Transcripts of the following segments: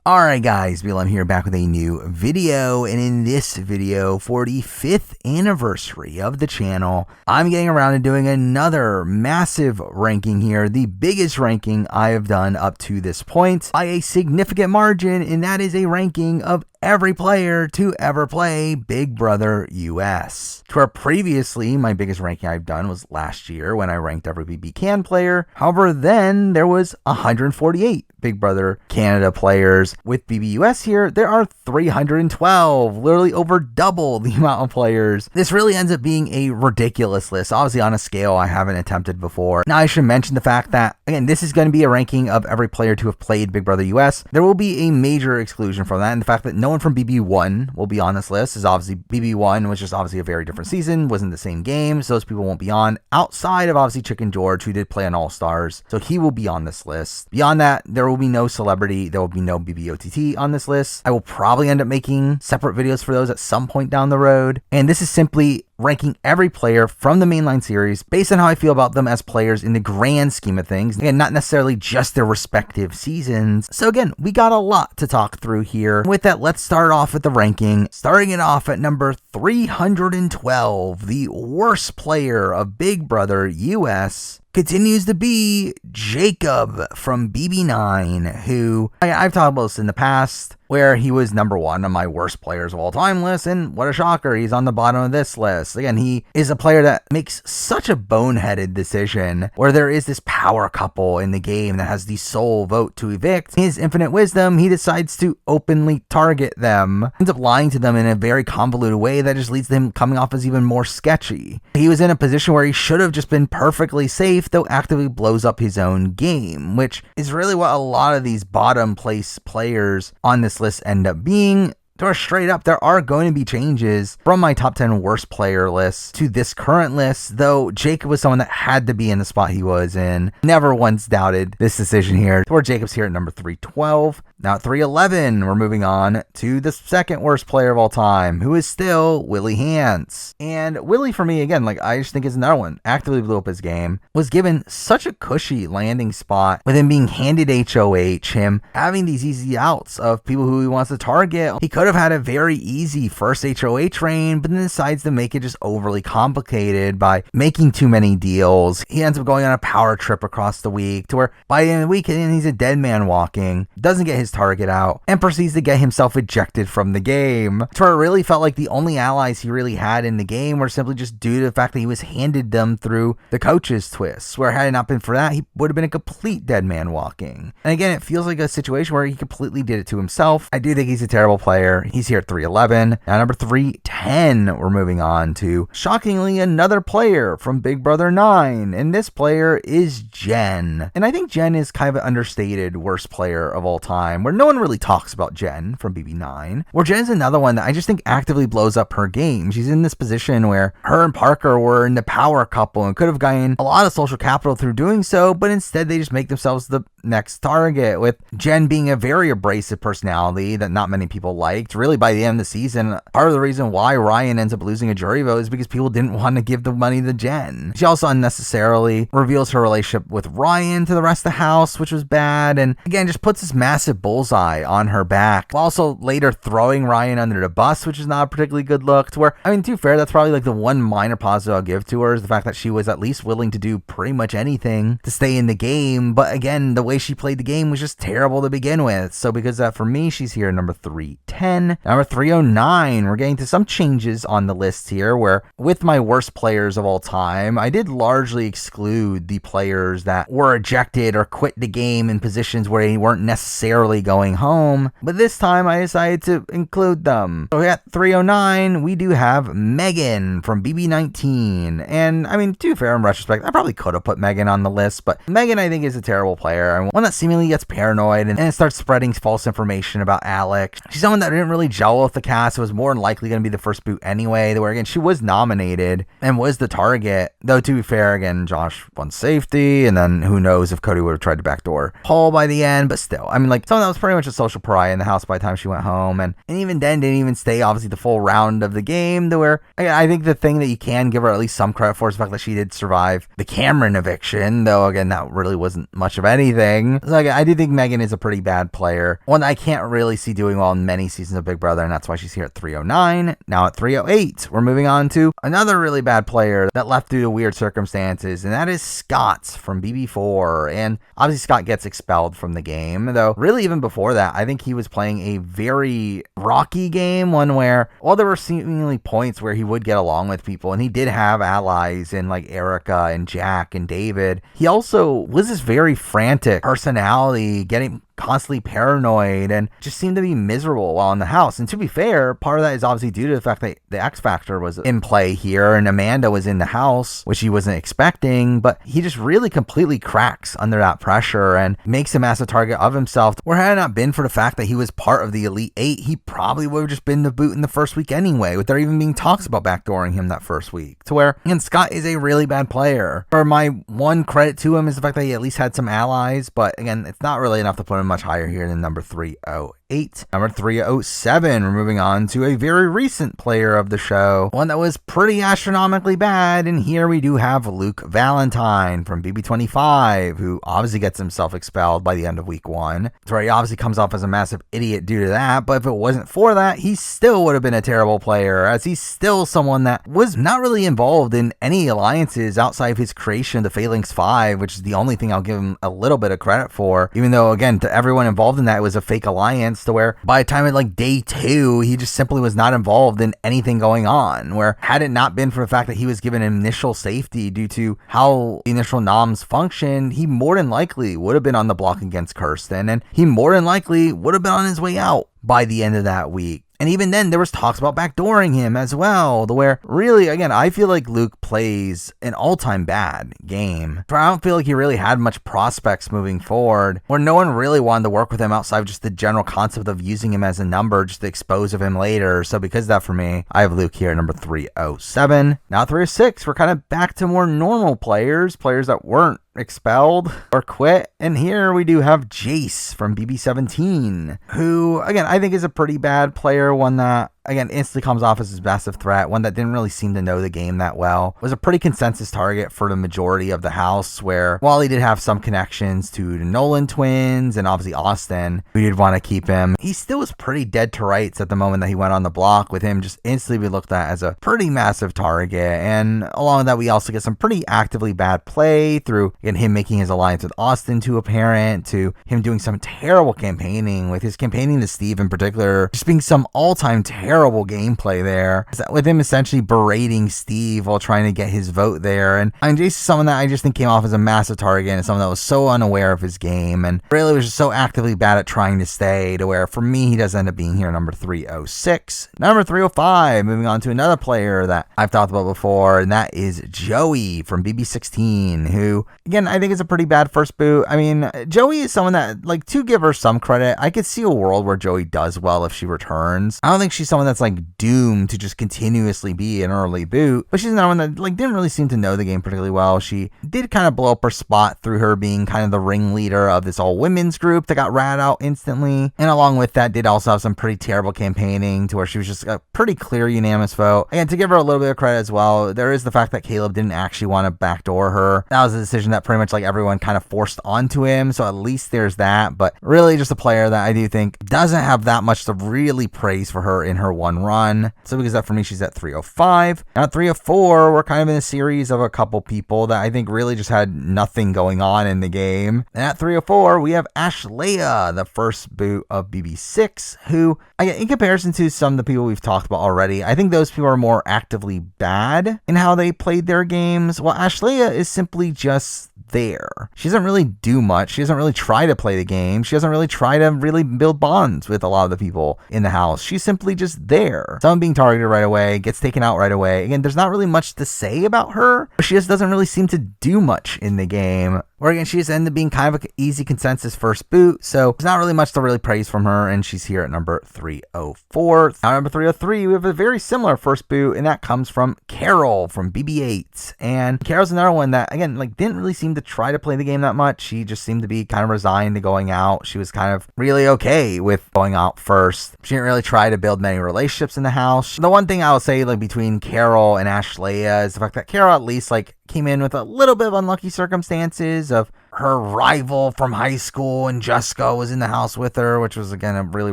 Alright guys, BLM here back with a new video, and in this video, for the 5th anniversary of the channel, I'm getting around to doing another massive ranking here, the biggest ranking I have done up to this point by a significant margin, and that is a ranking of every player to ever play Big Brother US. To where previously, my biggest ranking I've done was last year when I ranked every BB Can player. However, then there was 148 Big Brother Canada players. With BBUS here, there are 312, literally over double the amount of players. This really ends up being a ridiculous list, obviously on a scale I haven't attempted before. Now I should mention the fact that, again, this is going to be a ranking of every player to have played Big Brother US. There will be a major exclusion from that, and the fact that no one from BB1 will be on this list is obviously BB1 was just obviously a very different season, wasn't the same game, so those people won't be on, outside of obviously Chicken George, who did play on All-Stars, so he will be on this list. Beyond that, there will be no celebrity, there will be no BBOTT on this list. I will probably end up making separate videos for those at some point down the road, and this is simply ranking every player from the mainline series based on how I feel about them as players in the grand scheme of things. Again, not necessarily just their respective seasons. So again, we got a lot to talk through here. With that, let's start off with the ranking. Starting it off at number 312, the worst player of Big Brother US continues to be Jacob from BB9, who I've talked about this in the past, where he was number 1 on my worst players of all time list, and what a shocker, he's on the bottom of this list. Again, he is a player that makes such a boneheaded decision, where there is this power couple in the game that has the sole vote to evict. In his infinite wisdom, he decides to openly target them, ends up lying to them in a very convoluted way that just leads to him coming off as even more sketchy. He was in a position where he should have just been perfectly safe, though actively blows up his own game, which is really what a lot of these bottom place players on this list end up being. Or straight up, there are going to be changes from my top 10 worst player list to this current list, though Jacob was someone that had to be in the spot he was in. Never once doubted this decision here. Where Jacob's here at number 312. Now at 311, we're moving on to the second worst player of all time, who is still Willie Hantz. And Willie, for me, again, I just think is another one. Actively blew up his game. Was given such a cushy landing spot with him being handed HOH, him having these easy outs of people who he wants to target. He could have had a very easy first HOH reign, but then decides to make it just overly complicated by making too many deals. He ends up going on a power trip across the week to where by the end of the week he's a dead man walking, doesn't get his target out, and proceeds to get himself ejected from the game. To where it really felt like the only allies he really had in the game were simply just due to the fact that he was handed them through the coach's twists, where had it not been for that, he would have been a complete dead man walking. And again, it feels like a situation where he completely did it to himself. I do think he's a terrible player. He's here at 311. Now number 310, we're moving on to, shockingly, another player from Big Brother 9, and this player is Jen. And I think Jen is kind of an understated worst player of all time, where no one really talks about Jen from BB9, where Jen's another one that I just think actively blows up her game. She's in this position where her and Parker were in the power couple and could have gotten a lot of social capital through doing so, but instead they just make themselves the next target, with Jen being a very abrasive personality that not many people liked. Really, by the end of the season, part of the reason why Ryan ends up losing a jury vote is because people didn't want to give the money to Jen. She also unnecessarily reveals her relationship with Ryan to the rest of the house, which was bad, and again just puts this massive bullseye on her back, while also later throwing Ryan under the bus, which is not a particularly good look. To where, I mean, to be fair, that's probably the one minor positive I'll give to her, is the fact that she was at least willing to do pretty much anything to stay in the game. But again, the way she played the game was just terrible to begin with. So because of that, for me, she's here at number 310. Number 309, we're getting to some changes on the list here, where with my worst players of all time, I did largely exclude the players that were ejected or quit the game in positions where they weren't necessarily going home, but this time I decided to include them. So at 309, we do have Megan from BB19, and I mean, to be fair, in retrospect, I probably could have put Megan on the list, but Megan, I think, is a terrible player, and one that seemingly gets paranoid and starts spreading false information about Alex. She's someone that didn't really gel with the cast. It was more than likely going to be the first boot anyway, where again, she was nominated and was the target. Though to be fair, again, Josh won safety, and then who knows if Cody would have tried to backdoor Paul by the end, but still, I mean, like, someone that was pretty much a social pariah in the house by the time she went home, and even then didn't even stay, obviously, the full round of the game, to where, I think the thing that you can give her at least some credit for is the fact that she did survive the Cameron eviction, though, again, that really wasn't much of anything. So, I do think Megan is a pretty bad player, one that I can't really see doing well in many seasons of Big Brother, and that's why she's here at 309. Now at 308, we're moving on to another really bad player that left due to weird circumstances, and that is Scott from BB4. And obviously Scott gets expelled from the game, though really even before that, I think he was playing a very rocky game, one where, while there were seemingly points where he would get along with people, and he did have allies in like Erica and Jack and David, he also was this very frantic personality, getting constantly paranoid, and just seemed to be miserable while in the house. And to be fair, part of that is obviously due to the fact that the X Factor was in play here, and Amanda was in the house, which he wasn't expecting, but he just really completely cracks under that pressure and makes a massive target of himself, where had it not been for the fact that he was part of the Elite Eight, he probably would have just been the boot in the first week anyway, with there even being talks about backdooring him that first week, to where, and Scott is a really bad player. For my one credit to him is the fact that he at least had some allies, but again, it's not really enough to put him much higher here than number 308. Number 307, we're moving on to a very recent player of the show, one that was pretty astronomically bad, and here we do have Luke Valentine from BB25, who obviously gets himself expelled by the end of week 1. So he obviously comes off as a massive idiot due to that, but if it wasn't for that, he still would have been a terrible player, as he's still someone that was not really involved in any alliances outside of his creation of the Phalanx 5, which is the only thing I'll give him a little bit of credit for, even though, again, to everyone involved in that, it was a fake alliance, to where by the time at like day 2, he just simply was not involved in anything going on, where had it not been for the fact that he was given initial safety due to how the initial noms functioned, he more than likely would have been on the block against Kirsten, and he more than likely would have been on his way out by the end of that week. And even then, there was talks about backdooring him as well, to where really, again, I feel like Luke plays an all-time bad game. I don't feel like he really had much prospects moving forward, where no one really wanted to work with him outside of just the general concept of using him as a number just to expose of him later. So because of that, for me, I have Luke here at number 307. Now 306, we're kind of back to more normal players that weren't expelled or quit, and here we do have Jace from BB17, who again I think is a pretty bad player, one that again instantly comes off as a massive threat, one that didn't really seem to know the game that well, was a pretty consensus target for the majority of the house, where while he did have some connections to the Nolan twins and obviously Austin, who did want to keep him, he still was pretty dead to rights at the moment that he went on the block, with him just instantly be looked at as a pretty massive target. And along with that, we also get some pretty actively bad play through again him making his alliance with Austin too apparent, to him doing some terrible campaigning, with his campaigning to Steve in particular just being some all-time terrible gameplay there, with him essentially berating Steve while trying to get his vote there. And Jace is someone that I just think came off as a massive target, and someone that was so unaware of his game and really was just so actively bad at trying to stay, to where for me he does end up being here number 306. Number 305, moving on to another player that I've talked about before, and that is Joey from BB16, who again I think is a pretty bad first boot. I mean, Joey is someone that, like, to give her some credit, I could see a world where Joey does well if she returns. I don't think she's someone that's like doomed to just continuously be an early boot, but she's not one that like didn't really seem to know the game particularly well. She did kind of blow up her spot through her being kind of the ringleader of this all women's group that got rat out instantly, and along with that did also have some pretty terrible campaigning, to where she was just a pretty clear unanimous vote. And to give her a little bit of credit as well, there is the fact that Caleb didn't actually want to backdoor her. That was a decision that pretty much like everyone kind of forced onto him, so at least there's that. But really just a player that I do think doesn't have that much to really praise for her in her one run. So because that, for me, she's at 305. Now at 304, we're kind of in a series of a couple people that I think really just had nothing going on in the game. And at 304, we have Ashlea, the first boot of BB6, who, again, in comparison to some of the people we've talked about already, I think those people are more actively bad in how they played their games, while Ashlea is simply just there. She doesn't really do much. She doesn't really try to play the game. She doesn't really try to really build bonds with a lot of the people in the house. She's simply just there. Someone being targeted right away, gets taken out right away. Again, there's not really much to say about her, but she just doesn't really seem to do much in the game. where again, she just ended up being kind of an easy consensus first boot. So there's not really much to really praise from her, and she's here at number 304. Now, number 303, we have a very similar first boot, and that comes from Carol from BB-8. And Carol's another one that, again, like didn't really seem to try to play the game that much. She just seemed to be kind of resigned to going out. She was kind of really okay with going out first. She didn't really try to build many relationships in the house. The one thing I would say, like, between Carol and Ashlea is the fact that Carol at least, like, came in with a little bit of unlucky circumstances of her rival from high school, and Jessica was in the house with her, which was, again, a really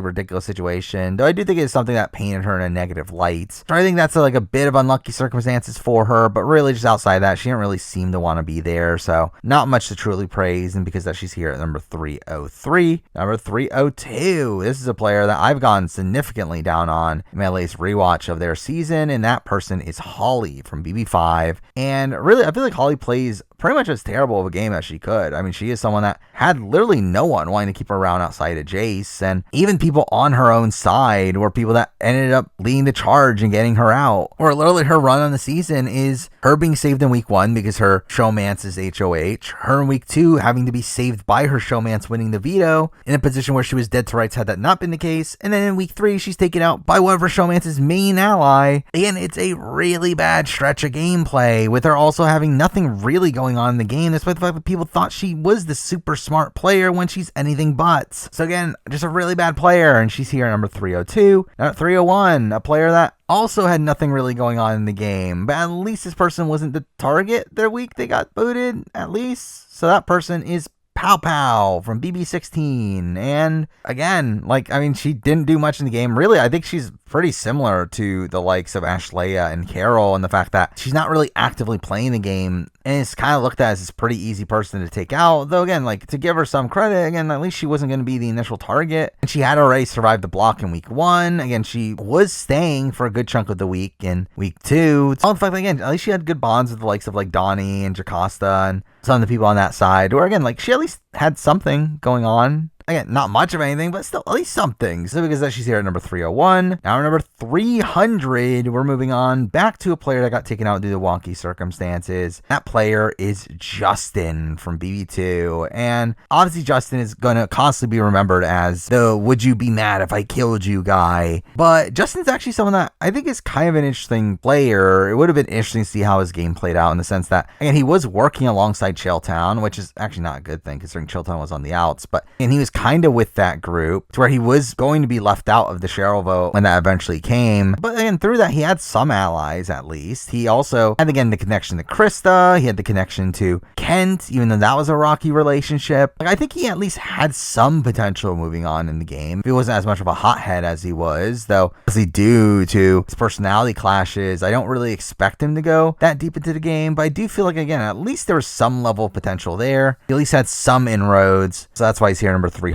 ridiculous situation. Though I do think it's something that painted her in a negative light. So I think that's like a bit of unlucky circumstances for her, but really just outside that, she didn't really seem to want to be there. So not much to truly praise, and because that she's here at number 303. Number 302, this is a player that I've gone significantly down on in my latest rewatch of their season, and that person is Holly from BB5. And really, I feel like Holly plays pretty much as terrible of a game as she could. I mean, she is someone that had literally no one wanting to keep her around outside of Jace, and even people on her own side were people that ended up leading the charge and getting her out. Or literally her run on the season is her being saved in week 1 because her showmance is HOH, her in week 2 having to be saved by her showmance winning the veto in a position where she was dead to rights had that not been the case, and then in week 3 she's taken out by one of her showmance's main ally. Again, it's a really bad stretch of gameplay with her also having nothing really going on in the game, despite the fact that people thought she was the super smart player when she's anything but. So again, just a really bad player, and she's here at number 302. Now at 301, a player that also had nothing really going on in the game, but at least this person wasn't the target their week they got booted, at least. So that person is Pow Pow from BB16. And again, like, I mean, she didn't do much in the game. Really, I think she's pretty similar to the likes of Ashlea and Carol in the fact that she's not really actively playing the game, and it's kind of looked at as this pretty easy person to take out. Though again, like, to give her some credit, again, at least she wasn't going to be the initial target, and she had already survived the block in week 1. Again, she was staying for a good chunk of the week in week 2. All the fact that, again, at least she had good bonds with the likes of like Donnie and Jocasta and some of the people on that side, or again, like, she at least had something going on. Again, not much of anything, but still at least something. So because that she's here at number 301. Now number 300, we're moving on back to a player that got taken out due to wonky circumstances. That player is Justin from BB2. And obviously Justin is going to constantly be remembered as the would you be mad if I killed you guy. But Justin's actually someone that I think is kind of an interesting player. It would have been interesting to see how his game played out in the sense that, again, he was working alongside Chilltown, which is actually not a good thing considering Chilltown was on the outs. And he was kind of with that group to where he was going to be left out of the Cheryl vote when that eventually came. But again, through that, he had some allies at least. He also had, again, the connection to Krista. He had the connection to Kent, even though that was a rocky relationship. Like, I think he at least had some potential moving on in the game. He wasn't as much of a hothead as he was, though, obviously due to his personality clashes, I don't really expect him to go that deep into the game. But I do feel like, again, at least there was some level of potential there. He at least had some inroads. So that's why he's here number 300.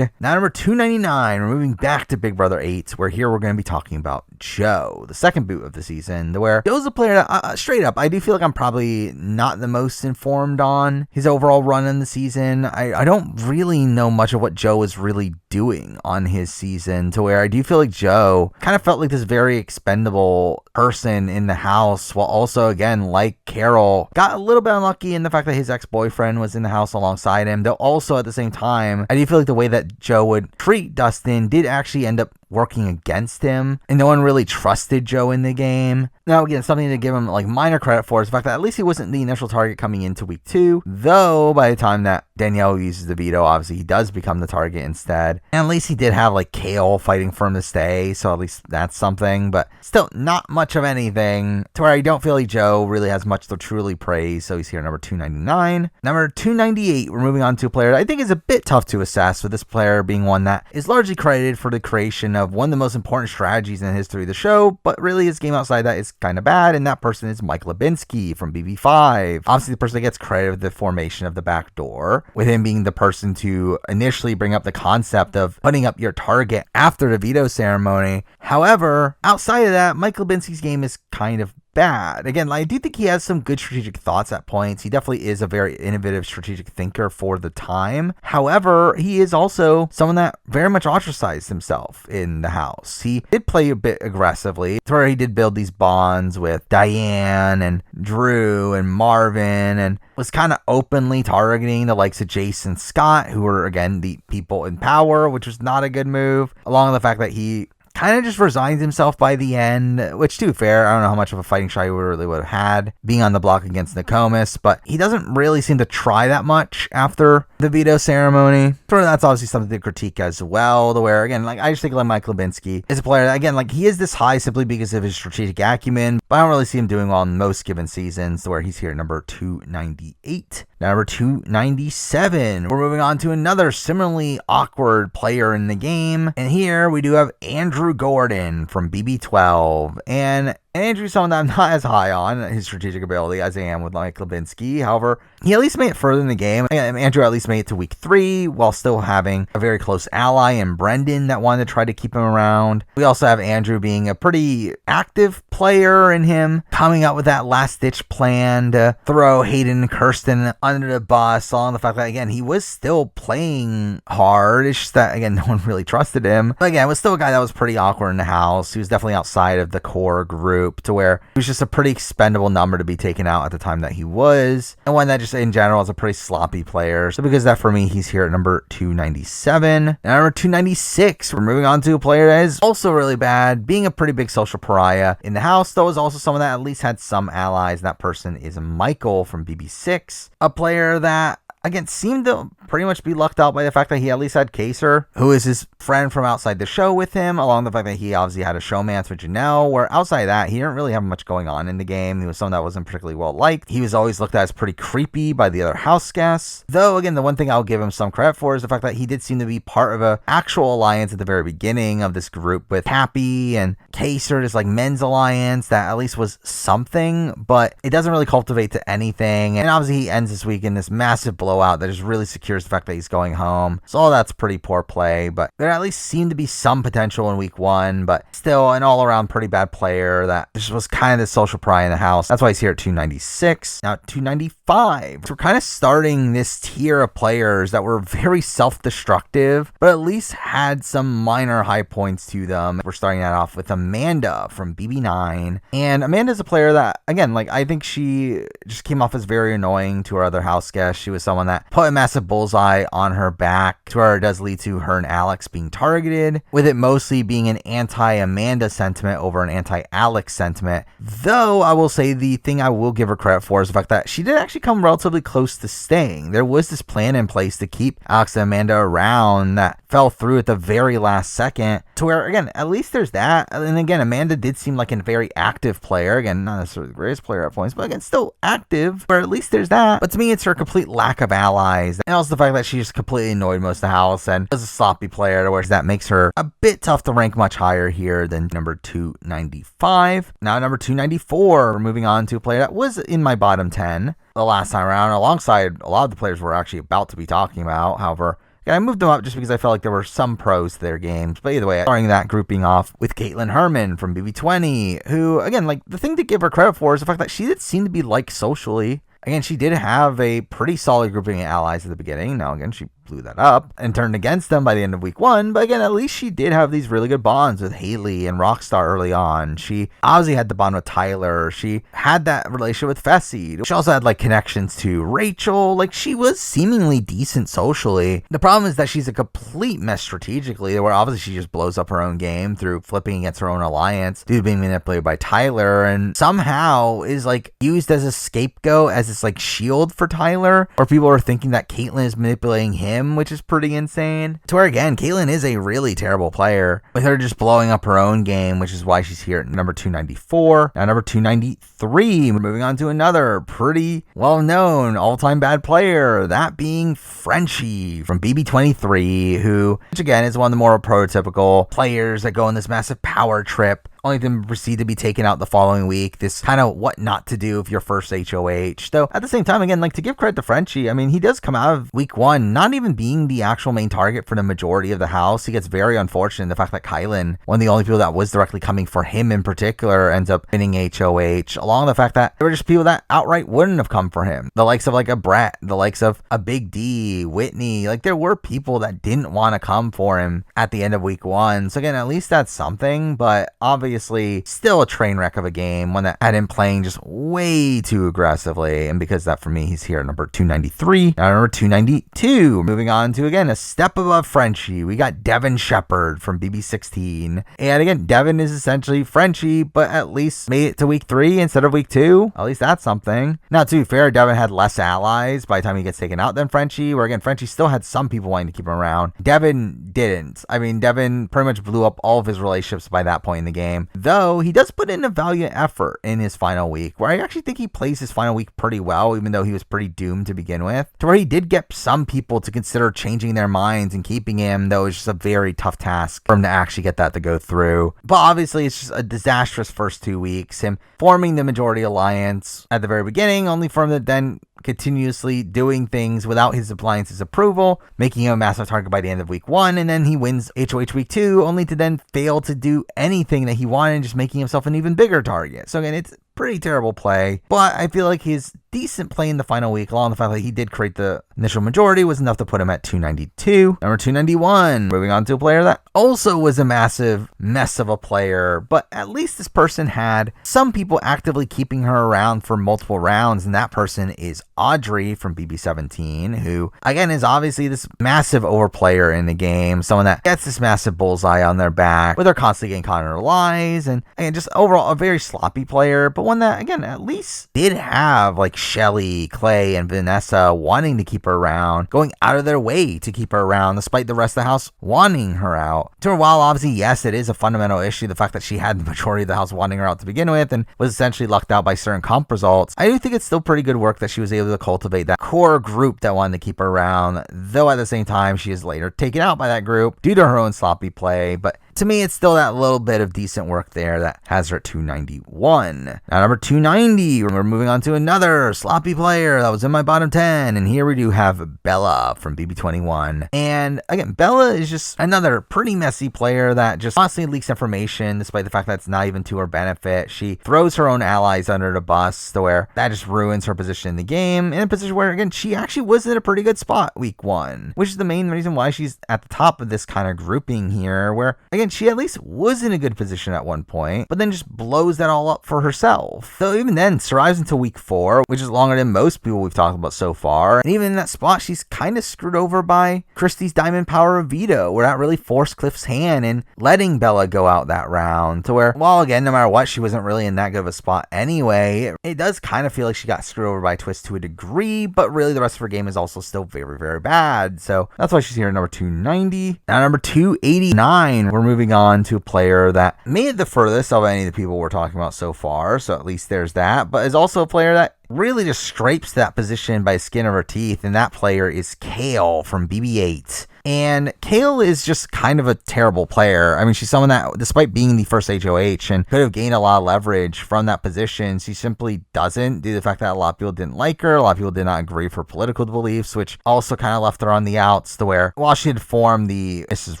Now number 299, we're moving back to Big Brother 8, where here we're going to be talking about Joe, the second boot of the season, where Joe's a player that, straight up, I do feel like I'm probably not the most informed on his overall run in the season. I don't really know much of what Joe was really doing on his season, to where I do feel like Joe kind of felt like this very expendable person in the house, while also, again, like Carol, got a little bit unlucky in the fact that his ex-boyfriend was in the house alongside him, though also at the same time, I do feel like the way that Joe would treat Dustin did actually end up working against him, and no one really trusted Joe in the game. Now, again, something to give him like minor credit for is the fact that at least he wasn't the initial target coming into week 2, though by the time that Danielle uses the veto, obviously he does become the target instead. And at least he did have like Kale fighting for him to stay, so at least that's something, but still not much of anything, to where I don't feel like Joe really has much to truly praise. So he's here number 299. Number 298, we're moving on to a player that I think is a bit tough to assess, with this player being one that is largely credited for the creation of one of the most important strategies in the history of the show, but really his game outside that is kind of bad, and that person is Mike Lubinsky from BB5. Obviously the person that gets credit with the formation of the back door, with him being the person to initially bring up the concept of putting up your target after the veto ceremony. However, outside of that, Mike Lubinsky's game is kind of bad. Again, I do think he has some good strategic thoughts at points. He definitely is a very innovative strategic thinker for the time. However, he is also someone that very much ostracized himself in the house. He did play a bit aggressively, to where he did build these bonds with Diane and Drew and Marvin, and was kind of openly targeting the likes of Jason Scott, who were, again, the people in power, which was not a good move, along with the fact that he kind of just resigned himself by the end, which, to be fair, I don't know how much of a fighting shot he really would have had being on the block against Nokomis, but he doesn't really seem to try that much after the veto ceremony. So that's obviously something to critique as well, to where, again, I just think Mike Lubinsky is a player that, again, he is this high simply because of his strategic acumen, but I don't really see him doing well in most given seasons, to where he's here at number 298. Number 297, we're moving on to another similarly awkward player in the game, and here we do have Andrew Gordon from BB12, and Andrew's someone that I'm not as high on his strategic ability as I am with Mike Lubinsky. However, he at least made it further in the game. Andrew at least made it to week 3 while still having a very close ally in Brendan that wanted to try to keep him around. We also have Andrew being a pretty active player in him, coming up with that last-ditch plan to throw Hayden and Kirsten under the bus, along the fact that, again, he was still playing hard. It's just that, again, no one really trusted him. But again, it was still a guy that was pretty awkward in the house. He was definitely outside of the core group, to where he was just a pretty expendable number to be taken out at the time that he was, and one that just in general is a pretty sloppy player. So because of that, for me, he's here at number 297. Now, number 296, we're moving on to a player that is also really bad, being a pretty big social pariah in the house, though is also someone that at least had some allies, and that person is Michael from BB6, a player that, again, seemed to pretty much be lucked out by the fact that he at least had Kaser, who is his friend from outside the show with him, along the fact that he obviously had a showmance with Janelle, where outside of that, he didn't really have much going on in the game. He was someone that wasn't particularly well liked. He was always looked at as pretty creepy by the other house guests. Though, again, the one thing I'll give him some credit for is the fact that he did seem to be part of a actual alliance at the very beginning of this group with Happy and Kaser, this men's alliance that at least was something, but it doesn't really cultivate to anything. And obviously he ends this week in this massive blowout that just really secures the fact that he's going home. So all that's pretty poor play, but there at least seemed to be some potential in week 1, but still an all-around pretty bad player that just was kind of the social pariah in the house. That's why he's here at 296. Now 295. So we're kind of starting this tier of players that were very self-destructive, but at least had some minor high points to them. We're starting that off with Amanda from BB9. And Amanda's a player that, again, I think she just came off as very annoying to our other house guests. She was someone that put a massive bullseye on her back, to where it does lead to her and Alex being targeted, with it mostly being an anti-Amanda sentiment over an anti-Alex sentiment. Though I will say the thing I will give her credit for is the fact that she did actually come relatively close to staying. There was this plan in place to keep Alex and Amanda around that fell through at the very last second, to where, again, at least there's that. And again, Amanda did seem like a very active player. Again, not necessarily the greatest player at points, but again, still active, where at least there's that. But to me, it's her complete lack of allies, and also the fact that she just completely annoyed most of the house and was a sloppy player, to where that makes her a bit tough to rank much higher here than number 295. Now, number 294, we're moving on to a player that was in my bottom 10 the last time around, alongside a lot of the players we're actually about to be talking about. However, I moved them up just because I felt like there were some pros to their games. But either way, starting that grouping off with Caitlin Herman from BB20, who, again, the thing to give her credit for is the fact that she did seem to be liked socially. Again, she did have a pretty solid grouping of allies at the beginning. Now, again, she blew that up and turned against them by the end of week 1. But again, at least she did have these really good bonds with Haley and Rockstar early on. She obviously had the bond with Tyler. She had that relationship with Fessy. She also had connections to Rachel. She was seemingly decent socially. The problem is that she's a complete mess strategically, where obviously she just blows up her own game through flipping against her own alliance due to being manipulated by Tyler, and somehow is used as a scapegoat, as this shield for Tyler, or people are thinking that Caitlyn is manipulating him, which is pretty insane. To where, again, Caitlyn is a really terrible player, with her just blowing up her own game, which is why she's here at number 294. Now, number 293, we're moving on to another pretty well-known all-time bad player, that being Frenchie from BB23, which again is one of the more prototypical players that go on this massive power trip, only to proceed to be taken out the following week. This kind of what not to do if your first HOH. Though at the same time, again, like to give credit to Frenchie, I mean, he does come out of week 1 not even being the actual main target for the majority of the house. He gets very unfortunate in the fact that Kylan, one of the only people that was directly coming for him in particular, ends up winning HOH, along with the fact that there were just people that outright wouldn't have come for him. The likes of like a Brett, the likes of a Big D, Whitney, like there were people that didn't want to come for him at the end of week 1. So again, at least that's something, but obviously still a train wreck of a game, one that had him playing just way too aggressively. And because that, for me, he's here at number 293. Now number 292, moving on to, again, a step above Frenchie. We got Devin Shepard from BB16. And again, Devin is essentially Frenchie, but at least made it to week 3 instead of week 2. At least that's something. Now, to be fair, Devin had less allies by the time he gets taken out than Frenchie, where again, Frenchie still had some people wanting to keep him around. Devin didn't. I mean, Devin pretty much blew up all of his relationships by that point in the game, though he does put in a valiant effort in his final week, where I actually think he plays his final week pretty well, even though he was pretty doomed to begin with, to where he did get some people to consider changing their minds and keeping him, though it's just a very tough task for him to actually get that to go through. But obviously, it's just a disastrous first 2 weeks, him forming the majority alliance at the very beginning, only for him to then continuously doing things without his appliance's approval, making him a massive target by the end of week 1, and then he wins HOH week 2, only to then fail to do anything that he wanted, just making himself an even bigger target. So again, it's pretty terrible play, but I feel like his decent play in the final week, along with the fact that he did create the initial majority, was enough to put him at 292. Number 291, moving on to a player that also was a massive mess of a player, but at least this person had some people actively keeping her around for multiple rounds, and that person is Audrey from BB17, who again is obviously this massive overplayer in the game, someone that gets this massive bullseye on their back, with her constantly getting caught in her lies, and again, just overall a very sloppy player, but one that again at least did have like Shelly, Clay, and Vanessa wanting to keep her around, going out of their way to keep her around, despite the rest of the house wanting her out. To her, while obviously, yes, it is a fundamental issue, the fact that she had the majority of the house wanting her out to begin with, and was essentially lucked out by certain comp results, I do think it's still pretty good work that she was able to cultivate that core group that wanted to keep her around, though at the same time, she is later taken out by that group due to her own sloppy play, but to me, it's still that little bit of decent work there that has her at 291. Now, number 290, we're moving on to another sloppy player that was in my bottom 10. And here we do have Bella from BB21. And again, Bella is just another pretty messy player that just constantly leaks information, despite the fact that it's not even to her benefit. She throws her own allies under the bus, to where that just ruins her position in the game, in a position where, again, she actually was in a pretty good spot week 1, which is the main reason why she's at the top of this kind of grouping here, where, again, she at least was in a good position at one point, but then just blows that all up for herself. So even then, survives until week 4, which is longer than most people we've talked about so far. And even in that spot, she's kind of screwed over by Christie's Diamond Power of Veto, where that really forced Cliff's hand in letting Bella go out that round, to where, well, again, no matter what, she wasn't really in that good of a spot anyway. It does kind of feel like she got screwed over by Twist to a degree, but really the rest of her game is also still very, very bad. So that's why she's here at number 290. Now, number 289, we're moving on to a player that made it the furthest of any of the people we're talking about so far, so at least there's that, but is also a player that really just scrapes that position by the skin of her teeth, and that player is Kale from BB8. And Kale is just kind of a terrible player. I mean, she's someone that, despite being the first HOH and could have gained a lot of leverage from that position, she simply doesn't, due to the fact that a lot of people didn't like her, a lot of people did not agree with her political beliefs, which also kind of left her on the outs, to where, while she had formed the Mrs.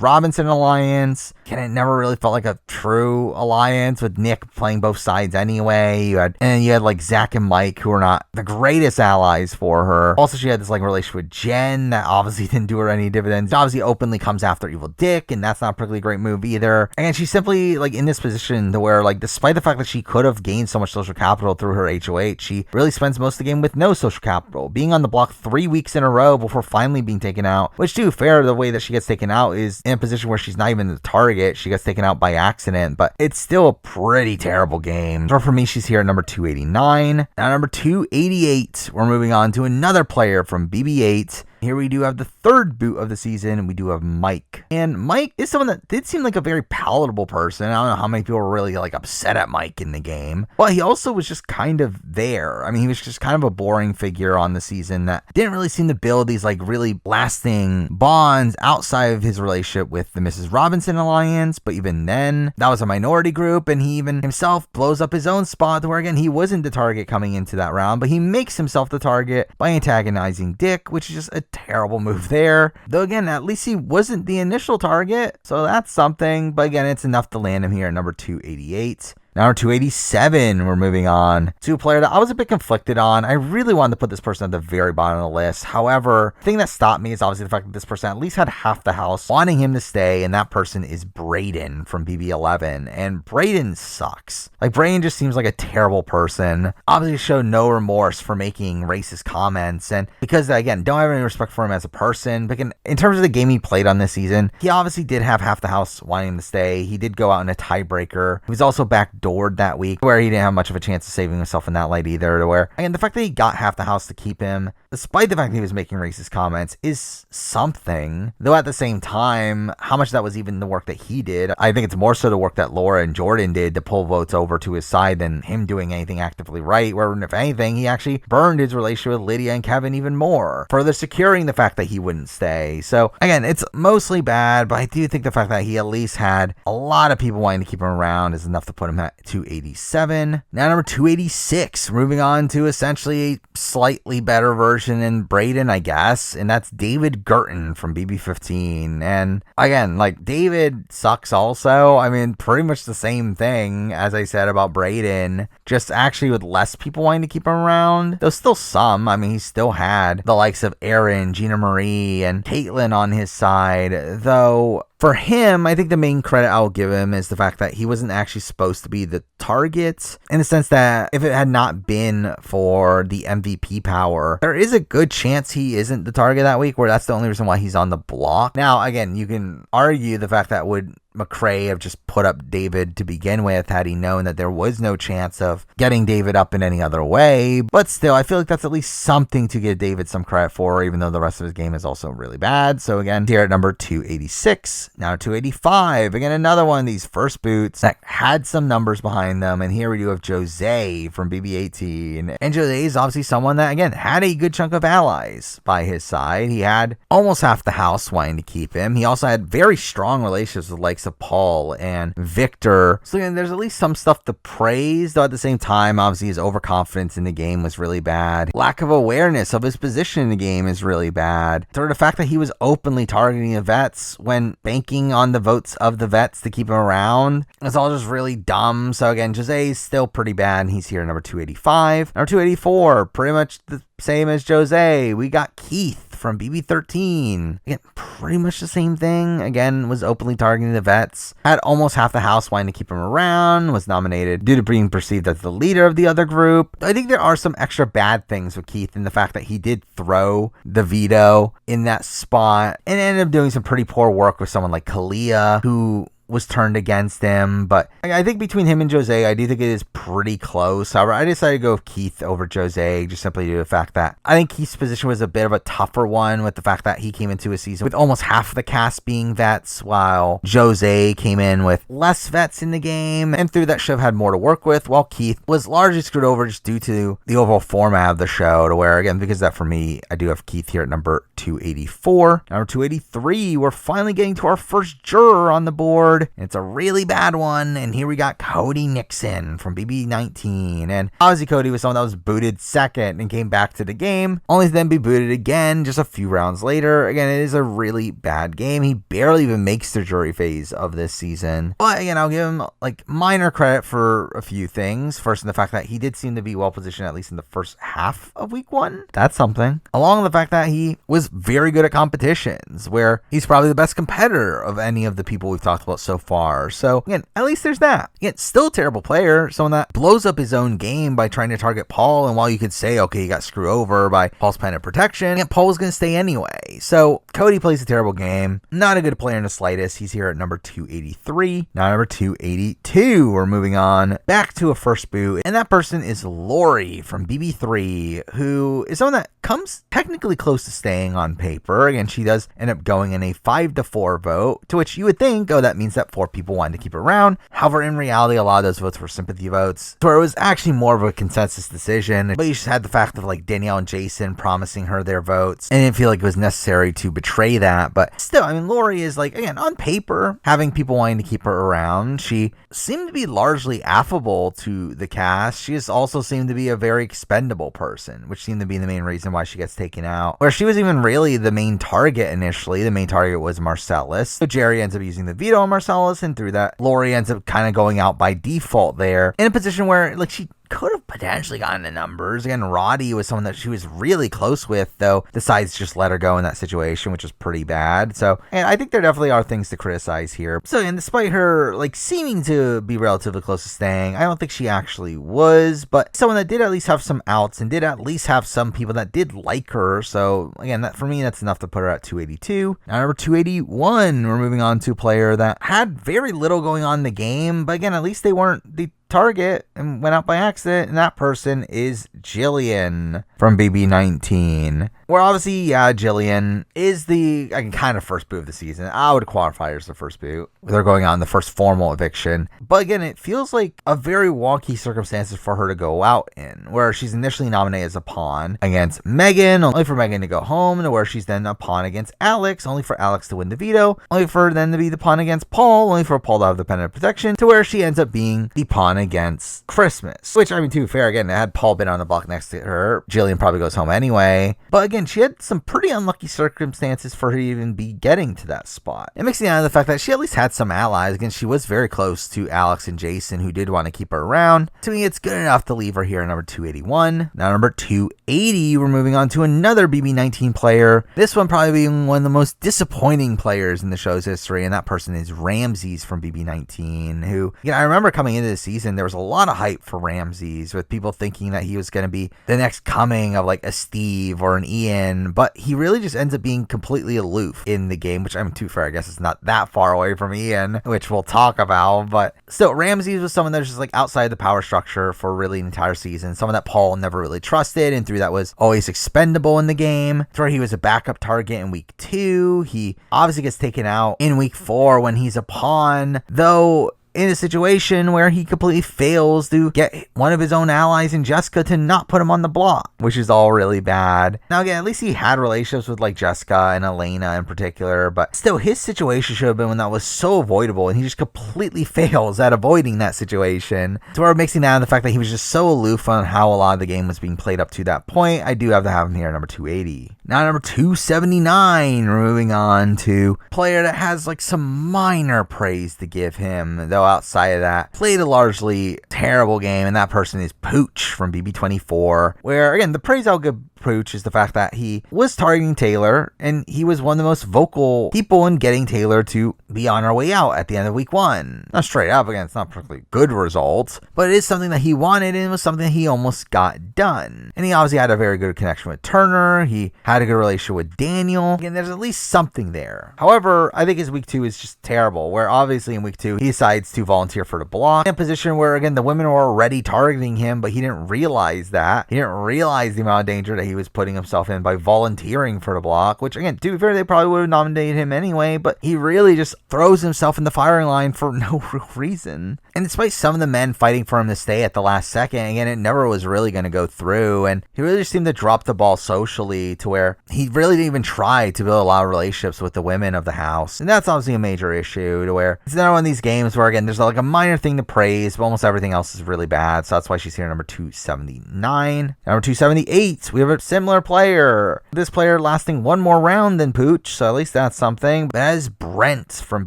Robinson alliance, it never really felt like a true alliance, with Nick playing both sides anyway. You had like Zach and Mike, who were not the greatest allies for her. Also, she had this like relationship with Jen that obviously didn't do her any dividends. She obviously openly comes after Evil Dick, and that's not a particularly great move either. And she's simply like in this position to where, like, despite the fact that she could have gained so much social capital through her HOH, she really spends most of the game with no social capital, being on the block 3 weeks in a row before finally being taken out, which, to be fair, the way that she gets taken out is in a position where she's not even the target. She gets taken out by accident, but it's still a pretty terrible game. So for me, she's here at number 289. Now, number 288, we're moving on to another player from BB8. Here we do have the third boot of the season. We do have Mike. And Mike is someone that did seem like a very palatable person. I don't know how many people were really like upset at Mike in the game. But he also was just kind of there. I mean, he was just kind of a boring figure on the season that didn't really seem to build these like really lasting bonds outside of his relationship with the Mrs. Robinson Alliance. But even then, that was a minority group, and he even himself blows up his own spot to where, again, he wasn't the target coming into that round, but he makes himself the target by antagonizing Dick, which is just a terrible move there. Though again, at least he wasn't the initial target, so that's something. But again, it's enough to land him here at number 288. Now 287, we're moving on to a player that I was a bit conflicted on. I really wanted to put this person at the very bottom of the list. However, the thing that stopped me is obviously the fact that this person at least had half the house wanting him to stay, and that person is Brayden from BB11. And Brayden sucks. Like, Brayden just seems like a terrible person. Obviously showed no remorse for making racist comments, and because, again, don't have any respect for him as a person. But again, in terms of the game he played on this season, he obviously did have half the house wanting him to stay. He did go out in a tiebreaker. He was also backdoored that week, where he didn't have much of a chance of saving himself in that light either. To where, again, the fact that he got half the house to keep him, despite the fact that he was making racist comments, is something. Though at the same time, how much that was even the work that he did, I think it's more so the work that Laura and Jordan did to pull votes over to his side than him doing anything actively right, where if anything, he actually burned his relationship with Lydia and Kevin even more, further securing the fact that he wouldn't stay. So again, it's mostly bad, but I do think the fact that he at least had a lot of people wanting to keep him around is enough to put him at 287. Now number 286, moving on to essentially a slightly better version in Brayden, I guess, and that's David Gurton from BB15. And again, like, David sucks also. I mean, pretty much the same thing as I said about Brayden, just actually with less people wanting to keep him around. Though still some. I mean, he still had the likes of Aaron, Gina Marie, and Caitlyn on his side, though for him, I think the main credit I'll give him is the fact that he wasn't actually supposed to be the target, in the sense that if it had not been for the MVP power, there is a good chance he isn't the target that week, where that's the only reason why he's on the block. Now, again, you can argue the fact that would McRae have just put up David to begin with had he known that there was no chance of getting David up in any other way. But still, I feel like that's at least something to give David some credit for, even though the rest of his game is also really bad. So again, here at number 286, now 285. Again, another one of these first boots that had some numbers behind them. And here we do have Jose from BB18. And Jose is obviously someone that, again, had a good chunk of allies by his side. He had almost half the house wanting to keep him. He also had very strong relationships with likes of Paul and Victor. So again, there's at least some stuff to praise, though at the same time, obviously his overconfidence in the game was really bad. Lack of awareness of his position in the game is really bad. So the fact that he was openly targeting the vets when banking on the votes of the vets to keep him around, it's all just really dumb. So again, Jose is still pretty bad, and he's here at number 285. Number 284, pretty much the same as Jose. We got Keith from BB13. Again, pretty much the same thing. Again, was openly targeting the vets. Had almost half the house wanting to keep him around. Was nominated due to being perceived as the leader of the other group. I think there are some extra bad things with Keith in the fact that he did throw the veto in that spot and ended up doing some pretty poor work with someone like Kalia, who was turned against him. But I think between him and Jose, I do think it is pretty close. However, I decided to go with Keith over Jose, just simply due to the fact that I think Keith's position was a bit of a tougher one, with the fact that he came into a season with almost half the cast being vets, while Jose came in with less vets in the game, and through that should have had more to work with, while Keith was largely screwed over just due to the overall format of the show, to where, again, because of that, for me, I do have Keith here at number 284. Number 283, we're finally getting to our first juror on the board. It's a really bad one, and here we got Cody Nixon from BB19. And obviously Cody was someone that was booted second and came back to the game, only to then be booted again just a few rounds later. Again, it is a really bad game. He barely even makes the jury phase of this season. But again, I'll give him like minor credit for a few things. First, in the fact that he did seem to be well positioned, at least in the first half of week one. That's something. Along with the fact that he was very good at competitions, where he's probably the best competitor of any of the people we've talked about so far. So again, at least there's that. Again, still a terrible player, someone that blows up his own game by trying to target Paul. And while you could say, okay, he got screwed over by Paul's panic protection, again, Paul was going to stay anyway. So Cody plays a terrible game. Not a good player in the slightest. He's here at number 283. Now number 282. We're moving on back to a first boot, and that person is Lori from BB3, who is someone that comes technically close to staying on paper. Again, she does end up going in a 5-4 vote, to which you would think, oh, that means that 4 people wanted to keep her around. However, in reality, a lot of those votes were sympathy votes, where it was actually more of a consensus decision. But you just had the fact of like Danielle and Jason promising her their votes, and I didn't feel like it was necessary to betray that. But still, I mean, Lori is like, again, on paper, having people wanting to keep her around. She seemed to be largely affable to the cast. She just also seemed to be a very expendable person, which seemed to be the main reason why she gets taken out. Where she was even really the main target initially. The main target was Marcellus. So Jerry ends up using the veto on Marcellus, and through that, Lori ends up kind of going out by default there in a position where like she could have potentially gotten the numbers. Again, Roddy was someone that she was really close with, though decides to just let her go in that situation, which is pretty bad. So, and I think there definitely are things to criticize here. So, and despite her like seeming to be relatively close to staying, I don't think she actually was, but someone that did at least have some outs and did at least have some people that did like her. So again, that for me, that's enough to put her at 282. Now, number 281, we're moving on to a player that had very little going on in the game, but again, at least they weren't the target and went out by accident, and that person is Jillian from BB19. Where obviously, yeah, Jillian is the kind of first boot of the season. I would qualify her as the first boot. They're going on the first formal eviction. But again, it feels like a very wonky circumstances for her to go out in, where she's initially nominated as a pawn against Megan, only for Megan to go home, to where she's then a pawn against Alex, only for Alex to win the veto, only for her then to be the pawn against Paul, only for Paul to have the pen of protection, to where she ends up being the pawn against Christmas. Which, I mean, to be fair, again, had Paul been on the block next to her, Jillian probably goes home anyway. But again, she had some pretty unlucky circumstances for her to even be getting to that spot. It makes me out of the fact that she at least had some allies. Again, she was very close to Alex and Jason, who did want to keep her around. To me, it's good enough to leave her here at number 281. Now, number 280, we're moving on to another BB19 player. This one probably being one of the most disappointing players in the show's history, and that person is Ramses from BB19, who, you know, I remember coming into the season, there was a lot of hype for Ramses, with people thinking that he was going to be the next coming of like a Steve or an Ian, but he really just ends up being completely aloof in the game, which, I'm too fair, I guess it's not that far away from Ian, which we'll talk about. But still, Ramses was someone that was just like outside the power structure for really an entire season, someone that Paul never really trusted, and through that was always expendable in the game. It's where he was a backup target in week 2. He obviously gets taken out in week 4 when he's a pawn, though in a situation where he completely fails to get one of his own allies in Jessica to not put him on the block, which is all really bad. Now again, at least he had relationships with like Jessica and Elena in particular, but still his situation should have been one that was so avoidable, and he just completely fails at avoiding that situation. So we're mixing that and the fact that he was just so aloof on how a lot of the game was being played up to that point. I do have to have him here at number 280. Now number 279, we're moving on to a player that has like some minor praise to give him, though outside of that, played a largely terrible game, and that person is Pooch from BB24, where again, the praise I'll give Pooch is the fact that he was targeting Taylor, and he was one of the most vocal people in getting Taylor to be on her way out at the end of week 1. Not straight up, again, it's not particularly good results, but it is something that he wanted, and it was something that he almost got done. And he obviously had a very good connection with Turner. He had a good relationship with Daniel. Again, there's at least something there. However, I think his week 2 is just terrible, where obviously in week 2, he decides to volunteer for the block in a position where, again, the women were already targeting him, but he didn't realize that. He didn't realize the amount of danger that he was putting himself in by volunteering for the block, which again, to be fair, they probably would have nominated him anyway, but he really just throws himself in the firing line for no real reason. And despite some of the men fighting for him to stay at the last second, again, it never was really going to go through, and he really just seemed to drop the ball socially, to where he really didn't even try to build a lot of relationships with the women of the house. And that's obviously a major issue, to where it's another one of these games where, again, there's like a minor thing to praise, but almost everything else is really bad. So that's why she's here number 279. Number 278, we have a similar player. This player lasting one more round than Pooch, so at least that's something. That is Brent from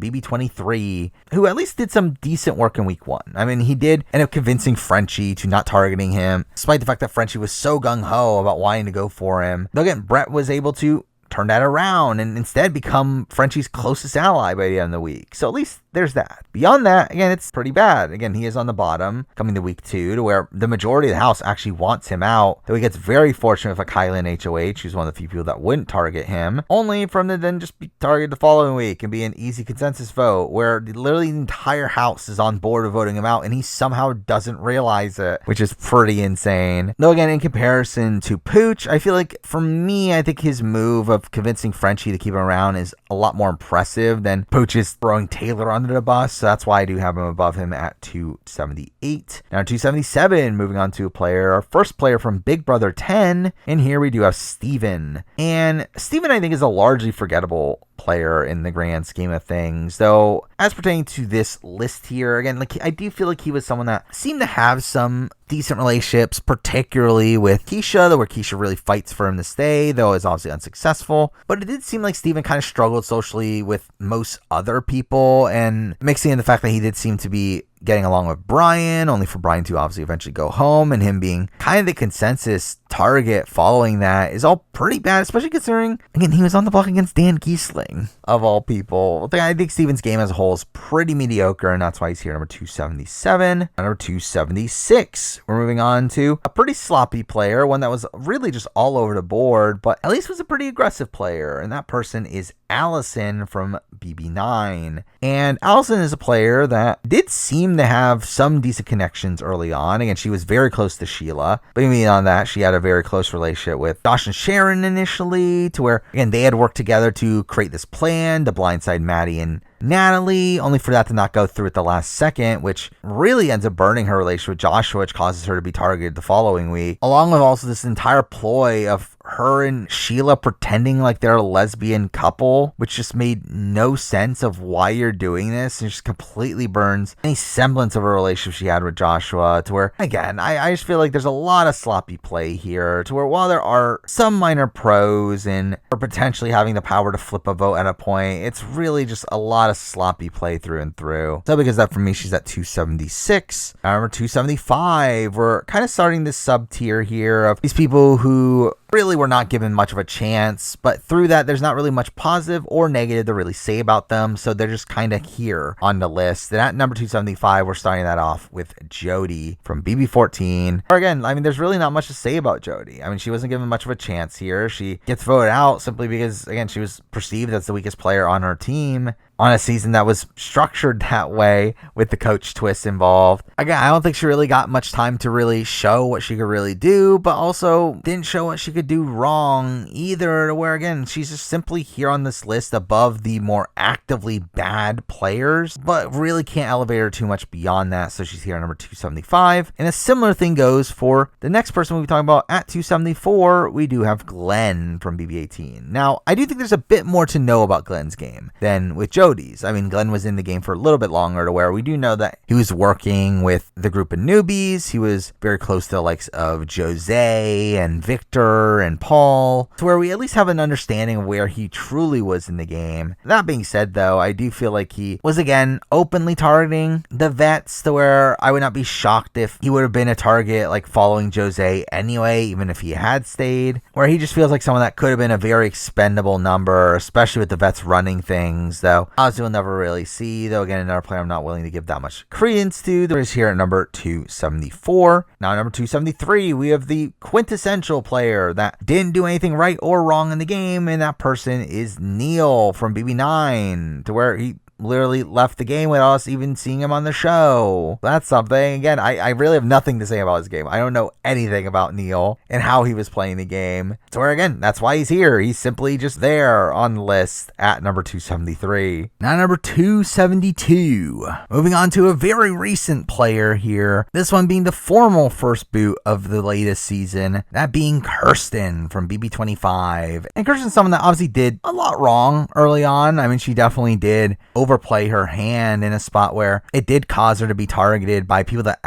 BB23, who at least did some decent work in week 1. I mean, he did end up convincing Frenchie to not targeting him, despite the fact that Frenchie was so gung-ho about wanting to go for him. Though again, Brent was able to turn that around and instead become Frenchie's closest ally by the end of the week. So at least there's that. Beyond that, again, it's pretty bad. Again, he is on the bottom coming to week 2, to where the majority of the house actually wants him out. Though he gets very fortunate with a Kylan HOH, who's one of the few people that wouldn't target him, only for him to then just be targeted the following week and be an easy consensus vote, where literally the entire house is on board with voting him out, and he somehow doesn't realize it, which is pretty insane. Though again, in comparison to Pooch, I feel like for me, I think his move of convincing Frenchie to keep him around is a lot more impressive than Pooch's throwing Taylor under the bus. So that's why I do have him above him at 278. Now 277, moving on to a player, our first player from Big Brother 10, and here we do have Steven. And Steven, I think, is a largely forgettable player in the grand scheme of things, though as pertaining to this list here, again, like, I do feel like he was someone that seemed to have some decent relationships, particularly with Keisha, though, where Keisha really fights for him to stay, though is obviously unsuccessful. But it did seem like Steven kind of struggled socially with most other people, and mixing in the fact that he did seem to be getting along with Brian, only for Brian to obviously eventually go home, and him being kind of the consensus target following that is all pretty bad, especially considering, again, he was on the block against Dan Giesling, of all people. I think Steven's game as a whole is pretty mediocre, and that's why he's here number 277. Number 276, we're moving on to a pretty sloppy player, one that was really just all over the board, but at least was a pretty aggressive player, and that person is Allison from BB9. And Allison is a player that did seem to have some decent connections early on. Again, she was very close to Sheila, but beyond that, she had a very close relationship with Josh and Sharon initially, to where, again, they had worked together to create this plan to blindside Maddie and Natalie, only for that to not go through at the last second, which really ends up burning her relationship with Joshua, which causes her to be targeted the following week, along with also this entire ploy of her and Sheila pretending like they're a lesbian couple, which just made no sense of why you're doing this, and just completely burns any semblance of a relationship she had with Joshua, to where, again, I just feel like there's a lot of sloppy play here, to where while there are some minor pros and or potentially having the power to flip a vote at a point, it's really just a lot of sloppy play through and through. So because that, for me, she's at 276. Number 275, we're kind of starting this sub tier here of these people who really were not given much of a chance, but through that, there's not really much positive or negative to really say about them, so they're just kind of here on the list. And at number 275, we're starting that off with Jody from BB14. Or again, I mean, there's really not much to say about Jody. I mean, she wasn't given much of a chance here. She gets voted out simply because, again, she was perceived as the weakest player on her team on a season that was structured that way with the coach twist involved. Again, I don't think she really got much time to really show what she could really do, but also didn't show what she could do wrong either, where, again, she's just simply here on this list above the more actively bad players, but really can't elevate her too much beyond that, so she's here at number 275. And a similar thing goes for the next person we'll be talking about at 274. We do have Glenn from BB18. Now, I do think there's a bit more to know about Glenn's game than with Jody's. I mean, Glenn was in the game for a little bit longer, to where we do know that he was working with the group of newbies. He was very close to the likes of Jose and Victor and Paul, to where we at least have an understanding of where he truly was in the game. That being said, though, I do feel like he was, again, openly targeting the vets, to where I would not be shocked if he would have been a target, like, following Jose anyway, even if he had stayed, where he just feels like someone that could have been a very expendable number, especially with the vets running things, though obviously we'll never really see, though, again, another player I'm not willing to give that much credence to. There is here at number 274. Now, number 273, we have the quintessential player that didn't do anything right or wrong in the game, and that person is Neil from BB9, to where he literally left the game without us even seeing him on the show. That's something. Again, I really have nothing to say about his game. I don't know anything about Neil and how he was playing the game. So, where, again, that's why he's here. He's simply just there on the list at number 273. Now, number 272. Moving on to a very recent player here. This one being the formal first boot of the latest season. That being Kirsten from BB25. And Kirsten's someone that obviously did a lot wrong early on. I mean, she definitely did overplay her hand in a spot where it did cause her to be targeted by people that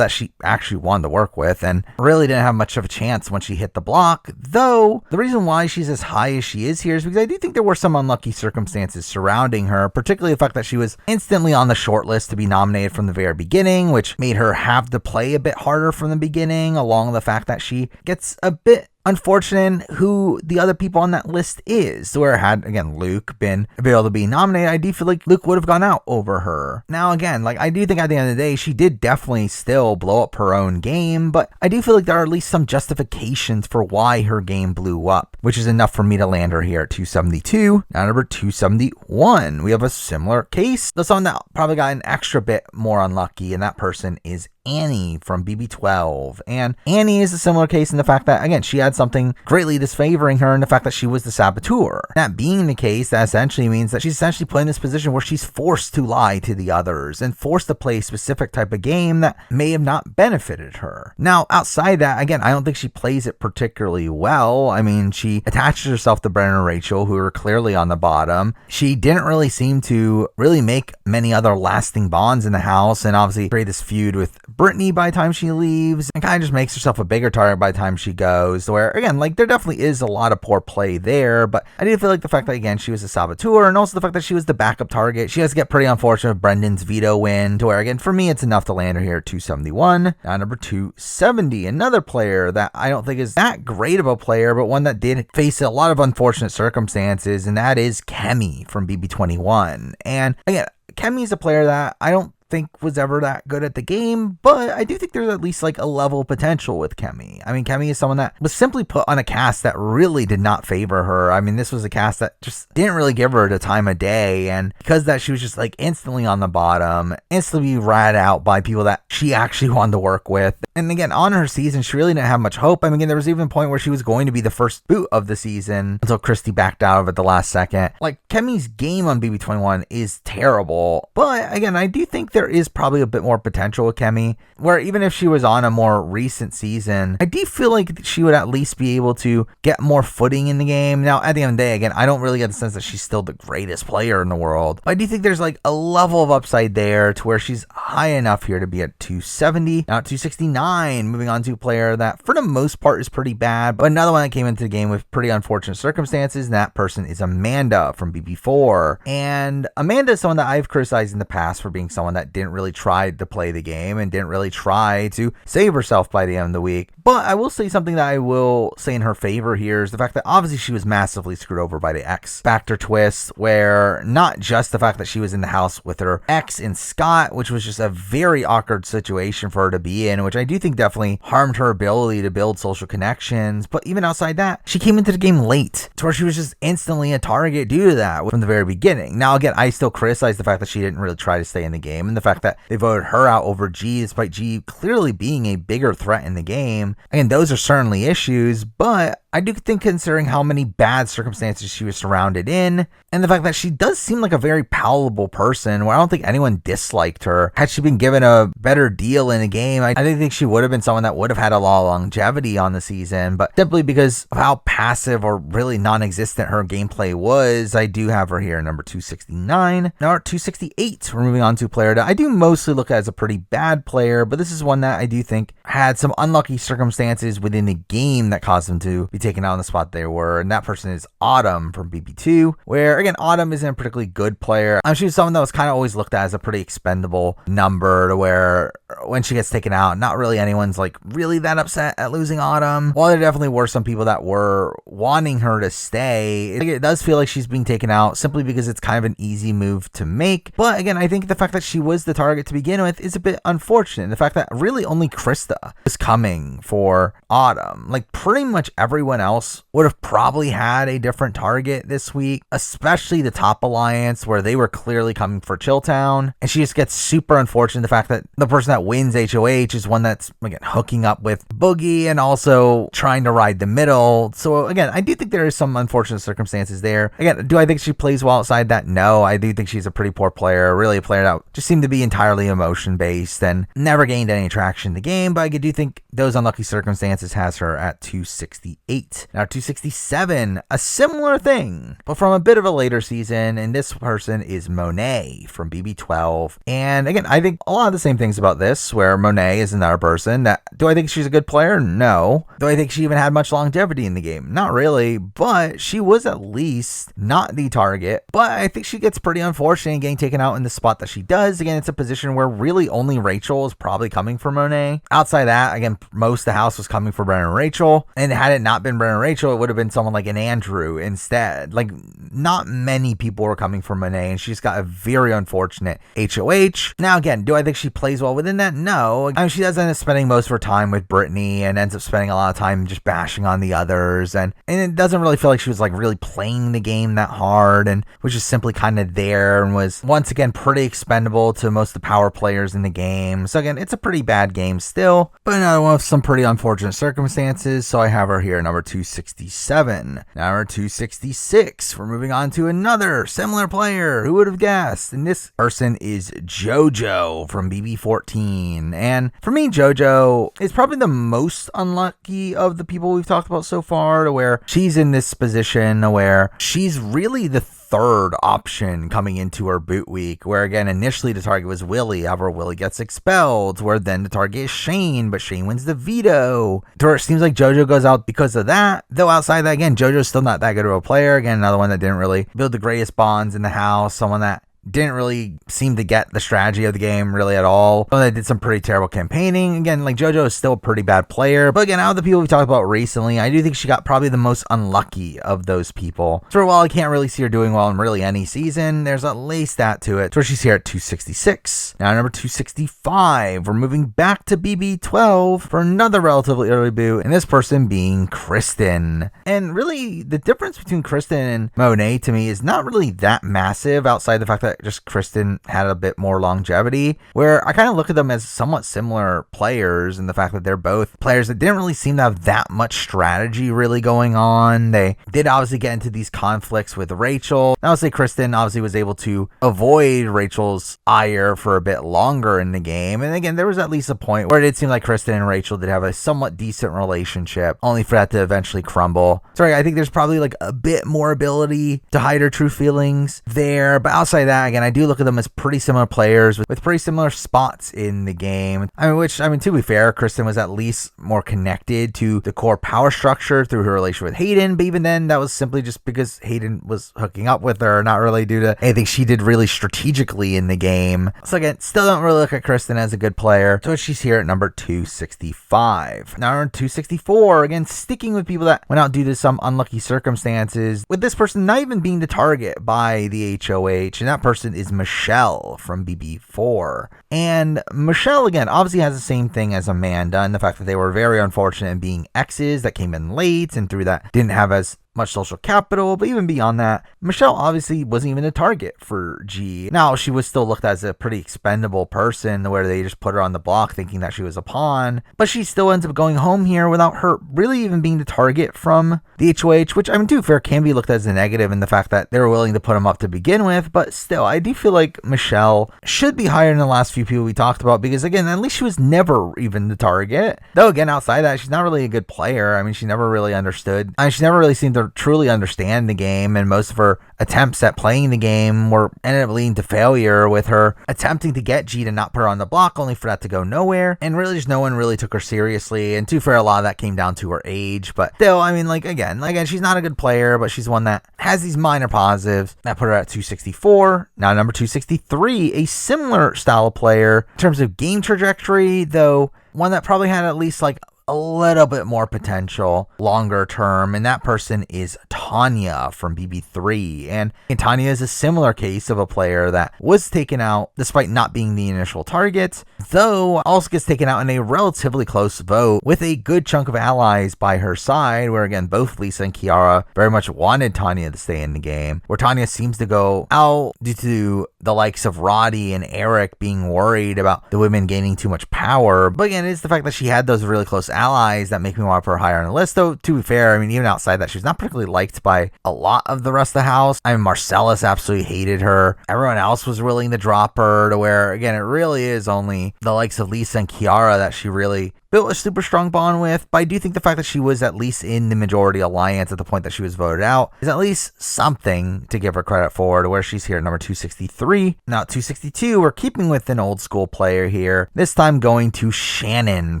she actually wanted to work with, and really didn't have much of a chance when she hit the block. Though the reason why she's as high as she is here is because I do think there were some unlucky circumstances surrounding her, particularly the fact that she was instantly on the short list to be nominated from the very beginning, which made her have to play a bit harder from the beginning, along with the fact that she gets a bit unfortunate who the other people on that list is. Where had, again, Luke been able to be nominated, I do feel like Luke would have gone out over her. Now, again, like, I do think at the end of the day, she did definitely still blow up her own game, but I do feel like there are at least some justifications for why her game blew up, which is enough for me to land her here at 272. Now, number 271, we have a similar case. The someone that probably got an extra bit more unlucky, and that person is Annie from BB12. And Annie is a similar case in the fact that, again, she had something greatly disfavoring her in the fact that she was the saboteur. That being the case, that essentially means that she's essentially put in this position where she's forced to lie to the others and forced to play a specific type of game that may have not benefited her. Now, outside that, again, I don't think she plays it particularly well. I mean, she attaches herself to Brennan and Rachel, who are clearly on the bottom. She didn't really seem to really make many other lasting bonds in the house, and obviously create this feud with Brittany by the time she leaves, and kind of just makes herself a bigger target by the time she goes, where, again, like, there definitely is a lot of poor play there, but I do feel like the fact that, again, she was a saboteur, and also the fact that she was the backup target, she has to get pretty unfortunate with Brendan's veto win, to where, again, for me, it's enough to land her here at 271. Now, number 270, another player that I don't think is that great of a player, but one that did face a lot of unfortunate circumstances, and that is Kemi from BB21. And, again, Kemi's a player that I don't think was ever that good at the game, but I do think there's at least like a level of potential with Kemi. I mean, Kemi is someone that was simply put on a cast that really did not favor her. I mean, this was a cast that just didn't really give her the time of day, and because of that, she was just like instantly on the bottom, instantly ratted out by people that she actually wanted to work with. And again, on her season, she really didn't have much hope. I mean, again, there was even a point where she was going to be the first boot of the season until Christy backed out of it the last second. Like, Kemi's game on BB21 is terrible, but again, I do think there is probably a bit more potential with Kemi, where even if she was on a more recent season, I do feel like she would at least be able to get more footing in the game. Now, at the end of the day, again, I don't really get the sense that she's still the greatest player in the world, but I do think there's like a level of upside there to where she's high enough here to be at 270. Now, at 269, moving on to a player that for the most part is pretty bad, but another one that came into the game with pretty unfortunate circumstances, and that person is Amanda from BB4. And Amanda is someone that I've criticized in the past for being someone that didn't really try to play the game and didn't really try to save herself by the end of the week. But I will say something that I will say in her favor here is the fact that obviously she was massively screwed over by the X Factor twist, where not just the fact that she was in the house with her ex and Scott, which was just a very awkward situation for her to be in, which I do think definitely harmed her ability to build social connections. But even outside that, she came into the game late to where she was just instantly a target due to that from the very beginning. Now, again, I still criticize the fact that she didn't really try to stay in the game, and the fact that they voted her out over G, despite G clearly being a bigger threat in the game. Again, those are certainly issues, but I do think, considering how many bad circumstances she was surrounded in, and the fact that she does seem like a very palatable person, where I don't think anyone disliked her. Had she been given a better deal in the game, I didn't think she would have been someone that would have had a lot of longevity on the season, but simply because of how passive or really non-existent her gameplay was, I do have her here, number 269. Now, at 268, we're moving on to a player that I do mostly look at as a pretty bad player, but this is one that I do think had some unlucky circumstances within the game that caused them to be taken out on the spot they were, and that person is Autumn from BB2, where, again, Autumn isn't a particularly good player. She was someone that was kind of always looked at as a pretty expendable number, to where when she gets taken out, not really anyone's like really that upset at losing Autumn. While there definitely were some people that were wanting her to stay, it does feel like she's being taken out simply because it's kind of an easy move to make. But again, I think the fact that she was the target to begin with is a bit unfortunate. The fact that really only Krista was coming for Autumn. Like, pretty much everyone else would have probably had a different target this week, especially the top alliance, where they were clearly coming for Chilltown, and she just gets super unfortunate. The fact that the person that wins HOH is one that's, again, hooking up with Boogie and also trying to ride the middle. So again, I do think there is some unfortunate circumstances there. Again, do I think she plays well outside that? No, I do think she's a pretty poor player, really a player that just seemed to be entirely emotion based and never gained any traction in the game. But I do think those unlucky circumstances has her at 268. Now, 267, a similar thing, but from a bit of a later season, and this person is Monet from BB12. And again, I think a lot of the same things about this, where Monet is another person that, do I think she's a good player? No. Do I think she even had much longevity in the game? Not really, but she was at least not the target. But I think she gets pretty unfortunate in getting taken out in the spot that she does. Again, it's a position where really only Rachel is probably coming for Monet. Outside that, again, most of the house was coming for Brennan and Rachel, and had it not been been Brennan Rachel, it would have been someone like an Andrew instead. Like, not many people were coming from Monet, and she's got a very unfortunate HOH. Now, again, do I think she plays well within that? No. I mean, she does end up spending most of her time with Brittany and ends up spending a lot of time just bashing on the others, and it doesn't really feel like she was like really playing the game that hard, and was just simply kind of there, and was once again pretty expendable to most of the power players in the game. So again, it's a pretty bad game still, but another one with some pretty unfortunate circumstances. So I have her here, number 267. Number 266, we're moving on to another similar player. Who would have guessed? And this person is JoJo from BB14. And for me, JoJo is probably the most unlucky of the people we've talked about so far, to where she's in this position where she's really the third option coming into her boot week, where again, initially the target was Willie, however Willie gets expelled, where then the target is Shane, but Shane wins the veto, to where it seems like JoJo goes out because of that. Though outside that, again, JoJo's still not that good of a player. Again, another one that didn't really build the greatest bonds in the house, someone that didn't really seem to get the strategy of the game really at all. They did some pretty terrible campaigning. Again, like JoJo is still a pretty bad player, but again, out of the people we talked about recently, I do think she got probably the most unlucky of those people. So while I can't really see her doing well in really any season, there's at least that to it. So she's here at 266. Now number 265, we're moving back to BB12 for another relatively early boot, and this person being Kristen. And really, the difference between Kristen and Monet to me is not really that massive, outside the fact that just Kristen had a bit more longevity, where I kind of look at them as somewhat similar players, and the fact that they're both players that didn't really seem to have that much strategy really going on. They did obviously get into these conflicts with Rachel. Now, obviously Kristen obviously was able to avoid Rachel's ire for a bit longer in the game, and again, there was at least a point where it did seem like Kristen and Rachel did have a somewhat decent relationship, only for that to eventually crumble. Sorry, I think there's probably like a bit more ability to hide her true feelings there, but outside that, again, I do look at them as pretty similar players with pretty similar spots in the game. To be fair, Kristen was at least more connected to the core power structure through her relation with Hayden, but even then, that was simply just because Hayden was hooking up with her, not really due to anything she did really strategically in the game. So again, still don't really look at Kristen as a good player, so she's here at number 265. Now, number 264, again, sticking with people that went out due to some unlucky circumstances, with this person not even being the target by the HOH, and that person is Michelle from BB4. And Michelle, again, obviously has the same thing as Amanda, and the fact that they were very unfortunate in being exes that came in late, and through that didn't have as much social capital. But even beyond that, Michelle obviously wasn't even a target for G. Now, she was still looked as a pretty expendable person, where they just put her on the block thinking that she was a pawn, but she still ends up going home here without her really even being the target from the HOH, which, to be fair, can be looked as a negative in the fact that they were willing to put him up to begin with. But still, I do feel like Michelle should be higher than the last few people we talked about, because again, at least she was never even the target. Though again, outside that, she's not really a good player. She never really understood. She never really seemed to truly understand the game, and most of her attempts at playing the game ended up leading to failure, with her attempting to get G to not put her on the block, only for that to go nowhere, and really just no one really took her seriously. And to be fair, a lot of that came down to her age, but still, again, she's not a good player, but she's one that has these minor positives that put her at 264. Now number 263, a similar style of player in terms of game trajectory, though one that probably had at least like a little bit more potential longer term, and that person is Tanya from BB3. And Tanya is a similar case of a player that was taken out despite not being the initial target, though also gets taken out in a relatively close vote with a good chunk of allies by her side, where again, both Lisa and Kiara very much wanted Tanya to stay in the game, where Tanya seems to go out due to the likes of Roddy and Eric being worried about the women gaining too much power. But again, it's the fact that she had those really close allies that make me want to put her higher on the list. Though, to be fair, even outside that, she's not particularly liked by a lot of the rest of the house. Marcellus absolutely hated her. Everyone else was willing to drop her, to where, again, it really is only the likes of Lisa and Kiara that she really built a super strong bond with. But I do think the fact that she was at least in the majority alliance at the point that she was voted out is at least something to give her credit for, to where she's here at number 263. Now, 262, we're keeping with an old school player here, this time going to Shannon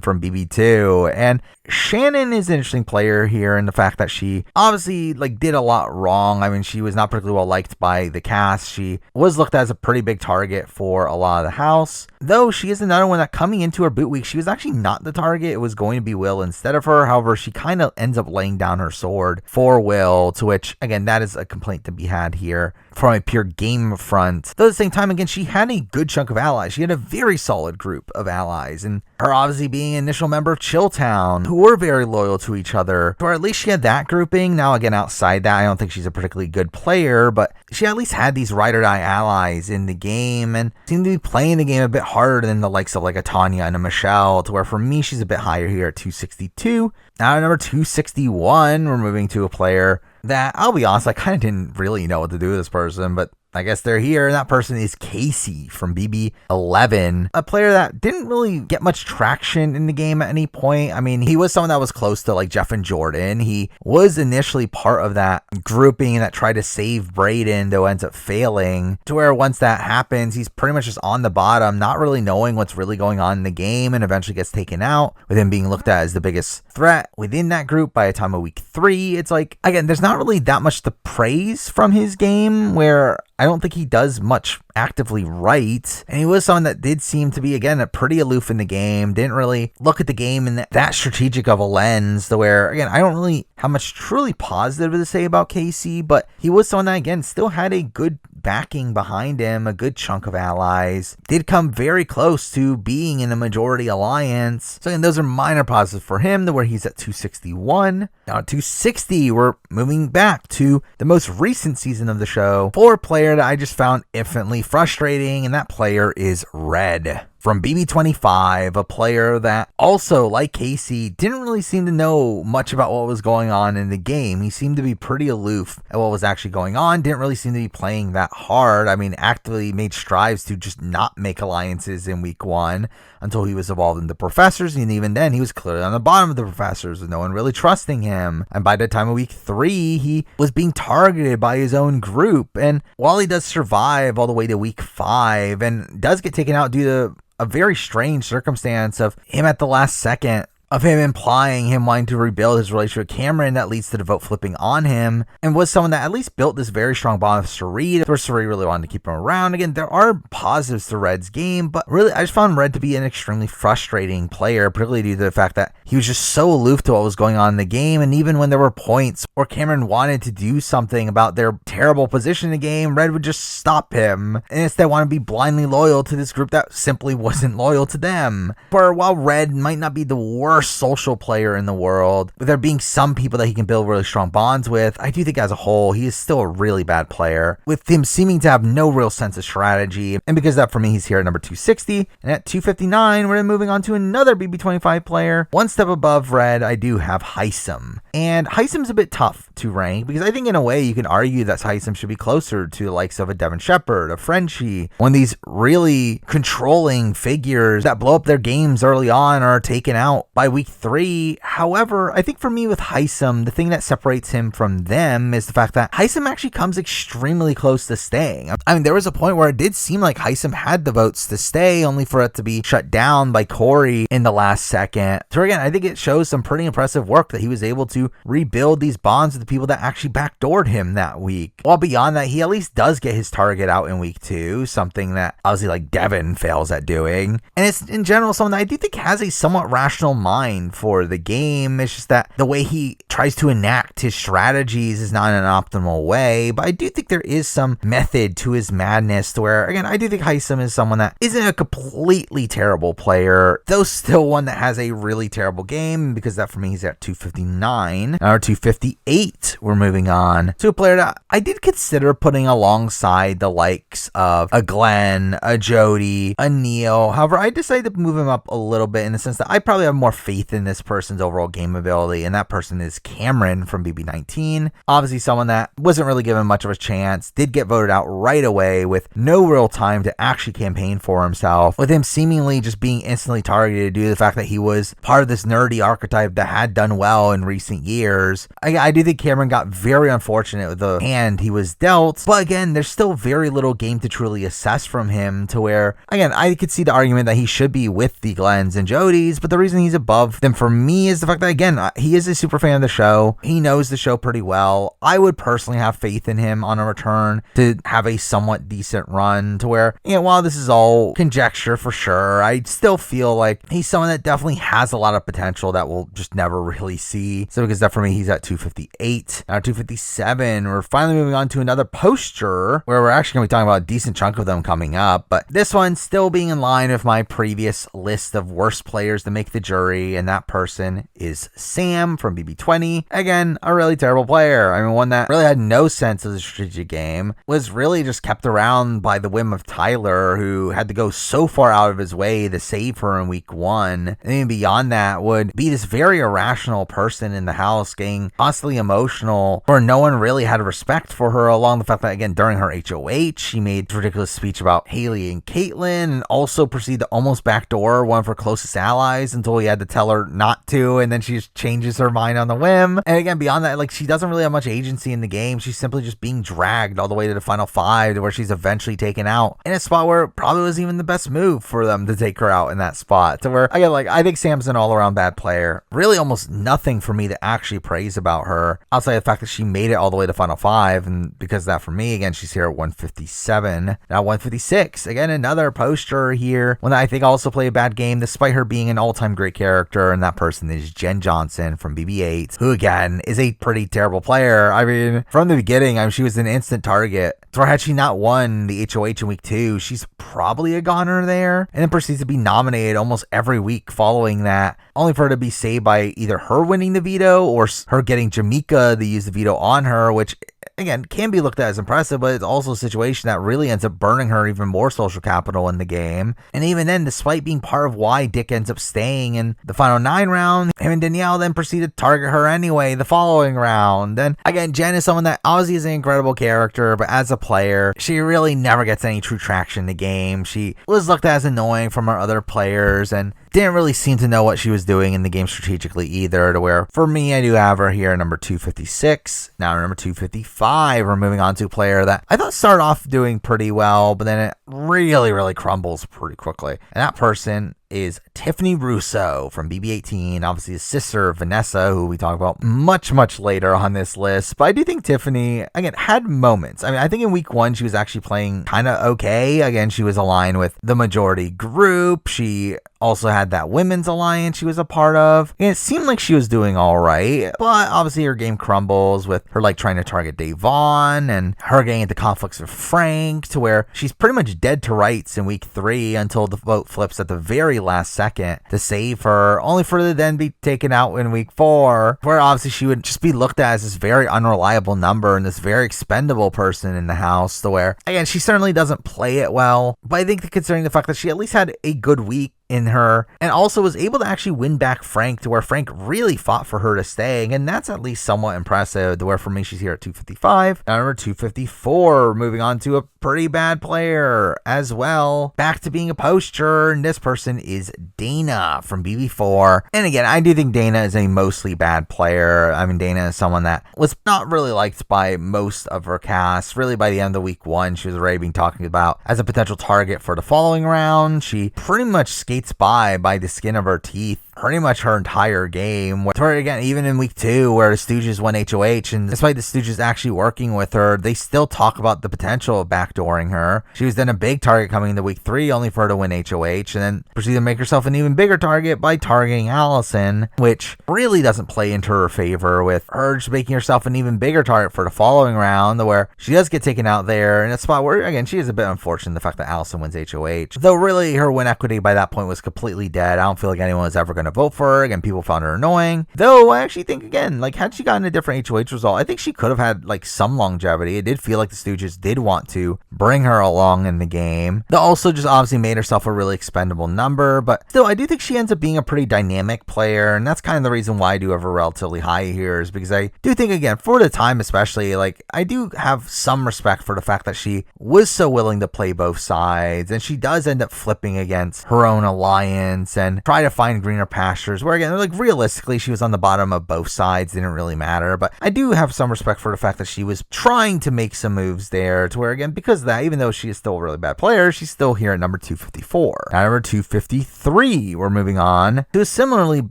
from BB2. And Shannon is an interesting player here in the fact that she obviously did a lot wrong. I mean, she was not particularly well liked by the cast. She was looked at as a pretty big target for a lot of the house, though she is another one that coming into her boot week, she was actually not the target. It was going to be Will instead of her. However, she kind of ends up laying down her sword for Will, to which, again, that is a complaint to be had here from a pure game front. Though at the same time, again, she had a good chunk of allies. She had a very solid group of allies, and her obviously being an initial member of Chilltown, who were very loyal to each other, or at least she had that grouping. Now, again, outside that, I don't think she's a particularly good player, but she at least had these ride or die allies in the game, and seemed to be playing the game a bit harder than the likes of a Tanya and a Michelle, to where for me, she's a bit higher here at 262. Now at number 261, we're moving to a player that, I'll be honest, I kind of didn't really know what to do with this person, but I guess they're here, and that person is Casey from BB11, a player that didn't really get much traction in the game at any point. I mean, he was someone that was close to Jeff and Jordan. He was initially part of that grouping that tried to save Brayden, though ends up failing, to where once that happens, he's pretty much just on the bottom, not really knowing what's really going on in the game, and eventually gets taken out, with him being looked at as the biggest threat within that group by the time of week 3. It's again, there's not really that much to praise from his game, where I don't think he does much actively right. And he was someone that did seem to be, again, pretty aloof in the game. Didn't really look at the game in that strategic of a lens, to where, again, I don't really have much truly positive to say about Casey, but he was someone that, again, still had a good backing behind him, a good chunk of allies, did come very close to being in a majority alliance. So again, those are minor positives for him, to where he's at 261. Now at 260, we're moving back to the most recent season of the show for a player that I just found infinitely frustrating, and that player is Red from BB25, a player that also, like Casey, didn't really seem to know much about what was going on in the game. He seemed to be pretty aloof at what was actually going on, didn't really seem to be playing that hard. I mean, actively made strives to just not make alliances in week 1 until he was evolved into Professors, and even then, he was clearly on the bottom of the Professors with no one really trusting him. And by the time of week 3, he was being targeted by his own group, and while he does survive all the way to week 5, and does get taken out due to a very strange circumstance of him at the last second, of him implying him wanting to rebuild his relationship with Cameron, that leads to the vote flipping on him, and was someone that at least built this very strong bond with Cirie, where Cirie really wanted to keep him around. Again, there are positives to Red's game, but really, I just found Red to be an extremely frustrating player, particularly due to the fact that he was just so aloof to what was going on in the game, and even when there were points where Cameron wanted to do something about their terrible position in the game, Red would just stop him, and instead want to be blindly loyal to this group that simply wasn't loyal to them. For while Red might not be the worst social player in the world, with there being some people that he can build really strong bonds with, I do think as a whole, he is still a really bad player, with him seeming to have no real sense of strategy. And because of that, for me, he's here at number 260. And at 259, we're then moving on to another BB25 player. One step above Red, I do have Heisem. And Heisem's a bit tough to rank, because I think in a way you can argue that Heisem should be closer to the likes of a Devin Shepard, a Frenchie, one of these really controlling figures that blow up their games early on or are taken out by week 3. However, I think for me with Heisem, the thing that separates him from them is the fact that Heisem actually comes extremely close to staying. I mean, there was a point where it did seem like Heisem had the votes to stay, only for it to be shut down by Corey in the last second. So again, I think it shows some pretty impressive work that he was able to rebuild these bonds with the people that actually backdoored him that week. While beyond that, he at least does get his target out in week 2, something that obviously Devin fails at doing. And it's in general someone that I do think has a somewhat rational mind for the game. It's just that the way he tries to enact his strategies is not in an optimal way, but I do think there is some method to his madness, to where, again, I do think Heisem is someone that isn't a completely terrible player, though still one that has a really terrible game. Because that for me, he's at 259. Now 258, we're moving on to a player that I did consider putting alongside the likes of a Glenn, a Jody, a Neil. However, I decided to move him up a little bit in the sense that I probably have more faith in this person's overall game ability, and that person is Cameron from BB19. Obviously someone that wasn't really given much of a chance, did get voted out right away with no real time to actually campaign for himself, with him seemingly just being instantly targeted due to the fact that he was part of this nerdy archetype that had done well in recent years. I do think Cameron got very unfortunate with the hand he was dealt, but again, there's still very little game to truly assess from him, to where, again, I could see the argument that he should be with the Glens and Jodys, but the reason he's above above them for me is the fact that, again, he is a super fan of the show. He knows the show pretty well. I would personally have faith in him on a return to have a somewhat decent run to where, while this is all conjecture for sure, I still feel like he's someone that definitely has a lot of potential that we'll just never really see. So because that for me, he's at 258. Now 257, we're finally moving on to another poster where we're actually going to be talking about a decent chunk of them coming up, but this one still being in line with my previous list of worst players to make the jury, and that person is Sam from BB20. Again, a really terrible player. I mean, one that really had no sense of the strategic game, was really just kept around by the whim of Tyler, who had to go so far out of his way to save her in week 1. And even beyond that, would be this very irrational person in the house, getting constantly emotional, where no one really had respect for her, along the fact that, again, during her HOH, she made a ridiculous speech about Haley and Caitlyn, and also proceeded to almost backdoor one of her closest allies until he had to tell her not to, and then she just changes her mind on the whim. And again, beyond that, like, she doesn't really have much agency in the game. She's simply just being dragged all the way to the final 5, to where she's eventually taken out in a spot where it probably was even the best move for them to take her out in that spot, to where, again, like, I think Sam's an all-around bad player. Really almost nothing for me to actually praise about her, outside of the fact that she made it all the way to final 5, and because of that, for me, again, she's here at 157. Now 156, again, another poster here, one that I think also played a bad game, despite her being an all-time great character, and that person is Jen Johnson from BB8, who, again, is a pretty terrible player. I mean, from the beginning, she was an instant target. So had she not won the HOH in week 2, she's probably a goner there, and then proceeds to be nominated almost every week following that, only for her to be saved by either her winning the veto or her getting Jamaica to use the veto on her, which, again, can be looked at as impressive, but it's also a situation that really ends up burning her even more social capital in the game. And even then, despite being part of why Dick ends up staying in the final 9 round, him and Danielle then proceed to target her anyway the following round. And again, Jen is someone that obviously is an incredible character, but as a player, she really never gets any true traction in the game. She was looked at as annoying from her other players, and didn't really seem to know what she was doing in the game strategically either, to where, for me, I do have her here at number 256. Now number 255, we're moving on to a player that I thought started off doing pretty well, but then it really crumbles pretty quickly. And that person is Tiffany Russo from BB18, obviously his sister Vanessa, who we talk about much later on this list. But I do think Tiffany, again, had moments. I mean, I think in week 1 she was actually playing kind of okay. Again, she was aligned with the majority group. She also had that women's alliance she was a part of, and it seemed like she was doing all right, but obviously her game crumbles with her, like, trying to target Davon and her getting into conflicts with Frank, to where she's pretty much dead to rights in week 3 until the vote flips at the very last second to save her, only for her to then be taken out in week 4, where obviously she would just be looked at as this very unreliable number and this very expendable person in the house, to where, again, she certainly doesn't play it well, but I think that considering the fact that she at least had a good week in her, and also was able to actually win back Frank, to where Frank really fought for her to stay, and that's at least somewhat impressive, to where for me she's here at 255. Now number 254, moving on to a pretty bad player as well, back to being a poster, and this person is Dana from BB4. And again, I do think Dana is a mostly bad player. I mean, Dana is someone that was not really liked by most of her cast. Really, by the end of week 1, she was already being talked about as a potential target for the following round. She pretty much skates by the skin of her teeth pretty much her entire game. Where, again, even in week 2, where the Stooges won HOH, and despite the Stooges actually working with her, they still talk about the potential of backdooring her. She was then a big target coming into week 3, only for her to win HOH, and then proceed to make herself an even bigger target by targeting Allison, which really doesn't play into her favor, with her just making herself an even bigger target for the following round, where she does get taken out there in a spot where, again, she is a bit unfortunate, the fact that Allison wins HOH. Though really, her win equity by that point was completely dead. I don't feel like anyone was ever going to vote for her. Again, people found her annoying. Though I actually think, again, like, had she gotten a different HOH result, I think she could have had, like, some longevity. It did feel like the Stooges did want to bring her along in the game. Though also just obviously made herself a really expendable number, but still, I do think she ends up being a pretty dynamic player, and that's kind of the reason why I do have her relatively high here, is because I do think, again, for the time especially, like, I do have some respect for the fact that she was so willing to play both sides, and she does end up flipping against her own alliance and try to find greener pastures, where again, like realistically, she was on the bottom of both sides, didn't really matter. But I do have some respect for the fact that she was trying to make some moves there, to where again, because of that, even though she is still a really bad player, she's still here at number 254. Now, number 253, we're moving on to a similarly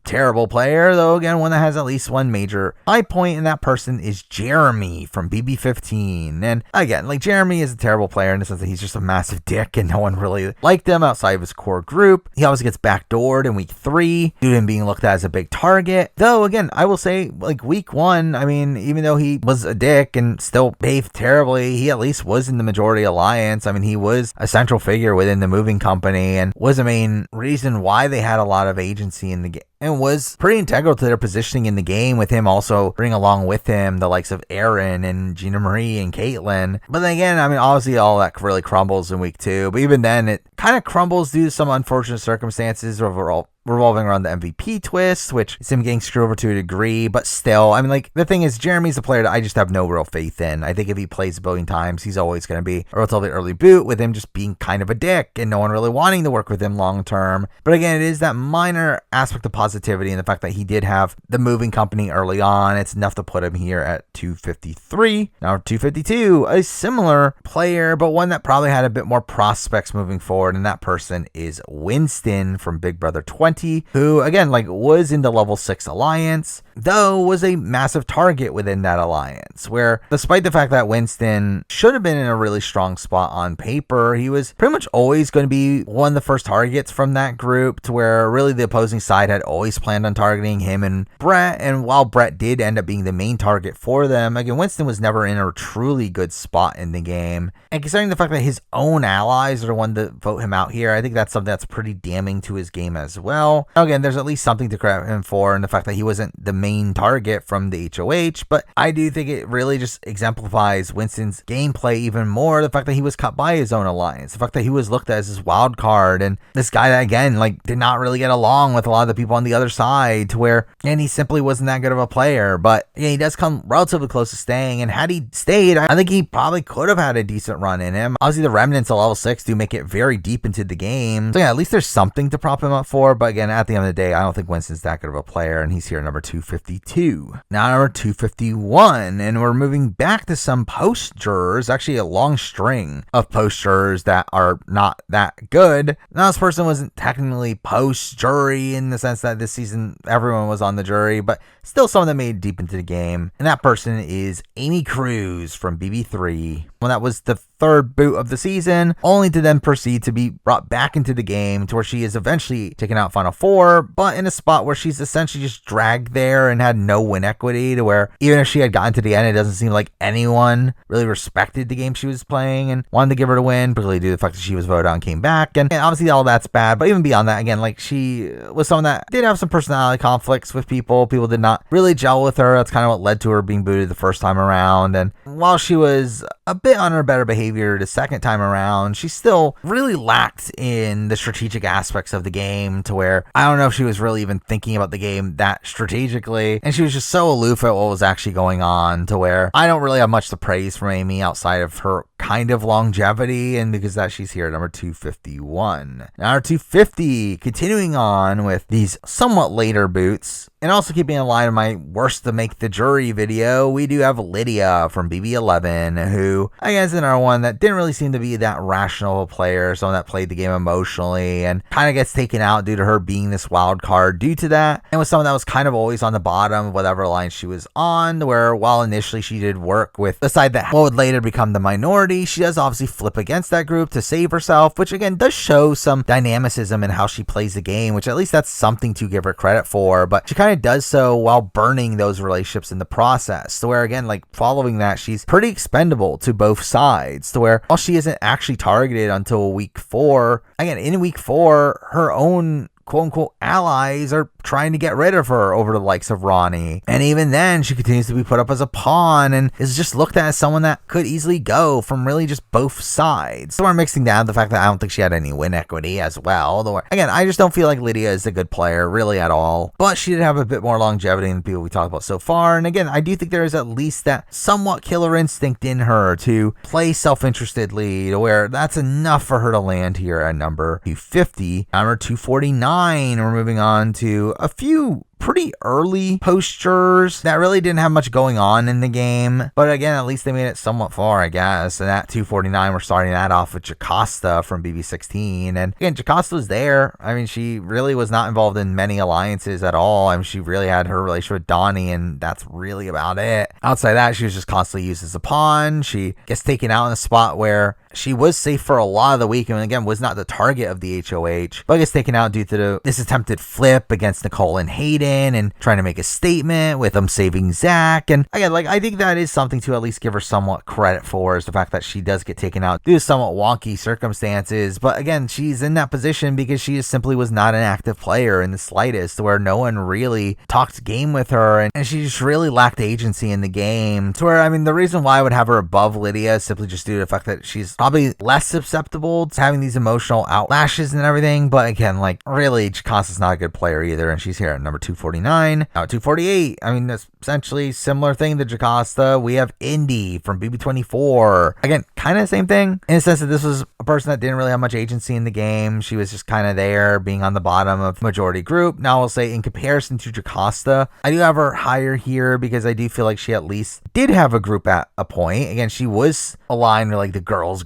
terrible player, though again, one that has at least one major high point, and that person is Jeremy from BB15. And again, like Jeremy is a terrible player in the sense that he's just a massive dick and no one really liked him outside of his core group. He always gets backdoored in week 3 due to him being looked at as a big target. Though again, I will say, like week 1, I mean, even though he was a dick and still behaved terribly, he at least was in the majority alliance. I mean, he was a central figure within the moving company and was a main reason why they had a lot of agency in the game, and was pretty integral to their positioning in the game, with him also bringing along with him the likes of Aaron and Gina Marie and Caitlyn. But then again, I mean, obviously all that really crumbles in week 2, but even then it kind of crumbles due to some unfortunate circumstances overall, revolving around the MVP twist, which is him getting screwed over to a degree. But still, I mean, like, the thing is, Jeremy's a player that I just have no real faith in. I think if he plays a billion times, he's always going to be a relatively early boot, with him just being kind of a dick and no one really wanting to work with him long term. But again, it is that minor aspect of positivity and the fact that he did have the moving company early on. It's enough to put him here at 253. Now, 252, a similar player, but one that probably had a bit more prospects moving forward, and that person is Winston from Big Brother 20. Who again, like, was in the level 6 alliance, though was a massive target within that alliance, where despite the fact that Winston should have been in a really strong spot on paper, he was pretty much always going to be one of the first targets from that group, to where really the opposing side had always planned on targeting him and Brett. And while Brett did end up being the main target for them, again, Winston was never in a truly good spot in the game. And considering the fact that his own allies are the one to vote him out here, I think that's something that's pretty damning to his game as well. Again, there's at least something to credit him for, and the fact that he wasn't the main target from the HOH, but I do think it really just exemplifies Winston's gameplay even more. The fact that he was cut by his own alliance, the fact that he was looked at as his wild card, and this guy that again, like, did not really get along with a lot of the people on the other side, to where, and he simply wasn't that good of a player. But yeah, he does come relatively close to staying, and had he stayed, I think he probably could have had a decent run in him. Obviously, the remnants of level 6 do make it very deep into the game, so yeah, at least there's something to prop him up for. But again, at the end of the day, I don't think Winston's that good of a player, and he's here at number 252. Now, number 251, and we're moving back to some post jurors, actually a long string of post jurors that are not that good. Now, this person wasn't technically post jury in the sense that this season everyone was on the jury, but still someone that made it deep into the game, and that person is Amy Cruz from BB3. Well, that was the third boot of the season, only to then proceed to be brought back into the game, to where she is eventually taken out Final 4, but in a spot where she's essentially just dragged there and had no win equity, to where even if she had gotten to the end, it doesn't seem like anyone really respected the game she was playing and wanted to give her to win, particularly due to the fact that she was voted out and came back. And obviously all that's bad, but even beyond that, again, like, she was someone that did have some personality conflicts with people. People did not really gel with her. That's kind of what led to her being booted the first time around. And while she was a bit on her better behavior the second time around, she still really lacked in the strategic aspects of the game, to where I don't know if she was really even thinking about the game that strategically, and she was just so aloof at what was actually going on, to where I don't really have much to praise from Amy outside of her kind of longevity, and because that, she's here at number 251. Now, number 250, continuing on with these somewhat later boots, and also keeping in line with my worst to make the jury video, we do have Lydia from BB11, who I guess is another one that didn't really seem to be that rational player, someone that played the game emotionally and kind of gets taken out due to her being this wild card due to that, and was someone that was kind of always on the bottom of whatever alliance she was on, where while initially she did work with the side that would later become the minority, she does obviously flip against that group to save herself, which again does show some dynamicism in how she plays the game, which at least that's something to give her credit for. But she kind of does so while burning those relationships in the process, to where again, like, following that, she's pretty expendable to both sides, to where while she isn't actually targeted until week 4, again, in week 4, her own quote-unquote allies are trying to get rid of her over the likes of Ronnie. And even then, she continues to be put up as a pawn and is just looked at as someone that could easily go from really just both sides. So we're mixing down the fact that I don't think she had any win equity as well. Though, again, I just don't feel like Lydia is a good player really at all. But she did have a bit more longevity than the people we talked about so far. And again, I do think there is at least that somewhat killer instinct in her to play self-interestedly, to where that's enough for her to land here at number 250. Number 249, we're moving on to a few pretty early postures that really didn't have much going on in the game. But again, at least they made it somewhat far, I guess. And at 249, we're starting that off with Jocasta from BB16. And again, Jocasta was there. I mean, she really was not involved in many alliances at all. I mean, she really had her relationship with Donnie, and that's really about it. Outside that, she was just constantly used as a pawn. She gets taken out in a spot where she was safe for a lot of the week, and again, was not the target of the HOH, but gets taken out due to this attempted flip against Nicole and Hayden and trying to make a statement with them saving Zach. And again, like, I think that is something to at least give her somewhat credit for, is the fact that she does get taken out due to somewhat wonky circumstances. But again, she's in that position because she just simply was not an active player in the slightest, where no one really talked game with her, and she just really lacked agency in the game. To where, I mean, the reason why I would have her above Lydia is simply just due to the fact that she's probably less susceptible to having these emotional outlashes and everything. But again, like, really, Jocasta's not a good player either, and she's here at number 249. Now at 248, I mean, that's essentially similar thing to Jocasta. We have Indy from BB24. Again, kind of the same thing in the sense that this was a person that didn't really have much agency in the game. She was just kind of there, being on the bottom of the majority group. Now I'll say, in comparison to Jocasta, I do have her higher here because I do feel like she at least did have a group at a point. Again, she was aligned with like the girls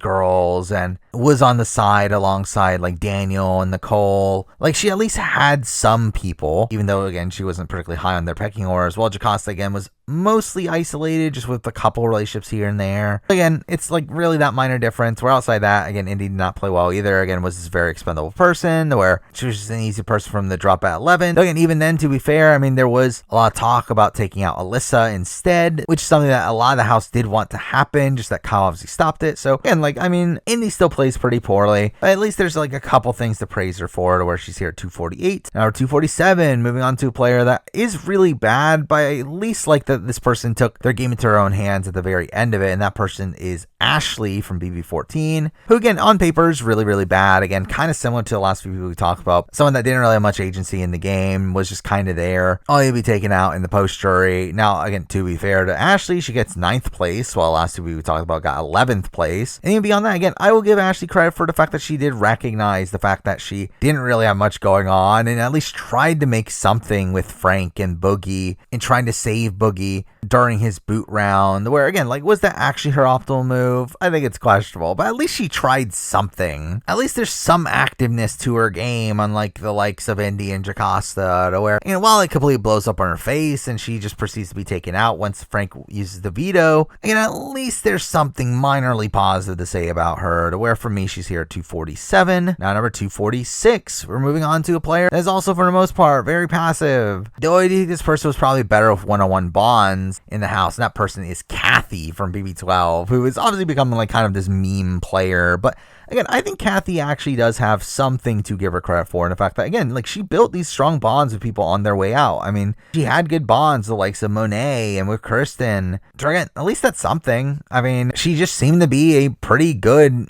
and was on the side alongside like Daniel and Nicole. Like, she at least had some people, even though again she wasn't particularly high on their pecking orders. While Jocasta again was mostly isolated, just with a couple relationships here and there. Again, it's like really that minor difference. Where outside that, again, Indy did not play well either. Again, was this very expendable person, where she was just an easy person from the drop at 11. Though again, even then, to be fair, I mean, there was a lot of talk about taking out Alyssa instead, which is something that a lot of the house did want to happen, just that Kyle obviously stopped it. So again, like, I mean, Indy still plays pretty poorly, but at least there's like a couple things to praise her for, to where she's here at 248. Now 247, moving on to a player that is really bad, but at least like that this person took their game into her own hands at the very end of it, and that person is Ashley from BB14, who again on paper is really, really bad. Again, kind of similar to the last few people we talked about. Someone that didn't really have much agency in the game, was just kind of there, only to be taken out in the post jury. Now again, to be fair to Ashley, she gets 9th place, while last two we talked about got 11th place. And even beyond that, again, I will give Ashley credit for the fact that she did recognize the fact that she didn't really have much going on, and at least tried to make something with Frank and Boogie, and trying to save Boogie during his boot round, where again, like, was that actually her optimal move? I think it's questionable, but at least she tried something. At least there's some activeness to her game, unlike the likes of Indy and Jocasta, to where, you know, while it completely blows up on her face and she just proceeds to be taken out once Frank uses the veto, again, at least there's something minorly positive to say about her, to where for me she's here at 247. Now number 246, we're moving on to a player that is also for the most part very passive. Though I think this person was probably better with one-on-one bonds in the house, and that person is Kathy from BB12, who is obviously becoming like kind of this meme player. But again, I think Kathy actually does have something to give her credit for, in the fact that, again, like, she built these strong bonds with people on their way out. I mean, she had good bonds, the likes of Monet and with Kirsten. Again, at least that's something. I mean, she just seemed to be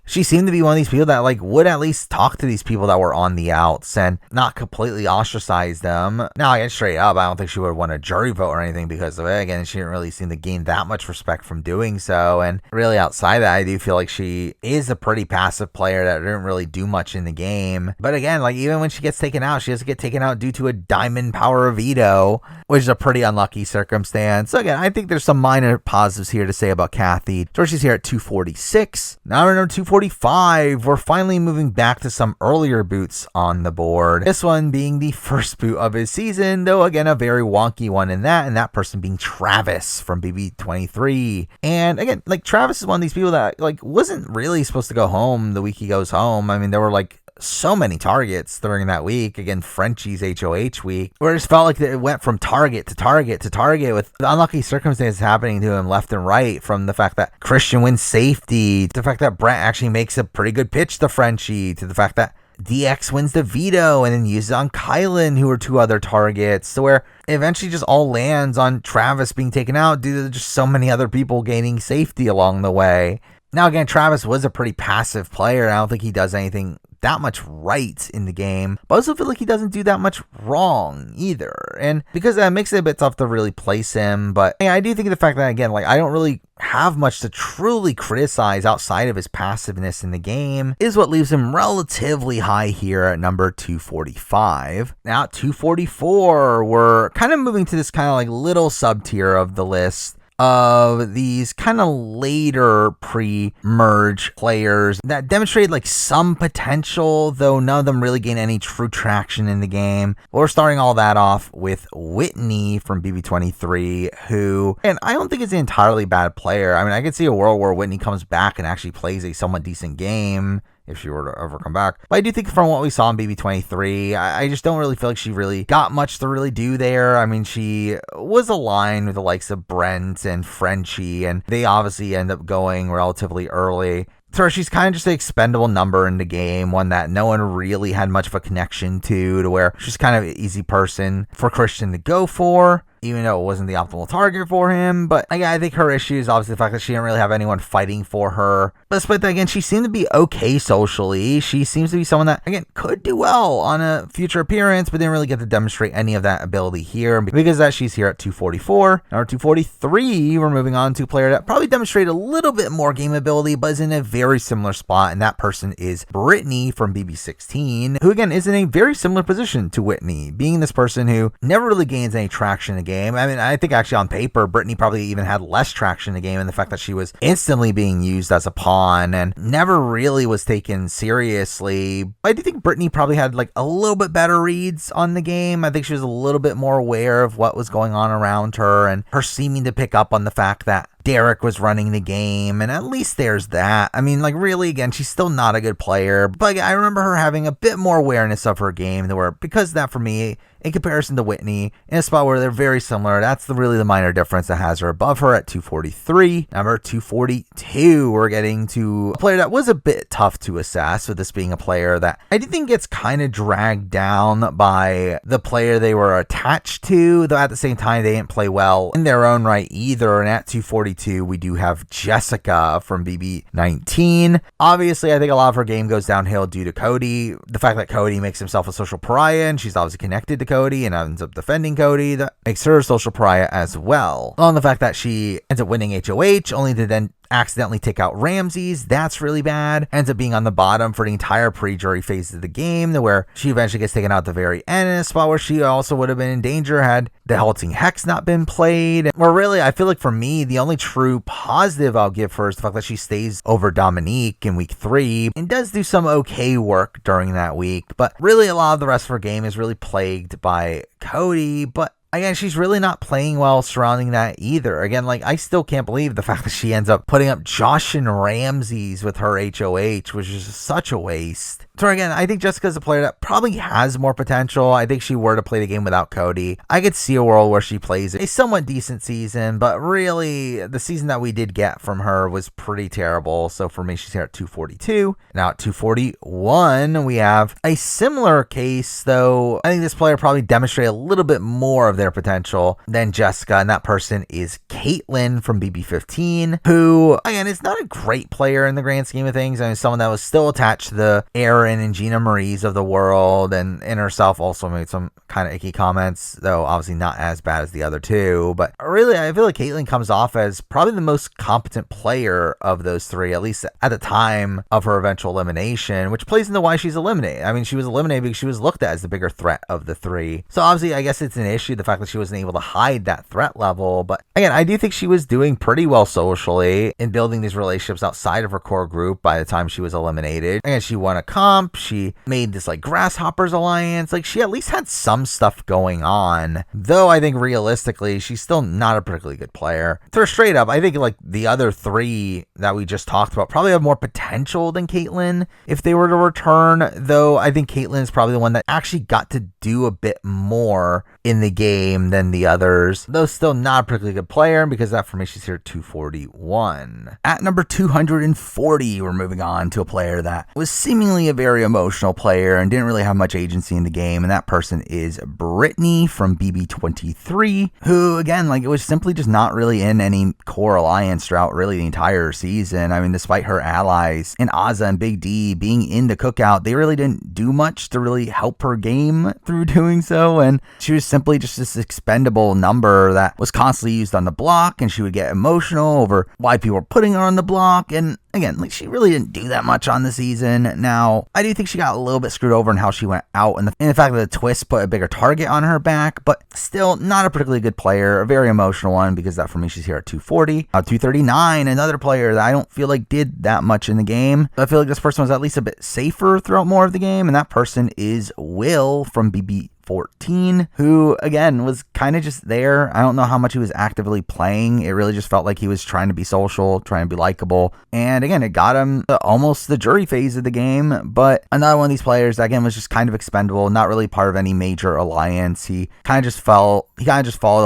she seemed to be one of these people that, like, would at least talk to these people that were on the outs and not completely ostracize them. Now, I get straight up, I don't think she would have won a jury vote or anything because of it. Again, she didn't really seem to gain that much respect from doing so. And really outside that, I do feel like she is a pretty passive player that didn't really do much in the game. But again, like, even when she gets taken out, she doesn't get taken out due to a diamond power veto, which is a pretty unlucky circumstance. So again, I think there's some minor positives here to say about Kathy. So she's here at 246. Now we're number 245. We're finally moving back to some earlier boots on the board. This one being the first boot of his season, though again, a very wonky one in that, and that person being Travis from BB23. And again, like, Travis is one of these people that, like, wasn't really supposed to go home the week he goes home. I mean, there were like so many targets during that week. Again, Frenchie's HOH week, where it just felt like it went from target to target to target, with the unlucky circumstances happening to him left and right, from the fact that Christian wins safety, to the fact that Brent actually makes a pretty good pitch to Frenchie, to the fact that DX wins the veto and then uses it on Kylan, who are 2 other targets, to where it eventually just all lands on Travis being taken out due to just so many other people gaining safety along the way. Now, again, Travis was a pretty passive player. I don't think he does anything that much right in the game, but I also feel like he doesn't do that much wrong either. And because that makes it a bit tough to really place him, but I do think the fact that, again, like, I don't really have much to truly criticize outside of his passiveness in the game is what leaves him relatively high here at number 245. Now at 244, we're kind of moving to this kind of like little sub tier of the list of these kind of later pre-merge players that demonstrate like some potential, though none of them really gain any true traction in the game. We're starting all that off with Whitney from BB23, who, and I don't think is an entirely bad player. I mean, I could see a world where Whitney comes back and actually plays a somewhat decent game if she were to ever come back. But I do think from what we saw in BB23, I just don't really feel like she really got much to really do there. I mean, she was aligned with the likes of Brent and Frenchie, and they obviously end up going relatively early. So she's kind of just an expendable number in the game, one that no one really had much of a connection to where she's kind of an easy person for Christian to go for, even though it wasn't the optimal target for him. But again, I think her issue is obviously the fact that she didn't really have anyone fighting for her. But despite that, again, she seemed to be okay socially. She seems to be someone that, again, could do well on a future appearance, but didn't really get to demonstrate any of that ability here. Because of that, she's here at 244. Now at 243, we're moving on to a player that probably demonstrated a little bit more game ability, but is in a very similar spot, and that person is Brittany from BB16, who again is in a very similar position to Whitney, being this person who never really gains any traction in the game. I mean, I think actually on paper, Brittany probably even had less traction in the game, and the fact that she was instantly being used as a pawn and never really was taken seriously. I do think Brittany probably had like a little bit better reads on the game. I think she was a little bit more aware of what was going on around her, and her seeming to pick up on the fact that Derek was running the game, and at least there's that. I mean, like, really, again, she's still not a good player, but I remember her having a bit more awareness of her game, where because of that, for me, in comparison to Whitney, in a spot where they're very similar, that's really the minor difference that has her above her at 243. Number 242, we're getting to a player that was a bit tough to assess, with this being a player that I do think gets kind of dragged down by the player they were attached to, though at the same time, they didn't play well in their own right either. And at 242, we do have Jessica from BB19. Obviously, I think a lot of her game goes downhill due to Cody. The fact that Cody makes himself a social pariah, and she's obviously connected to Cody and ends up defending Cody, that makes her a social pariah as well. On the fact that she ends up winning HOH, only to then accidentally take out Ramses, that's really bad. Ends up being on the bottom for the entire pre-jury phase of the game, where she eventually gets taken out at the very end in a spot where she also would have been in danger had the halting hex not been played. Where really, I feel like for me, the only true positive I'll give her is the fact that she stays over Dominique in week 3 and does do some okay work during that week. But really, a lot of the rest of her game is really plagued by Cody, but again, she's really not playing well surrounding that either. Again, like, I still can't believe the fact that she ends up putting up Josh and Ramses with her HOH, which is just such a waste. So again, I think Jessica's a player that probably has more potential. I think she were to play the game without Cody, I could see a world where she plays a somewhat decent season, but really, the season that we did get from her was pretty terrible. So for me, she's here at 242. Now at 241, we have a similar case, though I think this player probably demonstrated a little bit more of their potential than Jessica, and that person is Caitlyn from BB15, who, again, is not a great player in the grand scheme of things. I mean, someone that was still attached to the Aaron and Gina Marie's of the world, and in herself also made some kind of icky comments, though obviously not as bad as the other two. But really, I feel like Caitlyn comes off as probably the most competent player of those three, at least at the time of her eventual elimination, which plays into why she's eliminated. I mean, she was eliminated because she was looked at as the bigger threat of the three. So obviously, I guess it's an issue, the fact that she wasn't able to hide that threat level. But again, I do think she was doing pretty well socially in building these relationships outside of her core group by the time she was eliminated. And she won a comp, she made this like Grasshoppers alliance, like she at least had some stuff going on, though I think realistically she's still not a particularly good player. So straight up, I think like the other three that we just talked about probably have more potential than Caitlyn if they were to return, though I think Caitlyn is probably the one that actually got to do a bit more in the game game than the others, though still not a particularly good player, because that for me, she's here at 241. At number 240, we're moving on to a player that was seemingly a very emotional player and didn't really have much agency in the game, and that person is Brittany from BB23, who, again, like, it was simply just not really in any core alliance throughout really the entire season. I mean, despite her allies in Azah and Big D being in the cookout, they really didn't do much to really help her game through doing so, and she was simply just this expendable number that was constantly used on the block, and she would get emotional over why people were putting her on the block. And again, like, she really didn't do that much on the season. Now, I do think she got a little bit screwed over in how she went out, and the fact that the twist put a bigger target on her back, but still not a particularly good player, a very emotional one, because that for me, she's here at 240. 239, another player that I don't feel like did that much in the game. I feel like this person was at least a bit safer throughout more of the game, and that person is Will from BB14, who, again, was kind of just there. I don't know how much he was actively playing. It really just felt like he was trying to be social, trying to be likable. And again, it got him to almost the jury phase of the game. But another one of these players that, again, was just kind of expendable, not really part of any major alliance. He kind of just followed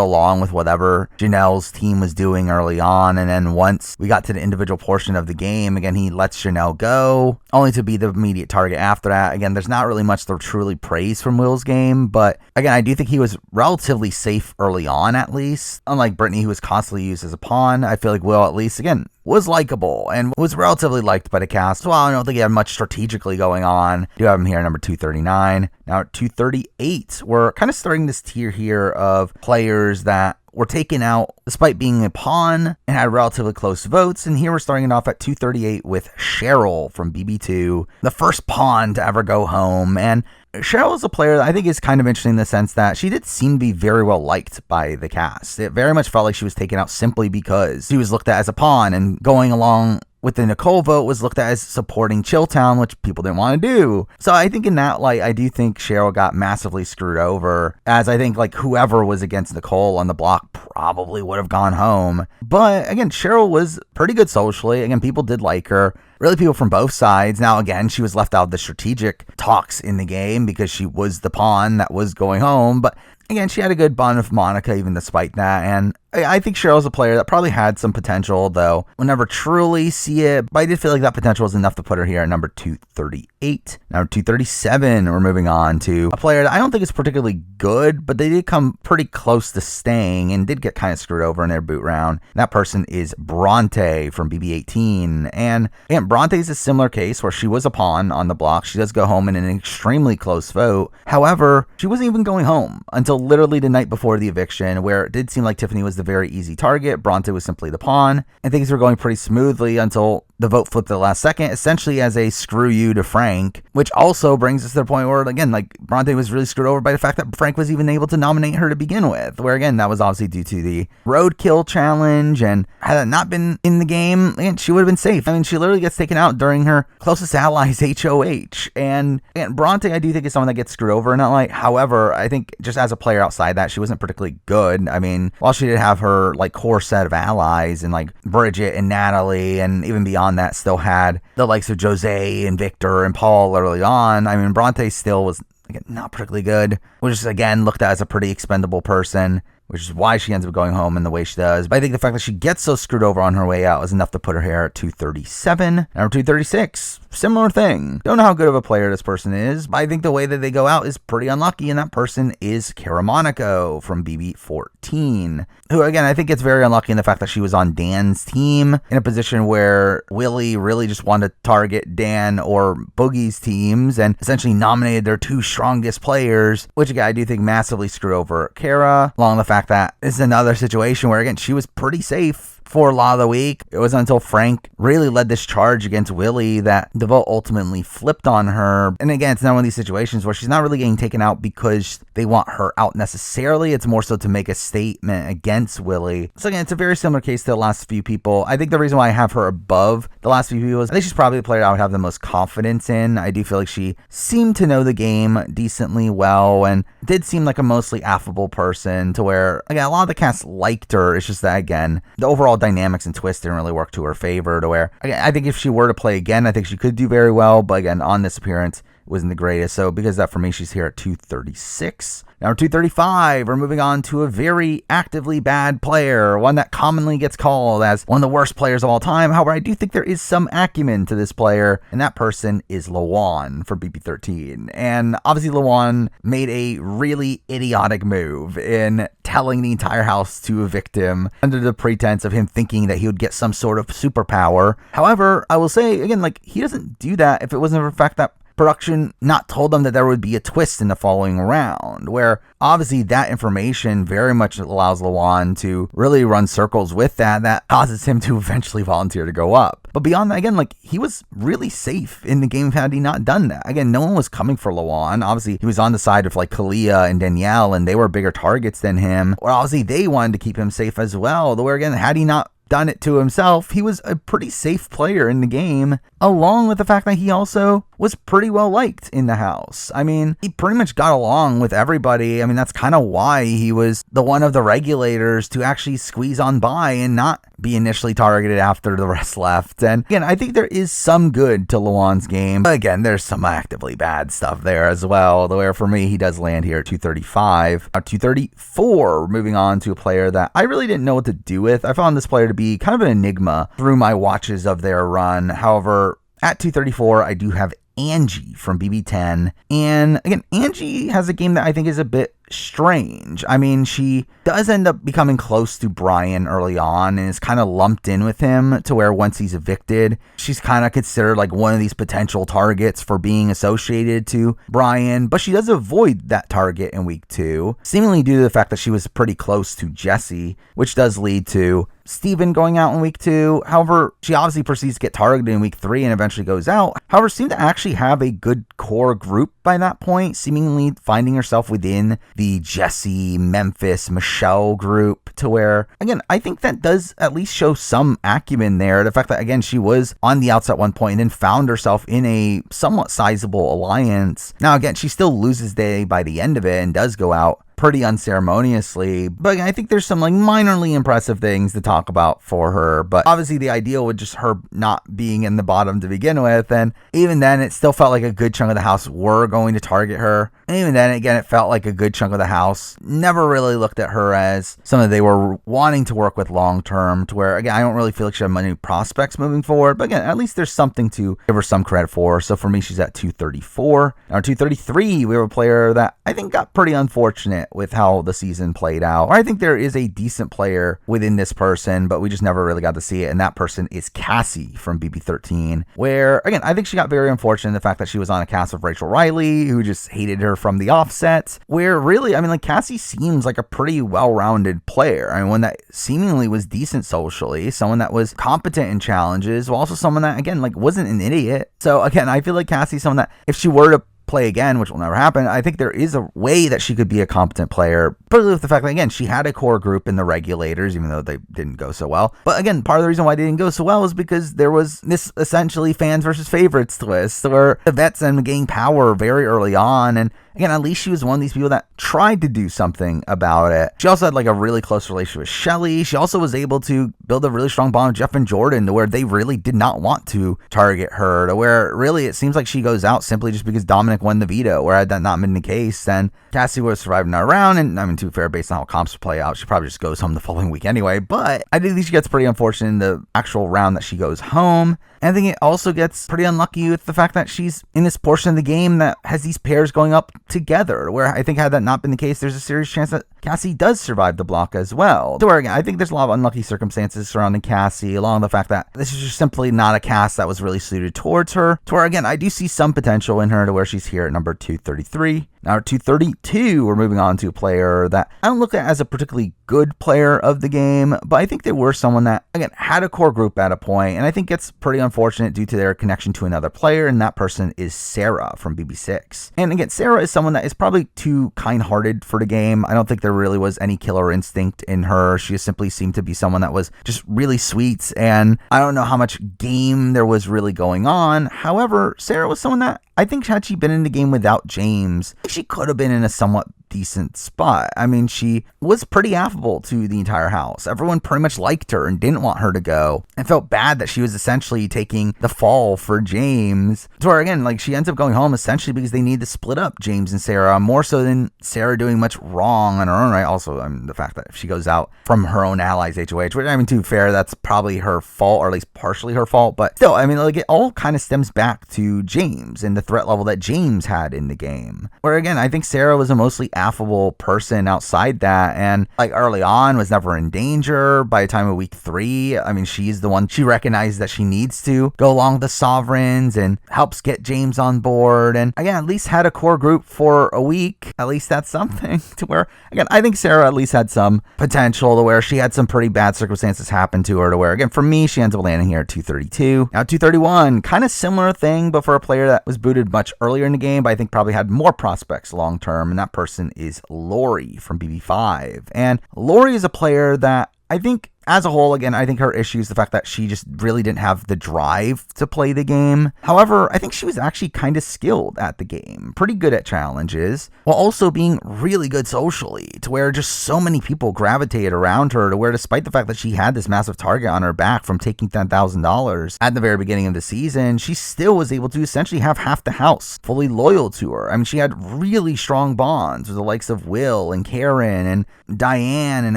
along with whatever Janelle's team was doing early on. And then once we got to the individual portion of the game, again, he lets Janelle go, only to be the immediate target after that. Again, there's not really much to truly praise from Will's game, but again, I do think he was relatively safe early on, at least. Unlike Brittany, who was constantly used as a pawn, I feel like Will, at least, again, was likable and was relatively liked by the cast. Well, I don't think he had much strategically going on. I do have him here at number 239. Now at 238, we're kind of starting this tier here of players that were taken out despite being a pawn and had relatively close votes. And here we're starting it off at 238 with Cheryl from BB2, the first pawn to ever go home. And Cheryl is a player that I think is kind of interesting in the sense that she did seem to be very well liked by the cast. It very much felt like she was taken out simply because she was looked at as a pawn, and going along with the Nicole vote was looked at as supporting Chilltown, which people didn't want to do. So I think in that light, I do think Cheryl got massively screwed over, as I think like whoever was against Nicole on the block probably would have gone home. But again, Cheryl was pretty good socially. Again, people did like her. Really, people from both sides. Now, again, she was left out of the strategic talks in the game because she was the pawn that was going home. But again, she had a good bond with Monica, even despite that. And I think Cheryl's a player that probably had some potential, though we'll never truly see it. But I did feel like that potential was enough to put her here at number 238. Number 237, we're moving on to a player that I don't think is particularly good, but they did come pretty close to staying and did get kind of screwed over in their boot round. And that person is Bronte from BB18. And again, Bronte is a similar case where she was a pawn on the block. She does go home in an extremely close vote. However, she wasn't even going home until literally the night before the eviction, where it did seem like Tiffany was the very easy target. Bronte was simply the pawn, and things were going pretty smoothly until the vote flipped at the last second, essentially as a screw you to Frank, which also brings us to the point where, again, like, Bronte was really screwed over by the fact that Frank was even able to nominate her to begin with, where, again, that was obviously due to the roadkill challenge, and had it not been in the game, again, she would have been safe. I mean, she literally gets taken out during her closest ally's HOH, and again, Bronte, I do think, is someone that gets screwed over in that light. However, I think just as a player outside that, she wasn't particularly good. I mean, while she did have her, like, core set of allies, and, like, Bridget and Natalie, and even beyond that, still had the likes of Jose and Victor and Paul early on. I mean, Bronte still was, again, not particularly good, which is, again, looked at as a pretty expendable person, which is why she ends up going home in the way she does. But I think the fact that she gets so screwed over on her way out is enough to put her here at 237. Number 236, similar thing. Don't know how good of a player this person is, but I think the way that they go out is pretty unlucky, and that person is Kara Monaco from BB14, who, again, I think gets very unlucky in the fact that she was on Dan's team in a position where Willie really just wanted to target Dan or Boogie's teams and essentially nominated their two strongest players, which, again, I do think massively screwed over Kara, along the fact that this is another situation where, again, she was pretty safe for a lot of the week. It wasn't until Frank really led this charge against Willie that the vote ultimately flipped on her. And again, it's not one of these situations where she's not really getting taken out because they want her out necessarily. It's more so to make a statement against Willie. So again, it's a very similar case to the last few people. I think the reason why I have her above the last few people is I think she's probably the player I would have the most confidence in. I do feel like she seemed to know the game decently well and did seem like a mostly affable person, to where, again, a lot of the cast liked her. It's just that, again, the overall dynamics and twists didn't really work to her favor, to where, again, I think if she were to play again, I think she could do very well. But again, on this appearance, wasn't the greatest. So because of that, for me, she's here at 236. Now, 235, we're moving on to a very actively bad player, one that commonly gets called as one of the worst players of all time. However, I do think there is some acumen to this player, and that person is Lawan from BB13. And obviously, Lawan made a really idiotic move in telling the entire house to evict him under the pretense of him thinking that he would get some sort of superpower. However, I will say, again, like, he doesn't do that if it wasn't for the fact that production not told them that there would be a twist in the following round, where obviously that information very much allows Lawan to really run circles with that causes him to eventually volunteer to go up. But beyond that, again, like, he was really safe in the game had he not done that. Again, no one was coming for Lawan. Obviously, he was on the side of like Kalia and Danielle, and they were bigger targets than him. Or obviously, they wanted to keep him safe as well. Where again, had he not done it to himself, he was a pretty safe player in the game, along with the fact that he also was pretty well liked in the house. I mean, he pretty much got along with everybody. I mean, that's kind of why he was the one of the regulators to actually squeeze on by and not be initially targeted after the rest left. And again, I think there is some good to Lawan's game. But again, there's some actively bad stuff there as well. Where for me, he does land here at 235. 234, moving on to a player that I really didn't know what to do with. I found this player to be kind of an enigma through my watches of their run. However, at 234, I do have Angie from BB10. And again, Angie has a game that I think is a bit strange. I mean, she does end up becoming close to Brian early on and is kind of lumped in with him to where once he's evicted, she's kind of considered like one of these potential targets for being associated to Brian, but she does avoid that target in week 2, seemingly due to the fact that she was pretty close to Jesse, which does lead to Steven going out in week 2. However, she obviously proceeds to get targeted in week 3 and eventually goes out. However, seemed to actually have a good core group by that point, seemingly finding herself within the Jesse, Memphis, Michelle group, to where, again, I think that does at least show some acumen there. The fact that, again, she was on the outs at one point and then found herself in a somewhat sizable alliance. Now, again, she still loses day by the end of it and does go out pretty unceremoniously, but I think there's some like minorly impressive things to talk about for her. But obviously the ideal would just her not being in the bottom to begin with, and even then it still felt like a good chunk of the house were going to target her. And even then, again, it felt like a good chunk of the house never really looked at her as someone they were wanting to work with long term, to where, again, I don't really feel like she had many prospects moving forward, but again, at least there's something to give her some credit for. So for me, she's at 234. Now 233, we have a player that I think got pretty unfortunate with how the season played out. I think there is a decent player within this person, but we just never really got to see it, and that person is Cassie from BB13, where, again, I think she got very unfortunate in the fact that she was on a cast with Rachel Riley, who just hated her from the offset, where really, I mean, like, Cassie seems like a pretty well-rounded player. I mean, one that seemingly was decent socially, someone that was competent in challenges, while also someone that, again, like, wasn't an idiot. So, again, I feel like Cassie's someone that, if she were to play again, which will never happen, I think there is a way that she could be a competent player, particularly with the fact that, again, she had a core group in the regulators, even though they didn't go so well. But again, part of the reason why they didn't go so well is because there was this essentially fans versus favorites twist, where the vets ended up gaining power very early on, and again, at least she was one of these people that tried to do something about it. She also had like a really close relationship with Shelly. She also was able to build a really strong bond with Jeff and Jordan, to where they really did not want to target her, to where really it seems like she goes out simply just because Dominic won the veto, where had that not been the case, then Cassie would have survived another round. And I mean, to be fair, based on how comps play out, she probably just goes home the following week anyway. But I think she gets pretty unfortunate in the actual round that she goes home. And I think it also gets pretty unlucky with the fact that she's in this portion of the game that has these pairs going up together, where I think had that not been the case, there's a serious chance that Cassie does survive the block as well. To where, again, I think there's a lot of unlucky circumstances surrounding Cassie, along with the fact that this is just simply not a cast that was really suited towards her. To where, again, I do see some potential in her, to where she's here at number 233. Now at 232, we're moving on to a player that I don't look at as a particularly good player of the game, but I think they were someone that, again, had a core group at a point, and I think it's pretty unfortunate due to their connection to another player, and that person is Sarah from BB6. And again, Sarah is someone that is probably too kind-hearted for the game. I don't think there really was any killer instinct in her. She just simply seemed to be someone that was just really sweet, and I don't know how much game there was really going on. However, Sarah was someone that I think had she been in the game without James, she could have been in a somewhat decent spot. I mean, she was pretty affable to the entire house. Everyone pretty much liked her and didn't want her to go, and felt bad that she was essentially taking the fall for James. To where, again, like, she ends up going home essentially because they need to split up James and Sarah, more so than Sarah doing much wrong on her own right. Also, the fact that if she goes out from her own allies HOH, which, I mean, to be fair, that's probably her fault, or at least partially her fault, but still, I mean, like, it all kind of stems back to James and the threat level that James had in the game. Where, again, I think Sarah was a mostly affable person outside that, and, like, early on was never in danger. By the time of week 3, I mean, she's the one, she recognizes that she needs to go along with the Sovereigns and helps get James on board, and again, at least had a core group for a week. At least that's something. To where, again, I think Sarah at least had some potential, to where she had some pretty bad circumstances happen to her, to where, again, for me, she ends up landing here at 232. Now 231, kind of similar thing, but for a player that was booted much earlier in the game, but I think probably had more prospects long term, and that person is Lori from BB5. And Lori is a player that I think, as a whole, again, I think her issue is the fact that she just really didn't have the drive to play the game. However, I think she was actually kind of skilled at the game, pretty good at challenges, while also being really good socially, to where just so many people gravitated around her, to where despite the fact that she had this massive target on her back from taking $10,000 at the very beginning of the season, she still was able to essentially have half the house fully loyal to her. I mean, she had really strong bonds with the likes of Will and Karen and Diane and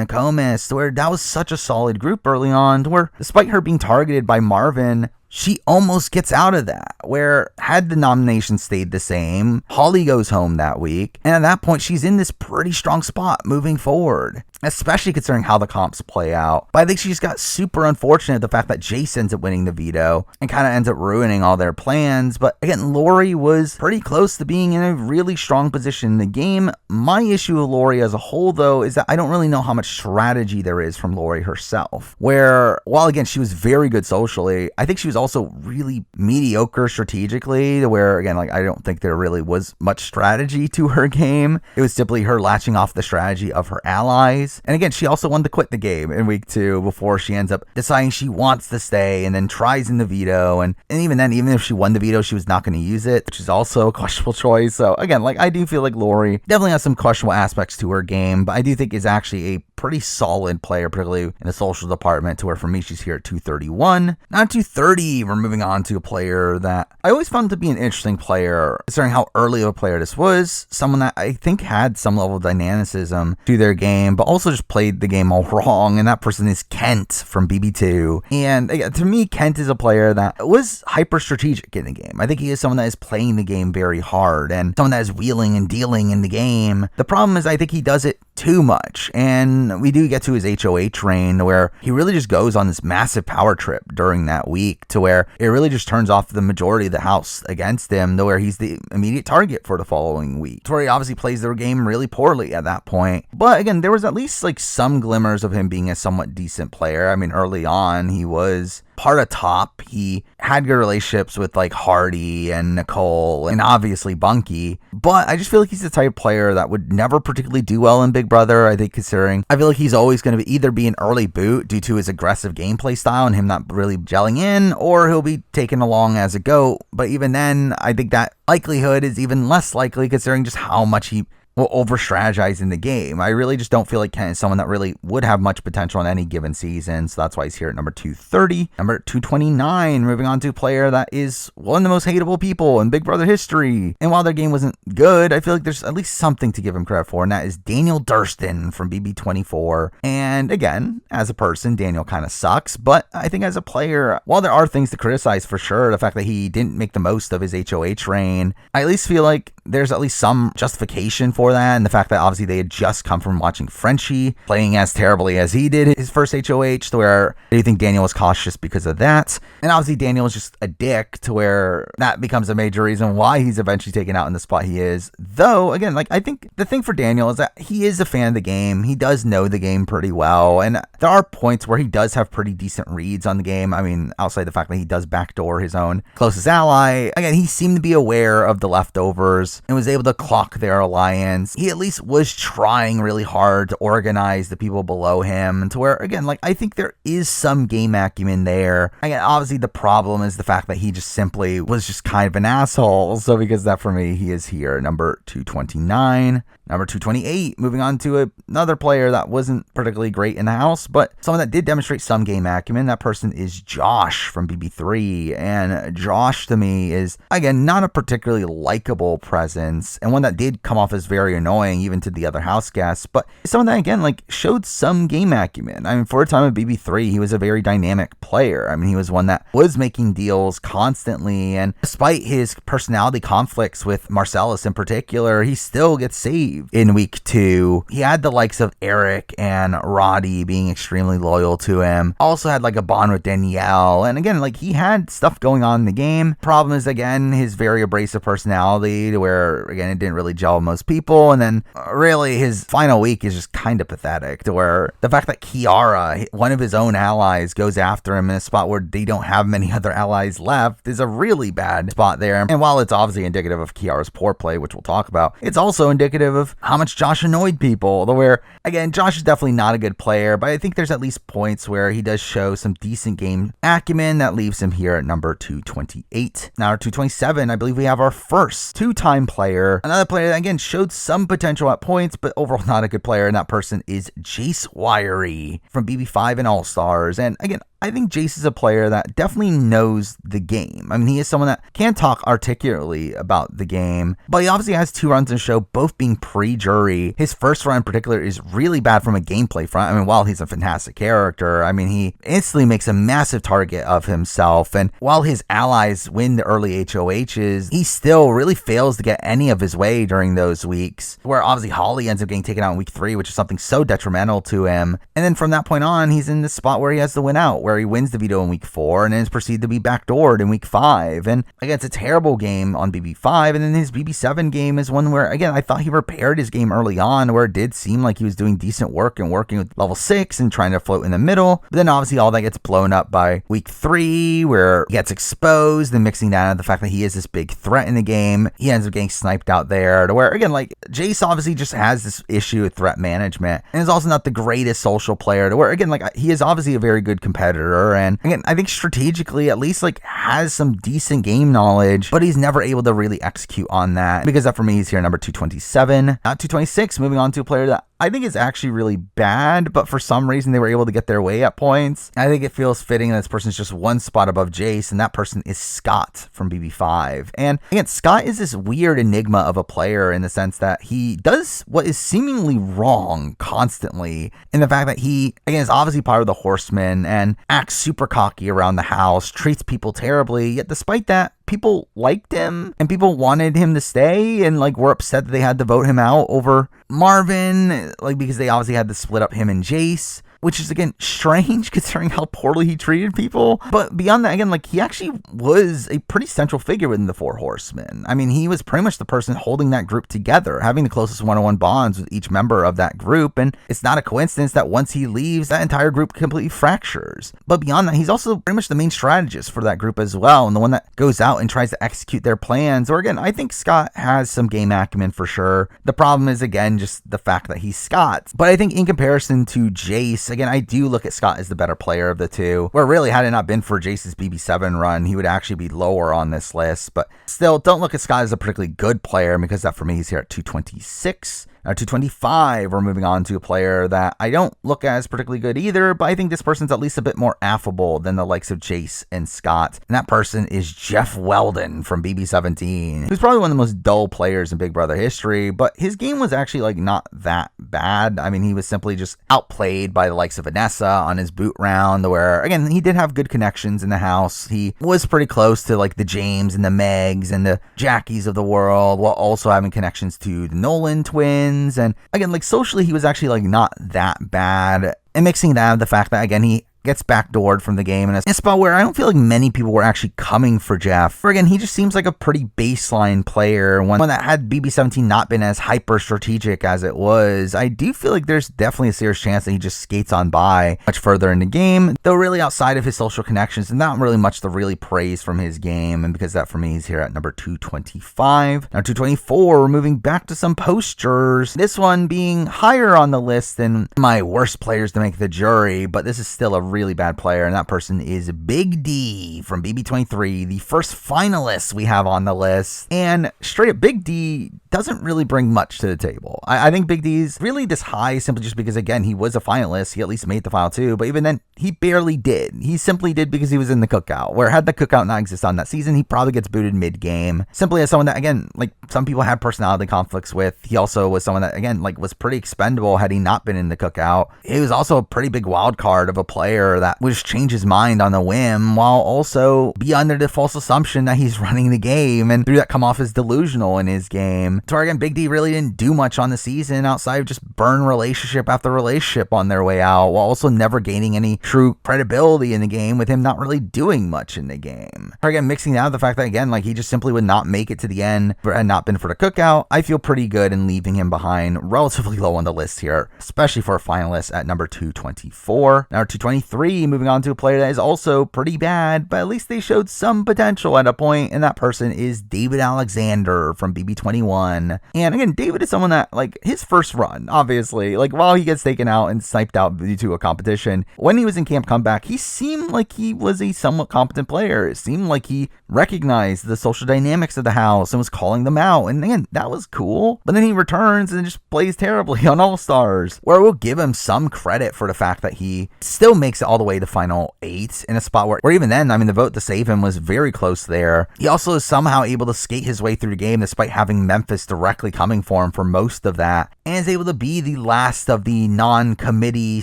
Akomis, to where that was such a solid group early on, to where despite her being targeted by Marvin, she almost gets out of that, where had the nomination stayed the same, Holly goes home that week, and at that point she's in this pretty strong spot moving forward, especially considering how the comps play out. But I think she just got super unfortunate, the fact that Jace ends up winning the veto and kind of ends up ruining all their plans. But again, Lori was pretty close to being in a really strong position in the game. My issue with Lori as a whole, though, is that I don't really know how much strategy there is from Lori herself, where while again she was very good socially, I think she was also really mediocre strategically, to where, again, like, I don't think there really was much strategy to her game. It was simply her latching off the strategy of her allies. And again, she also wanted to quit the game in week 2 before she ends up deciding she wants to stay, and then tries in the veto, and even then, even if she won the veto, she was not going to use it, which is also a questionable choice. So again, like, I do feel like Lori definitely has some questionable aspects to her game, but I do think is actually a pretty solid player, particularly in the social department, to where for me she's here at 231. Now at 230, we're moving on to a player that I always found to be an interesting player, considering how early of a player this was. Someone that I think had some level of dynamicism to their game, but also just played the game all wrong, and that person is Kent from BB2. And again, to me, Kent is a player that was hyper strategic in the game. I think he is someone that is playing the game very hard, and someone that is wheeling and dealing in the game. The problem is I think he does it too much, and we do get to his HOH reign, where he really just goes on this massive power trip during that week, to where it really just turns off the majority of the house against him, to where he's the immediate target for the following week, to where he obviously plays their game really poorly at that point. But again, there was at least like some glimmers of him being a somewhat decent player. I mean, early on he was part of top. He had good relationships with like Hardy and Nicole and obviously Bunky, but I just feel like he's the type of player that would never particularly do well in Big Brother. I think, considering I feel like he's always going to either be an early boot due to his aggressive gameplay style and him not really gelling in, or he'll be taken along as a GOAT. But even then, I think that likelihood is even less likely, considering just how much he will over strategize in the game. I really just don't feel like Kent is someone that really would have much potential in any given season, so that's why he's here at number 230. Number 229, moving on to a player that is one of the most hateable people in Big Brother history. And while their game wasn't good, I feel like there's at least something to give him credit for, and that is Daniel Durston from BB24. And again, as a person, Daniel kind of sucks, but I think as a player, while there are things to criticize for sure, the fact that he didn't make the most of his HOH reign, I at least feel like there's at least some justification for that, and the fact that obviously they had just come from watching Frenchie playing as terribly as he did his first HOH, to where I do think Daniel was cautious because of that. And obviously Daniel is just a dick, to where that becomes a major reason why he's eventually taken out in the spot he is. Though, again, like, I think the thing for Daniel is that he is a fan of the game. He does know the game pretty well, and there are points where he does have pretty decent reads on the game. I mean, outside the fact that he does backdoor his own closest ally, again, he seemed to be aware of the leftovers and was able to clock their alliance. He at least was trying really hard to organize the people below him, to where, again, like, I think there is some game acumen there. Again, obviously the problem is the fact that he just simply was just kind of an asshole. So because of that, for me, he is here number 229. Number 228, moving on to another player that wasn't particularly great in the house, but someone that did demonstrate some game acumen. That person is Josh from BB3. And Josh, to me, is, again, not a particularly likable presence, and one that did come off as very annoying even to the other house guests, but someone that, again, like, showed some game acumen. I mean, for a time at BB3, he was a very dynamic player. I mean, he was one that was making deals constantly, and despite his personality conflicts with Marcellus in particular, he still gets saved in week 2. He had the likes of Eric and Roddy being extremely loyal to him. Also had like a bond with Danielle. And again, like, he had stuff going on in the game. Problem is, again, his very abrasive personality, to where, again, it didn't really gel with most people. And then really his final week is just kind of pathetic, to where the fact that Kiara, one of his own allies, goes after him in a spot where they don't have many other allies left is a really bad spot there. And while it's obviously indicative of Kiara's poor play, which we'll talk about, it's also indicative of how much Josh annoyed people, where, again, Josh is definitely not a good player, but I think there's at least points where he does show some decent game acumen that leaves him here at number 228. Now, at 227, I believe we have our first two-time player, another player that, again, showed some potential at points, but overall not a good player, and that person is Jace Wiry from BB5 and All-Stars. And again, I think Jace is a player that definitely knows the game. I mean, he is someone that can talk articulately about the game, but he obviously has 2 runs in the show, both being pre-jury. His first run in particular is really bad from a gameplay front. I mean, while he's a fantastic character, I mean, he instantly makes a massive target of himself, and while his allies win the early HOHs, he still really fails to get any of his way during those weeks, where obviously Holly ends up getting taken out in week 3, which is something so detrimental to him. And then from that point on, he's in the spot where he has to win out, where he wins the veto in week 4 and then is proceeded to be backdoored in week 5. And again, it's a terrible game on BB5. And then his BB7 game is one where, again, I thought he repaired his game early on, where it did seem like he was doing decent work and working with level 6 and trying to float in the middle. But then obviously all that gets blown up by week 3, where he gets exposed, and mixing that into the fact that he is this big threat in the game, he ends up getting sniped out there, to where, again, like, Jace obviously just has this issue with threat management, and is also not the greatest social player, to where, again, like, he is obviously a very good competitor, and again, I think strategically at least, like, has some decent game knowledge, but he's never able to really execute on that, because that for me is here number 227. Not 226, moving on to a player that I think is actually really bad, but for some reason they were able to get their way at points. I think it feels fitting that this person's just one spot above Jace, and that person is Scott from BB5. And again, Scott is this weird enigma of a player in the sense that he does what is seemingly wrong constantly, in the fact that he, again, is obviously part of the Horsemen and acts super cocky around the house, treats people terribly, yet despite that, people liked him and people wanted him to stay, and like were upset that they had to vote him out over Marvin, like, because they obviously had to split up him and Jace, which is, again, strange considering how poorly he treated people. But beyond that, again, like, he actually was a pretty central figure within the Four Horsemen. I mean, he was pretty much the person holding that group together, having the closest one-on-one bonds with each member of that group. And it's not a coincidence that once he leaves, that entire group completely fractures. But beyond that, he's also pretty much the main strategist for that group as well, and the one that goes out and tries to execute their plans. Or again, I think Scott has some game acumen for sure. The problem is, again, just the fact that he's Scott. But I think in comparison to Jace, again, I do look at Scott as the better player of the two, where really, had it not been for Jace's BB7 run, he would actually be lower on this list. But still, don't look at Scott as a particularly good player, because that for me is here at 226. Now, 225, we're moving on to a player that I don't look at as particularly good either, but I think this person's at least a bit more affable than the likes of Jace and Scott. And that person is Jeff Weldon from BB17, who's probably one of the most dull players in Big Brother history, but his game was actually, like, not that bad. I mean, he was simply just outplayed by the likes of Vanessa on his boot round, where, again, he did have good connections in the house. He was pretty close to, like, the James and the Megs and the Jackies of the world, while also having connections to the Nolan twins. And again, like, socially, he was actually, like, not that bad. And mixing that with the fact that, again, he gets backdoored from the game in a spot where I don't feel like many people were actually coming for Jeff. For again, he just seems like a pretty baseline player, one that had BB17 not been as hyper strategic as it was. I do feel like there's definitely a serious chance that he just skates on by much further in the game, though really outside of his social connections, and not really much to really praise from his game. And because that for me is here at number 225. Now 224, we're moving back to some posters. This one being higher on the list than my worst players to make the jury, but this is still a really bad player, and that person is Big D from BB23, the first finalist we have on the list. And straight up, Big D doesn't really bring much to the table. I think Big D's really this high simply just because, again, he was a finalist. He at least made the final two, but even then, he barely did. He simply did because he was in the cookout, where had the cookout not exist on that season, he probably gets booted mid-game. Simply as someone that, again, like some people had personality conflicts with. He also was someone that, again, like was pretty expendable had he not been in the cookout. He was also a pretty big wild card of a player that would just change his mind on the whim while also be under the false assumption that he's running the game, and through that come off as delusional in his game. So again, Big D really didn't do much on the season outside of just burn relationship after relationship on their way out, while also never gaining any true credibility in the game, with him not really doing much in the game. Or again, mixing that with the fact that, again, like he just simply would not make it to the end had not been for the cookout, I feel pretty good in leaving him behind relatively low on the list here, especially for a finalist at number 224. Number 223, moving on to a player that is also pretty bad, but at least they showed some potential at a point, and that person is David Alexander from BB21. And again, David is someone that, like, his first run, obviously, like while he gets taken out and sniped out due to a competition, when he was in Camp Comeback, he seemed like he was a somewhat competent player. It seemed like he recognized the social dynamics of the house and was calling them out, and again, that was cool. But then he returns and just plays terribly on All-Stars, where we'll give him some credit for the fact that he still makes it all the way to Final 8 in a spot where even then, I mean, the vote to save him was very close there. He also is somehow able to skate his way through the game despite having Memphis directly coming for him for most of that, and is able to be the last of the non-committee /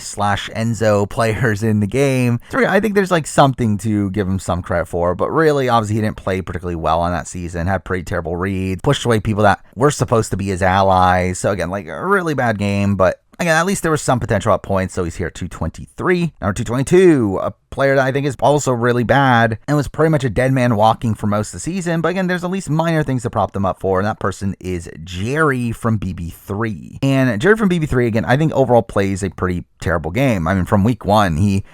Enzo players in the game. So I think there's like something to give him some credit for, but really, obviously, he didn't play particularly well on that season, had pretty terrible reads, pushed away people that were supposed to be his allies. So again, like a really bad game, but again, at least there was some potential at points, so he's here at 223. Number 222, a player that I think is also really bad and was pretty much a dead man walking for most of the season, but again, there's at least minor things to prop them up for, and that person is Jerry from BB3. And Jerry from BB3, again, I think overall plays a pretty terrible game. I mean, from week one, he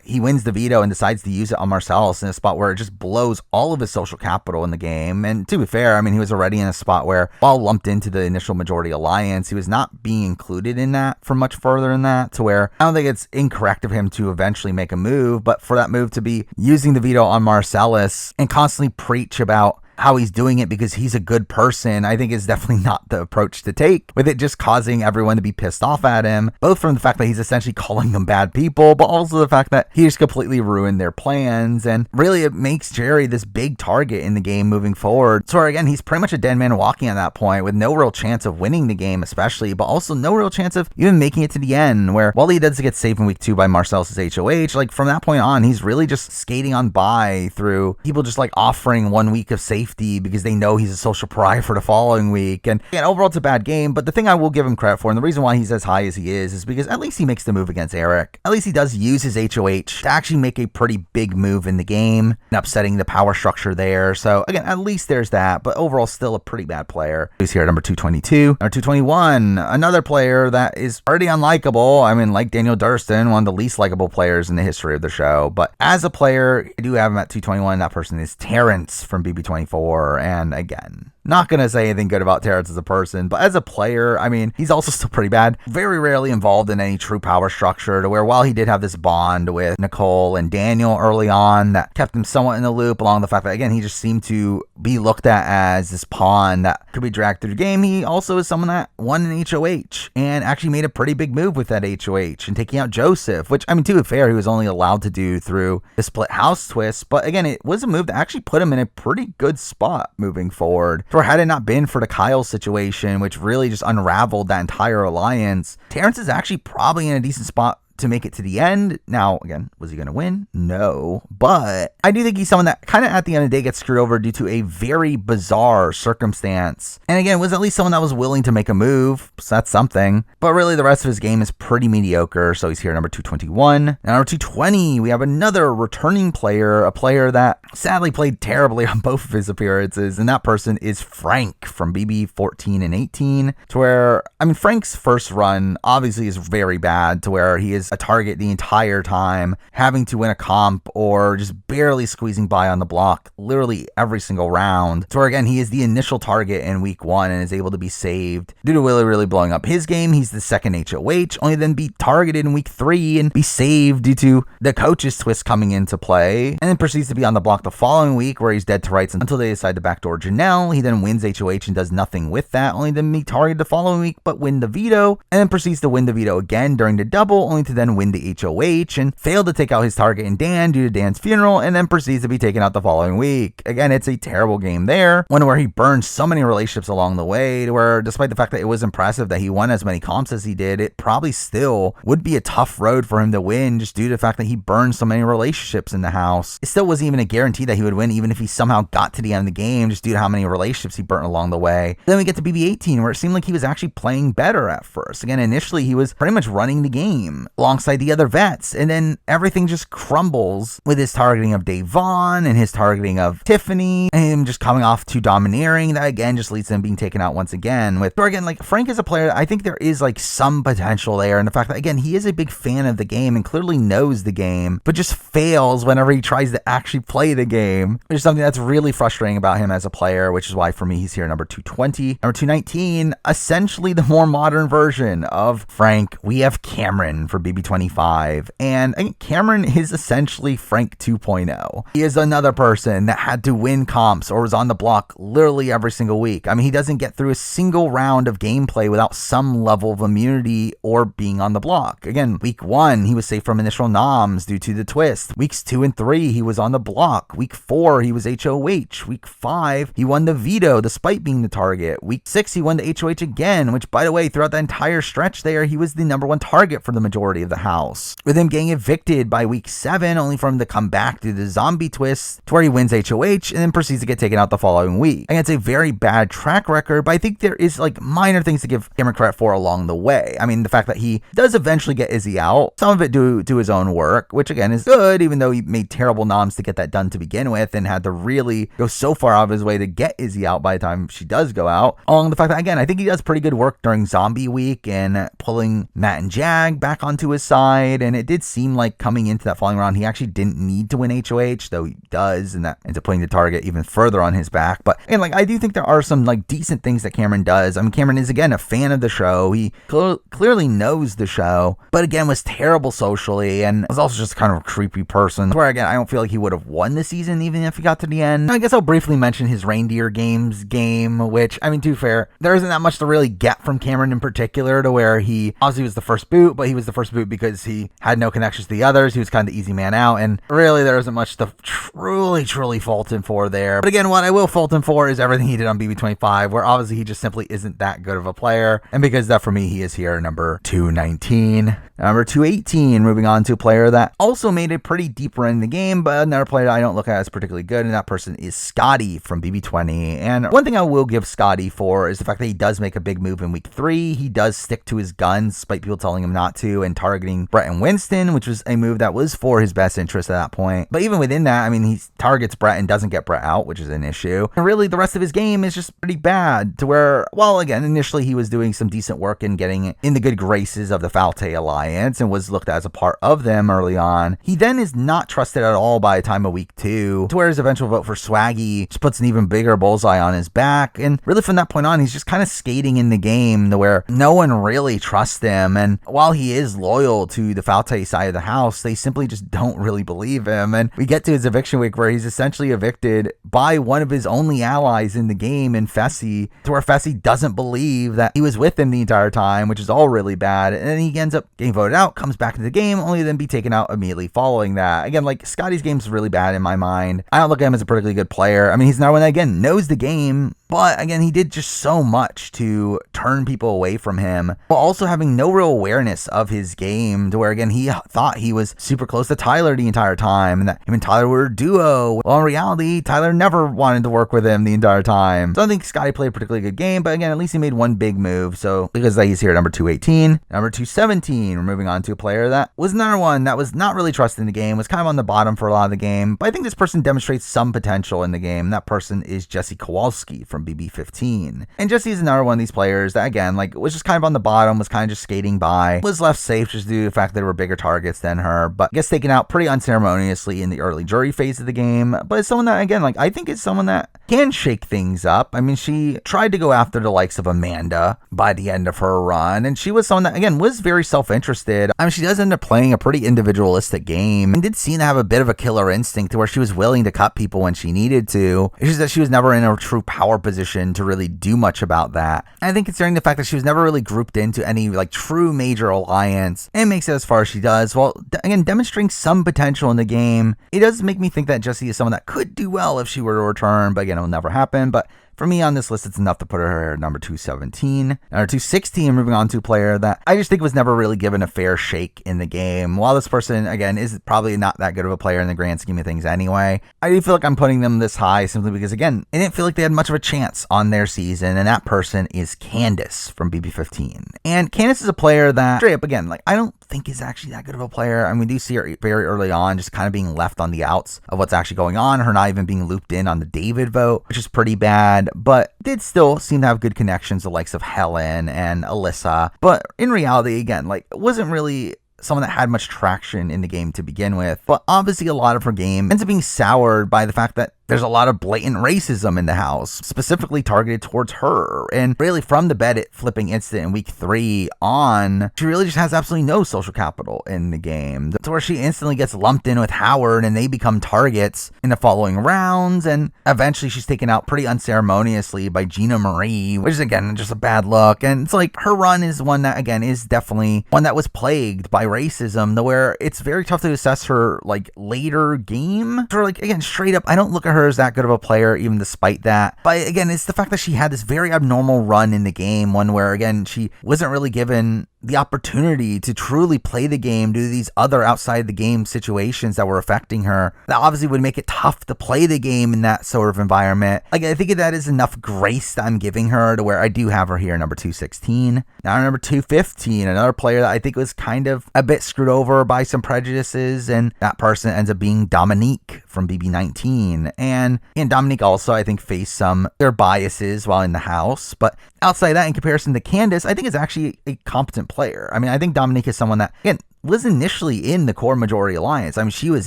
wins the veto and decides to use it on Marcellus in a spot where it just blows all of his social capital in the game. And to be fair, I mean, he was already in a spot where, while lumped into the initial majority alliance, he was not being included in that for much further than that, to where I don't think it's incorrect of him to eventually make a move, but for that move to be using the veto on Marcellus and constantly preach about how he's doing it because he's a good person, I think is definitely not the approach to take, with it just causing everyone to be pissed off at him, both from the fact that he's essentially calling them bad people, but also the fact that he just completely ruined their plans, and really it makes Jerry this big target in the game moving forward. So again, he's pretty much a dead man walking at that point, with no real chance of winning the game especially, but also no real chance of even making it to the end, where while he does get saved in week 2 by Marcellus' HOH, like from that point on, he's really just skating on by through people just like offering 1 week of safety because they know he's a social pariah for the following week. And again, overall it's a bad game, but the thing I will give him credit for, and the reason why he's as high as he is because at least he makes the move against Eric. At least he does use his HOH to actually make a pretty big move in the game and upsetting the power structure there. So again, at least there's that, but overall still a pretty bad player. He's here at number 222. Number 221, another player that is already unlikable. I mean, like Daniel Durston, one of the least likable players in the history of the show, but as a player, I do have him at 221. That person is Terrence from BB24. And again, not going to say anything good about Terrence as a person, but as a player, I mean, he's also still pretty bad. Very rarely involved in any true power structure, to where while he did have this bond with Nicole and Daniel early on that kept him somewhat in the loop, along the fact that, again, he just seemed to be looked at as this pawn that could be dragged through the game. He also is someone that won an HOH and actually made a pretty big move with that HOH and taking out Joseph, which, I mean, to be fair, he was only allowed to do through the split house twist, but again, it was a move that actually put him in a pretty good spot moving forward. For had it not been for the Kyle situation, which really just unraveled that entire alliance, Terrence is actually probably in a decent spot to make it to the end. Now, again, was he going to win? No, but I do think he's someone that kind of at the end of the day gets screwed over due to a very bizarre circumstance. And again, was at least someone that was willing to make a move, so that's something. But really, the rest of his game is pretty mediocre, so he's here at number 221. Now, number 220, we have another returning player, a player that sadly played terribly on both of his appearances, and that person is Frank from BB 14 and 18, to where, I mean, Frank's first run obviously is very bad, to where he is a target the entire time, having to win a comp or just barely squeezing by on the block literally every single round. So again, he is the initial target in week 1 and is able to be saved due to Willie really blowing up his game. He's the second HOH, only then be targeted in week 3 and be saved due to the coach's twist coming into play, and then proceeds to be on the block the following week where he's dead to rights until they decide to backdoor Janelle. He then wins HOH and does nothing with that, only then be targeted the following week but win the veto, and then proceeds to win the veto again during the double, only to then win the HOH and fail to take out his target in Dan due to Dan's funeral, and then proceeds to be taken out the following week. Again, it's a terrible game there, one where he burned so many relationships along the way, to where despite the fact that it was impressive that he won as many comps as he did, it probably still would be a tough road for him to win just due to the fact that he burned so many relationships in the house. It still wasn't even a guarantee that he would win even if he somehow got to the end of the game just due to how many relationships he burnt along the way. Then we get to BB18 where it seemed like he was actually playing better at first. Again, initially he was pretty much running the game alongside the other vets, and then everything just crumbles with his targeting of Dave Vaughn and his targeting of Tiffany and him just coming off too domineering. That again just leads to him being taken out once again. With, or again, like Frank is a player, I think there is like some potential there, and the fact that again he is a big fan of the game and clearly knows the game, but just fails whenever he tries to actually play the game, which is something that's really frustrating about him as a player, which is why for me he's here number 220. Number 219, essentially the more modern version of Frank, we have Cameron for BB25, and I think Cameron is essentially Frank 2.0. He is another person that had to win comps or was on the block literally every single week. I mean, he doesn't get through a single round of gameplay without some level of immunity or being on the block. Again, week 1, he was safe from initial noms due to the twist. Weeks 2 and 3, he was on the block. Week 4, he was HOH. Week 5, he won the veto despite being the target. Week 6, he won the HOH again, which by the way, throughout the entire stretch there, he was the number 1 target for the majority of the house. With him getting evicted by week 7, only for him to come back through the zombie twist to where he wins HOH and then proceeds to get taken out the following week. And it's a very bad track record, but I think there is like minor things to give Cameron credit for along the way. I mean, the fact that he does eventually get Izzy out, some of it due to his own work, which again is good, even though he made terrible noms to get that done to begin with and had to really go so far out of his way to get Izzy out by the time she does go out. Along the fact that, again, I think he does pretty good work during zombie week and pulling Matt and Jag back onto his side, and it did seem like coming into that following round, he actually didn't need to win HOH, though he does, and that ends up putting the target even further on his back. But, and like, I do think there are some like decent things that Cameron does. I mean, Cameron is, again, a fan of the show. He clearly knows the show, but again, was terrible socially and was also just kind of a creepy person, where again, I don't feel like he would have won the season even if he got to the end. I guess I'll briefly mention his Reindeer Games game, which, I mean, to be fair, there isn't that much to really get from Cameron in particular, to where he obviously was the first boot, but he was the first boot because he had no connections to the others. He was kind of the easy man out, and really there isn't much to truly fault him for there. But again, what I will fault him for is everything he did on BB25, where obviously he just simply isn't that good of a player, and because of that, for me, he is here number 219. Number 218, moving on to a player that also made a pretty deep run in the game, but another player that I don't look at as particularly good, and that person is Scotty from BB20. And one thing I will give Scotty for is the fact that he does make a big move in week 3. He does stick to his guns, despite people telling him not to, and targeting Brett and Winston, which was a move that was for his best interest at that point. But even within that, I mean, he targets Brett and doesn't get Brett out, which is an issue. And really, the rest of his game is just pretty bad, to where, well, again, initially he was doing some decent work in getting in the good graces of the Falte Alliance and was looked at as a part of them early on. He then is not trusted at all by the time of week 2, to where his eventual vote for Swaggy just puts an even bigger bullseye on his back. And really from that point on, he's just kind of skating in the game to where no one really trusts him. And while he is loyal to the Falte side of the house, they simply just don't really believe him. And we get to his eviction week where he's essentially evicted by one of his only allies in the game in Fessy, to where Fessy doesn't believe that he was with him the entire time, which is all really bad. And then he ends up getting voted out, comes back into the game, only to then be taken out immediately following that. Again, like, Scotty's game's really bad in my mind. I don't look at him as a particularly good player. I mean, he's not one that, again, knows the game, but again, he did just so much to turn people away from him, while also having no real awareness of his game, to where, again, he thought he was super close to Tyler the entire time, and that him and Tyler were a duo. Well, in reality, Tyler never wanted to work with him the entire time. So I don't think Scotty played a particularly good game, but again, at least he made one big move. So because that, he's here at number 218. Number 217, we're moving on to a player that was another one that was not really trusted in the game, was kind of on the bottom for a lot of the game, but I think this person demonstrates some potential in the game. That person is Jesse Kowalski from from BB15. And Jessie is another one of these players that, again, like, was just kind of on the bottom, was kind of just skating by, was left safe just due to the fact that there were bigger targets than her, but gets taken out pretty unceremoniously in the early jury phase of the game. But it's someone that, again, like, I think it's someone that can shake things up. I mean, she tried to go after the likes of Amanda by the end of her run, and she was someone that, again, was very self-interested. I mean, she does end up playing a pretty individualistic game and did seem to have a bit of a killer instinct to where she was willing to cut people when she needed to. It's just that she was never in a true power position to really do much about that. And I think considering the fact that she was never really grouped into any like true major alliance and makes it as far as she does, well, again, demonstrating some potential in the game, it does make me think that Jessie is someone that could do well if she were to return, but again, it will never happen. But for me on this list, it's enough to put her at number 217. Number 216, moving on to a player that I just think was never really given a fair shake in the game. While this person, again, is probably not that good of a player in the grand scheme of things anyway, I do feel like I'm putting them this high simply because, again, I didn't feel like they had much of a chance on their season, and that person is Candace from BB15. And Candace is a player that, straight up, again, like, I don't think is actually that good of a player. I mean, we do see her very early on just kind of being left on the outs of what's actually going on, her not even being looped in on the David vote, which is pretty bad, but did still seem to have good connections, the likes of Helen and Alyssa. But in reality, again, like, it wasn't really someone that had much traction in the game to begin with. But obviously a lot of her game ends up being soured by the fact that there's a lot of blatant racism in the house, specifically targeted towards her. And really from the Bennett flipping incident in week 3 on, she really just has absolutely no social capital in the game. To where she instantly gets lumped in with Howard and they become targets in the following rounds. And eventually she's taken out pretty unceremoniously by Gina Marie, which is, again, just a bad look. And it's like her run is one that, again, is definitely one that was plagued by racism, to where it's very tough to assess her like later game. So, like, again, straight up, I don't look at her as that good of a player, even despite that. But again, it's the fact that she had this very abnormal run in the game, one where, again, she wasn't really given the opportunity to truly play the game due to these other outside the game situations that were affecting her. That obviously would make it tough to play the game in that sort of environment. Like, I think that is enough grace that I'm giving her to where I do have her here number 216. Now number 215, another player that I think was kind of a bit screwed over by some prejudices, and that person ends up being Dominique from BB19. And Dominique also, I think, faced some their biases while in the house, but outside that, in comparison to Candace, I think is actually a competent player. I mean, I think Dominique is someone that, again, was initially in the core majority alliance. I mean, she was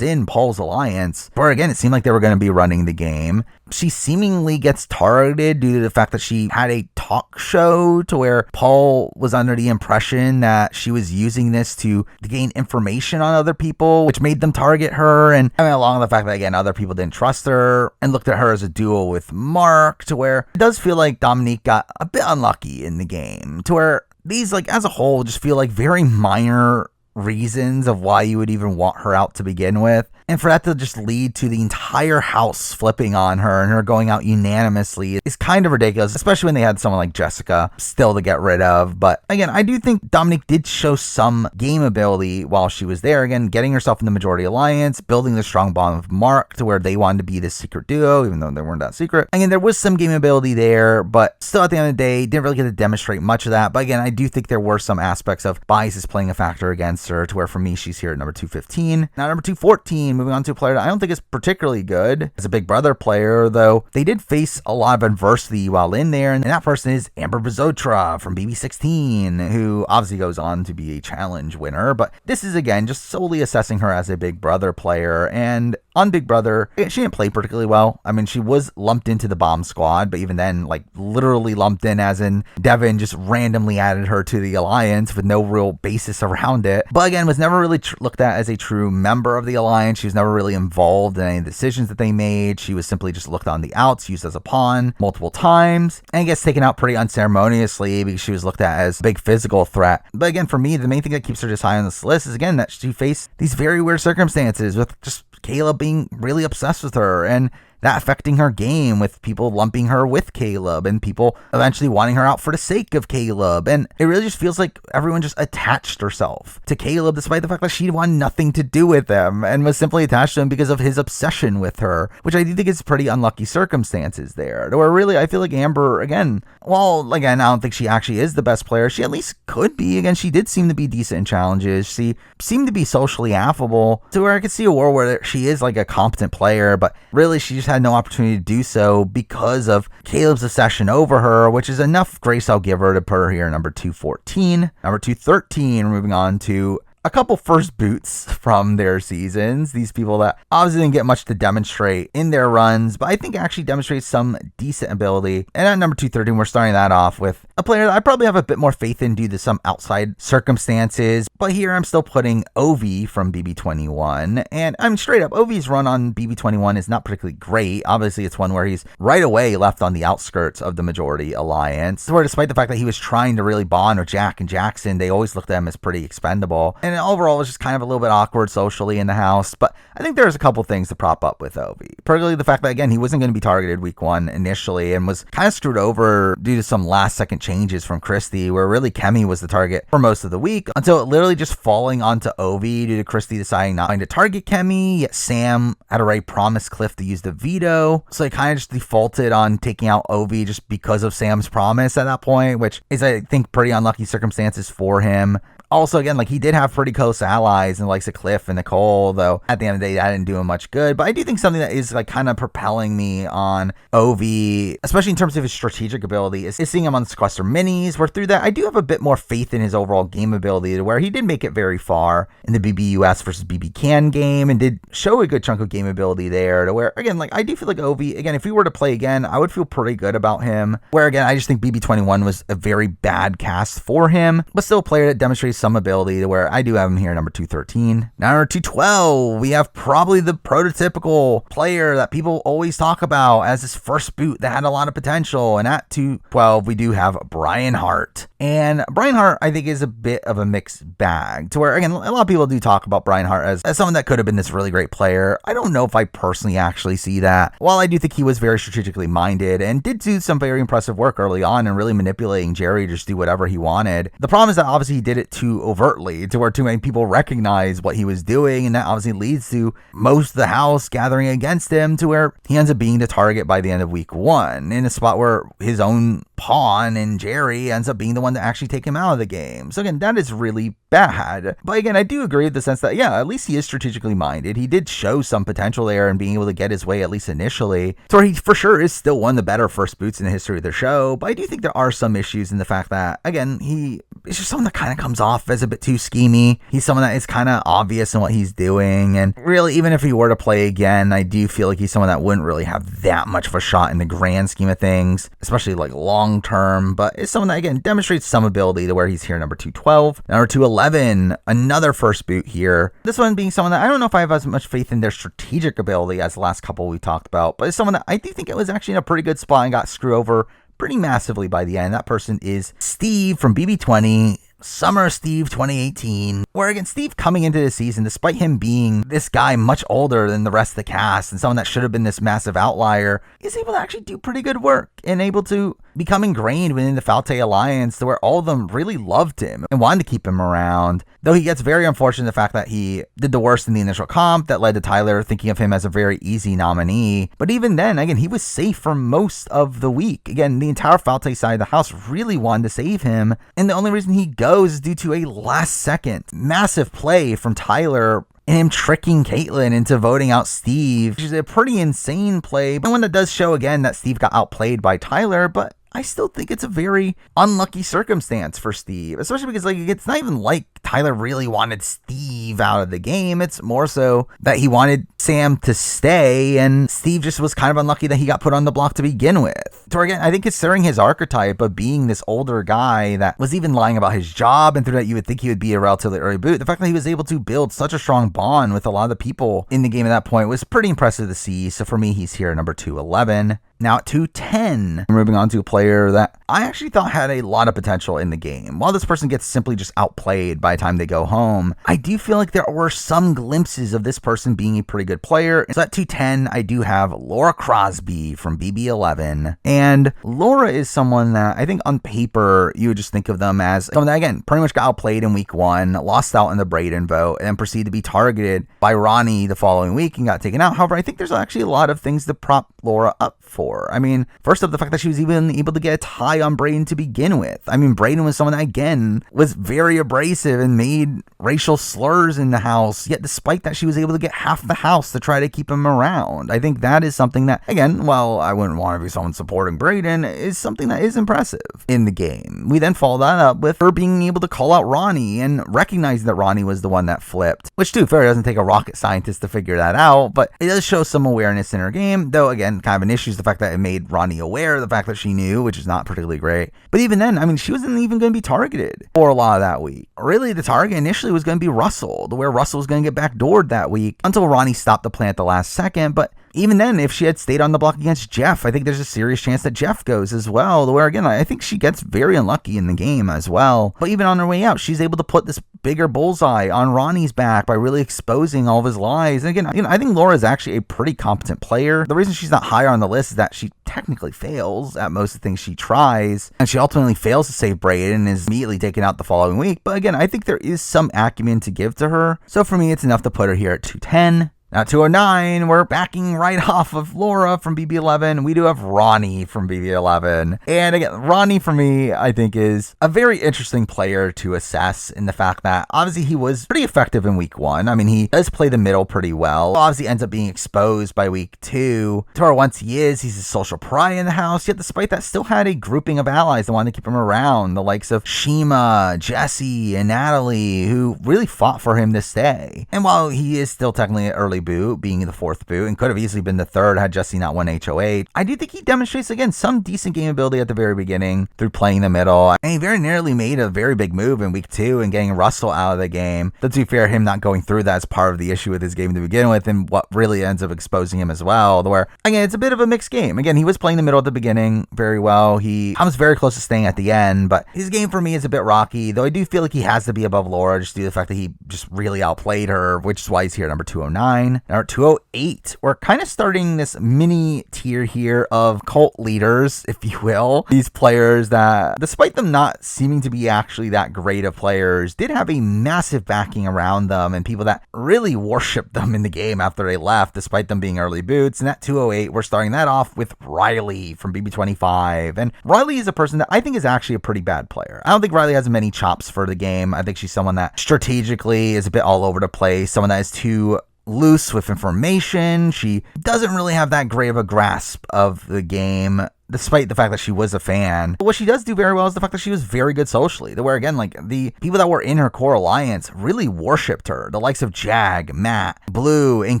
in Paul's alliance, where, again, it seemed like they were going to be running the game. She seemingly gets targeted due to the fact that she had a talk show to where Paul was under the impression that she was using this to gain information on other people, which made them target her. And I mean, along with the fact that, again, other people didn't trust her and looked at her as a duo with Mark, to where it does feel like Dominique got a bit unlucky in the game, to where these, like, as a whole, just feel like very minor reasons of why you would even want her out to begin with. And for that to just lead to the entire house flipping on her and her going out unanimously is kind of ridiculous, especially when they had someone like Jessica still to get rid of. But again, I do think Dominique did show some game ability while she was there. Again, getting herself in the majority alliance, building the strong bond with Mark to where they wanted to be this secret duo, even though they weren't that secret. Again, there was some game ability there, but still at the end of the day, didn't really get to demonstrate much of that. But again, I do think there were some aspects of biases playing a factor against her, to where for me, she's here at number 215. Now, number 214, moving on to a player that I don't think is particularly good as a Big Brother player, though they did face a lot of adversity while in there, and that person is Amber Bizotra from BB16, who obviously goes on to be a challenge winner. But this is, again, just solely assessing her as a Big Brother player. And on Big Brother, she didn't play particularly well. I mean, she was lumped into the bomb squad, but even then, like, literally lumped in, as in Devin just randomly added her to the alliance with no real basis around it. But again, was never really looked at as a true member of the alliance. She was never really involved in any decisions that they made. She was simply just looked on the outs, used as a pawn multiple times, and gets taken out pretty unceremoniously because she was looked at as a big physical threat. But again, for me, the main thing that keeps her just high on this list is, again, that she faced these very weird circumstances with just Caleb being really obsessed with her, and that affecting her game with people lumping her with Caleb and people eventually wanting her out for the sake of Caleb. And it really just feels like everyone just attached herself to Caleb, despite the fact that she wanted nothing to do with him and was simply attached to him because of his obsession with her, which I do think is pretty unlucky circumstances there. Where really, I feel like Amber, again, well, again, I don't think she actually is the best player. She at least could be. Again, she did seem to be decent in challenges. She seemed to be socially affable, to where I could see a world where she is like a competent player, but really she just had no opportunity to do so because of Caleb's obsession over her, which is enough grace I'll give her to put her here number 214. Number 213, moving on to a couple first boots from their seasons. These people that obviously didn't get much to demonstrate in their runs, but I think actually demonstrate some decent ability. And at number 213, we're starting that off with a player that I probably have a bit more faith in due to some outside circumstances. But here I'm still putting Ovi from BB21. And I'm straight up, Ovi's run on BB21 is not particularly great. Obviously, it's one where he's right away left on the outskirts of the majority alliance, where despite the fact that he was trying to really bond with Jack and Jackson, they always looked at him as pretty expendable. And overall, it was just kind of a little bit awkward socially in the house. But I think there's a couple things to prop up with Ovi. Particularly the fact that, again, he wasn't going to be targeted week 1 initially and was kind of screwed over due to some last second changes from Christie, where really Kemi was the target for most of the week until it literally just falling onto Ovi due to Christie deciding not to target Kemi. Yet Sam had already promised Cliff to use the veto. So he kind of just defaulted on taking out Ovi just because of Sam's promise at that point, which is, I think, pretty unlucky circumstances for him. Also, again, like he did have pretty close allies and likes of Cliff and Nicole, though at the end of the day, that didn't do him much good. But I do think something that is like kind of propelling me on Ovi, especially in terms of his strategic ability, is seeing him on Sequester Minis, where through that, I do have a bit more faith in his overall game ability, to where he did make it very far in the BBUS versus BB Can game and did show a good chunk of game ability there, to where, again, like I do feel like Ovi, again, if we were to play again, I would feel pretty good about him. Where, again, I just think BB21 was a very bad cast for him, but still a player that demonstrates some ability, to where I do have him here number 213. Now, number 212, we have probably the prototypical player that people always talk about as this first boot that had a lot of potential. And at 212, we do have Brian Hart. And Brian Hart, I think, is a bit of a mixed bag, to where, again, a lot of people do talk about Brian Hart as someone that could have been this really great player. I don't know if I personally actually see that. While I do think he was very strategically minded and did do some very impressive work early on and really manipulating Jerry to just do whatever he wanted, the problem is that obviously he did it too overtly, to where too many people recognize what he was doing, and that obviously leads to most of the house gathering against him, to where he ends up being the target by the end of week 1, in a spot where his own pawn and Jerry ends up being the one to actually take him out of the game. So again, that is really bad. But again, I do agree with the sense that, yeah, at least he is strategically minded. He did show some potential there in being able to get his way, at least initially. So he for sure is still one of the better first boots in the history of the show. But I do think there are some issues in the fact that, again, he is just someone that kind of comes off as a bit too schemy. He's someone that is kind of obvious in what he's doing. And really, even if he were to play again, I do feel like he's someone that wouldn't really have that much of a shot in the grand scheme of things, especially like long term. But it's someone that, again, demonstrates some ability, to where he's here number 212. Number 211, another first boot here. This one being someone that I don't know if I have as much faith in their strategic ability as the last couple we talked about, but it's someone that I do think it was actually in a pretty good spot and got screwed over pretty massively by the end. That person is Steve from BB20. Summer Steve 2018, where, again, Steve coming into the season, despite him being this guy much older than the rest of the cast and someone that should have been this massive outlier, is able to actually do pretty good work and able to become ingrained within the Falte Alliance, to where all of them really loved him and wanted to keep him around. Though he gets very unfortunate the fact that he did the worst in the initial comp that led to Tyler thinking of him as a very easy nominee. But even then, again, he was safe for most of the week. Again, the entire Falte side of the house really wanted to save him, and the only reason he goes is due to a last second massive play from Tyler and him tricking Caitlyn into voting out Steve, which is a pretty insane play, but one that does show again that Steve got outplayed by Tyler. But I still think it's a very unlucky circumstance for Steve, especially because, like, it's not even like Tyler really wanted Steve out of the game. It's more so that he wanted Sam to stay, and Steve just was kind of unlucky that he got put on the block to begin with. So again, I think considering his archetype of being this older guy that was even lying about his job, and through that you would think he would be a relatively early boot, the fact that he was able to build such a strong bond with a lot of the people in the game at that point was pretty impressive to see. So for me, he's here at number 211. Now at 210, I'm moving on to a player that I actually thought had a lot of potential in the game. While this person gets simply just outplayed by the time they go home, I do feel like there were some glimpses of this person being a pretty good player. So at 210, I do have Laura Crosby from BB11. And Laura is someone that I think on paper, you would just think of them as someone that, again, pretty much got outplayed in week 1, lost out in the Brayden vote, and then proceeded to be targeted by Ronnie the following week and got taken out. However, I think there's actually a lot of things to prop Laura up for. I mean, first up, the fact that she was even able to get a tie high on Brayden to begin with. I mean, Brayden was someone that, again, was very abrasive and made racial slurs in the house, yet despite that, she was able to get half the house to try to keep him around. I think that is something that, again, while I wouldn't want to be someone supporting Brayden, is something that is impressive in the game. We then follow that up with her being able to call out Ronnie and recognize that Ronnie was the one that flipped, which, to be fair, doesn't take a rocket scientist to figure that out, but it does show some awareness in her game, though, again, kind of an issue is the fact that it made Ronnie aware of the fact that she knew, which is not particularly great. But even then, I mean, she wasn't even going to be targeted for a lot of that week. Really, the target initially was going to be Russell, where Russell was going to get backdoored that week until Ronnie stopped the play at the last second, but even then, if she had stayed on the block against Jeff, I think there's a serious chance that Jeff goes as well, where, again, I think she gets very unlucky in the game as well. But even on her way out, she's able to put this bigger bullseye on Ronnie's back by really exposing all of his lies. And again, I think Laura is actually a pretty competent player. The reason she's not higher on the list is that she technically fails at most of the things she tries, and she ultimately fails to save Brayden and is immediately taken out the following week. But again, I think there is some acumen to give to her. So for me, it's enough to put her here at 210. Now, 209, we're backing right off of Laura from BB11. We do have Ronnie from BB11. And again, Ronnie for me, I think, is a very interesting player to assess in the fact that obviously he was pretty effective in week 1. I mean, he does play the middle pretty well. Obviously ends up being exposed by week 2. To where once he's a social pariah in the house, yet despite that still had a grouping of allies that wanted to keep him around. The likes of Shima, Jesse, and Natalie, who really fought for him to stay. And while he is still technically an early boot, being the 4th boot, and could have easily been the 3rd had Jesse not won HOH, I do think he demonstrates, again, some decent game ability at the very beginning through playing the middle, and he very nearly made a very big move in week 2 and getting Russell out of the game. But to be fair, him not going through that is part of the issue with his game to begin with, and what really ends up exposing him as well, where, again, it's a bit of a mixed game. Again, he was playing the middle at the beginning very well. He comes very close to staying at the end, but his game for me is a bit rocky, though I do feel like he has to be above Laura just due to the fact that he just really outplayed her, which is why he's here at number 209. Number 208, we're kind of starting this mini tier here of cult leaders, if you will. These players that, despite them not seeming to be actually that great of players, did have a massive backing around them and people that really worshiped them in the game after they left, despite them being early boots. And at 208, we're starting that off with Riley from BB25. And Riley is a person that I think is actually a pretty bad player. I don't think Riley has many chops for the game. I think she's someone that strategically is a bit all over the place, someone that is too loose with information. She doesn't really have that great of a grasp of the game, despite the fact that she was a fan. But what she does do very well is the fact that she was very good socially. Where, again, like, the people that were in her core alliance really worshipped her. The likes of Jag, Matt, Blue, and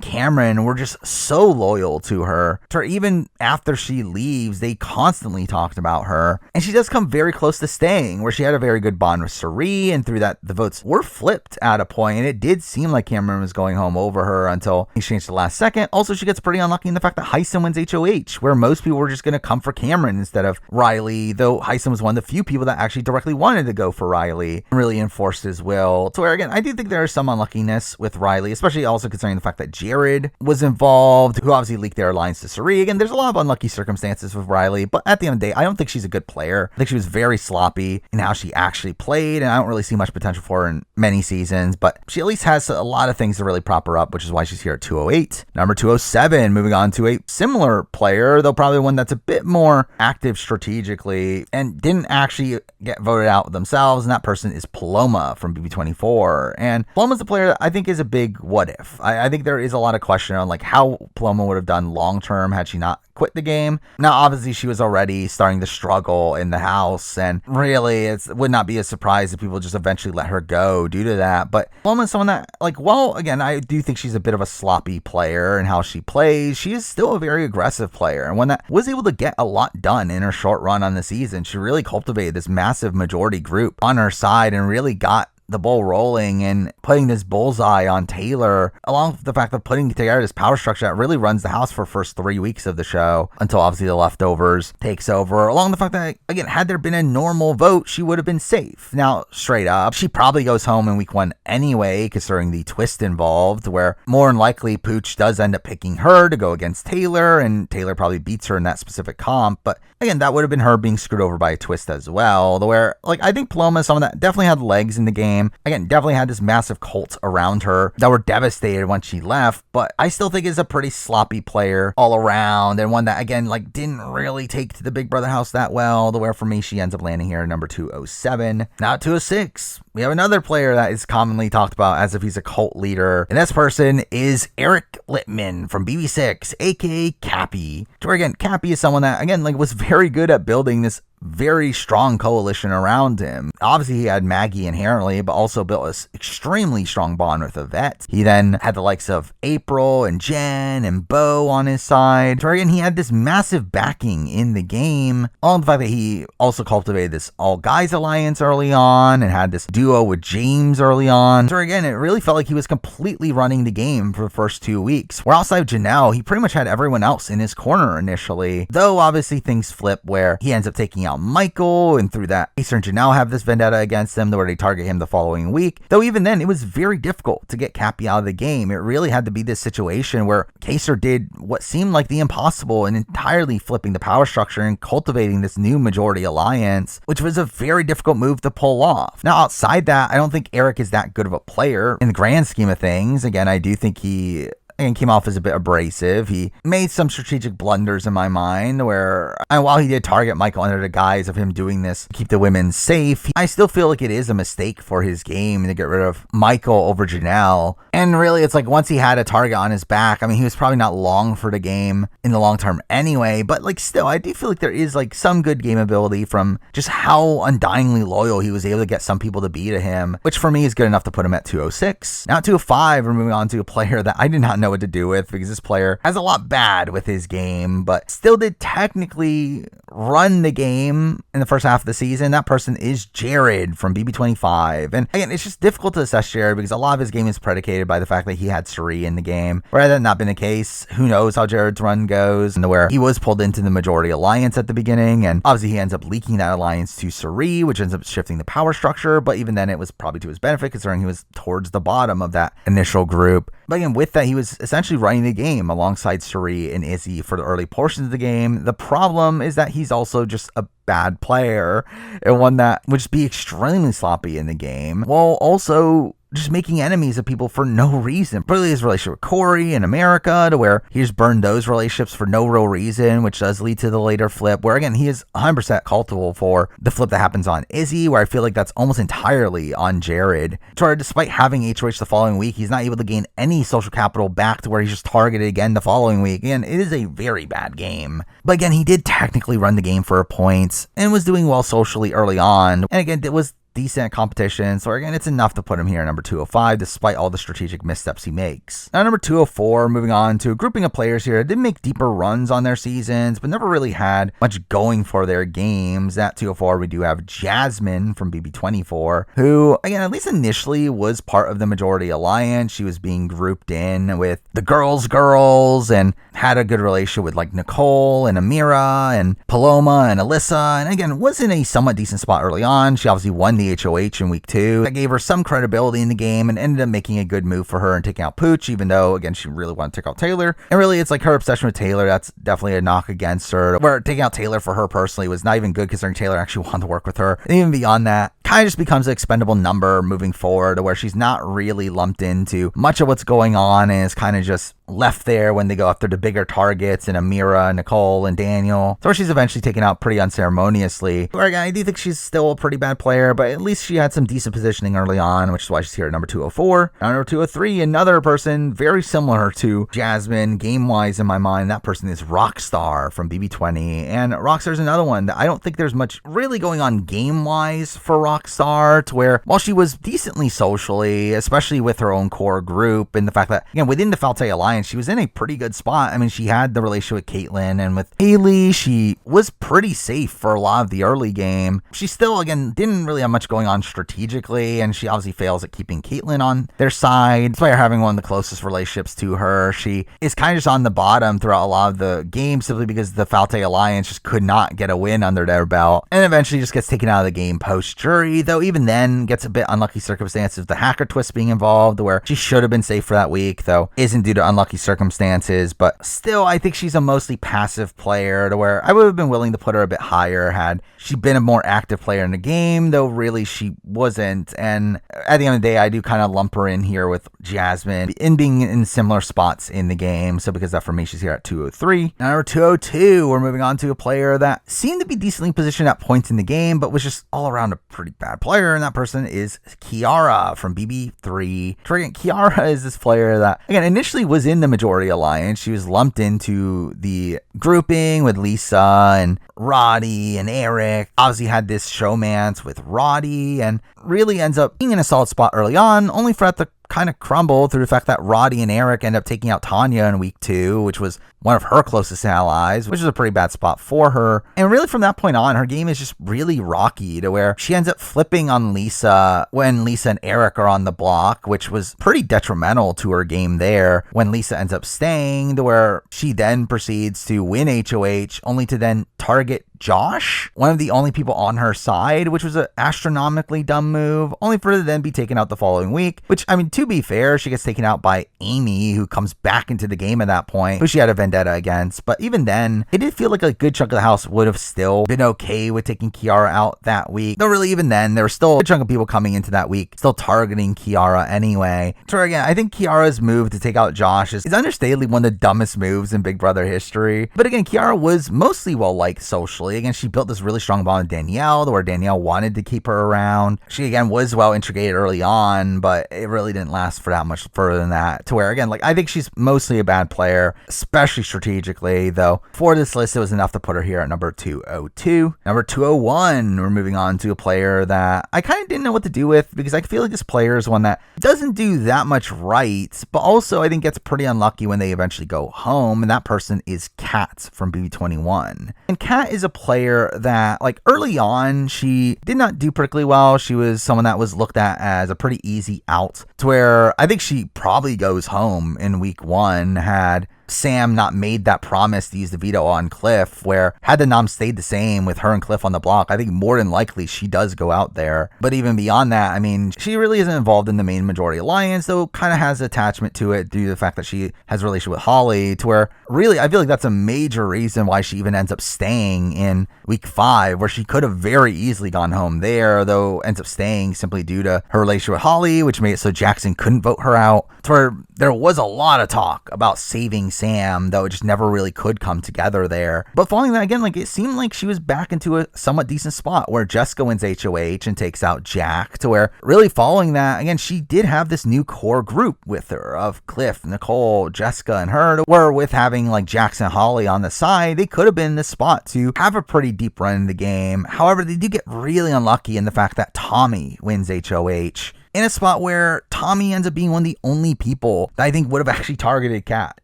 Cameron were just so loyal to her. Even after she leaves, they constantly talked about her. And she does come very close to staying, where she had a very good bond with Sari, and through that, the votes were flipped at a point, and it did seem like Cameron was going home over her until he changed the last second. Also, she gets pretty unlucky in the fact that Heisen wins HOH, where most people were just going to come for Cameron instead of Riley, though Heisen was one of the few people that actually directly wanted to go for Riley and really enforced his will. To where, again, I do think there is some unluckiness with Riley, especially also considering the fact that Jared was involved, who obviously leaked their alliance to Sari. Again, there's a lot of unlucky circumstances with Riley, but at the end of the day, I don't think she's a good player. I think she was very sloppy in how she actually played, and I don't really see much potential for her in many seasons, but she at least has a lot of things to really prop her up, which is why she's here at 208. Number 207, moving on to a similar player, though probably one that's a bit more active strategically and didn't actually get voted out themselves, and that person is Paloma from BB24. And Paloma's a player that I think is a big what if. I think there is a lot of question on like how Paloma would have done long term had she not quit the game. Now, obviously, she was already starting to struggle in the house, and really, it would not be a surprise if people just eventually let her go due to that. But Paloma's someone that, like, well, again, I do think she's a bit of a sloppy player in how she plays. She is still a very aggressive player, and one that was able to get a lot done in her short run on the season. She really cultivated this massive majority group on her side and really got the ball rolling and putting this bullseye on Taylor, along with the fact of putting together this power structure that really runs the house for the first 3 weeks of the show until obviously the leftovers takes over, along the fact that, again, had there been a normal vote, she would have been safe. Now, straight up, she probably goes home in week 1 anyway, considering the twist involved, where more than likely Pooch does end up picking her to go against Taylor, and Taylor probably beats her in that specific comp. But again, that would have been her being screwed over by a twist as well, where, like, I think Paloma is someone that definitely had legs in the game. game. Again, definitely had this massive cult around her that were devastated when she left, but I still think is a pretty sloppy player all around, and one that, again, like didn't really take to the Big Brother house that well, to where for me she ends up landing here at number 207. Now at 206, we have another player that is commonly talked about as if he's a cult leader, and this person is Eric Littman from BB6, aka Cappy. Where again, Cappy is someone that, again, like was very good at building this very strong coalition around him. Obviously, he had Maggie inherently, but also built an extremely strong bond with Yvette. He then had the likes of April and Jen and Bo on his side. So again, he had this massive backing in the game. All the fact that he also cultivated this all guys alliance early on and had this duo with James early on. So again, it really felt like he was completely running the game for the first 2 weeks. Where outside of Janelle, he pretty much had everyone else in his corner initially. Though obviously things flip where he ends up taking out Michael, and through that, Kaysar and Janelle have this vendetta against him where they target him the following week. Though even then, it was very difficult to get Cappy out of the game. It really had to be this situation where Kaysar did what seemed like the impossible and entirely flipping the power structure and cultivating this new majority alliance, which was a very difficult move to pull off. Now, outside that, I don't think Eric is that good of a player in the grand scheme of things. Again, I do think he came off as a bit abrasive. He made some strategic blunders in my mind where, and while he did target Michael under the guise of him doing this to keep the women safe, I still feel like it is a mistake for his game to get rid of Michael over Janelle. And really, it's like once he had a target on his back, I mean, he was probably not long for the game in the long term anyway, but like still, I do feel like there is like some good game ability from just how undyingly loyal he was able to get some people to be to him, which for me is good enough to put him at 206. Now at 205, we're moving on to a player that I did not know what to do with, because this player has a lot bad with his game, but still did technically run the game in the first half of the season. That person is Jared from BB25. And again, it's just difficult to assess Jared because a lot of his game is predicated by the fact that he had Cirie in the game. Where had that not been the case, who knows how Jared's run goes, and where he was pulled into the majority alliance at the beginning, and obviously he ends up leaking that alliance to Cirie, which ends up shifting the power structure, but even then it was probably to his benefit considering he was towards the bottom of that initial group. But again, with that, he was essentially running the game alongside Cirie and Izzy for the early portions of the game. The problem is that he's also just a bad player, and one that would just be extremely sloppy in the game, while also just making enemies of people for no reason. Particularly his relationship with Corey and America, to where he just burned those relationships for no real reason, which does lead to the later flip, where again, he is 100% culpable for the flip that happens on Izzy, where I feel like that's almost entirely on Jared. So despite having HOH the following week, he's not able to gain any social capital back, to where he's just targeted again the following week. Again, it is a very bad game. But again, he did technically run the game for a point and was doing well socially early on. And again, it was decent competition, so again, it's enough to put him here at number 205 despite all the strategic missteps he makes. Now number 204, moving on to a grouping of players here that did make deeper runs on their seasons but never really had much going for their games. At 204, we do have Jasmine from BB24, who again, at least initially, was part of the majority alliance. She was being grouped in with the girls and had a good relationship with like Nicole and Amira and Paloma and Alyssa, and again, was in a somewhat decent spot early on. She obviously won the HOH in week 2. That gave her some credibility in the game and ended up making a good move for her and taking out Pooch, even though, again, she really wanted to take out Taylor. And really, it's like her obsession with Taylor, that's definitely a knock against her. Where taking out Taylor for her personally was not even good, considering Taylor actually wanted to work with her. And even beyond that, kind of just becomes an expendable number moving forward, where she's not really lumped into much of what's going on and is kind of just left there when they go after the bigger targets and Amira, Nicole, and Daniel. So she's eventually taken out pretty unceremoniously. Where again, I do think she's still a pretty bad player, but at least she had some decent positioning early on, which is why she's here at number 204. Now, number 203, another person very similar to Jasmine game-wise in my mind. That person is Rockstar from BB20. And Rockstar's another one that I don't think there's much really going on game-wise for Rockstar, to where while she was decently socially, especially with her own core group, and the fact that, again, within the Falte Alliance, she was in a pretty good spot. I mean, she had the relationship with Caitlyn, and with Haley, she was pretty safe for a lot of the early game. She still, again, didn't really have much going on strategically, and she obviously fails at keeping Caitlyn on their side. Despite having one of the closest relationships to her, she is kind of just on the bottom throughout a lot of the games, simply because the Falte Alliance just could not get a win under their belt, and eventually just gets taken out of the game post-jury. Tori, though, even then gets a bit unlucky circumstances, the hacker twist being involved, where she should have been safe for that week, though isn't due to unlucky circumstances. But still, I think she's a mostly passive player, to where I would have been willing to put her a bit higher had she been a more active player in the game, though really she wasn't. And at the end of the day, I do kind of lump her in here with Jasmine in being in similar spots in the game. So because of that, for me, she's here at 203. Now, number 202, we're moving on to a player that seemed to be decently positioned at points in the game, but was just all around a pretty bad player. And that person is Kiara from BB3. Kiara is this player that, again, initially was in the Majority Alliance. She was lumped into the grouping with Lisa and Roddy and Eric. Obviously had this showmance with Roddy and really ends up being in a solid spot early on, only for it to kind of crumble through the fact that Roddy and Eric end up taking out Tanya in week 2, which was one of her closest allies, which is a pretty bad spot for her. And really from that point on, her game is just really rocky, to where she ends up flipping on Lisa when Lisa and Eric are on the block, which was pretty detrimental to her game there, when Lisa ends up staying, to where she then proceeds to win HOH, only to then target Josh, one of the only people on her side, which was an astronomically dumb move, only for her to then be taken out the following week, which, I mean, to be fair, she gets taken out by Amy, who comes back into the game at that point, who she had a vendetta against. But even then, it did feel like a good chunk of the house would have still been okay with taking Kiara out that week. Though really, even then, there was still a good chunk of people coming into that week, still targeting Kiara anyway. So again, I think Kiara's move to take out Josh is understandably one of the dumbest moves in Big Brother history. But again, Kiara was mostly well-liked socially. Again, she built this really strong bond with Danielle, where Danielle wanted to keep her around. She, again, was well integrated early on, but it really didn't last for that much further than that, to where, again, like, I think she's mostly a bad player, especially strategically, though for this list, it was enough to put her here at number 202. Number 201, we're moving on to a player that I kind of didn't know what to do with, because I feel like this player is one that doesn't do that much right, but also I think gets pretty unlucky when they eventually go home, and that person is Kat from BB21. And Kat is a player that, like, early on, she did not do particularly well. She was someone that was looked at as a pretty easy out, to where I think she probably goes home in week 1 had Sam not made that promise to use the veto on Cliff, where had the nom stayed the same with her and Cliff on the block, I think more than likely she does go out there. But even beyond that, I mean, she really isn't involved in the main Majority Alliance, though kind of has attachment to it due to the fact that she has a relationship with Holly, to where really I feel like that's a major reason why she even ends up staying in week 5, where she could have very easily gone home there, though ends up staying simply due to her relationship with Holly, which made it so Jackson couldn't vote her out, to where there was a lot of talk about saving Sam, though it just never really could come together there. But following that, again, like, it seemed like she was back into a somewhat decent spot where Jessica wins HOH and takes out Jack, to where really following that, again, she did have this new core group with her of Cliff, Nicole, Jessica, and her, where with having like Jackson and Holly on the side, they could have been in this spot to have a pretty deep run in the game. However, they do get really unlucky in the fact that Tommy wins HOH, in a spot where Tommy ends up being one of the only people that I think would have actually targeted Kat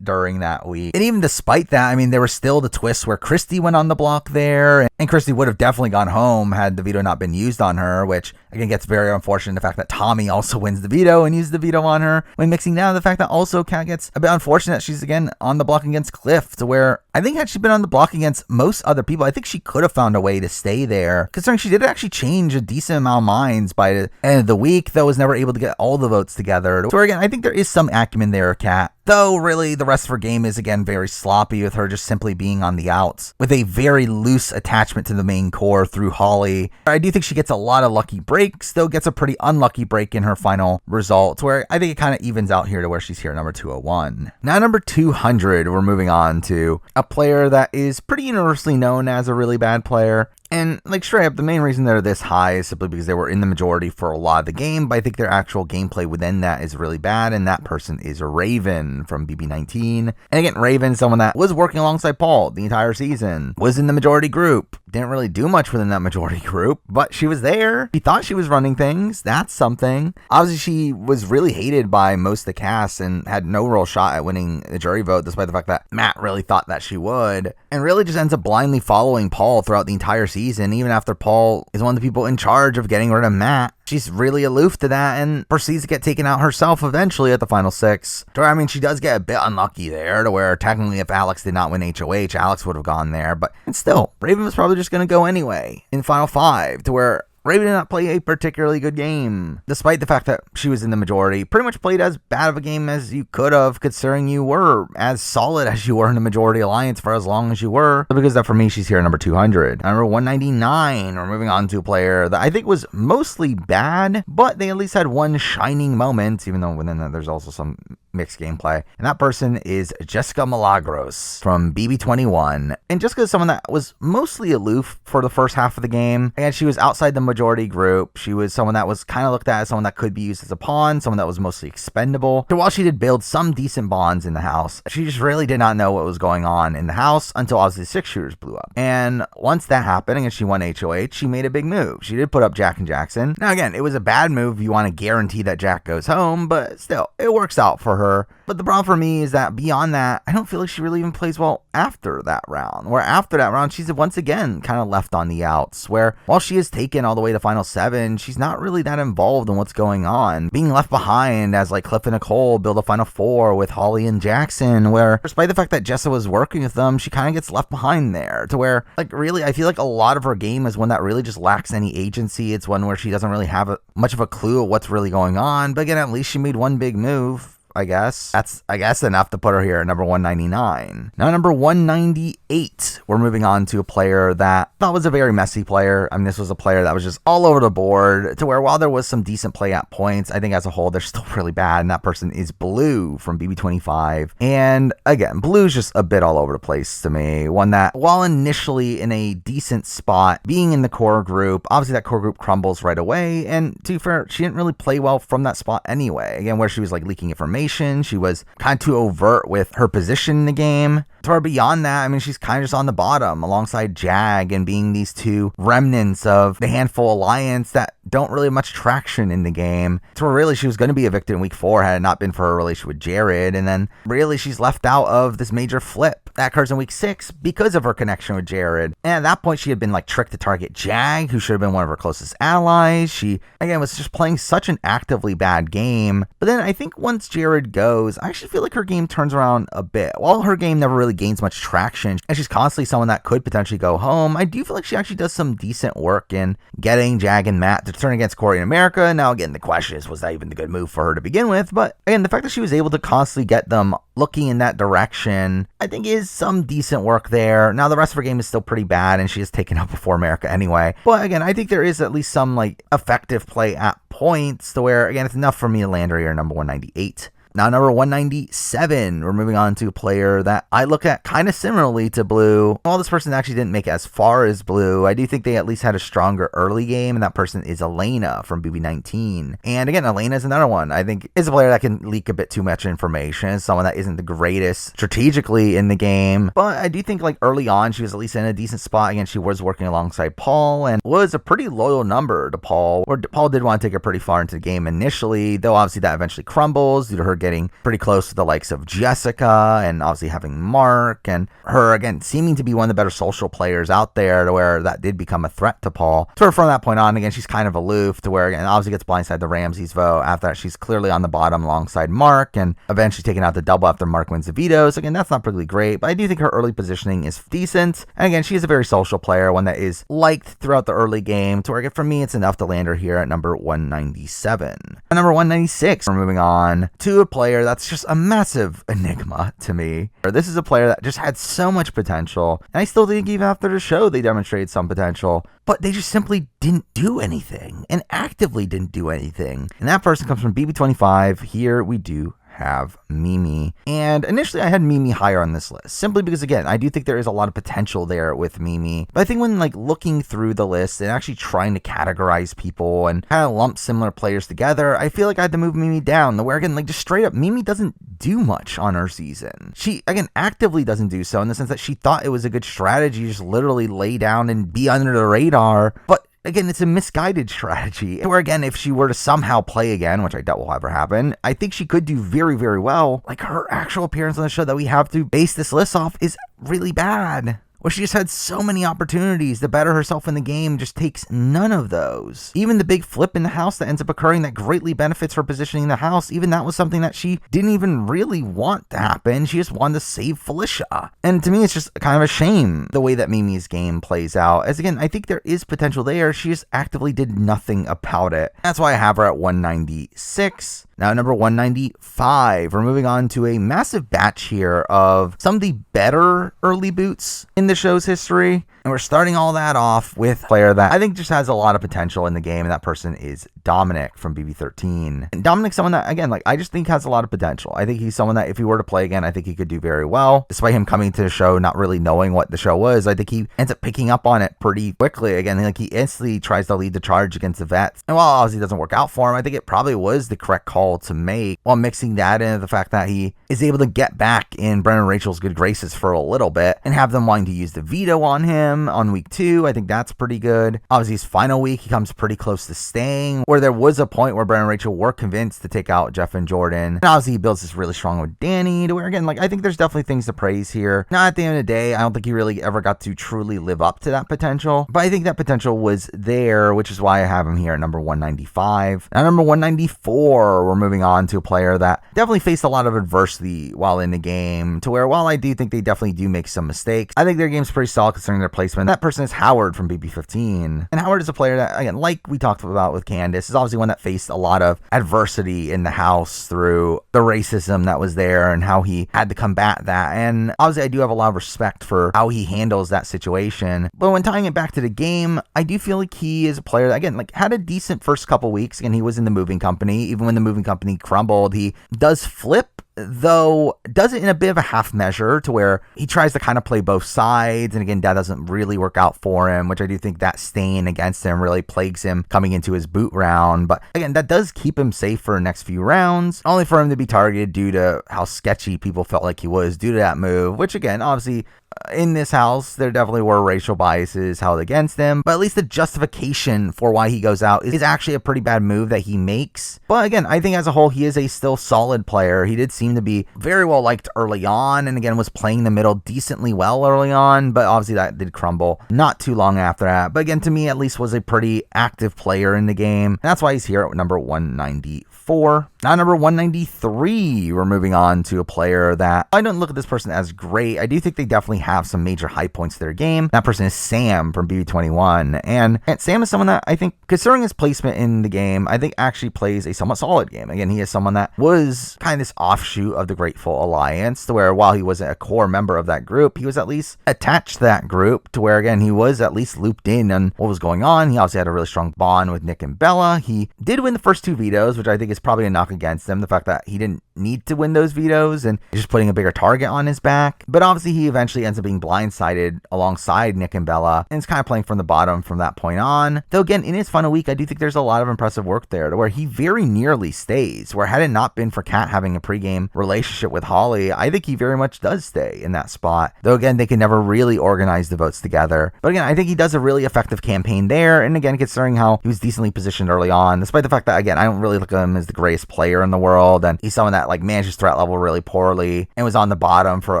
during that week. And even despite that, I mean, there was still the twists where Christy went on the block there, and Christy would have definitely gone home had the veto not been used on her, which again gets very unfortunate, the fact that Tommy also wins the veto and uses the veto on her, when mixing down the fact that also Kat gets a bit unfortunate. She's again on the block against Cliff, to where I think had she been on the block against most other people, I think she could have found a way to stay there, considering she did actually change a decent amount of minds by the end of the week, though was never able to get all the votes together. So again, I think there is some acumen there, Kat. Though really the rest of her game is again very sloppy, with her just simply being on the outs with a very loose attachment to the main core through Holly. I do think she gets a lot of lucky breaks, though gets a pretty unlucky break in her final result, where I think it kind of evens out here to where she's here at number 201. Now number 200, we're moving on to a player that is pretty universally known as a really bad player. And like straight up, the main reason they're this high is simply because they were in the majority for a lot of the game, but I think their actual gameplay within that is really bad, and that person is Raven from BB19. And again, Raven, someone that was working alongside Paul the entire season, was in the majority group, didn't really do much within that majority group, but she was there. He thought she was running things. That's something. Obviously, she was really hated by most of the cast and had no real shot at winning the jury vote, despite the fact that Matt really thought that she would, and really just ends up blindly following Paul throughout the entire season, even after Paul is one of the people in charge of getting rid of Matt. She's really aloof to that and proceeds to get taken out herself eventually at the final 6. I mean, she does get a bit unlucky there, to where technically if Alex did not win HOH, Alex would have gone there, but still, Raven was probably just going to go anyway in final 5, to where Raven did not play a particularly good game. Despite the fact that she was in the majority, pretty much played as bad of a game as you could have, considering you were as solid as you were in the majority alliance for as long as you were. So because that for me, she's here at number 200. Number 199, we're moving on to a player that I think was mostly bad, but they at least had one shining moment, even though within that there's also some mixed gameplay. And that person is Jessica Milagros from BB21. And Jessica is someone that was mostly aloof for the first half of the game. Again, she was outside the majority group. She was someone that was kind of looked at as someone that could be used as a pawn, someone that was mostly expendable. So while she did build some decent bonds in the house, she just really did not know what was going on in the house until obviously 6 shooters blew up. And once that happened and she won HOH, she made a big move. She did put up Jack and Jackson. Now again, it was a bad move. You want to guarantee that Jack goes home, but still, it works out for her. But the problem for me is that beyond that, I don't feel like she really even plays well after that round. Where after that round, she's once again kind of left on the outs. Where while she is taken all the way to Final 7, she's not really that involved in what's going on. Being left behind as like Cliff and Nicole build a Final 4 with Holly and Jackson, where despite the fact that Jessa was working with them, she kind of gets left behind there. To where like really, I feel like a lot of her game is one that really just lacks any agency. It's one where she doesn't really have much of a clue of what's really going on. But again, at least she made one big move. I guess that's enough to put her here at number 199. Now number 198, we're moving on to a player that I thought was a very messy player. I mean, this was a player that was just all over the board, to where while there was some decent play at points, I think as a whole they're still really bad, and that person is Blue from BB25. And again, Blue's just a bit all over the place to me. One that while initially in a decent spot, being in the core group, obviously that core group crumbles right away, and to be fair, she didn't really play well from that spot anyway. Again, where she was like leaking information, she was kind of too overt with her position in the game. To where beyond that, I mean, she's kind of just on the bottom alongside Jag and being these two remnants of the Handful Alliance that don't really have much traction in the game. To where really she was going to be evicted in week 4 had it not been for her relation with Jared. And then really she's left out of this major flip that occurs in week 6 because of her connection with Jared. And at that point, she had been like tricked to target Jag, who should have been one of her closest allies. She, again, was just playing such an actively bad game. But then I think once Jared goes, I actually feel like her game turns around a bit. While her game never really gains much traction, and she's constantly someone that could potentially go home, I do feel like she actually does some decent work in getting Jag and Matt to turn against Corey in America. Now again, the question is, was that even the good move for her to begin with? But again, the fact that she was able to constantly get them looking in that direction, I think is some decent work there. Now the rest of her game is still pretty bad, and she is taken up before America anyway. But again, I think there is at least some like effective play at points to where, again, it's enough for me to land her here number 198. Now, number 197, we're moving on to a player that I look at kind of similarly to Blue. While this person actually didn't make it as far as Blue, I do think they at least had a stronger early game, and that person is Elena from BB19. And again, Elena is another one I think is a player that can leak a bit too much information, someone that isn't the greatest strategically in the game. But I do think like early on, she was at least in a decent spot. Again, she was working alongside Paul and was a pretty loyal number to Paul, where Paul did want to take her pretty far into the game initially, though obviously that eventually crumbles due to her getting pretty close to the likes of Jessica and obviously having Mark, and her again seeming to be one of the better social players out there, to where that did become a threat to Paul. So from that point on, again, she's kind of aloof, to where again obviously gets blindsided the Ramses vote. After that, she's clearly on the bottom alongside Mark, and eventually taking out the double after Mark wins the veto. So again, that's not particularly great, but I do think her early positioning is decent. And again, she is a very social player, one that is liked throughout the early game, to where again, for me, it's enough to land her here at number 197. At number 196, we're moving on to a player that's just a massive enigma to me. This is a player that just had so much potential, and I still think even after the show they demonstrated some potential, but they just simply didn't do anything, and actively didn't do anything. And that person comes from BB25. Here we do have Mimi. And initially I had Mimi higher on this list, simply because again, I do think there is a lot of potential there with Mimi. But I think when like looking through the list and actually trying to categorize people and kind of lump similar players together, I feel like I had to move Mimi down, where again, like just straight up, Mimi doesn't do much on her season. She again actively doesn't do so, in the sense that she thought it was a good strategy, just literally lay down and be under the radar. But again, it's a misguided strategy, where again, if she were to somehow play again, which I doubt will ever happen, I think she could do very, very well. Like her actual appearance on the show that we have to base this list off is really bad. where she just had so many opportunities to better herself in the game, just takes none of those. Even the big flip in the house that ends up occurring that greatly benefits her positioning in the house, even that was something that she didn't even really want to happen. She just wanted to save Felicia. And to me, it's just kind of a shame the way that Mimi's game plays out. As again, I think there is potential there. She just actively did nothing about it. That's why I have her at 196. Now, number 195, we're moving on to a massive batch here of some of the better early boots in the show's history. And we're starting all that off with a player that I think just has a lot of potential in the game, and that person is Dominic from BB13. And Dominic's someone that, again, I just think has a lot of potential. I think he's someone that if he were to play again, I think he could do very well. Despite him coming to the show not really knowing what the show was, I think he ends up picking up on it pretty quickly. Again, he instantly tries to lead the charge against the vets. And while obviously it doesn't work out for him, I think it probably was the correct call to make, while mixing that into the fact that he is able to get back in Brennan and Rachel's good graces for a little bit and have them wanting to use the veto on him on week 2. I think that's pretty good. Obviously, his final week, he comes pretty close to staying, where there was a point where Brennan and Rachel were convinced to take out Jeff and Jordan. And obviously, he builds this really strong with Danny, to where, again, I think there's definitely things to praise here. Now, at the end of the day, I don't think he really ever got to truly live up to that potential, but I think that potential was there, which is why I have him here at number 195. Now, number 194, we're moving on to a player that definitely faced a lot of adversity while in the game, to where while I do think they definitely do make some mistakes, I think their game's pretty solid concerning their placement. That person is Howard from BB15. And Howard is a player that, again, like we talked about with Candace, is obviously one that faced a lot of adversity in the house through the racism that was there and how he had to combat that. And obviously I do have a lot of respect for how he handles that situation. But when tying it back to the game, I do feel like he is a player that, again, had a decent first couple weeks. Again, he was in the moving company. Even when the moving company crumbled, he does flip, though does it in a bit of a half measure, to where he tries to kind of play both sides, and again, that doesn't really work out for him, which I do think that stain against him really plagues him coming into his boot round. But again, that does keep him safe for the next few rounds, only for him to be targeted due to how sketchy people felt like he was due to that move, which again, obviously in this house, there definitely were racial biases held against him, but at least the justification for why he goes out is actually a pretty bad move that he makes. But again, I think as a whole, he is a still solid player. He did seem to be very well liked early on, and again, was playing the middle decently well early on, but obviously that did crumble not too long after that. But again, to me, at least was a pretty active player in the game. And that's why he's here at number 194. Now, number 193, we're moving on to a player that I don't look at this person as great. I do think they definitely have some major high points to their game. That person is Sam from BB21. And Sam is someone that I think, considering his placement in the game, I think actually plays a somewhat solid game. Again, he is someone that was kind of this offshoot of the Grateful Alliance, to where while he wasn't a core member of that group, he was at least attached to that group, to where, again, he was at least looped in on what was going on. He also had a really strong bond with Nick and Bella. He did win the first 2 vetoes, which I think is probably a knock against him, the fact that he didn't need to win those vetoes and just putting a bigger target on his back. But obviously he eventually ends up being blindsided alongside Nick and Bella, and it's kind of playing from the bottom from that point on. Though again, in his final week, I do think there's a lot of impressive work there, to where he very nearly stays, where had it not been for Kat having a pregame relationship with Holly, I think he very much does stay in that spot. Though again, they can never really organize the votes together. But again, I think he does a really effective campaign there, and again, considering how he was decently positioned early on, despite the fact that, again, I don't really look at him as the greatest player in the world, and he's someone that manages threat level really poorly and was on the bottom for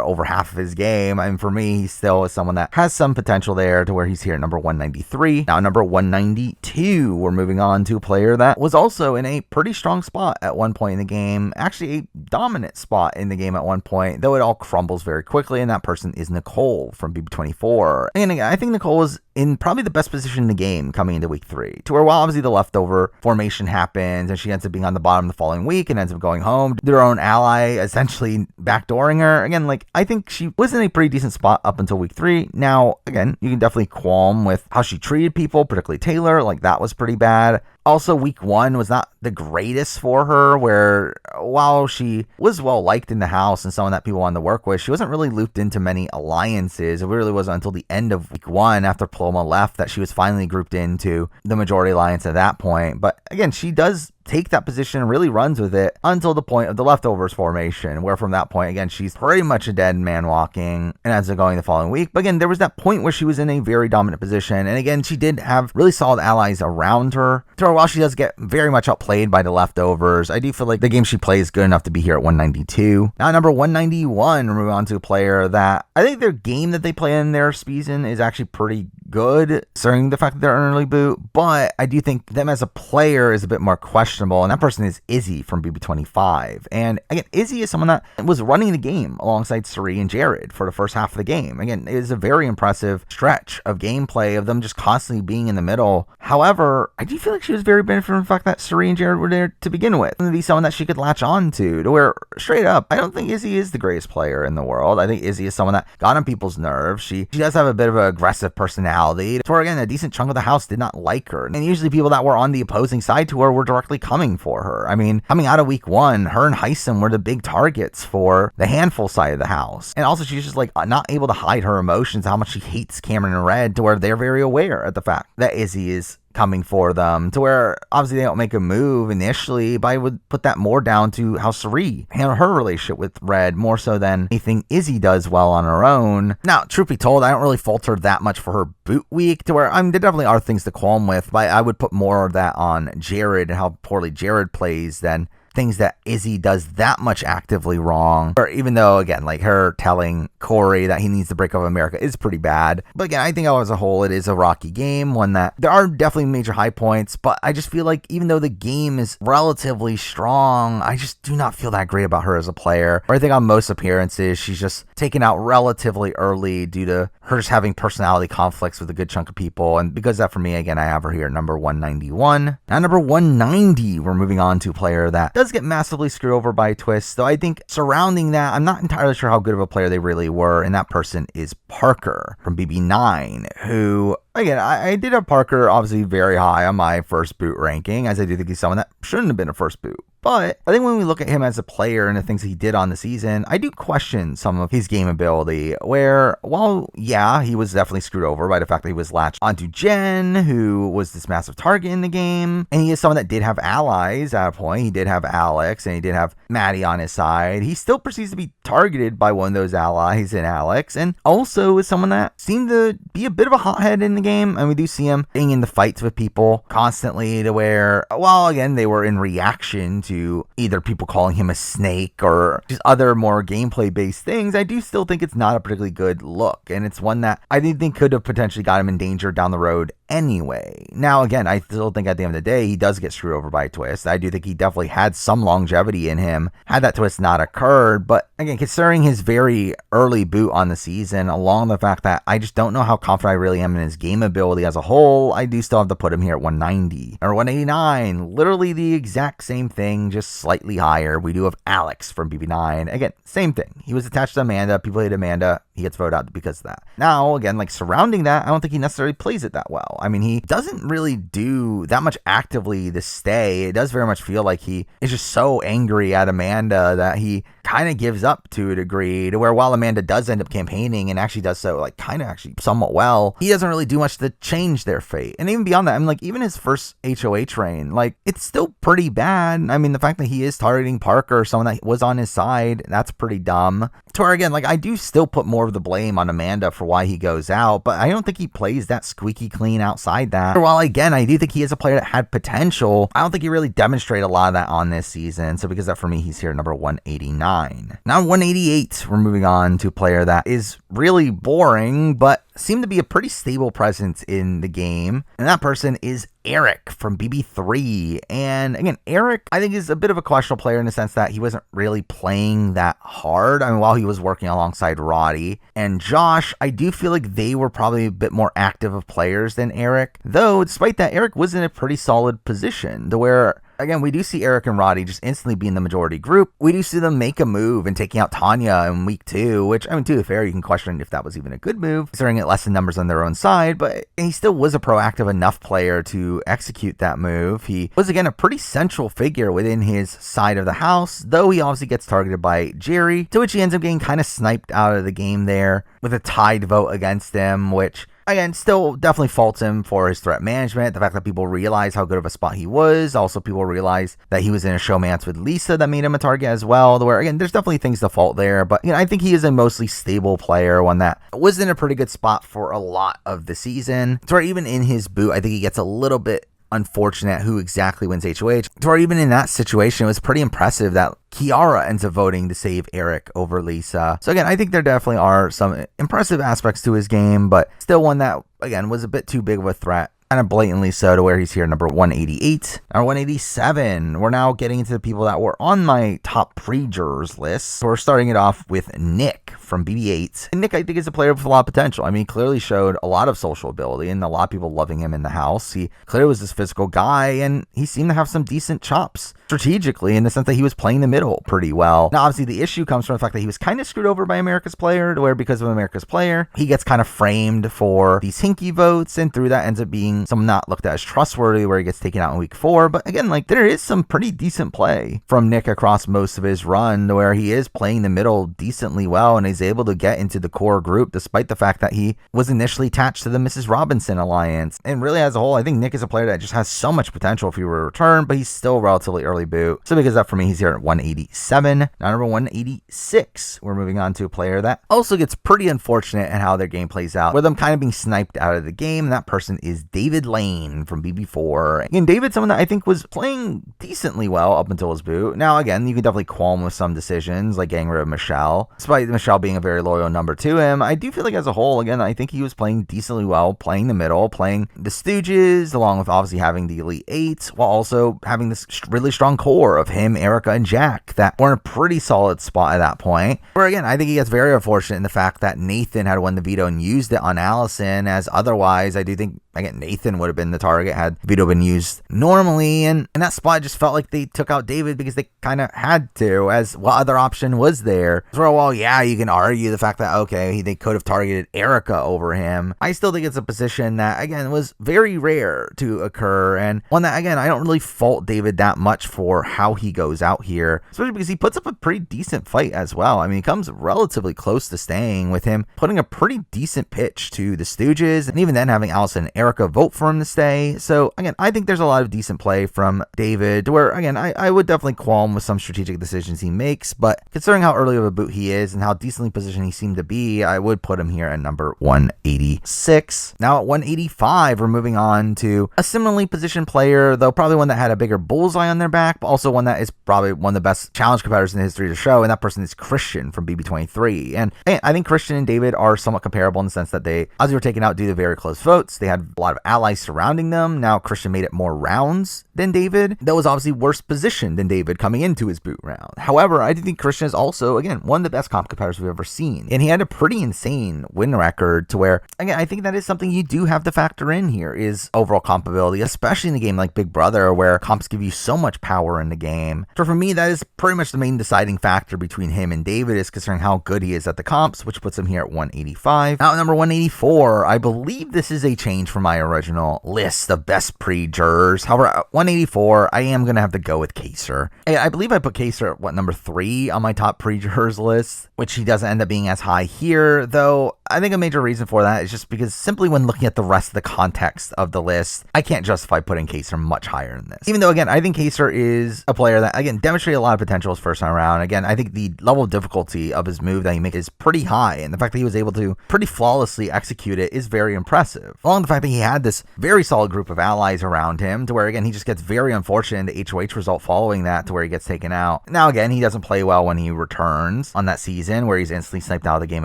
over half of his game. I mean, for me, he still is someone that has some potential there, to where he's here at number 193. Now, number 192, we're moving on to a player that was also in a pretty strong spot at one point in the game, actually a dominant spot in the game at one point, though it all crumbles very quickly, and that person is Nicole from BB24. And again, I think Nicole was in probably the best position in the game coming into week 3, to where while obviously the leftover formation happens and she ends up being on the bottom the following week and ends up going home, their own ally essentially backdooring her. Again, I think she was in a pretty decent spot up until week 3. Now, again, you can definitely qualm with how she treated people, particularly Taylor. That was pretty bad. Also, week 1 was not the greatest for her, where while she was well liked in the house and someone that people wanted to work with, she wasn't really looped into many alliances. It really wasn't until the end of week 1, after Paloma left, that she was finally grouped into the majority alliance at that point. But again, she does take that position and really runs with it until the point of the leftovers formation, where from that point, again, she's pretty much a dead man walking and ends up going the following week. But again, there was that point where she was in a very dominant position. And again, she did have really solid allies around her. So while she does get very much outplayed by the leftovers, I do feel like the game she plays is good enough to be here at 192. Now, number 191, we're moving on to a player that I think their game that they play in their season is actually pretty good, considering the fact that they're an early boot, but I do think them as a player is a bit more questionable, and that person is Izzy from BB25. And again, Izzy is someone that was running the game alongside Cirie and Jared for the first half of the game. Again, it is a very impressive stretch of gameplay of them just constantly being in the middle. However, I do feel like she was very benefited from the fact that Cirie and Jared were there to begin with, and to be someone that she could latch on to where, straight up, I don't think Izzy is the greatest player in the world. I think Izzy is someone that got on people's nerves. She does have a bit of an aggressive personality, to where, again, a decent chunk of the house did not like her. And usually people that were on the opposing side to her were directly coming for her. I mean, coming out of week 1, her and Heisem were the big targets for the handful side of the house. And also, she's just like not able to hide her emotions, how much she hates Cameron and Red, to where they're very aware of the fact that Izzy is coming for them, to where obviously they don't make a move initially, but I would put that more down to how Cirie handled her relationship with Red more so than anything Izzy does well on her own. Now, truth be told, I don't really fault her that much for her boot week, to where, I mean, there definitely are things to qualm with, but I would put more of that on Jared and how poorly Jared plays than things that Izzy does that much actively wrong. Or even though, again, like her telling Corey that he needs to break up America is pretty bad. But again, I think as a whole, it is a rocky game, one that there are definitely major high points, but I just feel like even though the game is relatively strong, I just do not feel that great about her as a player. Or I think on most appearances, she's just taken out relatively early due to her just having personality conflicts with a good chunk of people. And because of that, for me, again, I have her here at number 191. Now, number 190, we're moving on to a player that does get massively screwed over by twists, though I think surrounding that, I'm not entirely sure how good of a player they really were, and that person is Parker from BB9, who, again, I did have Parker obviously very high on my first boot ranking, as I do think he's someone that shouldn't have been a first boot. But I think when we look at him as a player and the things he did on the season, I do question some of his game ability, where, while, yeah, he was definitely screwed over by the fact that he was latched onto Jen, who was this massive target in the game, and he is someone that did have allies at a point. He did have Alex, and he did have Maddie on his side. He still proceeds to be targeted by one of those allies in Alex, and also is someone that seemed to be a bit of a hothead in the game, and we do see him being in the fights with people constantly, to where, while, again, they were in reaction to either people calling him a snake or just other more gameplay based things, I do still think it's not a particularly good look, and it's one that I think could have potentially got him in danger down the road anyway. Now, again, I still think at the end of the day, he does get screwed over by a twist. I do think he definitely had some longevity in him had that twist not occurred, but again, considering his very early boot on the season, along the fact that I just don't know how confident I really am in his game ability as a whole, I do still have to put him here at 190 or 189, literally the exact same thing, just slightly higher. We do have Alex from BB9. Again, same thing. He was attached to Amanda. People hate Amanda. He gets voted out because of that. Now, again, like surrounding that, I don't think he necessarily plays it that well. I mean, he doesn't really do that much actively to stay. It does very much feel like he is just so angry at Amanda that he kind of gives up to a degree, to where while Amanda does end up campaigning and actually does so like kind of actually somewhat well, he doesn't really do much to change their fate. And even beyond that, I mean, like even his first HOH reign, like it's still pretty bad. I mean, the fact that he is targeting Parker, someone that was on his side, that's pretty dumb. To where, again, like I do still put more of the blame on Amanda for why he goes out, but I don't think he plays that squeaky clean outside that. While again, I do think he is a player that had potential, I don't think he really demonstrated a lot of that on this season. So because of that, for me, he's here at number 189. Now 188, we're moving on to a player that is really boring, but seemed to be a pretty stable presence in the game, and that person is Eric from BB3. And again, Eric, I think, is a bit of a questionable player in the sense that he wasn't really playing that hard. I mean, while he was working alongside Roddy and Josh, I do feel like they were probably a bit more active of players than Eric, though despite that, Eric was in a pretty solid position to where, again, we do see Eric and Roddy just instantly be in the majority group. We do see them make a move and taking out Tanya in week 2, which, I mean, to be fair, you can question if that was even a good move, considering it lessened numbers on their own side, but he still was a proactive enough player to execute that move. He was, again, a pretty central figure within his side of the house, though he obviously gets targeted by Jerry, to which he ends up getting kind of sniped out of the game there with a tied vote against him, which again, still definitely faults him for his threat management, the fact that people realize how good of a spot he was. Also, people realize that he was in a showmance with Lisa that made him a target as well, where, again, there's definitely things to fault there. But, I think he is a mostly stable player, one that was in a pretty good spot for a lot of the season. So even in his boot, I think he gets a little bit unfortunate who exactly wins HOH. So even in that situation, it was pretty impressive that Kiara ends up voting to save Eric over Lisa. So again, I think there definitely are some impressive aspects to his game, but still one that, again, was a bit too big of a threat. Kind of blatantly so, to where he's here number 188 or 187. We're now getting into the people that were on my top pre-jurors list. So we're starting it off with Nick from BB8. And Nick, I think, is a player with a lot of potential. I mean, he clearly showed a lot of social ability and a lot of people loving him in the house. He clearly was this physical guy, and he seemed to have some decent chops strategically, in the sense that he was playing the middle pretty well. Now, obviously, the issue comes from the fact that he was kind of screwed over by America's Player, to where because of America's Player, he gets kind of framed for these hinky votes, and through that ends up being someone not looked at as trustworthy, where he gets taken out in week 4. But again, like, there is some pretty decent play from Nick across most of his run, to where he is playing the middle decently well, and he's able to get into the core group, despite the fact that he was initially attached to the Mrs. Robinson alliance. And really, as a whole, I think Nick is a player that just has so much potential if he were to return, but he's still relatively early boot. So because that, for me, he's here at 187. Now number 186, we're moving on to a player that also gets pretty unfortunate in how their game plays out, with them kind of being sniped out of the game. And that person is David Lane from BB4. Again, David's someone that I think was playing decently well up until his boot. Now, again, you can definitely qualm with some decisions, like getting rid of Michelle. Despite Michelle being a very loyal number to him, I do feel like as a whole, again, I think he was playing decently well, playing the middle, playing the Stooges, along with obviously having the Elite Eight, while also having this really strong core of him, Erica, and Jack that were in a pretty solid spot at that point. Where, again, I think he gets very unfortunate in the fact that Nathan had won the veto and used it on Allison, as otherwise I do think, again, Nathan would have been the target had veto been used normally, and in that spot, I just felt like they took out David because they kind of had to, as what other option was there? So, well, yeah, you can argue the fact that, okay, they could have targeted Erica over him. I still think it's a position that, again, was very rare to occur, and one that, again, I don't really fault David that much for how he goes out here, especially because he puts up a pretty decent fight as well. I mean, he comes relatively close to staying, with him putting a pretty decent pitch to the Stooges, and even then having Allison and Erica vote for him to stay. So, again, I think there's a lot of decent play from David, where, again, I would definitely qualm with some strategic decisions he makes, but considering how early of a boot he is and how decently positioned he seemed to be, I would put him here at number 186. Now at 185, we're moving on to a similarly positioned player, though probably one that had a bigger bullseye on their back, but also one that is probably one of the best challenge competitors in the history of the show, and that person is Christian from BB23. And I think Christian and David are somewhat comparable in the sense that they, as they were taken out due to very close votes, they had a lot of allies surrounding them. Now Christian made it more rounds than David, that was obviously worse positioned than David coming into his boot round. However, I do think Christian is also, again, one of the best comp competitors we've ever seen, and he had a pretty insane win record, to where, again, I think that is something you do have to factor in here, is overall comp ability, especially in a game like Big Brother, where comps give you so much power in the game. So for me, that is pretty much the main deciding factor between him and David, is considering how good he is at the comps, which puts him here at 185. Now at number 184, I believe this is a change from my original list of best pre-jurors. However, at 184, I am going to have to go with Kaser. I believe I put Kaser at, number 3 on my top pre-jurors list, which he doesn't end up being as high here, though I think a major reason for that is just because simply when looking at the rest of the context of the list, I can't justify putting Kaser much higher than this. Even though, again, I think Kaser is a player that, again, demonstrated a lot of potential his first time around. Again, I think the level of difficulty of his move that he makes is pretty high, and the fact that he was able to pretty flawlessly execute it is very impressive. Along with the fact that he had this very solid group of allies around him, to where, again, he just gets very unfortunate in the HOH result following that, to where he gets taken out. Now, again, he doesn't play well when he returns on that season, where he's instantly sniped out of the game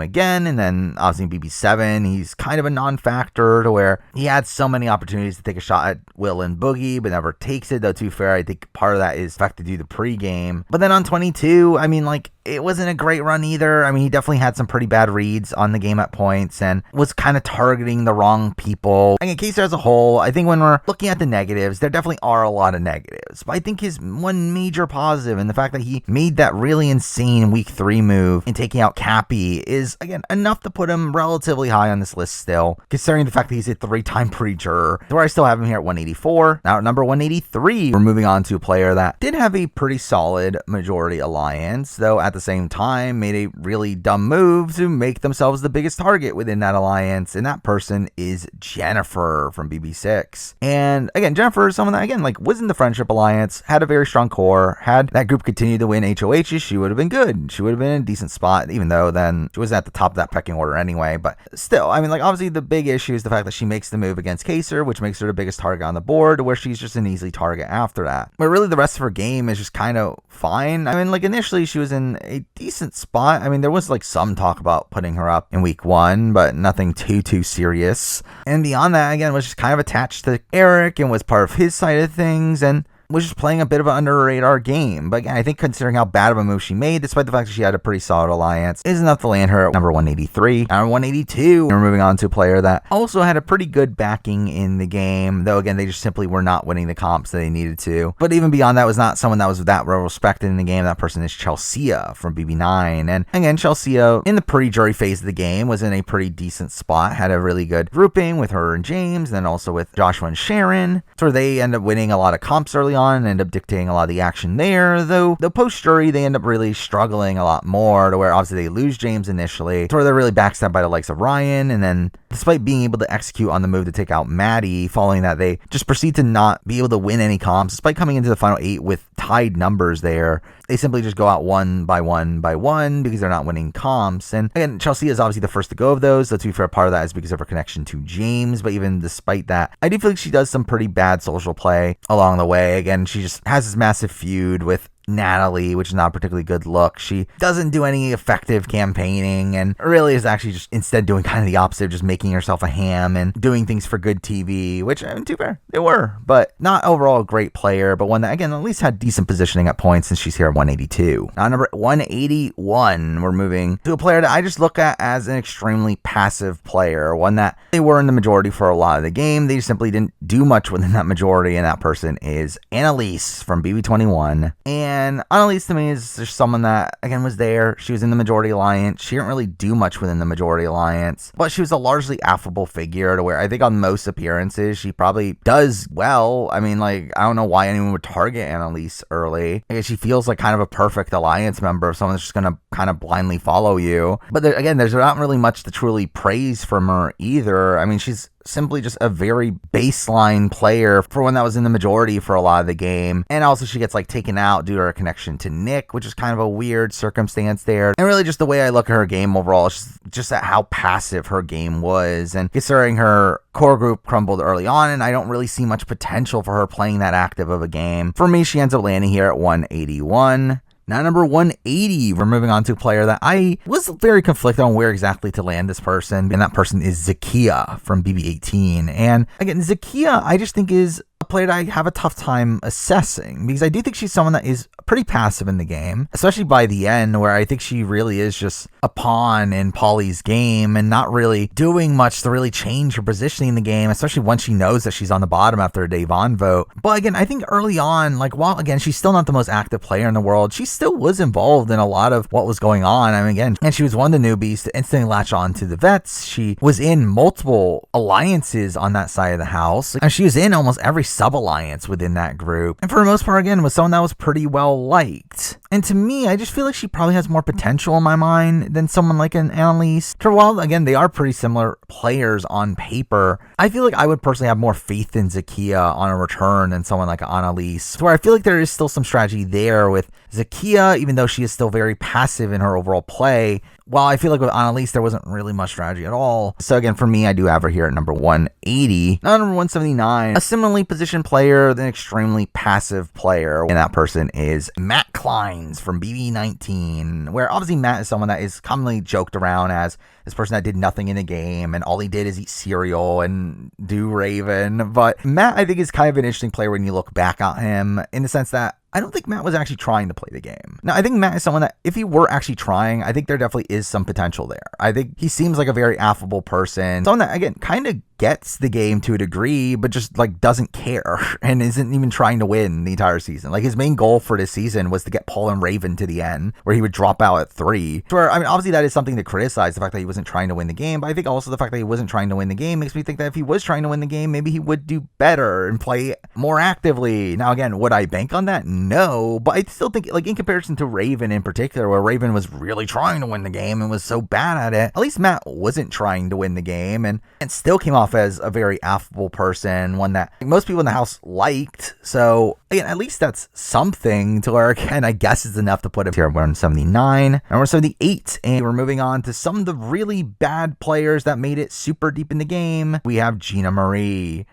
again, and then obviously in BB7, he's kind of a non-factor, to where he had so many opportunities to take a shot at Will and Boogie, but never takes it, though, to be fair, I think part of that is the fact to do the pregame. But then on 22, I mean, like, it wasn't a great run either. I mean, he definitely had some pretty bad reads on the game at points and was kind of targeting the wrong people. I mean, Kaser as a whole, I think when we're looking at the negatives, there definitely are a lot of negatives. But I think his one major positive, and the fact that he made that really insane week 3 move in taking out Cappy, is, again, enough to put him relatively high on this list still, considering the fact that he's a 3-time pre-juror, where I still have him here at 184. Now at number 183, we're moving on to a player that did have a pretty solid majority alliance, though at the same time made a really dumb move to make themselves the biggest target within that alliance, and that person is Jennifer from BB6. And again, Jennifer is someone that, again, like, was in the Friendship Alliance, had a very strong core. Had that group continued to win HOHs, she would have been good. She would have been in a decent spot, even though then she wasn't at the top of that pecking order anyway. But still, I mean, like, obviously the big issue is the fact that she makes the move against Kaser, which makes her the biggest target on the board, where she's just an easy target after that. But really, the rest of her game is just kind of fine. I mean, like, initially she was in a decent spot. I mean, there was like some talk about putting her up in week 1, but nothing too serious. And beyond that, again, was just kind of attached to Eric and was part of his side of things, and was just playing a bit of an under the radar game. But again, I think considering how bad of a move she made, despite the fact that she had a pretty solid alliance, is enough to land her at number 183. Number 182, we're moving on to a player that also had a pretty good backing in the game, though again, they just simply were not winning the comps that they needed to. But even beyond that, was not someone that was that well respected in the game. That person is Chelsea from BB9. And again, Chelsea, in the pre-jury phase of the game, was in a pretty decent spot, had a really good grouping with her and James, and then also with Joshua and Sharon. So they end up winning a lot of comps early on and end up dictating a lot of the action there, though the post-jury they end up really struggling a lot more, to where obviously they lose James initially, to where they're really backstabbed by the likes of Ryan, and then despite being able to execute on the move to take out Maddie, following that they just proceed to not be able to win any comps, despite coming into the final 8 with tied numbers there. They simply just go out one by one because they're not winning comps. And again, Chelsea is obviously the first to go of those. So to be fair, part of that is because of her connection to James. But even despite that, I do feel like she does some pretty bad social play along the way. Again, she just has this massive feud with Natalie, which is not a particularly good look. She doesn't do any effective campaigning and really is actually just instead doing kind of the opposite, just making herself a ham and doing things for good TV, which, I mean, to be fair, they were, but not overall a great player, but one that, again, at least had decent positioning at points, since she's here at 182. Now, number 181, we're moving to a player that I just look at as an extremely passive player, one that they were in the majority for a lot of the game. They simply didn't do much within that majority, and that person is Annalise from BB21. And Annalise to me is just someone that, again, was there. She was in the majority alliance. She didn't really do much within the majority alliance, but she was a largely affable figure, to where I think on most appearances she probably does well. I mean, like, I don't know why anyone would target Annalise early. I guess she feels like kind of a perfect alliance member, someone that's just going to kind of blindly follow you. But there, again, there's not really much to truly praise from her either. I mean, she's simply just a very baseline player for one that was in the majority for a lot of the game. And also she gets like taken out due to her connection to Nick, which is kind of a weird circumstance there. And really just the way I look at her game overall, is just at how passive her game was. And considering her core group crumbled early on, and I don't really see much potential for her playing that active of a game. For me, she ends up landing here at 181. Now, number 180, we're moving on to a player that I was very conflicted on where exactly to land this person, and that person is Zakia from BB18. And again, Zakia, I just think is a player that I have a tough time assessing, because I do think she's someone that is pretty passive in the game, especially by the end, where I think she really is just a pawn in Polly's game and not really doing much to really change her positioning in the game, especially once she knows that she's on the bottom after a Dave Vaughn vote. But again, I think early on, like, while again, she's still not the most active player in the world, she still was involved in a lot of what was going on. I mean, again, and she was one of the newbies to instantly latch on to the vets. She was in multiple alliances on that side of the house, and she was in almost every sub-alliance within that group. And for the most part, again, was someone that was pretty well liked. And to me, I just feel like she probably has more potential in my mind than someone like an Annalise. For while, again, they are pretty similar players on paper, I feel like I would personally have more faith in Zakia on a return than someone like Annalise, where I feel like there is still some strategy there with Zakia, even though she is still very passive in her overall play. While I feel like with Annalise, there wasn't really much strategy at all. So again, for me, I do have her here at number 180. Now, number 179, a similarly positioned player, an extremely passive player. And that person is Matt Kleins from BB19, where obviously Matt is someone that is commonly joked around as this person that did nothing in the game and all he did is eat cereal and do Raven. But Matt, I think, is kind of an interesting player when you look back at him, in the sense that I don't think Matt was actually trying to play the game. Now, I think Matt is someone that, if he were actually trying, I think there definitely is some potential there. I think he seems like a very affable person, someone that, again, kind of gets the game to a degree, but just like doesn't care and isn't even trying to win the entire season. Like his main goal for this season was to get Paul and Raven to the end, where he would drop out at 3. Where, I mean, obviously that is something to criticize, the fact that he wasn't trying to win the game, but I think also the fact that he wasn't trying to win the game makes me think that if he was trying to win the game, maybe he would do better and play more actively. Now again, would I bank on that? No, but I still think, like, in comparison to Raven in particular, where Raven was really trying to win the game and was so bad at it, at least Matt wasn't trying to win the game and still came off as a very affable person, one that most people in the house liked. So again, at least that's something to where, again, I guess it's enough to put him here at 179 and 178. And we're moving on to some of the really bad players that made it super deep in the game. We have Gina Marie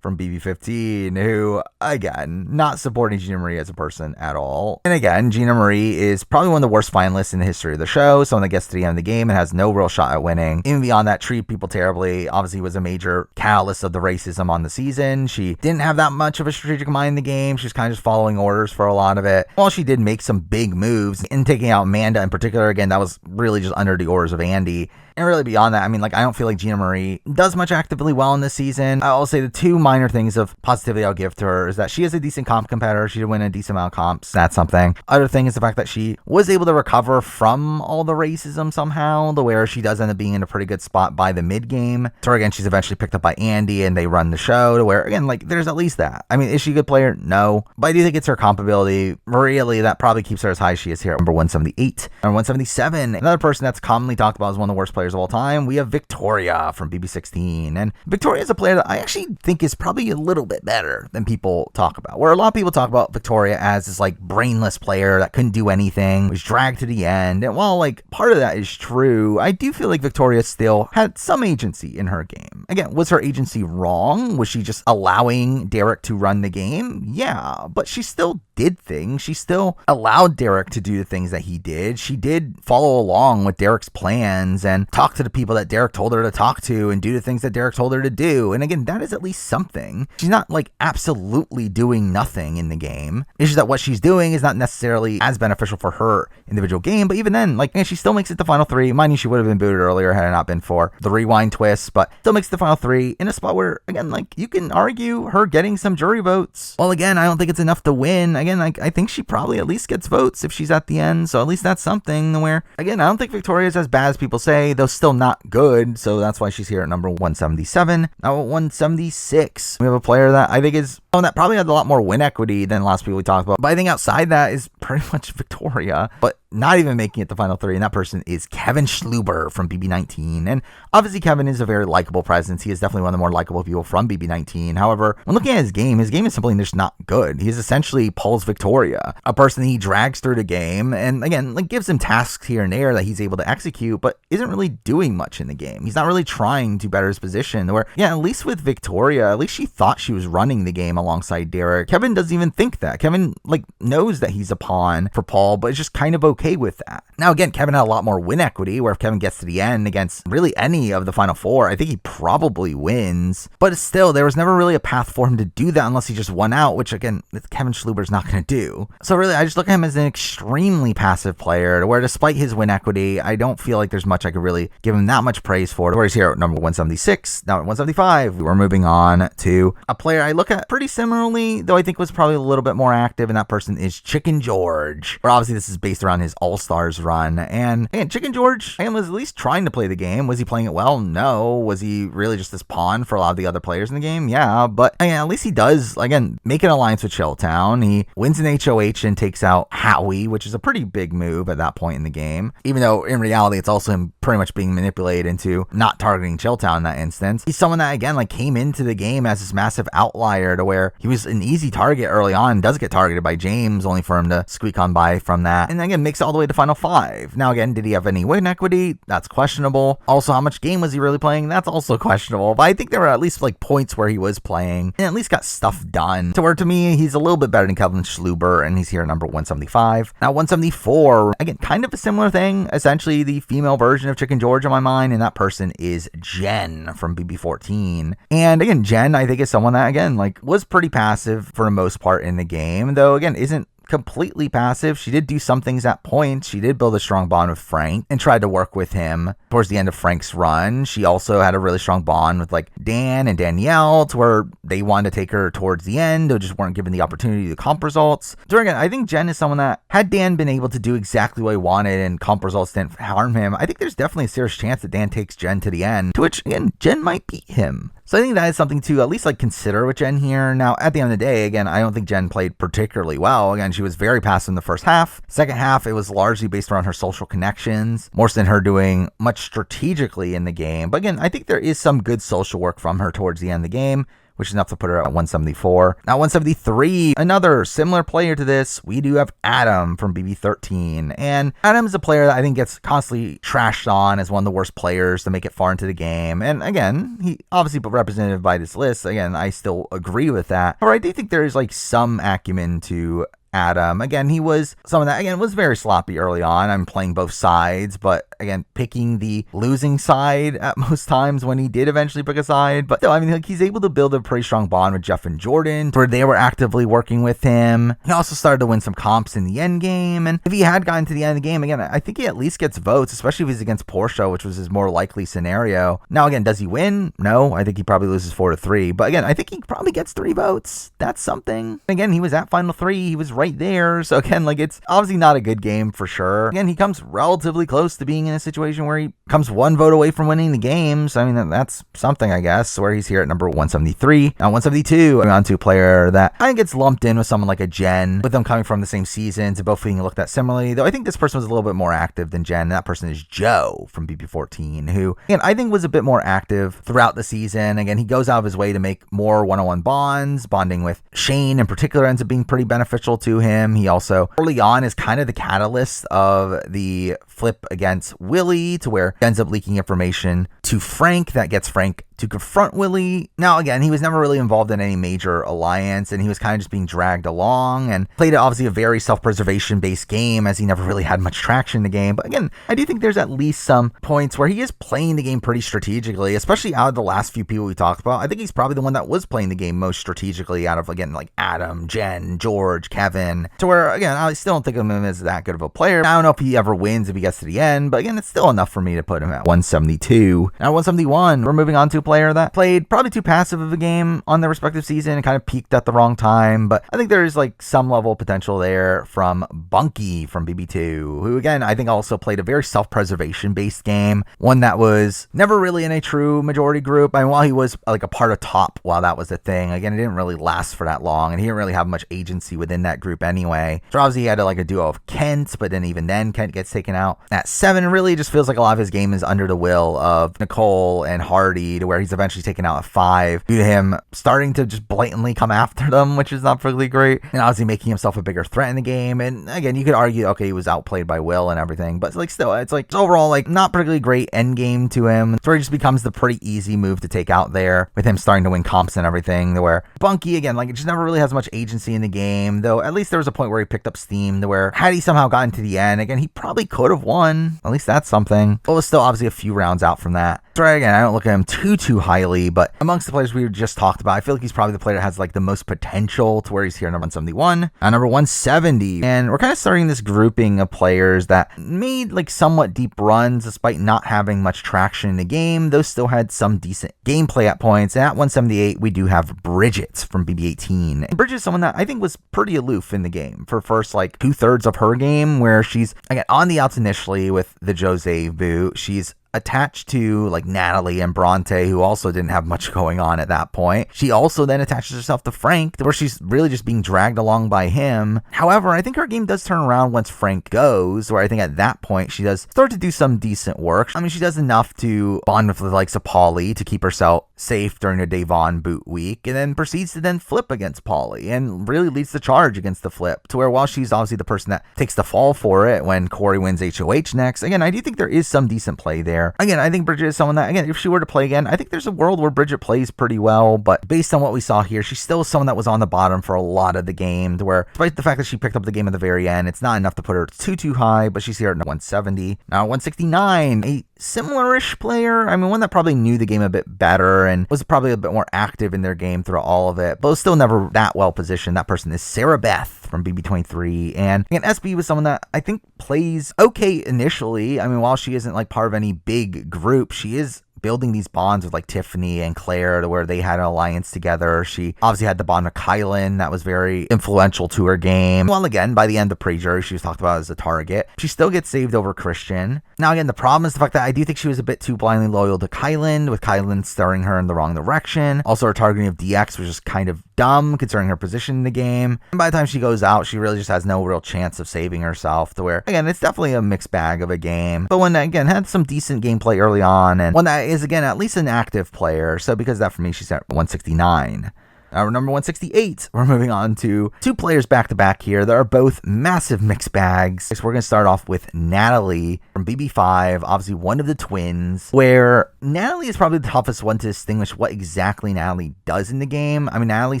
from BB15, who, again, not supporting Gina Marie as a person at all. And again, Gina Marie is probably one of the worst finalists in the history of the show, someone that gets to the end of the game and has no real shot at winning. Even beyond that, treat people terribly. Obviously was a major catalyst of the racism on the season. She didn't have that much of a strategic mind in the game. She was kind of just following orders for a lot of it. While she did make some big moves in taking out Amanda in particular, again, that was really just under the orders of Andy. And really beyond that, I mean, like, I don't feel like Gina Marie does much actively well in this season. I'll say the two minor things of positivity I'll give to her is that she is a decent comp competitor. She did win a decent amount of comps. That's something. Other thing is the fact that she was able to recover from all the racism somehow, the where she does end up being in a pretty good spot by the mid game. So again, she's eventually picked up by Andy and they run the show to where, again, like, there's at least that. I mean, is she a good player? No. But I do think it's her comp ability. Really, that probably keeps her as high as she is here at number 178. Number 177, another person that's commonly talked about as one of the worst players of all time, we have Victoria from BB16. And Victoria is a player that I actually think is probably a little bit better than people talk about. Where a lot of people talk about Victoria as this like brainless player that couldn't do anything, was dragged to the end. And while like part of that is true, I do feel like Victoria still had some agency in her game. Again, was her agency wrong? Was she just allowing Derek to run the game? Yeah, but she still did things. She still allowed Derek to do the things that he did. She did follow along with Derek's plans and talk to the people that Derek told her to talk to and do the things that Derek told her to do. And again, that is at least something. She's not like absolutely doing nothing in the game. It's just that what she's doing is not necessarily as beneficial for her individual game. But even then, like, she still makes it the final 3. Mind you, she would have been booted earlier had it not been for the rewind twist, but still makes the final 3 in a spot where, again, like, you can argue her getting some jury votes. Well, again, I don't think it's enough to win. Again, like, I think she probably at least gets votes if she's at the end. So at least that's something where, again, I don't think Victoria's as bad as people say, though still not good. So that's why she's here at number 177. Now at 176, we have a player that I think is someone that probably had a lot more win equity than the last people we talked about. But I think outside that is pretty much Victoria, but not even making it the final 3. And that person is Kevin Schluber from BB19. And obviously Kevin is a very likable presence. He is definitely one of the more likable people from BB19. However, when looking at his game is simply just not good. He's essentially Paul's Victoria, a person he drags through the game and, again, like, gives him tasks here and there that he's able to execute, but isn't really doing much in the game. He's not really trying to better his position. Where, yeah, at least with Victoria, at least she thought she was running the game alongside Derek. Kevin doesn't even think that. Kevin, like, knows that he's a pawn for Paul, but is just kind of okay with that. Now, again, Kevin had a lot more win equity, where if Kevin gets to the end against really any of the final 4, I think he probably wins. But still, there was never really a path for him to do that unless he just won out, which, again, Kevin Schluber's not going to do. So really, I just look at him as an extremely passive player, where despite his win equity, I don't feel like there's much I could really give him that much praise for. Where he's here at number 176, now at 175, we're moving on to a player I look at pretty similarly, though I think was probably a little bit more active, and that person is Chicken George. Where obviously this is based around his All-Stars run, and again, Chicken George, again, was at least trying to play the game. Was he playing it well? No. Was he really just this pawn for a lot of the other players in the game? Yeah, but again, at least he does, again, make an alliance with Chilltown. He wins an HOH and takes out Howie, which is a pretty big move at that point in the game, even though in reality it's also him pretty much being manipulated into not targeting Chilltown in that instance. He's someone that, again, like, came into the game as this massive outlier to where he was an easy target early on, does get targeted by James, only for him to squeak on by from that, and again makes it all the way to final 5. Now again, did he have any win equity? That's questionable. Also, how much game was he really playing? That's also questionable, but I think there were at least like points where he was playing and at least got stuff done, to where to me he's a little bit better than Kevin Schluber, and he's here at number 175. Now 174, again, kind of a similar thing, essentially the female version of Chicken George in my mind, and that person is Jen from BB14. And again, Jen, I think, is someone that, again, like, was pretty passive for the most part in the game, though again isn't completely passive. She did do some things at points. She did build a strong bond with Frank and tried to work with him towards the end of Frank's run. She also had a really strong bond with like Dan and Danielle, to where they wanted to take her towards the end. They just weren't given the opportunity to comp results. So again, I think Jen is someone that, had Dan been able to do exactly what he wanted and comp results didn't harm him, I think there's definitely a serious chance that Dan takes Jen to the end, to which again, Jen might beat him. So I think that is something to at least like consider with Jen here. Now, at the end of the day, again, I don't think Jen played particularly well. Again, she was very passive in the first half. Second half, it was largely based around her social connections, more than her doing much strategically in the game. But again, I think there is some good social work from her towards the end of the game, which is enough to put her at 174. Now 173, another similar player to this, we do have Adam from BB13. And Adam's a player that I think gets constantly trashed on as one of the worst players to make it far into the game. And again, he obviously represented by this list. Again, I still agree with that. However, I do think there is like some acumen to Adam. Again, he was someone that, again, was very sloppy early on. I'm playing both sides, but again, picking the losing side at most times when he did eventually pick a side. But still, I mean, like, he's able to build a pretty strong bond with Jeff and Jordan, where they were actively working with him. He also started to win some comps in the end game. And if he had gotten to the end of the game, again, I think he at least gets votes, especially if he's against Portia, which was his more likely scenario. Now, again, does he win? No, I think he probably loses 4-3. But again, I think he probably gets 3 votes. That's something. Again, he was at Final 3. He was right there. So again, like, it's obviously not a good game for sure. Again, he comes relatively close to being in a situation where he comes 1 vote away from winning the game. So I mean, that's something, I guess, where he's here at number 173. Now 172, I'm on to a player that I think gets lumped in with someone like a Jen, with them coming from the same seasons and both being looked at similarly, though I think this person was a little bit more active than Jen. That person is Joe from BB14, who again, I think was a bit more active throughout the season. Again, he goes out of his way to make more one-on-one bonds. Bonding with Shane in particular ends up being pretty beneficial to him. He also early on is kind of the catalyst of the flip against Willie, to where he ends up leaking information to Frank that gets Frank to confront Willie. Now, again, he was never really involved in any major alliance, and he was kind of just being dragged along and played obviously a very self-preservation based game, as he never really had much traction in the game. But again, I do think there's at least some points where he is playing the game pretty strategically, especially out of the last few people we talked about. I think he's probably the one that was playing the game most strategically out of, again, like Adam, Jen, George, Kevin, to where, again, I still don't think of him as that good of a player. I don't know if he ever wins if he gets to the end, but again, it's still enough for me to put him at 172. Now 171, we're moving on to a player that played probably too passive of a game on their respective season and kind of peaked at the wrong time, but I think there's like some level of potential there from Bunky from BB2, who again, I think also played a very self-preservation based game, one that was never really in a true majority group. I mean, while he was like a part of top while that was the thing, again, it didn't really last for that long, and he didn't really have much agency within that group anyway. So obviously he had like a duo of Kent, but then even then Kent gets taken out at 7. It really just feels like a lot of his game is under the will of Nicole and Hardy, to where he's eventually taken out at 5 due to him starting to just blatantly come after them, which is not particularly great, and obviously making himself a bigger threat in the game. And again, you could argue, okay, he was outplayed by Will and everything, but like still, it's like overall like not particularly great end game to him. So he just becomes the pretty easy move to take out there, with him starting to win comps and everything, to where Bunky, again, like it just never really has much agency in the game, though at least there was a point where he picked up steam, to where had he somehow gotten to the end, again, he probably could have won. At least that's something. But it was still obviously a few rounds out from that. So again, I don't look at him too highly, but amongst the players we just talked about, I feel like he's probably the player that has like the most potential, to where he's here at number 171. Number 170, and we're kind of starting this grouping of players that made like somewhat deep runs despite not having much traction in the game. Those still had some decent gameplay at points. And at 178, we do have Bridget from BB18. And Bridget is someone that I think was pretty aloof in the game for first like 2/3 of her game, where she's again on the outs initially with the Jose boot. She's attached to like Natalie and Bronte, who also didn't have much going on at that point. She also then attaches herself to Frank, where she's really just being dragged along by him. However, I think her game does turn around once Frank goes, where I think at that point she does start to do some decent work. I mean, she does enough to bond with the likes of Paulie to keep herself safe during the Davon boot week, and then proceeds to then flip against Paulie and really leads the charge against the flip, to where while she's obviously the person that takes the fall for it when Corey wins HOH next, again, I do think there is some decent play there. Again, I think Bridget is someone that, again, if she were to play again, I think there's a world where Bridget plays pretty well, but based on what we saw here, she's still someone that was on the bottom for a lot of the game, to where despite the fact that she picked up the game at the very end, it's not enough to put her too high, but she's here at 170. Now 169, a similar-ish player. I mean, one that probably knew the game a bit better and was probably a bit more active in their game throughout all of it, but was still never that well positioned. That person is Sarah Beth from BB23. And again, SB was someone that I think plays okay initially. I mean, while she isn't like part of any big group, she is building these bonds with like Tiffany and Claire to where they had an alliance together. She obviously had the bond with Kylan that was very influential to her game. Well, again, by the end of pre-jury, she was talked about as a target. She still gets saved over Christian. Now, again, the problem is the fact that I do think she was a bit too blindly loyal to Kylan, with Kylan steering her in the wrong direction. Also, her targeting of DX was just kind of dumb considering her position in the game. And by the time she goes out, she really just has no real chance of saving herself, to where, again, it's definitely a mixed bag of a game. But one that, again, had some decent gameplay early on, and one that is, again, at least an active player. So because of that, for me, she's at 169. Our number 168, we're moving on to two players back-to-back here that are both massive mixed bags. So we're going to start off with Natalie from BB5, obviously one of the twins, where Natalie is probably the toughest one to distinguish what exactly Natalie does in the game. I mean, Natalie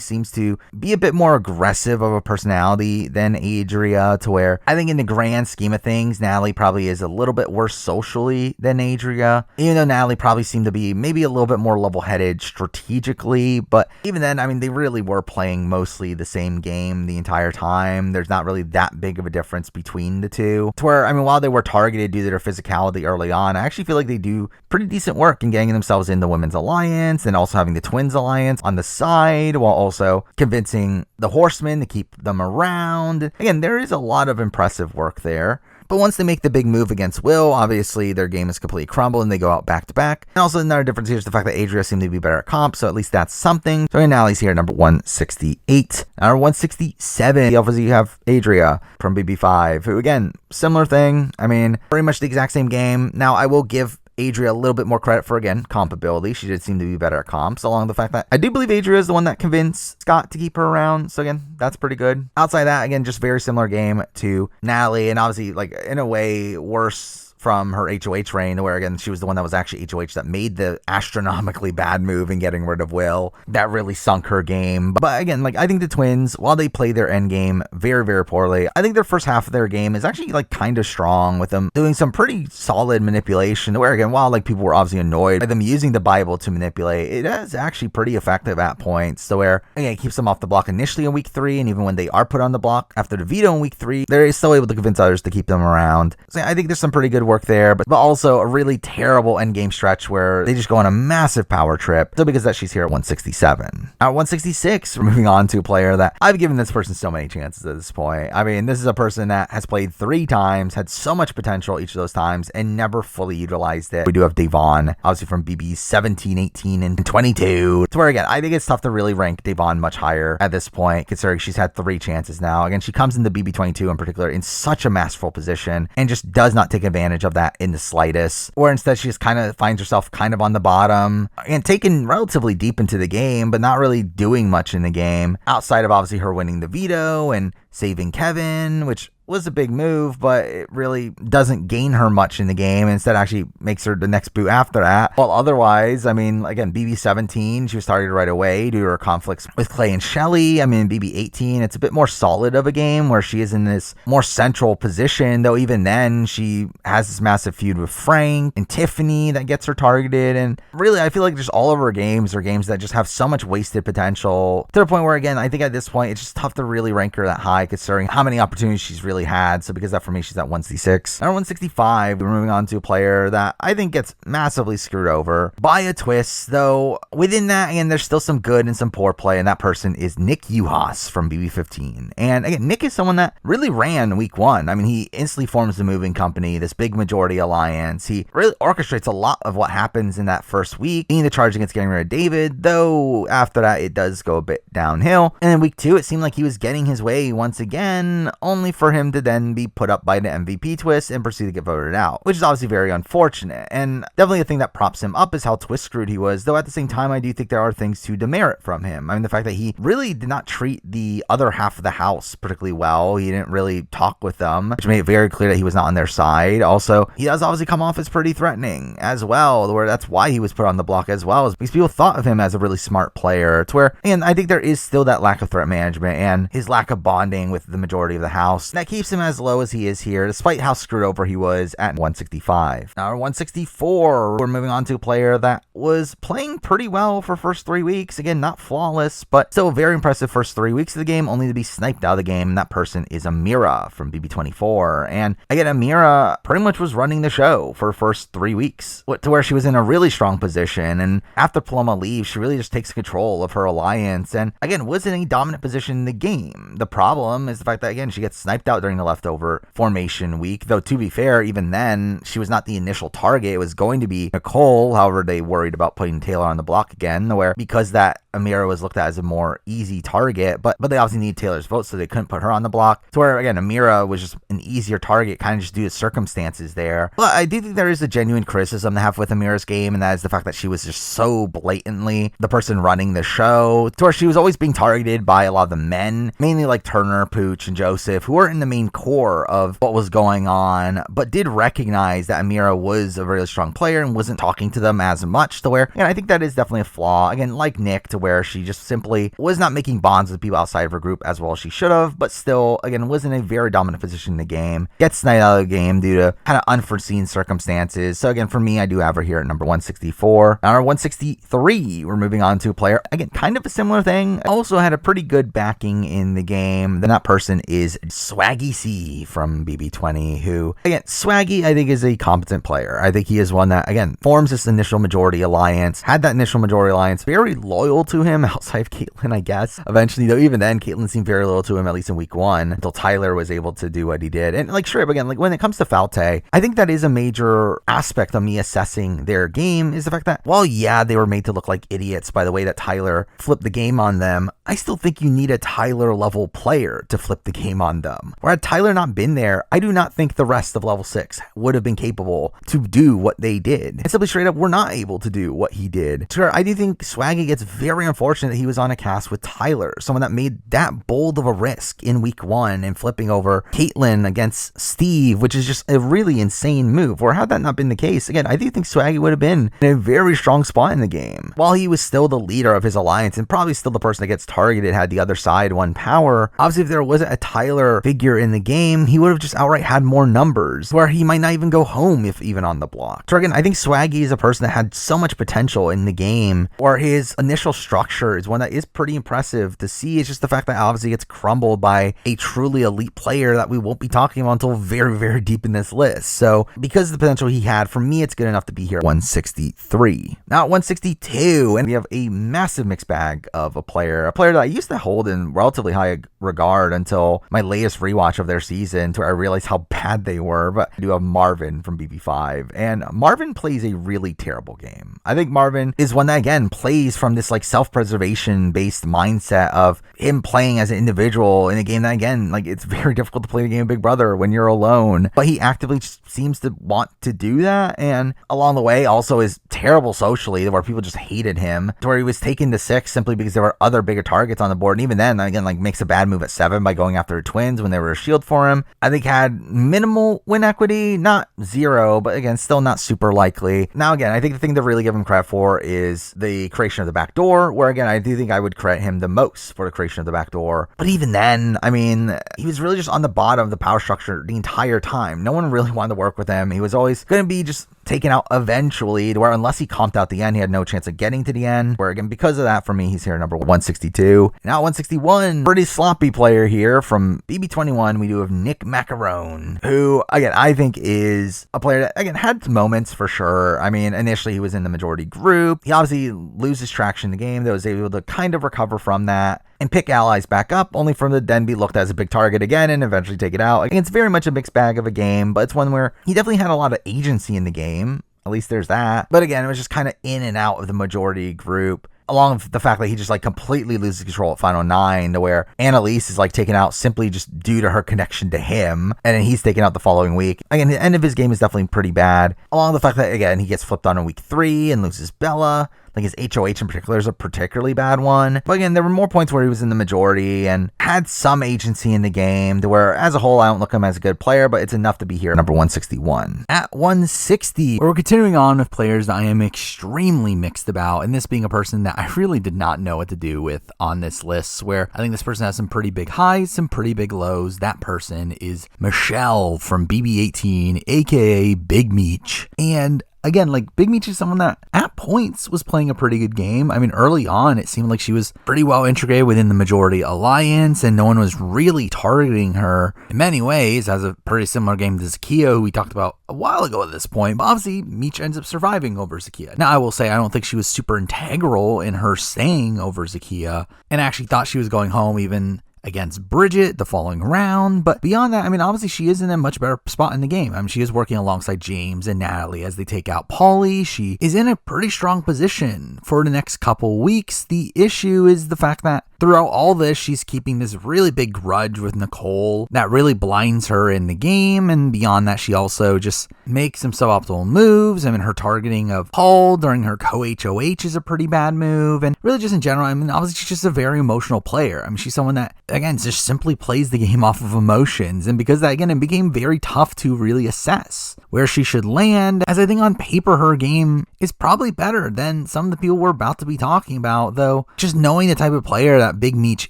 seems to be a bit more aggressive of a personality than Adria, to where I think in the grand scheme of things, Natalie probably is a little bit worse socially than Adria, even though Natalie probably seemed to be maybe a little bit more level-headed strategically. But even then, I mean, they really were playing mostly the same game the entire time. There's not really that big of a difference between the two. To where, I mean, while they were targeted due to their physicality early on, I actually feel like they do pretty decent work in getting themselves in the Women's Alliance and also having the Twins Alliance on the side, while also convincing the Horsemen to keep them around. Again, there is a lot of impressive work there. But once they make the big move against Will, obviously their game is completely crumbled and they go out back-to-back. And also another difference here is the fact that Adria seemed to be better at comp, so at least that's something. So Natalie's here at number 168. Number 167, obviously you have Adria from BB5, who, again, similar thing. I mean, pretty much the exact same game. Now, I will give Adria a little bit more credit for, again, comp ability. She did seem to be better at comps, along with the fact that I do believe Adria is the one that convinced Scott to keep her around. So again, that's pretty good. Outside of that, again, just very similar game to Natalie, and obviously, like, in a way, worse from her HOH reign, where, again, she was the one that was actually HOH that made the astronomically bad move in getting rid of Will. That really sunk her game. But again, like, I think the Twins, while they play their end game very, very poorly, I think their first half of their game is actually, like, kind of strong, with them doing some pretty solid manipulation, where, again, while, like, people were obviously annoyed by them using the Bible to manipulate, it is actually pretty effective at points, so where, again, it keeps them off the block initially in week 3, and even when they are put on the block after the veto in week 3, they're still able to convince others to keep them around. So I think there's some pretty good work there, but also a really terrible endgame stretch where they just go on a massive power trip. So because that, she's here at 167. At 166, we're moving on to a player that I've given this person so many chances at this point. I mean, this is a person that has played 3 times, had so much potential each of those times, and never fully utilized it. We do have Devon, obviously from BB 17, 18, and 22. To where, again, I think it's tough to really rank Devon much higher at this point, considering she's had 3 chances now. Again, she comes into BB 22 in particular in such a masterful position and just does not take advantage of that in the slightest, or instead she just kind of finds herself kind of on the bottom and taken relatively deep into the game, but not really doing much in the game outside of obviously her winning the veto and saving Kevin, which was a big move, but it really doesn't gain her much in the game. Instead, actually makes her the next boot after that. Well, otherwise, I mean, again, BB17, she was targeted right away due to her conflicts with Clay and Shelly. I mean, BB18, it's a bit more solid of a game where she is in this more central position, though even then, she has this massive feud with Frank and Tiffany that gets her targeted. And really, I feel like just all of her games are games that just have so much wasted potential, to the point where, again, I think at this point, it's just tough to really rank her that high, considering how many opportunities she's really had. So because of that, for me, she's at 166. Number 165, we're moving on to a player that I think gets massively screwed over by a twist, though within that, again, there's still some good and some poor play, and that person is Nick Uhas from BB15. And again, Nick is someone that really ran week 1. I mean, he instantly forms the moving company, this big majority alliance. He really orchestrates a lot of what happens in that first week, being the charge against getting rid of David, though after that, it does go a bit downhill. And in week 2, it seemed like he was getting his way once again, only for him to then be put up by the MVP twist and proceed to get voted out, which is obviously very unfortunate. And definitely a thing that props him up is how twist screwed he was, though at the same time, I do think there are things to demerit from him. I mean, the fact that he really did not treat the other half of the house particularly well. He didn't really talk with them, which made it very clear that he was not on their side. Also, he does obviously come off as pretty threatening as well, where that's why he was put on the block as well, is because people thought of him as a really smart player, to where, and I think there is still that lack of threat management and his lack of bonding sitting with the majority of the house. That keeps him as low as he is here, despite how screwed over he was at 165. Now, at 164, we're moving on to a player that was playing pretty well for first 3 weeks. Again, not flawless, but still very impressive first 3 weeks of the game, only to be sniped out of the game. And that person is Amira from BB24. And again, Amira pretty much was running the show for first 3 weeks, to where she was in a really strong position. And after Paloma leaves, she really just takes control of her alliance. And again, was in a dominant position in the game. The problem is the fact that, again, she gets sniped out during the leftover formation week. Though, to be fair, even then, she was not the initial target. It was going to be Nicole. However, they worried about putting Taylor on the block again, where because that Amira was looked at as a more easy target, but they obviously need Taylor's vote, so they couldn't put her on the block. To where, again, Amira was just an easier target, kind of just due to circumstances there. But I do think there is a genuine criticism to have with Amira's game, and that is the fact that she was just so blatantly the person running the show, to where she was always being targeted by a lot of the men, mainly like Turner, Pooch, and Joseph, who were in the main core of what was going on, but did recognize that Amira was a really strong player and wasn't talking to them as much, to where, I think that is definitely a flaw. Again, like Nick, to where she just simply was not making bonds with people outside of her group as well as she should have, but still, again, was in a very dominant position in the game. Gets sniped out of the game due to kind of unforeseen circumstances. So again, for me, I do have her here at number 164. Now, 163, we're moving on to a player, again, kind of a similar thing. Also had a pretty good backing in the game. Then that person is Swaggy C from BB20, who, again, Swaggy, I think, is a competent player. I think he is one that, again, forms this initial majority alliance, had that initial majority alliance, very loyal to him outside of Caitlyn, I guess. Eventually, though, even then, Caitlyn seemed very loyal to him, at least in week 1, until Tyler was able to do what he did. And like, sure, again, like when it comes to Falte, I think that is a major aspect of me assessing their game, is the fact that, while yeah, they were made to look like idiots by the way that Tyler flipped the game on them, I still think you need a Tyler level player to flip the game on them. Where had Tyler not been there, I do not think the rest of level 6 would have been capable to do what they did. And simply straight up, were not able to do what he did. Sure, I do think Swaggy gets very unfortunate that he was on a cast with Tyler, someone that made that bold of a risk in week 1 and flipping over Caitlyn against Steve, which is just a really insane move. Or had that not been the case, again, I do think Swaggy would have been in a very strong spot in the game. While he was still the leader of his alliance and probably still the person that gets targeted had the other side won power, obviously if there wasn't a Tyler figure in the game, he would have just outright had more numbers, where he might not even go home if even on the block. So again, I think Swaggy is a person that had so much potential in the game, or his initial structure is one that is pretty impressive to see. It's just the fact that obviously it's crumbled by a truly elite player that we won't be talking about until very, very deep in this list. So because of the potential he had, for me, it's good enough to be here at 163. Now at 162, and we have a massive mixed bag of a player that I used to hold in relatively high regard until my latest rewatch of their season, to where I realized how bad they were. But I do have Marvin from BB5, and Marvin plays a really terrible game. I think Marvin is one that, again, plays from this like self-preservation based mindset of him playing as an individual in a game that, again, like it's very difficult to play the game of Big Brother when you're alone, but he actively just seems to want to do that. And along the way also is terrible socially, where people just hated him, to where he was taken to 6 simply because there were other bigger targets on the board. And even then, again, like makes a bad move at 7 by going after the twins when they were a shield for him. I think had minimal win equity, not 0, but again, still not super likely. Now, again, I think the thing to really give him credit for is the creation of the back door, where again, I do think I would credit him the most for the creation of the back door. But even then, I mean, he was really just on the bottom of the power structure the entire time. No one really wanted to work with him. He was always going to be just taken out eventually, to where unless he comped out the end, he had no chance of getting to the end, where again, because of that, for me, he's here at number 162. Now 161, pretty sloppy player here from BB21, we do have Nick Macaron, who, again, I think is a player that, again, had moments for sure. I mean, initially he was in the majority group. He obviously loses traction in the game, that was able to kind of recover from that and pick allies back up, only for the then be looked at as a big target again and eventually take it out. Again, it's very much a mixed bag of a game, but it's one where he definitely had a lot of agency in the game. At least there's that. But again, it was just kind of in and out of the majority group, along with the fact that he just like completely loses control at Final 9, to where Annalise is like taken out simply just due to her connection to him, and then he's taken out the following week. Again, the end of his game is definitely pretty bad, along with the fact that, again, he gets flipped on in week 3 and loses Bella. Like his HOH in particular is a particularly bad one. But again, there were more points where he was in the majority and had some agency in the game to where as a whole, I don't look at him as a good player, but it's enough to be here at number 161. At 160, we're continuing on with players that I am extremely mixed about, and this being a person that I really did not know what to do with on this list, where I think this person has some pretty big highs, some pretty big lows. That person is Michelle from BB18, aka Big Meech. And again, like Big Meech is someone that at points was playing a pretty good game. I mean, early on, it seemed like she was pretty well integrated within the majority alliance and no one was really targeting her in many ways. Has a pretty similar game to Zakiya, who we talked about a while ago at this point. But obviously, Meech ends up surviving over Zakiya. Now, I will say, I don't think she was super integral in her staying over Zakiya and actually thought she was going home even against Bridget the following round. But beyond that, I mean, obviously she is in a much better spot in the game. I mean, she is working alongside James and Natalie as they take out Paulie. She is in a pretty strong position for the next couple weeks. The issue is the fact that throughout all this, she's keeping this really big grudge with Nicole that really blinds her in the game. And beyond that, she also just makes some suboptimal moves. I mean, her targeting of Paul during her co-HOH is a pretty bad move. And really just in general, I mean, obviously she's just a very emotional player. I mean, she's someone that, again, just simply plays the game off of emotions. And because of that, again, it became very tough to really assess where she should land, as I think on paper, her game is probably better than some of the people we're about to be talking about. Though, just knowing the type of player that Big Meech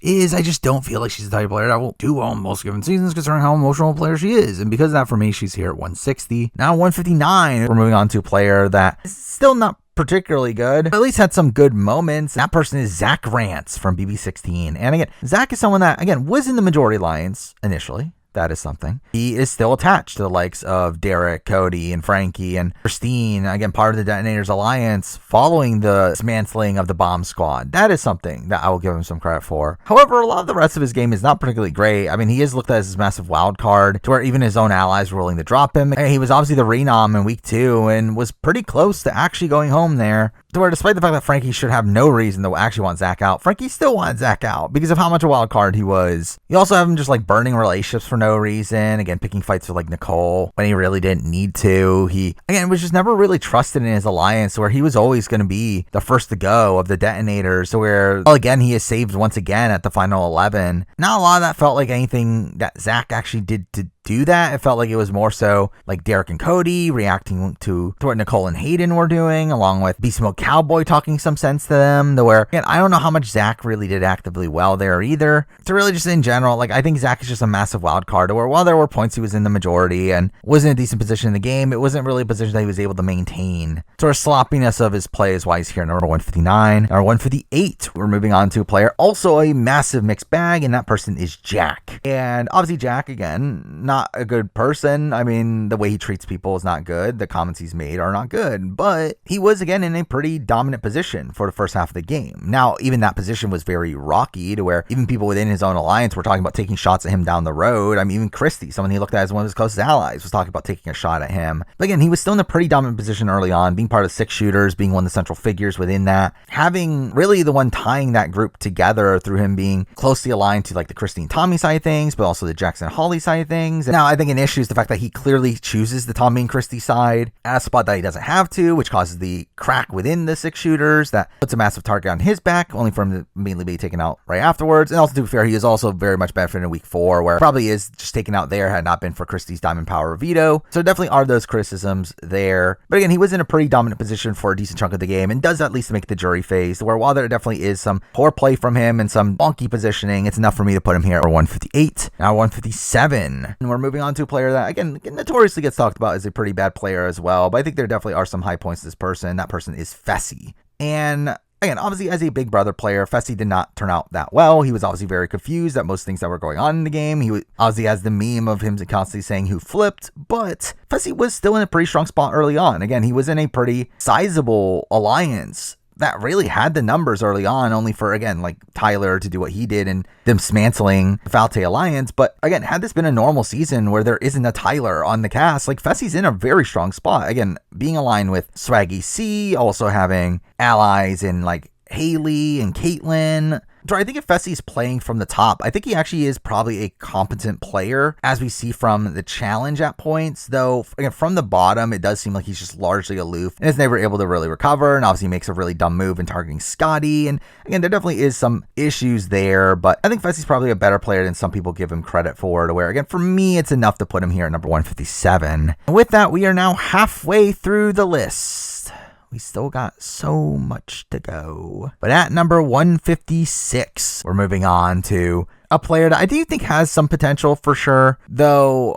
is, I just don't feel like she's the type of player that will do well in most given seasons considering how emotional a player she is. And because of that, for me, she's here at 160. Now 159, we're moving on to a player that is still not particularly good, but at least had some good moments. That person is Zach Rance from BB16. And again, Zach is someone that, again, was in the majority alliance initially. That is something. He is still attached to the likes of Derek, Cody, and Frankie, and Christine, again, part of the Detonators Alliance following the dismantling of the bomb squad. That is something that I will give him some credit for. However, a lot of the rest of his game is not particularly great. I mean, he is looked at as this massive wild card to where even his own allies were willing to drop him. And he was obviously the renom in week 2 and was pretty close to actually going home there. To where despite the fact that Frankie should have no reason to actually want Zach out, Frankie still wanted Zach out because of how much a wild card he was. You also have him just like burning relationships for no reason. Again, picking fights with like Nicole when he really didn't need to. He, again, was just never really trusted in his alliance where he was always going to be the first to go of the Detonators. So where, well, again, he is saved once again at the final 11. Not a lot of that felt like anything that Zach actually did to do that. It felt like it was more so like Derek and Cody reacting to what Nicole and Hayden were doing, along with Beast Mode Cowboy talking some sense to them, to where, again, I don't know how much Zach really did actively well there either. So really just in general, like I think Zach is just a massive wild card, to where while there were points he was in the majority and was in a decent position in the game, it wasn't really a position that he was able to maintain. Sort of sloppiness of his play is why he's here at number 159. Number 158, we're moving on to a player, also a massive mixed bag, and that person is Jack. And obviously Jack, again, not a good person. I mean, the way he treats people is not good. The comments he's made are not good, but he was, again, in a pretty dominant position for the first half of the game. Now, even that position was very rocky to where even people within his own alliance were talking about taking shots at him down the road. I mean, even Christy, someone he looked at as one of his closest allies, was talking about taking a shot at him. But again, he was still in a pretty dominant position early on, being part of 6 shooters, being one of the central figures within that, having really the one tying that group together through him being closely aligned to like the Christy and Tommy side of things, but also the Jackson Holly side of things. And now, I think an issue is the fact that he clearly chooses the Tommy and Christy side at a spot that he doesn't have to, which causes the crack within the 6 shooters that puts a massive target on his back, only for him to mainly be taken out right afterwards. And also, to be fair, he is also very much benefited in week 4, where probably is just taken out there had not been for Christy's Diamond Power veto. So definitely are those criticisms there. But again, he was in a pretty dominant position for a decent chunk of the game and does at least make the jury phase, where while there definitely is some poor play from him and some wonky positioning, it's enough for me to put him here at 158. Now 157. And we're moving on to a player that, again, notoriously gets talked about as a pretty bad player as well, but I think there definitely are some high points to this person. That person is Fessy. And again, obviously as a Big Brother player, Fessy did not turn out that well. He was obviously very confused at most things that were going on in the game. He obviously has the meme of him constantly saying who flipped, but Fessy was still in a pretty strong spot early on. Again, he was in a pretty sizable alliance that really had the numbers early on, only for, again, like Tyler to do what he did and them dismantling the Falte Alliance. But again, had this been a normal season where there isn't a Tyler on the cast, like Fessy's in a very strong spot. Again, being aligned with Swaggy C, also having allies in like Haley and Caitlyn, I think if Fessie's playing from the top, I think he actually is probably a competent player, as we see from the challenge at points. Though, again, from the bottom, it does seem like he's just largely aloof and is never able to really recover, and obviously makes a really dumb move in targeting Scotty. And again, there definitely is some issues there, but I think Fessie's probably a better player than some people give him credit for, to where, again, for me, it's enough to put him here at number 157. And with that, we are now halfway through the list. We still got so much to go. But at number 156, we're moving on to a player that I do think has some potential for sure, though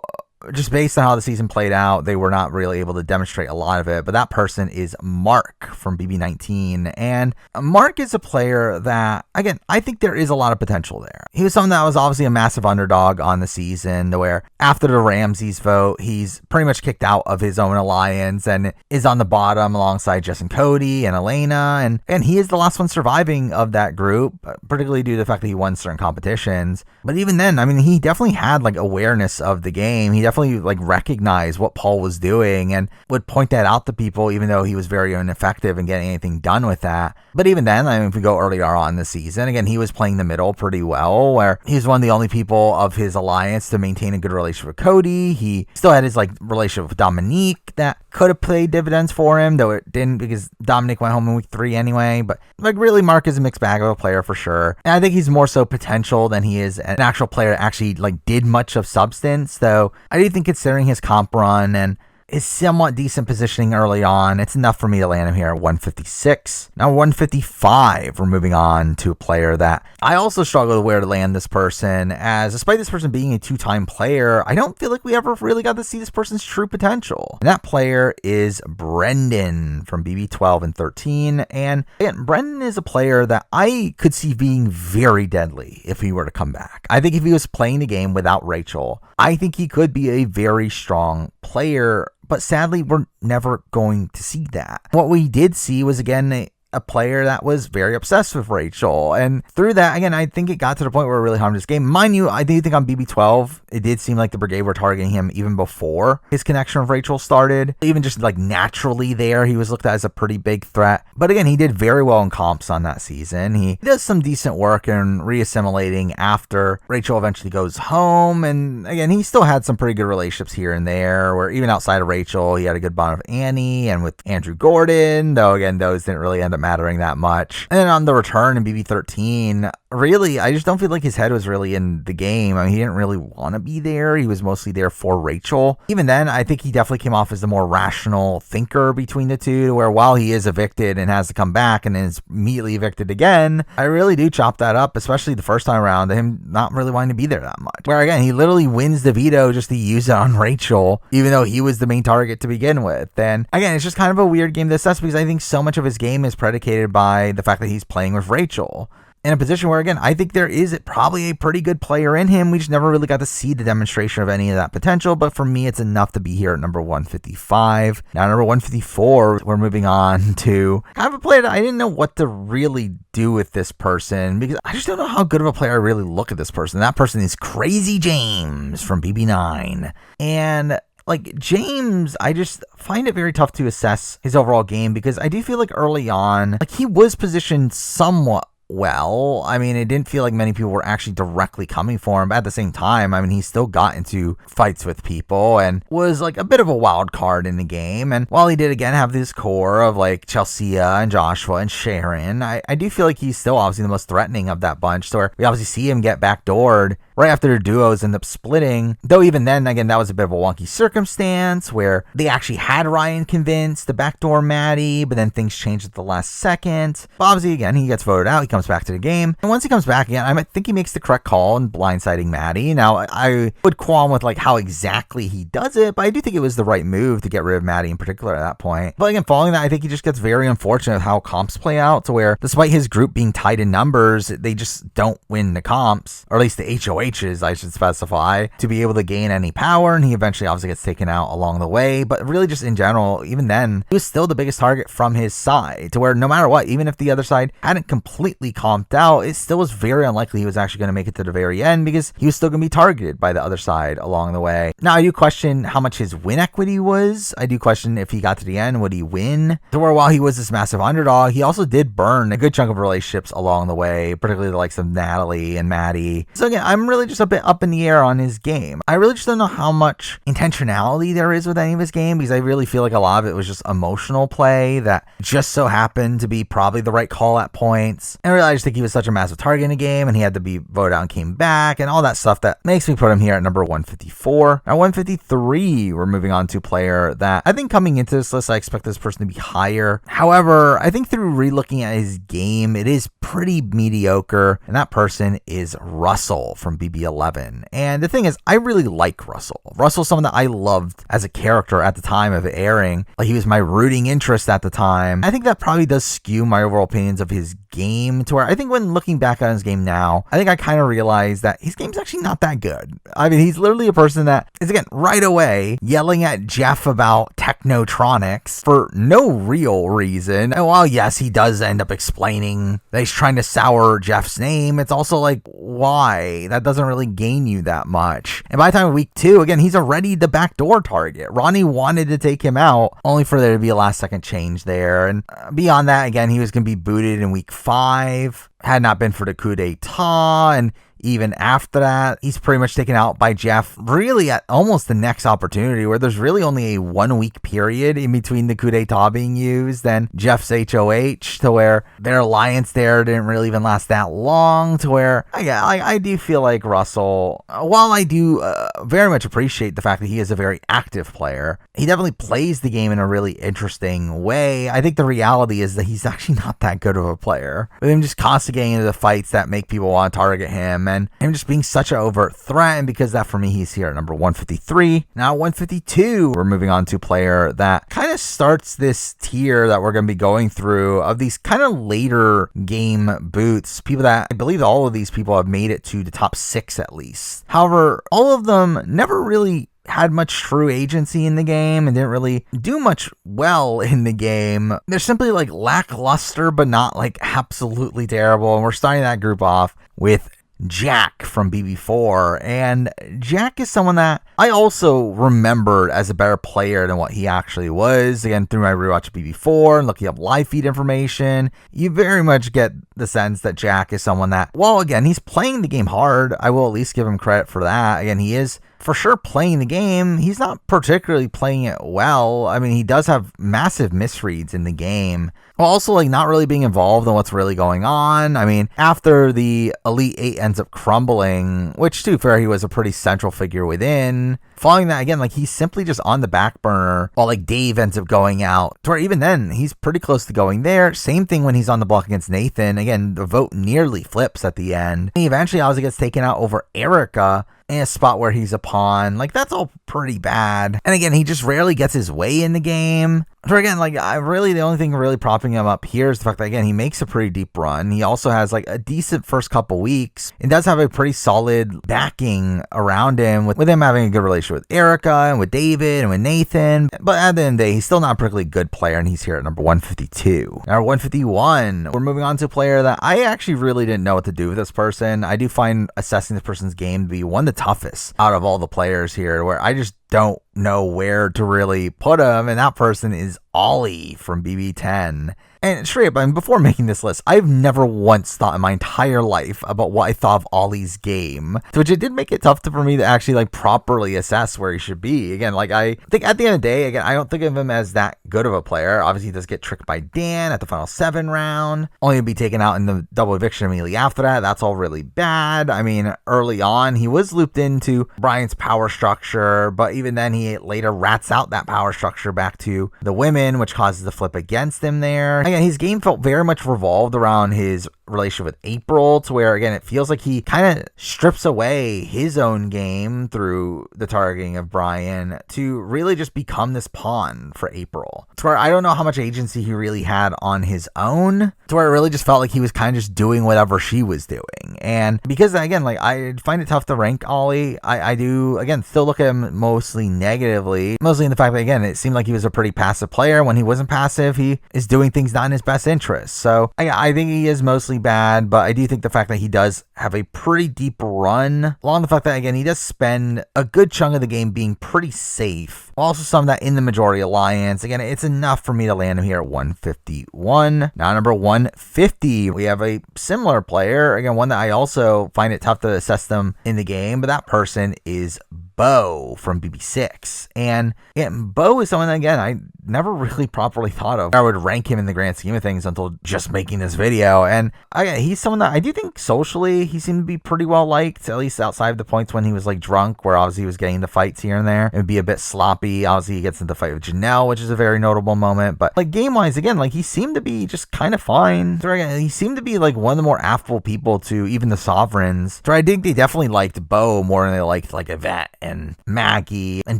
just based on how the season played out, they were not really able to demonstrate a lot of it. But that person is Mark from BB19. And Mark is a player that, again, I think there is a lot of potential there. He was someone that was obviously a massive underdog on the season, to where after the Ramses vote, he's pretty much kicked out of his own alliance and is on the bottom alongside Jess and Cody and Elena. And he is the last one surviving of that group, particularly due to the fact that he won certain competitions. But even then, I mean, he definitely had like awareness of the game. He definitely like recognized what Paul was doing and would point that out to people, even though he was very ineffective in getting anything done with that. But even then, I mean, if we go earlier on in the season, again, he was playing the middle pretty well, where he was one of the only people of his alliance to maintain a good relationship with Cody. He still had his like relationship with Dominique that could have paid dividends for him, though it didn't, because Dominique went home in week 3 anyway. But like, really, Mark is a mixed bag of a player for sure. And I think he's more so potential than he is an actual player that actually like did much of substance, though I do think, considering his comp run and his somewhat decent positioning early on, it's enough for me to land him here at 156. Now 155, we're moving on to a player that I also struggle with where to land this person, as despite this person being a 2-time player, I don't feel like we ever really got to see this person's true potential. And that player is Brendan from BB12 and 13. And again, Brendan is a player that I could see being very deadly if he were to come back. I think if he was playing the game without Rachel, I think he could be a very strong player. But sadly, we're never going to see that. What we did see was, again, a player that was very obsessed with Rachel. And through that, again, I think it got to the point where it really harmed his game. Mind you, I do think on BB12, it did seem like the Brigade were targeting him even before his connection with Rachel started. Even just like naturally there, he was looked at as a pretty big threat. But again, he did very well in comps on that season. He does some decent work in reassimilating after Rachel eventually goes home. And again, he still had some pretty good relationships here and there, where even outside of Rachel, he had a good bond with Annie and with Andrew Gordon, though again, those didn't really end up mattering that much. And then on the return in BB13, really, I just don't feel like his head was really in the game. I mean, he didn't really want to be there. He was mostly there for Rachel. Even then, I think he definitely came off as the more rational thinker between the two, to where while he is evicted and has to come back and is immediately evicted again, I really do chop that up, especially the first time around, to him not really wanting to be there that much. Where again, he literally wins the veto just to use it on Rachel, even though he was the main target to begin with. And again, it's just kind of a weird game to assess, because I think so much of his game is predicated by the fact that he's playing with Rachel in a position where, again, I think there is probably a pretty good player in him. We just never really got to see the demonstration of any of that potential. But for me, it's enough to be here at number 155. Now, number 154, we're moving on to kind of a player that I didn't know what to really do with this person, because I just don't know how good of a player I really look at this person. That person is Crazy James from BB9. And like James, I just find it very tough to assess his overall game, because I do feel like early on, like he was positioned somewhat well. I mean, it didn't feel like many people were actually directly coming for him, but at the same time, I mean, he still got into fights with people and was like a bit of a wild card in the game. And while he did again have this core of like Chelsea and Joshua and Sharon, I do feel like he's still obviously the most threatening of that bunch. So we obviously see him get backdoored right after their duos end up splitting. Though even then, again, that was a bit of a wonky circumstance where they actually had Ryan convinced to backdoor Maddie, but then things changed at the last second. But obviously, again, he gets voted out. He comes back to the game. And once he comes back again, I think he makes the correct call in blindsiding Maddie. Now, I would qualm with like how exactly he does it, but I do think it was the right move to get rid of Maddie in particular at that point. But again, following that, I think he just gets very unfortunate with how comps play out, to where despite his group being tied in numbers, they just don't win the comps, or at least the HOH HHs, I should specify, to be able to gain any power, and he eventually obviously gets taken out along the way. But really just in general, even then, he was still the biggest target from his side, to where no matter what, even if the other side hadn't completely comped out, it still was very unlikely he was actually going to make it to the very end, because he was still going to be targeted by the other side along the way. Now, I do question how much his win equity was. I do question if he got to the end, would he win? To where while he was this massive underdog, he also did burn a good chunk of relationships along the way, particularly the likes of Natalie and Maddie. So again, I'm really just a bit up in the air on his game. I really just don't know how much intentionality there is with any of his game, because I really feel like a lot of it was just emotional play that just so happened to be probably the right call at points. And really, I just think he was such a massive target in the game, and he had to be voted out and came back, and all that stuff that makes me put him here at number 154. Now, 153, we're moving on to a player that I think coming into this list, I expect this person to be higher. However, I think through re-looking at his game, it is pretty mediocre, and that person is Russell from BB11. And the thing is, I really like Russell. Russell's someone that I loved as a character at the time of it airing. Like, he was my rooting interest at the time. I think that probably does skew my overall opinions of his game, to where I think when looking back on his game now, I think I kind of realized that his game's actually not that good. I mean, he's literally a person that is, again, right away yelling at Jeff about Technotronics for no real reason. And while yes, he does end up explaining that he's trying to sour Jeff's name, it's also like, why? That doesn't really gain you that much. And by the time of week 2, again, he's already the backdoor target. Ronnie wanted to take him out, only for there to be a last second change there. And beyond that, again, he was going to be booted in week 5, had not been for the coup d'etat, and even after that, he's pretty much taken out by Jeff really at almost the next opportunity, where there's really only a 1 week period in between the coup d'etat being used and Jeff's HOH, to where their alliance there didn't really even last that long, to where I do feel like Russell, while I do very much appreciate the fact that he is a very active player, he definitely plays the game in a really interesting way. I think the reality is that he's actually not that good of a player, with him just constantly getting into the fights that make people want to target him, and him just being such an overt threat. And because of that, for me, he's here at number 153. Now 152, we're moving on to a player that kind of starts this tier that we're going to be going through of these kind of later game boots, people that I believe all of these people have made it to the top 6 at least. However, all of them never really had much true agency in the game and didn't really do much well in the game. They're simply like lackluster, but not like absolutely terrible. And we're starting that group off with Jack from BB4. And Jack is someone that I also remembered as a better player than what he actually was. Again, through my rewatch of BB4 and looking up live feed information, you very much get the sense that Jack is someone that, well, again, he's playing the game hard. I will at least give him credit for that. Again, he is for sure playing the game. He's not particularly playing it well. I mean, he does have massive misreads in the game, while also like not really being involved in what's really going on. I mean, after the Elite 8 ends up crumbling, which to be fair, he was a pretty central figure within, following that, again, like he's simply just on the back burner while like Dave ends up going out, to where even then he's pretty close to going there. Same thing when he's on the block against Nathan. Again, the vote nearly flips at the end. He eventually obviously gets taken out over Erica in a spot where he's a pawn. Like, that's all pretty bad. And again, he just rarely gets his way in the game. So again, like, the only thing really propping him up here is the fact that, again, he makes a pretty deep run. He also has like a decent first couple weeks and does have a pretty solid backing around him, with him having a good relationship with Erica and with David and with Nathan. But at the end of the day, he's still not a particularly good player, and he's here at number 152. Now 151, we're moving on to a player that I actually really didn't know what to do with this person. I do find assessing this person's game to be one of the toughest out of all the players here, where I just don't know where to really put him, and that person is Ollie from BB10. And straight up, I mean, before making this list, I've never once thought in my entire life about what I thought of Ollie's game, which it did make it tough for me to actually like properly assess where he should be. Again, like I think at the end of the day, again, I don't think of him as that good of a player. Obviously, he does get tricked by Dan at the final 7 round, only to be taken out in the double eviction immediately after that. That's all really bad. I mean, early on, he was looped into Brian's power structure, but even then, he later rats out that power structure back to the women, which causes the flip against him there. Again, his game felt very much revolved around his relationship with April, to where, again, it feels like he kind of strips away his own game through the targeting of Brian to really just become this pawn for April. To where I don't know how much agency he really had on his own, to where it really just felt like he was kind of just doing whatever she was doing. And because, again, like, I find it tough to rank Ollie. I do, again, still look at him mostly negatively, mostly in the fact that, again, it seemed like he was a pretty passive player. When he wasn't passive, he is doing things not in his best interest. So I think he is mostly bad, but I do think the fact that he does have a pretty deep run, along the fact that, again, he does spend a good chunk of the game being pretty safe, also some of that in the majority alliance. Again, it's enough for me to land him here at 151. Now, number 150, we have a similar player, again, one that I also find it tough to assess them in the game, but that person is Bo from BB6. And again, Bo is someone that, again, I never really properly thought of I would rank him in the grand scheme of things until just making this video. And he's someone that I do think socially he seemed to be pretty well liked, at least outside of the points when he was like drunk, where obviously he was getting the fights here and there. It would be a bit sloppy. Obviously he gets into the fight with Janelle, which is a very notable moment, but like game wise, again, like he seemed to be just kind of fine. So again, he seemed to be like one of the more affable people to even the Sovereigns. So I think they definitely liked Bo more than they liked like Yvette and Maggie and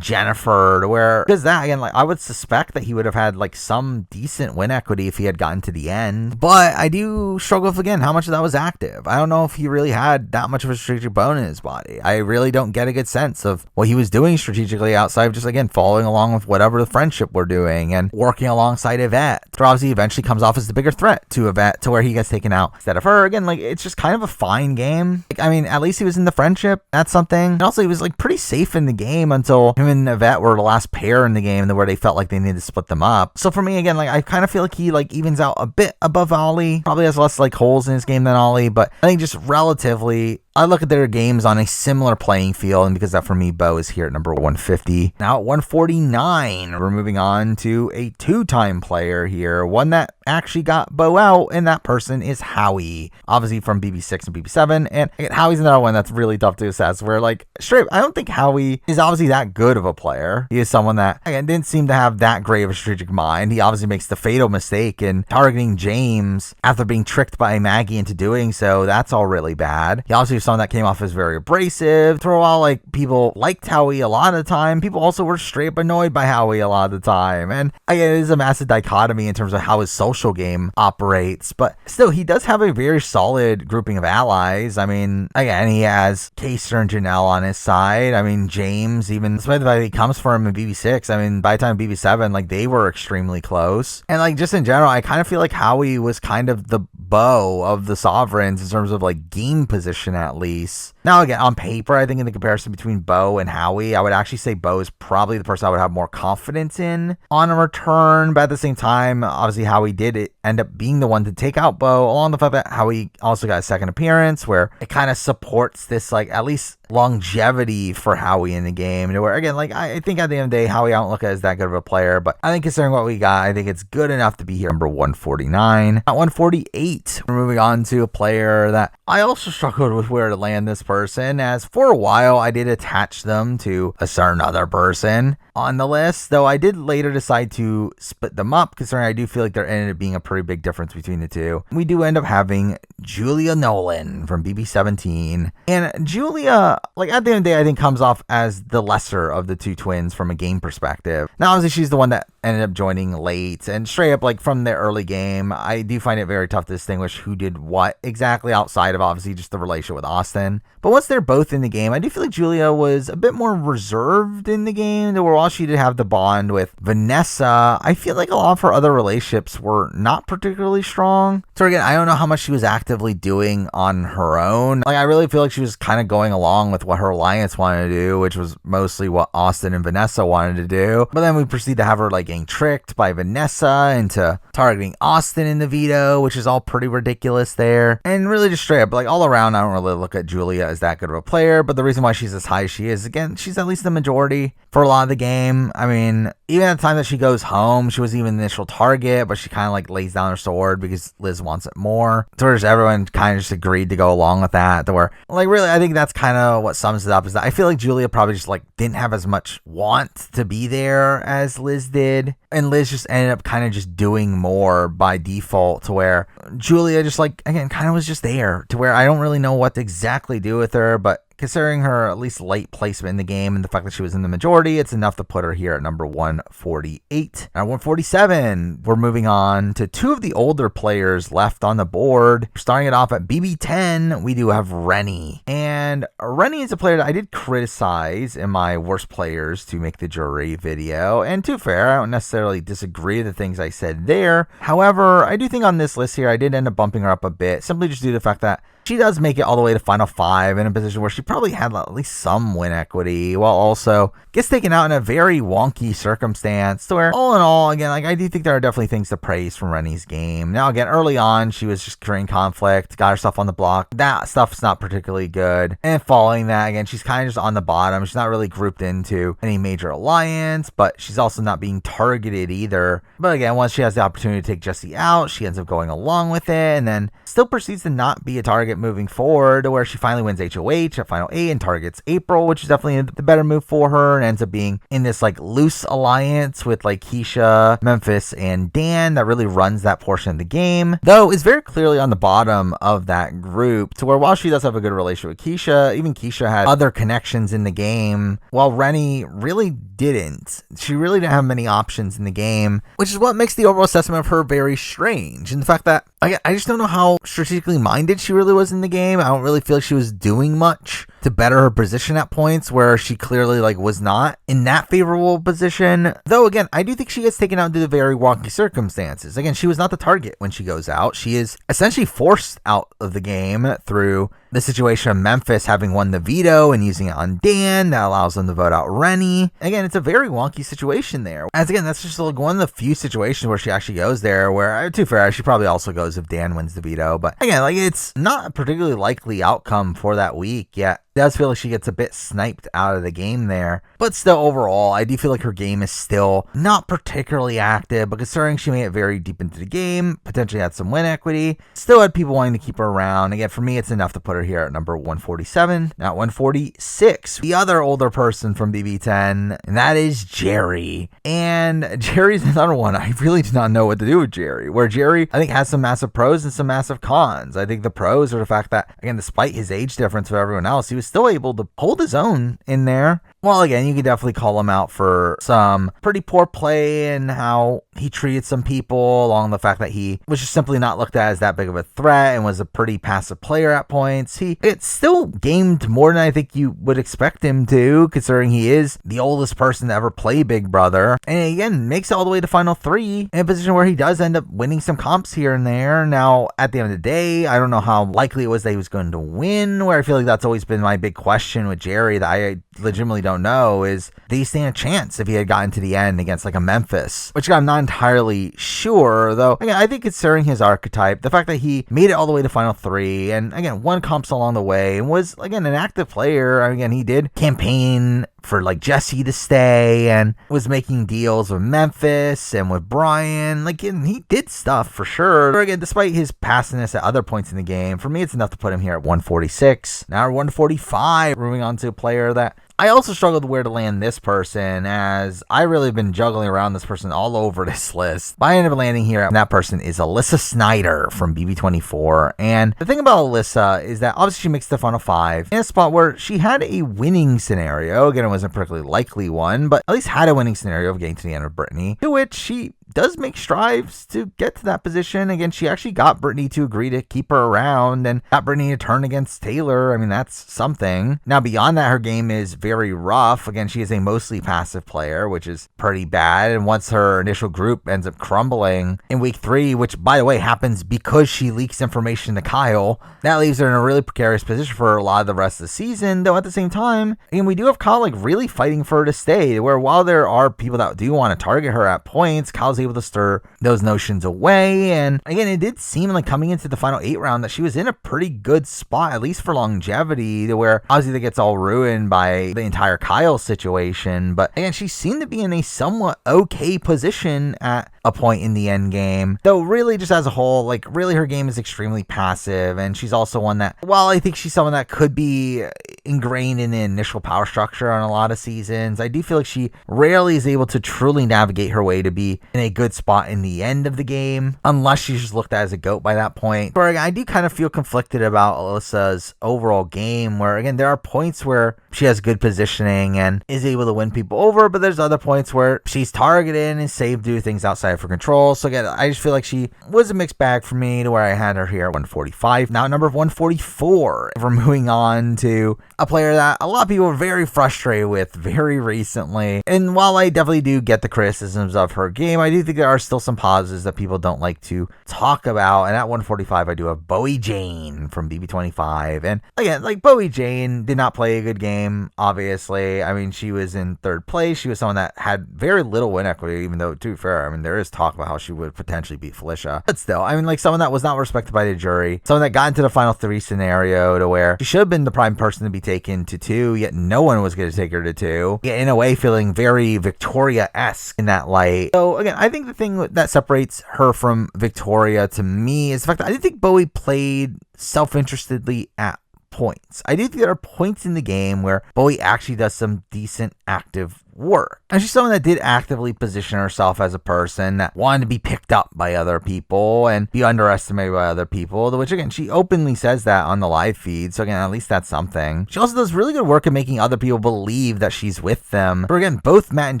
Jennifer, to where, because that, again, like I would suspect that he would have had like some decent win equity if he had gotten to the end. But I do struggle with, again, how much of that was active. I don't know if he really had that much of a strategic bone in his body. I really don't get a good sense of what he was doing strategically outside of just, again, following along with whatever the friendship we're doing and working alongside Yvette. So obviously eventually comes off as the bigger threat to Yvette, to where he gets taken out instead of her. Again, like it's just kind of a fine game. Like, I mean, at least he was in the friendship. That's something. And also he was like pretty safe in the game until him and Yvette were the last pair in the game where they felt like they needed to split them up. So for me, again, like I kind of feel like he like evens out a bit above Ollie. Probably has less like holes in his game than Ollie, but I think just relatively, I look at their games on a similar playing field, and because that for me, Bo is here at number 150. Now at 149, we're moving on to a two-time player here, one that actually got Bo out, and that person is Howie, obviously from BB6 and BB7. And again, Howie's another one that's really tough to assess, where like straight, I don't think Howie is obviously that good of a player. He is someone that, again, didn't seem to have that great of a strategic mind. He obviously makes the fatal mistake in targeting James after being tricked by Maggie into doing so. That's all really bad. He obviously was someone that came off as very abrasive. For a while, like people liked Howie a lot of the time. People also were straight up annoyed by Howie a lot of the time. And again, it is a massive dichotomy in terms of how his social game operates, but still, he does have a very solid grouping of allies. I mean, again, he has Kaser and Janelle on his side. I mean, James, even despite the fact that he comes for him in BB6, I mean, by the time BB7, like they were extremely close. And like just in general, I kind of feel like Howie was kind of the Bo of the Sovereigns in terms of like game position, at least. Now, again, on paper, I think in the comparison between Bo and Howie, I would actually say Bo is probably the person I would have more confidence in on a return. But at the same time, obviously, Howie did end up being the one to take out Bo, along the fact that Howie also got a second appearance, where it kind of supports this, like, at least longevity for Howie in the game. Where, again, like, I think at the end of the day, Howie I don't look at as that good of a player, but I think considering what we got, I think it's good enough to be here number 149. At 148, we're moving on to a player that I also struggled with where to land this person, as for a while I did attach them to a certain other person on the list, though I did later decide to split them up, considering I do feel like there ended up being a pretty big difference between the two. We do end up having Julia Nolan from BB17, and Julia, like at the end of the day, I think comes off as the lesser of the two twins from a game perspective. Now, obviously, she's the one that ended up joining late, and straight up, like from the early game, I do find it very tough to distinguish who did what exactly outside of obviously just the relationship with Austin. But once they're both in the game, I do feel like Julia was a bit more reserved in the game, where while she did have the bond with Vanessa, I feel like a lot of her other relationships were not particularly strong. So again, I don't know how much she was actively doing on her own. Like, I really feel like she was kind of going along with what her alliance wanted to do, which was mostly what Austin and Vanessa wanted to do. But then we proceed to have her like getting tricked by Vanessa into targeting Austin in the veto, which is all pretty ridiculous there. And really just straight up, like all around, I don't really look at Julia as that good of a player. But the reason why she's as high as she is, again, she's at least the majority for a lot of the game. game. I mean, even at the time that she goes home, she was even the initial target, but she kind of like lays down her sword because Liz wants it more. So where everyone kind of just agreed to go along with that. To where, like, really, I think that's kind of what sums it up, is that I feel like Julia probably just like didn't have as much want to be there as Liz did. And Liz just ended up kind of just doing more by default, to where Julia just like, again, kind of was just there, to where I don't really know what to exactly do with her, but considering her at least late placement in the game and the fact that she was in the majority, it's enough to put her here at number 148. Now 147, we're moving on to two of the older players left on the board. Starting it off at BB10, we do have Rennie. And Rennie is a player that I did criticize in my worst players to make the jury video. And to be fair, I don't necessarily disagree with the things I said there. However, I do think on this list here, I did end up bumping her up a bit, simply just due to the fact that she does make it all the way to Final 5 in a position where she probably had at least some win equity, while also gets taken out in a very wonky circumstance. So where, all in all, again, like, I do think there are definitely things to praise from Rennie's game. Now, again, early on, she was just creating conflict, got herself on the block. That stuff's not particularly good. And following that, again, she's kind of just on the bottom. She's not really grouped into any major alliance, but she's also not being targeted either. But again, once she has the opportunity to take Jessie out, she ends up going along with it, and then still proceeds to not be a target moving forward, where she finally wins HOH at Final 8 and targets April, which is definitely the better move for her, and ends up being in this like loose alliance with like Keisha, Memphis, and Dan that really runs that portion of the game, though is very clearly on the bottom of that group, to where while she does have a good relationship with Keisha, even Keisha had other connections in the game, while Rennie really didn't. She really didn't have many options in the game, which is what makes the overall assessment of her very strange. And the fact that I just don't know how strategically minded she really was in the game. I don't really feel like she was doing much to better her position at points where she clearly like was not in that favorable position. Though again, I do think she gets taken out due to very wonky circumstances. Again, she was not the target when she goes out. She is essentially forced out of the game through the situation of Memphis having won the veto and using it on Dan. That allows them to vote out Rennie. Again, it's a very wonky situation there. As again, that's just like one of the few situations where she actually goes there, where, to be fair, she probably also goes if Dan wins the veto. But again, like, it's not a particularly likely outcome for that week, yet it does feel like she gets a bit sniped out of the game there. But still, overall, I do feel like her game is still not particularly active, but considering she made it very deep into the game, potentially had some win equity, still had people wanting to keep her around. Again, for me, it's enough to put her here at number 147. Now, 146, the other older person from BB10, and that is Jerry. And Jerry's another one. I really do not know what to do with Jerry, where Jerry, I think, has some massive pros and some massive cons. I think the pros are the fact that, again, despite his age difference with everyone else, he was still able to hold his own in there. Well, again, you could definitely call him out for some pretty poor play and how he treated some people, along the fact that he was just simply not looked at as that big of a threat and was a pretty passive player at points. It's still gamed more than I think you would expect him to, considering he is the oldest person to ever play Big Brother. And again, makes it all the way to Final 3 in a position where he does end up winning some comps here and there. Now, at the end of the day, I don't know how likely it was that he was going to win, where I feel like that's always been my big question with Jerry that I legitimately don't know is, did he stand a chance if he had gotten to the end against like a Memphis, which I'm not entirely sure, though. Again, I think considering his archetype, the fact that he made it all the way to Final 3 and again won comps along the way and was again an active player. Again, he did campaign for like Jessie to stay and was making deals with Memphis and with Brian. Like, and he did stuff for sure. Again, despite his passiveness at other points in the game, for me, it's enough to put him here at 146. Now 145, moving on to a player that I also struggled where to land this person, as I really have been juggling around this person all over this list. But I ended up landing here, and that person is Alyssa Snyder from BB24. And the thing about Alyssa is that obviously she makes the Final 5 in a spot where she had a winning scenario. Again, it wasn't a particularly likely one, but at least had a winning scenario of getting to the end of Brittany, to which she does make strides to get to that position. Again, she actually got Brittany to agree to keep her around and got Brittany to turn against Taylor. I mean, that's something. Now, beyond that, her game is very rough. Again, she is a mostly passive player, which is pretty bad. And once her initial group ends up crumbling in week 3, which, by the way, happens because she leaks information to Kyle, that leaves her in a really precarious position for a lot of the rest of the season. Though at the same time, again, we do have Kyle like really fighting for her to stay, where while there are people that do want to target her at points, Kyle's able to stir those notions away. And again, it did seem like coming into the final 8 round that she was in a pretty good spot, at least for longevity, to where obviously that gets all ruined by the entire Kyle situation. But again, she seemed to be in a somewhat okay position at a point in the end game, though really just as a whole, like really her game is extremely passive, and she's also one that, while I think she's someone that could be ingrained in the initial power structure on a lot of seasons, I do feel like she rarely is able to truly navigate her way to be in a good spot in the end of the game, unless she's just looked at as a GOAT by that point. But I do kind of feel conflicted about Alyssa's overall game, where again, there are points where she has good positioning and is able to win people over, but there's other points where she's targeted and saved to do things outside of her control. So again, I just feel like she was a mixed bag for me, to where I had her here at 145. Now number 144. We're moving on to a player that a lot of people were very frustrated with very recently. And while I definitely do get the criticisms of her game, I do think there are still some positives that people don't like to talk about. And at 145, I do have Bowie Jane from BB25. And again, like Bowie Jane did not play a good game, obviously. I mean, she was in 3rd place. She was someone that had very little win equity, even though, to be fair, I mean, there is talk about how she would potentially beat Felicia. But still, I mean, like someone that was not respected by the jury, someone that got into the final 3 scenario to where she should have been the prime person to be taken to 2, yet no one was going to take her to 2. Yet in a way, feeling very Victoria-esque in that light. So again, I think the thing that separates her from Victoria to me is the fact that I didn't think Bowie played self-interestedly at points. I do think there are points in the game where Bowie actually does some decent active work. And she's someone that did actively position herself as a person that wanted to be picked up by other people and be underestimated by other people, which again, she openly says that on the live feed. So again, at least that's something. She also does really good work at making other people believe that she's with them. But again, both Matt and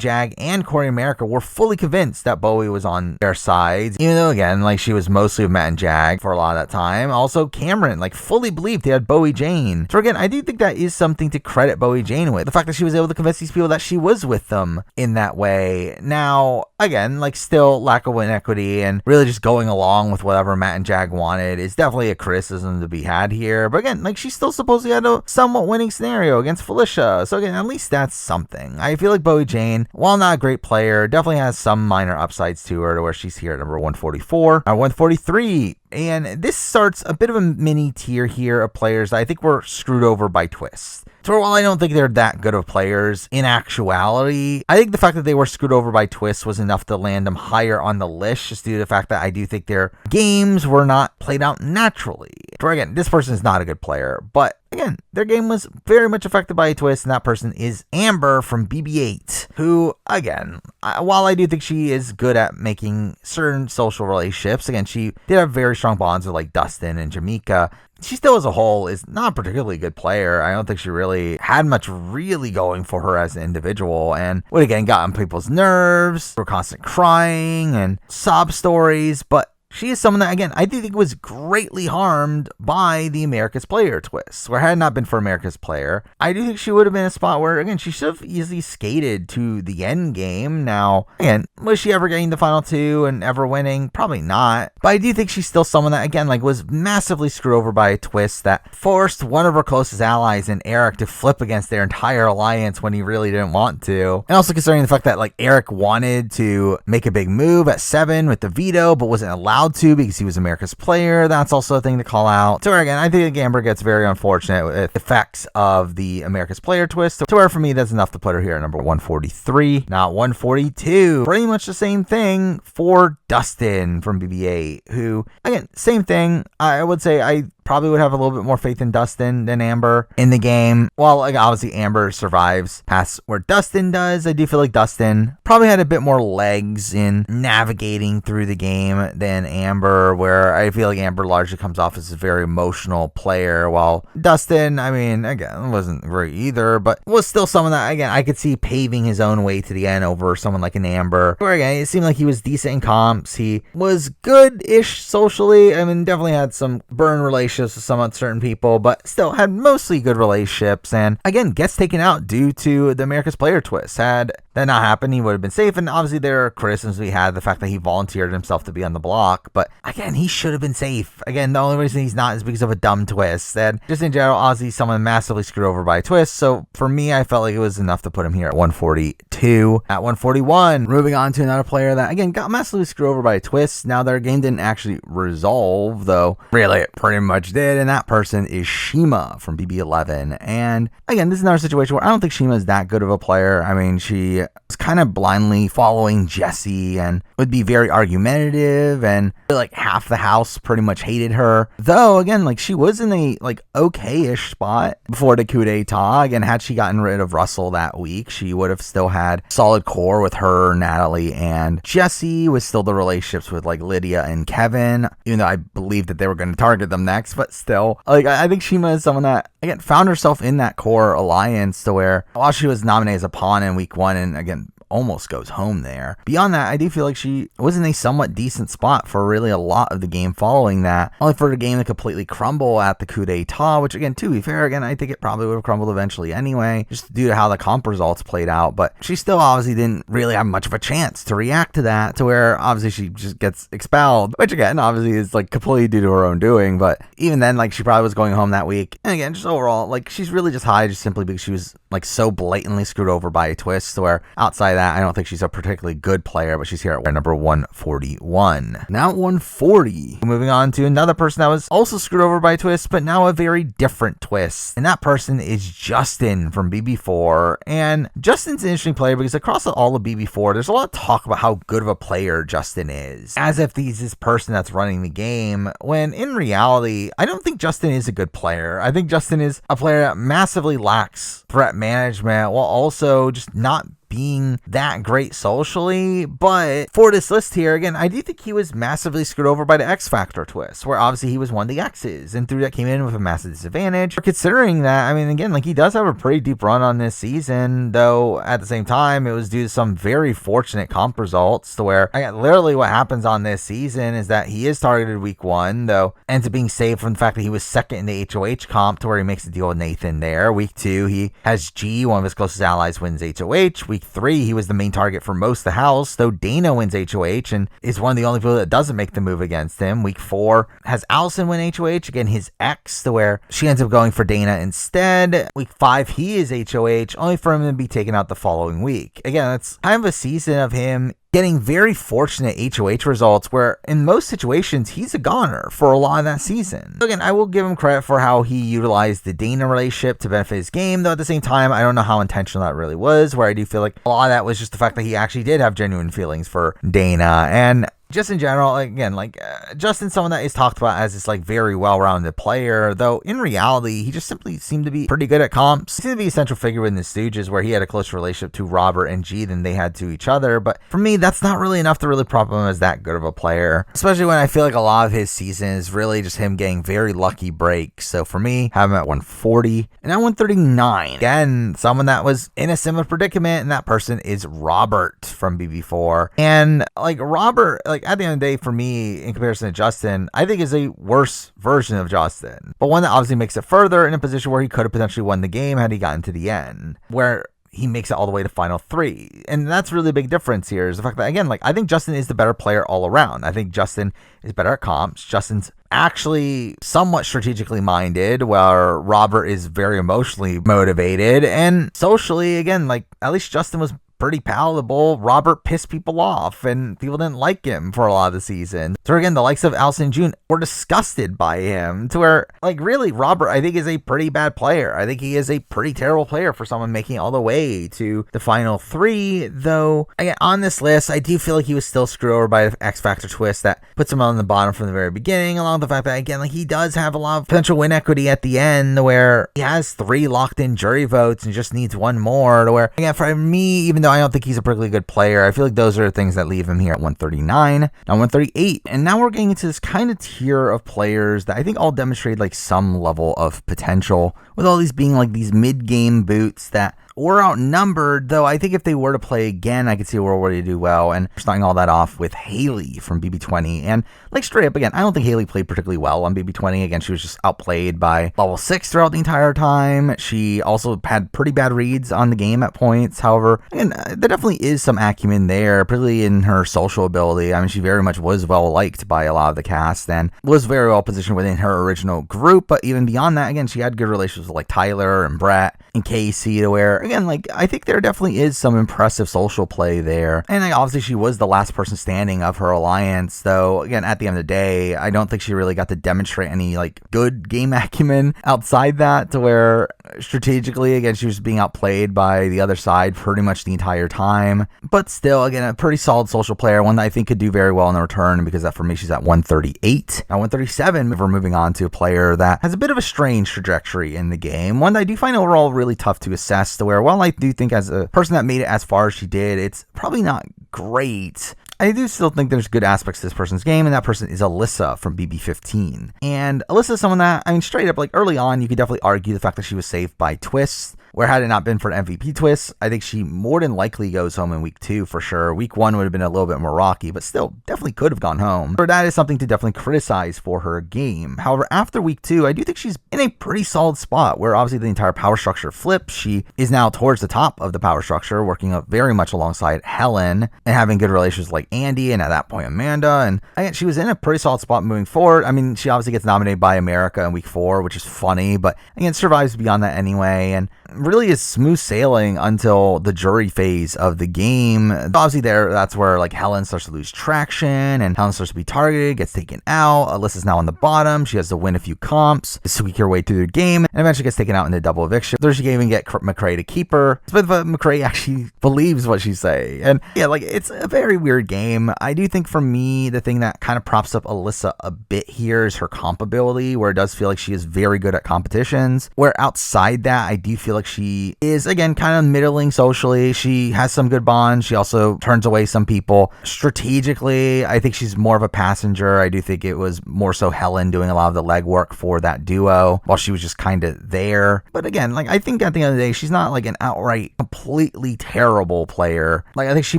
Jag and Corey America were fully convinced that Bowie was on their sides, even though again, like she was mostly with Matt and Jag for a lot of that time. Also, Cameron like fully believed they had Bowie Jane. So again, I do think that is something to credit Bowie Jane with. The fact that she was able to convince these people that she was with them in that way. Now, again, like still lack of win equity and really just going along with whatever Matt and Jag wanted is definitely a criticism to be had here. But again, like she still supposedly had a somewhat winning scenario against Felicia. So again, at least that's something. I feel like Bowie Jane, while not a great player, definitely has some minor upsides to her, to where she's here at number 144. At 143, and this starts a bit of a mini tier here of players that I think were screwed over by Twist. So while I don't think they're that good of players, in actuality, I think the fact that they were screwed over by Twist was enough to land them higher on the list, just due to the fact that I do think their games were not played out naturally. So again, this person is not a good player, but again, their game was very much affected by a twist, and that person is Amber from BB8, who, again, while I do think she is good at making certain social relationships, again, she did have very strong bonds with like Dustin and Jamaica. She still as a whole is not a particularly good player. I don't think she really had much really going for her as an individual, and would again got on people's nerves for constant crying and sob stories. But she is someone that, again, I do think was greatly harmed by the America's Player twist, where had it not been for America's Player, I do think she would have been a spot where, again, she should have easily skated to the end game. Now, again, was she ever getting the final 2 and ever winning? Probably not. But I do think she's still someone that, again, like was massively screwed over by a twist that forced one of her closest allies in Eric to flip against their entire alliance when he really didn't want to. And also considering the fact that like Eric wanted to make a big move at 7 with the veto, but wasn't allowed to because he was America's Player. That's also a thing to call out. So again, I think Amber gets very unfortunate with effects of the America's Player twist. So where for me, that's enough to put her here at number 143, not 142. Pretty much the same thing for Dustin from BB8, who, again, same thing. I would say I probably would have a little bit more faith in Dustin than Amber in the game. While like obviously Amber survives past where Dustin does, I do feel like Dustin probably had a bit more legs in navigating through the game than Amber, where I feel like Amber largely comes off as a very emotional player, while Dustin, I mean, again, wasn't great either, but was still someone that, again, I could see paving his own way to the end over someone like an Amber, where again, it seemed like he was decent in comp, comps. He was good-ish socially. I mean, definitely had some burn relationships with some uncertain people, but still had mostly good relationships. And again, gets taken out due to the America's Player twist. Had that not happened, he would have been safe. And obviously, there are criticisms we had, the fact that he volunteered himself to be on the block. But again, he should have been safe. Again, the only reason he's not is because of a dumb twist. And just in general, Ozzy, someone massively screwed over by a twist. So for me, I felt like it was enough to put him here at 142. At 141, moving on to another player that, again, got massively screwed over by a twist. Now, their game didn't actually resolve, though really it pretty much did. And that person is Shima from BB11. And again, this is another situation where I don't think Shima is that good of a player. I mean, she was kind of blindly following Jessie and would be very argumentative, and like half the house pretty much hated her. Though, again, like she was in a like okay-ish spot before the coup d'etat. Again, had she gotten rid of Russell that week, she would have still had solid core with her, Natalie, and Jessie, with still the relationships with like Lydia and Kevin, even though I believe that they were going to target them next. But still, like I think Shima is someone that, again, found herself in that core alliance to where, while she was nominated as a pawn in week 1 and again almost goes home there, beyond that, I do feel like she was in a somewhat decent spot for really a lot of the game following that, only for the game to completely crumble at the coup d'etat, which, again, to be fair, again, I think it probably would have crumbled eventually anyway, just due to how the comp results played out. But she still obviously didn't really have much of a chance to react to that, to where obviously she just gets expelled, which again obviously is like completely due to her own doing. But even then, like, she probably was going home that week. And again, just overall, like, she's really just high just simply because she was like so blatantly screwed over by a twist, to where outside of that, I don't think she's a particularly good player. But she's here at number 141. Now at 140, moving on to another person that was also screwed over by a twist, but now a very different twist, and that person is Justin from BB4. And Justin's an interesting player because across all of BB4, there's a lot of talk about how good of a player Justin is, as if he's this person that's running the game, when in reality, I don't think Justin is a good player. I think Justin is a player that massively lacks threat management, while also just not being that great socially. But for this list here, again, I do think he was massively screwed over by the X Factor twist, where obviously he was one of the X's, and through that came in with a massive disadvantage. Considering that, I mean, again, like, he does have a pretty deep run on this season, though at the same time, it was due to some very fortunate comp results, to where, again, literally what happens on this season is that he is targeted week 1, though ends up being saved from the fact that he was second in the HOH comp, to where he makes a deal with Nathan there. Week 2, he has G, one of his closest allies, wins HOH. Week 3, he was the main target for most of the house, though Dana wins HOH and is one of the only people that doesn't make the move against him. Week 4 has Allison win HOH, again his ex, to where she ends up going for Dana instead. Week 5, he is HOH, only for him to be taken out the following week. Again, that's kind of a season of him getting very fortunate HOH results, where in most situations he's a goner for a lot of that season. So again, I will give him credit for how he utilized the Dana relationship to benefit his game, though at the same time, I don't know how intentional that really was, where I do feel like a lot of that was just the fact that he actually did have genuine feelings for Dana. And just in general, again, like, Justin's someone that is talked about as this, like, very well-rounded player, though in reality, he just simply seemed to be pretty good at comps. He seemed to be a central figure in the Stooges, where he had a closer relationship to Robert and G than they had to each other. But for me, that's not really enough to really prop him as that good of a player, especially when I feel like a lot of his season is really just him getting very lucky breaks. So for me, have him at 140. And at 139, again, someone that was in a similar predicament, and that person is Robert from BB4. And, like, Robert, like, at the end of the day, for me, in comparison to Justin, I think is a worse version of Justin, but one that obviously makes it further in a position where he could have potentially won the game had he gotten to the end, where he makes it all the way to final 3. And that's really a big difference here, is the fact that, again, like, I think Justin is the better player all around. I think Justin is better at comps. Justin's actually somewhat strategically minded, where Robert is very emotionally motivated. And socially, again, like, at least Justin was pretty palatable. Robert pissed people off, and people didn't like him for a lot of the season. So again, the likes of Allison and June were disgusted by him, to where, like, really, Robert, I think, is a pretty bad player. I think he is a pretty terrible player for someone making it all the way to the final 3, though, again, on this list, I do feel like he was still screwed over by the X Factor twist that puts him on the bottom from the very beginning, along with the fact that, again, like, he does have a lot of potential win equity at the end, where he has 3 locked in jury votes and just needs 1 more, to where, again, for me, even though I don't think he's a particularly good player, I feel like those are things that leave him here at 139. Now 138, and now we're getting into this kind of tier of players that I think all demonstrate like some level of potential, with all these being like these mid-game boots that were outnumbered, though I think if they were to play again, I could see a world where they do well. And starting all that off with Haley from BB20. And like straight up, again, I don't think Haley played particularly well on BB20. Again, she was just outplayed by level 6 throughout the entire time. She also had pretty bad reads on the game at points. However, again, there definitely is some acumen there, particularly in her social ability. I mean, she very much was well liked by a lot of the cast and was very well positioned within her original group. But even beyond that, again, she had good relations with like Tyler and Brett and Casey, to where, again, like, I think there definitely is some impressive social play there. And like, obviously she was the last person standing of her alliance, though, again, at the end of the day, I don't think she really got to demonstrate any like good game acumen outside that, to where strategically, again, she was being outplayed by the other side pretty much the entire time. But still, again, a pretty solid social player, one that I think could do very well in the return, because that for me, she's at 138. Now 137, we're moving on to a player that has a bit of a strange trajectory in the game, one that I do find overall really tough to assess, to where, while I do think as a person that made it as far as she did, it's probably not great. I do still think there's good aspects to this person's game, and that person is Alyssa from BB15. And Alyssa is someone that, I mean, straight up, like early on, you could definitely argue the fact that she was saved by Twist, where had it not been for an MVP twist, I think she more than likely goes home in week 2 for sure. Week 1 would have been a little bit more rocky, but still definitely could have gone home. So that is something to definitely criticize for her game. However, after week 2, I do think she's in a pretty solid spot, where obviously the entire power structure flips. She is now towards the top of the power structure, working up very much alongside Helen and having good relations with like Andy and at that point Amanda. And again, she was in a pretty solid spot moving forward. I mean, she obviously gets nominated by America in week 4, which is funny, but again, survives beyond that anyway. And really is smooth sailing until the jury phase of the game. Obviously that's where like Helen starts to lose traction, and Helen starts to be targeted, gets taken out. Alyssa's now on the bottom. She has to win a few comps to squeak her way through the game, and eventually gets taken out in the double eviction. There she can even get McCrae to keep her, but McCrae actually believes what she's saying. And yeah, like, it's a very weird game. I do think for me, the thing that kind of props up Alyssa a bit here is her comp ability, where it does feel like she is very good at competitions, where outside that, I do feel like she is, again, kind of middling socially. She has some good bonds. She also turns away some people. Strategically, I think she's more of a passenger. I do think it was more so Helen doing a lot of the legwork for that duo, while she was just kind of there. But again, like, I think at the end of the day, she's not like an outright completely terrible player. Like, I think she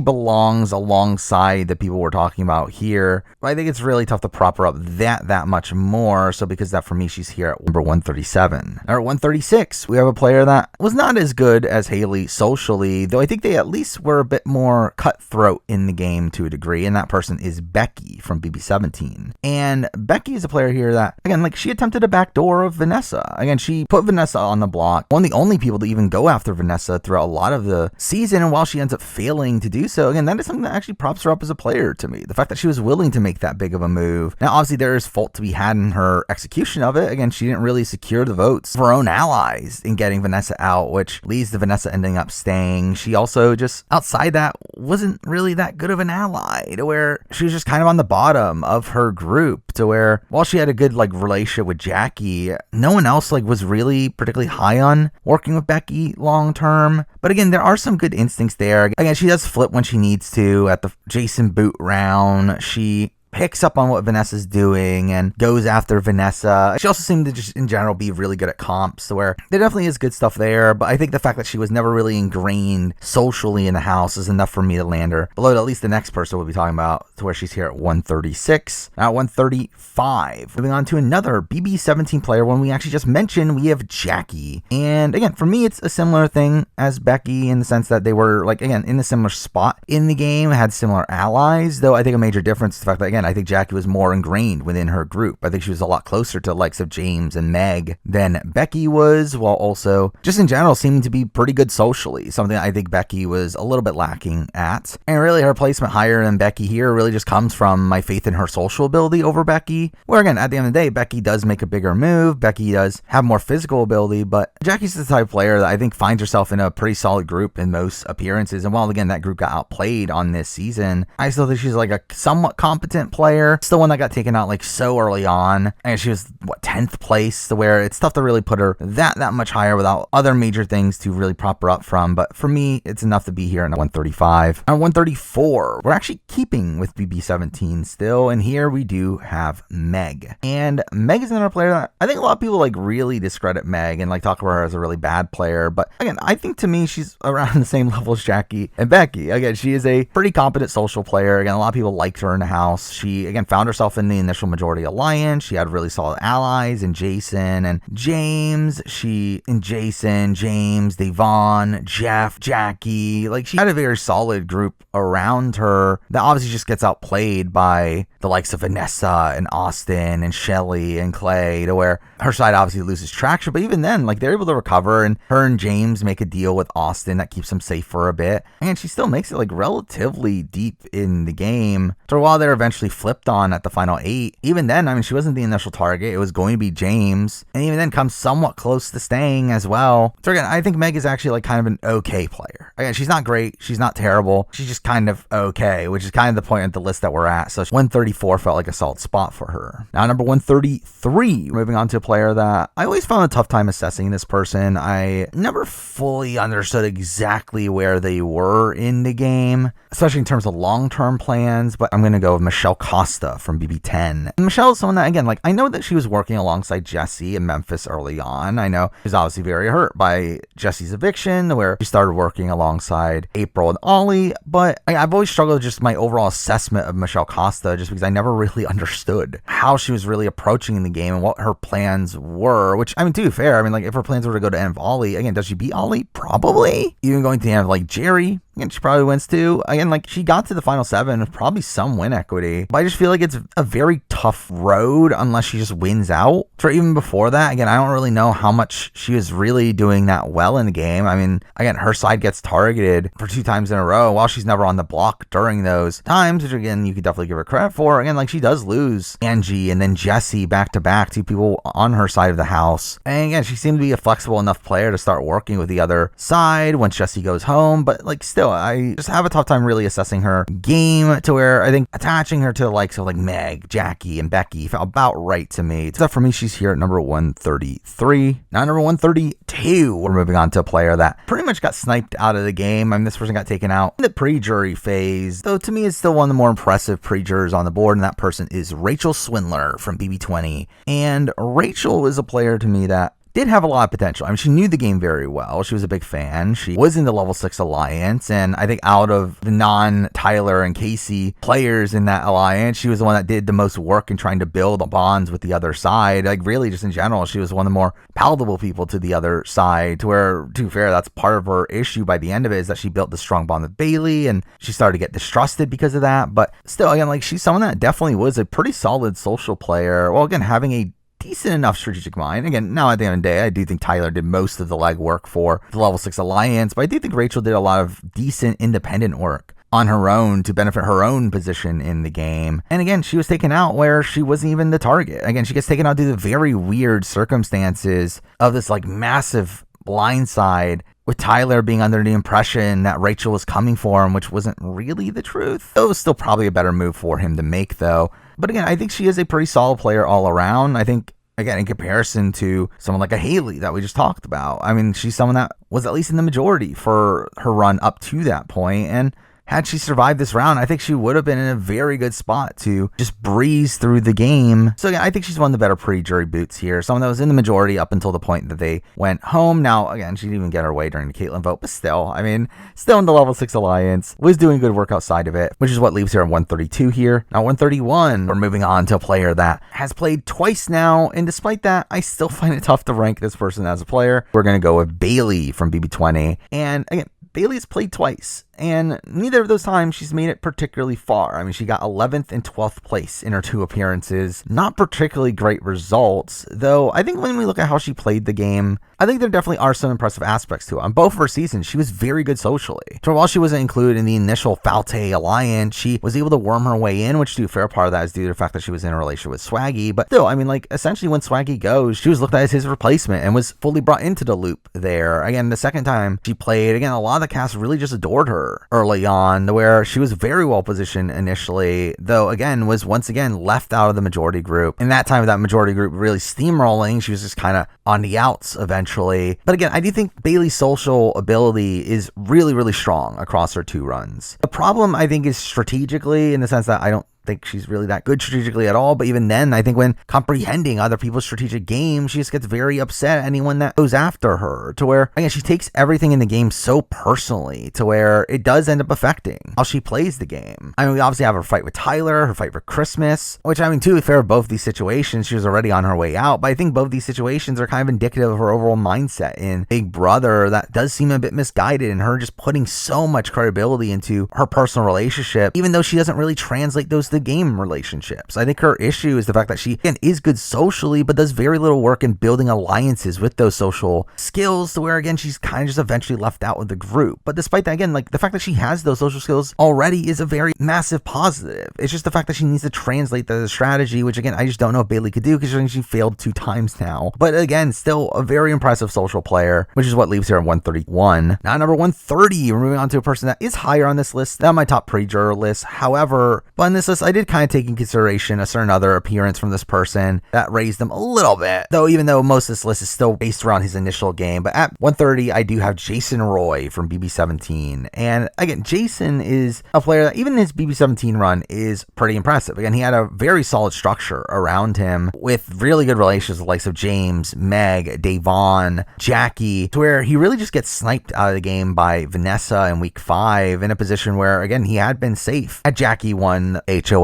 belongs alongside the people we're talking about here. But I think it's really tough to prop her up that much more. So because that, for me, she's here at number 137. Or 136, we have a player that was not as good as Haley socially, though I think they at least were a bit more cutthroat in the game to a degree, and that person is Becky from BB17. And Becky is a player here that, again, like, she attempted a backdoor of Vanessa. Again, she put Vanessa on the block, one of the only people to even go after Vanessa throughout a lot of the season, and while she ends up failing to do so, again, that is something that actually props her up as a player to me. The fact that she was willing to make that big of a move. Now, obviously, there is fault to be had in her execution of it. Again, she didn't really secure the votes of her own allies in getting Vanessa out, which leads to Vanessa ending up staying. She also just, outside that, wasn't really that good of an ally, to where she was just kind of on the bottom of her group, to where while she had a good like relationship with Jackie, no one else like was really particularly high on working with Becky long term. But again, there are some good instincts there. Again, she does flip when she needs to. At the Jason boot round, she picks up on what Vanessa's doing and goes after Vanessa. She also seemed to just in general be really good at comps, where there definitely is good stuff there, but I think the fact that she was never really ingrained socially in the house is enough for me to land her below at least the next person we'll be talking about, to where she's here at 136. Now at 135, moving on to another BB17 player, one we actually just mentioned, we have Jackie. And again, for me, it's a similar thing as Becky in the sense that they were, like, again, in a similar spot in the game, had similar allies, though I think a major difference is the fact that, again, I think Jackie was more ingrained within her group. I think she was a lot closer to the likes of James and Meg than Becky was, while also just in general seeming to be pretty good socially, something I think Becky was a little bit lacking at. And really her placement higher than Becky here really just comes from my faith in her social ability over Becky, where again, at the end of the day, Becky does make a bigger move, Becky does have more physical ability, but Jackie's the type of player that I think finds herself in a pretty solid group in most appearances. And while again, that group got outplayed on this season, I still think she's like a somewhat competent player. Still one that got taken out like so early on. And she was, what, 10th place, to where it's tough to really put her that much higher without other major things to really prop her up from. But for me, it's enough to be here in 135. On 134, we're actually keeping with BB17 still. And here we do have Meg. And Meg is another player that I think a lot of people like really discredit Meg and like talk about her as a really bad player. But again, I think to me, she's around the same level as Jackie and Becky. Again, she is a pretty competent social player. Again, a lot of people liked her in the house. She, again, found herself in the initial majority alliance. She had really solid allies in Jason and James. James, Devon, Jeff, Jackie. Like, she had a very solid group around her that obviously just gets outplayed by the likes of Vanessa and Austin and Shelly and Clay, to where her side obviously loses traction. But even then, like, they're able to recover, and her and James make a deal with Austin that keeps them safe for a bit. And she still makes it like relatively deep in the game. For a while, they're eventually flipped on at the final 8. Even then, I mean, she wasn't the initial target. It was going to be James. And even then comes somewhat close to staying as well. So again, I think Meg is actually like kind of an okay player. Again, she's not great. She's not terrible. She's just kind of okay, which is kind of the point of the list that we're at. So 134 felt like a solid spot for her. Now, number 133, moving on to a player that I always found a tough time assessing this person. I never fully understood exactly where they were in the game, especially in terms of long-term plans, but I'm going to go with Michelle Costa from BB10. And Michelle is someone that, again, like, I know that she was working alongside Jesse in Memphis early on. I know she was obviously very hurt by Jesse's eviction, where she started working alongside April and Ollie, but I've always struggled with just my overall assessment of Michelle Costa, just because I never really understood how she was really approaching the game and what her plans were, which, I mean, to be fair, I mean, like, if her plans were to go to end of Ollie, again, does she beat Ollie? Probably. Even going to the end of, like, Jerry, again, she probably wins too. Again, like, she got to the final 7 with probably some win equity, but I just feel like it's a very tough road unless she just wins out. For even before that, again, I don't really know how much she was really doing that well in the game. I mean, again, her side gets targeted for 2 times in a row while she's never on the block during those times, which again, you could definitely give her credit for. Again, like, she does lose Angie and then Jesse back to back, 2 people on her side of the house. And again, she seemed to be a flexible enough player to start working with the other side once Jesse goes home, but like, still, I just have a tough time really assessing her game, to where I think attaching her to the likes of like Meg, Jackie, and Becky felt about right to me. So for me, she's here at number 133. Now, number 132, we're moving on to a player that pretty much got sniped out of the game. I mean, this person got taken out in the pre-jury phase, though to me, it's still one of the more impressive pre-jurors on the board, and that person is Rachel Swindler from BB20. And Rachel is a player to me that did have a lot of potential. I mean, she knew the game very well. She was a big fan. She was in the level 6 alliance, and I think out of the non-Tyler and Casey players in that alliance, she was the one that did the most work in trying to build bonds with the other side. Like, really, just in general, she was one of the more palatable people to the other side, to where, to be fair, that's part of her issue by the end of it, is that she built the strong bond with Bailey, and she started to get distrusted because of that. But still, again, like, she's someone that definitely was a pretty solid social player. Well, again, having a decent enough strategic mind. Again, now at the end of the day, I do think Tyler did most of the legwork for the level 6 alliance, but I do think Rachel did a lot of decent independent work on her own to benefit her own position in the game. And again, she was taken out where she wasn't even the target. Again, she gets taken out due to the very weird circumstances of this like massive blindside, with Tyler being under the impression that Rachel was coming for him, which wasn't really the truth. It was still probably a better move for him to make, though. But again, I think she is a pretty solid player all around. I think, again, in comparison to someone like a Haley that we just talked about, I mean, she's someone that was at least in the majority for her run up to that point. And had she survived this round, I think she would have been in a very good spot to just breeze through the game. So again, I think she's one of the better pre-jury boots here. Someone that was in the majority up until the point that they went home. Now, again, she didn't even get her way during the Caitlyn vote, but still, I mean, still in the level 6 alliance, was doing good work outside of it, which is what leaves her at 132 here. Now, 131, we're moving on to a player that has played twice now, and despite that, I still find it tough to rank this person as a player. We're going to go with Bailey from BB20. And again, Bailey's played twice, and neither of those times she's made it particularly far. I mean, she got 11th and 12th place in her 2 appearances. Not particularly great results, though I think when we look at how she played the game, I think there definitely are some impressive aspects to it. On both of her seasons, she was very good socially. So while she wasn't included in the initial Falte alliance, she was able to worm her way in, which, to be fair, part of that is due to the fact that she was in a relationship with Swaggy. But still, I mean, like, essentially when Swaggy goes, she was looked at as his replacement and was fully brought into the loop there. Again, the second time she played, again, a lot of the cast really just adored her. her early on, where she was very well positioned initially, though again was once again left out of the majority group. In that time of that majority group really steamrolling, she was just kind of on the outs eventually. But again, I do think Bayley's social ability is really, really strong across her 2 runs. The problem, I think, is strategically, in the sense that I don't think she's really that good strategically at all. But even then, I think when comprehending other people's strategic game, she just gets very upset at anyone that goes after her, to where, again, she takes everything in the game so personally, to where it does end up affecting how she plays the game. I mean, we obviously have her fight with Tyler, her fight for Christmas, which, I mean, to be fair, both these situations, she was already on her way out. But I think both these situations are kind of indicative of her overall mindset in Big Brother that does seem a bit misguided, and her just putting so much credibility into her personal relationship, even though she doesn't really translate those the game relationships. I think her issue is the fact that she, again, is good socially, but does very little work in building alliances with those social skills, to where, again, she's kind of just eventually left out of the group. But despite that, again, like, the fact that she has those social skills already is a very massive positive. It's just the fact that she needs to translate the strategy, which, again, I just don't know if Bayley could do, because she failed 2 times now. But again, still a very impressive social player, which is what leaves her at 131. Now, number 130, we're moving on to a person that is higher on this list than my top pre-juror list. However, on this list, I did kind of take in consideration a certain other appearance from this person that raised them a little bit, though, even though most of this list is still based around his initial game. But at 130, I do have Jason Roy from BB17. And again, Jason is a player that, even his BB17 run, is pretty impressive. Again, he had a very solid structure around him with really good relations with the likes of James, Meg, Davon, Jackie, to where he really just gets sniped out of the game by Vanessa in week 5, in a position where, again, he had been safe. Had Jackie won HOH,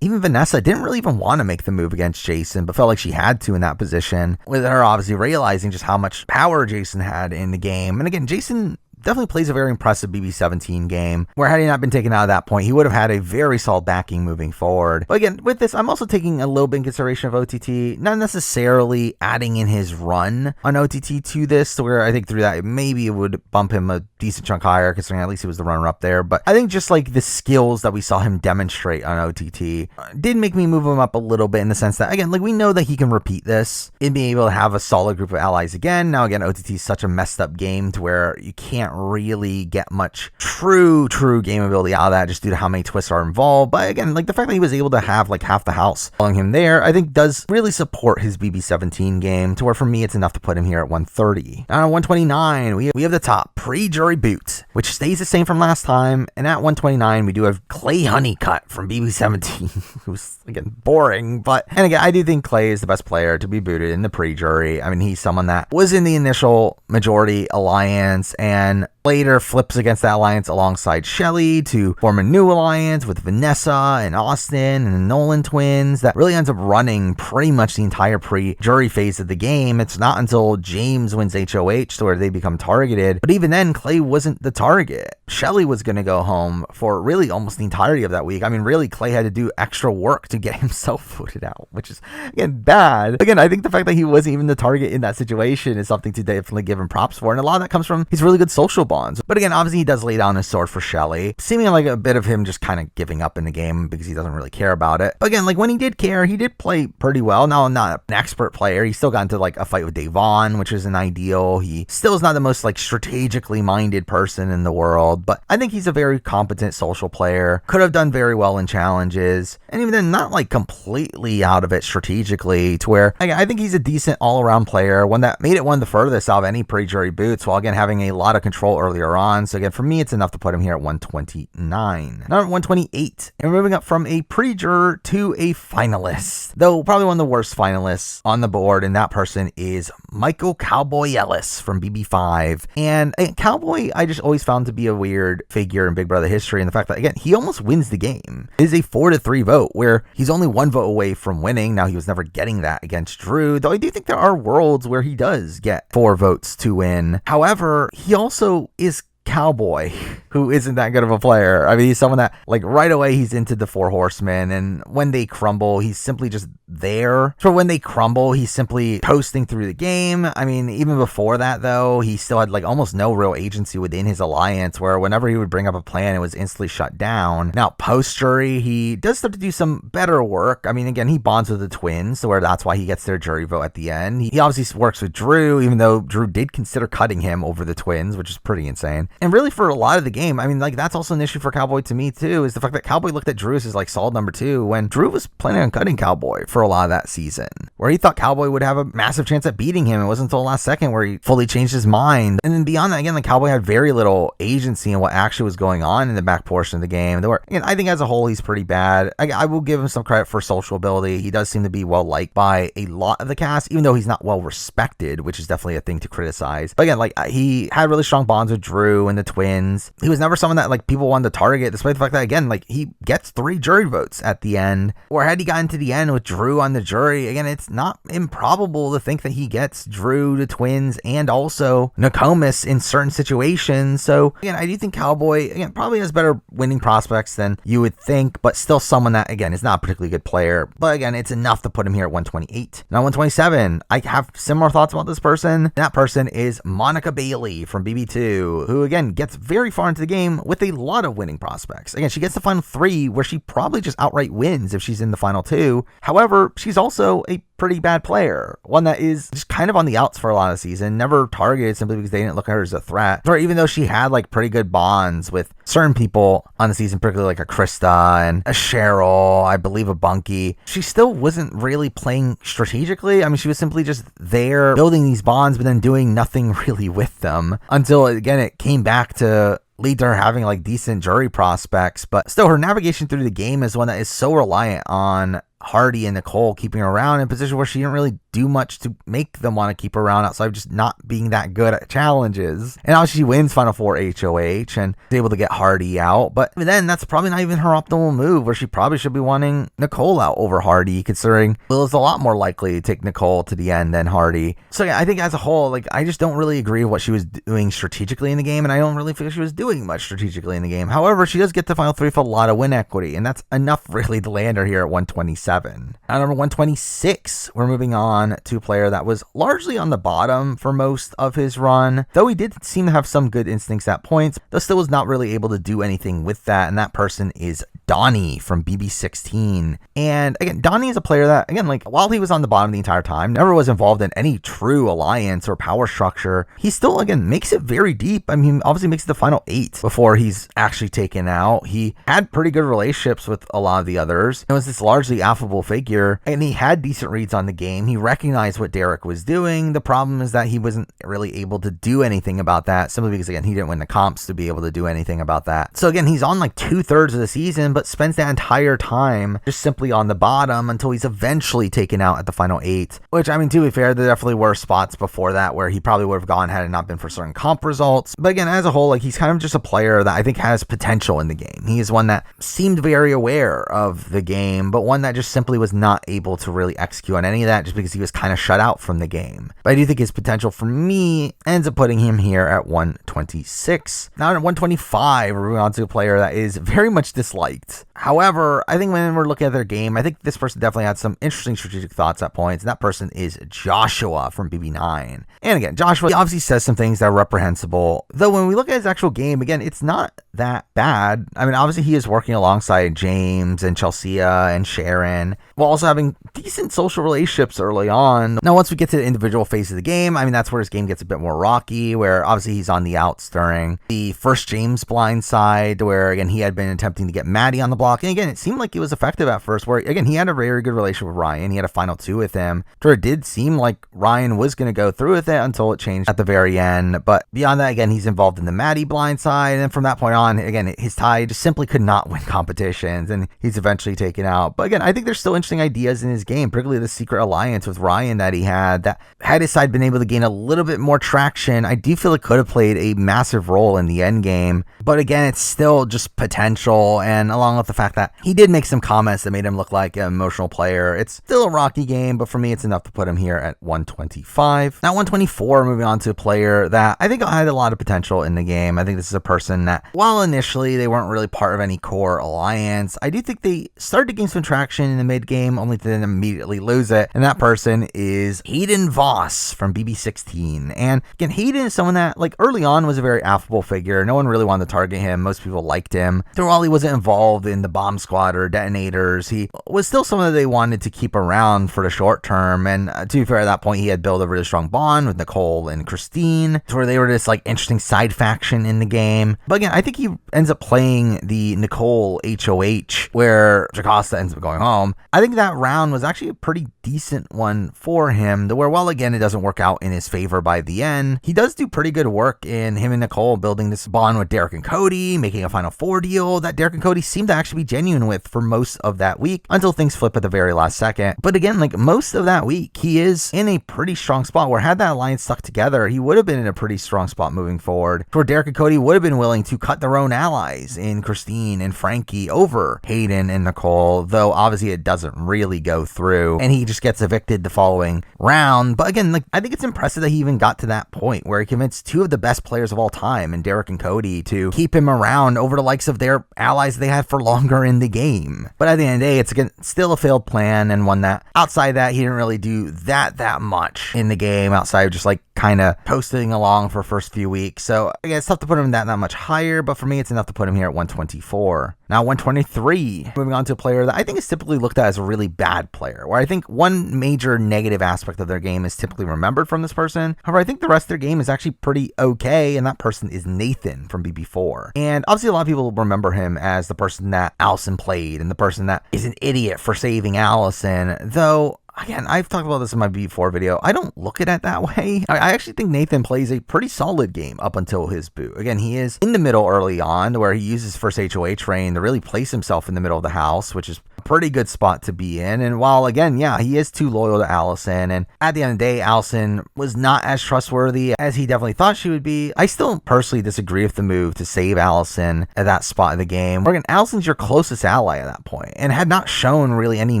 even Vanessa didn't really even want to make the move against Jason, but felt like she had to in that position, with her obviously realizing just how much power Jason had in the game. And again, Jason definitely plays a very impressive BB17 game, where had he not been taken out at that point, he would have had a very solid backing moving forward. But again, with this, I'm also taking a little bit in consideration of OTT, not necessarily adding in his run on OTT to this, to where I think through that, maybe it would bump him a decent chunk higher, considering at least he was the runner up there. But I think just like the skills that we saw him demonstrate on OTT did make me move him up a little bit, in the sense that, again, like, we know that he can repeat this and be able to have a solid group of allies again. Now, again, OTT is such a messed up game to where you can't really get much true game ability out of that, just due to how many twists are involved. But again, like, the fact that he was able to have like half the house following him there, I think does really support his BB17 game, to where for me it's enough to put him here at 130. Now at 129, we have the top pre-jury boot, which stays the same from last time. And at 129, we do have Clay Honeycutt from BB17, who's, again, boring, but, and again, I do think Clay is the best player to be booted in the pre-jury. I mean, he's someone that was in the initial majority alliance and later flips against that alliance alongside Shelly to form a new alliance with Vanessa and Austin and the Nolan twins that really ends up running pretty much the entire pre-jury phase of the game. It's not until James wins HOH to where they become targeted, but even then, Clay wasn't the target. Shelly was going to go home for really almost the entirety of that week. I mean, really, Clay had to do extra work to get himself voted out, which is, again, bad. Again, I think the fact that he wasn't even the target in that situation is something to definitely give him props for, and a lot of that comes from his really good social bonds. But again, obviously he does lay down his sword for Shelly, seeming like a bit of him just kind of giving up in the game because he doesn't really care about it. But again, like, when he did care, he did play pretty well. Now, not an expert player. He still got into like a fight with Davon, which isn't ideal. He still is not the most like strategically minded person in the world, but I think he's a very competent social player. Could have done very well in challenges, and even then, not like completely out of it strategically, to where I think he's a decent all-around player, one that made it one of the furthest out of any pre-jury boots, while again having a lot of control earlier on. So again, for me, it's enough to put him here at 129. Now at 128, and we're moving up from a pre-juror to a finalist, though probably one of the worst finalists on the board, and that person is Michael Cowboy Ellis from BB5. And Cowboy, I just always found to be a weird figure in Big Brother history, and the fact that, again, he almost wins the game. It is a 4-3 vote, where he's only 1 vote away from winning. Now, he was never getting that against Drew, though I do think there are worlds where he does get 4 votes to win. However, he also is Cowboy, who isn't that good of a player. I mean, he's someone that, like, right away he's into the 4 horsemen, and when they crumble, he's simply just there. So when they crumble, he's simply coasting through the game. I mean, even before that, though, he still had like almost no real agency within his alliance, where whenever he would bring up a plan, it was instantly shut down. Now, post-jury, he does start to do some better work. I mean, again, he bonds with the twins, so where that's why he gets their jury vote at the end. He obviously works with Drew, even though Drew did consider cutting him over the twins, which is pretty insane. And really, for a lot of the game, I mean, like, that's also an issue for Cowboy to me, too, is the fact that Cowboy looked at Drew as his, like, solid number 2, when Drew was planning on cutting Cowboy for a lot of that season, where he thought Cowboy would have a massive chance at beating him. It wasn't until the last second where he fully changed his mind. And then beyond that, again, like, Cowboy had very little agency in what actually was going on in the back portion of the game. There were, again, I think as a whole, he's pretty bad. I will give him some credit for social ability. He does seem to be well liked by a lot of the cast, even though he's not well respected, which is definitely a thing to criticize. But again, like, he had really strong bonds with Drew and the twins. He was never someone that, like, people wanted to target, despite the fact that, again, like, he gets 3 jury votes at the end. Or had he gotten to the end with Drew on the jury, again, it's not improbable to think that he gets Drew, the twins, and also Nokomis in certain situations. So again, I do think Cowboy, again, probably has better winning prospects than you would think, but still someone that, again, is not a particularly good player. But again, it's enough to put him here at 128. Now 127, I have similar thoughts about this person. That person is Monica Bailey from BB2, who again gets very far into the game with a lot of winning prospects. Again, she gets the final 3 where she probably just outright wins if she's in the final 2. However, she's also a pretty bad player, one that is just kind of on the outs for a lot of the season, never targeted simply because they didn't look at her as a threat. Or even though she had like pretty good bonds with certain people on the season, particularly like a Krista and a Cheryl, I believe a Bunky, she still wasn't really playing strategically. I mean, she was simply just there building these bonds, but then doing nothing really with them until, again, it came back to lead to her having like decent jury prospects. But still, her navigation through the game is one that is so reliant on Hardy and Nicole keeping her around in a position where she didn't really do much to make them want to keep her around outside of just not being that good at challenges. And obviously she wins Final 4 HOH and is able to get Hardy out. But then that's probably not even her optimal move, where she probably should be wanting Nicole out over Hardy, considering Lilith's a lot more likely to take Nicole to the end than Hardy. So yeah, I think as a whole, like, I just don't really agree with what she was doing strategically in the game, and I don't really feel she was doing much strategically in the game. However, she does get to Final 3 with a lot of win equity, and that's enough really to land her here at 127. At number 126, we're moving on to a player that was largely on the bottom for most of his run, though he did seem to have some good instincts at points, though still was not really able to do anything with that, and that person is Donnie from BB16. And again, Donnie is a player that, again, like, while he was on the bottom the entire time, never was involved in any true alliance or power structure, he still, again, makes it very deep. I mean, obviously makes it the final 8 before he's actually taken out. He had pretty good relationships with a lot of the others. It was this largely affable figure, and he had decent reads on the game. He recognized what Derek was doing. The problem is that he wasn't really able to do anything about that, simply because, again, he didn't win the comps to be able to do anything about that. So again, he's on like 2/3 of the season, but spends that entire time just simply on the bottom until he's eventually taken out at the final 8, which, I mean, to be fair, there definitely were spots before that where he probably would have gone had it not been for certain comp results. But again, as a whole, like, he's kind of just a player that I think has potential in the game. He is one that seemed very aware of the game, but one that just simply was not able to really execute on any of that just because he was kind of shut out from the game. But I do think his potential for me ends up putting him here at 126. Now at 125, we're moving on to a player that is very much disliked. However, I think when we're looking at their game, I think this person definitely had some interesting strategic thoughts at points, and that person is Joshua from BB9. And again, Joshua, he obviously says some things that are reprehensible, though when we look at his actual game, again, it's not that bad. I mean, obviously he is working alongside James and Chelsea and Sharon, while also having decent social relationships early on. Now, once we get to the individual phase of the game, I mean, that's where his game gets a bit more rocky, where obviously he's on the outs during the first James blind side, where, again, he had been attempting to get Maddie on the block. And again, it seemed like it was effective at first, where, again, he had a very good relationship with Ryan. He had a final 2 with him. So it did seem like Ryan was going to go through with it until it changed at the very end. But beyond that, again, he's involved in the Maddie blind side. And then from that point on, again, his tie just simply could not win competitions, and he's eventually taken out. But again, I think there's still interesting ideas in his game, particularly the secret alliance with Ryan that he had, that had his side been able to gain a little bit more traction, I do feel it could have played a massive role in the end game. But again, it's still just potential, and along with the fact that he did make some comments that made him look like an emotional player, it's still a rocky game, but for me, it's enough to put him here at 125. Now, 124, moving on to a player that I think had a lot of potential in the game. I think this is a person that, while while initially they weren't really part of any core alliance, I do think they started to gain some traction in the mid game, only to then immediately lose it. And that person is Hayden Voss from BB16. And again, Hayden is someone that, like, early on was a very affable figure. No one really wanted to target him. Most people liked him. So while he wasn't involved in the bomb squad or detonators, he was still someone that they wanted to keep around for the short term. And to be fair, at that point, he had built a really strong bond with Nicole and Christine, to where they were this like interesting side faction in the game. But again, I think he ends up playing the Nicole HOH, where Jocasta ends up going home. I think that round was actually a pretty decent one for him, to where, while again it doesn't work out in his favor by the end, he does do pretty good work in him and Nicole building this bond with Derek and Cody, making a Final Four deal that Derek and Cody seemed to actually be genuine with for most of that week, until things flip at the very last second. But again, like most of that week, he is in a pretty strong spot, where had that alliance stuck together, he would have been in a pretty strong spot moving forward, where Derek and Cody would have been willing to cut their own allies in Christine and Frankie over Hayden and Nicole, though obviously it doesn't really go through, and he just gets evicted the following round. But again, like, I think it's impressive that he even got to that point where he convinced two of the best players of all time, and Derek and Cody, to keep him around over the likes of their allies they had for longer in the game. But at the end of the day, it's again still a failed plan, and one that outside that he didn't really do that much in the game, outside of just like kind of posting along for first few weeks. So again, it's tough to put him that much higher, but for me it's enough to put him here at 124. Now 123, moving on to a player that I think is typically looked at as a really bad player, where I think one major negative aspect of their game is typically remembered from this person. However, I think the rest of their game is actually pretty okay, and that person is Nathan from BB4. And obviously a lot of people remember him as the person that Allison played, and the person that is an idiot for saving Allison, though again, I've talked about this in my B4 video. I don't look at it that way. I actually think Nathan plays a pretty solid game up until his boot. Again, he is in the middle early on, where he uses first HOH reign to really place himself in the middle of the house, which is a pretty good spot to be in. And while, again, yeah, he is too loyal to Allison, and at the end of the day, Allison was not as trustworthy as he definitely thought she would be, I still personally disagree with the move to save Allison at that spot of the game. Again, Allison's your closest ally at that point, and had not shown really any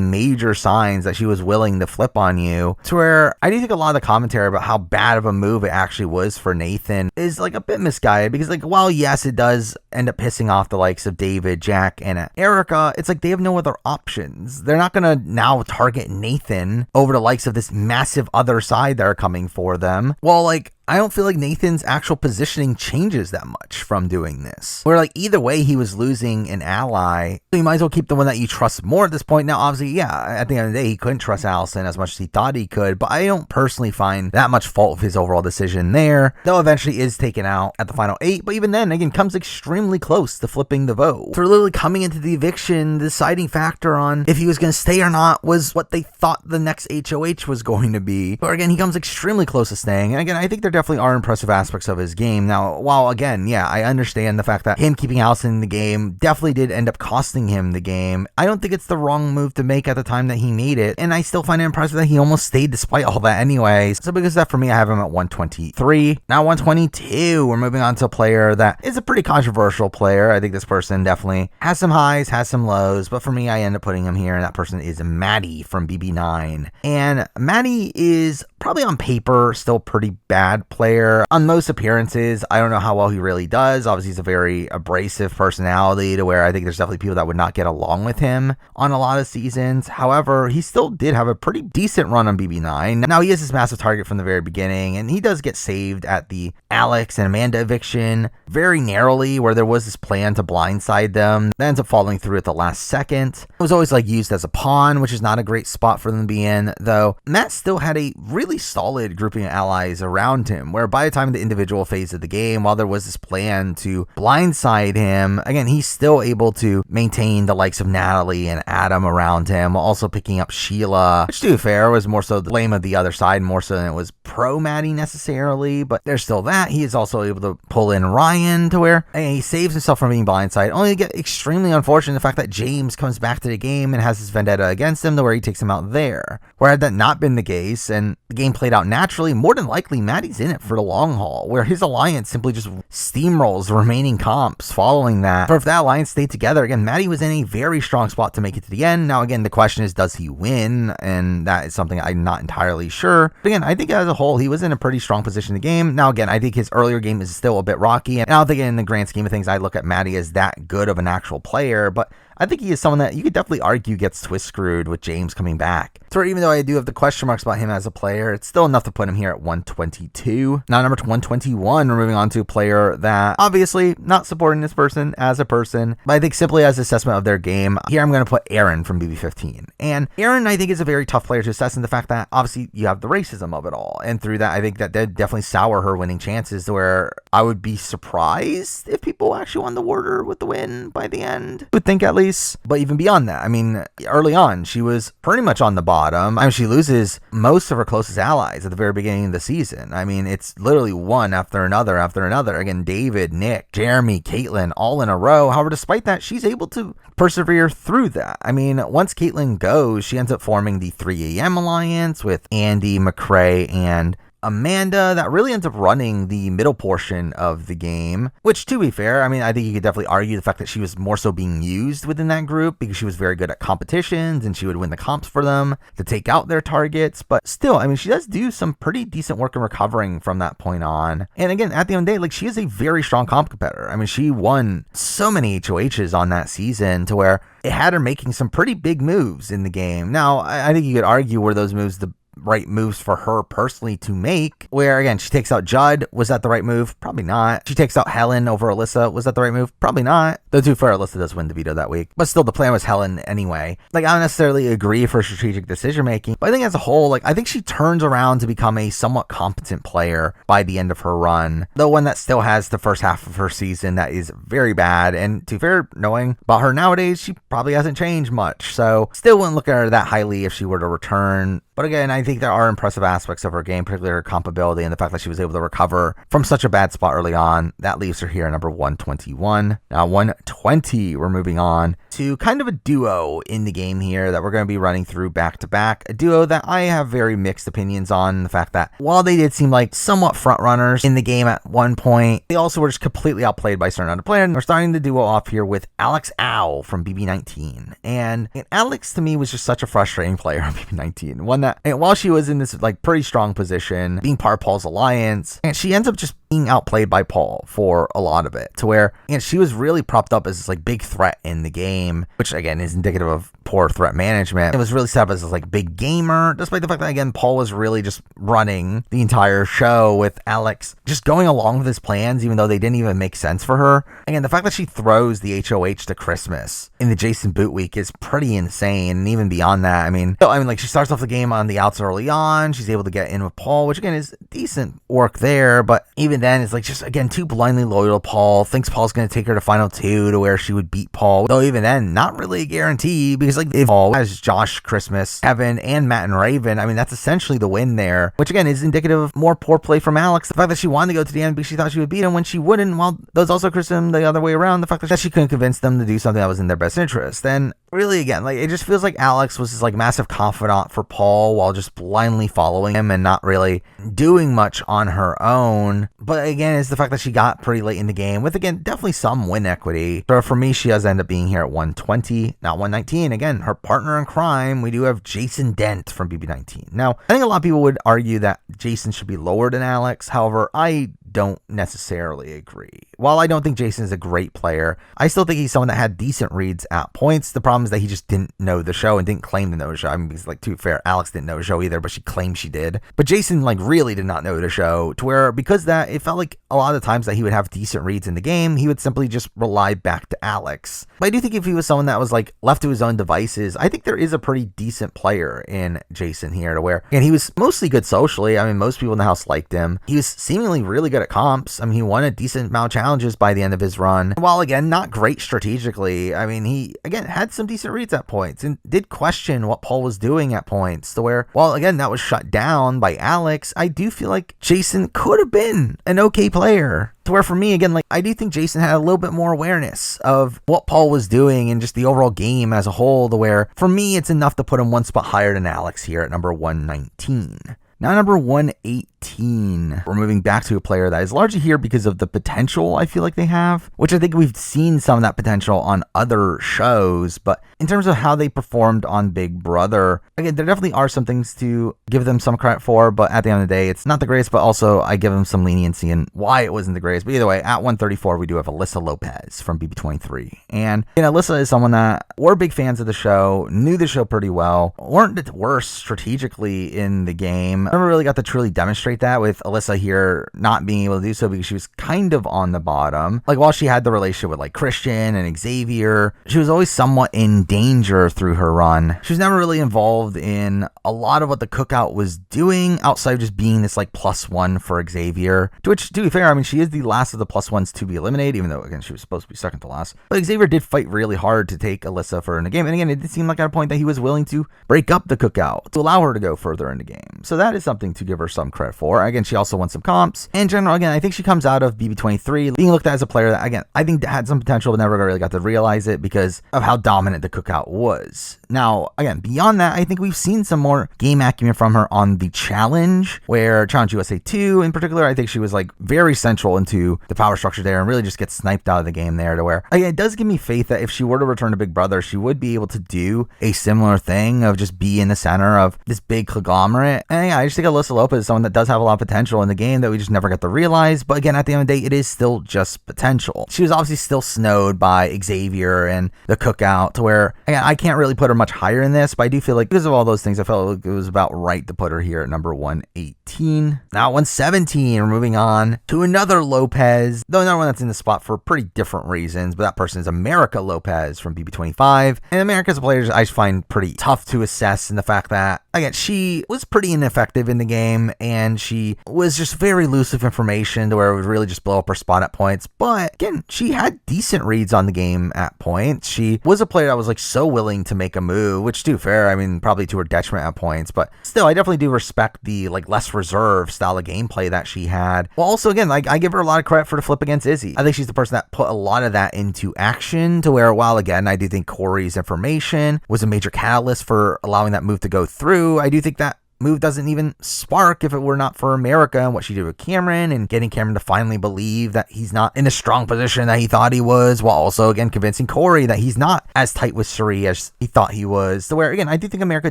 major signs that she was willing to flip on you, to where I do think a lot of the commentary about how bad of a move it actually was for Nathan is like a bit misguided, because like, while yes, it does end up pissing off the likes of David, Jack, and Erica, it's like they have no other options. They're not gonna now target Nathan over the likes of this massive other side that are coming for them. Well, like, I don't feel like Nathan's actual positioning changes that much from doing this. Where like either way he was losing an ally, so you might as well keep the one that you trust more at this point. Now obviously, yeah, at the end of the day he couldn't trust Allison as much as he thought he could, but I don't personally find that much fault of his overall decision there, though eventually is taken out at the final 8, but even then, again, comes extremely close to flipping the vote. So literally coming into the eviction, the deciding factor on if he was going to stay or not was what they thought the next HOH was going to be. But again, he comes extremely close to staying, and again, I think they're definitely are impressive aspects of his game. Now, while again, yeah, I understand the fact that him keeping Allison in the game definitely did end up costing him the game, I don't think it's the wrong move to make at the time that he made it, and I still find it impressive that he almost stayed despite all that anyways. So because of that, for me, I have him at 123. Now 122, we're moving on to a player that is a pretty controversial player. I think this person definitely has some highs, has some lows, but for me, I end up putting him here, and that person is Maddie from BB9. And Maddie is probably on paper still a pretty bad player. On most appearances, I don't know how well he really does. Obviously, he's a very abrasive personality, to where I think there's definitely people that would not get along with him on a lot of seasons. However, he still did have a pretty decent run on BB9. Now, he is this massive target from the very beginning, and he does get saved at the Alex and Amanda eviction very narrowly, where there was this plan to blindside them. That ends up falling through at the last second. It was always like used as a pawn, which is not a great spot for them to be in, though Matt still had a really solid grouping of allies around him, where by the time of the individual phase of the game, while there was this plan to blindside him, again, he's still able to maintain the likes of Natalie and Adam around him, while also picking up Sheila, which, to be fair, was more so the blame of the other side, more so than it was pro Maddie necessarily, but there's still that. He is also able to pull in Ryan, to where he saves himself from being blindsided, only to get extremely unfortunate the fact that James comes back to the game and has his vendetta against him, to where he takes him out there. Where had that not been the case, and the game played out naturally, more than likely Maddie's he's in it for the long haul, where his alliance simply just steamrolls the remaining comps following that. But if that alliance stayed together, again, Matty was in a very strong spot to make it to the end. Now, again, the question is, does he win? And that is something I'm not entirely sure. But again, I think as a whole, he was in a pretty strong position in the game. Now, again, I think his earlier game is still a bit rocky, and I don't think in the grand scheme of things, I look at Matty as that good of an actual player, but I think he is someone that you could definitely argue gets twist screwed with James coming back. So even though I do have the question marks about him as a player, it's still enough to put him here at 122. Now, number 121, we're moving on to a player that obviously not supporting this person as a person, but I think simply as assessment of their game. Here I'm going to put Aaron from BB15. And Aaron, I think, is a very tough player to assess in the fact that obviously you have the racism of it all. And through that, I think that did definitely sour her winning chances, to where I would be surprised if people actually won the Warder with the win by the end. I would think at least. But even beyond that, I mean, early on, she was pretty much on the bottom. I mean, she loses most of her closest allies at the very beginning of the season. I mean, it's literally one after another after another. Again, David, Nick, Jeremy, Caitlyn, all in a row. However, despite that, she's able to persevere through that. I mean, once Caitlyn goes, she ends up forming the 3 AM alliance with Andy, McCrae, and Amanda that really ends up running the middle portion of the game, which, to be fair, I mean, I think you could definitely argue the fact that she was more so being used within that group because she was very good at competitions and she would win the comps for them to take out their targets. But still, I mean, she does do some pretty decent work in recovering from that point on. And again, at the end of the day, like, she is a very strong comp competitor. I mean, she won so many HOHs on that season to where it had her making some pretty big moves in the game. Now, I think you could argue were those moves the right moves for her personally to make, where again, she takes out Judd. Was that the right move? Probably not. She takes out Helen over Alyssa. Was that the right move? Probably not. Though, to be fair, Alyssa does win the veto that week, but still the plan was Helen anyway. Like, I don't necessarily agree for strategic decision making, but I think as a whole, like, I think she turns around to become a somewhat competent player by the end of her run, though one that still has the first half of her season that is very bad. And to be fair, knowing about her nowadays, she probably hasn't changed much, so still wouldn't look at her that highly if she were to return. But again, I think there are impressive aspects of her game, particularly her comp ability and the fact that she was able to recover from such a bad spot early on. That leaves her here at number 121. Now, 120, we're moving on to kind of a duo in the game here that we're going to be running through back to back. A duo that I have very mixed opinions on. The fact that while they did seem like somewhat front runners in the game at one point, they also were just completely outplayed by certain other players. And we're starting the duo off here with Alex Owl from BB19. And Alex, to me, was just such a frustrating player on BB19. One that, and while she was in this like pretty strong position, being part of Paul's alliance, and she ends up just being outplayed by Paul for a lot of it, to where, and she was really propped up as this like big threat in the game, which again is indicative of poor threat management. It was really set up as this like big gamer, despite the fact that again Paul was really just running the entire show with Alex just going along with his plans, even though they didn't even make sense for her. Again, the fact that she throws the HOH to Christmas in the Jason Boot week is pretty insane. And even beyond that, I mean, like, she starts off the game on the outs early on. She's able to get in with Paul, which again is decent work there, but even then it's like just again too blindly loyal to Paul. Thinks Paul's going to take her to final 2 to where she would beat Paul, though even then not really a guarantee, because like if Paul has Josh, Christmas, Evan, and Matt and Raven, I mean, that's essentially the win there, which again is indicative of more poor play from Alex. The fact that she wanted to go to the end because she thought she would beat him when she wouldn't, while those also Kristen the other way around, the fact that she couldn't convince them to do something that was in their best interest. And really, again, like, it just feels like Alex was this like massive confidant for Paul while just blindly following him and not really doing much on her own. But again, it's the fact that she got pretty late in the game with, again, definitely some win equity. So for me, she does end up being here at 120, not 119. Again, her partner in crime, we do have Jason Dent from BB19. Now, I think a lot of people would argue that Jason should be lower than Alex. However, I don't necessarily agree. While I don't think Jason is a great player, I still think he's someone that had decent reads at points. The problem is that he just didn't know the show and didn't claim to know the show. I mean, because, like, to be fair, Alex didn't know the show either, but she claimed she did. But Jason, like, really did not know the show, to where, because that, it felt like a lot of the times that he would have decent reads in the game, he would simply just rely back to Alex. But I do think if he was someone that was, like, left to his own devices, I think there is a pretty decent player in Jason here, to where, and he was mostly good socially. I mean, most people in the house liked him. He was seemingly really good at comps. I mean, he won a decent amount of challenges by the end of his run. While again, not great strategically, I mean, he again had some decent reads at points and did question what Paul was doing at points, to where, while again that was shut down by Alex, I do feel like Jason could have been an okay player. To where for me, again, like, I do think Jason had a little bit more awareness of what Paul was doing and just the overall game as a whole, to where for me it's enough to put him one spot higher than Alex here at number 119. Now, number 118. 18. We're moving back to a player that is largely here because of the potential I feel like they have, which I think we've seen some of that potential on other shows. But in terms of how they performed on Big Brother, again, there definitely are some things to give them some credit for, but at the end of the day, it's not the greatest, but also I give them some leniency in why it wasn't the greatest. But either way, at 134, we do have Alyssa Lopez from BB23. And Alyssa is someone that we're big fans of the show, knew the show pretty well, weren't the worst strategically in the game. I never really got to truly demonstrate that with Alyssa here not being able to do so because she was kind of on the bottom. Like, while she had the relationship with like Christian and Xavier, she was always somewhat in danger through her run. She was never really involved in a lot of what the cookout was doing outside of just being this like +1 for Xavier, to which, to be fair, I mean, she is the last of the +1s to be eliminated, even though again she was supposed to be second to last. But Xavier did fight really hard to take Alyssa for in the game, and again, it did seem like at a point that he was willing to break up the cookout to allow her to go further in the game. So that is something to give her some credit for. Again, she also won some comps. In general, again, I think she comes out of BB23 being looked at as a player that, again, I think had some potential but never really got to realize it because of how dominant the cookout was. Now, again, beyond that, I think we've seen some more game acumen from her on the challenge, where Challenge USA 2 in particular, I think she was like very central into the power structure there and really just gets sniped out of the game there, to where, again, it does give me faith that if she were to return to Big Brother, she would be able to do a similar thing of just be in the center of this big conglomerate. And yeah, I just think Alyssa Lopez is someone that does have a lot of potential in the game that we just never get to realize. But again, at the end of the day, it is still just potential. She was obviously still snowed by Xavier and the cookout, to where, again, I can't really put her much higher in this, but I do feel like because of all those things, I felt like it was about right to put her here at number 118. Now 117, we're moving on to another Lopez, though another one that's in the spot for pretty different reasons, but that person is America Lopez from BB25. And America's a player I find pretty tough to assess in the fact that, again, she was pretty ineffective in the game, and she was just very loose with information to where it would really just blow up her spot at points. But again, she had decent reads on the game at points. She was a player that was like so willing to make a move, which, to be fair, I mean, probably to her detriment at points, but still, I definitely do respect the like less reserved style of gameplay that she had. Well, also, again, like, I give her a lot of credit for the flip against Izzy. I think she's the person that put a lot of that into action, to where, while again, I do think Corey's information was a major catalyst for allowing that move to go through, I do think that move doesn't even spark if it were not for America and what she did with Cameron and getting Cameron to finally believe that he's not in a strong position that he thought he was, while also, again, convincing Corey that he's not as tight with Cirie as he thought he was. So where, again, I do think America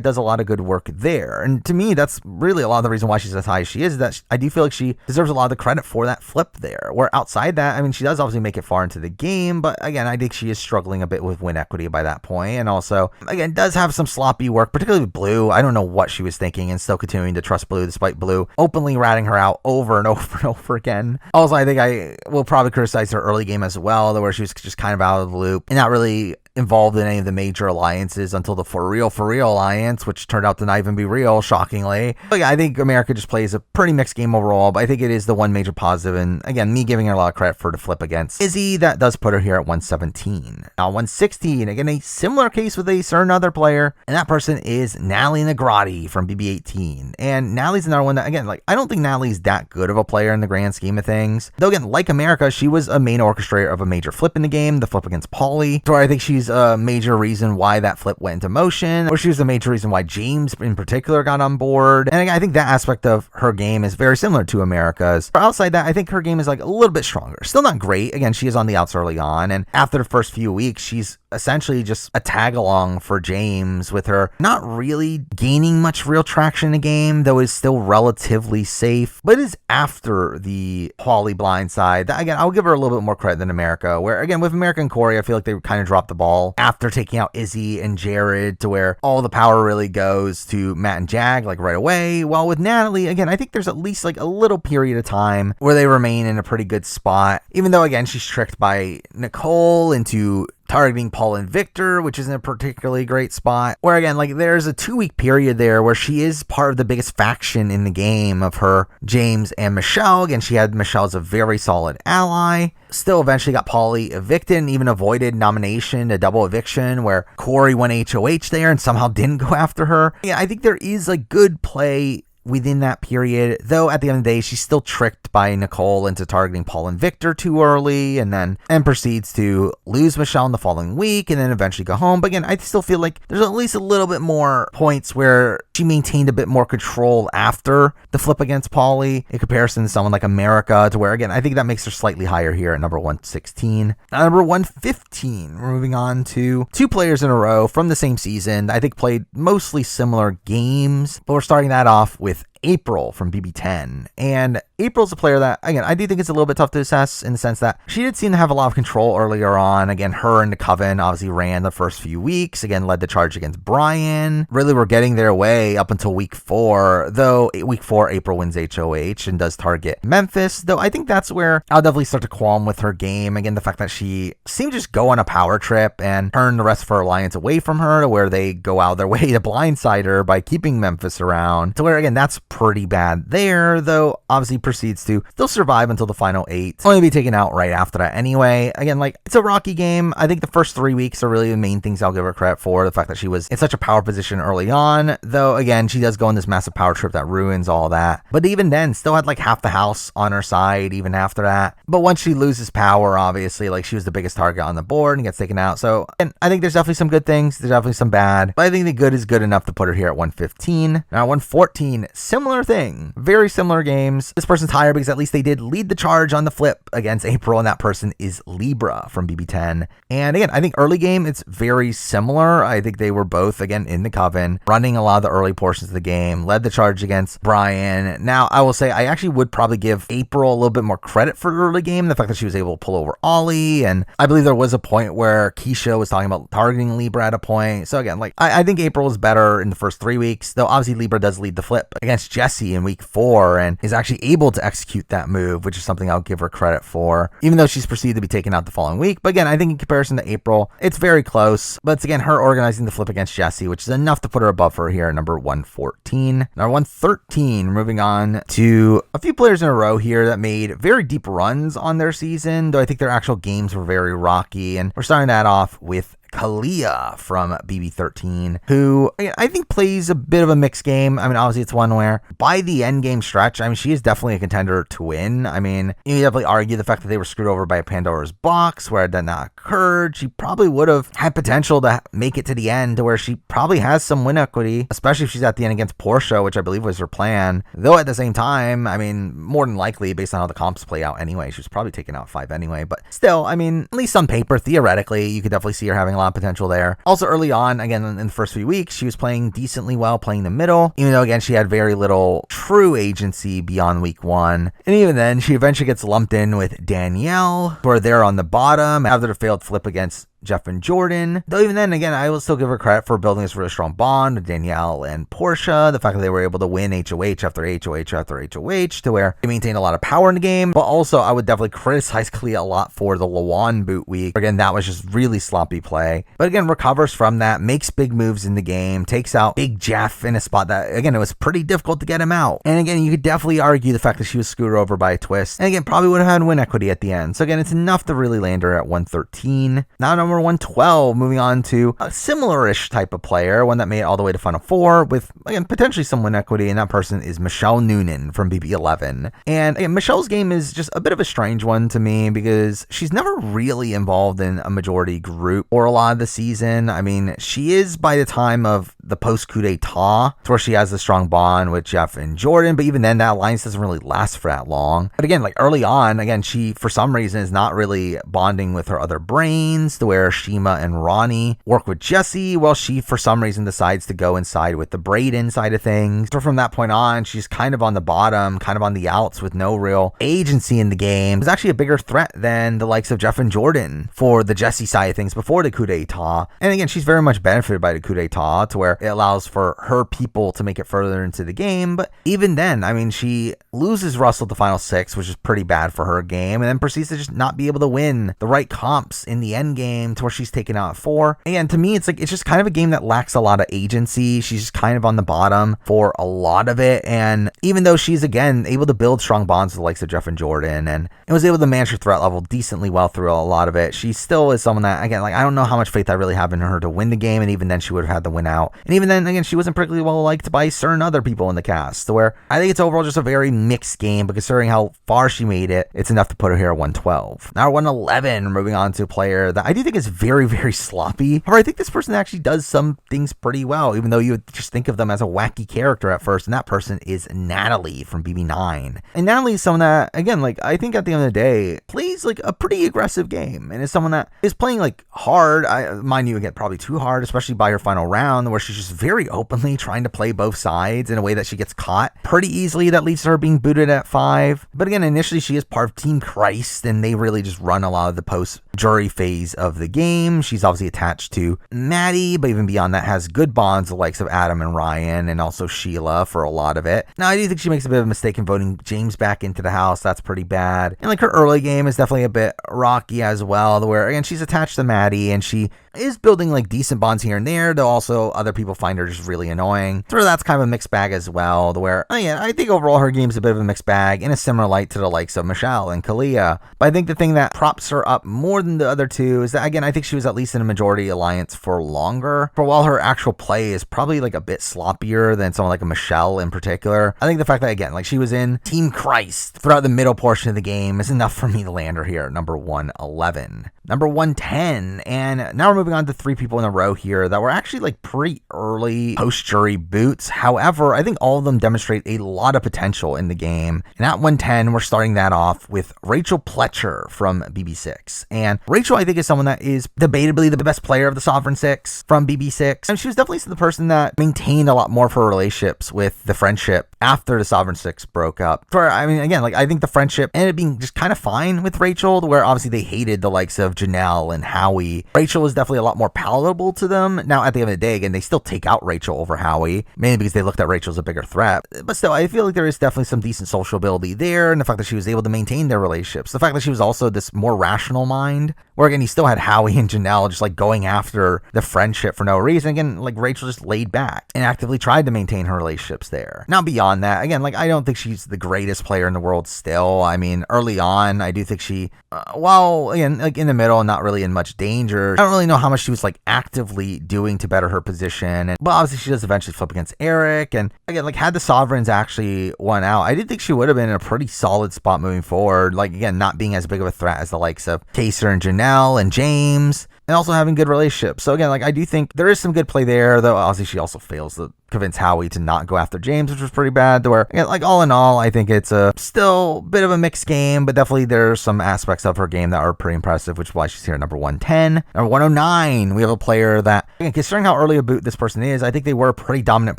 does a lot of good work there. And to me, that's really a lot of the reason why she's as high as she is, that I do feel like she deserves a lot of the credit for that flip there. Where outside that, I mean, she does obviously make it far into the game, but again, I think she is struggling a bit with win equity by that point. And also, again, does have some sloppy work, particularly with Blue. I don't know what she was thinking, and still continuing to trust Blue despite Blue openly ratting her out over and over and over again. Also, I think I will probably criticize her early game as well, where she was just kind of out of the loop and not really involved in any of the major alliances until the For Real alliance, which turned out to not even be real, shockingly. But yeah, I think America just plays a pretty mixed game overall, but I think it is the one major positive, and again, me giving her a lot of credit for the flip against Izzy, that does put her here at 117. Now 116, again, a similar case with a certain other player, and that person is Natalie Negrotti from BB18. And Natalie's another one that, again, like, I don't think Natalie's that good of a player in the grand scheme of things. Though again, like America, she was a main orchestrator of a major flip in the game, the flip against Paulie, so I think she's a major reason why that flip went into motion, or she was a major reason why James in particular got on board. And I think that aspect of her game is very similar to America's. But outside that, I think her game is like a little bit stronger. Still not great. Again, she is on the outs early on, and after the first few weeks, she's essentially just a tag along for James, with her not really gaining much real traction in the game, though is still relatively safe. But it is after the Paulie blindside that, again, I'll give her a little bit more credit than America, where again, with America and Corey, I feel like they kind of dropped the ball after taking out Izzy and Jared, to where all the power really goes to Matt and Jag like right away. While with Natalie, again, I think there's at least like a little period of time where they remain in a pretty good spot, even though, again, she's tricked by Nicole into targeting Paul and Victor, which isn't a particularly great spot. Where again, like, there's a 2-week period there where she is part of the biggest faction in the game of her, James and Michelle. Again, she had Michelle as a very solid ally. Still eventually got Paulie evicted and even avoided nomination, a double eviction, where Corey went HOH there and somehow didn't go after her. Yeah, I think there is like good play within that period, though at the end of the day, she's still tricked by Nicole into targeting Paul and Victor too early, and proceeds to lose Michelle in the following week, and then eventually go home. But again, I still feel like there's at least a little bit more points where she maintained a bit more control after the flip against Paulie in comparison to someone like America, to where, again, I think that makes her slightly higher here at number 116. Now, number 115, we're moving on to two players in a row from the same season. I think played mostly similar games, but we're starting that off with April from BB10. And April's a player that, again, I do think it's a little bit tough to assess in the sense that she did seem to have a lot of control earlier on. Again, her and the Coven obviously ran the first few weeks, again, led the charge against Brian. Really were getting their way up until week 4, though week 4, April wins HOH and does target Memphis, though I think that's where I'll definitely start to qualm with her game. Again, the fact that she seemed to just go on a power trip and turn the rest of her alliance away from her, to where they go out of their way to blindside her by keeping Memphis around, to where, again, that's pretty bad there, though obviously proceeds to still survive until the final 8, only to be taken out right after that anyway. Again, like, it's a rocky game. I think the first 3 weeks are really the main things I'll give her credit for. The fact that she was in such a power position early on, though again, she does go on this massive power trip that ruins all that. But even then, still had like half the house on her side even after that. But once she loses power, obviously, like, she was the biggest target on the board and gets taken out. So, and I think there's definitely some good things, there's definitely some bad, but I think the good is good enough to put her here at 115. Now 114, similar thing. Very similar games. This person's higher because at least they did lead the charge on the flip against April, and that person is Libra from BB10. And again, I think early game, it's very similar. I think they were both, again, in the Coven, running a lot of the early portions of the game, led the charge against Brian. Now, I will say, I actually would probably give April a little bit more credit for the early game, the fact that she was able to pull over Ollie, and I believe there was a point where Keisha was talking about targeting Libra at a point. So again, like, I think April is better in the first 3 weeks, though obviously Libra does lead the flip against Jessie in week 4 and is actually able to execute that move, which is something I'll give her credit for, even though she's proceeded to be taken out the following week. But again, I think in comparison to April, it's very close, but it's, again, her organizing the flip against Jessie, which is enough to put her above her here at number 114. Number 113, moving on to a few players in a row here that made very deep runs on their season, though I think their actual games were very rocky, and we're starting that off with Kalia from BB13, who I think plays a bit of a mixed game. I mean, obviously it's one where by the end game stretch, I mean, she is definitely a contender to win. I mean, you definitely argue the fact that they were screwed over by a Pandora's box where that not occurred. She probably would have had potential to make it to the end, to where she probably has some win equity, especially if she's at the end against Portia, which I believe was her plan. Though at the same time, I mean, more than likely, based on how the comps play out anyway, she was probably taken out 5 anyway. But still, I mean, at least on paper, theoretically, you could definitely see her having a lot of potential there. Also early on, again, in the first few weeks, she was playing decently well, playing the middle, even though, again, she had very little true agency beyond week 1. And even then, she eventually gets lumped in with Danielle, who are there on the bottom after the failed flip against Jeff and Jordan. Though even then, again, I will still give her credit for building this really strong bond with Danielle and Portia. The fact that they were able to win HOH after HOH after HOH, to where they maintained a lot of power in the game. But also, I would definitely criticize Kalia a lot for the Lawan boot week. Again, that was just really sloppy play. But again, recovers from that, makes big moves in the game, takes out Big Jeff in a spot that, again, it was pretty difficult to get him out. And again, you could definitely argue the fact that she was screwed over by a twist. And again, probably would have had win equity at the end. So again, it's enough to really land her at 113. Now, number 112, moving on to a similar-ish type of player, one that made it all the way to Final 4 with, again, potentially some win equity, and that person is Michelle Noonan from BB11. And again, Michelle's game is just a bit of a strange one to me because she's never really involved in a majority group or a lot of the season. I mean, she is by the time of the post-coup d'etat, where she has a strong bond with Jeff and Jordan, but even then, that alliance doesn't really last for that long. But again, like early on, again, she, for some reason, is not really bonding with her other brains, to where Shima and Ronnie work with Jessie, while she, for some reason, decides to go inside with the Brayden side of things. So from that point on, she's kind of on the bottom, kind of on the outs with no real agency in the game. It's actually a bigger threat than the likes of Jeff and Jordan for the Jessie side of things before the coup d'etat. And again, she's very much benefited by the coup d'etat, to where it allows for her people to make it further into the game. But even then, I mean, she loses Russell the final 6, which is pretty bad for her game, and then proceeds to just not be able to win the right comps in the end game, game to where she's taken out at 4. And to me, it's just kind of a game that lacks a lot of agency. She's just kind of on the bottom for a lot of it. And even though she's, again, able to build strong bonds with the likes of Jeff and Jordan and was able to manage her threat level decently well through a lot of it, she still is someone that, again, I don't know how much faith I really have in her to win the game. And even then, she would have had the win out. And even then, again, she wasn't particularly well liked by certain other people in the cast, where I think it's overall just a very mixed game, but considering how far she made it, it's enough to put her here at 112. Now, 111, moving on to a player that I do think is very, very sloppy. However, I think this person actually does some things pretty well, even though you would just think of them as a wacky character at first, and that person is Natalie from BB9. And Natalie is someone that, again, I think at the end of the day, plays a pretty aggressive game, and is someone that is playing hard. Mind you, again, probably too hard, especially by her final round, where she's just very openly trying to play both sides in a way that she gets caught pretty easily. That leads to her being booted at 5. But again, initially she is part of Team Christ, and they really just run a lot of the post-jury phase of the game. She's obviously attached to Maddie, but even beyond that has good bonds, the likes of Adam and Ryan, and also Sheila for a lot of it. Now, I do think she makes a bit of a mistake in voting James back into the house. That's pretty bad. And her early game is definitely a bit rocky as well, where, again, she's attached to Maddie, and she is building decent bonds here and there, though also other people find her just really annoying. So that's kind of a mixed bag as well, where, again, I think overall her game's a bit of a mixed bag in a similar light to the likes of Michelle and Kalia. But I think the thing that props her up more than the other two is that, again, I think she was at least in a majority alliance for longer. For while her actual play is probably a bit sloppier than someone like a Michelle in particular, I think the fact that, again, she was in Team Christ throughout the middle portion of the game is enough for me to land her here at number 111. Number 110, and now we're moving on to 3 people in a row here that were actually pretty early post-jury boots. However, I think all of them demonstrate a lot of potential in the game. And at 110, we're starting that off with Rachel Pletcher from BB6. And Rachel, I think, is someone that is debatably the best player of the Sovereign Six from BB6. And she was definitely the person that maintained a lot more of her relationships with the friendship after the Sovereign Six broke up. Again, I think the friendship ended up being just kind of fine with Rachel, where obviously they hated the likes of Janelle and Howie. Rachel was definitely a lot more palatable to them. Now, at the end of the day, again, they still take out Rachel over Howie, mainly because they looked at Rachel as a bigger threat. But still, I feel like there is definitely some decent sociability there, and the fact that she was able to maintain their relationships. The fact that she was also this more rational mind, where, again, you still had Howie and Janelle just going after the friendship for no reason. Again, Rachel just laid back and actively tried to maintain her relationships there. Now, beyond that, again, I don't think she's the greatest player in the world still. Early on, I do think she, while, again, in the middle and not really in much danger, I don't really know how much she was actively doing to better her position. But obviously she does eventually flip against Eric, and again, had the Sovereigns actually won out, I did think she would have been in a pretty solid spot moving forward, again, not being as big of a threat as the likes of Kaser and Janelle and James, and also having good relationships. So again, I do think there is some good play there, though obviously she also fails to convince Howie to not go after James, which was pretty bad, to where, again, all in all, I think it's a still bit of a mixed game, but definitely there's some aspects of her game that are pretty impressive, which is why she's here at number 110. Number 109, we have a player that, again, considering how early a boot this person is, I think they were a pretty dominant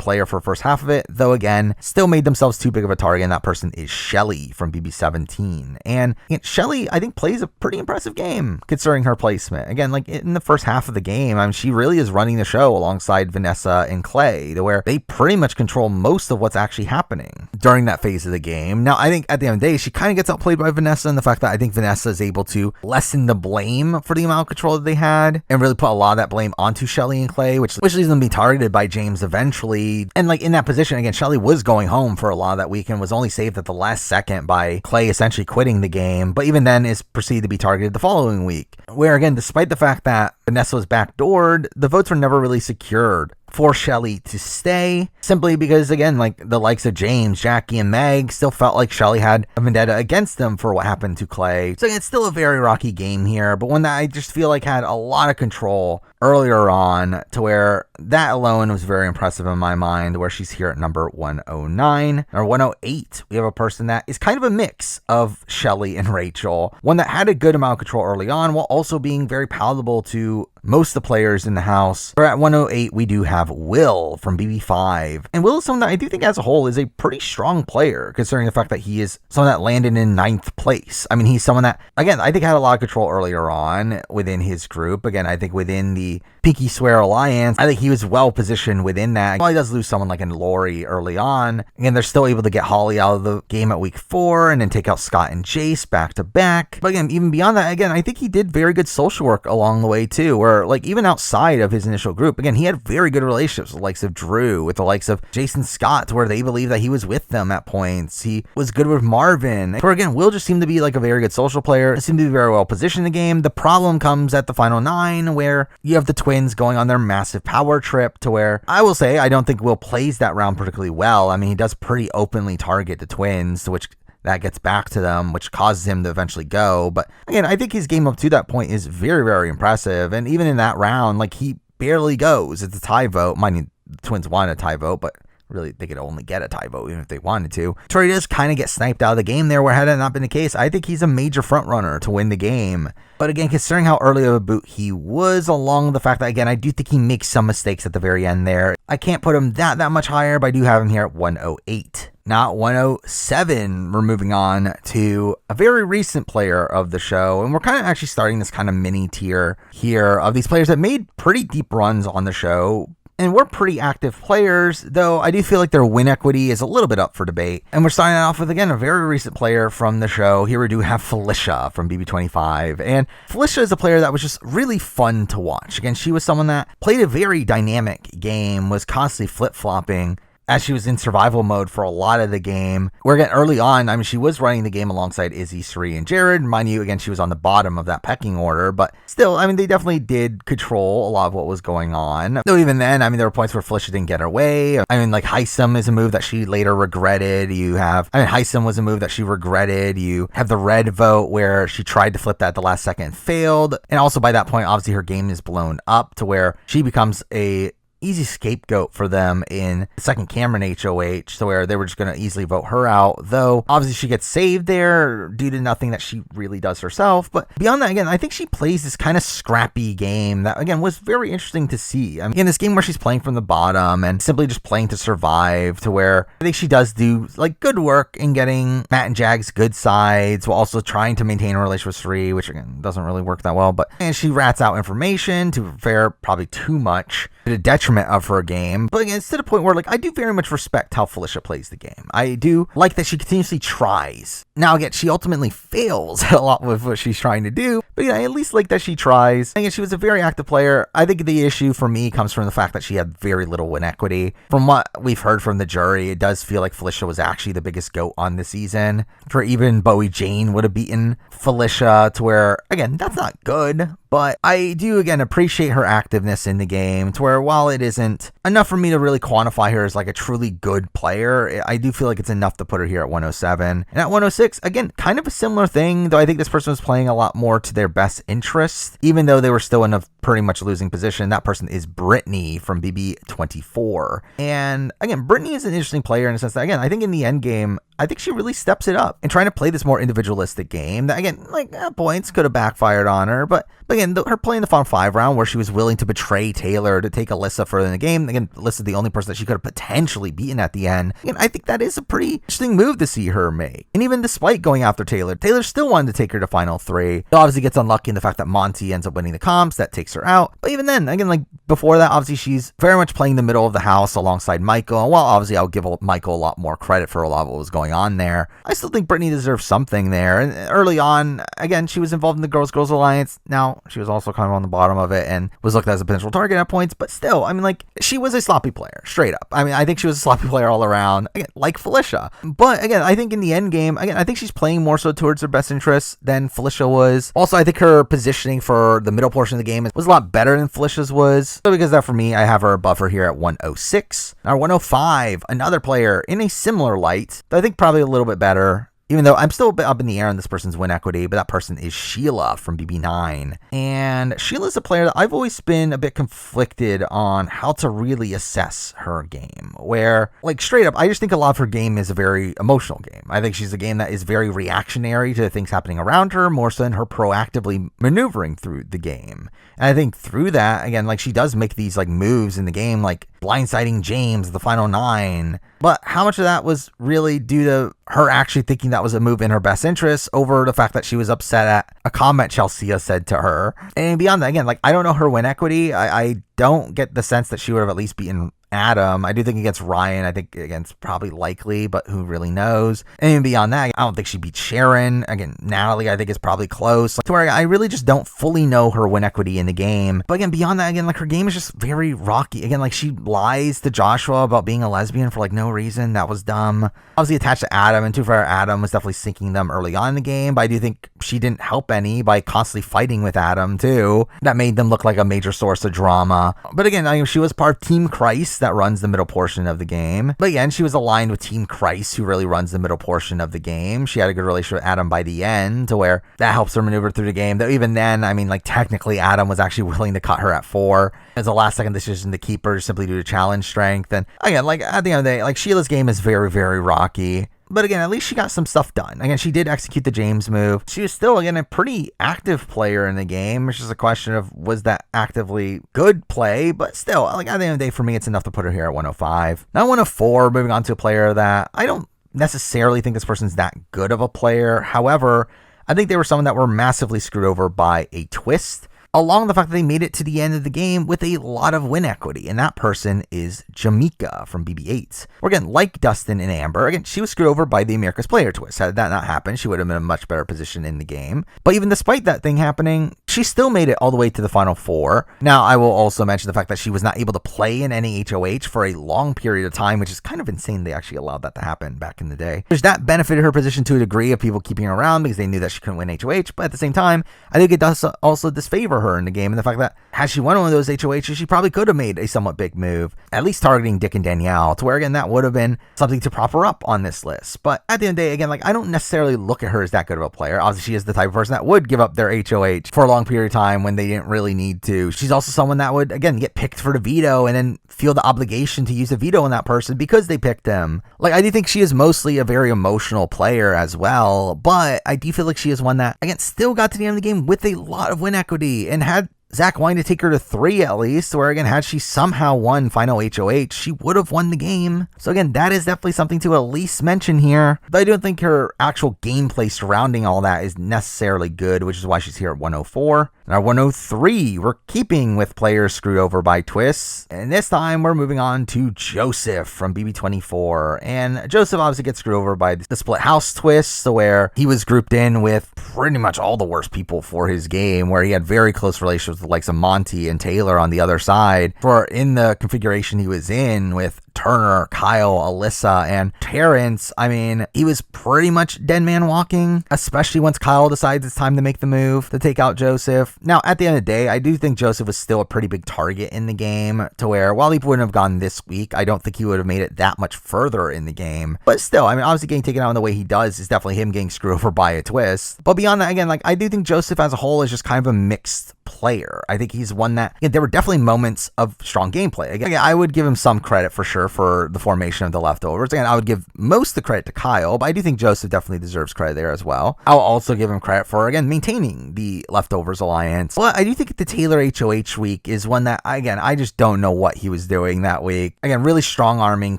player for the first half of it, though again, still made themselves too big of a target, and that person is Shelly from BB17. And Shelly, I think, plays a pretty impressive game, considering her placement. Again, in the first half of the game, she really is running the show alongside Vanessa and Clay, to where they pretty much control most of what's actually happening during that phase of the game. Now, I think at the end of the day, she kind of gets outplayed by Vanessa, and the fact that I think Vanessa is able to lessen the blame for the amount of control that they had and really put a lot of that blame onto Shelly and Clay, which leads them to be targeted by James eventually. And in that position, again, Shelly was going home for a lot of that weekend, was only saved at the last second by Clay essentially quitting the game, but even then is proceeded to be targeted the following week, where, again, despite the fact that Vanessa was backdoored, the votes were never really secured for Shelly to stay, simply because, again, the likes of James, Jackie, and Meg still felt like Shelly had a vendetta against them for what happened to Clay. So it's still a very rocky game here, but one that I just feel had a lot of control earlier on, to where that alone was very impressive in my mind, where she's here at number 109. Or 108, we have a person that is kind of a mix of Shelly and Rachel, one that had a good amount of control early on, while also being very palatable to most of the players in the house. We're at 108, we do have Will from BB5. And Will is someone that I do think as a whole is a pretty strong player, considering the fact that he is someone that landed in 9th place. I mean, he's someone that, again, I think had a lot of control earlier on within his group. Again, I think within the Pinky Swear Alliance, I think he was well positioned within that. While he does lose someone like in Lori early on, again, they're still able to get Holly out of the game at week 4 and then take out Scott and Jace back to back. But again, even beyond that, again, I think he did very good social work along the way too, where like even outside of his initial group, again, he had very good relationships with the likes of Drew, with the likes of Jason Scott, to where they believe that he was with them at points. He was good with Marvin. For again, Will just seemed to be like a very good social player, seemed to be very well positioned in the game. The problem comes at the final 9, where you have the twins going on their massive power trip, to where I will say I don't think Will plays that round particularly well. I mean, he does pretty openly target the twins, to which that gets back to them, which causes him to eventually go. But again, I think his game up to that point is very, very impressive. And even in that round, like, he barely goes. It's a tie vote. Mind you, the twins wanted a tie vote, but really, they could only get a tie vote even if they wanted to. Tori does kind of get sniped out of the game there, where had that not been the case, I think he's a major front runner to win the game. But again, considering how early of a boot he was, along the fact that, again, I do think he makes some mistakes at the very end there. I can't put him that much higher, but I do have him here at 108. Now at 107, we're moving on to a very recent player of the show, and we're kind of actually starting this kind of mini tier here of these players that made pretty deep runs on the show. And we're pretty active players, though I do feel like their win equity is a little bit up for debate. And we're starting off with, again, a very recent player from the show. Here we do have Felicia from BB25. And Felicia is a player that was just really fun to watch. Again, she was someone that played a very dynamic game, was constantly flip-flopping, as she was in survival mode for a lot of the game. Where again, early on, I mean, she was running the game alongside Izzy, Sri, and Jared. Mind you, again, she was on the bottom of that pecking order, but still, I mean, they definitely did control a lot of what was going on. Though even then, I mean, there were points where Felicia didn't get her way. I mean, like, Heisem is a move that she later regretted. Heisem was a move that she regretted. You have the red vote where she tried to flip that at the last second and failed. And also by that point, obviously her game is blown up to where she becomes a easy scapegoat for them in second Cameron HOH, so where they were just going to easily vote her out, though obviously she gets saved there due to nothing that she really does herself. But beyond that, again, I think she plays this kind of scrappy game that, again, was very interesting to see. I mean, in this game where she's playing from the bottom and simply just playing to survive, to where I think she does do like good work in getting Matt and Jag's good sides while also trying to maintain a relationship with Sri, which again doesn't really work that well. And she rats out information to fair probably too much to the detriment of her game. But again, it's to the point where, like, I do very much respect how Felicia plays the game. I do like that she continuously tries. Now, again, she ultimately fails a lot with what she's trying to do, but yeah, I at least like that she tries. Again, she was a very active player. I think the issue for me comes from the fact that she had very little win equity. From what we've heard from the jury, it does feel like Felicia was actually the biggest GOAT on the season. For even Bowie Jane would have beaten Felicia, to where, again, that's not good. But I do, again, appreciate her activeness in the game, to where while it isn't enough for me to really quantify her as like a truly good player, I do feel like it's enough to put her here at 107. And at 106, again, kind of a similar thing, though I think this person was playing a lot more to their best interest, even though they were still in a pretty much losing position. That person is Brittany from BB24. And again, Brittany is an interesting player in the sense that, again, I think in the end game, I think she really steps it up and trying to play this more individualistic game that, again, like, points could have backfired on her. But again, her playing the final 5 round where she was willing to betray Taylor to take Alyssa further in the game. Again, Alyssa's the only person that she could have potentially beaten at the end. Again, I think that is a pretty interesting move to see her make. And even despite going after Taylor, Taylor still wanted to take her to final 3. It obviously gets unlucky in the fact that Monty ends up winning the comps. That takes her out. But even then, again, like before that, obviously she's very much playing the middle of the house alongside Michael. And while obviously I'll give Michael a lot more credit for a lot of what was going on there, I still think Brittany deserves something there. And early on, again, she was involved in the Girls Alliance. Now, she was also kind of on the bottom of it and was looked at as a potential target at points. But still, I mean, like, she was a sloppy player, straight up. I mean, I think she was a sloppy player all around, again, like Felicia. But again, I think in the end game, again, I think she's playing more so towards her best interests than Felicia was. Also, I think her positioning for the middle portion of the game was a lot better than Felicia's was. So because of that, for me, I have her above her here at 106. Now, 105, another player in a similar light, but I think probably a little bit better, even though I'm still a bit up in the air on this person's win equity, but that person is Sheila from BB9. And Sheila's a player that I've always been a bit conflicted on how to really assess her game, where, like, straight up, I just think a lot of her game is a very emotional game. I think she's a game that is very reactionary to the things happening around her, more so than her proactively maneuvering through the game. And I think through that, again, like, she does make these, like, moves in the game, like blindsiding James at the final 9. But how much of that was really due to her actually thinking that was a move in her best interest over the fact that she was upset at a comment Chelsea said to her? And beyond that, again, like, I don't know her win equity. I don't get the sense that she would have at least beaten Adam. I do think against Ryan, I think against probably likely, but who really knows? And even beyond that, I don't think she beat Sharon. Again, Natalie, I think is probably close. To where I really just don't fully know her win equity in the game. But again, beyond that, again, like, her game is just very rocky. Again, like, she lies to Joshua about being a lesbian for, like, no reason. That was dumb. Obviously attached to Adam, and too far, Adam was definitely sinking them early on in the game, but I do think she didn't help any by constantly fighting with Adam too. That made them look like a major source of drama. But again, I mean, she was part of Team Christ that runs the middle portion of the game. But again, she was aligned with Team Christ, who really runs the middle portion of the game. She had a good relationship with Adam by the end, to where that helps her maneuver through the game. Though even then, I mean, like, technically Adam was actually willing to cut her at 4 as a last second decision to keep her simply due to challenge strength. And again, like, at the end of the day, like, Sheila's game is very, very rocky. But again, at least she got some stuff done. Again, she did execute the James move. She was still, again, a pretty active player in the game. It's just a question of, was that actively good play? But still, like, at the end of the day, for me, it's enough to put her here at 105. Now 104, moving on to a player that I don't necessarily think this person's that good of a player. However, I think they were someone that were massively screwed over by a twist, along the fact that they made it to the end of the game with a lot of win equity, and that person is Jamaica from BB8. Or again, like Dustin and Amber, again, she was screwed over by the America's Player twist. Had that not happened, she would have been in a much better position in the game. But even despite that thing happening, she still made it all the way to the final 4. Now, I will also mention the fact that she was not able to play in any HOH for a long period of time, which is kind of insane they actually allowed that to happen back in the day. Which that benefited her position to a degree of people keeping her around because they knew that she couldn't win HOH, but at the same time, I think it does also disfavor her in the game, and the fact that had she won one of those HOHs, she probably could have made a somewhat big move, at least targeting Dick and Danielle, to where, again, that would have been something to prop her up on this list. But at the end of the day, again, like, I don't necessarily look at her as that good of a player. Obviously, she is the type of person that would give up their HOH for a long period of time when they didn't really need to. She's also someone that would, again, get picked for the veto and then feel the obligation to use a veto on that person because they picked him. Like, I do think she is mostly a very emotional player as well, but I do feel like she is one that, again, still got to the end of the game with a lot of win equity and had Zach wanting to take her to 3 at least, where, again, had she somehow won final HOH, she would have won the game. So again, that is definitely something to at least mention here. But I don't think her actual gameplay surrounding all that is necessarily good, which is why she's here at 104. Now 103, we're keeping with players screwed over by twists, and this time we're moving on to Joseph from BB24. And Joseph obviously gets screwed over by the split house twist, where he was grouped in with pretty much all the worst people for his game, where he had very close relationships with the likes of Monty and Taylor on the other side. For in the configuration he was in with Turner, Kyle, Alyssa, and Terrence, I mean, he was pretty much dead man walking, especially once Kyle decides it's time to make the move to take out Joseph. Now, at the end of the day, I do think Joseph was still a pretty big target in the game, to where while he wouldn't have gone this week, I don't think he would have made it that much further in the game. But still, I mean, obviously getting taken out in the way he does is definitely him getting screwed over by a twist. But beyond that, again, like, I do think Joseph as a whole is just kind of a mixed player. I think he's one that, there were definitely moments of strong gameplay. Again, I would give him some credit for sure for the formation of the leftovers. Again, I would give most of the credit to Kyle, but I do think Joseph definitely deserves credit there as well. I'll also give him credit for, again, maintaining the leftovers alliance. But I do think the Taylor HOH week is one that, again, I just don't know what he was doing that week. Again, really strong arming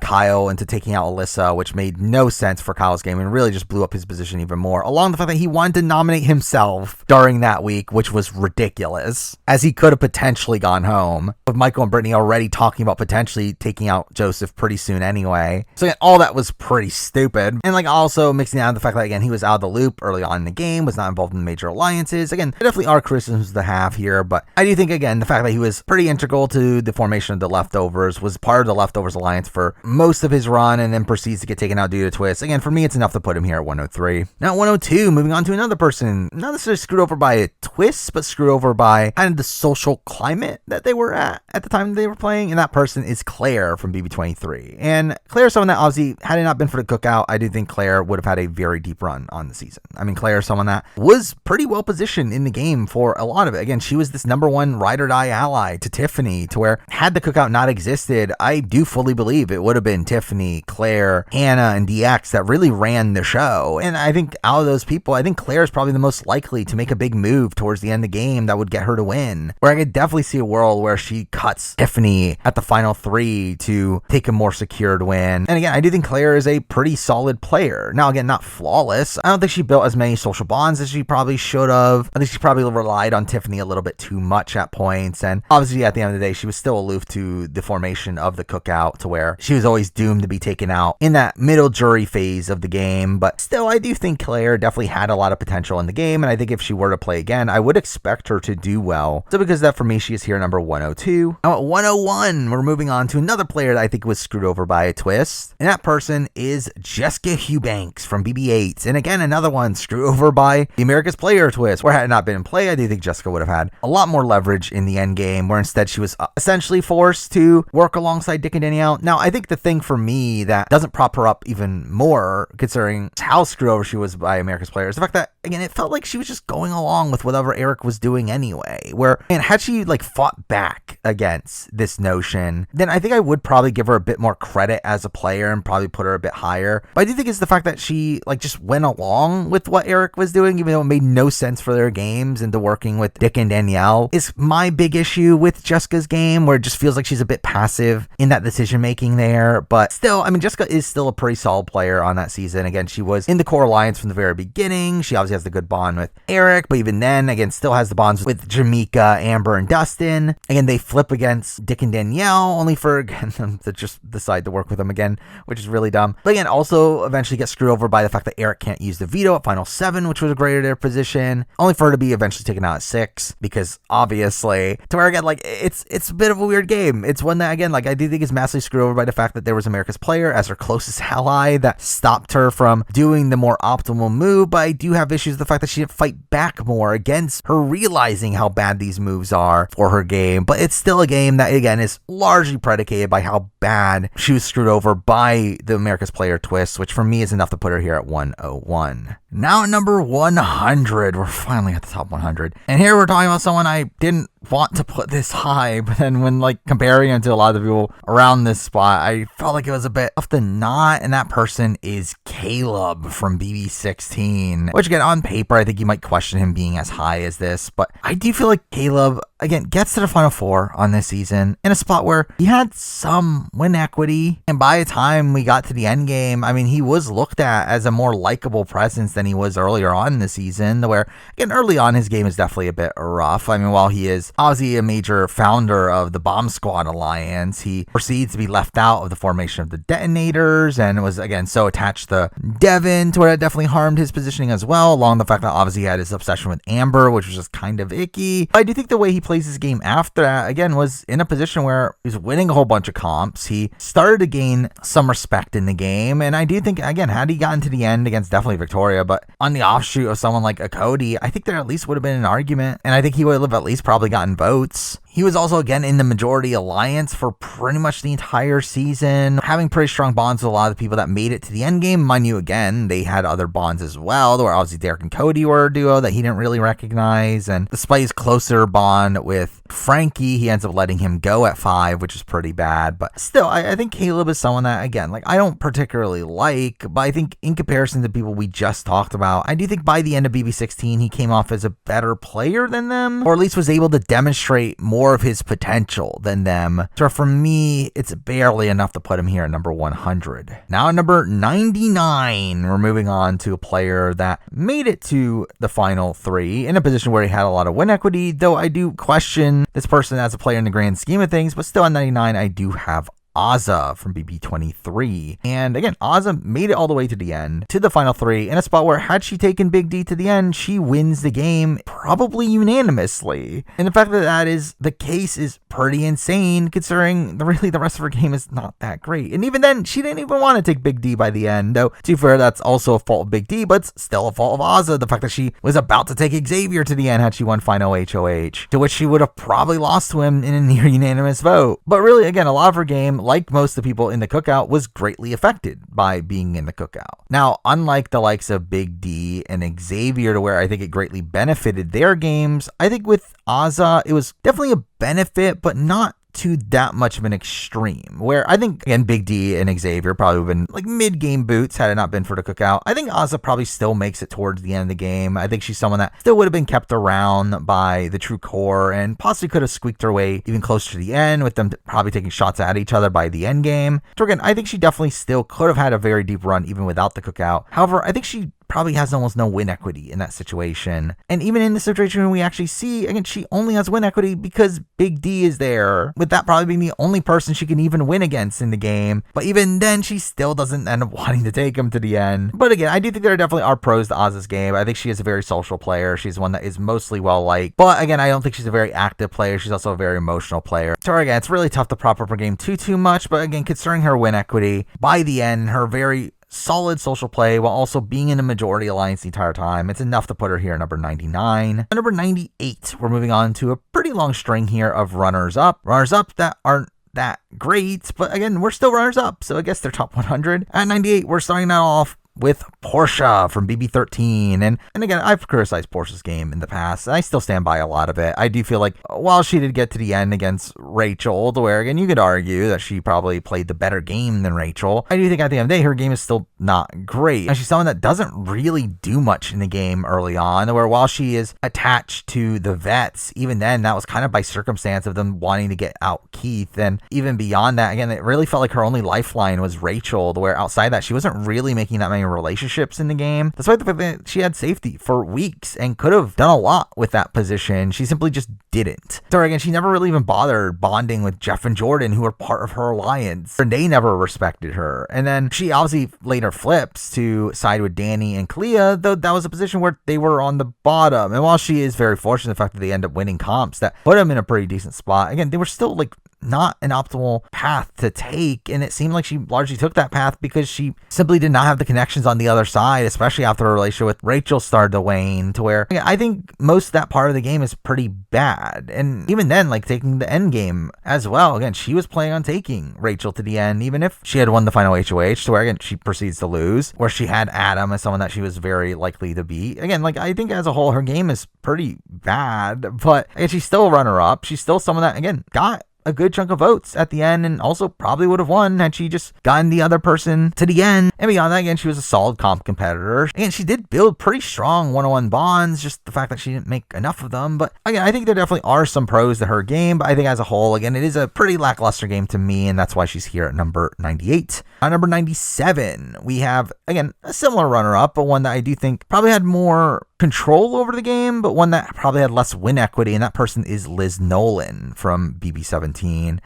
Kyle into taking out Alyssa, which made no sense for Kyle's game and really just blew up his position even more, along the fact that he wanted to nominate himself during that week, which was ridiculous, as he could have potentially gone home, with Michael and Brittany already talking about potentially taking out Joseph pretty soon anyway. So again, all that was pretty stupid. And like also mixing out the fact that, again, he was out of the loop early on in the game, was not involved in major alliances. Again, there definitely are criticisms to have here, but I do think, again, the fact that he was pretty integral to the formation of the leftovers, was part of the leftovers alliance for most of his run, and then proceeds to get taken out due to twists. Again, for me, it's enough to put him here at 103. Now 102, moving on to another person, not necessarily screwed over by a twist, but screwed over by kind of the social climate that they were at the time they were playing, and that person is Claire from BB24. BB23. And Claire's someone that obviously, had it not been for the cookout, I do think Claire would have had a very deep run on the season. I mean, Claire is someone that was pretty well positioned in the game for a lot of it. Again, she was this number one ride or die ally to Tiffany, to where had the cookout not existed, I do fully believe it would have been Tiffany, Claire, Hannah, and DX that really ran the show. And I think out of those people, I think Claire is probably the most likely to make a big move towards the end of the game that would get her to win. Where I could definitely see a world where she cuts Tiffany at the final 3 to take a more secured win. And again, I do think Claire is a pretty solid player. Now, again, not flawless. I don't think she built as many social bonds as she probably should have. I think she probably relied on Tiffany a little bit too much at points. And obviously, at the end of the day, she was still aloof to the formation of the cookout, to where she was always doomed to be taken out in that middle jury phase of the game. But still, I do think Claire definitely had a lot of potential in the game. And I think if she were to play again, I would expect her to do well. So because of that, for me, she is here number 102. Now at 101, we're moving on to another player that I think was screwed over by a twist. And that person is Jessica Eubanks from BB8. And again, another one screwed over by the America's Player twist, where had it not been in play, I do think Jessica would have had a lot more leverage in the end game, where instead she was essentially forced to work alongside Dick and Danielle. Now, I think the thing for me that doesn't prop her up even more, considering how screwed over she was by America's Player, is the fact that, again, it felt like she was just going along with whatever Eric was doing anyway, where, and had she like fought back against this notion, then I think I would probably give her a bit more credit as a player and probably put her a bit higher. But I do think it's the fact that she like just went along with what Eric was doing, even though it made no sense for their games, into working with Dick and Danielle, is my big issue with Jessica's game, where it just feels like she's a bit passive in that decision making there. But still, I mean, Jessica is still a pretty solid player on that season. Again, she was in the core alliance from the very beginning. She obviously has the good bond with Eric, but even then, again, still has the bonds with Jamaica, Amber, and Dustin. Again, they flip against Dick and Danielle, only for, again, them to just decide to work with them again, which is really dumb. But again, also eventually get screwed over by the fact that Eric can't use the veto at Final 7, which was a greater their position, only for her to be eventually taken out at 6, because obviously, to where again, like, it's a bit of a weird game. It's one that, again, like, I do think is massively screwed over by the fact that there was America's Player as her closest ally that stopped her from doing the more optimal move. But I do have issues with the fact that she didn't fight back more against her realizing how bad these moves are for her game. But it's still a game that, again, is largely predicated by how bad she was screwed over by the America's Player twist, which for me is enough to put her here at 101. Now at number 100, we're finally at the top 100. And here we're talking about someone I didn't want to put this high, but then when like comparing him to a lot of the people around this spot, I felt like it was a bit off the knot, and that person is Caleb from BB16, which again, on paper, I think you might question him being as high as this, but I do feel like Caleb, again, gets to the Final 4 on this season in a spot where he had some win equity, and by the time we got to the end game, I mean, he was looked at as a more likable presence than he was earlier on in the season, where, again, early on, his game is definitely a bit rough. I mean, while he is obviously a major founder of the Bomb Squad Alliance, he proceeds to be left out of the formation of the detonators, and was, again, so attached to Devin, to where that definitely harmed his positioning as well, along the fact that obviously he had his obsession with Amber, which was just kind of icky. But I do think the way he plays his game after that, again, was in a position where he was winning a whole bunch of comps. He started to gain some respect in the game, and I do think, again, had he gotten to the end against definitely Victoria, but on the offshoot of someone like a Cody, I think there at least would have been an argument, and I think he would have at least probably gotten votes. He was also, again, in the majority alliance for pretty much the entire season, having pretty strong bonds with a lot of the people that made it to the end game. Mind you, again, they had other bonds as well, where obviously Derek and Cody were a duo that he didn't really recognize, and despite his closer bond with Frankie, he ends up letting him go at 5, which is pretty bad. But still, I think Caleb is someone that, again, like, I don't particularly like, but I think in comparison to people we just talked about, I do think by the end of BB16, he came off as a better player than them, or at least was able to demonstrate more of his potential than them. So for me, it's barely enough to put him here at number 100. Now at number 99, we're moving on to a player that made it to the final 3 in a position where he had a lot of win equity, though I do question this person as a player in the grand scheme of things. But still, at 99, I do have Azah from BB23. And again, Azah made it all the way to the end, to the final 3, in a spot where had she taken Big D to the end, she wins the game probably unanimously. And the fact that that is the case is pretty insane, considering really the rest of her game is not that great. And even then, she didn't even want to take Big D by the end, though to be fair, that's also a fault of Big D, but it's still a fault of Azah. The fact that she was about to take Xavier to the end had she won final HOH, to which she would have probably lost to him in a near unanimous vote. But really, again, a lot of her game like most of the people in the Cookout, was greatly affected by being in the Cookout. Now, unlike the likes of Big D and Xavier, to where I think it greatly benefited their games, I think with Azah, it was definitely a benefit, but not to that much of an extreme, where I think, again, Big D and Xavier probably would have been like mid-game boots had it not been for the Cookout. I think Azah probably still makes it towards the end of the game. I think she's someone that still would have been kept around by the true core and possibly could have squeaked her way even closer to the end, with them probably taking shots at each other by the end game. So again, I think she definitely still could have had a very deep run even without the Cookout. However, I think she probably has almost no win equity in that situation. And even in the situation we actually see, again, she only has win equity because Big D is there, with that probably being the only person she can even win against in the game. But even then, she still doesn't end up wanting to take him to the end. But again, I do think there definitely are pros to Azah's game. I think she is a very social player. She's one that is mostly well-liked. But again, I don't think she's a very active player. She's also a very emotional player. So again, it's really tough to prop up her game too much. But again, considering her win equity, by the end, her very solid social play while also being in a majority alliance the entire time, it's enough to put her here at number 99. At number 98, we're moving on to a pretty long string here of runners-up. Runners-up that aren't that great, but again, we're still runners-up, so I guess they're top 100. At 98, we're starting that off with Portia from BB13. And again, I've criticized Portia's game in the past, and I still stand by a lot of it. I do feel like while she did get to the end against Rachel, to where, again, you could argue that she probably played the better game than Rachel, I do think at the end of the day, her game is still not great. And she's someone that doesn't really do much in the game early on, where while she is attached to the vets, even then, that was kind of by circumstance of them wanting to get out Keith. And even beyond that, again, it really felt like her only lifeline was Rachel, to where outside that, she wasn't really making that many relationships in the game, despite the fact that she had safety for weeks and could have done a lot with that position. She simply just didn't. So again, she never really even bothered bonding with Jeff and Jordan, who were part of her alliance, and they never respected her. And then she obviously later flips to side with Danny and Clea, though that was a position where they were on the bottom. And while she is very fortunate, the fact that they end up winning comps that put them in a pretty decent spot, again, they were still like not an optimal path to take, and it seemed like she largely took that path because she simply did not have the connections on the other side, especially after her relationship with Rachel started to wane, to where I think most of that part of the game is pretty bad. And even then, like taking the end game as well, again, she was planning on taking Rachel to the end, even if she had won the final HOH, to where again she proceeds to lose, where she had Adam as someone that she was very likely to beat. Again, like I think as a whole her game is pretty bad, but again, she's still a runner-up. She's still someone that, again, got a good chunk of votes at the end, and also probably would have won had she just gotten the other person to the end. And beyond that, again, she was a solid comp competitor. Again, she did build pretty strong one-on-one bonds, just the fact that she didn't make enough of them. But again, I think there definitely are some pros to her game, but I think as a whole, again, it is a pretty lackluster game to me, and that's why she's here at number 98. At number 97, we have, again, a similar runner-up, but one that I do think probably had more control over the game, but one that probably had less win equity, and that person is Liz Nolan from BB17.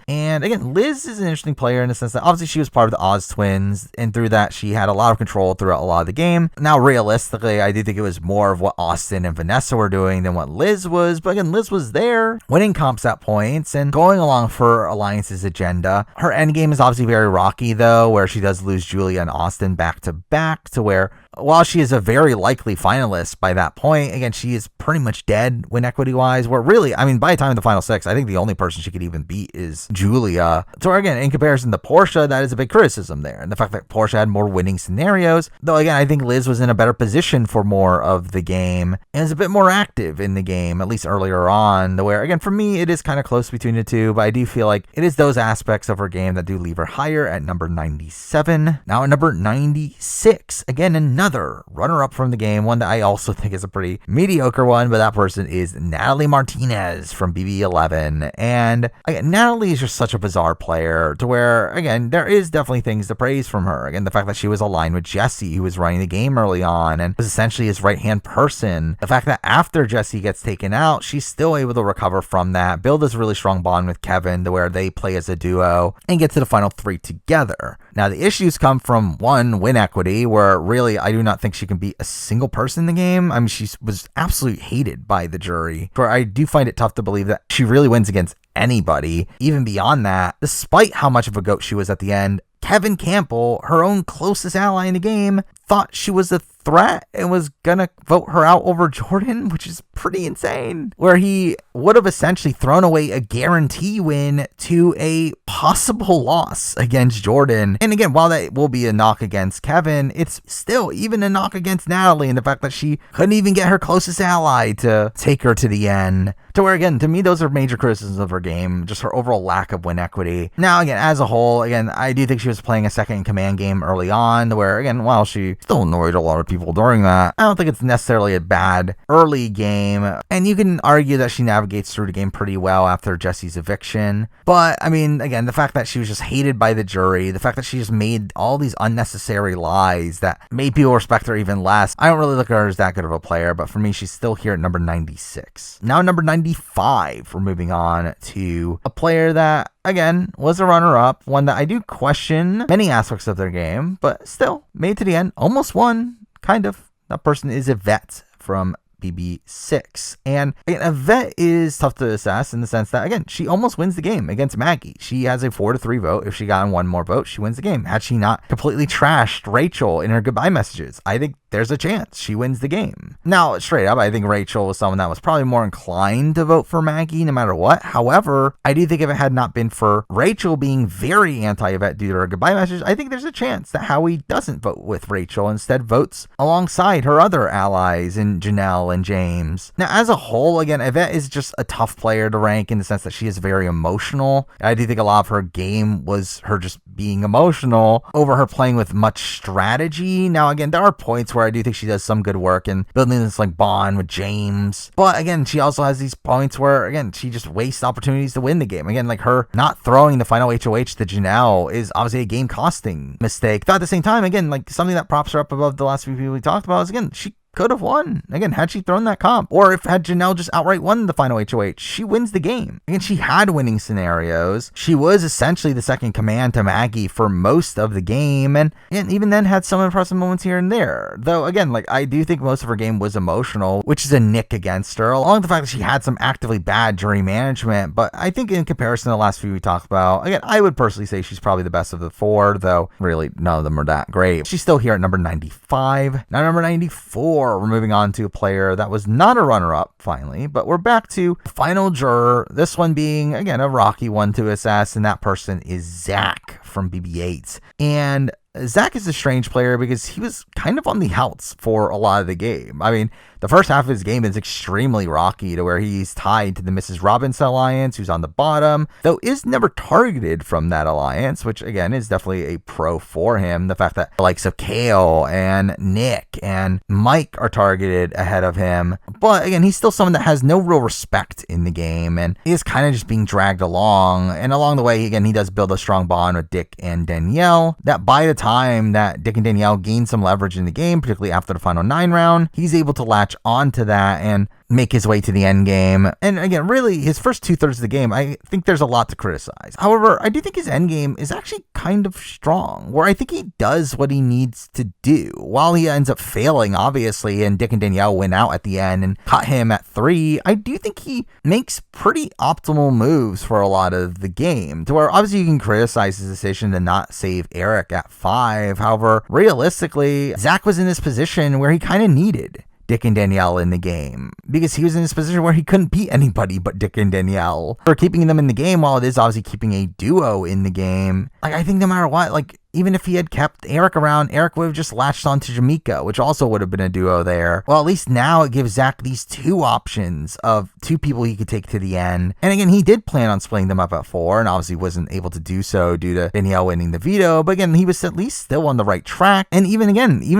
And again, Liz is an interesting player in the sense that obviously she was part of the Oz twins, and through that she had a lot of control throughout a lot of the game. Now realistically, I do think it was more of what Austin and Vanessa were doing than what Liz was, but again, Liz was there winning comps at points and going along for Alliance's agenda. Her endgame is obviously very rocky though, where she does lose Julia and Austin back to back, to where while she is a very likely finalist by that point, again, she is pretty much dead win equity wise, where really, I mean, by the time of the final six, I think the only person she could even beat is Julia. So again, in comparison to Portia, that is a big criticism there. And the fact that Portia had more winning scenarios, though again, I think Liz was in a better position for more of the game and is a bit more active in the game, at least earlier on, where again, for me, it is kind of close between the two, but I do feel like it is those aspects of her game that do leave her higher at number 97. Now at number 96, again, another runner-up from the game, one that I also think is a pretty mediocre one, but that person is Natalie Martinez from BB11. And again, Natalie is just such a bizarre player, to where, again, there is definitely things to praise from her. Again, the fact that she was aligned with Jesse, who was running the game early on and was essentially his right-hand person. The fact that after Jesse gets taken out, she's still able to recover from that, build this really strong bond with Kevin, to where they play as a duo and get to the final three together. Now, the issues come from, one, win equity, where really I do not think she can beat a single person in the game. I mean, she was absolutely hated by the jury, where I do find it tough to believe that she really wins against anybody. Even beyond that, despite how much of a goat she was at the end, Kevin Campbell, her own closest ally in the game, thought she was a threat and was gonna vote her out over Jordan, which is pretty insane, where he would have essentially thrown away a guarantee win to a possible loss against Jordan. And again, while that will be a knock against Kevin, it's still even a knock against Natalie, and the fact that she couldn't even get her closest ally to take her to the end. To where, again, to me, those are major criticisms of her game, just her overall lack of win equity. Now, again, as a whole, again, I do think she was playing a second in command game early on, where, again, while she still annoyed a lot of people during that, I don't think it's necessarily a bad early game. And you can argue that she navigates through the game pretty well after Jesse's eviction. But, I mean, again, the fact that she was just hated by the jury, the fact that she just made all these unnecessary lies that made people respect her even less, I don't really look at her as that good of a player, but for me, she's still here at number 96. Now, number 95, we're moving on to a player that, again, was a runner-up, one that I do question many aspects of their game, but still made to the end, almost won, kind of. That person is Yvette from BB6. And again, Yvette is tough to assess in the sense that, again, she almost wins the game against Maggie. She has a 4-3 vote. If she got one more vote, she wins the game. Had she not completely trashed Rachel in her goodbye messages, I think there's a chance she wins the game. Now, straight up, I think Rachel was someone that was probably more inclined to vote for Maggie no matter what. However, I do think if it had not been for Rachel being very anti-Yvette due to her goodbye message, I think there's a chance that Howie doesn't vote with Rachel, instead votes alongside her other allies in Janelle and James. Now, as a whole, again, Yvette is just a tough player to rank in the sense that she is very emotional. I do think a lot of her game was her just being emotional over her playing with much strategy. Now, again, there are points where I do think she does some good work in building this like bond with James. But again, she also has these points where, again, she just wastes opportunities to win the game. Again, like her not throwing the final HOH to Janelle is obviously a game costing mistake. But at the same time, again, like something that props her up above the last few people we talked about is, again, she could have won. Again, had she thrown that comp, or if had Janelle just outright won the final HOH, she wins the game. Again, she had winning scenarios. She was essentially the second command to Maggie for most of the game, and even then had some impressive moments here and there. Though, again, like I do think most of her game was emotional, which is a nick against her, along with the fact that she had some actively bad jury management. But I think in comparison to the last few we talked about, again, I would personally say she's probably the best of the four, though really none of them are that great. She's still here at number 95. Now, number 94. We're moving on to a player that was not a runner-up, finally, but we're back to final juror, this one being, again, a rocky one to assess, and that person is Zach from BB8. And Zach is a strange player because he was kind of on the outs for a lot of the game. I mean, the first half of his game is extremely rocky to where he's tied to the Mrs. Robinson alliance, who's on the bottom, though is never targeted from that alliance, which again is definitely a pro for him. The fact that the likes of Kale and Nick and Mike are targeted ahead of him. But again, he's still someone that has no real respect in the game and is kind of just being dragged along. And along the way, again, he does build a strong bond with Dick and Danielle that by the time that Dick and Danielle gain some leverage in the game, particularly after the final 9 round, he's able to latch onto that and make his way to the end game. And again, really, his first 2/3 of the game, I think there's a lot to criticize. However, I do think his end game is actually kind of strong, where I think he does what he needs to do. While he ends up failing, obviously, and Dick and Danielle win out at the end and cut him at 3, I do think he makes pretty optimal moves for a lot of the game, to where obviously you can criticize his decision to not save Eric at 5. However, realistically, Zach was in this position where he kind of needed Dick and Danielle in the game, because he was in this position where he couldn't beat anybody but Dick and Danielle. For keeping them in the game, while it is obviously keeping a duo in the game, like I think no matter what, like even if he had kept Eric around, Eric would have just latched onto Jamaica, which also would have been a duo there. Well, at least now it gives Zach these 2 options of 2 people he could take to the end. And again, he did plan on splitting them up at 4, and obviously wasn't able to do so due to Danielle winning the veto. But again, he was at least still on the right track. And even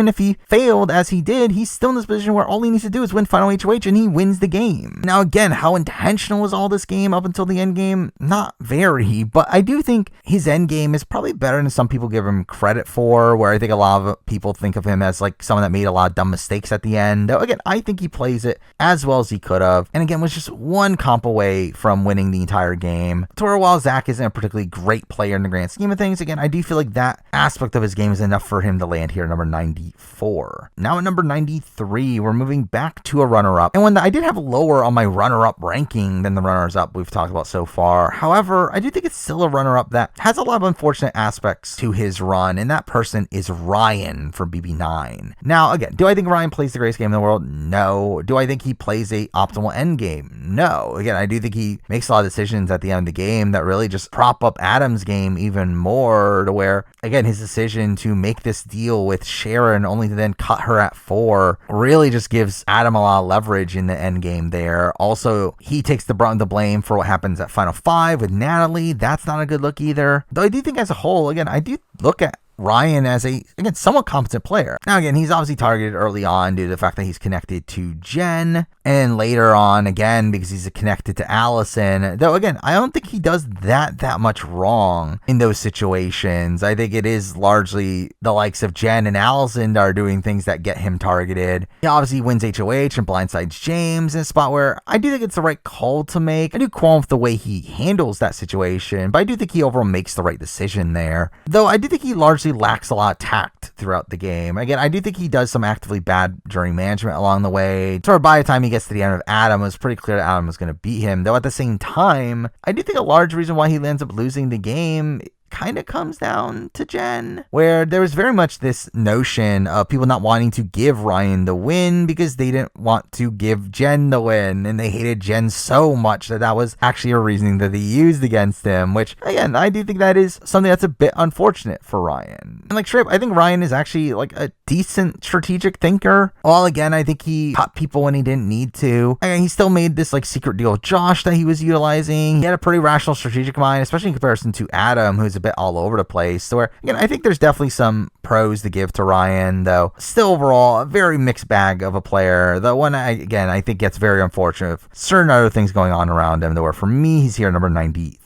if he failed as he did, he's still in this position where all he needs to do is win final HOH and he wins the game. Now, again, how intentional was all this game up until the end game? Not very, but I do think his end game is probably better than some people give him credit for, where I think a lot of people think of him as like someone that made a lot of dumb mistakes at the end. Though again, I think he plays it as well as he could have, and again was just 1 comp away from winning the entire game. To where while Zach isn't a particularly great player in the grand scheme of things, again, I do feel like that aspect of his game is enough for him to land here at number 94. Now at number 93, we're moving back to a runner-up, and one that I did have lower on my runner-up ranking than the runners-up we've talked about so far. However, I do think it's still a runner-up that has a lot of unfortunate aspects to his his run, and that person is Ryan from BB9. Now, again, do I think Ryan plays the greatest game in the world? No. Do I think he plays a optimal end game? No. Again, I do think he makes a lot of decisions at the end of the game that really just prop up Adam's game even more, to where, again, his decision to make this deal with Sharon only to then cut her at 4 really just gives Adam a lot of leverage in the end game there. Also, he takes the brunt of the blame for what happens at Final 5 with Natalie. That's not a good look either. Though I do think as a whole, again, I do look at Ryan as a, again, somewhat competent player. Now, again, he's obviously targeted early on due to the fact that he's connected to Jen, and later on, again, because he's connected to Allison. Though, again, I don't think he does that much wrong in those situations. I think it is largely the likes of Jen and Allison that are doing things that get him targeted. He obviously wins HOH and blindsides James in a spot where I do think it's the right call to make. I do qualm with the way he handles that situation, but I do think he overall makes the right decision there. Though I do think he largely lacks a lot of tact throughout the game. Again, I do think he does some actively bad jury management along the way. Sort of by the time he gets to the end of Adam, it was pretty clear that Adam was going to beat him. Though at the same time, I do think a large reason why he ends up losing the game kind of comes down to Jen, where there was very much this notion of people not wanting to give Ryan the win because they didn't want to give Jen the win, and they hated Jen so much that was actually a reasoning that they used against him, which, again, I do think that is something that's a bit unfortunate for Ryan. And like straight up, I think Ryan is actually like a decent strategic thinker. While again, I think he cut people when he didn't need to. Again, he still made this like secret deal with Josh that he was utilizing. He had a pretty rational strategic mind, especially in comparison to Adam, who's a bit all over the place. So where, again, I think there's definitely some pros to give to Ryan, though still overall a very mixed bag of a player. The one I think gets very unfortunate with certain other things going on around him, though where for me he's here number 93.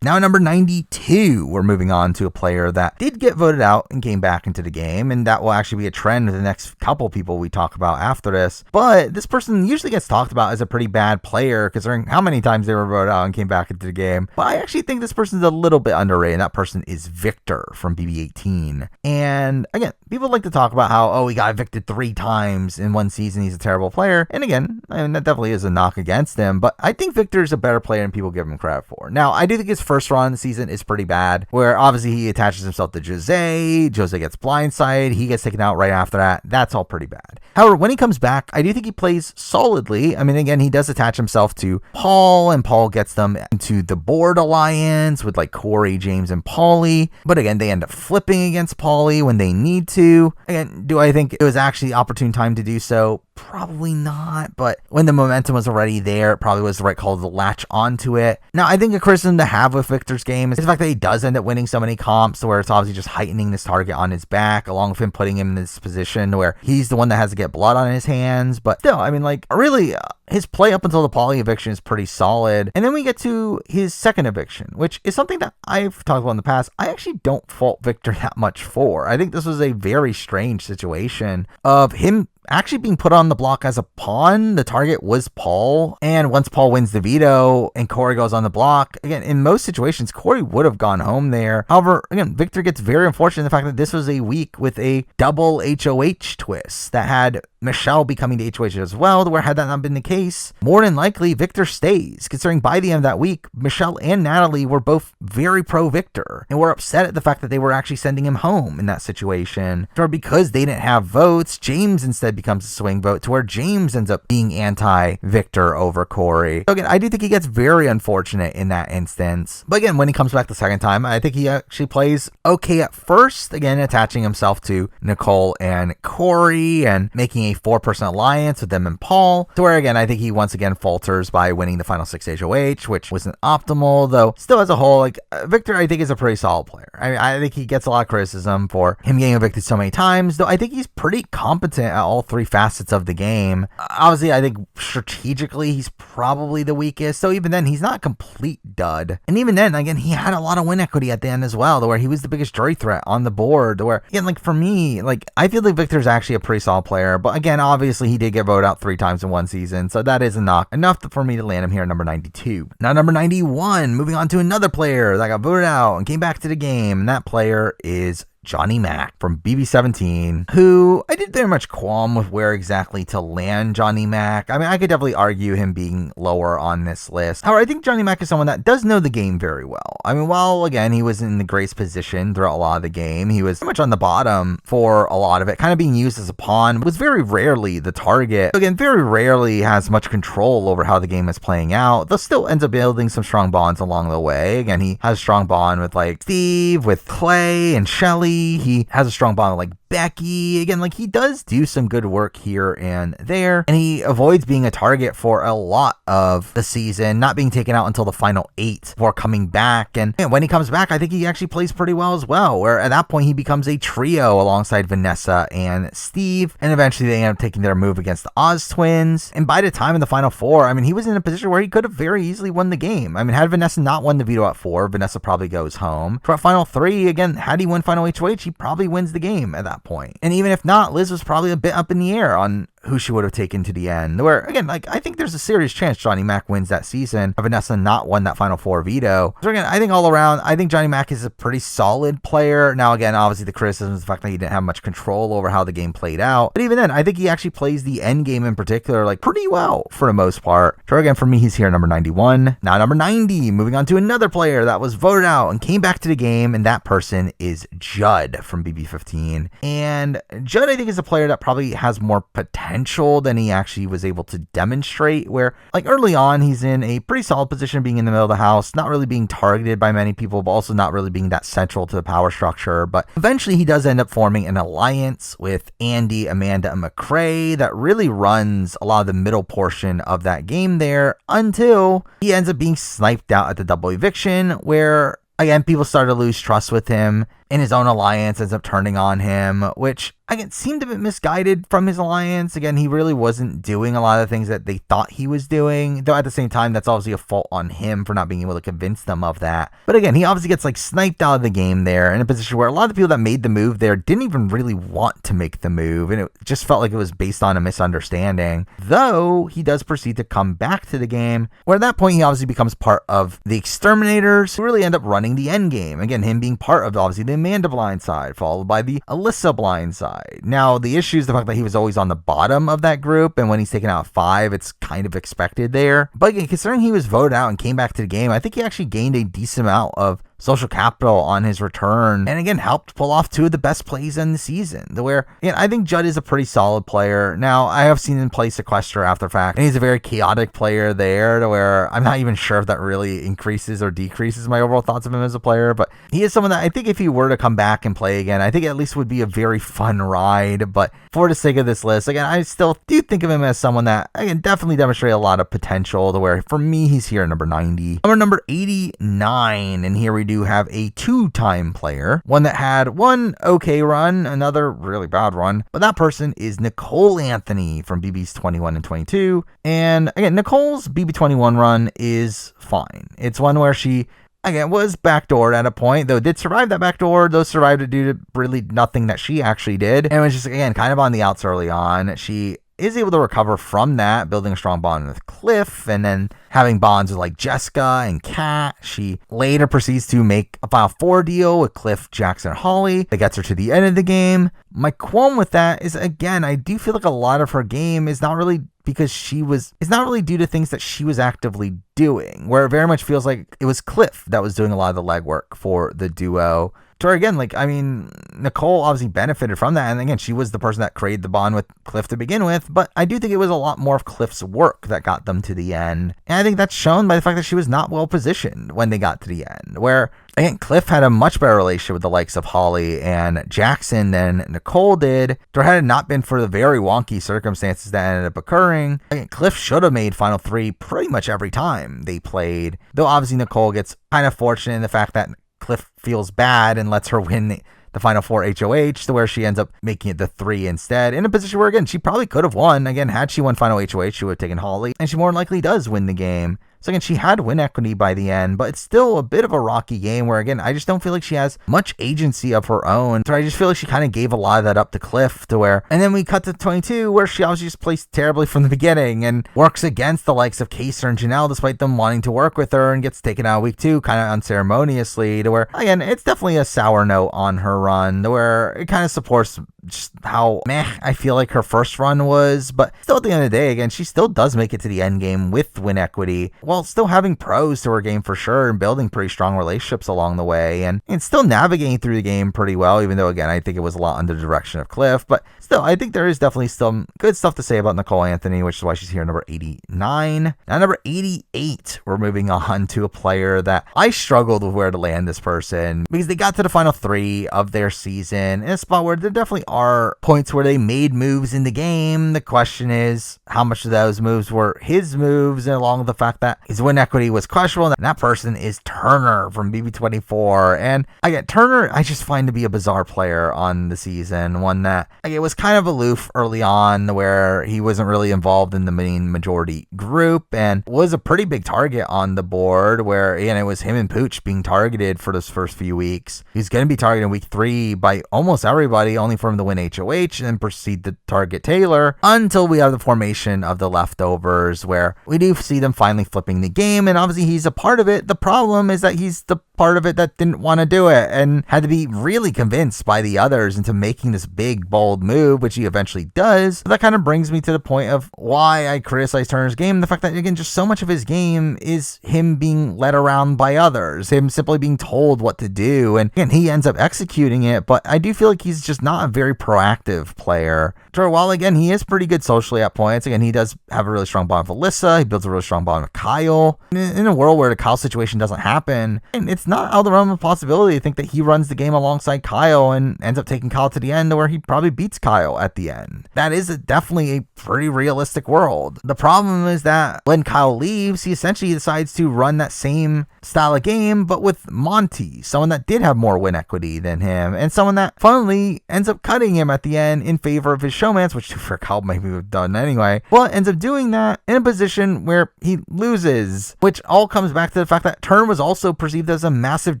Now number 92, we're moving on to a player that did get voted out and came back into the game, and that will actually be a trend with the next couple people we talk about after this. But this person usually gets talked about as a pretty bad player considering how many times they were voted out and came back into the game. But I actually think this person's a little bit underrated, and that person is Victor from BB18. And again, people like to talk about how, he got evicted 3 times in one season, he's a terrible player. And again, I mean, that definitely is a knock against him, but I think Victor's a better player than people give him credit for. Now, I do think his first run in the season is pretty bad, where obviously he attaches himself to Jose gets blindsided, he gets taken out right after that. That's all pretty bad. However, when he comes back, I do think he plays solidly. I mean, again, he does attach himself to Paul, and Paul gets them into the board alliance with like Corey, James, and Paulie. But again, they end up flipping against Paulie when they need to. Again, do I think it was actually opportune time to do so? Probably not, but when the momentum was already there, it probably was the right call to latch onto it. Now, I think a criticism to have with Victor's game is the fact that he does end up winning so many comps, where it's obviously just heightening this target on his back, along with him putting him in this position where he's the one that has to get blood on his hands. But still, I mean, like, really, his play up until the Paulie eviction is pretty solid. And then we get to his second eviction, which is something that I've talked about in the past. I actually don't fault Victor that much for. I think this was a very strange situation of him actually being put on the block as a pawn. The target was Paul, and once Paul wins the veto and Corey goes on the block, again, in most situations, Corey would have gone home there. However, again, Victor gets very unfortunate in the fact that this was a week with a double HOH twist that had Michelle becoming the HOH as well, where had that not been the case, more than likely Victor stays, considering by the end of that week, Michelle and Natalie were both very pro Victor and were upset at the fact that they were actually sending him home in that situation. Or because they didn't have votes, James instead becomes a swing vote to where James ends up being anti-Victor over Corey. So again, I do think he gets very unfortunate in that instance. But again, when he comes back the second time, I think he actually plays okay at first, again, attaching himself to Nicole and Corey and making a 4-person alliance with them and Paul, to where again, I think he once again falters by winning the final 6 HOH, which wasn't optimal, though still as a whole, like, Victor, I think is a pretty solid player. I mean, I think he gets a lot of criticism for him getting evicted so many times, though I think he's pretty competent at all 3 facets of the game. Obviously, I think strategically he's probably the weakest, so even then he's not a complete dud. And even then, again, he had a lot of win equity at the end as well, where he was the biggest jury threat on the board, where again, like, for me, like, I feel like Victor's actually a pretty solid player, but again, obviously he did get voted out 3 times in one season, so that is enough for me to land him here at number 92. Now number 91, moving on to another player that got voted out and came back to the game, and that player is Johnny Mac from BB17, who I did very much qualm with where exactly to land Johnny Mac. I mean, I could definitely argue him being lower on this list. However, I think Johnny Mac is someone that does know the game very well. I mean, while again, he was in the greatest position throughout a lot of the game, he was pretty much on the bottom for a lot of it, kind of being used as a pawn, was very rarely the target. Again, very rarely has much control over how the game is playing out, though still ends up building some strong bonds along the way. Again, he has a strong bond with like Steve, with Clay and Shelly. He has a strong bond with like Becky. Again, like he does do some good work here and there, and he avoids being a target for a lot of the season, not being taken out until the final 8 before coming back. And when he comes back, I think he actually plays pretty well as well, where at that point he becomes a trio alongside Vanessa and Steve, and eventually they end up taking their move against the Oz twins. And by the time in the final 4, I mean, he was in a position where he could have very easily won the game. I mean, had Vanessa not won the veto at 4, Vanessa probably goes home. For final 3, again, had he won final HOH, he probably wins the game at that point. And even if not, Liz was probably a bit up in the air on who she would have taken to the end, where again, like I think there's a serious chance Johnny Mac wins that season if Vanessa not won that final 4 veto. So again, I think all around, I think Johnny Mac is a pretty solid player. Now again, obviously the criticism is the fact that he didn't have much control over how the game played out, but even then, I think he actually plays the end game in particular like pretty well for the most part. So again, for me, he's here at number 91. Now number 90, moving on to another player that was voted out and came back to the game, and that person is Judd from BB15. And Judd, I think, is a player that probably has more potential than he actually was able to demonstrate, where like early on he's in a pretty solid position being in the middle of the house, not really being targeted by many people, but also not really being that central to the power structure. But eventually he does end up forming an alliance with Andy, Amanda, and McCrae that really runs a lot of the middle portion of that game there until he ends up being sniped out at the double eviction, where again, people started to lose trust with him, and his own alliance ends up turning on him, which again seemed a bit misguided from his alliance. Again, he really wasn't doing a lot of the things that they thought he was doing, though at the same time, that's obviously a fault on him for not being able to convince them of that. But again, he obviously gets like sniped out of the game there in a position where a lot of the people that made the move there didn't even really want to make the move, and it just felt like it was based on a misunderstanding. Though he does proceed to come back to the game, where at that point he obviously becomes part of the Exterminators, who really end up running the end game. Again, him being part of obviously the Amanda blind side, followed by the Alyssa blind side. Now, the issue is the fact that he was always on the bottom of that group, and when he's taken out 5, it's kind of expected there. But again, considering he was voted out and came back to the game, I think he actually gained a decent amount of social capital on his return, and again helped pull off 2 of the best plays in the season, where again, I think Judd is a pretty solid player. Now, I have seen him play Sequester after fact, and he's a very chaotic player there, to where I'm not even sure if that really increases or decreases my overall thoughts of him as a player. But he is someone that I think if he were to come back and play again, I think at least would be a very fun ride. But for the sake of this list, again, I still do think of him as someone that again definitely demonstrated a lot of potential, to where for me he's here at number 90. Number 89, and here we do have a 2-time player, one that had one okay run, another really bad run, but that person is Nicole Anthony from BB's 21 and 22. And again, Nicole's BB21 run is fine. It's one where she again was backdoored at a point, though did survive that backdoor, though survived it due to really nothing that she actually did, and was just again kind of on the outs early on. She is able to recover from that, building a strong bond with Cliff, and then having bonds with like Jessica and Kat. She later proceeds to make a final 4 deal with Cliff, Jackson, and Holly that gets her to the end of the game. My qualm with that is, again, I do feel like a lot of her game is not really because it's not really due to things that she was actively doing, where it very much feels like it was Cliff that was doing a lot of the legwork for the duo. So again, like, I mean, Nicole obviously benefited from that, and again, she was the person that created the bond with Cliff to begin with, but I do think it was a lot more of Cliff's work that got them to the end, and I think that's shown by the fact that she was not well positioned when they got to the end, where again, Cliff had a much better relationship with the likes of Holly and Jackson than Nicole did. Had it not been for the very wonky circumstances that ended up occurring, again, Cliff should have made final 3 pretty much every time they played, though obviously Nicole gets kind of fortunate in the fact that Cliff feels bad and lets her win the final 4 HOH, to where she ends up making it the 3 instead, in a position where, again, she probably could have won. Again, had she won final HOH, she would have taken Holly, and she more than likely does win the game. So again, she had win equity by the end, but it's still a bit of a rocky game where, again, I just don't feel like she has much agency of her own. So I just feel like she kind of gave a lot of that up to Cliff to where, and then we cut to 22 where she obviously just plays terribly from the beginning and works against the likes of Kaser and Janelle despite them wanting to work with her, and gets taken out week 2 kind of unceremoniously to where, again, it's definitely a sour note on her run to where it kind of supports just how meh I feel like her first run was, but still at the end of the day, again, she still does make it to the end game with win equity while still having pros to her game for sure and building pretty strong relationships along the way and still navigating through the game pretty well, even though, again, I think it was a lot under the direction of Cliff, but still, I think there is definitely some good stuff to say about Nicole Anthony, which is why she's here number 89. Now, number 88, we're moving on to a player that I struggled with where to land this person because they got to the final 3 of their season in a spot where there definitely are points where they made moves in the game. The question is, how much of those moves were his moves, and along with the fact that his win equity was questionable, and that person is Turner from BB24. And again, Turner, I just find to be a bizarre player on the season, one that it was kind of aloof early on where he wasn't really involved in the main majority group and was a pretty big target on the board where, again, it was him and Pooch being targeted for those first few weeks. He's going to be targeted in week 3 by almost everybody, only for him to win HOH and then proceed to target Taylor until we have the formation of the leftovers where we do see them finally flipping the game, and obviously he's a part of it. The problem is that he's the part of it that didn't want to do it and had to be really convinced by the others into making this big bold move, which he eventually does. That kind of brings me to the point of why I criticize Turner's game, the fact that, again, just so much of his game is him being led around by others, him simply being told what to do, and again, he ends up executing it, but I do feel like he's just not a very proactive player. While, again, he is pretty good socially at points, again, he does have a really strong bond with Alyssa, he builds a really strong bond with Kyle. In a world where the Kyle situation doesn't happen, and it's not out of the realm of possibility to think that he runs the game alongside Kyle and ends up taking Kyle to the end where he probably beats Kyle at the end. That is definitely a pretty realistic world. The problem is that when Kyle leaves, he essentially decides to run that same style of game, but with Monty, someone that did have more win equity than him, and someone that funnily ends up cutting him at the end in favor of his showmance, which for Kyle maybe would have done anyway. Well, ends up doing that in a position where he loses, which all comes back to the fact that Turn was also perceived as a massive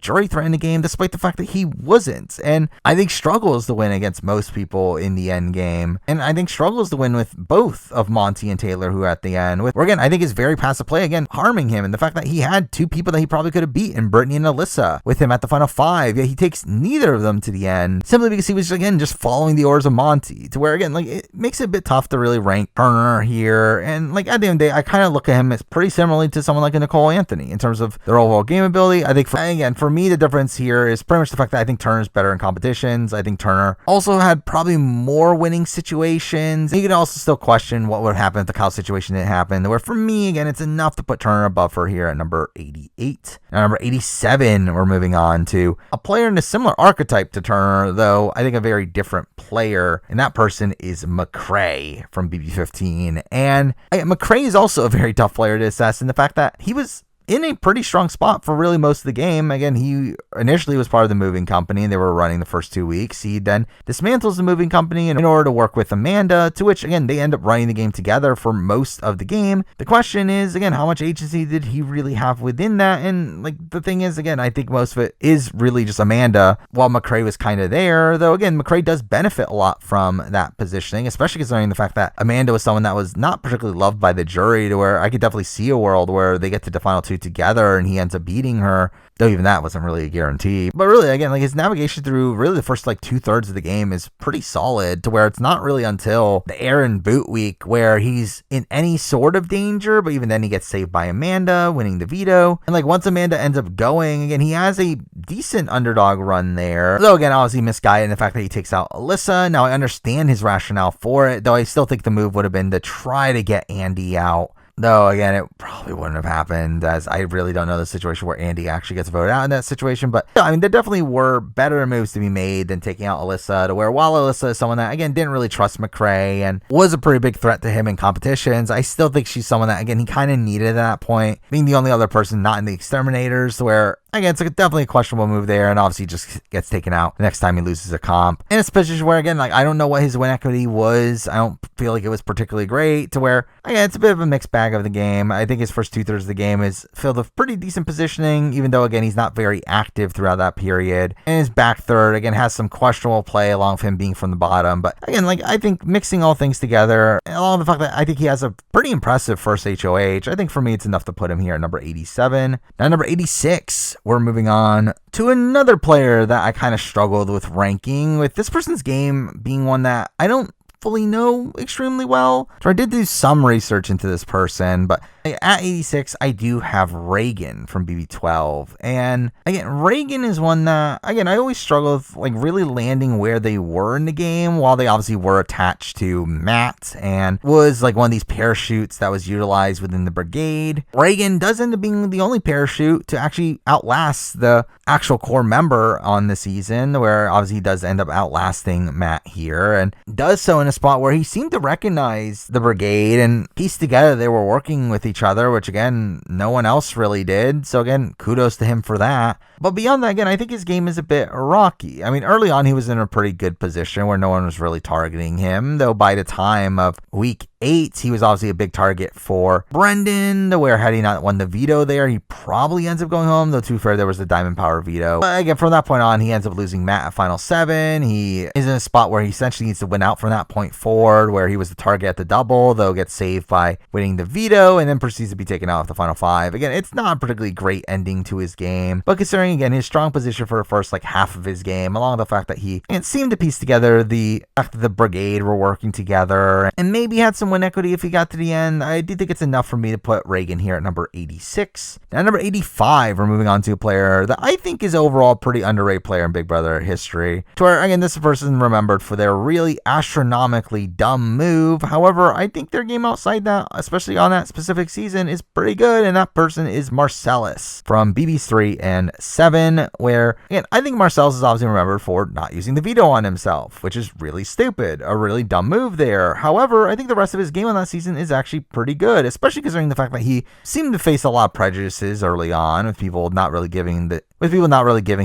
jury threat in the game, despite the fact that he wasn't, and I think struggles to win against most people in the end game, and I think struggles to win with both of Monty and Taylor, who at the end, where again, I think is very passive play, again, harming him, and the fact that he had 2 people that he probably could have beaten, Brittany and Alyssa, with him at the final 5, yet he takes neither of them to the end, simply because he was, again, just following the orders of Monty, to where, again, like, it makes it a bit tough to really rank Turner here, and like, at the end of the day, I kind of look at him as pretty similarly to someone like a Nicole Anthony, in terms of their overall game ability. I think, for me, the difference here is pretty much the fact that I think Turner's better in competitions. I think Turner also had probably more winning situations. You can also still question what would happen if the Kyle situation didn't happen, where for me, again, it's enough to put Turner above her here at number 88. Now, number 87, we're moving on to a player in a similar archetype to Turner, though I think a very different player, and that person is McCrae from BB15. And McCrae is also a very tough player to assess in the fact that he was in a pretty strong spot for really most of the game. Again, he initially was part of the moving company and they were running the first 2 weeks. He then dismantles the moving company in order to work with Amanda, to which, again, they end up running the game together for most of the game. The question is, again, how much agency did he really have within that? And like, the thing is, again, I think most of it is really just Amanda, while McCrae was kind of there, though, again, McCrae does benefit a lot from that positioning, especially considering the fact that Amanda was someone that was not particularly loved by the jury, to where I could definitely see a world where they get to the final 2 together and he ends up beating her, though even that wasn't really a guarantee. But really, again, like, his navigation through really the first like 2/3 of the game is pretty solid, to where it's not really until the Aaron boot week where he's in any sort of danger, but even then he gets saved by Amanda, winning the veto. And like, once Amanda ends up going, again, he has a decent underdog run there, though again, obviously misguided in the fact that he takes out Alyssa. Now, I understand his rationale for it, though I still think the move would have been to try to get Andy out. Though, again, it probably wouldn't have happened, as I really don't know the situation where Andy actually gets voted out in that situation. But, I mean, there definitely were better moves to be made than taking out Alyssa, to where while Alyssa is someone that, again, didn't really trust McCrae and was a pretty big threat to him in competitions, I still think she's someone that, again, he kind of needed at that point, being the only other person not in the Exterminators, where, again, it's definitely a questionable move there, and obviously just gets taken out the next time he loses a comp. And it's a position where, again, like, I don't know what his win equity was. I don't feel like it was particularly great, to where, again, it's a bit of a mixed bag of the game. I think his first 2/3 of the game is filled with pretty decent positioning, even though, again, he's not very active throughout that period. And his back third, again, has some questionable play along with him being from the bottom. But again, like, I think mixing all things together, along with the fact that I think he has a pretty impressive first HOH, I think for me it's enough to put him here at number 87. Now, number 86, we're moving on to another player that I kind of struggled with ranking, with this person's game being one that I don't fully know extremely well. So I did do some research into this person, but at 86, I do have Reagan from BB12. And again, Reagan is one that, again, I always struggle with like really landing where they were in the game, while they obviously were attached to Matt and was like one of these parachutes that was utilized within the brigade. Reagan does end up being the only parachute to actually outlast the actual core member on the season, where obviously he does end up outlasting Matt here, and does so in a spot where he seemed to recognize the brigade and piece together they were working with each other, which again, no one else really did. So again, kudos to him for that. But beyond that, again, I think his game is a bit rocky. I mean, early on, he was in a pretty good position where no one was really targeting him, though by the time of week 8, he was obviously a big target for Brendan, where had he not won the veto there, he probably ends up going home, though to be fair, there was the Diamond Power veto. But again, from that point on, he ends up losing Matt at Final 7. He is in a spot where he essentially needs to win out from that point forward, where he was the target at the double, though gets saved by winning the veto, and then proceeds to be taken out of the Final 5. Again, it's not a particularly great ending to his game, but considering, again, his strong position for the first like half of his game, along with the fact that he seemed to piece together the fact that the brigade were working together, and maybe had some win equity if he got to the end, I do think it's enough for me to put Reagan here at number 86. Now, number 85, we're moving on to a player that I think is overall a pretty underrated player in Big Brother history, to where, again, this person remembered for their really astronomically dumb move. However, I think their game outside that, especially on that specific season, is pretty good, and that person is Marcellus from BBs 3 and 7, where, again, I think Marcellus is obviously remembered for not using the veto on himself, which is really stupid, a really dumb move there. However, I think the rest of his game on that season is actually pretty good, especially considering the fact that he seemed to face a lot of prejudices early on, with people not really giving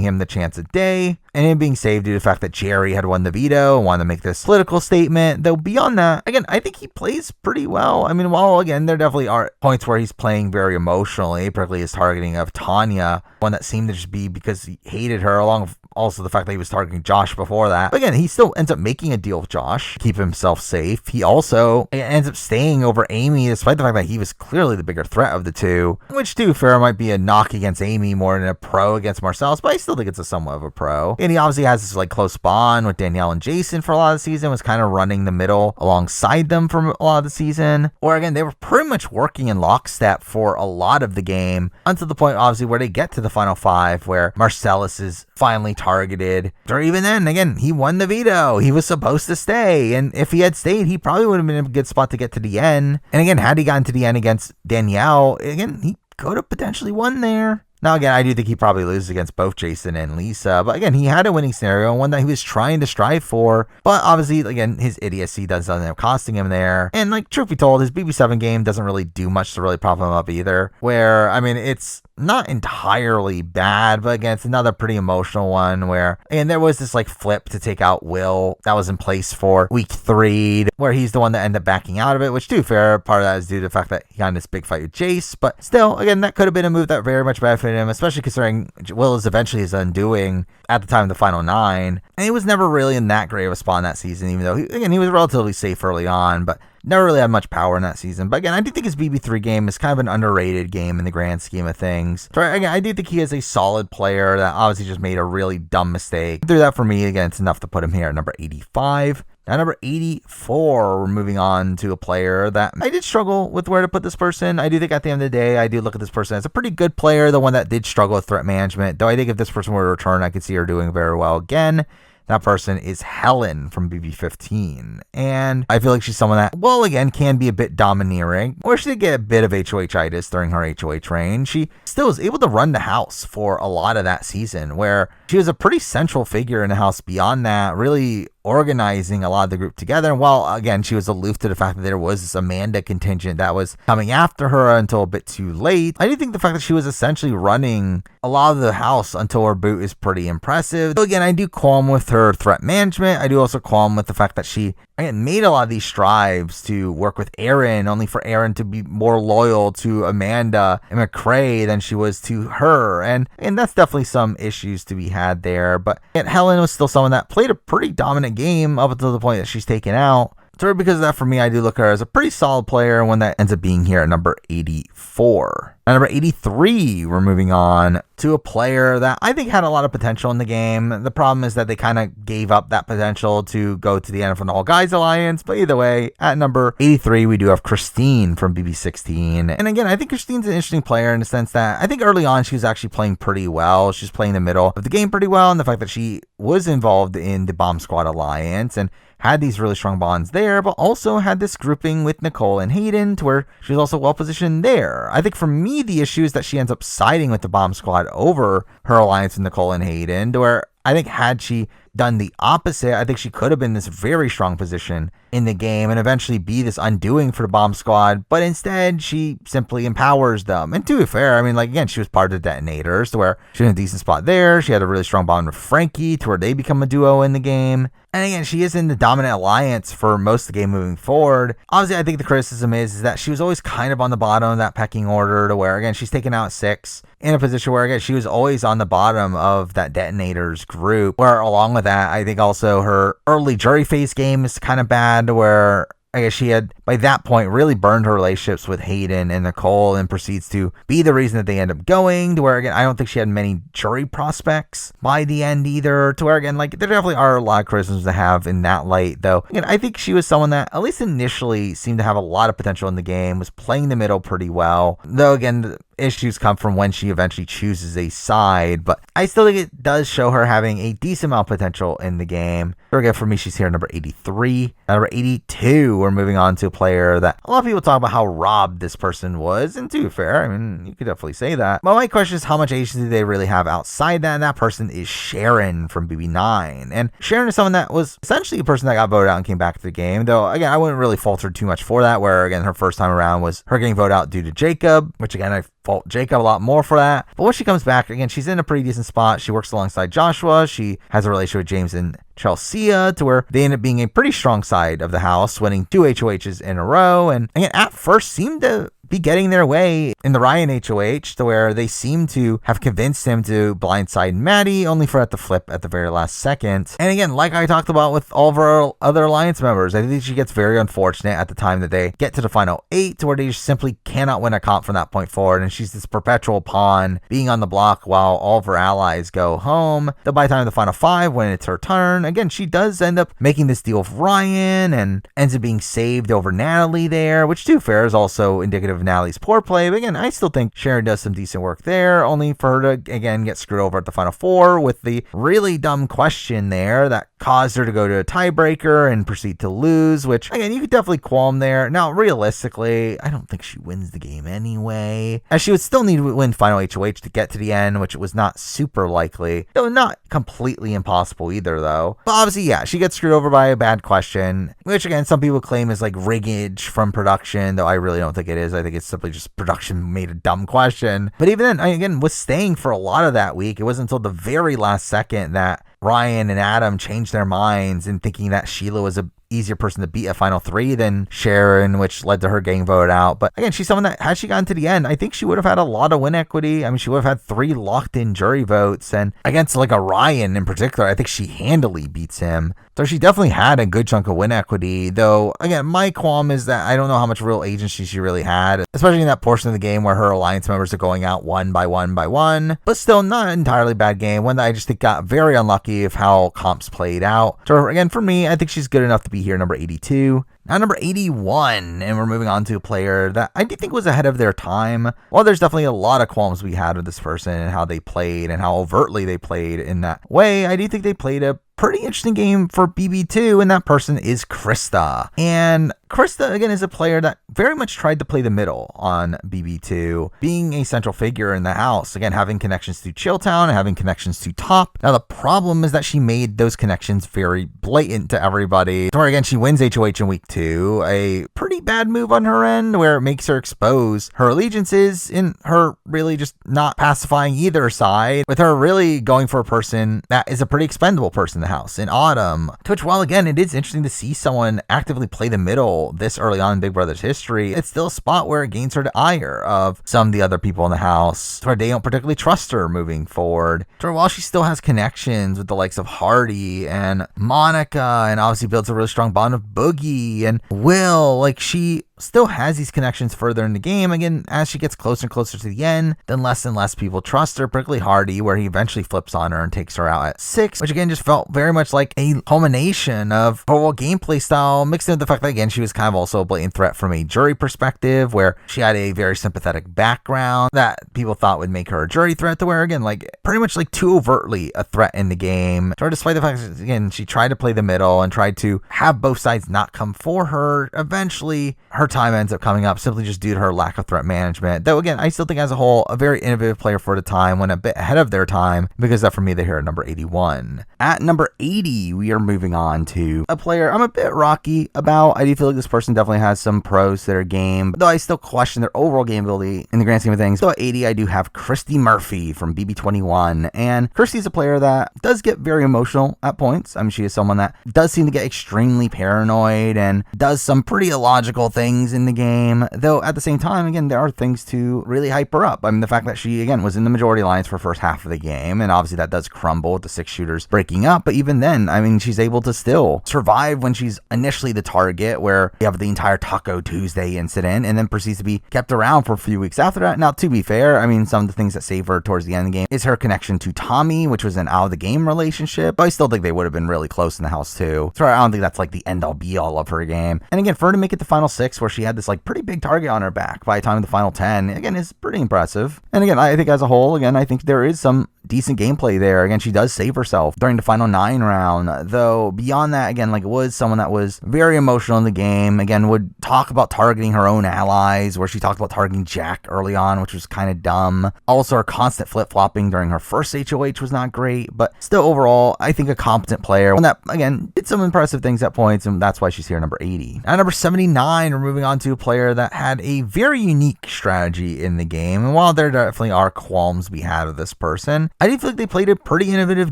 him the chance of day, and him being saved due to the fact that Jerry had won the veto and wanted to make this political statement. Though beyond that, again, I think he plays pretty well. I mean, while again, there definitely are points where he's playing very emotionally, particularly his targeting of Tanya, one that seemed to just be because he hated her, along with also the fact that he was targeting Josh before that. But again, he still ends up making a deal with Josh to keep himself safe. He also ends up staying over Amy, despite the fact that he was clearly the bigger threat of the two, which, to be fair, might be a knock against Amy more than a pro against Marcellus, but I still think it's a somewhat of a pro. And he obviously has this like close bond with Danielle and Jason for a lot of the season, was kind of running the middle alongside them for a lot of the season, or again, they were pretty much working in lockstep for a lot of the game, until the point, obviously, where they get to the Final 5, where Marcellus is finally targeted. Or even then, again, he won the veto. He was supposed to stay, and if he had stayed, he probably would have been in a good spot to get to the end. And again, had he gotten to the end against Danielle, again, he could have potentially won there. Now, again, I do think he probably loses against both Jason and Lisa, but again, he had a winning scenario, one that he was trying to strive for, but obviously, again, his idiocy does end up costing him there. And like, truth be told, his BB7 game doesn't really do much to really prop him up either, where, I mean, it's not entirely bad, but again, it's another pretty emotional one where, and there was this like flip to take out Will that was in place for week 3, where he's the one that ended up backing out of it, which, to be fair, part of that is due to the fact that he got in this big fight with Jace, but still, again, that could have been a move that very much benefited him, especially considering Will is eventually his undoing at the time of the Final 9, and he was never really in that great of a spot in that season, even though, he was relatively safe early on, but never really had much power in that season. But again, I do think his BB3 game is kind of an underrated game in the grand scheme of things. So again, I do think he is a solid player that obviously just made a really dumb mistake. Through that, for me, again, it's enough to put him here at number 85. Now, number 84, we're moving on to a player that I did struggle with where to put this person. I do think at the end of the day, I do look at this person as a pretty good player, the one that did struggle with threat management. Though I think if this person were to return, I could see her doing very well again. That person is Helen from BB15. And I feel like she's someone that, well, again, can be a bit domineering, or she did get a bit of HOH-itis during her HOH reign. She still was able to run the house for a lot of that season, where she was a pretty central figure in the house beyond that, really organizing a lot of the group together. And while, again, she was aloof to the fact that there was this Amanda contingent that was coming after her until a bit too late, I do think the fact that she was essentially running a lot of the house until her boot is pretty impressive. So again, I do qualm with her threat management. I do also qualm with the fact that she again, made a lot of these strives to work with Aaron, only for Aaron to be more loyal to Amanda and McCrae than she was to her. And that's definitely some issues to be had there. But Helen was still someone that played a pretty dominant game up until the point that she's taken out. So because of that, for me, I do look at her as a pretty solid player, and one that ends up being here at number 84. At number 83, we're moving on to a player that I think had a lot of potential in the game. The problem is that they kind of gave up that potential to go to the NFL All Guys Alliance. But either way, at number 83, we do have Christine from BB16. And again, I think Christine's an interesting player in the sense that I think early on she was actually playing pretty well. She's playing the middle of the game pretty well, and the fact that she was involved in the Bomb Squad Alliance and had these really strong bonds there, but also had this grouping with Nicole and Hayden to where she was also well positioned there. I think for me, the issue is that she ends up siding with the Bomb Squad over her alliance with Nicole and Hayden, to where I think had she done the opposite, I think she could have been this very strong position in the game and eventually be this undoing for the Bomb Squad, but instead she simply empowers them. And to be fair, I mean, like, again, she was part of the Detonators, to where she was in a decent spot there. She had a really strong bond with Frankie, to where they become a duo in the game. And again, she is in the dominant alliance for most of the game moving forward. Obviously, I think the criticism is that she was always kind of on the bottom of that pecking order, to where, again, she's taken out 6 in a position where, again, she was always on the bottom of that Detonators group, where along with that, I think also her early jury phase game is kind of bad, to where I guess she had, by that point, really burned her relationships with Hayden and Nicole and proceeds to be the reason that they end up going, to where, again, I don't think she had many jury prospects by the end either, to where, again, like, there definitely are a lot of criticisms to have in that light, though. Again, I think she was someone that, at least initially, seemed to have a lot of potential in the game, was playing the middle pretty well, though, again, issues come from when she eventually chooses a side, but I still think it does show her having a decent amount of potential in the game. So again, for me, she's here at number 83. At number 82, we're moving on to a player that a lot of people talk about how robbed this person was, and to be fair, I mean, you could definitely say that. But my question is, how much agency do they really have outside that? And that person is Sharon from BB9. And Sharon is someone that was essentially a person that got voted out and came back to the game, though, again, I wouldn't really fault her too much for that, where, again, her first time around was her getting voted out due to Jacob, which, again, I fault Jacob a lot more for that. But when she comes back, again, she's in a pretty decent spot. She works alongside Joshua. She has a relationship with James and Chelsea, to where they end up being a pretty strong side of the house, winning 2 HOHs in a row. And again, at first seemed to be getting their way in the Ryan HOH, to where they seem to have convinced him to blindside Maddie, only for it to flip at the very last second. And again, like I talked about with all of our other Alliance members, I think she gets very unfortunate at the time that they get to the final 8, to where they just simply cannot win a comp from that point forward, and she's this perpetual pawn being on the block while all of her allies go home. Though by the time of the final 5, when it's her turn, again, she does end up making this deal with Ryan and ends up being saved over Natalie there, which, to be fair, is also indicative of Natalie's poor play. But again, I still think Sharon does some decent work there, only for her to, again, get screwed over at the final 4 with the really dumb question there that caused her to go to a tiebreaker and proceed to lose, which, again, you could definitely qualm there. Now, realistically, I don't think she wins the game anyway, as she would still need to win final HOH to get to the end, which was not super likely, though not completely impossible either, though. But obviously, yeah, she gets screwed over by a bad question, which, again, some people claim is like riggage from production, though I really don't think it is. I think it's simply just production made a dumb question. But even then, again, was staying for a lot of that week. It wasn't until the very last second that Ryan and Adam changed their minds in thinking that Sheila was a easier person to beat at final 3 than Sharon, which led to her getting voted out. But again, she's someone that, had she gotten to the end, I think she would have had a lot of win equity. I mean, she would have had 3 locked in jury votes, and against like a Ryan in particular, I think she handily beats him. So she definitely had a good chunk of win equity, though, again, my qualm is that I don't know how much real agency she really had, especially in that portion of the game where her alliance members are going out one by one, but still not an entirely bad game, one that I just think got very unlucky of how comps played out. So again, for me, I think she's good enough to be here, number 82. Now number 81, and we're moving on to a player that I do think was ahead of their time. While there's definitely a lot of qualms we had with this person and how they played and how overtly they played in that way, I do think they played a pretty interesting game for BB2, and that person is Krista. And Krista, again, is a player that very much tried to play the middle on BB2, being a central figure in the house, again, having connections to Chilltown and having connections to Top. Now, the problem is that she made those connections very blatant to everybody, where, again, she wins HOH in week 2, a pretty bad move on her end, where it makes her expose her allegiances in her really just not pacifying either side, with her really going for a person that is a pretty expendable person in the house, in Autumn. To which, while again, it is interesting to see someone actively play the middle this early on in Big Brother's history, it's still a spot where it gains her the ire of some of the other people in the house, where they don't particularly trust her moving forward. So while she still has connections with the likes of Hardy and Monica, and obviously builds a really strong bond with Boogie and Will, like, she still has these connections further in the game. Again, as she gets closer and closer to the end, then less and less people trust her, particularly Hardy, where he eventually flips on her and takes her out at 6, which again just felt very much like a culmination of overall gameplay style, mixed in with the fact that, again, she was kind of also a blatant threat from a jury perspective, where she had a very sympathetic background that people thought would make her a jury threat, to where, again, like, pretty much like too overtly a threat in the game. So despite the fact that, again, she tried to play the middle and tried to have both sides not come for her, eventually her time ends up coming up simply just due to her lack of threat management. Though, again, I still think as a whole, a very innovative player for the time, went a bit ahead of their time, because that for me, they're here at number 81. At number 80, we are moving on to a player I'm a bit rocky about. I do feel like this person definitely has some pros to their game, though I still question their overall game ability in the grand scheme of things. So at 80, I do have Christy Murphy from BB21, and Christy's a player that does get very emotional at points. I mean, she is someone that does seem to get extremely paranoid and does some pretty illogical things in the game, though at the same time, again, there are things to really hype her up. I mean, the fact that she, again, was in the majority alliance for first half of the game, and obviously that does crumble with the 6 shooters breaking up, but even then, I mean, she's able to still survive when she's initially the target, where you have the entire Taco Tuesday incident, and then proceeds to be kept around for a few weeks after that. Now, to be fair, I mean, some of the things that save her towards the end of the game is her connection to Tommy, which was an out-of-the-game relationship, but I still think they would have been really close in the house too. So I don't think that's like the end-all be-all of her game. And again, for her to make it the final 6, where she had this like pretty big target on her back by the time of the final 10, again, is pretty impressive. And again, I think as a whole, again, I think there is some decent gameplay there. Again, she does save herself during the final 9 round, though beyond that, again, like, it was someone that was very emotional in the game. Again, would talk about targeting her own allies, where she talked about targeting Jack early on, which was kind of dumb. Also, her constant flip-flopping during her first HOH was not great, but still overall, I think a competent player, one that, again, did some impressive things at points, and that's why she's here number 80. At number 79, we're moving on to a player that had a very unique strategy in the game, and while there definitely are qualms to be had with this person, I do feel like they played a pretty innovative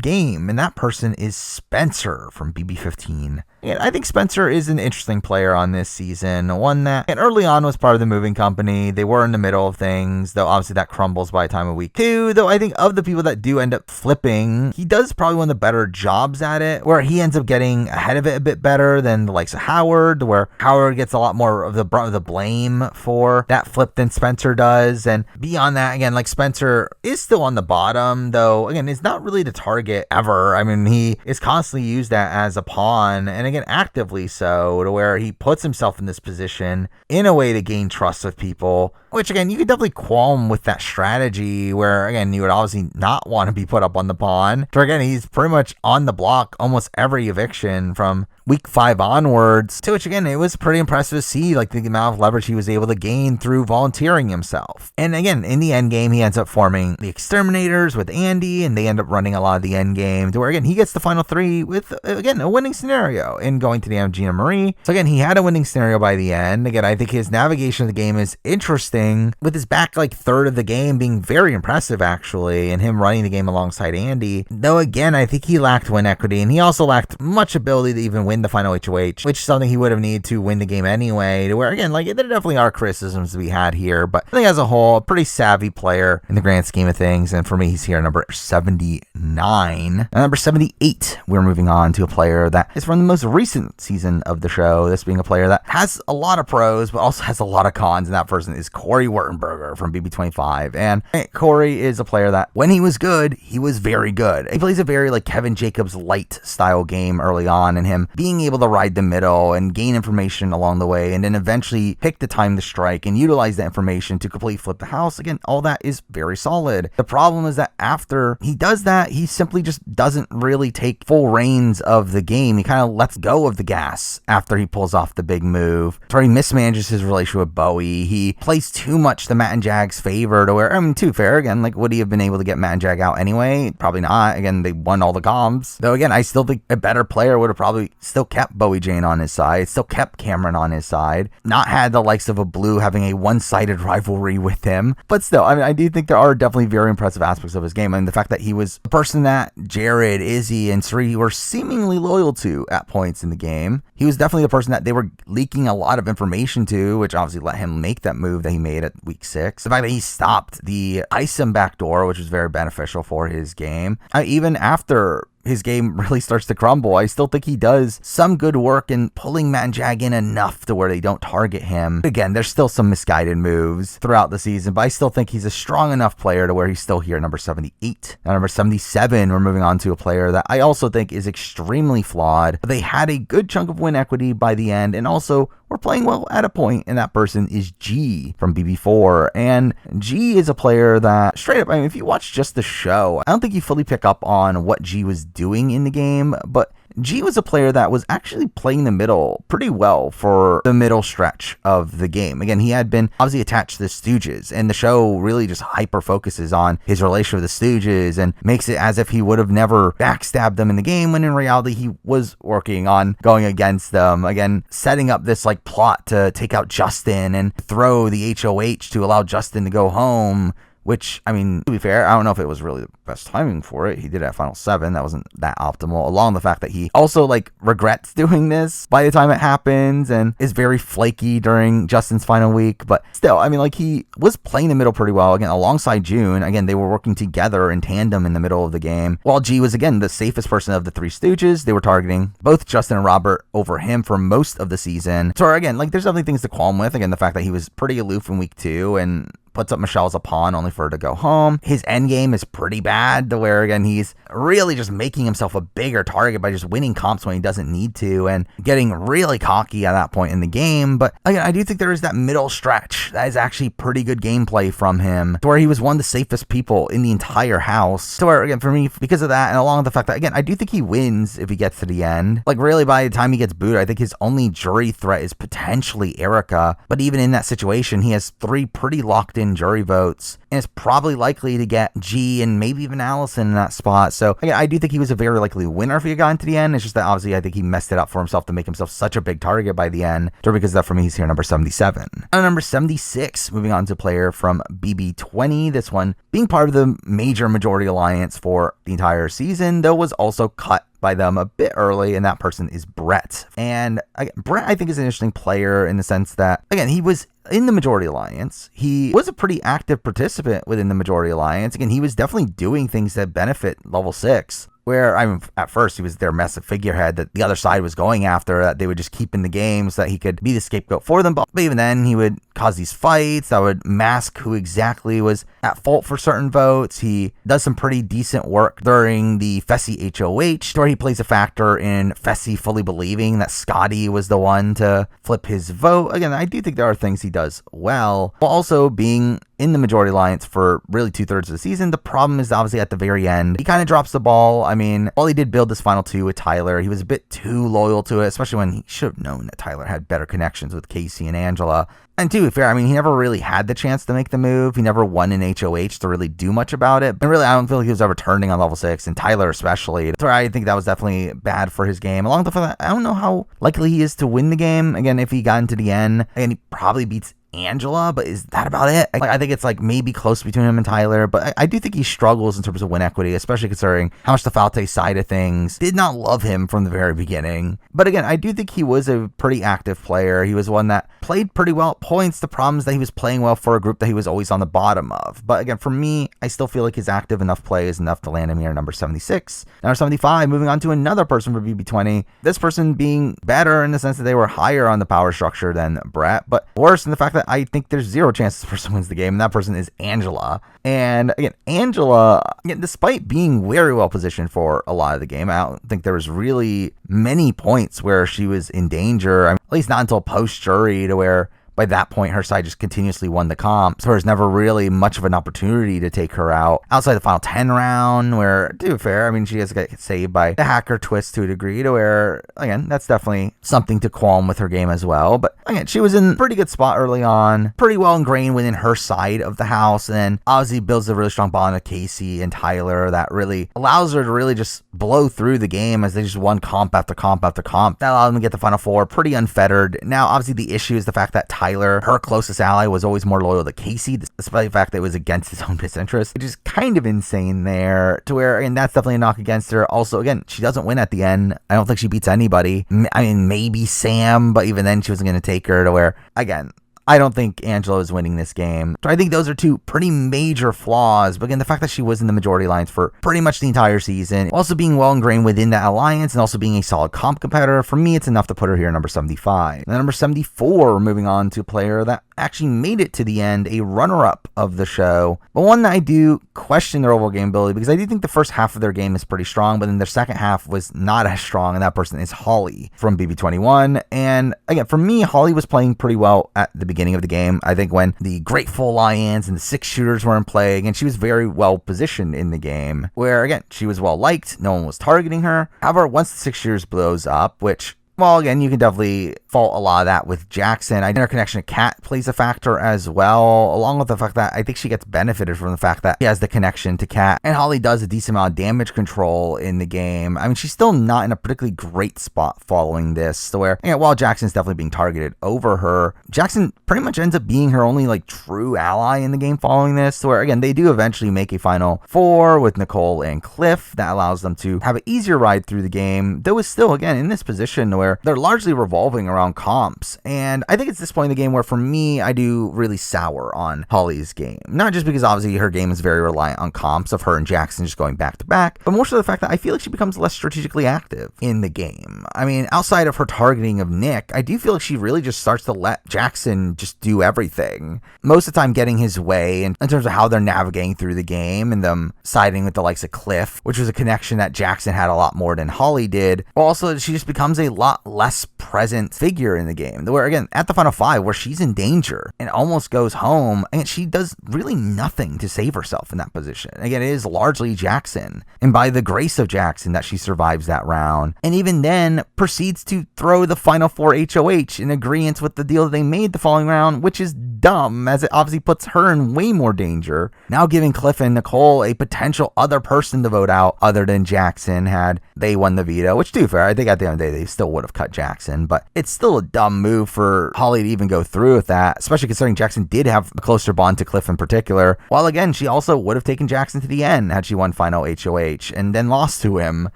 game, and that person is Spencer from BB15. And I think Spencer is an interesting player on this season, one that, and early on, was part of the moving company. They were in the middle of things, though obviously that crumbles by the time of week 2, though I think of the people that do end up flipping, he does probably one of the better jobs at it, where he ends up getting ahead of it a bit better than the likes of Howard, where Howard gets a lot more of the brunt of the blame for that flip than Spencer does. And beyond that, again, like, Spencer is still on the bottom, though, again, is not really the target ever. I mean, he is constantly used that as a pawn, and again, actively so, to where he puts himself in this position in a way to gain trust with people, which, again, you could definitely qualm with that strategy, where, again, you would obviously not want to be put up on the pawn. So again, he's pretty much on the block almost every eviction from week 5 onwards, to which, again, it was pretty impressive to see, like, the amount of leverage he was able to gain through volunteering himself. And again, in the end game, he ends up forming the Exterminators with Andy, and they end up running a lot of the end game, to where, again, he gets the final 3 with, again, a winning scenario in going to the end of Gina Marie. So again, he had a winning scenario by the end. Again, I think his navigation of the game is interesting, with his back, like, third of the game being very impressive, actually, and him running the game alongside Andy. Though, again, I think he lacked win equity, and he also lacked much ability to even win the final HOH, which is something he would have needed to win the game anyway, to where, again, like, there definitely are criticisms to be had here, but I think as a whole, a pretty savvy player in the grand scheme of things, and for me, he's here number 79. At number 78, we're moving on to a player that is from the most recent season of the show, this being a player that has a lot of pros, but also has a lot of cons, and that person is Corey Wurtenberger from BB25. And Corey is a player that when he was good, he was very good. He plays a very like Kevin Jacobs light style game early on, and him being able to ride the middle and gain information along the way, and then eventually pick the time to strike and utilize that information to completely flip the house. Again, all that is very solid. The problem is that after he does that, he simply just doesn't really take full reins of the game. He kind of lets go of the gas after he pulls off the big move. So he mismanages his relationship with Bowie. He plays too much to Matt and Jag's favor to where, I mean, too fair. Again, like, would he have been able to get Matt and Jag out anyway? Probably not. Again, they won all the comms. Though, again, I still think a better player would have probably still kept Bowie Jane on his side, still kept Cameron on his side, not had the likes of a Blue having a one-sided rivalry with him. But still, I mean, I do think there are definitely very impressive aspects of his game. I mean, the fact that he was a person that Jared, Izzy, and Sri were seemingly loyal to at points in the game. He was definitely the person that they were leaking a lot of information to, which obviously let him make that move that he made at week 6. The fact that he stopped the Isom backdoor, which was very beneficial for his game. Even after his game really starts to crumble, I still think he does some good work in pulling Matt and Jag in enough to where they don't target him. Again, there's still some misguided moves throughout the season, but I still think he's a strong enough player to where he's still here at number 78. Now, number 77, we're moving on to a player that I also think is extremely flawed. They had a good chunk of win equity by the end, and also were playing well at a point, and that person is G from BB4. And G is a player that, straight up, I mean, if you watch just the show, I don't think you fully pick up on what G was doing in the game, but G was a player that was actually playing the middle pretty well for the middle stretch of the game. Again, he had been obviously attached to the Stooges, and the show really just hyper focuses on his relationship with the Stooges and makes it as if he would have never backstabbed them in the game, when in reality he was working on going against them. Again, setting up this like plot to take out Justin and throw the HOH to allow Justin to go home. Which, I mean, to be fair, I don't know if it was really the best timing for it. He did it at Final 7. That wasn't that optimal. Along the fact that he also, like, regrets doing this by the time it happens and is very flaky during Justin's final week. But still, I mean, like, he was playing the middle pretty well. Again, alongside June. Again, they were working together in tandem in the middle of the game. While G was, again, the safest person of the three Stooges, they were targeting both Justin and Robert over him for most of the season. So, again, like, there's definitely things to qualm with. Again, the fact that he was pretty aloof in week 2 and puts up Michelle as a pawn only for her to go home. His end game is pretty bad, to where, again, he's really just making himself a bigger target by just winning comps when he doesn't need to and getting really cocky at that point in the game. But again, I do think there is that middle stretch that is actually pretty good gameplay from him, to where he was one of the safest people in the entire house. To where, again, for me, because of that, and along with the fact that, again, I do think he wins if he gets to the end. Like, really, by the time he gets booted, I think his only jury threat is potentially Erica. But even in that situation, he has 3 pretty locked in jury votes, and it's probably likely to get G and maybe even Allison in that spot. So again, I do think he was a very likely winner if he had gotten to the end. It's just that obviously I think he messed it up for himself to make himself such a big target by the end. So because of that, for me, he's here number 77. And number 76, moving on to a player from BB20. This one being part of the major majority alliance for the entire season, though was also cut by them a bit early, and that person is Brett. And again, Brett, I think, is an interesting player in the sense that, again, he was in the Majority Alliance. He was a pretty active participant within the Majority Alliance. Again, he was definitely doing things that benefit level 6. Where, I mean, at first he was their massive figurehead that the other side was going after, that they would just keep in the game so that he could be the scapegoat for them. But even then, he would cause these fights that would mask who exactly was at fault for certain votes. He does some pretty decent work during the Fessy HOH, where he plays a factor in Fessy fully believing that Scotty was the one to flip his vote. Again, I do think there are things he does well, while also being in the Majority Alliance for really 2/3 of the season. The problem is obviously at the very end, he kind of drops the ball. I mean, while he did build this final 2 with Tyler, he was a bit too loyal to it, especially when he should have known that Tyler had better connections with Casey and Angela. And to be fair, I mean, he never really had the chance to make the move. He never won an HOH to really do much about it. And really, I don't feel like he was ever turning on level 6, and Tyler especially. So I think that was definitely bad for his game. Along with the fact that I don't know how likely he is to win the game. Again, if he got into the end, and he probably beats Angela, but is that about it? I think it's like maybe close between him and Tyler, but I do think he struggles in terms of win equity, especially considering how much the Falte side of things did not love him from the very beginning. But again, I do think he was a pretty active player. He was one that played pretty well at points. The problem is that he was playing well for a group that he was always on the bottom of. But again, for me, I still feel like his active enough play is enough to land him here at number 76. Number 75, moving on to another person for BB20. This person being better in the sense that they were higher on the power structure than Brett, but worse in the fact that that I think there's zero chance this person wins the game, and that person is Angela. And again, Angela, despite being very well positioned for a lot of the game, I don't think there was really many points where she was in danger. I mean, at least not until post-jury, to where by that point, her side just continuously won the comp. So there's never really much of an opportunity to take her out outside the final 10 round, where, to be fair, I mean, she has got saved by the hacker twist to a degree, to where, again, that's definitely something to qualm with her game as well. But again, she was in a pretty good spot early on, pretty well ingrained within her side of the house, and then obviously builds a really strong bond with Casey and Tyler that really allows her to really just blow through the game as they just won comp after comp after comp. That allowed them to get the final four pretty unfettered. Now, obviously, the issue is the fact that Tyler, her closest ally, was always more loyal to Casey, despite the fact that it was against his own best interest, which is kind of insane there, to where, and that's definitely a knock against her. Also, again, she doesn't win at the end. I don't think she beats anybody. I mean, maybe Sam, but even then she wasn't going to take her, to where, again, I don't think Angela is winning this game. So I think those are two pretty major flaws. But again, the fact that she was in the majority alliance for pretty much the entire season, also being well ingrained within that alliance, and also being a solid comp competitor, for me, it's enough to put her here at number 75. And number 74, we're moving on to a player that actually made it to the end, a runner-up of the show, but one that I do question their overall game ability, because I do think the first half of their game is pretty strong, but then their second half was not as strong, and that person is Holly from BB21. And again, for me, Holly was playing pretty well at the beginning of the game. I think when the Grateful Alliance and the 6 shooters were in play, and she was very well positioned in the game, where again, she was well liked, no one was targeting her. However, once the 6 shooters blows up, which, well, again, you can definitely fault a lot of that with Jackson. I think her connection to Kat plays a factor as well, along with the fact that I think she gets benefited from the fact that she has the connection to Kat, and Holly does a decent amount of damage control in the game. I mean, she's still not in a particularly great spot following this, to where, while Jackson's definitely being targeted over her, Jackson pretty much ends up being her only, like, true ally in the game following this, to where, again, they do eventually make a final 4 with Nicole and Cliff that allows them to have an easier ride through the game, though it's still, again, in this position where they're largely revolving around comps. And I think it's this point in the game where, for me, I do really sour on Holly's game. Not just because obviously her game is very reliant on comps of her and Jackson just going back to back, but more so the fact that I feel like she becomes less strategically active in the game. I mean, outside of her targeting of Nick, I do feel like she really just starts to let Jackson just do everything. Most of the time getting his way in terms of how they're navigating through the game, and them siding with the likes of Cliff, which was a connection that Jackson had a lot more than Holly did. Also, she just becomes a lot less present figure in the game, where again, at the final 5, where she's in danger and almost goes home, and she does really nothing to save herself in that position. Again, it is largely Jackson, and by the grace of Jackson that she survives that round, and even then proceeds to throw the final 4 HOH in agreement with the deal that they made the following round, which is dumb, as it obviously puts her in way more danger, now giving Cliff and Nicole a potential other person to vote out other than Jackson had they won the veto, which, to be fair, I think at the end of the day they still would have cut Jackson, but it's still a dumb move for Holly to even go through with that, especially considering Jackson did have a closer bond to Cliff in particular, while again, she also would have taken Jackson to the end had she won final HOH and then lost to him,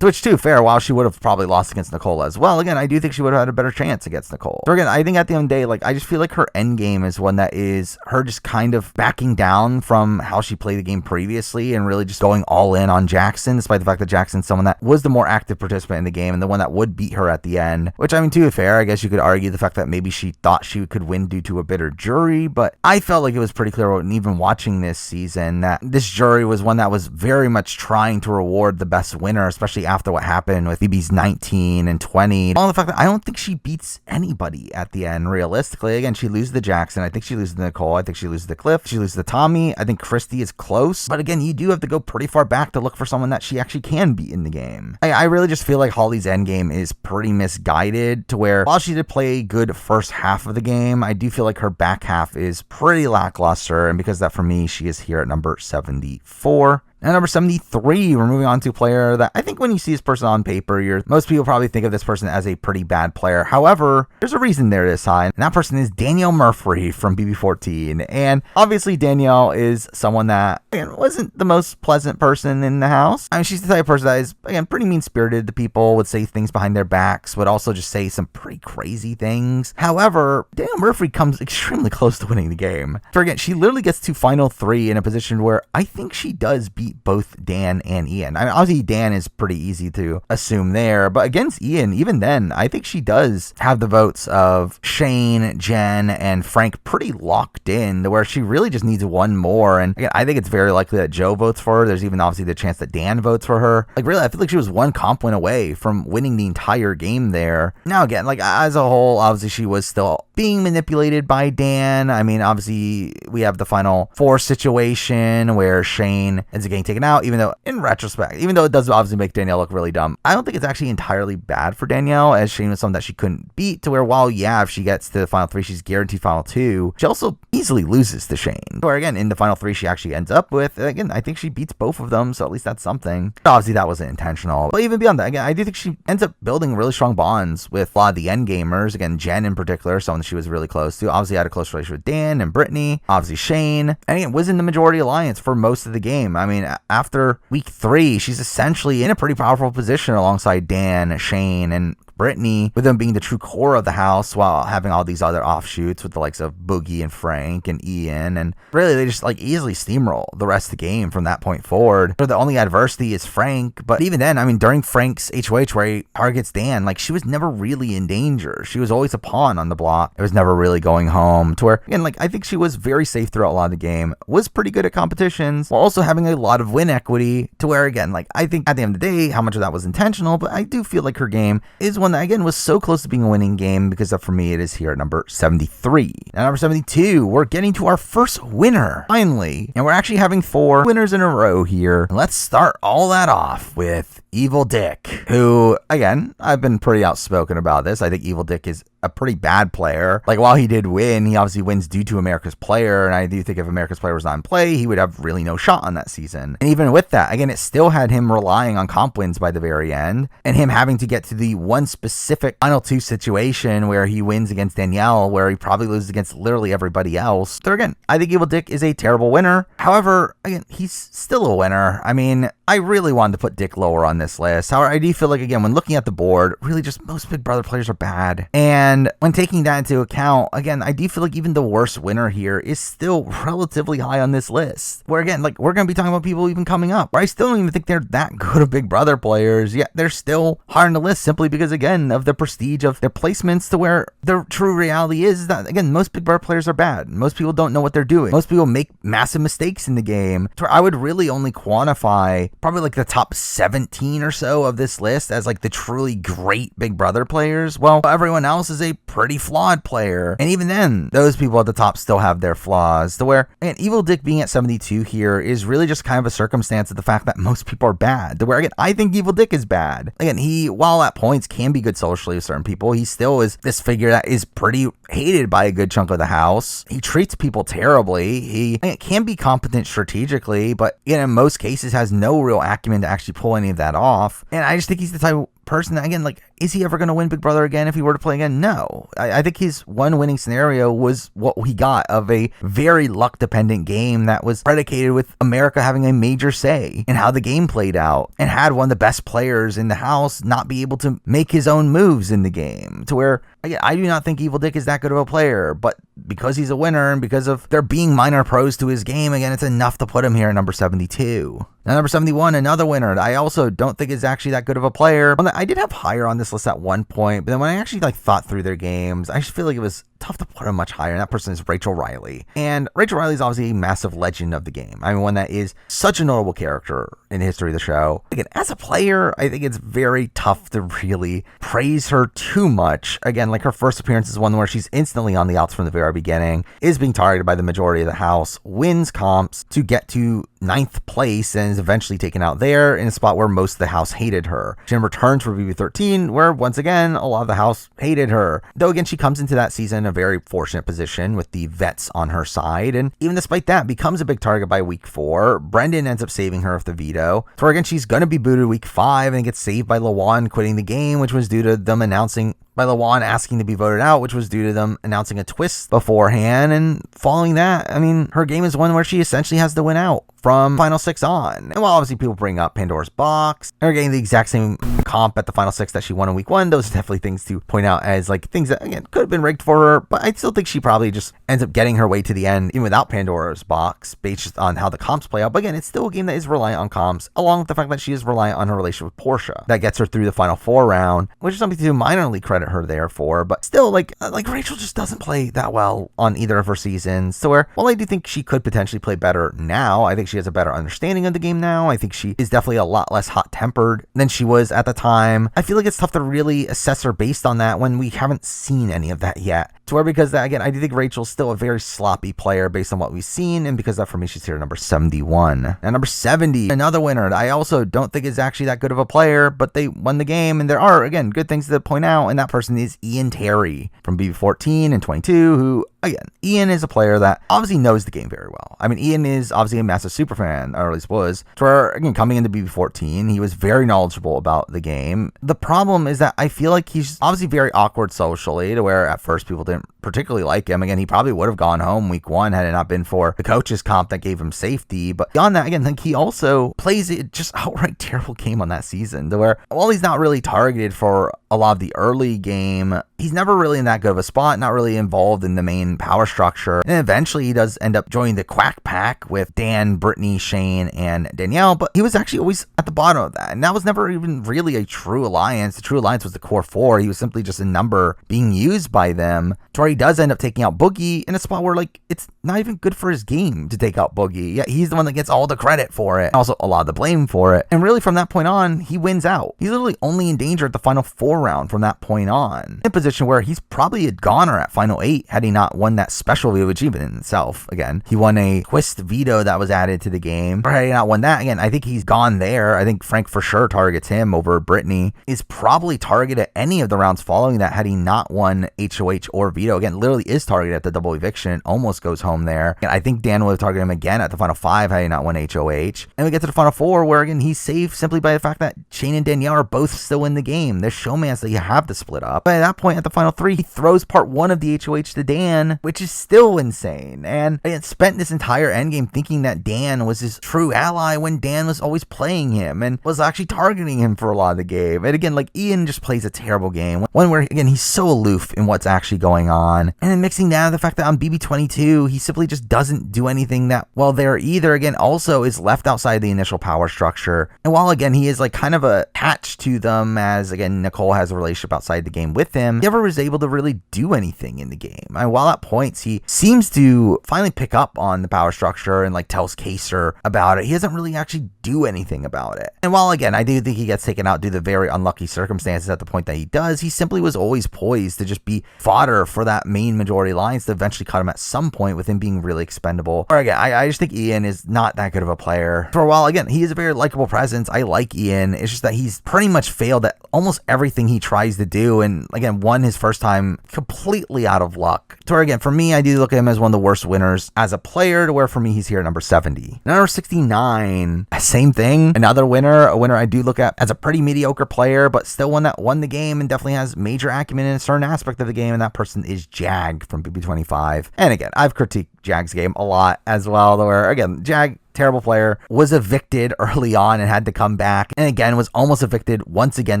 which, to be fair, while she would have probably lost against Nicole as well, again, I do think she would have had a better chance against Nicole. So again, I think at the end of the day, like, I just feel like her end game is one that is her just kind of backing down from how she played the game previously and really just going all in on Jackson, despite the fact that Jackson's someone that was the more active participant in the game and the one that would beat her at the end, which, I mean, to be fair, I guess you could argue the fact that maybe she thought she could win due to a bitter jury, but I felt like it was pretty clear, and even watching this season, that this jury was one that was very much trying to reward the best winner, especially after what happened with BB's 19 and 20. All the fact that I don't think she beats anybody at the end, realistically. Again, she loses to Jackson. I think she loses to Nicole. I think she loses to Cliff. She loses to Tommy. I think Christy is close. But again, you do have to go pretty far back to look for someone that she actually can beat in the game. I really just feel like Holly's endgame is pretty misguided, to where while she did play a good first half of the game, I do feel like her back half is pretty lackluster. And because of that, for me, she is here at number 74. Now, number 73, we're moving on to a player that I think when you see this person on paper, most people probably think of this person as a pretty bad player. However, there's a reason they're this high, and that person is Danielle Murphy from BB14. And obviously, Danielle is someone that, again, wasn't the most pleasant person in the house. I mean, she's the type of person that is, again, pretty mean-spirited to people, would say things behind their backs, would also just say some pretty crazy things. However, Danielle Murphy comes extremely close to winning the game. For again, she literally gets to final 3 in a position where I think she does beat beat both Dan and Ian. I mean, obviously Dan is pretty easy to assume there, but against Ian, even then, I think she does have the votes of Shane, Jen, and Frank pretty locked in to where she really just needs one more. And again, I think it's very likely that Joe votes for her. There's even obviously the chance that Dan votes for her. Like really, I feel like she was one comp win away from winning the entire game there. Now again, like as a whole, obviously she was still being manipulated by Dan. I mean, obviously we have the final four situation where Shane ends up getting taken out, even though in retrospect, even though it does obviously make Danielle look really dumb, I don't think it's actually entirely bad for Danielle, as Shane was someone that she couldn't beat, to where while yeah, if she gets to the final three, she's guaranteed final two, she also easily loses to Shane. Where again, in the final three, she actually ends up with, again, I think she beats both of them, so at least that's something. Obviously that wasn't intentional, but even beyond that, again, I do think she ends up building really strong bonds with a lot of the end gamers. Again, Jen in particular, someone that she was really close to, obviously had a close relationship with Dan and Brittany, obviously Shane, and again, was in the majority alliance for most of the game. I mean, after week 3, she's essentially in a pretty powerful position alongside Dan, Shane, and Brittany, with them being the true core of the house while having all these other offshoots with the likes of Boogie and Frank and Ian, and really they just like easily steamroll the rest of the game from that point forward. So the only adversity is Frank, but even then, I mean, during Frank's HOH where he targets Dan, like she was never really in danger. She was always a pawn on the block. It was never really going home, to where, again, like I think she was very safe throughout a lot of the game, was pretty good at competitions, while also having a lot of win equity, to where, again, like I think at the end of the day, how much of that was intentional, but I do feel like her game is one that, again, was so close to being a winning game, because for me, it is here at number 73. Now, number 72, we're getting to our first winner, finally, and we're actually having 4 winners in a row here. Let's start all that off with Evil Dick, who, again, I've been pretty outspoken about this. I think Evil Dick is a pretty bad player. Like, while he did win, he obviously wins due to America's Player, and I do think if America's Player was not in play, he would have really no shot on that season. And even with that, again, it still had him relying on comp wins by the very end, and him having to get to the one specific final 2 situation where he wins against Danielle, where he probably loses against literally everybody else. So again, I think Evil Dick is a terrible winner. However, again, he's still a winner. I mean, I really wanted to put Dick lower on this list. However, I do feel like, again, when looking at the board, really just most Big Brother players are bad. And when taking that into account, again, I do feel like even the worst winner here is still relatively high on this list. Where, again, like we're going to be talking about people even coming up, where I still don't even think they're that good of Big Brother players, yet they're still high on the list simply because, again, of the prestige of their placements, to where the true reality is that, again, most Big Brother players are bad. Most people don't know what they're doing. Most people make massive mistakes in the game, to where I would really only quantify probably like the top 17 or so of this list as like the truly great Big Brother players. Well, everyone else is a pretty flawed player, and even then, those people at the top still have their flaws, to where, again, Evil Dick being at 72 here is really just kind of a circumstance of the fact that most people are bad, to where, again, I think Evil Dick is bad. Again, he, while at points can be good socially with certain people, he still is this figure that is pretty hated by a good chunk of the house. He treats people terribly. He, again, can be competent strategically, but in most cases has no real acumen to actually pull any of that off. And I just think he's the type of person that, again, like, is he ever going to win Big Brother again if he were to play again? No. I think his one winning scenario was what we got of a very luck dependent game that was predicated with America having a major say in how the game played out, and had one of the best players in the house not be able to make his own moves in the game, to where, again, I do not think Evil Dick is that good of a player, but because he's a winner and because of there being minor pros to his game, again, it's enough to put him here at number 72. Now, number 71, another winner that I also don't think is actually that good of a player. I did have higher on this list at one point, but then when I actually thought through their games, I just feel like it was tough to put him much higher, and that person is Rachel Riley. And Rachel Riley is obviously a massive legend of the game. I mean, one that is such a notable character in the history of the show. Again, as a player, I think it's very tough to really praise her too much. Again, like her first appearance is one where she's instantly on the outs from the very beginning, is being targeted by the majority of the house, wins comps to get to 9th place, and is eventually taken out there in a spot where most of the house hated her. She then returns for BB13, where once again, a lot of the house hated her. Though again, she comes into that season in a very fortunate position with the vets on her side, and even despite that, becomes a big target by week 4. Brendan ends up saving her with the veto. So again, she's going to be booted week 5 and gets saved by Lawan quitting the game, which was due to them announcing by Lawon asking to be voted out, which was due to them announcing a twist beforehand. And following that, I mean, her game is one where she essentially has to win out from Final 6 on. And while obviously people bring up Pandora's Box, and her getting the exact same comp at the Final 6 that she won in week 1, those are definitely things to point out as like things that, again, could have been rigged for her, but I still think she probably just ends up getting her way to the end, even without Pandora's Box, based on how the comps play out. But again, it's still a game that is reliant on comps, along with the fact that she is reliant on her relationship with Portia. That gets her through the Final 4 round, which is something to minorly credit her there for, but still, like Rachel just doesn't play that well on either of her seasons. So while I do think she could potentially play better now, I think she has a better understanding of the game now. I think she is definitely a lot less hot-tempered than she was at the time. I feel like it's tough to really assess her based on that when we haven't seen any of that yet. To where, because again, I do think Rachel's still a very sloppy player based on what we've seen, and because that for me, she's here at number 71. And number 70, another winner. I also don't think is actually that good of a player, but they won the game, and there are, again, good things to point out, and that person is Ian Terry from BB14 and 22, who, again, Ian is a player that obviously knows the game very well. I mean, Ian is obviously a massive super fan, or at least was. To where, again, coming into BB14, he was very knowledgeable about the game. The problem is that I feel like he's obviously very awkward socially, to where at first people didn't particularly like him. Again, he probably would have gone home week 1 had it not been for the coach's comp that gave him safety. But beyond that, again, I think he also plays it just outright terrible game on that season, to where while he's not really targeted for a lot of the early game, he's never really in that good of a spot, not really involved in the main power structure. And eventually he does end up joining the Quack Pack with Dan, Brittany, Shane, and Danielle, but he was actually always at the bottom of that. And that was never even really a true alliance. The true alliance was the core 4. He was simply just a number being used by them, to where he does end up taking out Boogie in a spot where, like, it's not even good for his game to take out Boogie. Yeah, he's the one that gets all the credit for it, and also a lot of the blame for it. And really from that point on, he wins out. He's literally only in danger at the Final 4 round from that point on, in a position where he's probably a goner at Final 8 had he not won that special veto achievement in itself. Again, he won a twist veto that was added to the game, or had he not won that, again, I think he's gone there. I think Frank for sure targets him over Brittany. Is probably targeted at any of the rounds following that had he not won HOH or veto. Again, literally is targeted at the double eviction, almost goes home there. And I think Dan would have targeted him again at the Final 5 had he not won HOH. And we get to the Final 4 where, again, he's safe simply by the fact that Shane and Danielle are both still in the game. There's showmance that you have to split up. But at that point, at the Final 3, he throws part 1 of the HOH to Dan, which is still insane. And I had spent this entire endgame thinking that Dan was his true ally when Dan was always playing him and was actually targeting him for a lot of the game. And again, like, Ian just plays a terrible game. One where, again, he's so aloof in what's actually going on. And then mixing that with the fact that on BB22, he simply just doesn't do anything that well there either. Again, also is left outside the initial power structure. And while, again, he is like kind of attached to them, as, again, Nicole has a relationship outside the game with him, he never was able to really do anything in the game. And while at points he seems to finally pick up on the power structure and like tells Kaser about it, he doesn't really actually do anything about it. And while, again, I do think he gets taken out due to very unlucky circumstances at the point that he does, he simply was always poised to just be fodder for that main majority alliance to eventually cut him at some point with him being really expendable. Or again, I just think Ian is not that good of a player. For a while, again, he is a very likable presence. I like Ian. It's just that he's pretty much failed at almost everything he tries to do. And again, won his first time completely out of luck. To where, again, for me, I do look at him as one of the worst winners as a player, to where for me, he's here at number 70. Number 69, same thing. Another winner, a winner I do look at as a pretty mediocre player, but still one that won the game and definitely has major acumen in a certain aspect of the game. And that person is Jag from BB25. And again, I've critiqued Jag's game a lot as well, where, again, Jag, terrible player, was evicted early on and had to come back, and again was almost evicted once again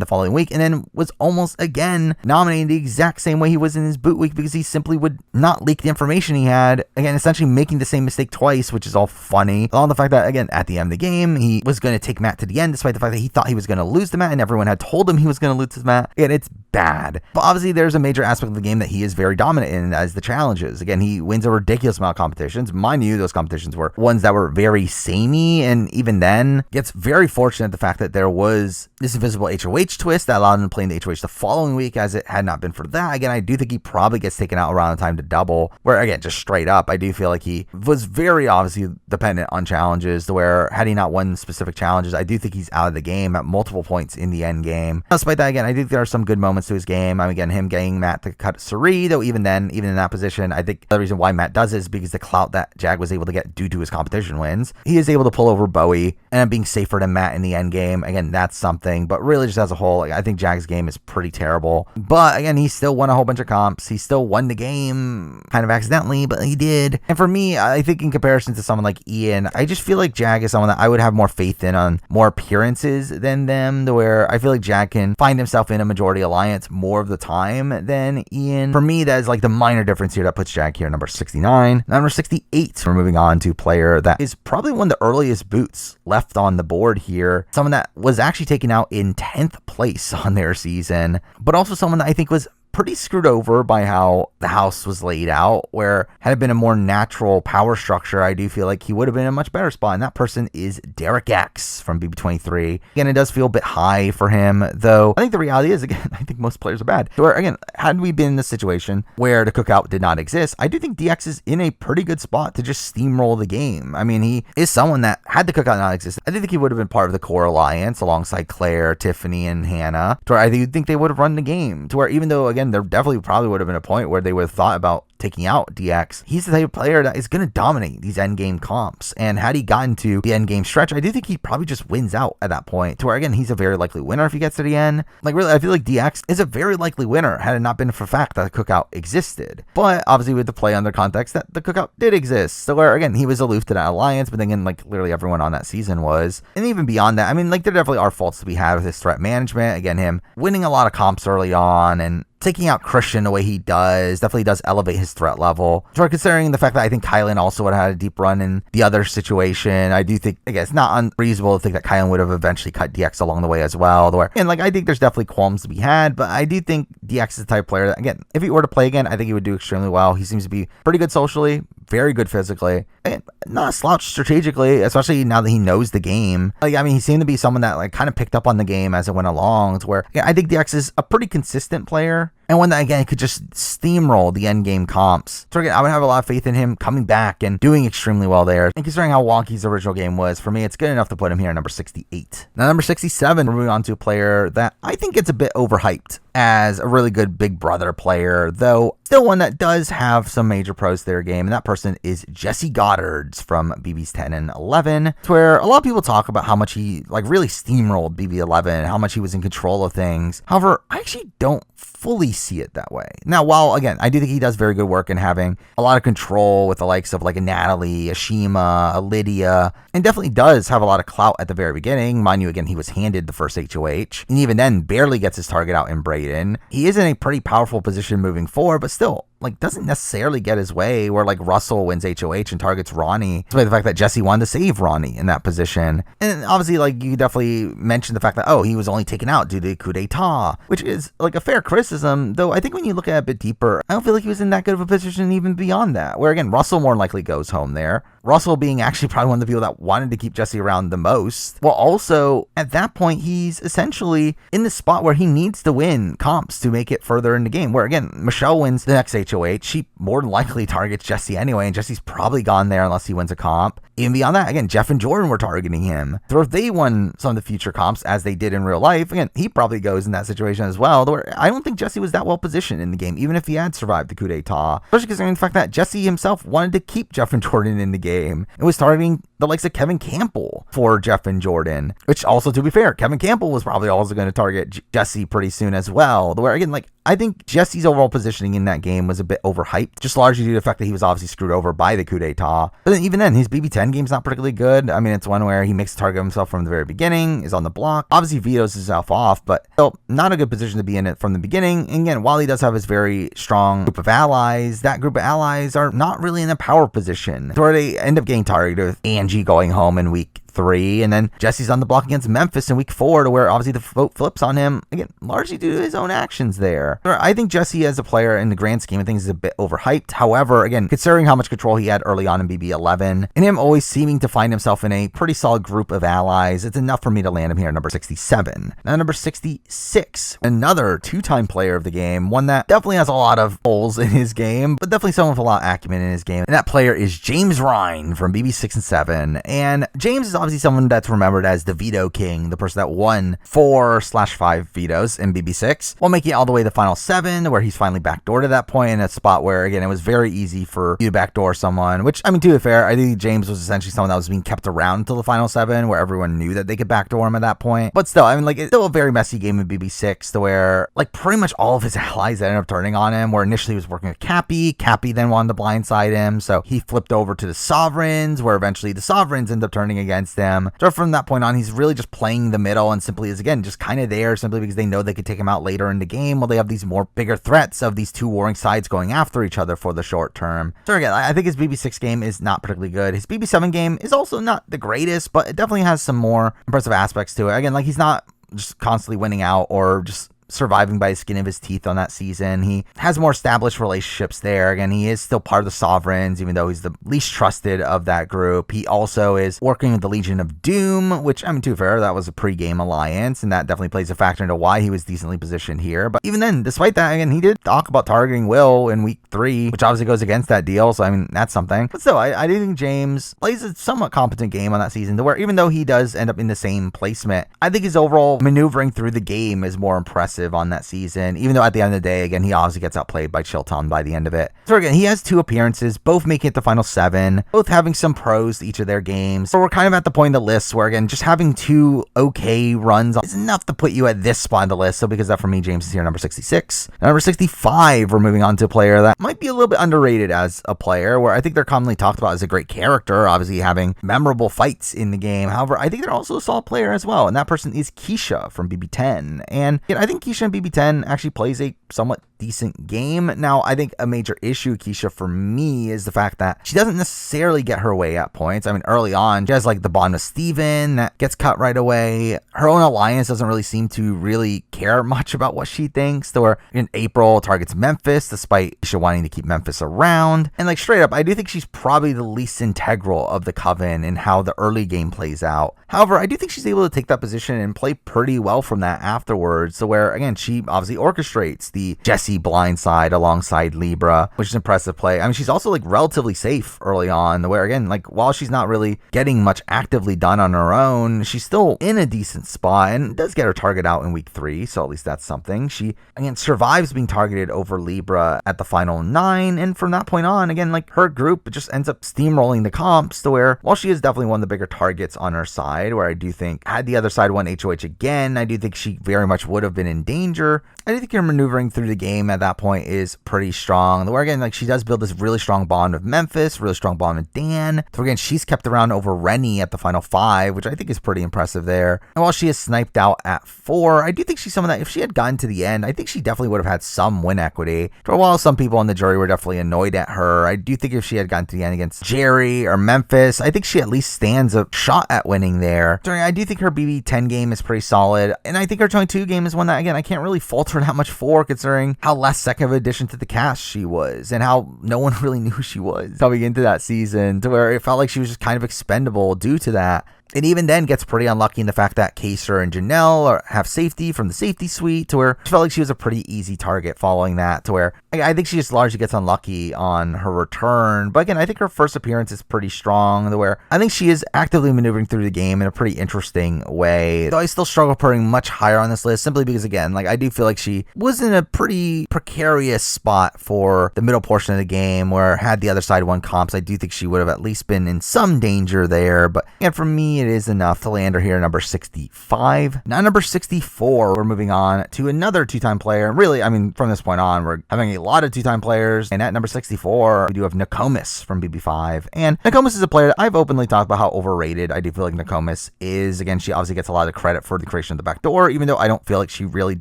the following week, and then was almost again nominated the exact same way he was in his boot week, because he simply would not leak the information he had, again essentially making the same mistake twice, which is all funny, along the fact that, again, at the end of the game he was going to take Matt to the end despite the fact that he thought he was going to lose to Matt, and everyone had told him he was going to lose to Matt. Again, it's bad, but obviously there's a major aspect of the game that he is very dominant in, as the challenges. Again, he wins a ridiculous amount of competitions. Mind you, those competitions were ones that were very samey, and even then gets very fortunate the fact that there was this invisible HOH twist that allowed him to play in the HOH the following week, as it had not been for that. Again, I do think he probably gets taken out around the time to double, where, again, just straight up, I do feel like he was very obviously dependent on challenges, to where had he not won specific challenges, I do think he's out of the game at multiple points in the end game. Despite that, again, I think there are some good moments elements to his game. Again, him getting Matt to cut Suri, though even then, even in that position, I think the reason why Matt does it is because the clout that Jag was able to get due to his competition wins. He is able to pull over Bowie and being safer than Matt in the end game. Again, that's something, but really just as a whole, I think Jag's game is pretty terrible. But again, he still won a whole bunch of comps. He still won the game kind of accidentally, but he did. And for me, I think in comparison to someone like Ian, I just feel like Jag is someone that I would have more faith in on more appearances than them, to where I feel like Jag can find himself in a majority alliance more of the time than Ian. For me, that is like the minor difference here that puts Jag here number 69. Number 68, we're moving on to a player that is probably one of the earliest boots left on the board here. Someone that was actually taken out in 10th place on their season, but also someone that I think was pretty screwed over by how the house was laid out, where had it been a more natural power structure, I do feel like he would have been in a much better spot. And that person is Derek X from BB23. Again, it does feel a bit high for him, though I think the reality is, again, I think most players are bad. Where, again, had we been in this situation where the cookout did not exist, I do think DX is in a pretty good spot to just steamroll the game. I mean, he is someone that, had the cookout not exist, I do think he would have been part of the core alliance alongside Claire, Tiffany, and Hannah, to where I do think they would have run the game, to where even though, again, there definitely probably would have been a point where they would have thought about taking out DX, he's the type of player that is going to dominate these endgame comps. And had he gotten to the endgame stretch, I do think he probably just wins out at that point, to where, again, he's a very likely winner if he gets to the end. Like, really, I feel like DX is a very likely winner had it not been for the fact that the cookout existed. But obviously, with the play under context that the cookout did exist, so where, again, he was aloof to that alliance, but then again, like, literally everyone on that season was. And even beyond that, I mean, like, there definitely are faults to be had with his threat management. Again, him winning a lot of comps early on and taking out Christian the way he does definitely does elevate his threat level. So considering the fact that I think Kylan also would have had a deep run in the other situation, I do think, again, it's not unreasonable to think that Kylan would have eventually cut DX along the way as well. And like, I think there's definitely qualms to be had, but I do think DX is the type of player that, again, if he were to play again, I think he would do extremely well. He seems to be pretty good socially, very good physically, and not a slouch strategically, especially now that he knows the game. Like, I mean, he seemed to be someone that, like, kind of picked up on the game as it went along, to where, yeah, I think DX is a pretty consistent player, and one that, again, could just steamroll the end game comps. So again, I would have a lot of faith in him coming back and doing extremely well there. And considering how wonky his original game was, for me, it's good enough to put him here at number 68. Now, number 67, we're moving on to a player that I think gets a bit overhyped as a really good Big Brother player, though still one that does have some major pros to their game, and that person is Jesse Goddards from BB's 10 and 11. It's where a lot of people talk about how much he, like, really steamrolled BB11, how much he was in control of things. However, I actually don't fully see it that way. Now, while, again, I do think he does very good work in having a lot of control with the likes of, like, a Natalie, a Shima, a Lydia, and definitely does have a lot of clout at the very beginning. Mind you, again, he was handed the first HOH, and even then barely gets his target out in Brayden. He is in a pretty powerful position moving forward, but still, like, doesn't necessarily get his way, where, like, Russell wins HOH and targets Ronnie, despite the fact that Jesse wanted to save Ronnie in that position. And obviously, like, you definitely mentioned the fact that, oh, he was only taken out due to coup d'etat, which is, like, a fair criticism, though I think when you look at it a bit deeper, I don't feel like he was in that good of a position even beyond that, where, again, Russell more likely goes home there. Russell being actually probably one of the people that wanted to keep Jesse around the most. Well, also, at that point, he's essentially in the spot where he needs to win comps to make it further in the game, where, again, Michelle wins the next HOH. She more than likely targets Jesse anyway, and Jesse's probably gone there unless he wins a comp. Even beyond that, again, Jeff and Jordan were targeting him. So if they won some of the future comps, as they did in real life, again, he probably goes in that situation as well, where I don't think Jesse was that well positioned in the game, even if he had survived the coup d'etat. Especially considering the fact that Jesse himself wanted to keep Jeff and Jordan in the game and was targeting the likes of Kevin Campbell for Jeff and Jordan, which also, to be fair, Kevin Campbell was probably also going to target Jesse pretty soon as well. Where, again, like, I think Jesse's overall positioning in that game was a bit overhyped, just largely due to the fact that he was obviously screwed over by the coup d'etat. But then, even then, his BB10 game's not particularly good. I mean, it's one where he makes a target of himself from the very beginning, is on the block, obviously vetoes himself off, but still not a good position to be in it from the beginning. And again, while he does have his very strong group of allies, that group of allies are not really in a power position, where they end up getting targeted with Angie going home in week 3, and then Jesse's on the block against Memphis in week 4, to where obviously the vote flips on him, again, largely due to his own actions there. I think Jesse as a player in the grand scheme of things is a bit overhyped. However, again, considering how much control he had early on in BB11, and him always seeming to find himself in a pretty solid group of allies, it's enough for me to land him here at number 67. Now, number 66, another two-time player of the game, one that definitely has a lot of holes in his game, but definitely someone with a lot of acumen in his game, and that player is James Ryan from BB6 and 7. And James is obviously obviously someone that's remembered as the veto king, the person that won 4/5 vetoes in BB6, while making it all the way to the final 7, where he's finally backdoored at that point in a spot where, again, it was very easy for you to backdoor someone, which, I mean, to be fair, I think James was essentially someone that was being kept around until the final 7, where everyone knew that they could backdoor him at that point. But still, I mean, like, it's still a very messy game in BB6, to where, like, pretty much all of his allies ended up turning on him, where initially he was working with Cappy then wanted to blindside him, so he flipped over to the Sovereigns, where eventually the Sovereigns end up turning against him. So from that point on, he's really just playing the middle and simply is, again, just kind of there simply because they know they could take him out later in the game while they have these more bigger threats of these two warring sides going after each other for the short term. So again, I think his BB6 game is not particularly good. His BB7 game is also not the greatest, but it definitely has some more impressive aspects to it. Again, like, he's not just constantly winning out or just surviving by the skin of his teeth on that season. He has more established relationships there. Again, he is still part of the Sovereigns, even though he's the least trusted of that group. He also is working with the Legion of Doom, which, I mean, to be fair, that was a pre-game alliance, and that definitely plays a factor into why he was decently positioned here. But even then, despite that, again, he did talk about targeting Will in week 3, which obviously goes against that deal, so I mean, that's something. But still, I do think James plays a somewhat competent game on that season, to where even though he does end up in the same placement, I think his overall maneuvering through the game is more impressive on that season, even though at the end of the day, again, he obviously gets outplayed by Chilton by the end of it. So again, he has 2 appearances, both making it the final 7, both having some pros to each of their games. So we're kind of at the point of the list where, again, just having 2 okay runs is enough to put you at this spot on the list. So because that, for me, James is here number 66. Number 65, we're moving on to a player that might be a little bit underrated as a player, where I think they're commonly talked about as a great character, obviously having memorable fights in the game. However, I think they're also a solid player as well, and that person is Keisha from BB10. And I think Keisha in BB10 actually plays a somewhat decent game. Now, I think a major issue with Keisha for me is the fact that she doesn't necessarily get her way at points. I mean, early on, she has like the bond with Steven that gets cut right away. Her own alliance doesn't really seem to really care much about what she thinks, though in April targets Memphis, despite Keisha wanting to keep Memphis around. And like, straight up, I do think she's probably the least integral of the Coven in how the early game plays out. However, I do think she's able to take that position and play pretty well from that afterwards, so where, again, she obviously orchestrates the Jesse blindside alongside Libra, which is impressive play. I mean, she's also like relatively safe early on, where, again, like, while she's not really getting much actively done on her own, she's still in a decent spot and does get her target out in week 3, so at least that's something. She, again, survives being targeted over Libra at the final 9, and from that point on, again, like, her group just ends up steamrolling the comps, to where, while she is definitely one of the bigger targets on her side, where I do think, had the other side won HOH again, I do think she very much would have been in danger. I do think her maneuvering through the game at that point is pretty strong. Where, again, like, she does build this really strong bond with Memphis, really strong bond with Dan. So again, she's kept around over Rennie at the final 5, which I think is pretty impressive there. And while she is sniped out at 4, I do think she's someone that, if she had gotten to the end, I think she definitely would have had some win equity. For a while, some people on the jury were definitely annoyed at her. I do think if she had gotten to the end against Jerry or Memphis, I think she at least stands a shot at winning there. So I do think her BB10 game is pretty solid, and I think her 22 game is one that, again, I can't really fault her that much for, considering how less second of an addition to the cast she was, and how no one really knew who she was coming into that season, to where it felt like she was just kind of expendable due to that. And even then gets pretty unlucky in the fact that Kaser and Janelle have safety from the safety suite, to where she felt like she was a pretty easy target following that, to where I think she just largely gets unlucky on her return. But again, I think her first appearance is pretty strong, to where I think she is actively maneuvering through the game in a pretty interesting way. Though I still struggle putting much higher on this list, simply because, again, like, I do feel like she was in a pretty precarious spot for the middle portion of the game, where had the other side won comps, I do think she would have at least been in some danger there. But again, for me, it is enough to land her here, number 65. Now, number 64, we're moving on to another 2-time player. Really, I mean, from this point on, we're having a lot of 2-time players. And at number 64, we do have Nokomis from BB5. And Nokomis is a player that I've openly talked about how overrated I do feel like Nokomis is. Again, she obviously gets a lot of credit for the creation of the backdoor, even though I don't feel like she really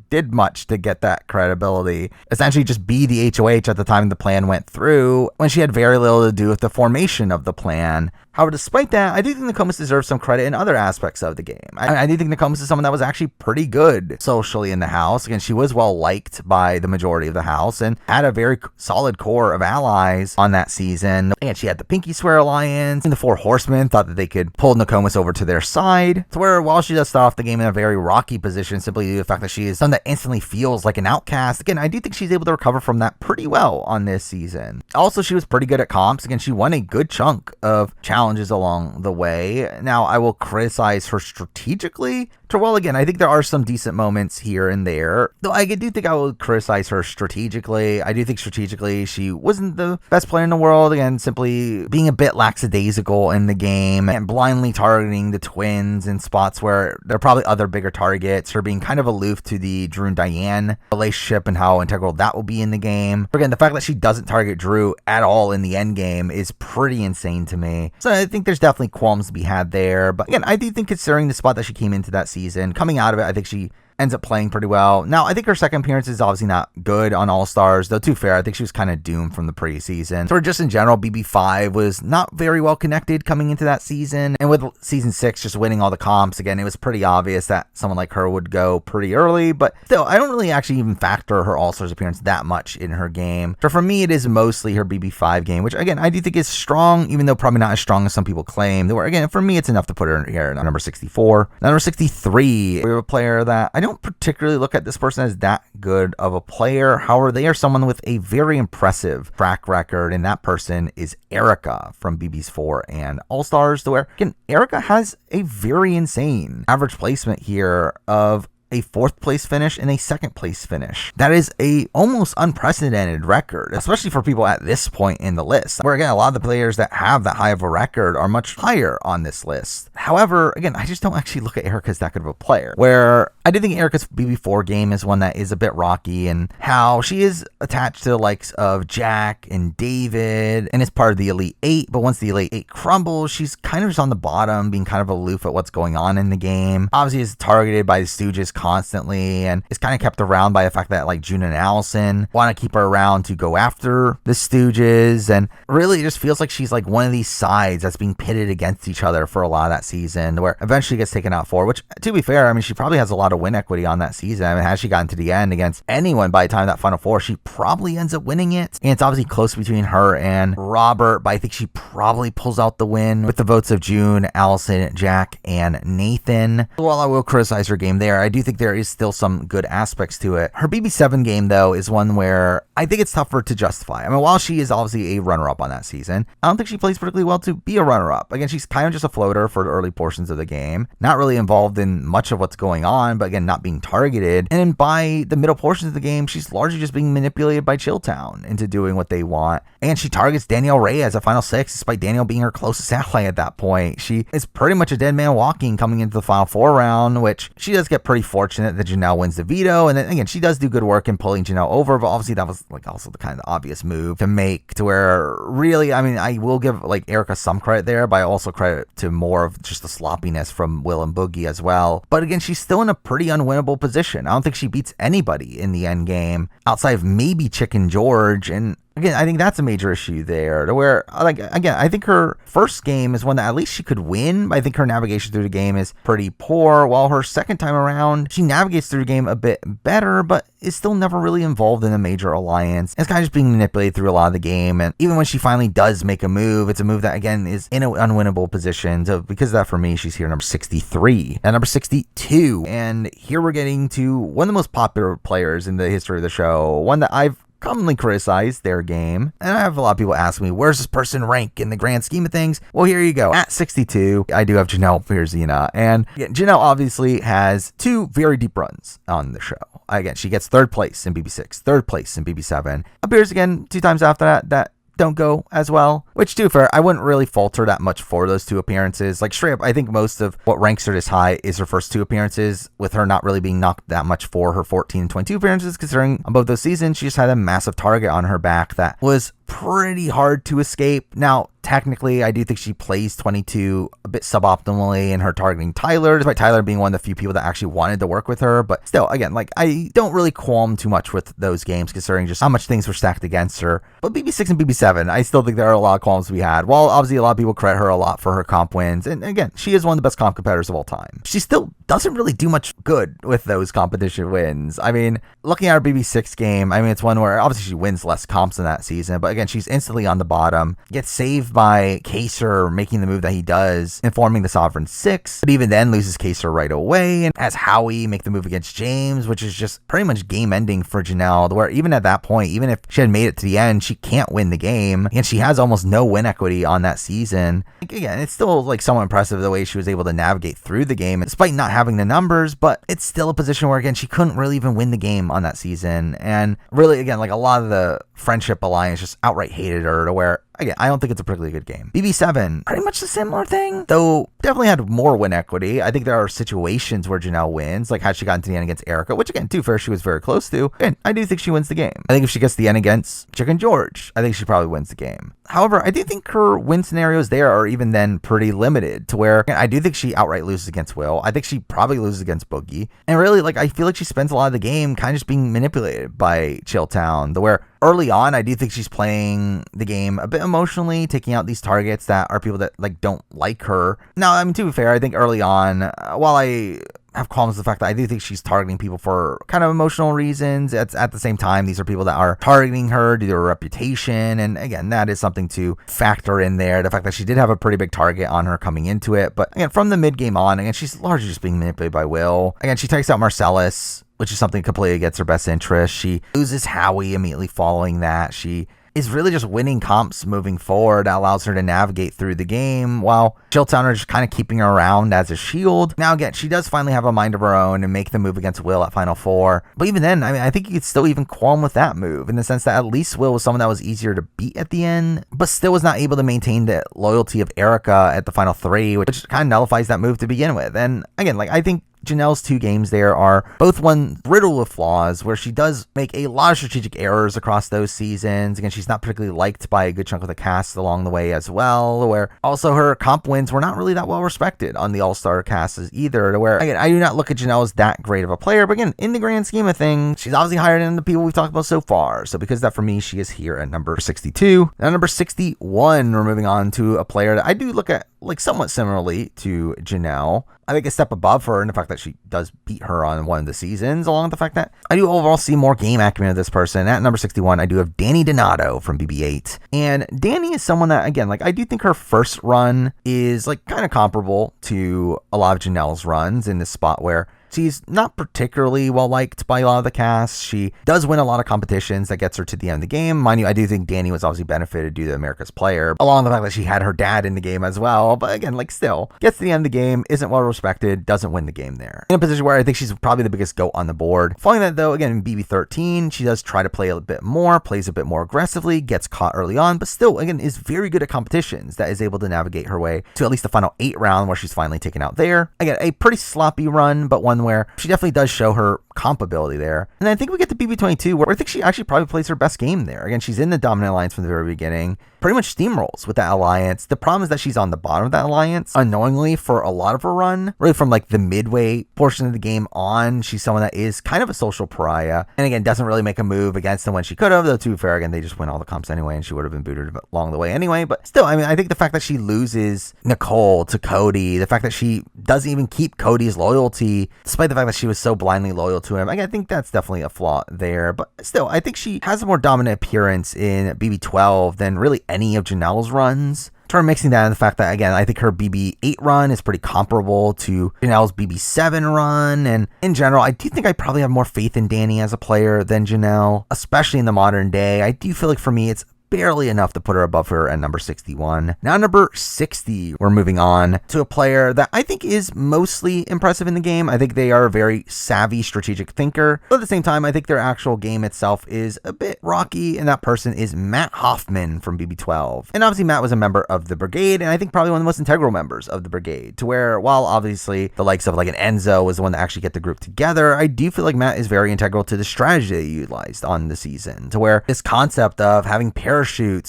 did much to get that credibility. Essentially, just be the HOH at the time the plan went through, when she had very little to do with the formation of the plan. However, despite that, I do think Nokomis deserves some credit in other aspects of the game. I do think Nokomis is someone that was actually pretty good socially in the house. Again, she was well liked by the majority of the house and had a very solid core of allies on that season. And she had the Pinky Swear Alliance, and the Four Horsemen thought that they could pull Nokomis over to their side. To where, while she does start off the game in a very rocky position, simply due to the fact that she is someone that instantly feels like an outcast, again, I do think she's able to recover from that pretty well on this season. Also, she was pretty good at comps. Again, she won a good chunk of challenges along the way. Now, I will criticize her strategically, well, again, I think there are some decent moments here and there, though I do think I will criticize her strategically. I do think strategically she wasn't the best player in the world, again, simply being a bit lackadaisical in the game and blindly targeting the twins in spots where there are probably other bigger targets, her being kind of aloof to the Drew and Diane relationship and how integral that will be in the game. Again, the fact that she doesn't target Drew at all in the end game is pretty insane to me. So I think there's definitely qualms to be had there, but again, I do think considering the spot that she came into that season, coming out of it, I think she ends up playing pretty well. Now, I think her second appearance is obviously not good on All-Stars, though to be fair, I think she was kind of doomed from the preseason. So just in general, BB5 was not very well connected coming into that season, and with season 6 just winning all the comps, again, it was pretty obvious that someone like her would go pretty early, but still, I don't really actually even factor her All-Stars appearance that much in her game. So for me, it is mostly her BB5 game, which again, I do think is strong, even though probably not as strong as some people claim. Where again, for me, it's enough to put her here at number 64. Number 63, we have a player that I don't particularly look at this person as that good of a player. However, they are someone with a very impressive track record, and that person is Erica from BB's 4 and All-Stars, where again, Erica has a very insane average placement here of a 4th place finish and a 2nd place finish. That is a almost unprecedented record, especially for people at this point in the list, where again, a lot of the players that have that high of a record are much higher on this list. However, again, I just don't actually look at Erica as that good of a player, where I do think Erica's BB4 game is one that is a bit rocky, and how she is attached to the likes of Jack and David and is part of the Elite 8, but once the Elite 8 crumbles, she's kind of just on the bottom, being kind of aloof at what's going on in the game. Obviously is targeted by the Stooges constantly, and is kind of kept around by the fact that like June and Allison want to keep her around to go after the Stooges, and really it just feels like she's like one of these sides that's being pitted against each other for a lot of that season, where eventually gets taken out for, which to be fair, I mean, she probably has a lot of win equity on that season. I mean, has she gotten to the end against anyone by the time of that Final Four, she probably ends up winning it, and it's obviously close between her and Robert, but I think she probably pulls out the win with the votes of June, Allison, Jack, and Nathan. While I will criticize her game there, I do think there is still some good aspects to it. Her BB7 game, though, is one where I think it's tougher to justify. I mean, while she is obviously a runner-up on that season, I don't think she plays particularly well to be a runner-up. Again, she's kind of just a floater for the early portions of the game, not really involved in much of what's going on, but again, not being targeted. And then by the middle portions of the game, she's largely just being manipulated by Chilltown into doing what they want. And she targets Danielle Reyes at Final 6, despite Danielle being her closest ally at that point. She is pretty much a dead man walking coming into the Final 4 round, which she does get pretty fortunate that Janelle wins the veto. And then again, she does do good work in pulling Janelle over, but obviously that was like also the kind of obvious move to make, to where really, I mean, I will give like Erica some credit there, but I also credit to more of just the sloppiness from Will and Boogie as well. But again, she's still in a pretty unwinnable position. I don't think she beats anybody in the end game outside of maybe Chicken George, and again, I think that's a major issue there, to where, like, again, I think her first game is one that at least she could win, but I think her navigation through the game is pretty poor, while her second time around, she navigates through the game a bit better, but is still never really involved in a major alliance. It's kind of just being manipulated through a lot of the game, and even when she finally does make a move, it's a move that, again, is in an unwinnable position. So because of that, for me, she's here number 63. And number 62, and here we're getting to one of the most popular players in the history of the show, one that I've commonly criticized their game, and I have a lot of people ask me, where's this person rank in the grand scheme of things? Well, here you go. At 62, I do have Janelle Pierzina, and again, Janelle obviously has 2 very deep runs on the show. Again, she gets 3rd place in BB6, 3rd place in BB7, appears again 2 times after that don't go as well, which, to be fair, I wouldn't really falter that much for those 2 appearances. Like, straight up, I think most of what ranks her this high is her first 2 appearances, with her not really being knocked that much for her 14 and 22 appearances, considering on both those seasons, she just had a massive target on her back that was pretty hard to escape. Now, technically, I do think she plays 22 a bit suboptimally in her targeting Tyler, despite Tyler being one of the few people that actually wanted to work with her. But still, again, like, I don't really qualm too much with those games, considering just how much things were stacked against her. But BB6 and BB7, I still think there are a lot of qualms to be had. While obviously a lot of people credit her a lot for her comp wins, and again, she is one of the best comp competitors of all time, she still doesn't really do much good with those competition wins. I mean, looking at her BB6 game, I mean, it's one where obviously she wins less comps in that season, but again, she's instantly on the bottom, gets saved by Kaser making the move that he does, informing the Sovereign 6, but even then loses Kaser right away, and has Howie make the move against James, which is just pretty much game ending for Janelle, where even at that point, even if she had made it to the end, she can't win the game, and she has almost no win equity on that season. Again, it's still like somewhat impressive the way she was able to navigate through the game, despite not having the numbers, but it's still a position where, again, she couldn't really even win the game on that season, and really, again, like a lot of the Friendship Alliance just outright hated her, to where, again, I don't think it's a particularly good game. BB7, pretty much the similar thing, though definitely had more win equity. I think there are situations where Janelle wins, like had she gotten to the end against Erica, which again, to be fair, she was very close to, and I do think she wins the game. I think if she gets to the end against Chicken George, I think she probably wins the game. However, I do think her win scenarios there are even then pretty limited, to where I do think she outright loses against Will. I think she probably loses against Boogie. And really, like, I feel like she spends a lot of the game kind of just being manipulated by Chilltown, to where early on, I do think she's playing the game a bit emotionally, taking out these targets that are people that like don't like her. Now, I mean, to be fair, I think early on, while I have qualms with the fact that I do think she's targeting people for kind of emotional reasons, it's at the same time, these are people that are targeting her due to her reputation. And again, that is something to factor in there. The fact that she did have a pretty big target on her coming into it. But again, from the mid game on, again, she's largely just being manipulated by Will. Again, she takes out Marcellus, which is something completely against her best interest. She loses Howie immediately following that. She is really just winning comps moving forward that allows her to navigate through the game, while Chilltown are just kind of keeping her around as a shield. Now, again, she does finally have a mind of her own and make the move against Will at Final Four. But even then, I mean, I think you could still even qualm with that move, in the sense that at least Will was someone that was easier to beat at the end, but still was not able to maintain the loyalty of Erica at the Final 3, which kind of nullifies that move to begin with. And again, like, I think Janelle's two games there are both one riddled with flaws, where she does make a lot of strategic errors across those seasons. Again, she's not particularly liked by a good chunk of the cast along the way as well, where also her comp wins were not really that well respected on the All-Star casts either, to where, again, I do not look at Janelle as that great of a player, but again, in the grand scheme of things, she's obviously higher than the people we've talked about so far. So because of that, for me, she is here at number 62. Now, number 61, we're moving on to a player that I do look at like somewhat similarly to Janelle. I think a step above her in the fact that she does beat her on one of the seasons, along with the fact that I do overall see more game acumen of this person. At number 61, I do have Danny Donato from BB8. And Danny is someone that, again, like, I do think her first run is like kind of comparable to a lot of Janelle's runs, in this spot where she's not particularly well liked by a lot of the cast. She does win a lot of competitions that gets her to the end of the game. Mind you, I do think Danny was obviously benefited due to America's Player, along with the fact that she had her dad in the game as well. But again, like, still gets to the end of the game, isn't well respected, doesn't win the game there. In a position where I think she's probably the biggest GOAT on the board. Following that, though, again, in BB13, she does try to play a bit more, plays a bit more aggressively, gets caught early on, but still, again, is very good at competitions, that is able to navigate her way to at least the final 8 round, where she's finally taken out there. Again, a pretty sloppy run, but one where she definitely does show her comp ability there. And I think we get to BB22, where I think she actually probably plays her best game there. Again, she's in the dominant alliance from the very beginning, pretty much steamrolls with that alliance. The problem is that she's on the bottom of that alliance unknowingly for a lot of her run. Really from like the midway portion of the game on, she's someone that is kind of a social pariah, and again, doesn't really make a move against them when she could have, though to be fair, again, they just win all the comps anyway, and she would have been booted along the way anyway. But still, I mean, I think the fact that she loses Nicole to Cody, the fact that she doesn't even keep Cody's loyalty, despite the fact that she was so blindly loyal to him, I think that's definitely a flaw there. But still, I think she has a more dominant appearance in BB12 than really any of Janelle's runs. Try mixing that in the fact that, again, I think her BB8 run is pretty comparable to Janelle's BB7 run. And in general, I do think I probably have more faith in Danny as a player than Janelle, especially in the modern day. I do feel like for me, it's barely enough to put her above her at number 61. Now, number 60, we're moving on to a player that I think is mostly impressive in the game. I think they are a very savvy strategic thinker, but at the same time, I think their actual game itself is a bit rocky, and that person is Matt Hoffman from BB12. And obviously, Matt was a member of the Brigade, and I think probably one of the most integral members of the Brigade, to where, while obviously the likes of like an Enzo was the one that actually get the group together, I do feel like Matt is very integral to the strategy they utilized on the season, to where this concept of having parachutes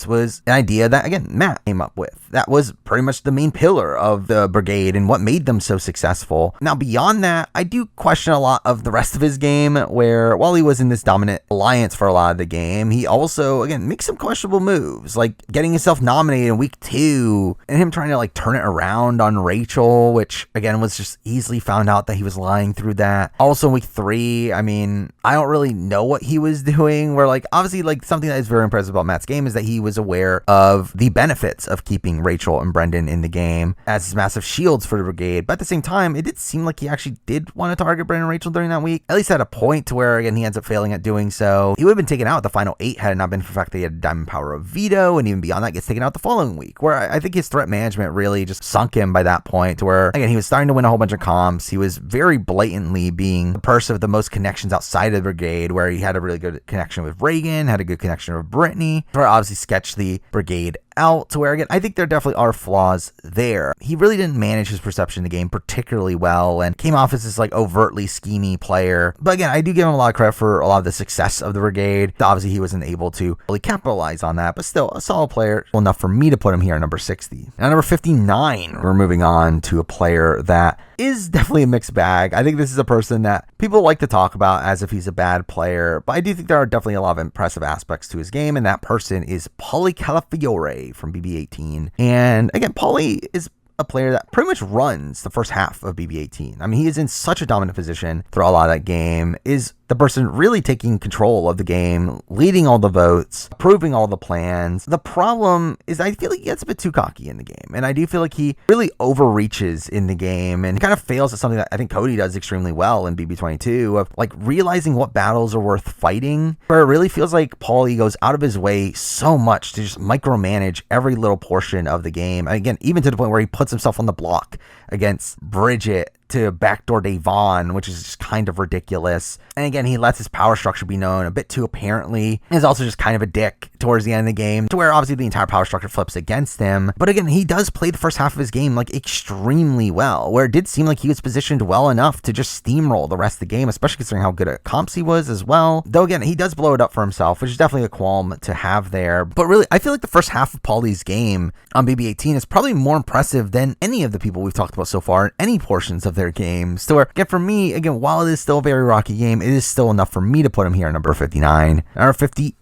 was an idea that, again, Matt came up with. That was pretty much the main pillar of the Brigade and what made them so successful. Now, beyond that, I do question a lot of the rest of his game, where while he was in this dominant alliance for a lot of the game, he also, again, makes some questionable moves, like getting himself nominated in week 2 and him trying to like turn it around on Rachel, which again was just easily found out that he was lying through that. Also in week 3, I mean, I don't really know what he was doing, where like obviously like something that is very impressive about Matt's game game is that he was aware of the benefits of keeping Rachel and Brendan in the game as massive shields for the brigade. But at the same time, it did seem like he actually did want to target Brendan and Rachel during that week, at least at a point to where, again, he ends up failing at doing so. He would have been taken out at the final 8 had it not been for the fact that he had Diamond Power of Veto, and even beyond that gets taken out the following week, where I think his threat management really just sunk him by that point, to where, again, he was starting to win a whole bunch of comps. He was very blatantly being the person with the most connections outside of the brigade, where he had a really good connection with Reagan, had a good connection with Brittany, where obviously sketched the brigade out, to where, again, I think there definitely are flaws there. He really didn't manage his perception of the game particularly well and came off as this like overtly schemy player. But again, I do give him a lot of credit for a lot of the success of the brigade. Obviously, he wasn't able to really capitalize on that, but still a solid player, well enough for me to put him here at number 60. Now, number 59, we're moving on to a player that is definitely a mixed bag. I think this is a person that people like to talk about as if he's a bad player, but I do think there are definitely a lot of impressive aspects to his game, and that person is Paulie Calafiore from BB18. And again, Paulie is a player that pretty much runs the first half of BB18. I mean, he is in such a dominant position throughout a lot of that game, is the person really taking control of the game, leading all the votes, approving all the plans. The problem is I feel like he gets a bit too cocky in the game, and I do feel like he really overreaches in the game and kind of fails at something that I think Cody does extremely well in BB22, of like realizing what battles are worth fighting, where it really feels like Paulie goes out of his way so much to just micromanage every little portion of the game. Again, even to the point where he puts himself on the block against Bridget to backdoor Devon, which is just kind of ridiculous. And again, he lets his power structure be known a bit too apparently. He's also just kind of a dick towards the end of the game, to where obviously the entire power structure flips against him. But again, he does play the first half of his game like extremely well, where it did seem like he was positioned well enough to just steamroll the rest of the game, especially considering how good at comps he was as well. Though again, he does blow it up for himself, which is definitely a qualm to have there. But really, I feel like the first half of Paulie's game on BB18 is probably more impressive than any of the people we've talked about so far in any portions of their games. So again, for me, again, while it is still a very rocky game, it is still enough for me to put him here at number 59. Number 58.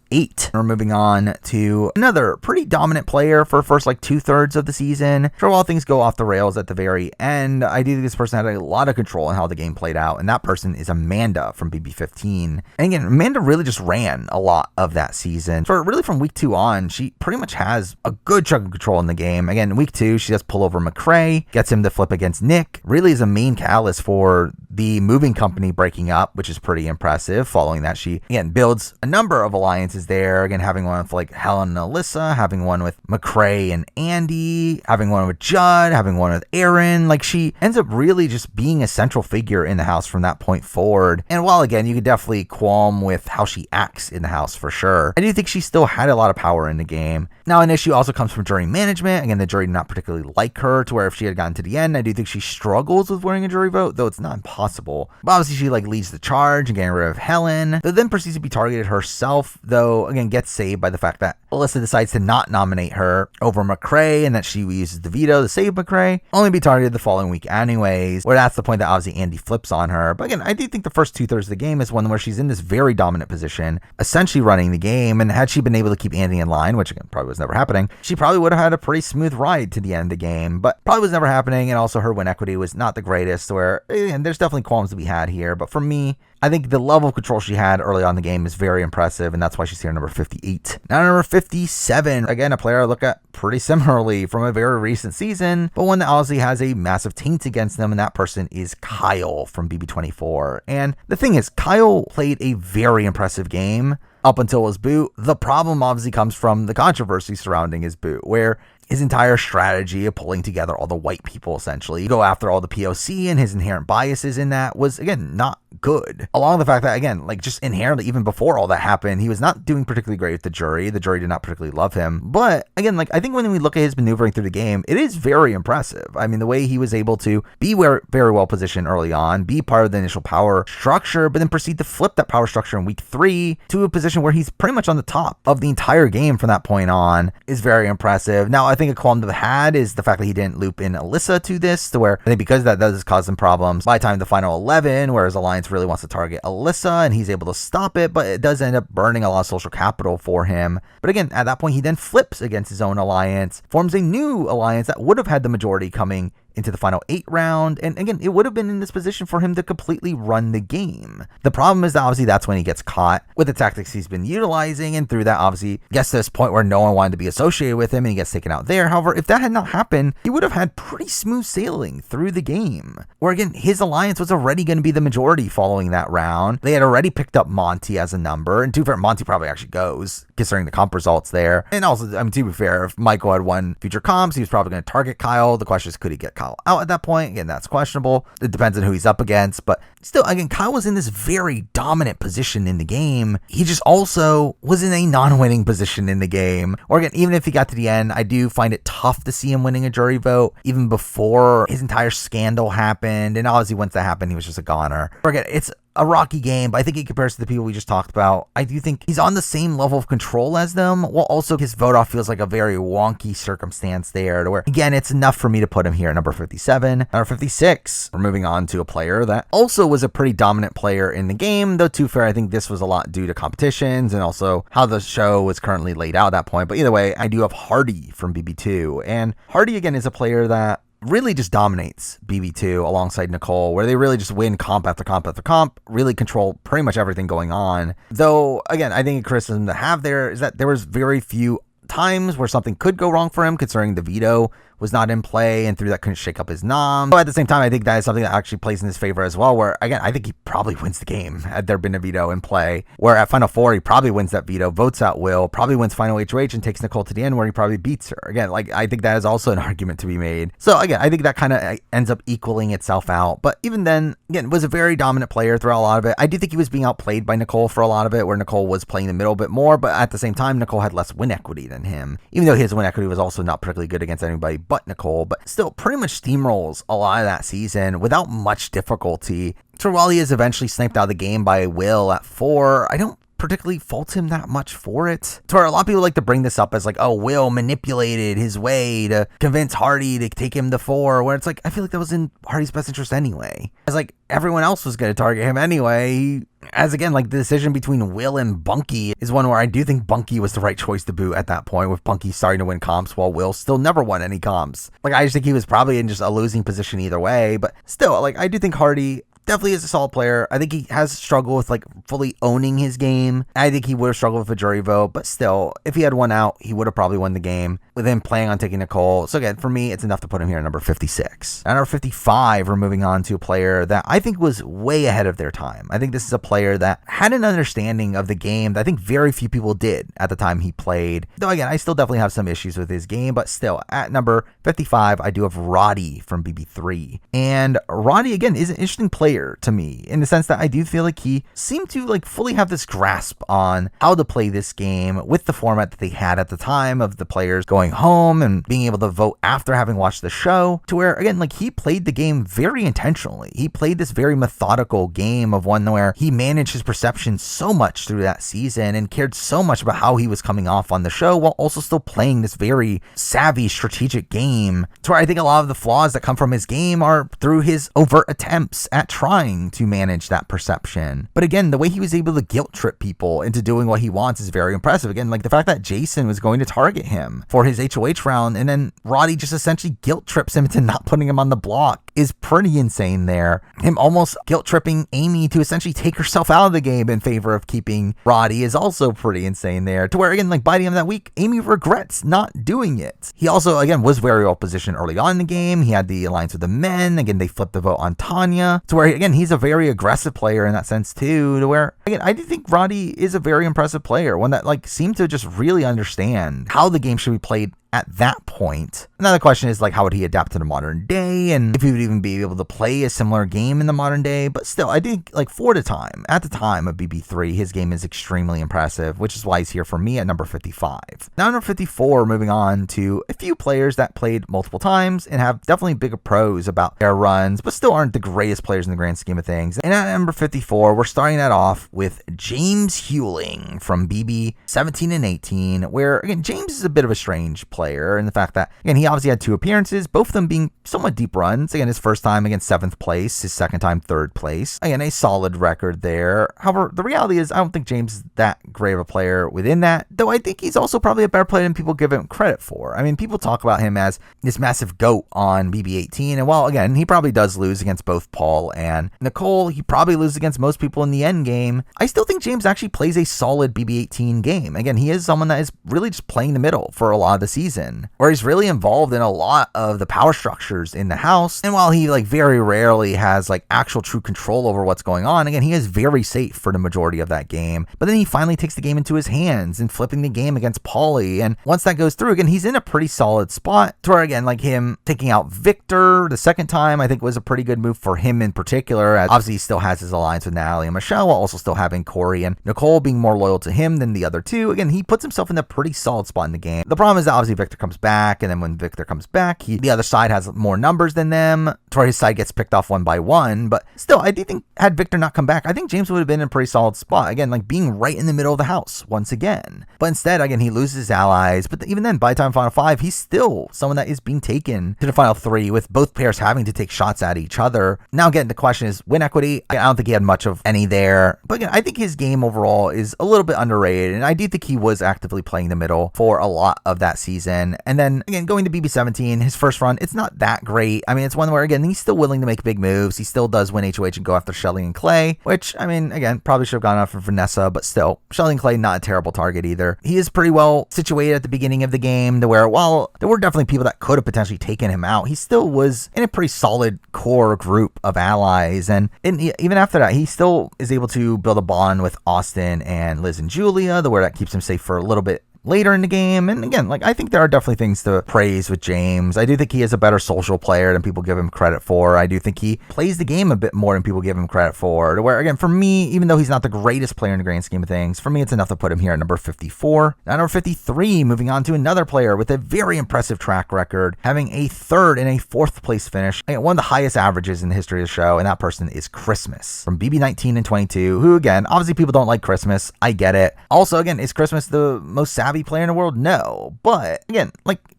We're moving on to another pretty dominant player for first like 2/3 of the season. Sure, while things go off the rails at the very end, I do think this person had a lot of control in how the game played out, and that person is Amanda from BB15. And again, Amanda really just ran a lot of that season. So really from week 2 on, she pretty much has a good chunk of control in the game. Again, in week 2, she does pull over McCrae, gets him to flip against Nick, really is a main catalyst for the moving company breaking up, which is pretty impressive. Following that, she again builds a number of alliances there, again having one with like Helen and Alyssa, having one with McCrae and Andy, having one with Judd, having one with Aaron. Like, she ends up really just being a central figure in the house from that point forward. And while again you could definitely qualm with how she acts in the house for sure, I do think she still had a lot of power in the game. Now, an issue also comes from jury management. Again, the jury did not particularly like her, to where if she had gotten to the end, I do think she struggles with winning a jury vote, though it's not impossible. But obviously she like leads the charge and getting rid of Helen, but then proceeds to be targeted herself, though again gets saved by the fact that Alyssa decides to not nominate her over McCrae, and that she uses the veto to save McCrae, only be targeted the following week anyways, where that's the point that obviously Andy flips on her. But again, I do think the first 2/3 of the game is one where she's in this very dominant position, essentially running the game, and had she been able to keep Andy in line, which again probably was never happening, she probably would have had a pretty smooth ride to the end of the game, but probably was never happening. And also her win equity was not the greatest, where again, there's definitely qualms to be had here. But for me, I think the level of control she had early on in the game is very impressive, and that's why she's here number 58. Now, number 57, again, a player I look at pretty similarly from a very recent season, but one that obviously has a massive taint against them, and that person is Kyle from BB24. And the thing is, Kyle played a very impressive game up until his boot. The problem obviously comes from the controversy surrounding his boot, where his entire strategy of pulling together all the white people, essentially go after all the POC, and his inherent biases in that was, again, not good. Along with the fact that, again, like just inherently, even before all that happened, he was not doing particularly great with the jury. The jury did not particularly love him. But again, like I think when we look at his maneuvering through the game, it is very impressive. I mean, the way he was able to be very well positioned early on, be part of the initial power structure, but then proceed to flip that power structure in week 3 to a position where he's pretty much on the top of the entire game from that point on is very impressive. Now, I think a qualm to had is the fact that he didn't loop in Alyssa to this, to where I think because that does cause some problems by the time the final 11, where his alliance really wants to target Alyssa and he's able to stop it, but it does end up burning a lot of social capital for him. But again, at that point, he then flips against his own alliance, forms a new alliance that would have had the majority coming into the final 8 round. And again, it would have been in this position for him to completely run the game. The problem is that obviously that's when he gets caught with the tactics he's been utilizing. And through that, obviously, gets to this point where no one wanted to be associated with him and he gets taken out there. However, if that had not happened, he would have had pretty smooth sailing through the game. Where again, his alliance was already going to be the majority following that round. They had already picked up Monty as a number. And to be fair, Monty probably actually goes, considering the comp results there. And also, I mean, to be fair, if Michael had won future comps, he was probably going to target Kyle. The question is, could he get Kyle out at that point? Again, that's questionable. It depends on who he's up against. But still, again, Kyle was in this very dominant position in the game. He just also was in a non-winning position in the game. Or again, even if he got to the end, I do find it tough to see him winning a jury vote, even before his entire scandal happened. And obviously, once that happened, he was just a goner. Or again, it's a rocky game, but I think in comparison to the people we just talked about, I do think he's on the same level of control as them, while also his vote off feels like a very wonky circumstance there, to where, again, it's enough for me to put him here at number 57. Number 56, we're moving on to a player that also was a pretty dominant player in the game, though to be fair, I think this was a lot due to competitions and also how the show was currently laid out at that point. But either way, I do have Hardy from BB2, and Hardy, again, is a player that really just dominates BB2 alongside Nicole, where they really just win comp after comp after comp, really control pretty much everything going on. Though, again, I think a criticism to have there is that there was very few times where something could go wrong for him, considering the veto was not in play, and through that couldn't shake up his nom. But at the same time, I think that is something that actually plays in his favor as well, where, again, I think he probably wins the game had there been a veto in play, where at Final 4, he probably wins that veto, votes out Will, probably wins Final HOH, and takes Nicole to the end, where he probably beats her. Again, like, I think that is also an argument to be made. So, again, I think that kind of ends up equaling itself out. But even then, again, was a very dominant player throughout a lot of it. I do think he was being outplayed by Nicole for a lot of it, where Nicole was playing the middle a bit more, but at the same time, Nicole had less win equity than him, even though his win equity was also not particularly good against anybody but Nicole. But still pretty much steamrolls a lot of that season without much difficulty. So while he is eventually sniped out of the game by Will at 4, I don't particularly fault him that much for it. So a lot of people like to bring this up as like, oh, Will manipulated his way to convince Hardy to take him to 4, where it's like, I feel like that was in Hardy's best interest anyway. As like everyone else was going to target him anyway. As again, like the decision between Will and Bunky is one where I do think Bunky was the right choice to boot at that point, with Bunky starting to win comps while Will still never won any comps. Like, I just think he was probably in just a losing position either way, but still, like, I do think Hardy definitely is a solid player. I think he has struggled with like fully owning his game. I think he would have struggled with a jury vote, but still, if he had one out, he would have probably won the game with him planning on taking Nicole. So again, for me, it's enough to put him here at number 56. At number 55, we're moving on to a player that I think was way ahead of their time. I think this is a player that had an understanding of the game that I think very few people did at the time he played. Though again, I still definitely have some issues with his game, but still, at number 55, I do have Roddy from BB3. And Roddy, again, is an interesting player to me, in the sense that I do feel like he seemed to like fully have this grasp on how to play this game with the format that they had at the time of the players going home and being able to vote after having watched the show, to where again, like, he played the game very intentionally. He played this very methodical game of one where he managed his perception so much through that season and cared so much about how he was coming off on the show, while also still playing this very savvy strategic game, to where I think a lot of the flaws that come from his game are through his overt attempts at trying to manage that perception. But again, the way he was able to guilt trip people into doing what he wants is very impressive. Again, like the fact that Jason was going to target him for his HOH round, and then Roddy just essentially guilt trips him into not putting him on the block, is pretty insane there. Him almost guilt tripping Amy to essentially take herself out of the game in favor of keeping Roddy is also pretty insane there, to where again, like by the end of that week, Amy regrets not doing it. He also, again, was very well positioned early on in the game. He had the alliance with the men. Again, they flipped the vote on Tanya, to where again, he's a very aggressive player in that sense too, to where again, I do think Roddy is a very impressive player, one that like seemed to just really understand how the game should be played at that point. Another question is like, how would he adapt to the modern day, and if he would even be able to play a similar game in the modern day. But still, I think like at the time of BB3, his game is extremely impressive, which is why he's here for me at number 55. Now number 54, moving on to a few players that played multiple times and have definitely bigger pros about their runs, but still aren't the greatest players in the grand scheme of things. And at number 54, we're starting that off with James Hewling from BB 17 and 18, where again, James is a bit of a strange player, and the fact that, again, he obviously had 2 appearances, both of them being somewhat deep runs. Again, his first time against 7th place, his second time 3rd place. Again, a solid record there. However, the reality is I don't think James is that great of a player within that, though I think he's also probably a better player than people give him credit for. I mean, people talk about him as this massive GOAT on BB18, and while, again, he probably does lose against both Paul and Nicole, he probably loses against most people in the end game. I still think James actually plays a solid BB18 game. Again, he is someone that is really just playing the middle for a lot of the season, where he's really involved in a lot of the power structures in the house, and while he very rarely has actual true control over what's going on, again, he is very safe for the majority of that game. But then he finally takes the game into his hands and flipping the game against Paulie, and once that goes through, again, he's in a pretty solid spot to where, again, him taking out Victor the second time, I think was a pretty good move for him in particular, as obviously he still has his alliance with Natalie and Michelle, while also still having Corey and Nicole being more loyal to him than the other two. Again, he puts himself in a pretty solid spot in the game. The problem is that obviously Victor comes back, and then when Victor comes back, the other side has more numbers than them, to where his side gets picked off one by one. But still, I do think had Victor not come back, I think James would have been in a pretty solid spot. Again, being right in the middle of the house once again. But instead, again, he loses his allies. But even then, by the time Final 5, he's still someone that is being taken to the Final 3, with both pairs having to take shots at each other. Now, again, the question is win equity. I don't think he had much of any there. But again, I think his game overall is a little bit underrated, and I do think he was actively playing the middle for a lot of that season. And then, again, going to BB17, his first run, it's not that great. I mean, it's one where, again, he's still willing to make big moves. He still does win HOH and go after Shelly and Clay, which, I mean, again, probably should have gone after Vanessa, but still, Shelly and Clay, not a terrible target either. He is pretty well situated at the beginning of the game, to where, while there were definitely people that could have potentially taken him out, he still was in a pretty solid core group of allies. And even after that, he still is able to build a bond with Austin and Liz and Julia, where that keeps him safe for a little bit later in the game. And again, I think there are definitely things to praise with James. I do think he is a better social player than people give him credit for. I do think he plays the game a bit more than people give him credit for, to where, again, for me, even though he's not the greatest player in the grand scheme of things, for me, it's enough to put him here at number 54. Now, number 53, moving on to another player with a very impressive track record, having a 3rd and a 4th place finish, one of the highest averages in the history of the show, and that person is Christmas from BB19 and 22, who, again, obviously people don't like Christmas. I get it. Also, again, is Christmas the most savvy player in the world? No. But again,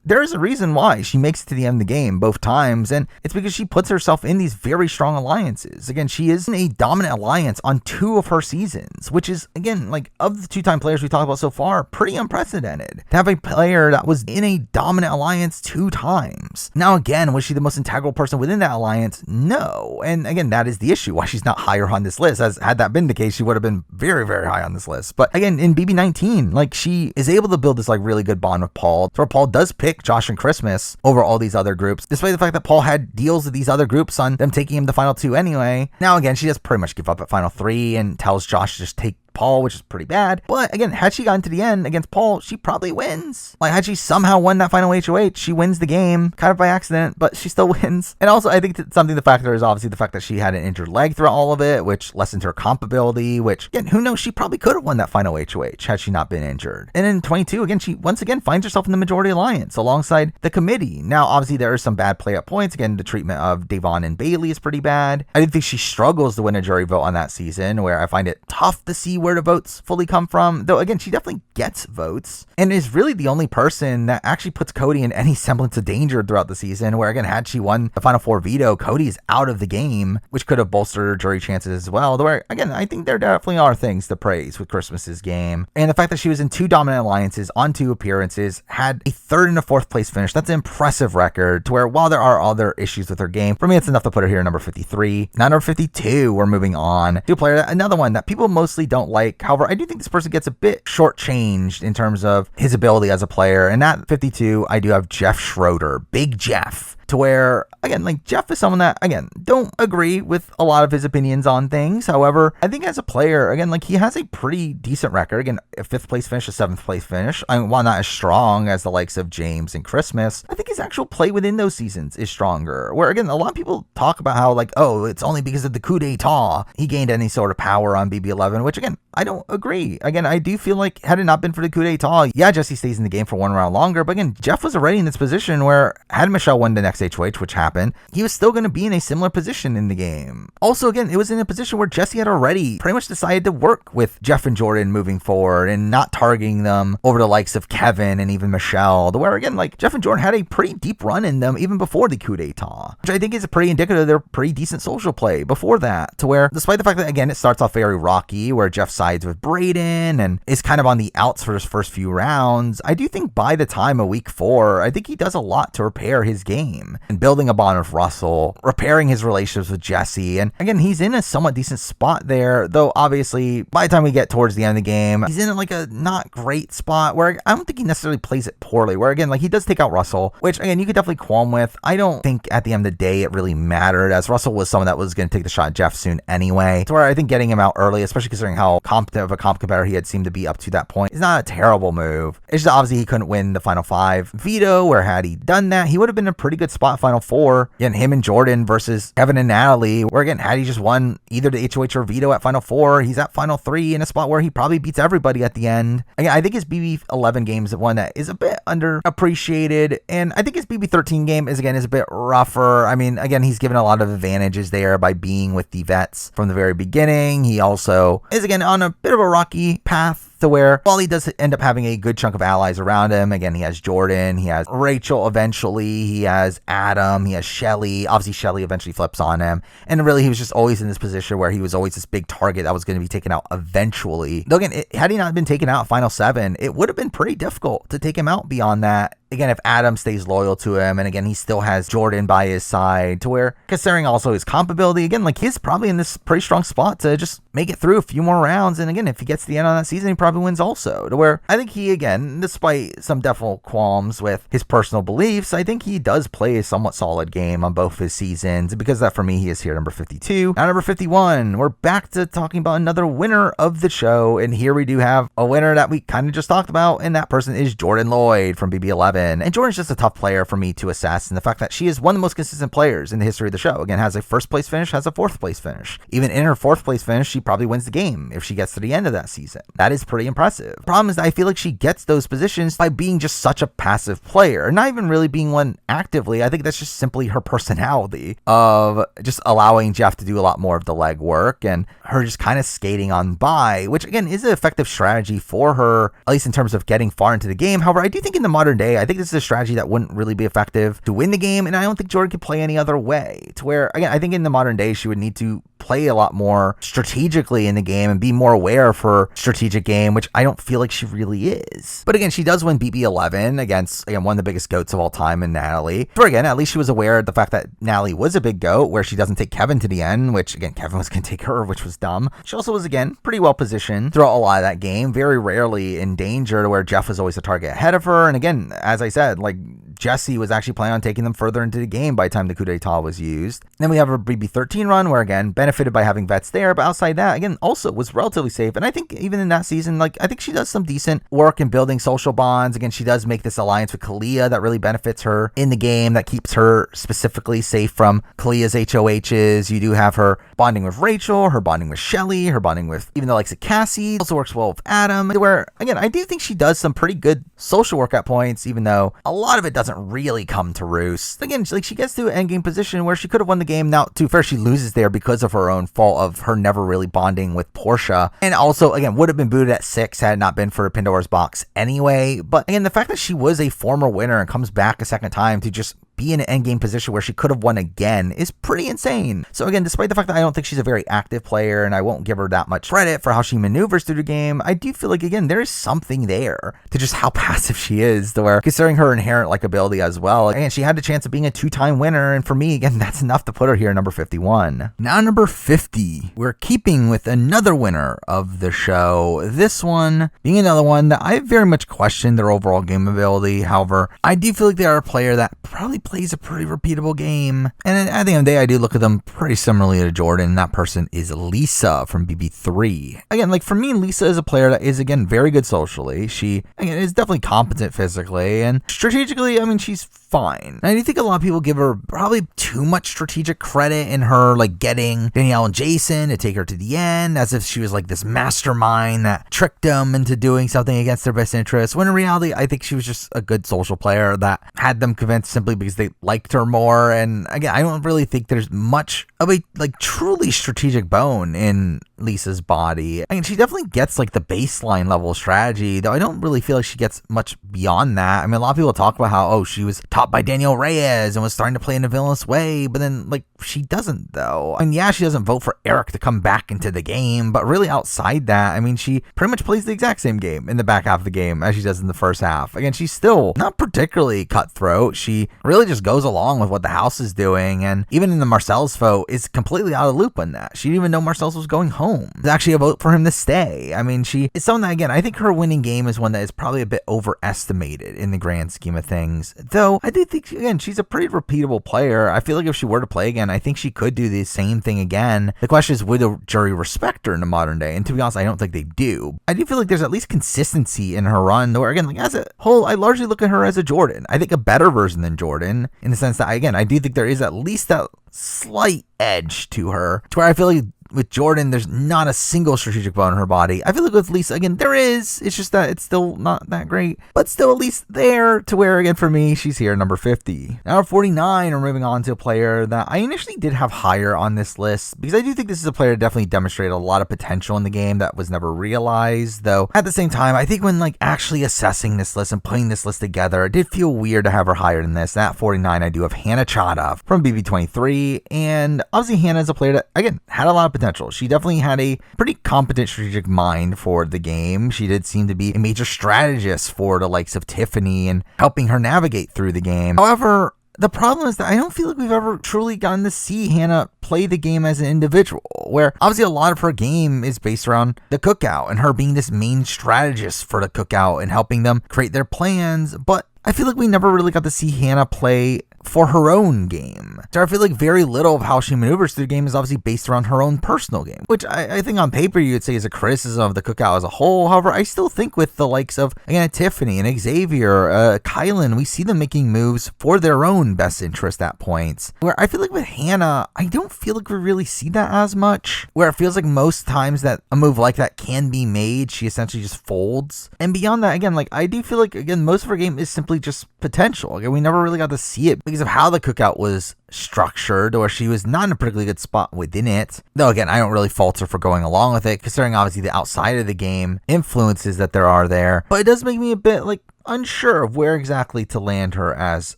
there is a reason why she makes it to the end of the game both times, and it's because she puts herself in these very strong alliances. Again, she is in a dominant alliance on 2 of her seasons, which is, again, of the 2-time players we talked about so far, pretty unprecedented. To have a player that was in a dominant alliance 2 times. Now, again, was she the most integral person within that alliance? No. And again, that is the issue, why she's not higher on this list, as had that been the case, she would have been very, very high on this list. But again, in BB19, she is able to build this really good bond with Paul, where Paul does pick Josh and Christmas over all these other groups, despite the fact that Paul had deals with these other groups on them taking him to Final 2 anyway. Now, again, she does pretty much give up at Final 3 and tells Josh to just take Paul, which is pretty bad. But again, had she gotten to the end against Paul, she probably wins. Had she somehow won that final HOH, she wins the game, kind of by accident, but she still wins. And also, I think something to factor is obviously the fact that she had an injured leg throughout all of it, which lessened her comp ability, which, again, who knows, she probably could have won that final HOH had she not been injured. And in 22, again, she once again finds herself in the majority alliance alongside the committee. Now, obviously, there is some bad play at points. Again, the treatment of Devon and Bailey is pretty bad. I didn't think she struggles to win a jury vote on that season, where I find it tough to see where the votes fully come from, though again, she definitely gets votes and is really the only person that actually puts Cody in any semblance of danger throughout the season, where again, had she won the Final 4 veto, Cody is out of the game, which could have bolstered her jury chances as well. Though again, I think there definitely are things to praise with Christmas's game, and the fact that she was in 2 dominant alliances on 2 appearances, had a 3rd and a 4th place finish. That's an impressive record, to where while there are other issues with her game, for me it's enough to put her here at number 53. Now number 52, we're moving on to a player, another one that people mostly don't like. However, I do think this person gets a bit shortchanged in terms of his ability as a player. And at 52, I do have Jeff Schroeder, Big Jeff. To where, again, Jeff is someone that, again, don't agree with a lot of his opinions on things. However, I think as a player, again, he has a pretty decent record. Again, a 5th place finish, a 7th place finish. I mean, while not as strong as the likes of James and Christmas, I think his actual play within those seasons is stronger. Where, again, a lot of people talk about how, oh, it's only because of the coup d'etat he gained any sort of power on BB11, which, again, I don't agree. Again, I do feel like had it not been for the coup d'etat, yeah, Jessie stays in the game for one round longer. But again, Jeff was already in this position where had Michelle won the next HOH, which happened, he was still going to be in a similar position in the game. Also, again, it was in a position where Jessie had already pretty much decided to work with Jeff and Jordan moving forward and not targeting them over the likes of Kevin and even Michelle, to where, again, like Jeff and Jordan had a pretty deep run in them even before the coup d'etat, which I think is pretty indicative of their pretty decent social play before that, to where despite the fact that, again, it starts off very rocky where Jeff sides with Brayden and is kind of on the outs for his first few rounds, I do think by the time of week 4, I think he does a lot to repair his game and building a bond with Russell, repairing his relationships with Jessie. And again, he's in a somewhat decent spot there, though obviously by the time we get towards the end of the game, he's in like a not great spot where I don't think he necessarily plays it poorly, where again, like he does take out Russell, which again, you could definitely qualm with. I don't think at the end of the day it really mattered, as Russell was someone that was going to take the shot at Jeff soon anyway, to where I think getting him out early, especially considering how competent of a comp competitor he had seemed to be up to that point, is not a terrible move. It's just obviously he couldn't win the final 5 veto, where had he done that, he would have been in a pretty good spot final 4. Again, him and Jordan versus Kevin and Natalie, where again, had he just won either the HOH or veto at final 4, he's at final 3 in a spot where he probably beats everybody at the end. Again, I think his BB11 game is one that is a bit underappreciated, and I think his BB13 game is a bit rougher. I mean, again, he's given a lot of advantages there by being with the vets from the very beginning. He also is again on a bit of a rocky path, to where while he does end up having a good chunk of allies around him, again, he has Jordan, he has Rachel eventually, he has Adam, he has Shelly. Obviously, Shelly eventually flips on him. And really, he was just always in this position where he was always this big target that was going to be taken out eventually. Though again, had he not been taken out at final 7, it would have been pretty difficult to take him out beyond that. Again, if Adam stays loyal to him, and again, he still has Jordan by his side, to where, considering also his comp ability, again, like he's probably in this pretty strong spot to just make it through a few more rounds. And again, if he gets to the end on that season, he probably wins also, to where I think he, again, despite some definite qualms with his personal beliefs, I think he does play a somewhat solid game on both his seasons. And because of that, for me, he is here number 52. Now number 51, we're back to talking about another winner of the show. And here we do have a winner that we kind of just talked about, and that person is Jordan Lloyd from BB11. And Jordan's just a tough player for me to assess, and the fact that she is one of the most consistent players in the history of the show. Again, has a first place finish, has a 4th place finish. Even in her 4th place finish, she probably wins the game if she gets to the end of that season. That is pretty impressive. The problem is that I feel like she gets those positions by being just such a passive player, not even really being one actively. I think that's just simply her personality of just allowing Jeff to do a lot more of the legwork and her just kind of skating on by, which again is an effective strategy for her, at least in terms of getting far into the game. However, I do think in the modern day, I think this is a strategy that wouldn't really be effective to win the game, and I don't think Jordan could play any other way, to where, again, I think in the modern day, she would need to play a lot more strategically in the game and be more aware of her strategic game, which I don't feel like she really is. But again, she does win BB11 against, again, one of the biggest GOATs of all time in Natalie. So again, at least she was aware of the fact that Natalie was a big GOAT, where she doesn't take Kevin to the end, which again, Kevin was going to take her, which was dumb. She also was, again, pretty well positioned throughout a lot of that game, very rarely in danger, to where Jeff was always the target ahead of her. And again, as I said, like Jessie was actually planning on taking them further into the game by the time the coup d'etat was used. Then we have a BB13 run where, again, benefited by having vets there, but outside that, again, also was relatively safe. And I think even in that season, like, I think she does some decent work in building social bonds. Again, she does make this alliance with Kalia that really benefits her in the game, that keeps her specifically safe from Kalia's HOHs. You do have her bonding with Rachel, her bonding with Shelly, her bonding with even the likes of Cassie, also works well with Adam, where, again, I do think she does some pretty good social work at points, even though a lot of it doesn't really come to roost. Again, she gets to an endgame position where she could have won the game. Now, to fair, she loses there because of her own fault of her never really bonding with Portia. And also, again, would have been booted at 6 had it not been for Pandora's box anyway. But again, the fact that she was a former winner and comes back a second time to just be in an endgame position where she could have won again is pretty insane. So again, despite the fact that I don't think she's a very active player and I won't give her that much credit for how she maneuvers through the game, I do feel like, again, there is something there to just how passive she is, to where, considering her inherent likability as well, again, she had a chance of being a 2-time winner, and for me, again, that's enough to put her here at number 51. Now number 50, we're keeping with another winner of the show, this one being another one that I very much questioned their overall game ability. However, I do feel like they are a player that probably plays a pretty repeatable game. And at the end of the day, I do look at them pretty similarly to Jordan. That person is Lisa from BB3. Again, like for me, Lisa is a player that is, again, very good socially. She, again, is definitely competent physically, and strategically, I mean, she's fine. And I do think a lot of people give her probably too much strategic credit in her like getting Danielle and Jason to take her to the end, as if she was like this mastermind that tricked them into doing something against their best interests, when in reality I think she was just a good social player that had them convinced simply because they liked her more. And again, I don't really think there's much of a like truly strategic bone in Lisa's body. I mean, she definitely gets like the baseline level strategy, though I don't really feel like she gets much beyond that. I mean, a lot of people talk about how, oh, she was taught by Daniel Reyes and was starting to play in a villainous way, but then like she doesn't though. And yeah, she doesn't vote for Eric to come back into the game, but really outside that, I mean, she pretty much plays the exact same game in the back half of the game as she does in the first half. Again, she's still not particularly cutthroat. She really just goes along with what the house is doing, and even in the Marcel's vote is completely out of the loop on that. She didn't even know Marcel's was going home. It's actually a vote for him to stay. I mean, she is someone that, again, I think her winning game is one that is probably a bit overestimated in the grand scheme of things. Though I do think, again, she's a pretty repeatable player. I feel like if she were to play again, I think she could do the same thing again. The question is, would the jury respect her in the modern day? And to be honest, I don't think they do. I do feel like there's at least consistency in her run, where, again, like as a whole, I largely look at her as a Jordan. I think a better version than Jordan, in the sense that, again, I do think there is at least that slight edge to her, to where I feel like with Jordan, there's not a single strategic bone in her body. I feel like with Lisa, again, there is. It's just that it's still not that great, but still at least there, to where, again, for me, she's here, number 50. Now, 49, we're moving on to a player that I initially did have higher on this list, because I do think this is a player that definitely demonstrated a lot of potential in the game that was never realized, though at the same time, I think when like actually assessing this list and putting this list together, it did feel weird to have her higher than this. At 49, I do have Hannah Chada from BB23, and obviously Hannah is a player that, again, had a lot of potential. She definitely had a pretty competent strategic mind for the game. She did seem to be a major strategist for the likes of Tiffany and helping her navigate through the game. However, the problem is that I don't feel like we've ever truly gotten to see Hannah play the game as an individual, where obviously a lot of her game is based around the cookout and her being this main strategist for the cookout and helping them create their plans, but I feel like we never really got to see Hannah play for her own game. So I feel like very little of how she maneuvers through the game is obviously based around her own personal game, which I think on paper you would say is a criticism of the cookout as a whole. However, I still think with the likes of, again, Tiffany and Xavier, Kylan, we see them making moves for their own best interest at points, where I feel like with Hannah, I don't feel like we really see that as much, where it feels like most times that a move like that can be made, she essentially just folds. And beyond that, again, like I do feel like, again, most of her game is simply just potential. Again, we never really got to see it because of how the cookout was structured, or she was not in a particularly good spot within it. Though again, I don't really fault her for going along with it, considering obviously the outside of the game influences that there are there. But it does make me a bit like unsure of where exactly to land her as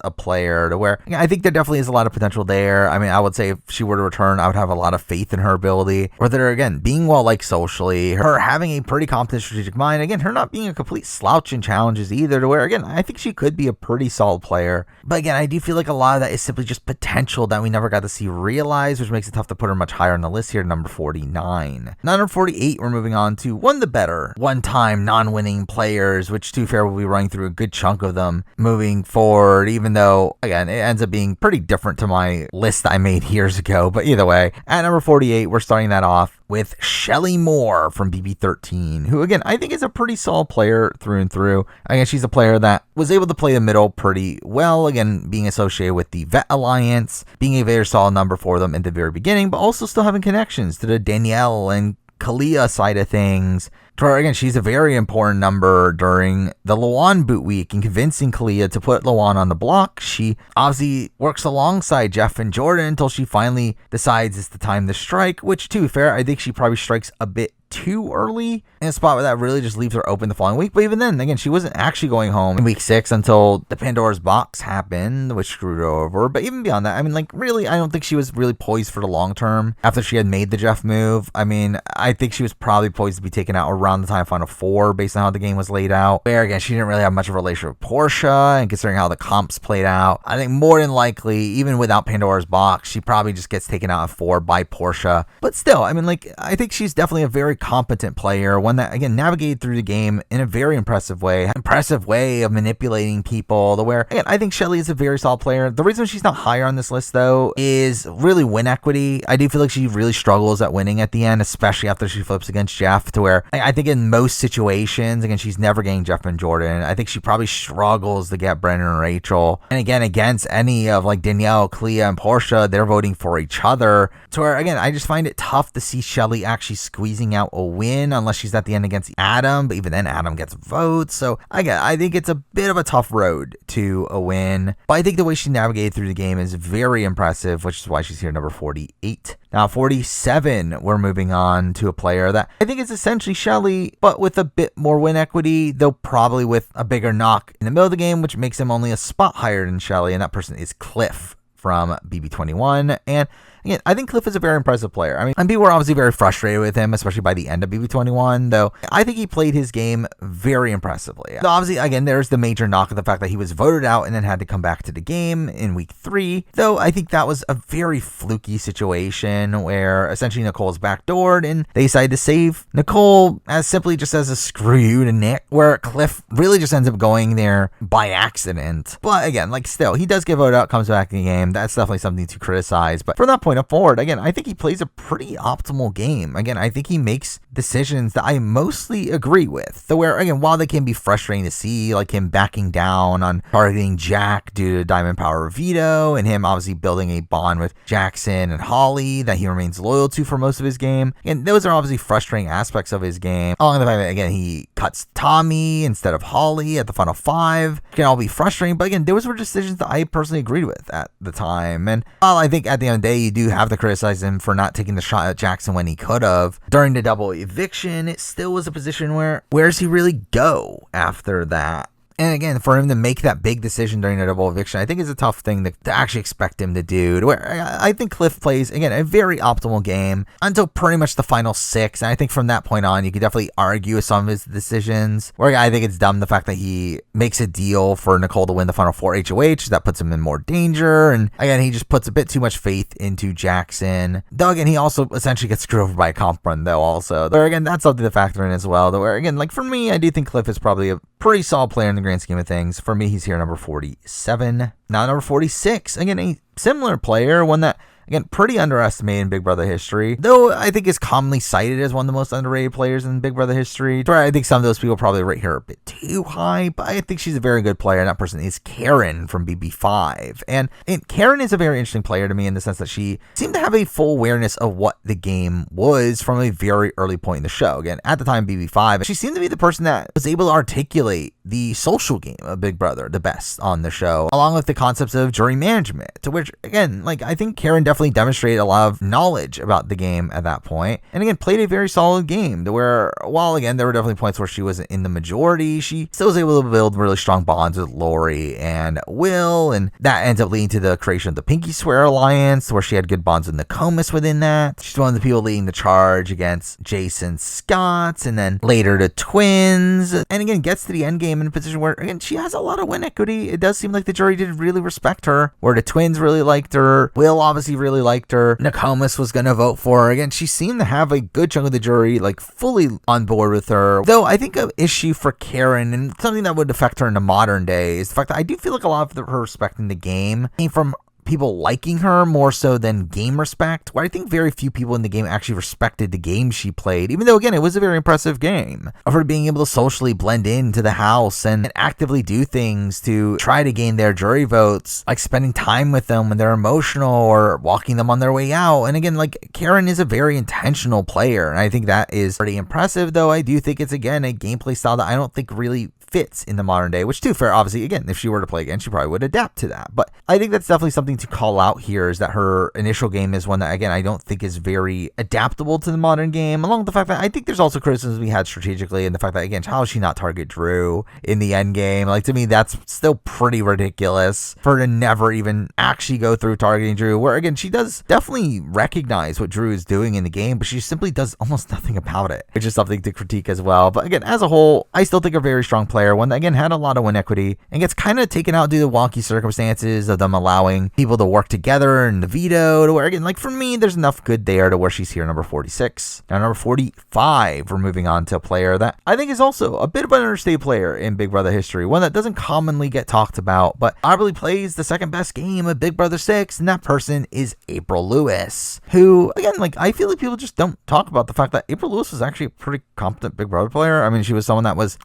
a player, to where I think there definitely is a lot of potential there. I mean, I would say if she were to return, I would have a lot of faith in her ability, whether again, being well liked socially, her having a pretty competent strategic mind, again, her not being a complete slouch in challenges either, to where again, I think she could be a pretty solid player. But again, I do feel like a lot of that is simply just potential that we never got to see realized, which makes it tough to put her much higher on the list here, number 49. Number 48, we're moving on to one of the better one-time non-winning players, which to be fair, we'll be running through a good chunk of them moving forward, even though, again, it ends up being pretty different to my list I made years ago. But either way, at number 48, we're starting that off with Shelly Moore from BB13, who, again, I think is a pretty solid player through and through. Again, she's a player that was able to play the middle pretty well, again, being associated with the Vet Alliance, being a very solid number for them in the very beginning, but also still having connections to the Danielle and Kalia side of things. Again, she's a very important number during the Lawan boot week and convincing Kalia to put Lawan on the block. She obviously works alongside Jeff and Jordan until she finally decides it's the time to strike, which, to be fair, I think she probably strikes a bit too early in a spot where that really just leaves her open the following week. But even then, again, she wasn't actually going home in week 6 until the Pandora's box happened, which screwed her over. But even beyond that, I mean, like, really, I don't think she was really poised for the long term after she had made the Jeff move. I mean, I think she was probably poised to be taken out around the time of Final Four based on how the game was laid out. Where, again, she didn't really have much of a relationship with Portia, and considering how the comps played out, I think more than likely, even without Pandora's box, she probably just gets taken out at 4 by Portia. But still, I mean, like, I think she's definitely a very competent player, one that, again, navigated through the game in a very impressive way of manipulating people, the where, again, I think Shelly is a very solid player. The reason she's not higher on this list, though, is really win equity. I do feel like she really struggles at winning at the end, especially after she flips against Jeff, to where I think in most situations, again, she's never getting Jeff and Jordan. I think she probably struggles to get Brennan and Rachel. And again, against any of like Danielle, Clea, and Portia, they're voting for each other. To where, again, I just find it tough to see Shelly actually squeezing out a win unless she's at the end against Adam, but even then Adam gets votes. So I think it's a bit of a tough road to a win, but I think the way she navigated through the game is very impressive, which is why she's here number 48. Now 47, we're moving on to a player that I think is essentially Shelly, but with a bit more win equity, though probably with a bigger knock in the middle of the game, which makes him only a spot higher than Shelly, and that person is Cliff from BB21. And again, I think Cliff is a very impressive player. I mean, and people were obviously very frustrated with him, especially by the end of BB21, though I think he played his game very impressively. Though obviously, again, there's the major knock of the fact that he was voted out and then had to come back to the game in week 3, though I think that was a very fluky situation where essentially Nicole's backdoored and they decided to save Nicole as simply just as a screw you to Nick, where Cliff really just ends up going there by accident. But again, like still, he does get voted out, comes back in the game. That's definitely something to criticize. But from that point forward, again, I think he plays a pretty optimal game. Again, I think he makes decisions that I mostly agree with. Though where, again, while they can be frustrating to see, like him backing down on targeting Jack due to Diamond Power veto, and him obviously building a bond with Jackson and Holly that he remains loyal to for most of his game. And those are obviously frustrating aspects of his game. Along the fact that, again, he cuts Tommy instead of Holly at the final 5 can all be frustrating. But again, those were decisions that I personally agreed with at the time. And while I think at the end of the day, you do have to criticize him for not taking the shot at Jackson when he could have during the double eviction, it still was a position where does he really go after that? And again, for him to make that big decision during a double eviction, I think is a tough thing to actually expect him to do. Where I think Cliff plays, again, a very optimal game until pretty much the final 6. And I think from that point on, you could definitely argue with some of his decisions. Where I think it's dumb the fact that he makes a deal for Nicole to win the final 4 HOH. That puts him in more danger. And again, he just puts a bit too much faith into Jackson. Though again, he also essentially gets screwed over by a comp run, though, also. Where again, that's something to factor in as well. Though where again, like for me, I do think Cliff is probably a pretty solid player in the grand scheme of things. For me, he's here number 47. Now number 46, again, a similar player, one that, again, pretty underestimated in Big Brother history, though I think is commonly cited as one of the most underrated players in Big Brother history. I think some of those people probably rate her a bit too high, but I think she's a very good player, and that person is Karen from BB5. And Karen is a very interesting player to me in the sense that she seemed to have a full awareness of what the game was from a very early point in the show. Again, at the time, BB5, she seemed to be the person that was able to articulate the social game of Big Brother the best on the show, along with the concepts of jury management, to which, again, like I think Karen definitely demonstrated a lot of knowledge about the game at that point, and again played a very solid game to where, while again there were definitely points where she wasn't in the majority, she still was able to build really strong bonds with Lori and Will, and that ends up leading to the creation of the Pinky Swear Alliance, where she had good bonds with Nokomis within that. She's one of the people leading the charge against Jason Scott, and then later the twins, and again gets to the end game in a position where, again, she has a lot of win equity. It does seem like the jury did really respect her, where the twins really liked her, Will obviously really liked her, Nokomis was going to vote for her. Again, she seemed to have a good chunk of the jury like fully on board with her. Though I think an issue for Karen, and something that would affect her in the modern day, is the fact that I do feel like a lot of her respect in the game came from people liking her more so than game respect, where I think very few people in the game actually respected the game she played, even though, again, it was a very impressive game. Of her being able to socially blend into the house and actively do things to try to gain their jury votes, like spending time with them when they're emotional or walking them on their way out. And again, like Karen is a very intentional player, and I think that is pretty impressive, though I do think it's, again, a gameplay style that I don't think really fits in the modern day, which, to be fair, obviously, again, if she were to play again, she probably would adapt to that. But I think that's definitely something to call out here, is that her initial game is one that, again, I don't think is very adaptable to the modern game, along with the fact that I think there's also criticisms we had strategically, and the fact that, again, how does she not target Drew in the end game? Like, to me, that's still pretty ridiculous for her to never even actually go through targeting Drew, where, again, she does definitely recognize what Drew is doing in the game, but she simply does almost nothing about it, which is something to critique as well. But again, as a whole, I still think a very strong player player, one that again had a lot of win equity and gets kind of taken out due to wonky circumstances of them allowing people to work together and the veto to where, again, like for me, there's enough good there to where she's here number 46. Now number 45, we're moving on to a player that I think is also a bit of an understated player in Big Brother history, one that doesn't commonly get talked about, but probably plays the second best game of Big Brother 6, and that person is April Lewis, who, again, like I feel like people just don't talk about the fact that April Lewis was actually a pretty competent Big Brother player. I mean, she was someone that was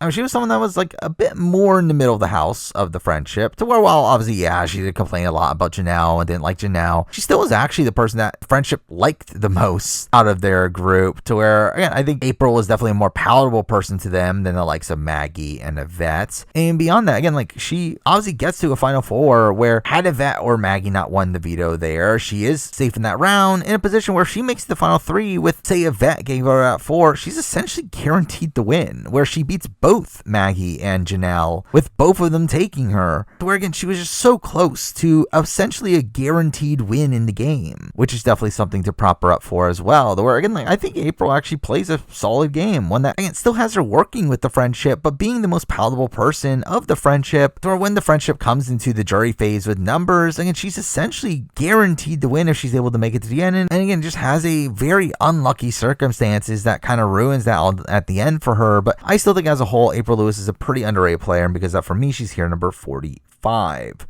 like a bit more in the middle of the house of the friendship, to where, while obviously, yeah, she did complain a lot about Janelle and didn't like Janelle, she still was actually the person that friendship liked the most out of their group, to where, again, I think April was definitely a more palatable person to them than the likes of Maggie and Yvette. And beyond that, again, like she obviously gets to a final four where, had Yvette or Maggie not won the veto there, she is safe in that round in a position where if she makes the final three with, say, Yvette getting voted out 4, she's essentially guaranteed to win, where she beats both Maggie and Janelle, with both of them taking her, to where, again, she was just so close to essentially a guaranteed win in the game, which is definitely something to prop her up for as well. To where, again, like I think April actually plays a solid game, one that, again, still has her working with the friendship, but being the most palatable person of the friendship, to where when the friendship comes into the jury phase with numbers, again, she's essentially guaranteed to win if she's able to make it to the end, and again, just has a very unlucky circumstances that kind of ruins that at the end for her. But I still think as a whole, April Lewis is a pretty underrated player, and because of that, for me, she's here number 45.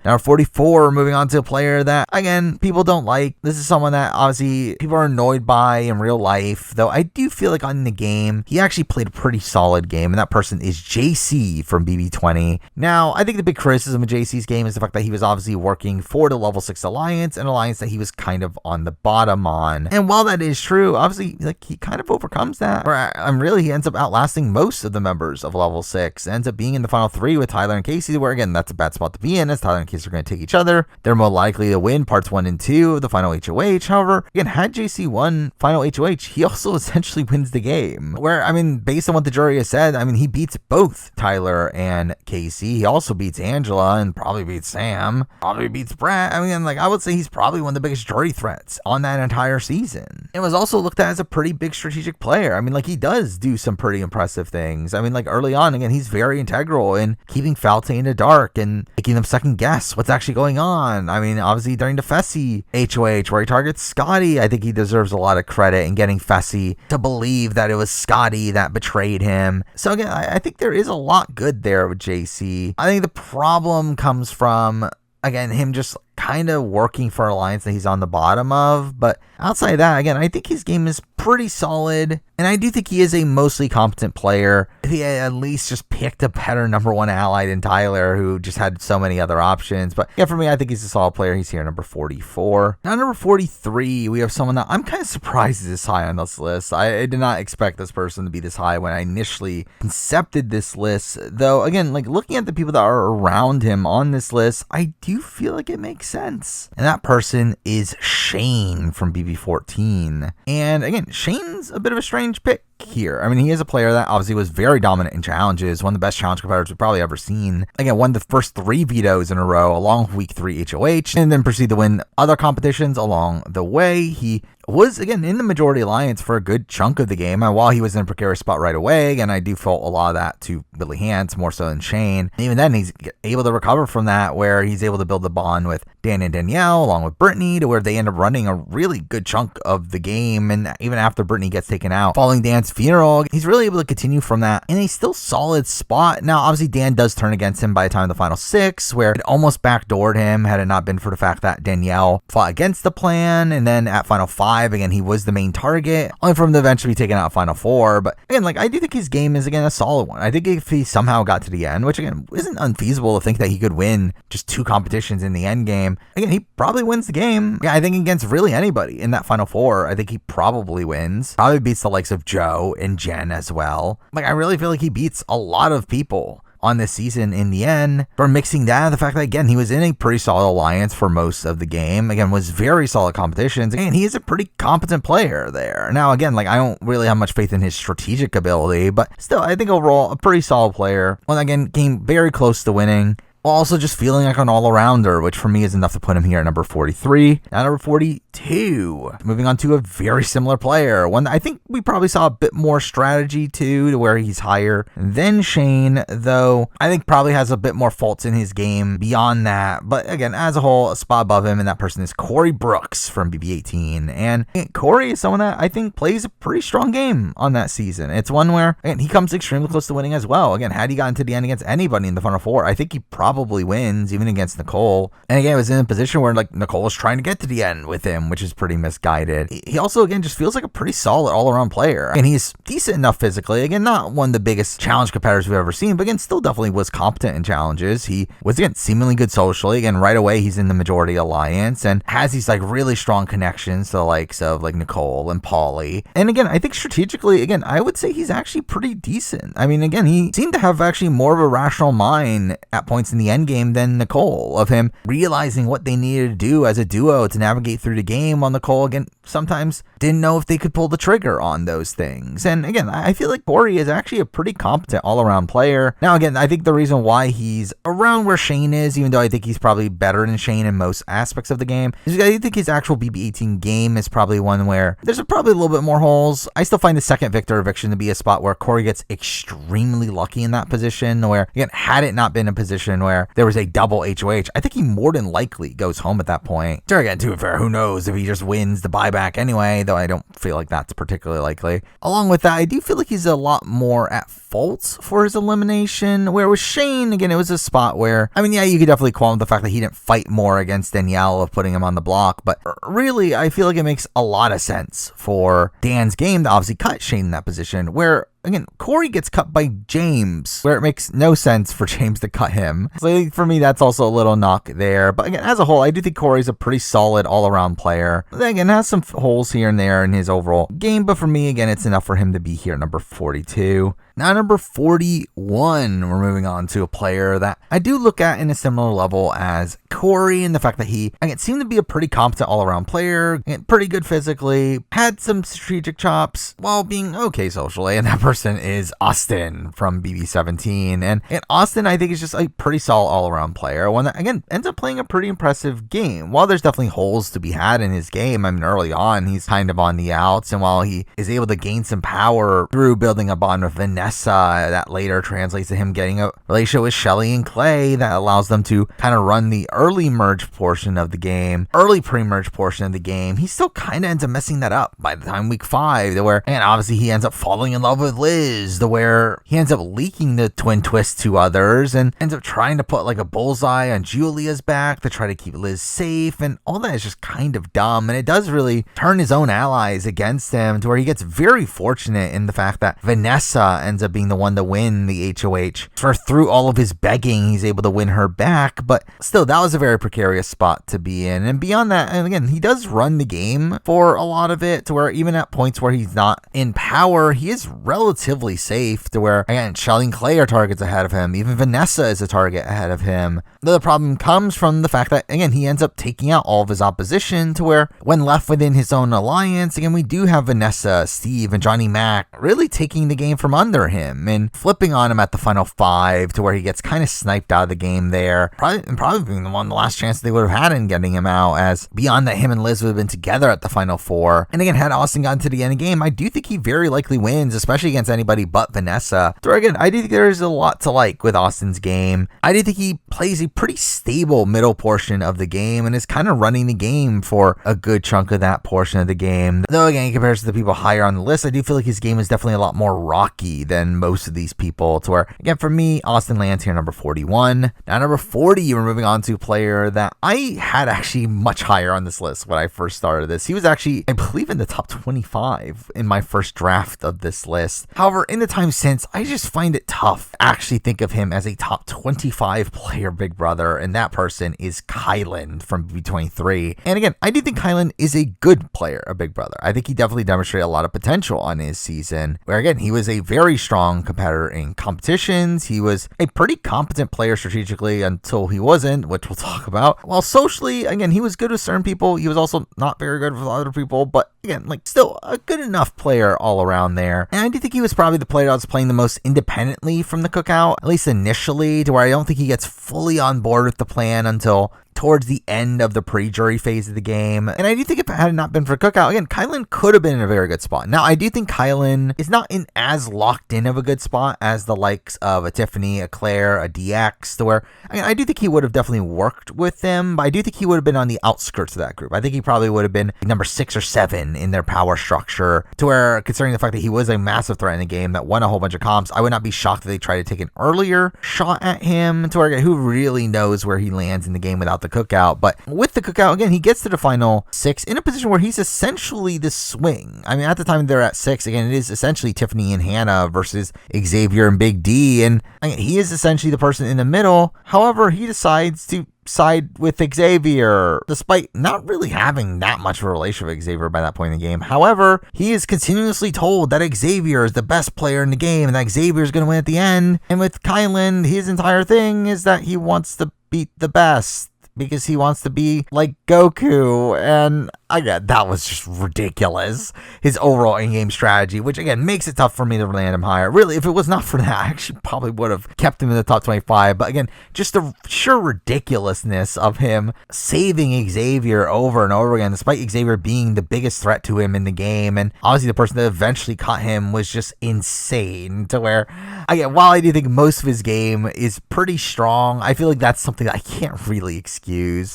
Now 44, moving on to a player that, again, people don't like. This is someone that obviously people are annoyed by in real life, though I do feel like on the game, he actually played a pretty solid game, and that person is JC from BB20. Now, I think the big criticism of JC's game is the fact that he was obviously working for the level 6 alliance, an alliance that he was kind of on the bottom on. And while that is true, obviously, like, he kind of overcomes that, where he ends up outlasting most of the members of level 6, ends up being in the final 3 with Tyler and Casey, where, again, that's a bad spot to be in, as Tyler and Casey are going to take each other. They're more likely to win parts 1 and 2 of the final HOH. However, again, had JC won final HOH, he also essentially wins the game. Where, I mean, based on what the jury has said, I mean, he beats both Tyler and Casey. He also beats Angela and probably beats Sam, probably beats Brett. I mean, like, I would say he's probably one of the biggest jury threats on that entire season. It was also looked at as a pretty big strategic player. I mean, like, he does do some pretty impressive things. I mean, like, early on, again, he's very integral in keeping Falte in the dark and making them second guess what's actually going on. I mean, obviously during the Fessy HOH where he targets Scotty, I think he deserves a lot of credit in getting Fessy to believe that it was Scotty that betrayed him. So again, I think there is a lot good there with JC. I think the problem comes from, again, him just kind of working for an alliance that he's on the bottom of. But outside of that, again, I think his game is pretty solid, and I do think he is a mostly competent player. If he had at least just picked a better number 1 ally than Tyler, who just had so many other options. But yeah, for me, I think he's a solid player. He's here number 44. Now number 43, we have someone that I'm kind of surprised is this high on this list. I did not expect this person to be this high when I initially concepted this list, though again, like looking at the people that are around him on this list, I do feel like it makes sense. And that person is Shane from BB14. And again, Shane's a bit of a strange pick here. I mean, he is a player that obviously was very dominant in challenges, one of the best challenge competitors we've probably ever seen. Again, won the first 3 vetoes in a row along with week 3 HOH, and then proceeded to win other competitions along the way. He was, again, in the majority alliance for a good chunk of the game, and while he was in a precarious spot right away, and I do fault a lot of that to Billy Hance more so than Shane. And even then, he's able to recover from that, where he's able to build the bond with Dan and Danielle along with Brittany, to where they end up running a really good chunk of the game. And even after Brittany gets taken out following Dan's funeral, he's really able to continue from that in a still solid spot. Now, obviously, Dan does turn against him by the time of the final 6, where it almost backdoored him had it not been for the fact that Danielle fought against the plan. And then at final 5, again, he was the main target, only for him to eventually be taken out at final 4. But again, like, I do think his game is, again, a solid one. I think if he somehow got to the end, which again isn't unfeasible to think that he could win just 2 competitions in the end game, again, he probably wins the game. Yeah, I think against really anybody in that final 4, I think he probably wins. Probably beats the likes of Joe and Jen as well. Like, I really feel like he beats a lot of people on this season in the end. For mixing that, the fact that, again, he was in a pretty solid alliance for most of the game, again, was very solid competitions, and he is a pretty competent player there. Now, again, like, I don't really have much faith in his strategic ability, but still, I think overall, a pretty solid player. One, again, came very close to winning. while also just feeling like an all-arounder, which for me is enough to put him here at number 43. Now number 42, moving on to a very similar player, one that I think we probably saw a bit more strategy to where he's higher than Shane, though I think probably has a bit more faults in his game beyond that. But again, as a whole, a spot above him, and that person is Corey Brooks from BB18. And Corey is someone that I think plays a pretty strong game on that season. It's one where, again, he comes extremely close to winning as well. Again, had he gotten to the end against anybody in the Final Four, I think he probably wins, even against Nicole. And again, it was in a position where like Nicole was trying to get to the end with him, which is pretty misguided. He also, again, just feels like a pretty solid all-around player. And he's decent enough physically. Again, not one of the biggest challenge competitors we've ever seen, but again, still definitely was competent in challenges. He was, again, seemingly good socially. Again, right away, he's in the majority alliance and has these like really strong connections to the likes of like Nicole and Pauly. And again, I think strategically, again, I would say he's actually pretty decent. I mean, again, he seemed to have actually more of a rational mind at points in the end game than Nicole, of him realizing what they needed to do as a duo to navigate through the game, while Nicole, again, sometimes didn't know if they could pull the trigger on those things. And again, I feel like Corey is actually a pretty competent all-around player. Now, again, I think the reason why he's around where Shane is, even though I think he's probably better than Shane in most aspects of the game, is because I think his actual BB18 game is probably one where there's probably a little bit more holes. I still find the second Victor eviction to be a spot where Corey gets extremely lucky in that position, where, again, had it not been a position where there was a double HOH, I think he more than likely goes home at that point. Sure, again, to be fair, who knows if he just wins the buyback anyway, though I don't feel like that's particularly likely. Along with that, I do feel like he's a lot more at fault for his elimination, where with Shane, again, it was a spot where, I mean, yeah, you could definitely qualm the fact that he didn't fight more against Danielle of putting him on the block, but really, I feel like it makes a lot of sense for Dan's game to obviously cut Shane in that position, where, again, Corey gets cut by James, where it makes no sense for James to cut him. So for me, that's also a little knock there. But again, as a whole, I do think Corey's a pretty solid all-around player. Again, has some holes here and there in his overall game, but for me, again, it's enough for him to be here at number 42. Now, number 41, we're moving on to a player that I do look at in a similar level as Corey, and the fact that he, again, seemed to be a pretty competent all-around player, pretty good physically, had some strategic chops while being okay socially, and that person is Austin from BB17. And Austin, I think, is just a pretty solid all-around player, one that, again, ends up playing a pretty impressive game. While there's definitely holes to be had in his game, I mean, early on, he's kind of on the outs, and while he is able to gain some power through building a bond with Vanessa, that later translates to him getting a relationship with Shelly and Clay that allows them to kind of run the early merge portion of the game, early pre-merge portion of the game. He still kind of ends up messing that up by the time week 5, where, and obviously he ends up falling in love with Liz, to where he ends up leaking the twin twist to others and ends up trying to put like a bullseye on Julia's back to try to keep Liz safe, and all that is just kind of dumb, and it does really turn his own allies against him, to where he gets very fortunate in the fact that Vanessa ends up being the one to win the HOH. For through all of his begging, he's able to win her back, but still, that was a very precarious spot to be in. And beyond that, and again, he does run the game for a lot of it, to where even at points where he's not in power, he is relatively safe, to where, again, Shelly and Clay are targets ahead of him, even Vanessa is a target ahead of him. The problem comes from the fact that, again, he ends up taking out all of his opposition, to where when left within his own alliance, again, we do have Vanessa, Steve, and Johnny Mac really taking the game from under him and flipping on him at the final 5, to where he gets kind of sniped out of the game there, probably being the last chance they would have had in getting him out, as beyond that, him and Liz would have been together at the final 4. And again, had Austin gotten to the end of the game, I do think he very likely wins, especially against anybody but Vanessa. So again, I do think there is a lot to like with Austin's game. I do think he plays a pretty stable middle portion of the game and is kind of running the game for a good chunk of that portion of the game. Though again, in comparison to the people higher on the list, I do feel like his game is definitely a lot more rocky than most of these people, to where, again, for me, Austin lands here number 41. Now, number 40, we're moving on to a player that I had actually much higher on this list when I first started this. He was actually, I believe, in the top 25 in my first draft of this list. However, in the time since, I just find it tough to actually think of him as a top 25 player Big Brother, and that person is Kylan from B23. And again, I do think Kylan is a good player of Big Brother. I think he definitely demonstrated a lot of potential on his season, where again, he was a very strong competitor in competitions. He was a pretty competent player strategically until he wasn't, which we'll talk about. While socially, again, he was good with certain people. He was also not very good with other people, but again, like still a good enough player all around there. And I do think he was probably the player that was playing the most independently from the cookout, at least initially, to where I don't think he gets fully on board with the plan until towards the end of the pre-jury phase of the game. And I do think if it had not been for Cookout, again, Kylan could have been in a very good spot. Now, I do think Kylan is not in as locked in of a good spot as the likes of a Tiffany, a Claire, a DX, to where I do think he would have definitely worked with them, but I do think he would have been on the outskirts of that group. I think he probably would have been number 6 or 7 in their power structure, to where, considering the fact that he was a massive threat in the game that won a whole bunch of comps, I would not be shocked if they tried to take an earlier shot at him, to where who really knows where he lands in the game without the Cookout. But with the Cookout, again, he gets to the final 6 in a position where he's essentially the swing. I mean, at the time they're at 6, again, it is essentially Tiffany and Hannah versus Xavier and Big D, and he is essentially the person in the middle. However, he decides to side with Xavier, despite not really having that much of a relationship with Xavier by that point in the game. However, he is continuously told that Xavier is the best player in the game and that Xavier is going to win at the end. And with Kylan, his entire thing is that he wants to beat the best because he wants to be like Goku, and again, that was just ridiculous. His overall in-game strategy, which again makes it tough for me to land him higher. Really, if it was not for that, I actually probably would have kept him in the top 25. But again, just the sheer ridiculousness of him saving Xavier over and over again, despite Xavier being the biggest threat to him in the game, and obviously the person that eventually caught him was just insane. To where, again, while I do think most of his game is pretty strong, I feel like that's something that I can't really excuse,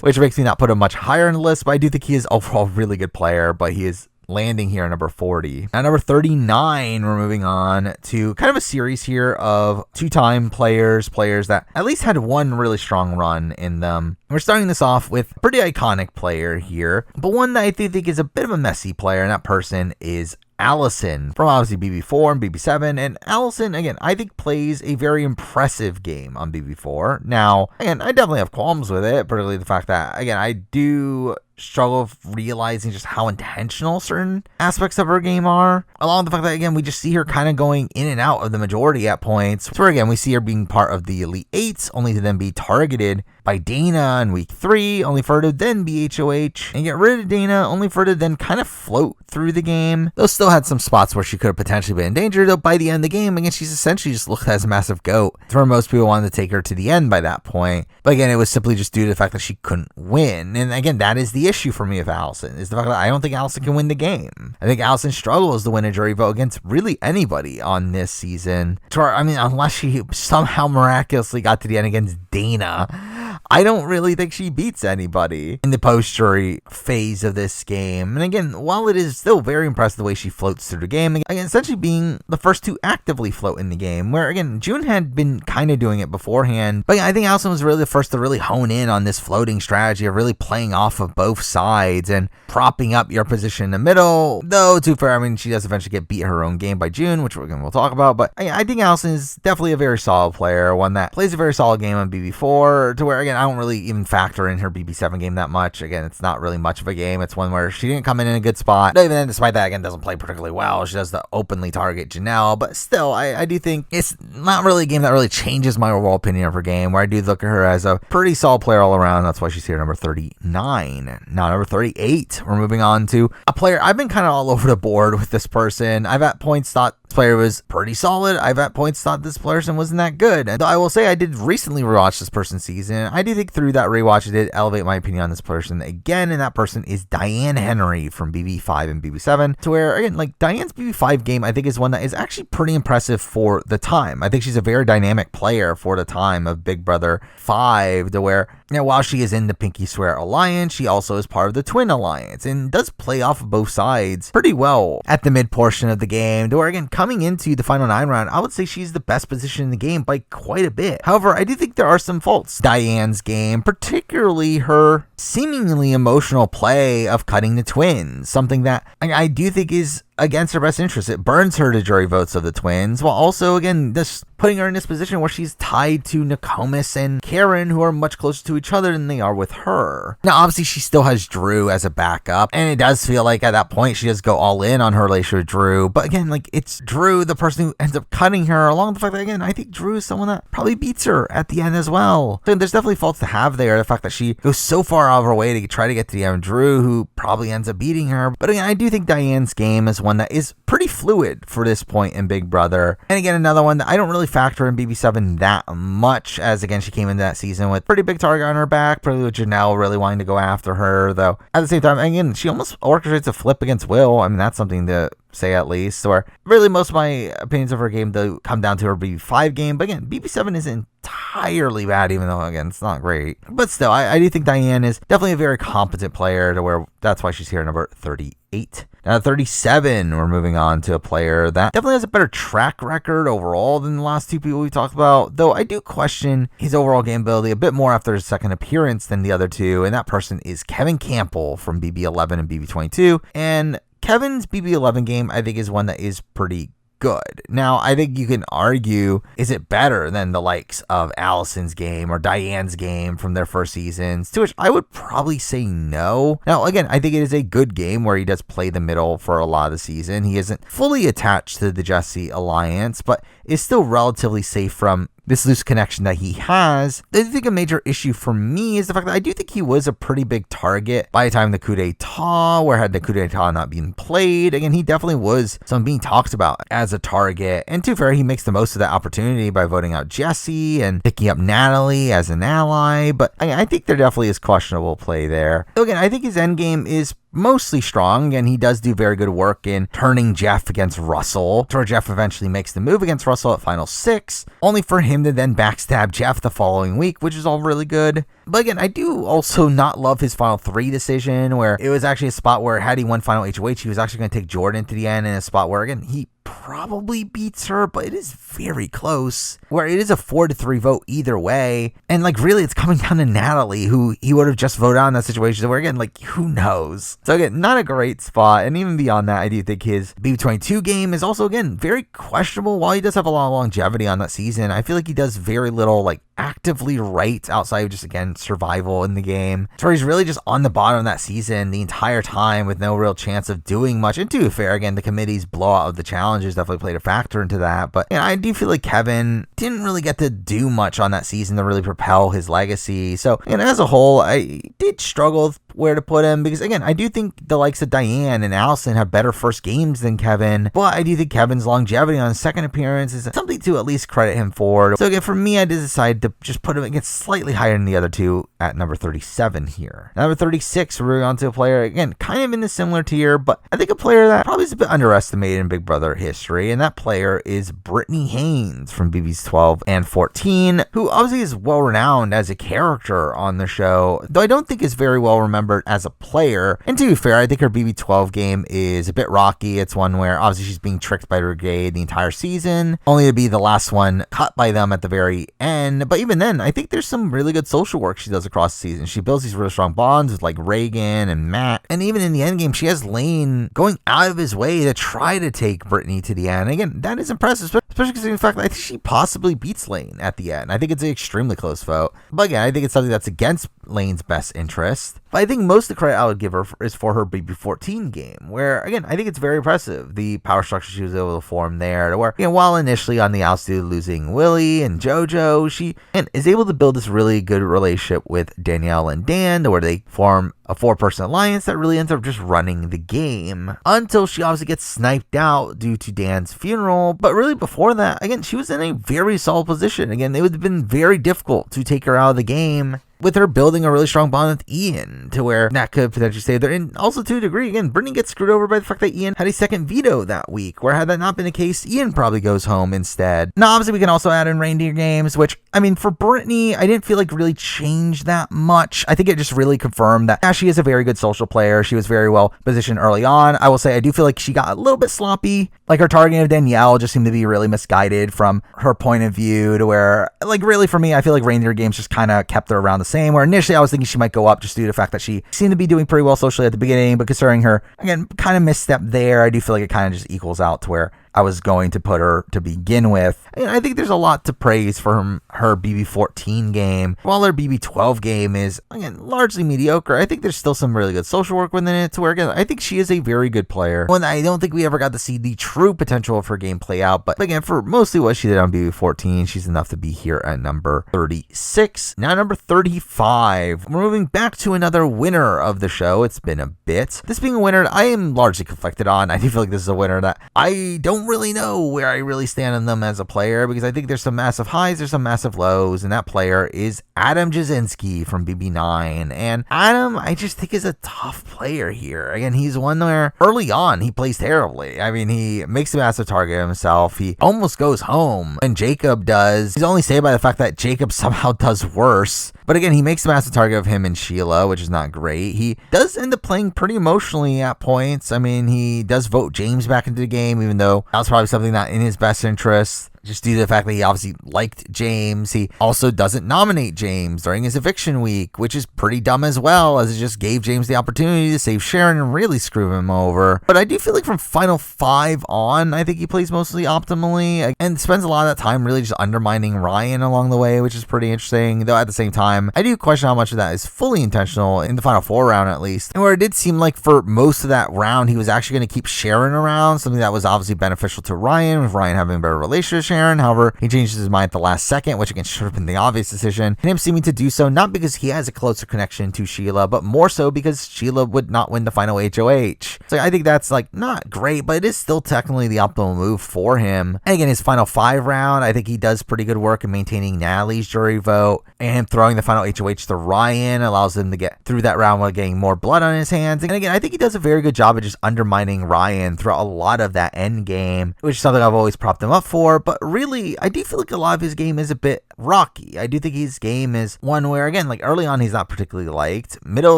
which makes me not put him much higher in the list. But I do think he is overall a really good player, but he is landing here at number 40. At number 39, we're moving on to kind of a series here of two-time players that at least had one really strong run in them. We're starting this off with a pretty iconic player here, but one that I think is a bit of a messy player, and that person is Allison from obviously BB4 and BB7. And Allison, again, I think plays a very impressive game on BB4. Now, again, I definitely have qualms with it, particularly the fact that, again, I do struggle with realizing just how intentional certain aspects of her game are, along with the fact that, again, we just see her kind of going in and out of the majority at points, where, again, we see her being part of the Elite 8s, only to then be targeted by Dana in week 3, only for her to then be HOH, and get rid of Dana, only for her to then kind of float through the game. Though still had some spots where she could have potentially been in danger, though by the end of the game, again, she's essentially just looked as a massive goat, where most people wanted to take her to the end by that point. But again, it was simply just due to the fact that she couldn't win. And again, that is the issue for me with Allison, is the fact that I don't think Allison can win the game. I think Allison struggles to win a jury vote against really anybody on this season. I mean, unless she somehow miraculously got to the end against Dana, I don't really think she beats anybody in the post-jury phase of this game. And again, while it is still very impressive the way she floats through the game, again, essentially being the first to actively float in the game, where again, June had been kind of doing it beforehand, but I think Allison was really the first to really hone in on this floating strategy of really playing off of both sides and propping up your position in the middle. Though, to be fair, I mean, she does eventually get beat her own game by June, which we'll talk about, but I think Allison is definitely a very solid player, one that plays a very solid game on BB4, to where, again, I don't really even factor in her BB7 game that much. Again, it's not really much of a game. It's one where she didn't come in a good spot. But even then, despite that, again, doesn't play particularly well. She does the openly target Janelle, but still, I do think it's not really a game that really changes my overall opinion of her game, where I do look at her as a pretty solid player all around. That's why she's here number 39. Now, number 38, we're moving on to a player. I've been kind of all over the board with this person. I've at points thought this player was pretty solid. I've at points thought this person wasn't that good. And though I will say I did recently rewatch this person's season, I do think through that rewatch it did elevate my opinion on this person again, and that person is Diane Henry from BB5 and BB7, to where, again, like, Diane's BB5 game I think is one that is actually pretty impressive for the time. I think she's a very dynamic player for the time of Big Brother 5, to where, you know, while she is in the Pinky Swear Alliance, she also is part of the Twin Alliance and does play off of both sides pretty well at the mid portion of the game, to where, again, coming into the final 9 round, I would say she's the best position in the game by quite a bit. However, I do think there are some faults. Diane's game, particularly her seemingly emotional play of cutting the twins, something that I do think is against her best interest. It burns her to jury votes of the twins, while also, again, just putting her in this position where she's tied to Nokomis and Karen, who are much closer to each other than they are with her. Now, obviously, she still has Drew as a backup, and it does feel like at that point she does go all in on her relationship with Drew. But again, like, it's Drew, the person who ends up cutting her, along with the fact that, again, I think Drew is someone that probably beats her at the end as well. So there's definitely faults to have there. The fact that she goes so far out of her way to try to get to the end of Drew, who probably ends up beating her. But again, I do think Diane's game is one that is pretty fluid for this point in Big Brother. And again, another one that I don't really factor in BB7 that much, as again, she came into that season with pretty big target on her back, probably with Janelle really wanting to go after her, though at the same time, again, she almost orchestrates a flip against Will. I mean, that's something to say at least. Or really, most of my opinions of her game do come down to her BB5 game. But again, BB7 isn't entirely bad, even though, again, it's not great. But still, I do think Diane is definitely a very competent player, to where that's why she's here at number 38. Now, at 37, we're moving on to a player that definitely has a better track record overall than the last two people we talked about, though I do question his overall game ability a bit more after his second appearance than the other two, and that person is Kevin Campbell from BB11 and BB22. And Kevin's BB11 game, I think, is one that is pretty good. Now, I think you can argue, is it better than the likes of Allison's game or Diane's game from their first seasons? To which I would probably say no. Now, again, I think it is a good game where he does play the middle for a lot of the season. He isn't fully attached to the Jesse alliance, but is still relatively safe from this loose connection that he has. I think a major issue for me is the fact that I do think he was a pretty big target by the time the coup d'etat, where had the coup d'etat not been played, again, he definitely was someone being talked about as a target. And to be fair, he makes the most of that opportunity by voting out Jesse and picking up Natalie as an ally, but I think there definitely is questionable play there. So again, I think his endgame is mostly strong, and he does do very good work in turning Jeff against Russell, to where Jeff eventually makes the move against Russell at Final 6, only for him to then backstab Jeff the following week, which is all really good. But again, I do also not love his Final 3 decision, where it was actually a spot where had he won Final HOH, he was actually going to take Jordan to the end, in a spot where, again, he probably beats her, but it is very close, where it is a 4-3 vote either way. And like, really, it's coming down to Natalie, who he would have just voted on in that situation, where, again, like, who knows? So again, not a great spot. And even beyond that, I do think his BB22 game is also, again, very questionable. While he does have a lot of longevity on that season, I feel like he does very little, like, actively right outside of just, again, survival in the game. So he's really just on the bottom of that season the entire time with no real chance of doing much. And to be fair, again, the committee's blowout of the challenges definitely played a factor into that. But I do feel like Kevin didn't really get to do much on that season to really propel his legacy. So, as a whole, I did struggle with where to put him, because again, I do think the likes of Diane and Allison have better first games than Kevin, but I do think Kevin's longevity on his second appearance is something to at least credit him for. So again, for me, I did decide to just put him against slightly higher than the other two at number 37 here. Number 36, we're moving on to a player, again, kind of in the similar tier, but I think a player that probably is a bit underestimated in Big Brother history, and that player is Brittany Haynes from BB's 12 and 14, who obviously is well renowned as a character on the show, though I don't think is very well remembered as a player. And to be fair, I think her BB12 game is a bit rocky. It's one where obviously she's being tricked by Brigade the entire season, only to be the last one cut by them at the very end. But even then, I think there's some really good social work she does across the season. She builds these really strong bonds with like Reagan and Matt, and even in the end game, she has Lane going out of his way to try to take Brittany to the end. Again, that is impressive, especially considering the fact that I think she possibly beats Lane at the end. I think it's an extremely close vote, but again, I think it's something that's against Lane's best interest. But I think most of the credit I would give her is for her BB14 game, where, again, I think it's very impressive, the power structure she was able to form there, to where, while initially on the outside losing Willie and JoJo, she is able to build this really good relationship with Danielle and Dan, to where they form a 4-person alliance that really ends up just running the game, until she obviously gets sniped out due to Dan's funeral. But really before that, again, she was in a very solid position. Again, it would have been very difficult to take her out of the game, with her building a really strong bond with Ian, to where that could potentially save her. And also, to a degree, again, Brittany gets screwed over by the fact that Ian had a second veto that week, where had that not been the case, Ian probably goes home instead. Now, obviously, we can also add in reindeer games, which, I mean, for Brittany, I didn't feel like really changed that much. I think it just really confirmed that, she is a very good social player. She was very well positioned early on. I will say, I do feel like she got a little bit sloppy. Like, her targeting of Danielle just seemed to be really misguided from her point of view, to where, like, really for me, I feel like reindeer games just kind of kept her around the same, where initially I was thinking she might go up just due to the fact that she seemed to be doing pretty well socially at the beginning, but considering her, again, kind of misstep there, I do feel like it kind of just equals out to where I was going to put her to begin with. And I think there's a lot to praise for her BB14 game. While her BB12 game is, again, largely mediocre, I think there's still some really good social work within it to where, again, I think she is a very good player. One I don't think we ever got to see the true potential of her game play out, but again, for mostly what she did on BB14, she's enough to be here at number 36. Now number 35. We're moving back to another winner of the show. It's been a bit. This being a winner I am largely conflicted on. I do feel like this is a winner that I don't really know where I really stand on them as a player, because I think there's some massive highs, there's some massive lows, and that player is Adam Jasinski from BB9. And Adam, I just think, is a tough player here. Again, he's one where early on he plays terribly. I mean, he makes a massive target of himself. He almost goes home, and Jacob does. He's only saved by the fact that Jacob somehow does worse. But again, he makes a massive target of him and Sheila, which is not great. He does end up playing pretty emotionally at points. I mean, he does vote James back into the game, even though that was probably something not in his best interest, just due to the fact that he obviously liked James. He also doesn't nominate James during his eviction week, which is pretty dumb as well, as it just gave James the opportunity to save Sharon and really screw him over. But I do feel like from Final 5 on, I think he plays mostly optimally and spends a lot of that time really just undermining Ryan along the way, which is pretty interesting. Though at the same time, I do question how much of that is fully intentional in the Final 4 round at least, and where it did seem like for most of that round he was actually going to keep Sharon around, something that was obviously beneficial to Ryan, with Ryan having a better relationship with Sharon. However, he changes his mind at the last second, which again should have been the obvious decision, and him seeming to do so not because he has a closer connection to Sheila, but more so because Sheila would not win the final HOH. So I think that's like not great, but it is still technically the optimal move for him. And again, his Final 5 round, I think he does pretty good work in maintaining Natalie's jury vote, and him throwing the final HOH to Ryan allows him to get through that round while getting more blood on his hands. And again, I think he does a very good job of just undermining Ryan throughout a lot of that end game, which is something I've always propped him up for. But really, I do feel like a lot of his game is a bit rocky. I do think his game is one where, again, like early on he's not particularly liked. Middle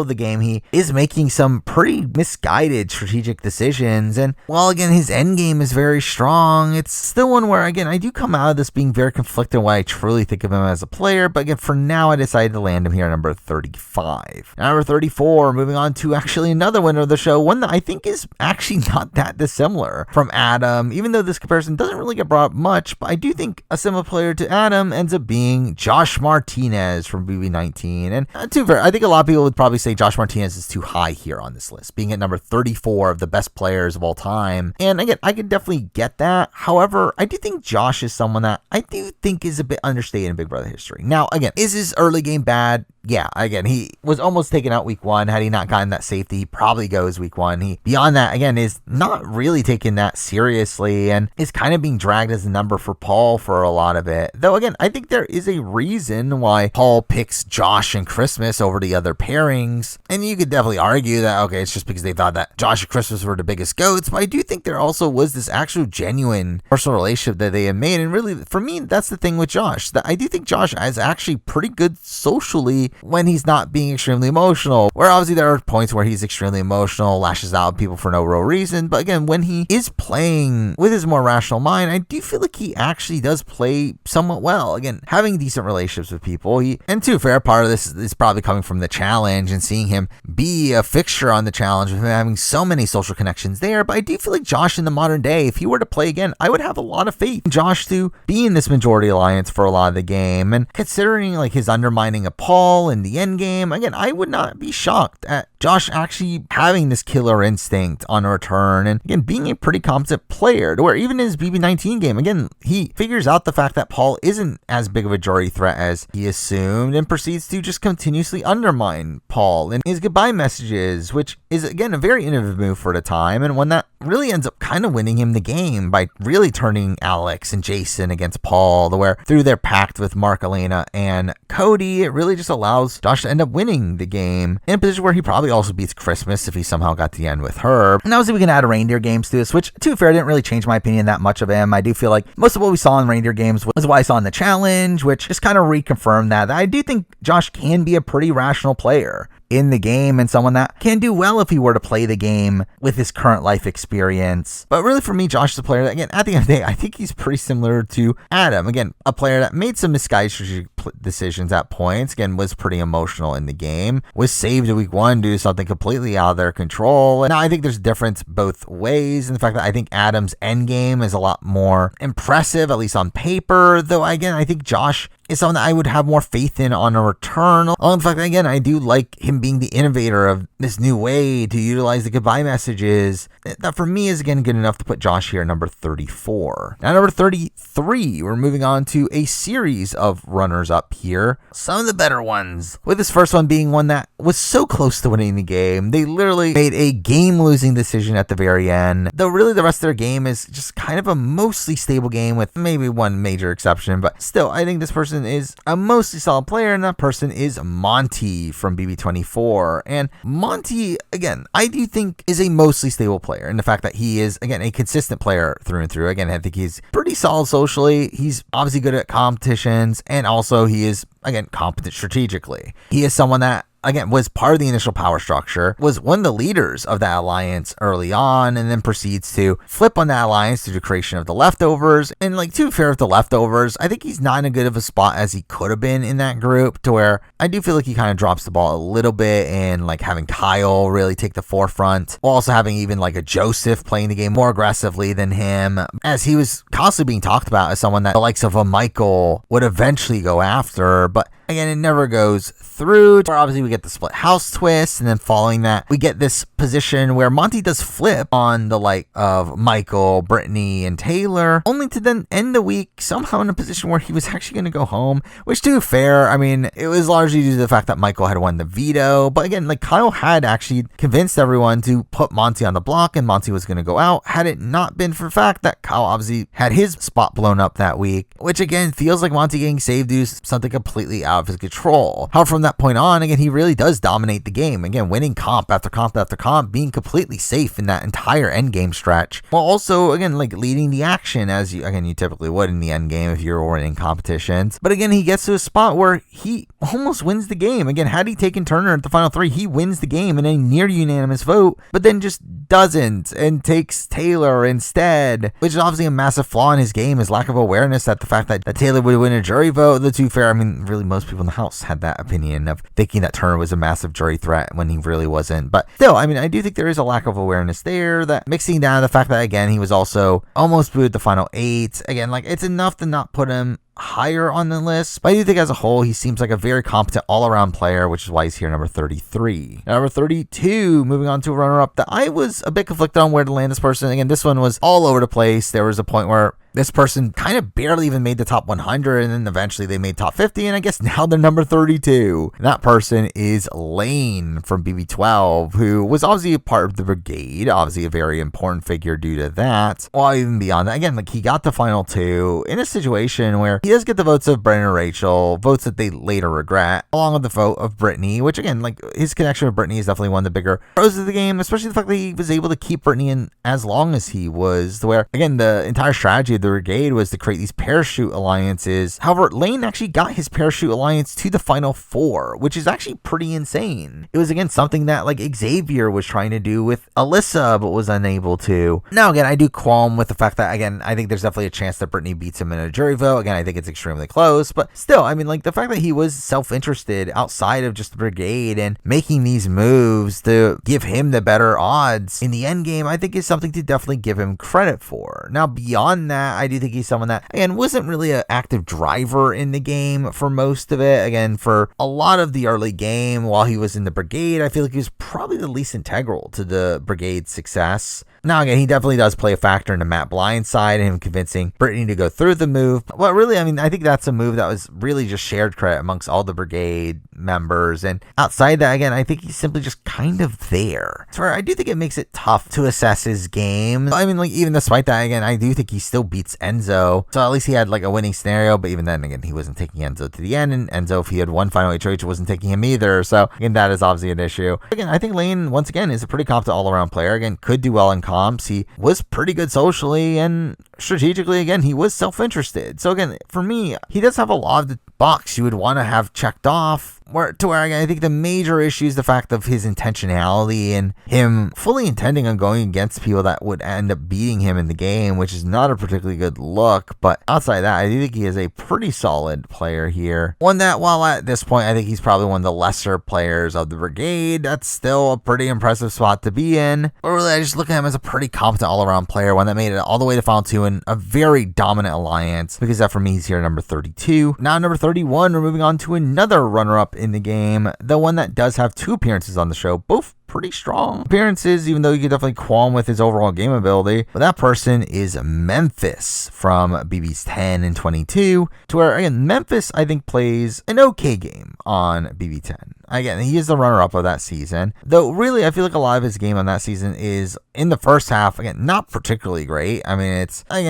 of the game he is making some pretty misguided strategic decisions, and while again his end game is very strong, it's still one where, again, I do come out of this being very conflicted on why I truly think of him as a player. But again, for now I decided to land him here at number 35. Number 34, moving on to actually another winner of the show, one that I think is actually not that dissimilar from Adam, even though this comparison doesn't really get brought up much. But I do think a similar player to Adam ends up being Josh Martinez from BB19. And to be fair, I think a lot of people would probably say Josh Martinez is too high here on this list, being at number 34 of the best players of all time. And again, I can definitely get that. However, I do think Josh is someone that I do think is a bit understated in Big Brother history. Now, again, is his early game bad? Yeah, again, he was almost taken out week 1. Had he not gotten that safety, he probably goes week 1. He, beyond that, again, is not really taking that seriously and is kind of being dragged as a number for Paul for a lot of it. Though, again, I think there is a reason why Paul picks Josh and Christmas over the other pairings. And you could definitely argue that, okay, it's just because they thought that Josh and Christmas were the biggest goats. But I do think there also was this actual genuine personal relationship that they had made. And really, for me, that's the thing with Josh. That I do think Josh is actually pretty good socially when he's not being extremely emotional, where obviously there are points where he's extremely emotional, lashes out at people for no real reason. But again, when he is playing with his more rational mind, I do feel like he actually does play somewhat well. Again, having decent relationships with people. And to a fair part of this is probably coming from the challenge and seeing him be a fixture on the challenge, with him having so many social connections there. But I do feel like Josh in the modern day, if he were to play again, I would have a lot of faith in Josh to be in this majority alliance for a lot of the game. And considering like his undermining of Paul in the end game, again, I would not be shocked at Josh actually having this killer instinct on a return, and again, being a pretty competent player to where even in his BB19 game, again, he figures out the fact that Paul isn't as big of a jury threat as he assumed and proceeds to just continuously undermine Paul in his goodbye messages, which is, again, a very innovative move for the time, and one that really ends up kind of winning him the game by really turning Alex and Jason against Paul, to where through their pact with Mark, Elena, and Cody, it really just allows Josh to end up winning the game in a position where he probably also beats Christmas if he somehow got to the end with her. And obviously we can add reindeer games to this, which, to be fair, didn't really change my opinion that much of him. I do feel like most of what we saw in reindeer games was what I saw in the challenge, which just kind of reconfirmed that I do think Josh can be a pretty rational player. in the game and someone that can do well if he were to play the game with his current life experience. But really for me, Josh is a player that, again, at the end of the day, I think he's pretty similar to Adam. Again, a player that made some misguided strategic decisions at points, again, was pretty emotional in the game, was saved in week 1 due to something completely out of their control. And now I think there's a difference both ways in the fact that I think Adam's end game is a lot more impressive, at least on paper, though again, I think Josh is someone that I would have more faith in on a return. Along the fact that, again, I do like him being the innovator of this new way to utilize the goodbye messages. That for me is, again, good enough to put Josh here at number 34. Now, number 33, we're moving on to a series of runners up here. Some of the better ones, with this first one being one that was so close to winning the game. They literally made a game-losing decision at the very end, though really the rest of their game is just kind of a mostly stable game with maybe one major exception. But still, I think this person is a mostly solid player, and that person is Monty from BB24. And Monty, again, I do think is a mostly stable player in the fact that he is, again, a consistent player through and through. Again, I think he's pretty solid socially. He's obviously good at competitions, and also he is, again, competent strategically. He is someone that, again, was part of the initial power structure, was one of the leaders of that alliance early on, and then proceeds to flip on that alliance through the creation of the leftovers. And like, to be fair with the leftovers, I think he's not in as good of a spot as he could have been in that group, to where I do feel like he kind of drops the ball a little bit in like having Kyle really take the forefront, while also having even like a Joseph playing the game more aggressively than him, as he was constantly being talked about as someone that the likes of a Michael would eventually go after. But again, it never goes through. Obviously, we get the split house twist, and then following that, we get this position where Monty does flip on the like of Michael, Brittany, and Taylor, only to then end the week somehow in a position where he was actually going to go home, which, to be fair, I mean, it was largely due to the fact that Michael had won the veto. But again, like, Kyle had actually convinced everyone to put Monty on the block, and Monty was going to go out, had it not been for the fact that Kyle obviously had his spot blown up that week, which again feels like Monty getting saved due to something completely out of his control. However, from that point on, again, he really does dominate the game, again, winning comp after comp after comp, being completely safe in that entire end game stretch, while also, again, like, leading the action as you typically would in the end game if you're winning competitions. But again, he gets to a spot where he almost wins the game. Again, had he taken Turner at the final 3, he wins the game in a near unanimous vote, but then just doesn't and takes Taylor instead, which is obviously a massive flaw in his game, his lack of awareness at the fact that Taylor would win a jury vote. The two fair, I mean, really most people in the house had that opinion of thinking that Turner was a massive jury threat when he really wasn't. But still, I mean, I do think there is a lack of awareness there, that mixing down the fact that, again, he was also almost booed the final 8. Again, like, it's enough to not put him higher on the list, but I do think as a whole he seems like a very competent all-around player, which is why he's here number 33. Number 32, moving on to a runner-up that I was a bit conflicted on where to land this person. Again, this one was all over the place. There was a point where this person kind of barely even made the top 100, and then eventually they made top 50, and I guess now they're number 32. And that person is Lane from BB12, who was obviously a part of the brigade, obviously a very important figure due to that. Well, even beyond that, again, like, he got the final 2 in a situation where he does get the votes of Brennan and Rachel, votes that they later regret, along with the vote of Brittany, which, again, like, his connection with Brittany is definitely one of the bigger pros of the game, especially the fact that he was able to keep Brittany in as long as he was, to where, again, the entire strategy of the brigade was to create these parachute alliances. However, Lane actually got his parachute alliance to the final 4, which is actually pretty insane. It was, again, something that, like, Xavier was trying to do with Alyssa, but was unable to. Now, again, I do qualm with the fact that, again, I think there's definitely a chance that Brittany beats him in a jury vote. Again, I think it's extremely close, but still, I mean, like, the fact that he was self-interested outside of just the brigade and making these moves to give him the better odds in the end game, I think is something to definitely give him credit for. Now, beyond that, I do think he's someone that, again, wasn't really an active driver in the game for most of it. Again, for a lot of the early game while he was in the brigade, I feel like he was probably the least integral to the brigade's success. Now, again, he definitely does play a factor into Matt Blindside and him convincing Brittany to go through the move. Well, really, I mean, I think that's a move that was really just shared credit amongst all the brigade members. And outside that, again, I think he's simply just kind of there. So I do think it makes it tough to assess his game. I mean, like, even despite that, again, I do think he still beats Enzo. So at least he had, like, a winning scenario. But even then, again, he wasn't taking Enzo to the end. And Enzo, if he had one final HOH, wasn't taking him either. So, again, that is obviously an issue. Again, I think Lane, once again, is a pretty competent all-around player. Again, could do well in comps. He was pretty good socially, and strategically, again, he was self-interested. So again, for me, he does have a lot of the box you would want to have checked off where I think the major issue is the fact of his intentionality and him fully intending on going against people that would end up beating him in the game, which is not a particularly good look. But outside of that, I do think he is a pretty solid player here. One that, while at this point, I think he's probably one of the lesser players of the brigade, that's still a pretty impressive spot to be in. But really, I just look at him as a pretty competent all-around player, one that made it all the way to Final 2 in a very dominant alliance, because that for me is here at number 32. Now number 31, we're moving on to another runner-up in the game, the one that does have 2 appearances on the show, both pretty strong appearances, even though you could definitely qualm with his overall game ability. But that person is Memphis from BB's 10 and 22, to where, again, Memphis, I think, plays an okay game on BB10. Again, he is the runner-up of that season, though really I feel like a lot of his game on that season is in the first half, again, not particularly great. I mean,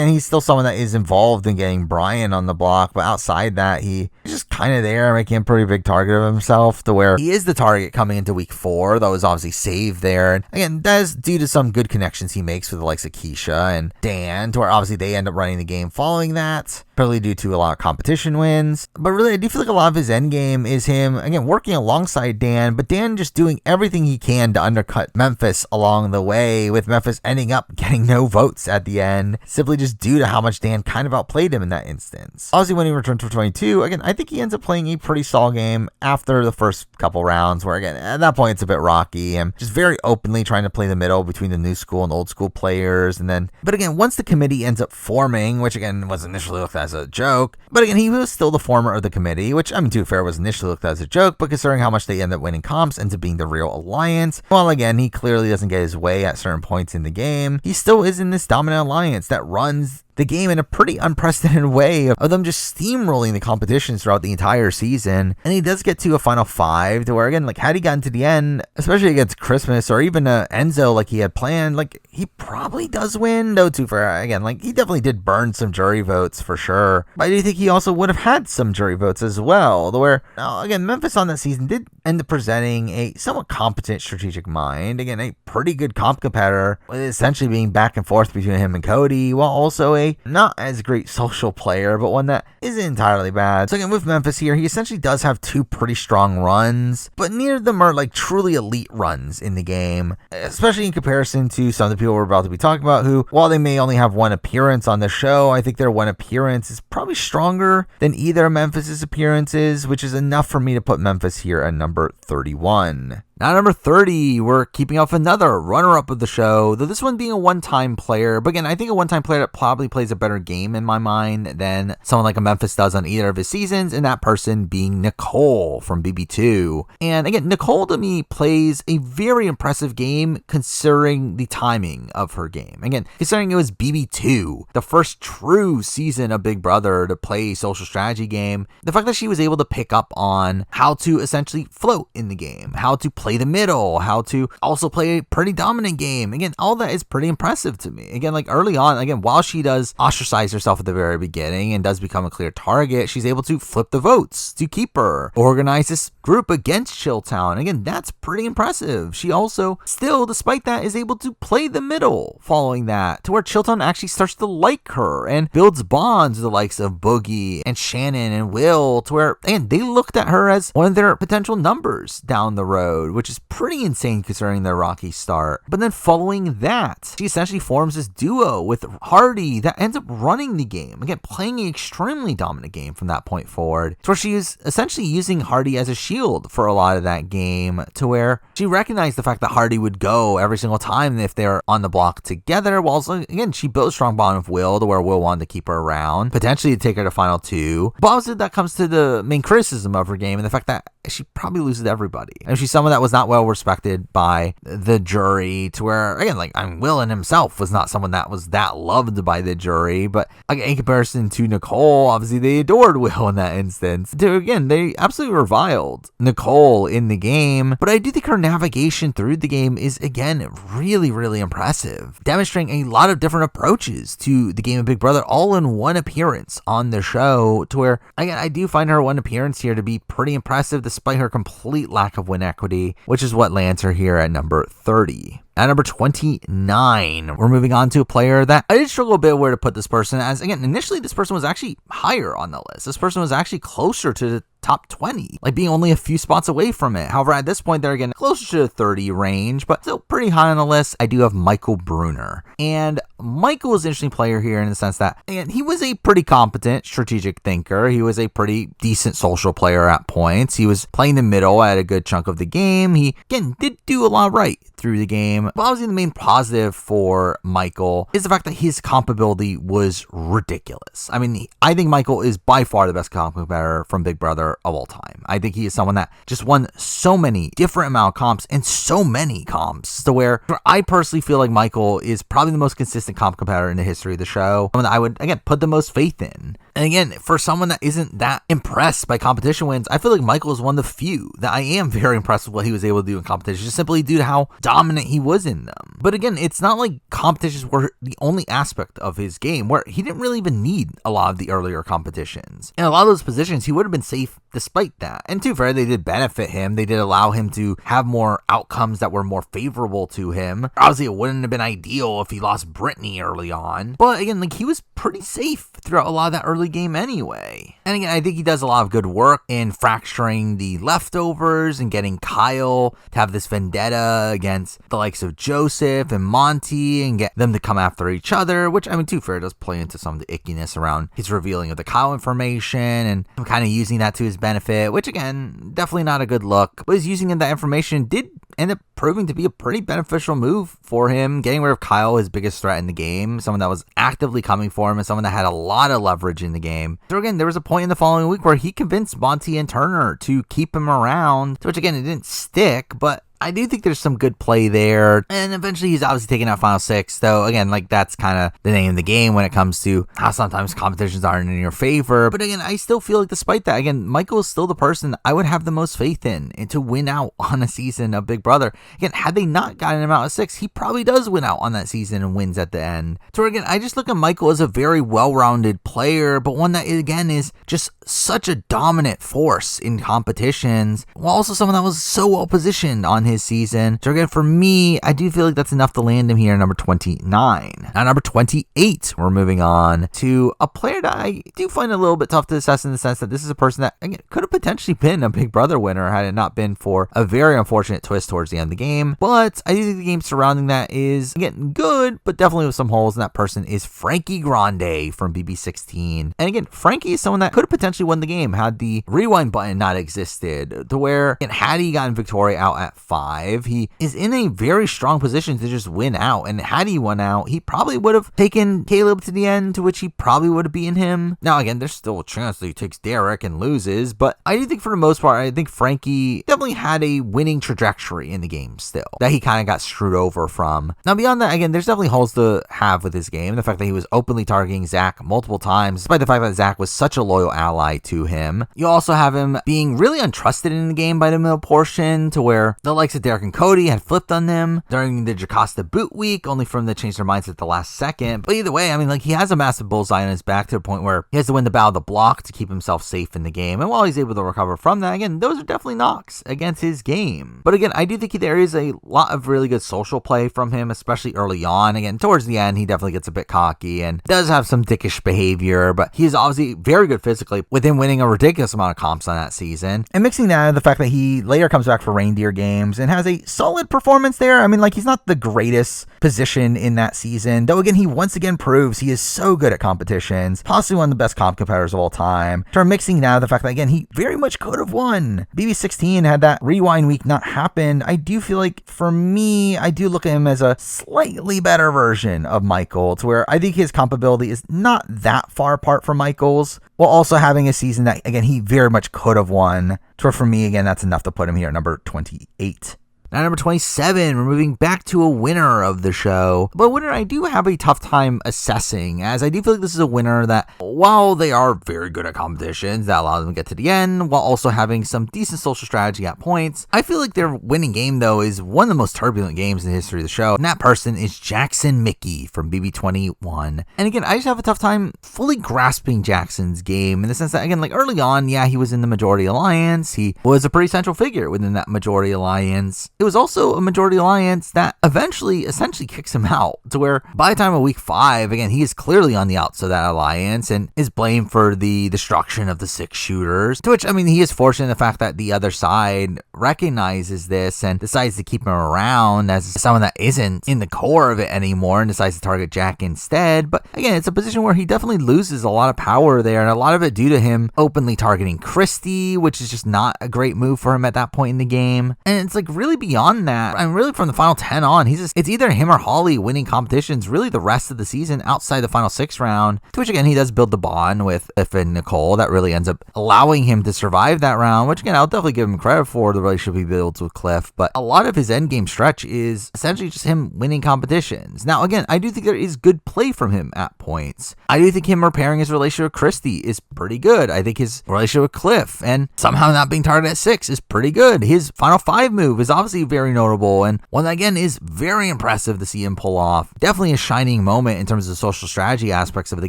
he's still someone that is involved in getting Brian on the block, but outside that, he's just kind of there, making a pretty big target of himself, to where he is the target coming into week 4, that was obviously saved there. And again, that is due to some good connections he makes with the likes of Keisha and Dan, to where obviously they end up running the game following that, probably due to a lot of competition wins. But really, I do feel like a lot of his end game is him, again, working alongside Dan, but Dan just doing everything he can to undercut Memphis along the way, with Memphis ending up getting no votes at the end, simply just due to how much Dan kind of outplayed him in that instance. Obviously, when he returned to 22, again, I think he ends up playing a pretty solid game after the first couple rounds, where again, at that point, it's a bit rocky, and just very openly trying to play the middle between the new school and old school players. And then, but again, once the committee ends up forming, which again was initially looked at as a joke, but again, he was still the former of the committee, which, I mean, to be fair, was initially looked at as a joke, but considering how much they end up winning comps, ends up being the real alliance. While again, he clearly doesn't get his way at certain points in the game, he still is in this dominant alliance that runs the game in a pretty unprecedented way of them just steamrolling the competitions throughout the entire season. And he does get to a final 5, to where again, like, had he gotten to the end, especially against Christmas or even Enzo like he had planned, like, he probably does win, though, too, for again, like, he definitely did burn some jury votes for sure. But I do think he also would have had some jury votes as well, to where, again, Memphis on that season did end up presenting a somewhat competent strategic mind. Again, a pretty good comp competitor, with essentially being back and forth between him and Cody, while also a not as great social player, but one that isn't entirely bad. So again, with Memphis here, he essentially does have 2 pretty strong runs, but neither of them are like truly elite runs in the game, especially in comparison to some of the people we're about to be talking about, who, while they may only have 1 appearance on the show, I think their 1 appearance is probably stronger than either of Memphis's appearances, which is enough for me to put Memphis here at number 31. Now, number 30, we're keeping off another runner-up of the show, though this one being a one-time player. But again, I think a one-time player that probably plays a better game in my mind than someone like a Memphis does on either of his seasons, and that person being Nicole from BB2. And again, Nicole to me plays a very impressive game considering the timing of her game. Again, considering it was BB2, the first true season of Big Brother to play a social strategy game, the fact that she was able to pick up on how to essentially float in the game, how to play the middle, how to also play a pretty dominant game. Again, all that is pretty impressive to me. Again, like early on, again, while she does ostracize herself at the very beginning and does become a clear target, she's able to flip the votes to keep her, organize this group against Chilltown. Again, that's pretty impressive. She also still, despite that, is able to play the middle following that, to where Chilltown actually starts to like her and builds bonds with the likes of Boogie and Shannon and Will, to where, again, they looked at her as one of their potential numbers down the road, which is pretty insane considering their rocky start. But then following that, she essentially forms this duo with Hardy that ends up running the game. Again, playing an extremely dominant game from that point forward, to where she is essentially using Hardy as a shield for a lot of that game, to where she recognized the fact that Hardy would go every single time if they're on the block together, while also, again, she built a strong bond with Will, to where Will wanted to keep her around, potentially to take her to final 2. But obviously that comes to the main criticism of her game, and the fact that she probably loses to everybody. And she's someone that was not well respected by the jury, to where, again, like, Will in himself was not someone that was that loved by the jury. But again, in comparison to Nicole, obviously they adored Will in that instance. Again, they absolutely reviled Nicole in the game. But I do think her navigation through the game is, again, really, really impressive, demonstrating a lot of different approaches to the game of Big Brother, all in 1 appearance on the show, to where, again, I do find her 1 appearance here to be pretty impressive despite her complete lack of win equity, which is what lands her here at number 30. At number 29, we're moving on to a player that I did struggle a bit where to put this person, as, again, initially this person was actually higher on the list. This person was actually closer to the top 20, like being only a few spots away from it. However, at this point, they're again closer to the 30 range, but still pretty high on the list. I do have Michael Brunner. And Michael is an interesting player here in the sense that, again, he was a pretty competent strategic thinker. He was a pretty decent social player at points. He was playing the middle at a good chunk of the game. He, again, did do a lot right through the game. But obviously the main positive for Michael is the fact that his comp ability was ridiculous. I mean, I think Michael is by far the best comp competitor from Big Brother of all time. I think he is someone that just won so many different amount of comps and so many comps to where I personally feel like Michael is probably the most consistent comp competitor in the history of the show. Someone that I would, again, put the most faith in. And again, for someone that isn't that impressed by competition wins, I feel like Michael is one of the few that I am very impressed with what he was able to do in competition, just simply due to how dominant he was in them. But again, it's not like competitions were the only aspect of his game where he didn't really even need a lot of the earlier competitions. In a lot of those positions, he would have been safe despite that. And to be fair, they did benefit him. They did allow him to have more outcomes that were more favorable to him. Obviously, it wouldn't have been ideal if he lost Brittany early on. But again, like he was pretty safe throughout a lot of that early game anyway. And again, I think he does a lot of good work in fracturing the leftovers and getting Kyle to have this vendetta against the likes of Joseph and Monty and get them to come after each other, which, I mean, to be fair, does play into some of the ickiness around his revealing of the Kyle information and kind of using that to his benefit, which, again, definitely not a good look. But his using of that information did end up proving to be a pretty beneficial move for him, getting rid of Kyle, his biggest threat in the game, someone that was actively coming for him and someone that had a lot of leverage in the game. So again, there was a point in the following week where he convinced Monty and Turner to keep him around, which again, it didn't stick, but I do think there's some good play there. And eventually he's obviously taking out Final Six, though again, like that's kind of the name of the game when it comes to how sometimes competitions aren't in your favor. But again, I still feel like despite that, again, Michael is still the person I would have the most faith in and to win out on a season of Big Brother. Again, had they not gotten him out of 6, he probably does win out on that season and wins at the end. So again, I just look at Michael as a very well-rounded player, but one that again is just such a dominant force in competitions, while also someone that was so well positioned on his season. So again, for me, I do feel like that's enough to land him here at number 29. Now, number 28, we're moving on to a player that I do find a little bit tough to assess in the sense that this is a person that, again, could have potentially been a Big Brother winner had it not been for a very unfortunate twist towards the end of the game. But I do think the game surrounding that is, again, good, but definitely with some holes, and that person is Frankie Grande from BB16. And again, Frankie is someone that could have potentially won the game had the rewind button not existed, to where, again, had he gotten Victoria out at 5, he is in a very strong position to just win out. And had he won out, he probably would have taken Caleb to the end, to which he probably would have beaten him. Now, again, there's still a chance that he takes Derek and loses, but I do think for the most part, I think Frankie definitely had a winning trajectory in the game still, that he kind of got screwed over from. Now, beyond that, again, there's definitely holes to have with his game. The fact that he was openly targeting Zach multiple times, despite the fact that Zach was such a loyal ally to him. You also have him being really untrusted in the game by the middle portion, to where the likes of Derek and Cody had flipped on them during the Jocasta boot week, only for them to change their minds at the last second. But either way, I mean, like, he has a massive bullseye on his back to the point where he has to win the battle of the block to keep himself safe in the game. And while he's able to recover from that, again, those are definitely knocks against his game. But again, I do think there is a lot of really good social play from him, especially early on. Again, towards the end, he definitely gets a bit cocky and does have some dickish behavior, but he's obviously very good physically, with him winning a ridiculous amount of comps on that season. And mixing that with the fact that he later comes back for Reindeer Games and has a solid performance there. I mean, like, he's not the greatest position in that season, though again, he once again proves he is so good at competitions, possibly one of the best comp competitors of all time. So mixing now the fact that, again, he very much could have won. BB16 had that rewind week not happened, I do feel like, for me, I do look at him as a slightly better version of Michael, to where I think his comp ability is not that far apart from Michael's, while also having a season that, again, he very much could have won. So for me, again, that's enough to put him here at number 28. Now, number 27, we're moving back to a winner of the show. But a winner I do have a tough time assessing, as I do feel like this is a winner that, while they are very good at competitions that allow them to get to the end, while also having some decent social strategy at points, I feel like their winning game, though, is one of the most turbulent games in the history of the show. And that person is Jackson Mickey from BB21. And again, I just have a tough time fully grasping Jackson's game in the sense that, again, like early on, yeah, he was in the Majority Alliance. He was a pretty central figure within that Majority Alliance. it was also a majority alliance that eventually essentially kicks him out, to where by the time of week 5, again, he is clearly on the outs of that alliance and is blamed for the destruction of the 6 shooters, to which, I mean, he is fortunate in the fact that the other side recognizes this and decides to keep him around as someone that isn't in the core of it anymore and decides to target Jack instead. But again, it's a position where he definitely loses a lot of power there, and a lot of it due to him openly targeting Christie, which is just not a great move for him at that point in the game. And it's like really beyond that, I mean, really from the final 10 on, it's either him or Holly winning competitions really the rest of the season outside the final 6 round, to which again, he does build the bond with If and Nicole that really ends up allowing him to survive that round, which again, I'll definitely give him credit for the relationship he builds with Cliff. But a lot of his endgame stretch is essentially just him winning competitions. Now again, I do think there is good play from him at points. I do think him repairing his relationship with Christie is pretty good. I think his relationship with Cliff and somehow not being targeted at 6 is pretty good. His final 5 move is obviously very notable, and one that again is very impressive to see him pull off. Definitely a shining moment in terms of the social strategy aspects of the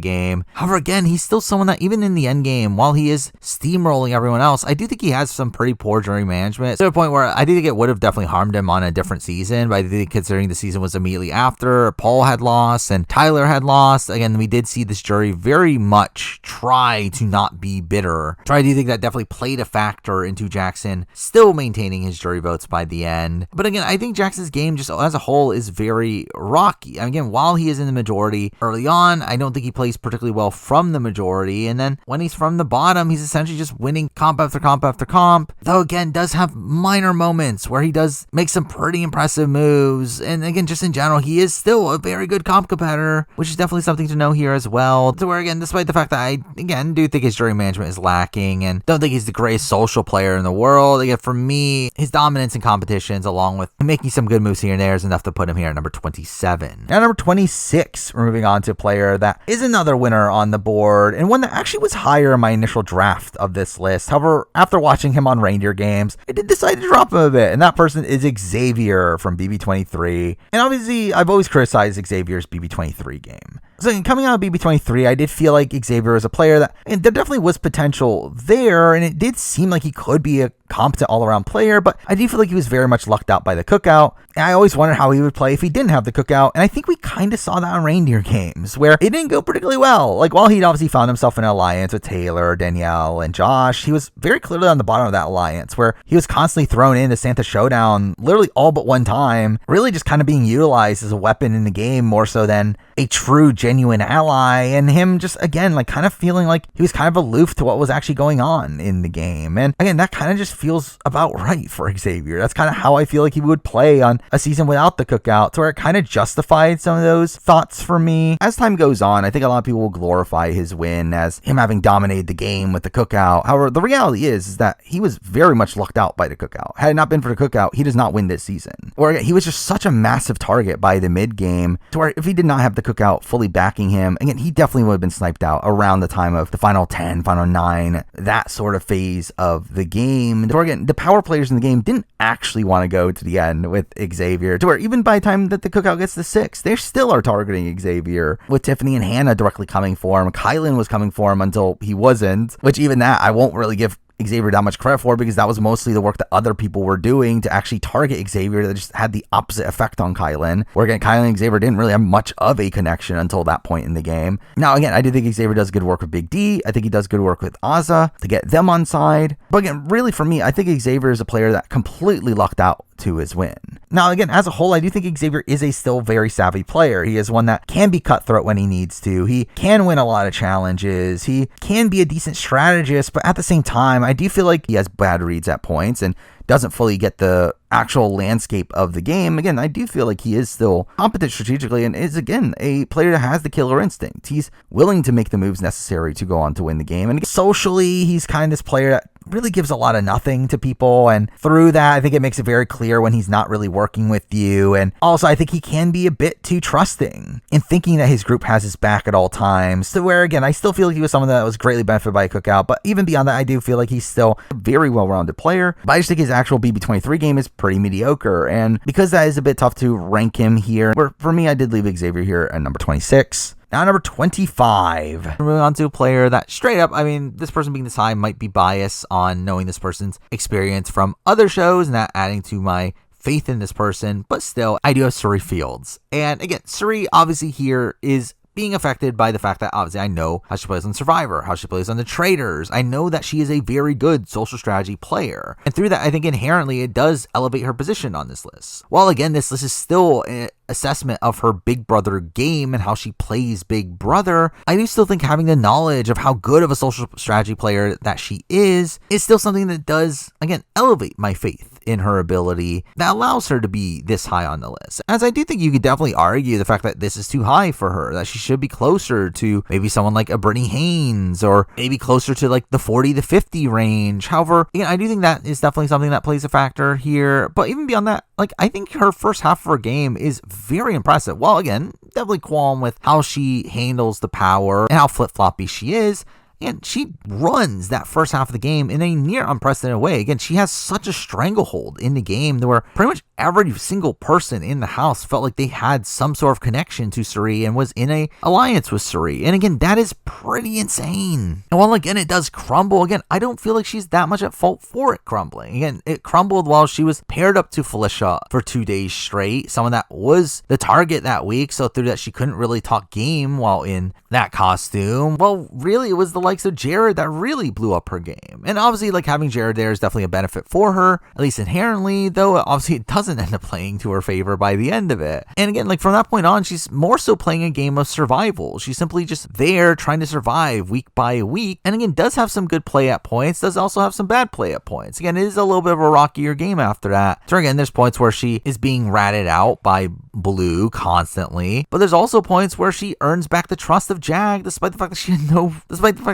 game. However, again, he's still someone that even in the end game, while he is steamrolling everyone else, I do think he has some pretty poor jury management to a point where I do think it would have definitely harmed him on a different season. But I think considering the season was immediately after Paul had lost and Tyler had lost, again, we did see this jury very much try to not be bitter. So I do think that definitely played a factor into Jackson still maintaining his jury votes by the end. But again, I think Jackson's game just as a whole is very rocky. Again, while he is in the majority early on, I don't think he plays particularly well from the majority. And then when he's from the bottom, he's essentially just winning comp after comp after comp. Though again, does have minor moments where he does make some pretty impressive moves. And again, just in general, he is still a very good comp competitor, which is definitely something to know here as well. To where again, despite the fact that I, again, do think his jury management is lacking and don't think he's the greatest social player in the world, again, for me, his dominance in competitions along with making some good moves here and there is enough to put him here at number 27. Now, number 26, we're moving on to a player that is another winner on the board and one that actually was higher in my initial draft of this list. However, after watching him on Reindeer Games, I did decide to drop him a bit, and that person is Xavier from BB23. And obviously, I've always criticized Xavier's BB23 game. So coming out of BB23, I did feel like Xavier was a player that, and there definitely was potential there, and it did seem like he could be a competent all-around player, but I do feel like he was very much lucked out by the cookout. And I always wondered how he would play if he didn't have the cookout, and I think we kind of saw that on Reindeer Games, where it didn't go particularly well. Like, while he'd obviously found himself in an alliance with Taylor, Danielle, and Josh, he was very clearly on the bottom of that alliance, where he was constantly thrown into Santa Showdown literally all but one time, really just kind of being utilized as a weapon in the game more so than a true, genuine ally, and him just, again, like kind of feeling like he was kind of aloof to what was actually going on in the game. And again, that kind of just feels about right for Xavier. That's kind of how I feel like he would play on a season without the cookout, to where it kind of justified some of those thoughts for me. As time goes on, I think a lot of people will glorify his win as him having dominated the game with the cookout. However, the reality is that he was very much lucked out by the cookout. Had it not been for the cookout, he does not win this season. Or again, he was just such a massive target by the mid game, to where if he did not have the cookout fully backing him, again, he definitely would have been sniped out around the time of the final 10, final 9, that sort of phase of the game. To where again, the power players in the game didn't actually want to go to the end with Xavier, to where even by the time that the cookout gets to 6, they still are targeting Xavier, with Tiffany and Hannah directly coming for him. Kylan was coming for him until he wasn't, which even that I won't really give Xavier that much credit for, because that was mostly the work that other people were doing to actually target Xavier that just had the opposite effect on Kylan, where again, Kylan and Xavier didn't really have much of a connection until that point in the game. Now again, I do think Xavier does good work with Big D. I think he does good work with Azza to get them on side. But again, really for me, I think Xavier is a player that completely lucked out to his win. Now again, as a whole, I do think Xavier is a still very savvy player. He is one that can be cutthroat when he needs to. He can win a lot of challenges. He can be a decent strategist, but at the same time, I do feel like he has bad reads at points and doesn't fully get the actual landscape of the game. Again, I do feel like he is still competent strategically and is, again, a player that has the killer instinct. He's willing to make the moves necessary to go on to win the game. And again, socially, he's kind of this player that really gives a lot of nothing to people, and through that I think it makes it very clear when he's not really working with you. And also I think he can be a bit too trusting in thinking that his group has his back at all times, to where again I still feel like he was someone that was greatly benefited by a cookout. But even beyond that, I do feel like he's still a very well-rounded player, but I just think his actual BB23 game is pretty mediocre, and because that is a bit tough to rank him here, where for me I did leave Xavier here at number 26. Now, number 25. Moving on to a player that straight up, I mean, this person being this high might be biased on knowing this person's experience from other shows and that adding to my faith in this person, but still, I do have Cirie Fields. And again, Cirie obviously here is being affected by the fact that obviously I know how she plays on Survivor, how she plays on the Traitors. I know that she is a very good social strategy player. And through that, I think inherently it does elevate her position on this list. While again, this list is still an assessment of her Big Brother game and how she plays Big Brother, I do still think having the knowledge of how good of a social strategy player that she is still something that does, again, elevate my faith in her ability that allows her to be this high on the list. As I do think you could definitely argue the fact that this is too high for her, that she should be closer to maybe someone like a Brittany Haynes, or maybe closer to like the 40 to 50 range. However, again, I do think that is definitely something that plays a factor here. But even beyond that, like, I think her first half of her game is very impressive. Well, again, definitely qualm with how she handles the power and how flip-floppy she is. And she runs that first half of the game in a near unprecedented way. Again, she has such a stranglehold in the game where pretty much every single person in the house felt like they had some sort of connection to Cirie and was in a alliance with Cirie. And again, that is pretty insane. And while again, it does crumble, again, I don't feel like she's that much at fault for it crumbling. Again, it crumbled while she was paired up to Felicia for 2 days straight, someone that was the target that week. So through that, she couldn't really talk game while in that costume. Well, really, it was the likes of Jared that really blew up her game. And obviously, like, having Jared there is definitely a benefit for her, at least inherently, though obviously it doesn't end up playing to her favor by the end of it. And again, like, from that point on, she's more so playing a game of survival. She's simply just there trying to survive week by week. And again, does have some good play at points, does also have some bad play at points. Again, it is a little bit of a rockier game after that. So again, there's points where she is being ratted out by Blue constantly, but there's also points where she earns back the trust of Jag, despite the fact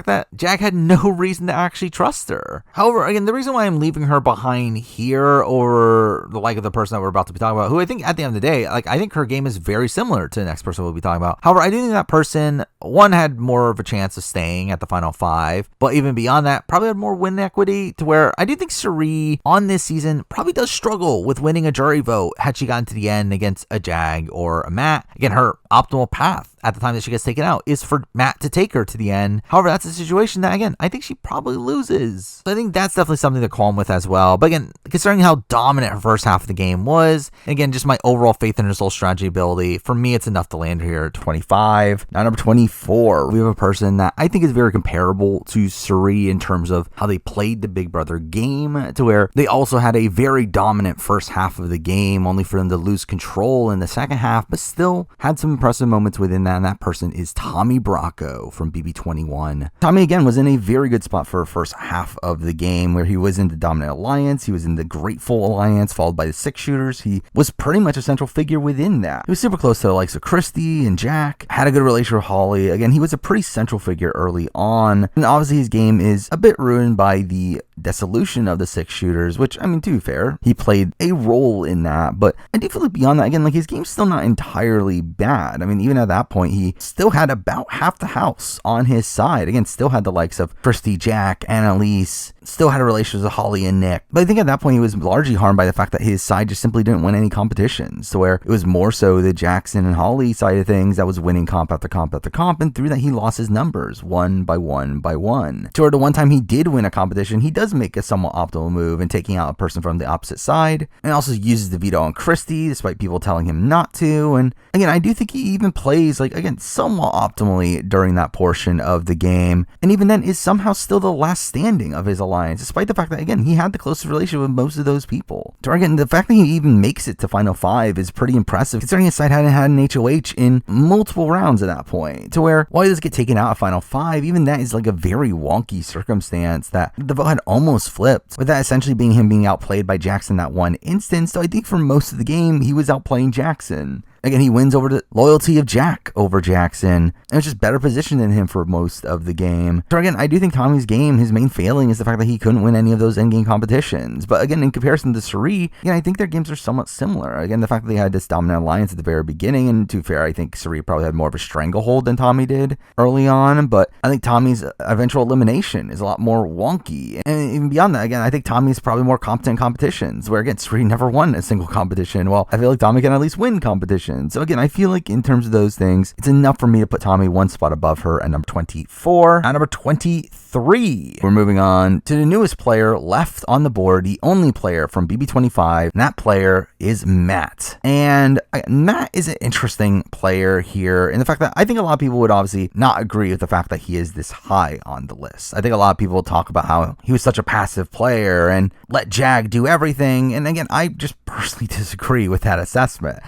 that Jag had no reason to actually trust her. However, again, the reason why I'm leaving her behind here over the like of the person that we're about to be talking about, who I think at the end of the day, like, I think her game is very similar to the next person we'll be talking about. However, I do think that person, one, had more of a chance of staying at the final 5, but even beyond that, probably had more win equity, to where I do think Cirie on this season probably does struggle with winning a jury vote had she gotten to the end against a Jag or a Matt. Again, her optimal path at the time that she gets taken out is for Matt to take her to the end. However, that's a situation that, again, I think she probably loses. So I think that's definitely something to calm with as well. But again, considering how dominant her first half of the game was, again, just my overall faith in her social strategy ability, for me, it's enough to land here at 25. Now, number 24, we have a person that I think is very comparable to Cirie in terms of how they played the Big Brother game, to where they also had a very dominant first half of the game, only for them to lose control in the second half, but still had some impressive moments within that. And that person is Tommy Bracco from BB21. Tommy, again, was in a very good spot for the first half of the game, where he was in the Dominant Alliance, he was in the Grateful Alliance, followed by the Six Shooters. He was pretty much a central figure within that. He was super close to the likes of Christy and Jack, had a good relationship with Holly. Again, he was a pretty central figure early on, and obviously his game is a bit ruined by the dissolution of the Six Shooters, which, I mean, to be fair, he played a role in that, but I do feel like beyond that, again, like, his game's still not entirely bad. I mean, even at that point, he still had about half the house on his side. Again, still had the likes of Christy, Jack, Annalise, still had a relationship with Holly and Nick. But I think at that point, he was largely harmed by the fact that his side just simply didn't win any competitions, to where it was more so the Jackson and Holly side of things that was winning comp after comp after comp, and through that, he lost his numbers one by one by one. To where the one time he did win a competition, he does make a somewhat optimal move in taking out a person from the opposite side, and also uses the veto on Christy, despite people telling him not to. And again, I do think he even plays, like, again, somewhat optimally during that portion of the game, and even then is somehow still the last standing of his alliance, despite the fact that, again, he had the closest relationship with most of those people. So again, the fact that he even makes it to final 5 is pretty impressive, considering his side hadn't had an HOH in multiple rounds at that point, to where while he does get taken out at final 5, even that is like a very wonky circumstance that the vote had almost flipped, with that essentially being him being outplayed by Jackson that one instance. So I think for most of the game, he was outplaying Jackson. Again, he wins over the loyalty of Jack over Jackson, and it's just better positioned than him for most of the game. So again, I do think Tommy's game, his main failing is the fact that he couldn't win any of those endgame competitions. But again, in comparison to Cirie, again, I think their games are somewhat similar. Again, the fact that they had this dominant alliance at the very beginning, and to be fair, I think Cirie probably had more of a stranglehold than Tommy did early on, but I think Tommy's eventual elimination is a lot more wonky. And even beyond that, again, I think Tommy's probably more competent in competitions, where again, Cirie never won a single competition. Well, I feel like Tommy can at least win competitions. competition. So again, I feel like in terms of those things, it's enough for me to put Tommy one spot above her at number 24. At number 23, we're moving on to the newest player left on the board, the only player from BB25, and that player is Matt. And Matt is an interesting player here in the fact that I think a lot of people would obviously not agree with the fact that he is this high on the list. I think a lot of people talk about how he was such a passive player and let Jag do everything. And again, I just personally disagree with that assessment.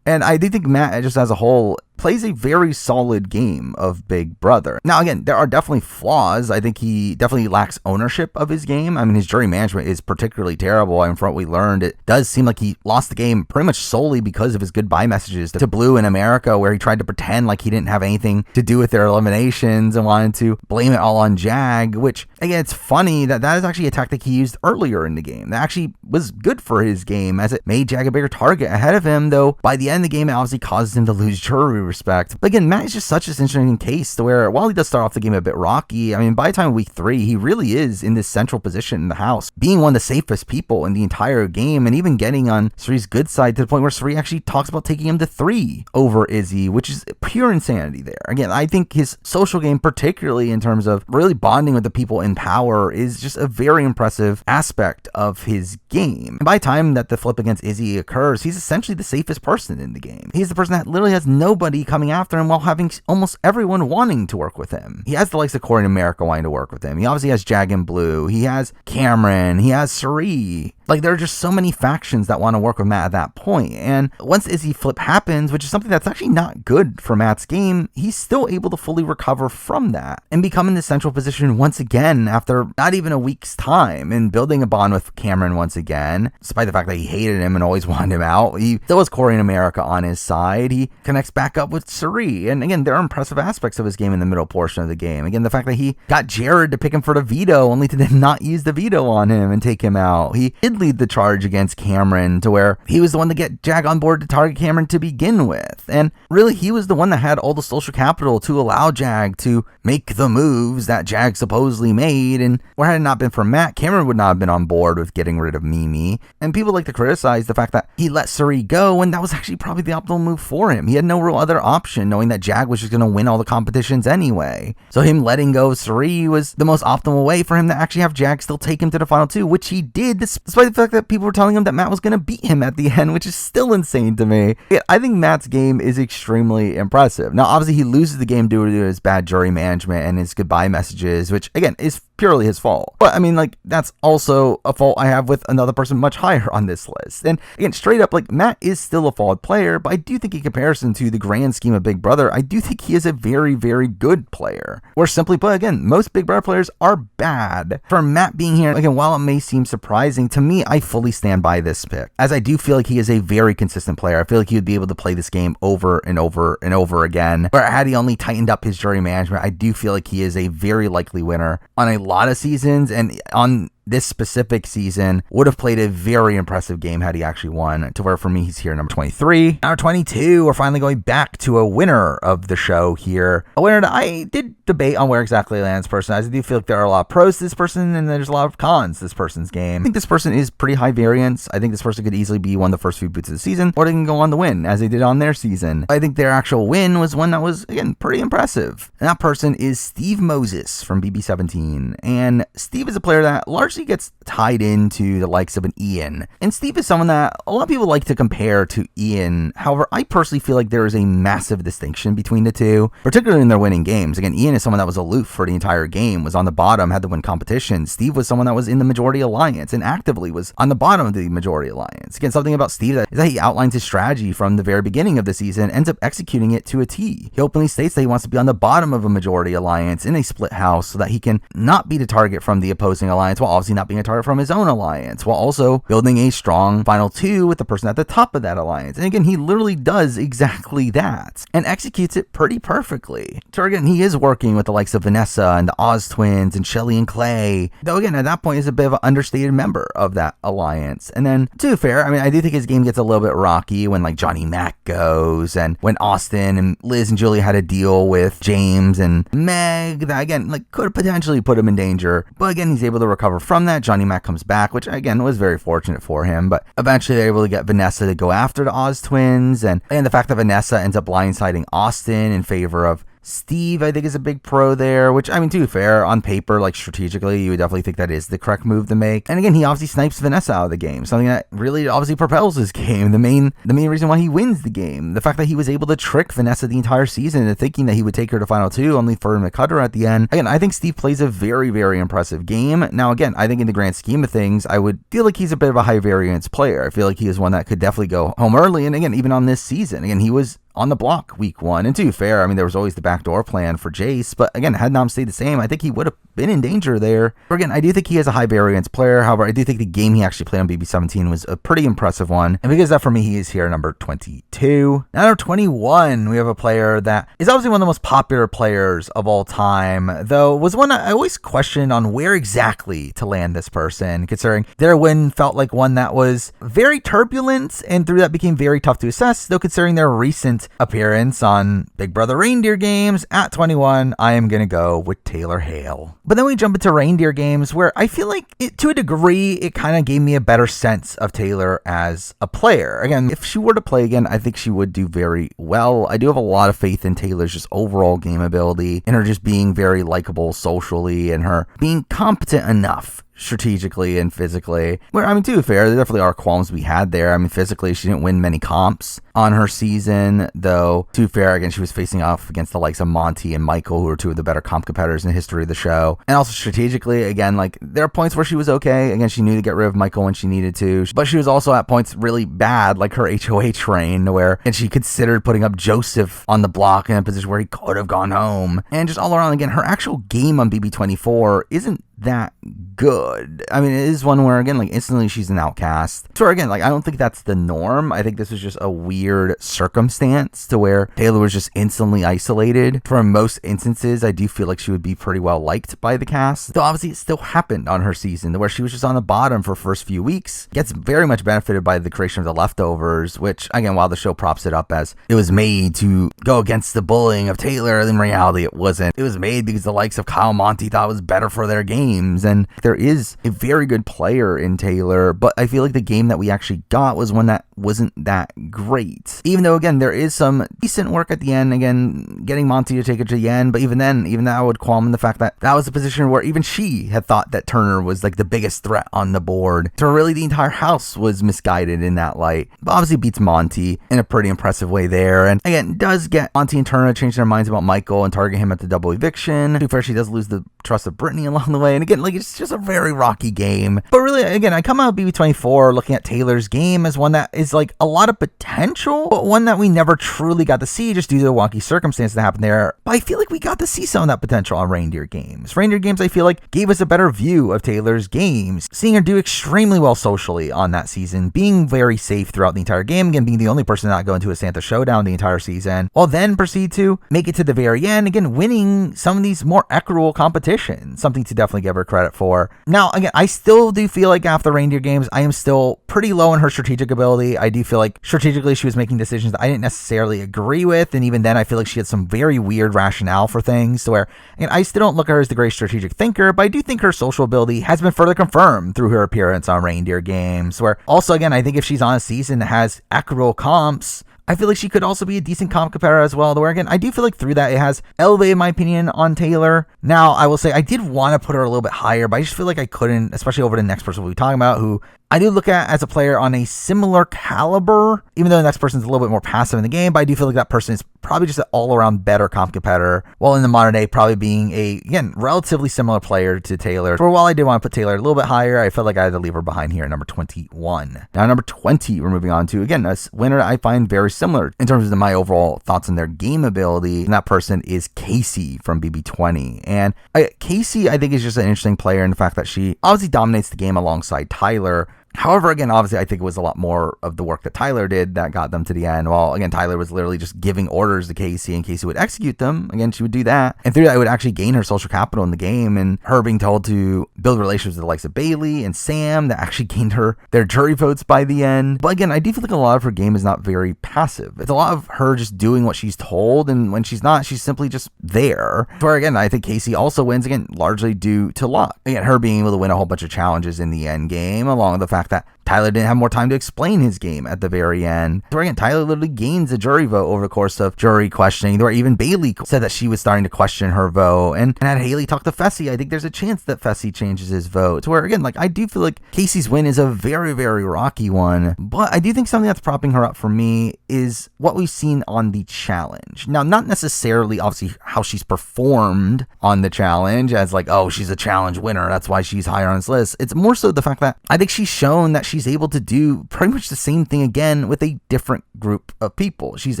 And I do think Matt, just as a whole, plays a very solid game of Big Brother. Now, again, there are definitely flaws. I think he definitely lacks ownership of his game. I mean, his jury management is particularly terrible. And from what we learned, it does seem like he lost the game pretty much solely because of his goodbye messages to Blue in America, where he tried to pretend like he didn't have anything to do with their eliminations and wanted to blame it all on Jag, which, again, it's funny that that is actually a tactic he used earlier in the game. That actually was good for his game, as it made Jag a bigger target ahead of him, though by the end of the game, it obviously causes him to lose jury respect. But again, Matt is just such an interesting case to where, while he does start off the game a bit rocky, I mean, by the time of week 3, he really is in this central position in the house, being one of the safest people in the entire game, and even getting on Sri's good side to the point where Sri actually talks about taking him to 3 over Izzy, which is pure insanity there. Again, I think his social game, particularly in terms of really bonding with the people in power, is just a very impressive aspect of his game. And by the time that the flip against Izzy occurs, he's essentially the safest person in the game. He's the person that literally has nobody coming after him while having almost everyone wanting to work with him. He has the likes of Corey in America wanting to work with him. He obviously has Jag and Blue. He has Cameron. He has Sri. Like, there are just so many factions that want to work with Matt at that point. And once Izzy flip happens, which is something that's actually not good for Matt's game, he's still able to fully recover from that and become in the central position once again after not even a week's time, and building a bond with Cameron once again, despite the fact that he hated him and always wanted him out. He still has Corey in America on his side. He connects back up with Sri. And again, there are impressive aspects of his game in the middle portion of the game. Again, the fact that he got Jared to pick him for the veto, only to then not use the veto on him and take him out. He did lead the charge against Cameron to where he was the one to get Jag on board to target Cameron to begin with. And really, he was the one that had all the social capital to allow Jag to make the moves that Jag supposedly made. And where had it not been for Matt, Cameron would not have been on board with getting rid of Mimi. And people like to criticize the fact that he let Suri go, and that was actually probably the optimal move for him. He had no real other option, knowing that Jag was just going to win all the competitions anyway. So him letting go of Suri was the most optimal way for him to actually have Jag still take him to the final 2, which he did, despite the fact that people were telling him that Matt was going to beat him at the end, which is still insane to me. I think Matt's game is extremely impressive. Now, obviously, he loses the game due to his bad jury management and his goodbye messages, which, again, is purely his fault. But I mean, like, that's also a fault I have with another person much higher on this list. And again, straight up, like, Matt is still a flawed player, but I do think in comparison to the grand scheme of Big Brother, I do think he is a very, very good player. Or simply put, again, most Big Brother players are bad. For Matt being here, again, while it may seem surprising, to me, I fully stand by this pick, as I do feel like he is a very consistent player. I feel like he would be able to play this game over and over and over again. Where had he only tightened up his jury management, I do feel like he is a very likely winner on a lot of seasons, and on this specific season would have played a very impressive game had he actually won, to where for me he's here number 23. Number 22, we're finally going back to a winner of the show here. A winner that I did debate on where exactly I land this person. I do feel like there are a lot of pros to this person and there's a lot of cons to this person's game. I think this person is pretty high variance. I think this person could easily be one of the first few boots of the season, or they can go on to win as they did on their season. I think their actual win was one that was, again, pretty impressive. And that person is Steve Moses from BB17. And Steve is a player that largely gets tied into the likes of an Ian. And Steve is someone that a lot of people like to compare to Ian. However, I personally feel like there is a massive distinction between the two, particularly in their winning games. Again, Ian is someone that was aloof for the entire game, was on the bottom, had to win competition. Steve was someone that was in the majority alliance and actively was on the bottom of the majority alliance. Again, something about Steve is that he outlines his strategy from the very beginning of the season, ends up executing it to a T. He openly states that he wants to be on the bottom of a majority alliance in a split house so that he can not be the target from the opposing alliance, while obviously not being a target from his own alliance, while also building a strong final 2 with the person at the top of that alliance. And again, he literally does exactly that and executes it pretty perfectly. So again, he is working with the likes of Vanessa and the Oz twins and Shelly and Clay, though again, at that point, is a bit of an understated member of that alliance. And then, to be fair, I mean, I do think his game gets a little bit rocky when like Johnny Mac goes, and when Austin and Liz and Julia had a deal with James and Meg that, again, like could potentially put him in danger. But again, he's able to recover from from that, Johnny Mac comes back, which again was very fortunate for him, but eventually they're able to get Vanessa to go after the Oz twins, and the fact that Vanessa ends up blindsiding Austin in favor of Steve, I think, is a big pro there, which, I mean, to be fair, on paper, like strategically, you would definitely think that is the correct move to make. And again, he obviously snipes Vanessa out of the game, something that really obviously propels his game. The main reason why he wins the game. The fact that he was able to trick Vanessa the entire season into thinking that he would take her to final two, only for him to cut her at the end. Again, I think Steve plays a very, very impressive game. Now, again, I think in the grand scheme of things, I would feel like he's a bit of a high variance player. I feel like he is one that could definitely go home early. And again, even on this season, again, he was on the block week 1. And to be fair, I mean, there was always the backdoor plan for Jace, but again, had Nam stayed the same, I think he would have been in danger there. But again, I do think he is a high variance player. However, I do think the game he actually played on BB17 was a pretty impressive one. And because of that, for me, he is here number 22. Now, number 21, we have a player that is obviously one of the most popular players of all time, though was one I always questioned on where exactly to land this person, considering their win felt like one that was very turbulent and through that became very tough to assess, though considering their recent appearance on Big Brother Reindeer Games. At 21, I am going to go with Taylor Hale. But then we jump into Reindeer Games, where I feel like to a degree, it kind of gave me a better sense of Taylor as a player. Again, if she were to play again, I think she would do very well. I do have a lot of faith in Taylor's just overall game ability, and her just being very likable socially, and her being competent enough strategically and physically. Where, I mean, to be fair, there definitely are qualms we had there. I mean, physically, she didn't win many comps on her season, though, to be fair, again, she was facing off against the likes of Monty and Michael, who are two of the better comp competitors in the history of the show. And also strategically, again, like, there are points where she was okay. Again, she knew to get rid of Michael when she needed to, but she was also at points really bad, like her HOH reign, where, and she considered putting up Joseph on the block in a position where he could have gone home. And just all around, again, her actual game on BB24 isn't that good. I mean, it is one where, again, like, instantly she's an outcast. So again, like, I don't think that's the norm. I think this was just a weird circumstance to where Taylor was just instantly isolated. For most instances, I do feel like she would be pretty well liked by the cast. Though obviously it still happened on her season where she was just on the bottom for first few weeks. Gets very much benefited by the creation of the leftovers, which, again, while the show props it up as it was made to go against the bullying of Taylor, in reality it wasn't. It was made because the likes of Kyle Monty thought it was better for their game. And there is a very good player in Taylor, but I feel like the game that we actually got was one that wasn't that great. Even though, again, there is some decent work at the end, again, getting Monty to take it to the end, but even then, even that would qualm in the fact that that was a position where even she had thought that Turner was like the biggest threat on the board. So really the entire house was misguided in that light. But obviously beats Monty in a pretty impressive way there. And again, does get Monty and Turner to change their minds about Michael and target him at the double eviction. To be fair, she does lose the trust of Brittany along the way. And again, like, it's just a very rocky game. But really, again, I come out of BB24 looking at Taylor's game as one that is like a lot of potential, but one that we never truly got to see just due to the wonky circumstances that happened there. But I feel like we got to see some of that potential on Reindeer Games. Reindeer Games, I feel like, gave us a better view of Taylor's games, seeing her do extremely well socially on that season, being very safe throughout the entire game, again, being the only person to not go into a Santa showdown the entire season, while then proceed to make it to the very end, again, winning some of these more equitable competitions, something to definitely give her credit for. Now, again, I still do feel like after Reindeer Games, I am still pretty low in her strategic ability. I do feel like strategically she was making decisions that I didn't necessarily agree with, and even then I feel like she had some very weird rationale for things, to where, again, I still don't look at her as the great strategic thinker, but I do think her social ability has been further confirmed through her appearance on Reindeer Games, where also, again, I think if she's on a season that has equitable comps, I feel like she could also be a decent comp competitor as well, where, again, I do feel like through that it has elevated my opinion on Taylor. Now, I will say I did want to put her a little bit higher, but I just feel like I couldn't, especially over the next person we'll be talking about, who I do look at as a player on a similar caliber, even though the next person's a little bit more passive in the game, but I do feel like that person is probably just an all-around better comp competitor, while in the modern day probably being a, again, relatively similar player to Taylor. For while I did want to put Taylor a little bit higher, I felt like I had to leave her behind here at number 21. Now, number 20, we're moving on to, again, a winner I find very similar in terms of my overall thoughts on their game ability, and that person is Casey from BB20. And Casey, I think, is just an interesting player in the fact that she obviously dominates the game alongside Tyler. However, again, obviously, I think it was a lot more of the work that Tyler did that got them to the end. While, again, Tyler was literally just giving orders to Casey, and Casey would execute them. Again, she would do that. And through that, it would actually gain her social capital in the game. And her being told to build relationships with the likes of Bailey and Sam, that actually gained her their jury votes by the end. But again, I do feel like a lot of her game is not very passive. It's a lot of her just doing what she's told. And when she's not, she's simply just there. Where, again, I think Casey also wins, again, largely due to luck. Again, her being able to win a whole bunch of challenges in the end game, along with the fact that Tyler didn't have more time to explain his game at the very end. So again, Tyler literally gains a jury vote over the course of jury questioning, where even Bailey said that she was starting to question her vote. And had Haley talk to Fessy, I think there's a chance that Fessy changes his vote. To where, again, like, I do feel like Casey's win is a very, very rocky one. But I do think something that's propping her up for me is what we've seen on the challenge. Now, not necessarily, obviously, how she's performed on the challenge as like, oh, she's a challenge winner, that's why she's higher on this list. It's more so the fact that I think she's shown that she's able to do pretty much the same thing again with a different group of people. She's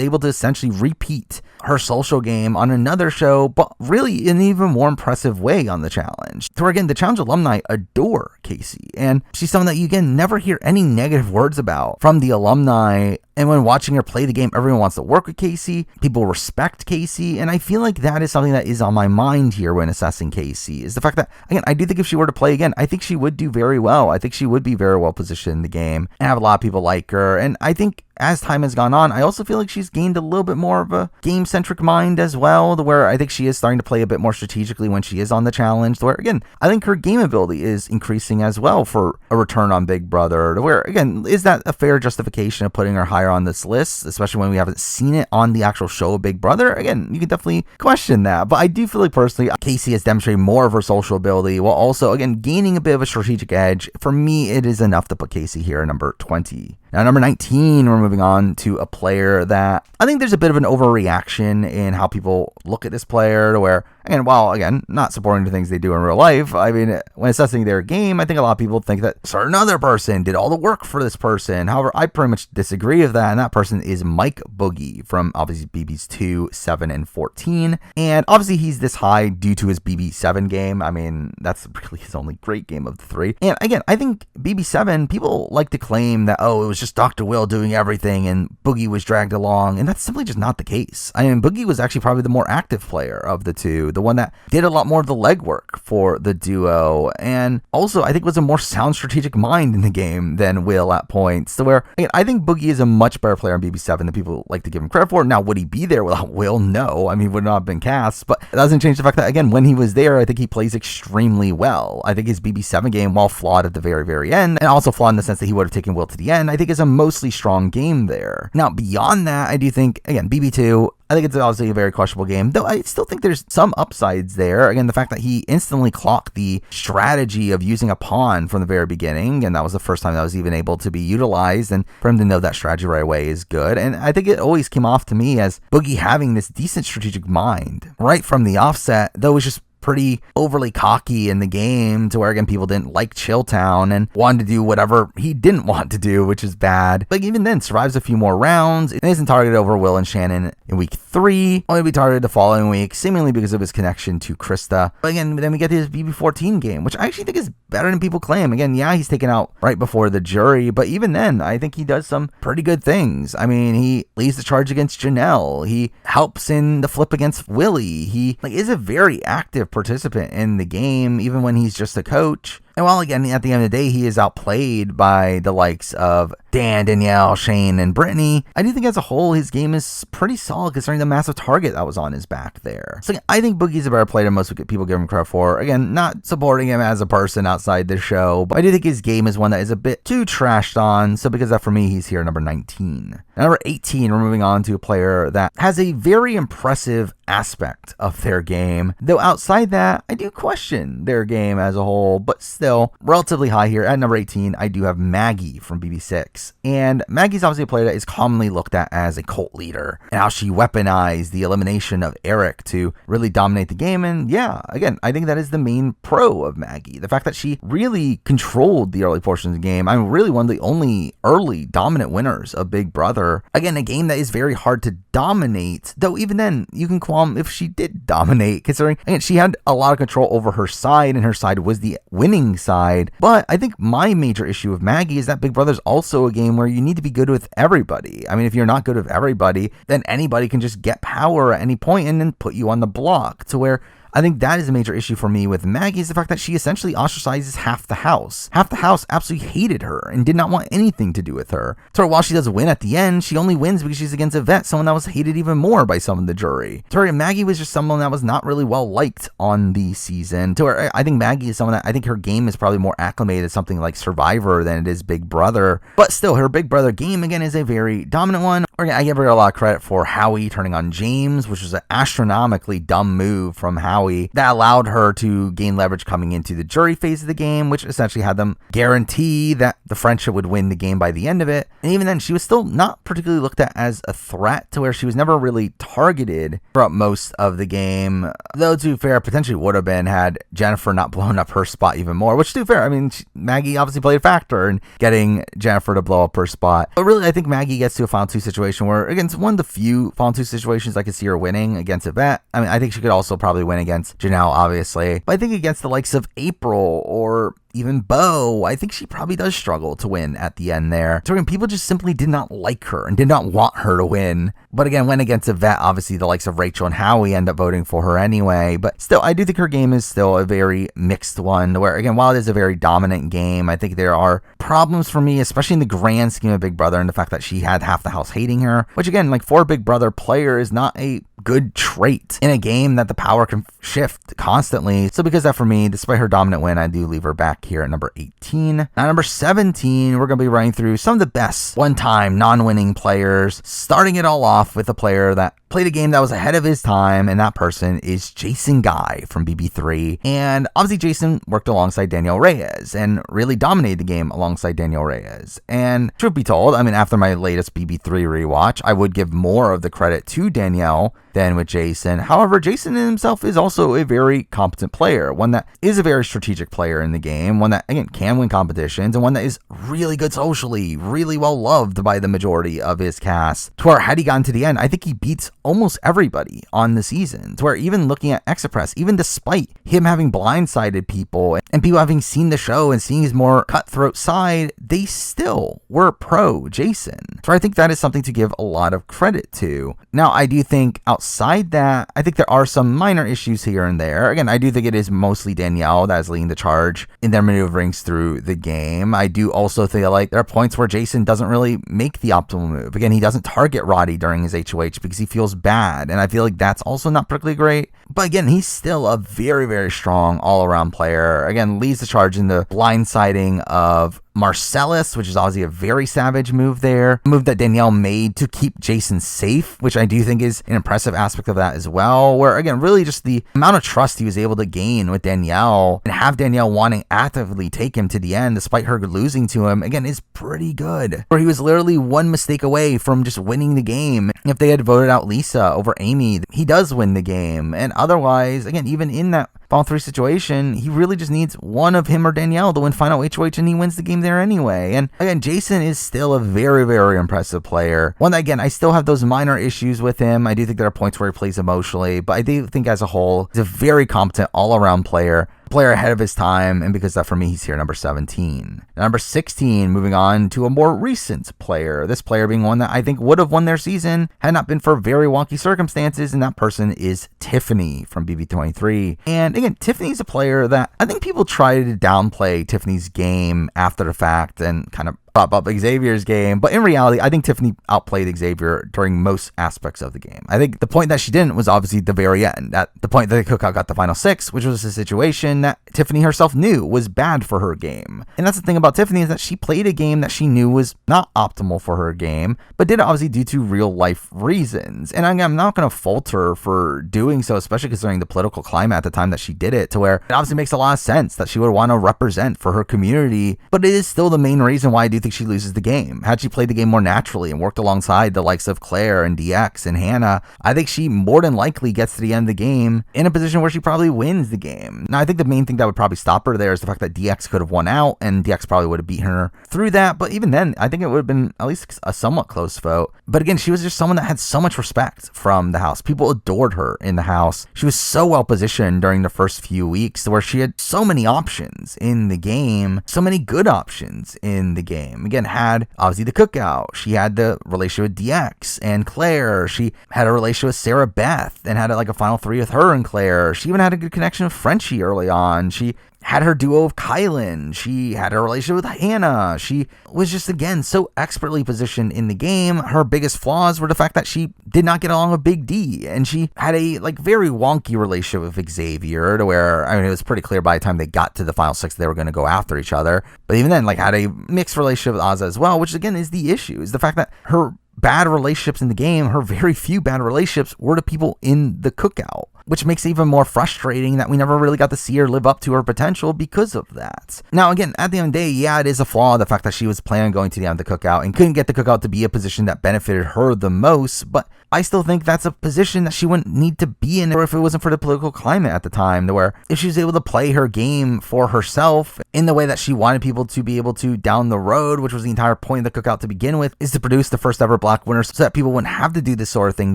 able to essentially repeat her social game on another show, but really in an even more impressive way on the challenge. So again, the challenge alumni adore Casey, and she's someone that you again never hear any negative words about from the alumni. And when watching her play the game, everyone wants to work with Casey. People respect Casey. And I feel like that is something that is on my mind here when assessing Casey, is the fact that, again, I do think if she were to play again, I think she would do very well. I think she would be very well positioned in the game and have a lot of people like her. And I think as time has gone on, I also feel like she's gained a little bit more of a game-centric mind as well, to where I think she is starting to play a bit more strategically when she is on the challenge, to where, again, I think her game ability is increasing as well for a return on Big Brother, to where, again, is that a fair justification of putting her higher on this list, especially when we haven't seen it on the actual show of Big Brother? Again, you can definitely question that, but I do feel like personally, Casey has demonstrated more of her social ability while also, again, gaining a bit of a strategic edge. For me, it is enough to put Casey here at number 20. Now, number 19, we're moving on to a player that I think there's a bit of an overreaction in how people look at this player, to where, again, while, again, not supporting the things they do in real life, I mean, when assessing their game, I think a lot of people think that a certain other person did all the work for this person. However, I pretty much disagree with that, and that person is Mike Boogie from, obviously, BB's 2, 7, and 14. And obviously, he's this high due to his BB7 game. I mean, that's really his only great game of the three. And again, I think BB7, people like to claim that, oh, it was just Dr. Will doing everything and Boogie was dragged along, and that's simply just not the case. I mean, Boogie was actually probably the more active player of the two, the one that did a lot more of the legwork for the duo, and also I think was a more sound strategic mind in the game than Will at points, to where, again, I think Boogie is a much better player on BB7 than people like to give him credit for. Now, would he be there without Will? No. I mean, he would not have been cast, but it doesn't change the fact that, again, when he was there, I think he plays extremely well. I think his BB7 game, while flawed at the very, very end, and also flawed in the sense that he would have taken Will to the end, I think is a mostly strong game there. Now, beyond that, I do think, again, BB2, I think it's obviously a very questionable game, though I still think there's some upsides there. Again, the fact that he instantly clocked the strategy of using a pawn from the very beginning, and that was the first time that was even able to be utilized, and for him to know that strategy right away is good. And I think it always came off to me as Boogie having this decent strategic mind right from the offset, though it was just pretty overly cocky in the game, to where, again, people didn't like Chilltown and wanted to do whatever he didn't want to do, which is bad. But even then, survives a few more rounds. It isn't targeted over Will and Shannon in week 3, only be targeted the following week, seemingly because of his connection to Krista. But again, then we get his BB14 game, which I actually think is better than people claim. Again, yeah, he's taken out right before the jury, but even then, I think he does some pretty good things. I mean, he leads the charge against Janelle. He helps in the flip against Willie. He is a very active participant in the game, even when he's just a coach. And while, again, at the end of the day, he is outplayed by the likes of Dan, Danielle, Shane, and Brittany, I do think as a whole, his game is pretty solid considering the massive target that was on his back there. So I think Boogie's a better player than most people give him credit for. Again, not supporting him as a person outside the show, but I do think his game is one that is a bit too trashed on. So because of that, for me, he's here number 19. Now, number 18, we're moving on to a player that has a very impressive aspect of their game. Though outside that, I do question their game as a whole, but still relatively high here. At number 18, I do have Maggie from BB6. And Maggie's obviously a player that is commonly looked at as a cult leader, and how she weaponized the elimination of Eric to really dominate the game. And yeah, again, I think that is the main pro of Maggie. The fact that she really controlled the early portions of the game. I'm really one of the only early dominant winners of Big Brother. Again, a game that is very hard to dominate, though even then, you can qualm if she did dominate, considering, again, she had a lot of control over her side, and her side was the winning ranking side. But I think my major issue with Maggie is that Big Brother's also a game where you need to be good with everybody. I mean, if you're not good with everybody, then anybody can just get power at any point and then put you on the block, to where I think that is a major issue for me with Maggie, is the fact that she essentially ostracizes half the house. Half the house absolutely hated her and did not want anything to do with her. So while she does win at the end, she only wins because she's against Yvette, someone that was hated even more by some of the jury. So Maggie was just someone that was not really well liked on the season. To where I think Maggie is someone that I think her game is probably more acclimated to something like Survivor than it is Big Brother. But still, her Big Brother game, again, is a very dominant one. I give her a lot of credit for Howie turning on James, which was an astronomically dumb move from Howie that allowed her to gain leverage coming into the jury phase of the game, which essentially had them guarantee that the friendship would win the game by the end of it. And even then, she was still not particularly looked at as a threat, to where she was never really targeted throughout most of the game. Though, to be fair, potentially would have been had Jennifer not blown up her spot even more, which, to be fair, I mean, Maggie obviously played a factor in getting Jennifer to blow up her spot. But really, I think Maggie gets to a final two situation where, again, it's one of the few final two situations I could see her winning against Yvette. I mean, I think she could also probably win against Janelle, obviously. But I think against the likes of April or even Bo, I think she probably does struggle to win at the end there. So people just simply did not like her and did not want her to win. But again, when against Yvette, obviously the likes of Rachel and Howie end up voting for her anyway. But still, I do think her game is still a very mixed one, where, again, while it is a very dominant game, I think there are problems for me, especially in the grand scheme of Big Brother, and the fact that she had half the house hating her, which, again, like, for a Big Brother player is not a good trait in a game that the power can shift constantly. So because of that, for me, despite her dominant win, I do leave her back here at number 18. Now, number 17, we're going to be running through some of the best one-time non-winning players, starting it all off with a player that played a game that was ahead of his time, and that person is Jason Guy from BB3. And obviously Jason worked alongside Danielle Reyes and really dominated the game alongside Danielle Reyes. And truth be told, I mean, after my latest BB3 rewatch, I would give more of the credit to Danielle than with Jason. However, Jason in himself is also a very competent player, one that is a very strategic player in the game, one that, again, can win competitions, and one that is really good socially, really well loved by the majority of his cast. To where, had he gotten to the end, I think he beats almost everybody on the season. To where, even looking at Express, even despite him having blindsided people and people having seen the show and seeing his more cutthroat side, they still were pro Jason. So I think that is something to give a lot of credit to. Now, I do think outside that, I think there are some minor issues here and there. Again, I do think it is mostly Danielle that is leading the charge in their maneuverings through the game. I do also feel like there are points where Jason doesn't really make the optimal move. Again, he doesn't target Roddy during his HOH because he feels bad, and I feel like that's also not particularly great. But again, he's still a very, very strong all-around player. Again, leads the charge in the blindsiding of Marcellus, which is obviously a very savage move there. A move that Danielle made to keep Jason safe, which I do think is an impressive aspect of that as well. Where, again, really just the amount of trust he was able to gain with Danielle and have Danielle wanting actively take him to the end despite her losing to him, again, is pretty good. Where he was literally one mistake away from just winning the game. If they had voted out Lisa over Amy, he does win the game. And otherwise, again, even in that final three situation, he really just needs one of him or Danielle to win final HOH, and he wins the game there anyway. And again, Jason is still a very, very impressive player. One that, again, I still have those minor issues with him. I do think there are points where he plays emotionally, but I do think as a whole, he's a very competent all-around player ahead of his time, and because of that, for me, he's here number 17. Number 16, moving on to a more recent player. This player being one that I think would have won their season had not been for very wonky circumstances, and that person is Tiffany from BB23. And again, Tiffany's a player that I think people try to downplay Tiffany's game after the fact and kind of prop up Xavier's game, but in reality, I think Tiffany outplayed Xavier during most aspects of the game. I think the point that she didn't was obviously the very end, at the point that the cookout got the final 6, which was a situation that Tiffany herself knew was bad for her game. And that's the thing about Tiffany, is that she played a game that she knew was not optimal for her game, but did it obviously due to real life reasons. And I'm not going to fault her for doing so, especially considering the political climate at the time that she did it, to where it obviously makes a lot of sense that she would want to represent for her community, but it is still the main reason why I do think she loses the game. Had she played the game more naturally and worked alongside the likes of Claire and DX and Hannah, I think she more than likely gets to the end of the game in a position where she probably wins the game. Now, I think the main thing that would probably stop her there is the fact that DX could have won out, and DX probably would have beaten her through that. But even then, I think it would have been at least a somewhat close vote. But again, she was just someone that had so much respect from the house. People adored her in the house. She was so well positioned during the first few weeks where she had so many options in the game, so many good options in the game. Again, had obviously the cookout. She had the relationship with DX and Claire. She had a relationship with Sarah Beth and had like a final three with her and Claire. She even had a good connection with Frenchie early on. She had her duo of Kylan. She had a relationship with Hannah. She was just, again, so expertly positioned in the game. Her biggest flaws were the fact that she did not get along with Big D, and she had a very wonky relationship with Xavier, to where, I mean, it was pretty clear by the time they got to the final 6 they were going to go after each other. But even then, had a mixed relationship with Azah as well, which again is the issue, is the fact that her bad relationships in the game, her very few bad relationships, were to people in the cookout, which makes it even more frustrating that we never really got to see her live up to her potential because of that. Now, again, at the end of the day, yeah, it is a flaw, the fact that she was planning on going to the end of the cookout and couldn't get the cookout to be a position that benefited her the most, but I still think that's a position that she wouldn't need to be in if it wasn't for the political climate at the time, to where if she was able to play her game for herself in the way that she wanted people to be able to down the road, which was the entire point of the cookout to begin with, is to produce the first ever black winner so that people wouldn't have to do this sort of thing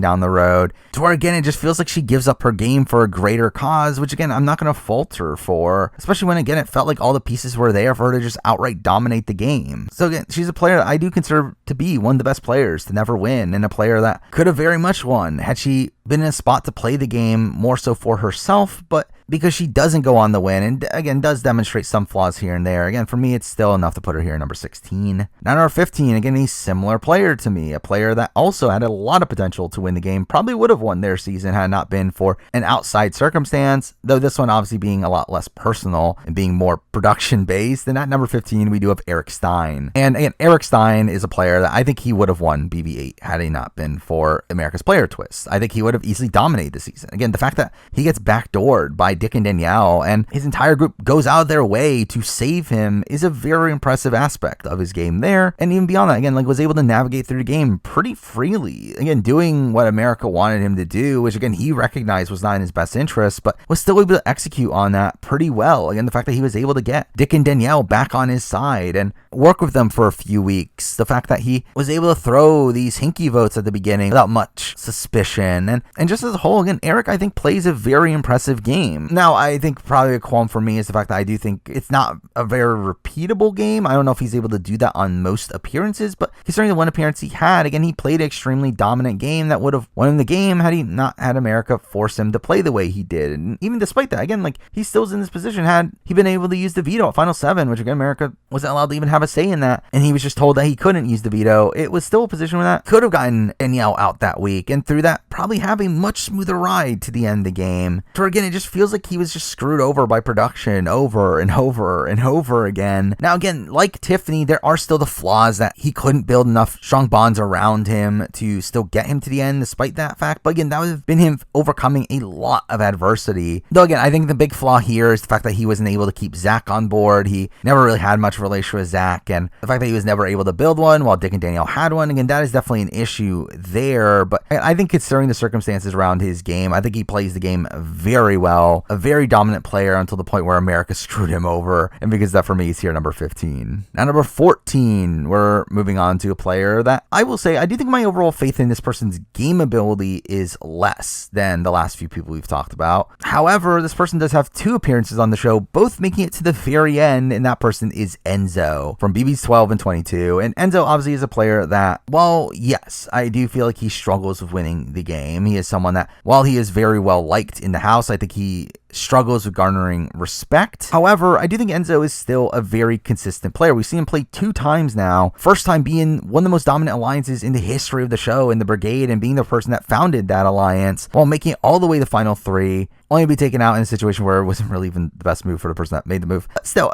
down the road, to where, again, it just feels like she gives up her game for a greater cause, which, again, I'm not going to fault her for, especially when, again, it felt like all the pieces were there for her to just outright dominate the game. So, again, she's a player that I do consider to be one of the best players to never win, and a player that could have very much won had she been in a spot to play the game more so for herself, but because she doesn't go on the win, and again does demonstrate some flaws here and there. Again, for me, it's still enough to put her here at number 16. Now, number 15, again, a similar player to me, a player that also had a lot of potential to win the game, probably would have won their season had it not been for an outside circumstance, though this one obviously being a lot less personal and being more production based. And at number 15, we do have Eric Stein. And again, Eric Stein is a player that I think he would have won BB8 had he not been for America's Player Twist. I think he would have easily dominated the season. Again, the fact that he gets backdoored by Dick and Danielle, and his entire group goes out of their way to save him, is a very impressive aspect of his game there. And even beyond that, again, was able to navigate through the game pretty freely. Again, doing what America wanted him to do, which again, he recognized was not in his best interest, but was still able to execute on that pretty well. Again, the fact that he was able to get Dick and Danielle back on his side and work with them for a few weeks. The fact that he was able to throw these hinky votes at the beginning without much suspicion. And just as a whole, again, Eric, I think, plays a very impressive game. Now, I think probably a qualm for me is the fact that I do think it's not a very repeatable game. I don't know if he's able to do that on most appearances, but considering the one appearance he had, again, he played an extremely dominant game that would have won him the game had he not had America force him to play the way he did. And even despite that, again, he still was in this position had he been able to use the veto at Final 7, which again, America wasn't allowed to even have a say in that, and he was just told that he couldn't use the veto. It was still a position where that could have gotten Danielle out that week, and through that, probably have a much smoother ride to the end of the game. So again, it just feels like he was just screwed over by production over and over and over again. Now, again, like Tiffany, there are still the flaws that he couldn't build enough strong bonds around him to still get him to the end despite that fact. But again, that would have been him overcoming a lot of adversity. Though again, I think the big flaw here is the fact that he wasn't able to keep Zach on board. He never really had much relation with Zach, and the fact that he was never able to build one while Dick and Danielle had one, again, that is definitely an issue there. But I think considering the circumstances around his game, I think he plays the game very well, a very dominant player until the point where America screwed him over, and because that for me is here number 15. Now number 14, we're moving on to a player that I will say I do think my overall faith in this person's game ability is less than the last few people we've talked about. However, this person does have 2 appearances on the show, both making it to the very end, and that person is Enzo from BB's 12 and 22. And Enzo obviously is a player that, while yes, I do feel like he struggles with winning the game, he is someone that, while he is very well liked in the house, I think he struggles with garnering respect. However, I do think Enzo is still a very consistent player. We've seen him play 2 times now. First time being one of the most dominant alliances in the history of the show in the Brigade, and being the person that founded that alliance while making it all the way to Final 3. Only to be taken out in a situation where it wasn't really even the best move for the person that made the move. Still,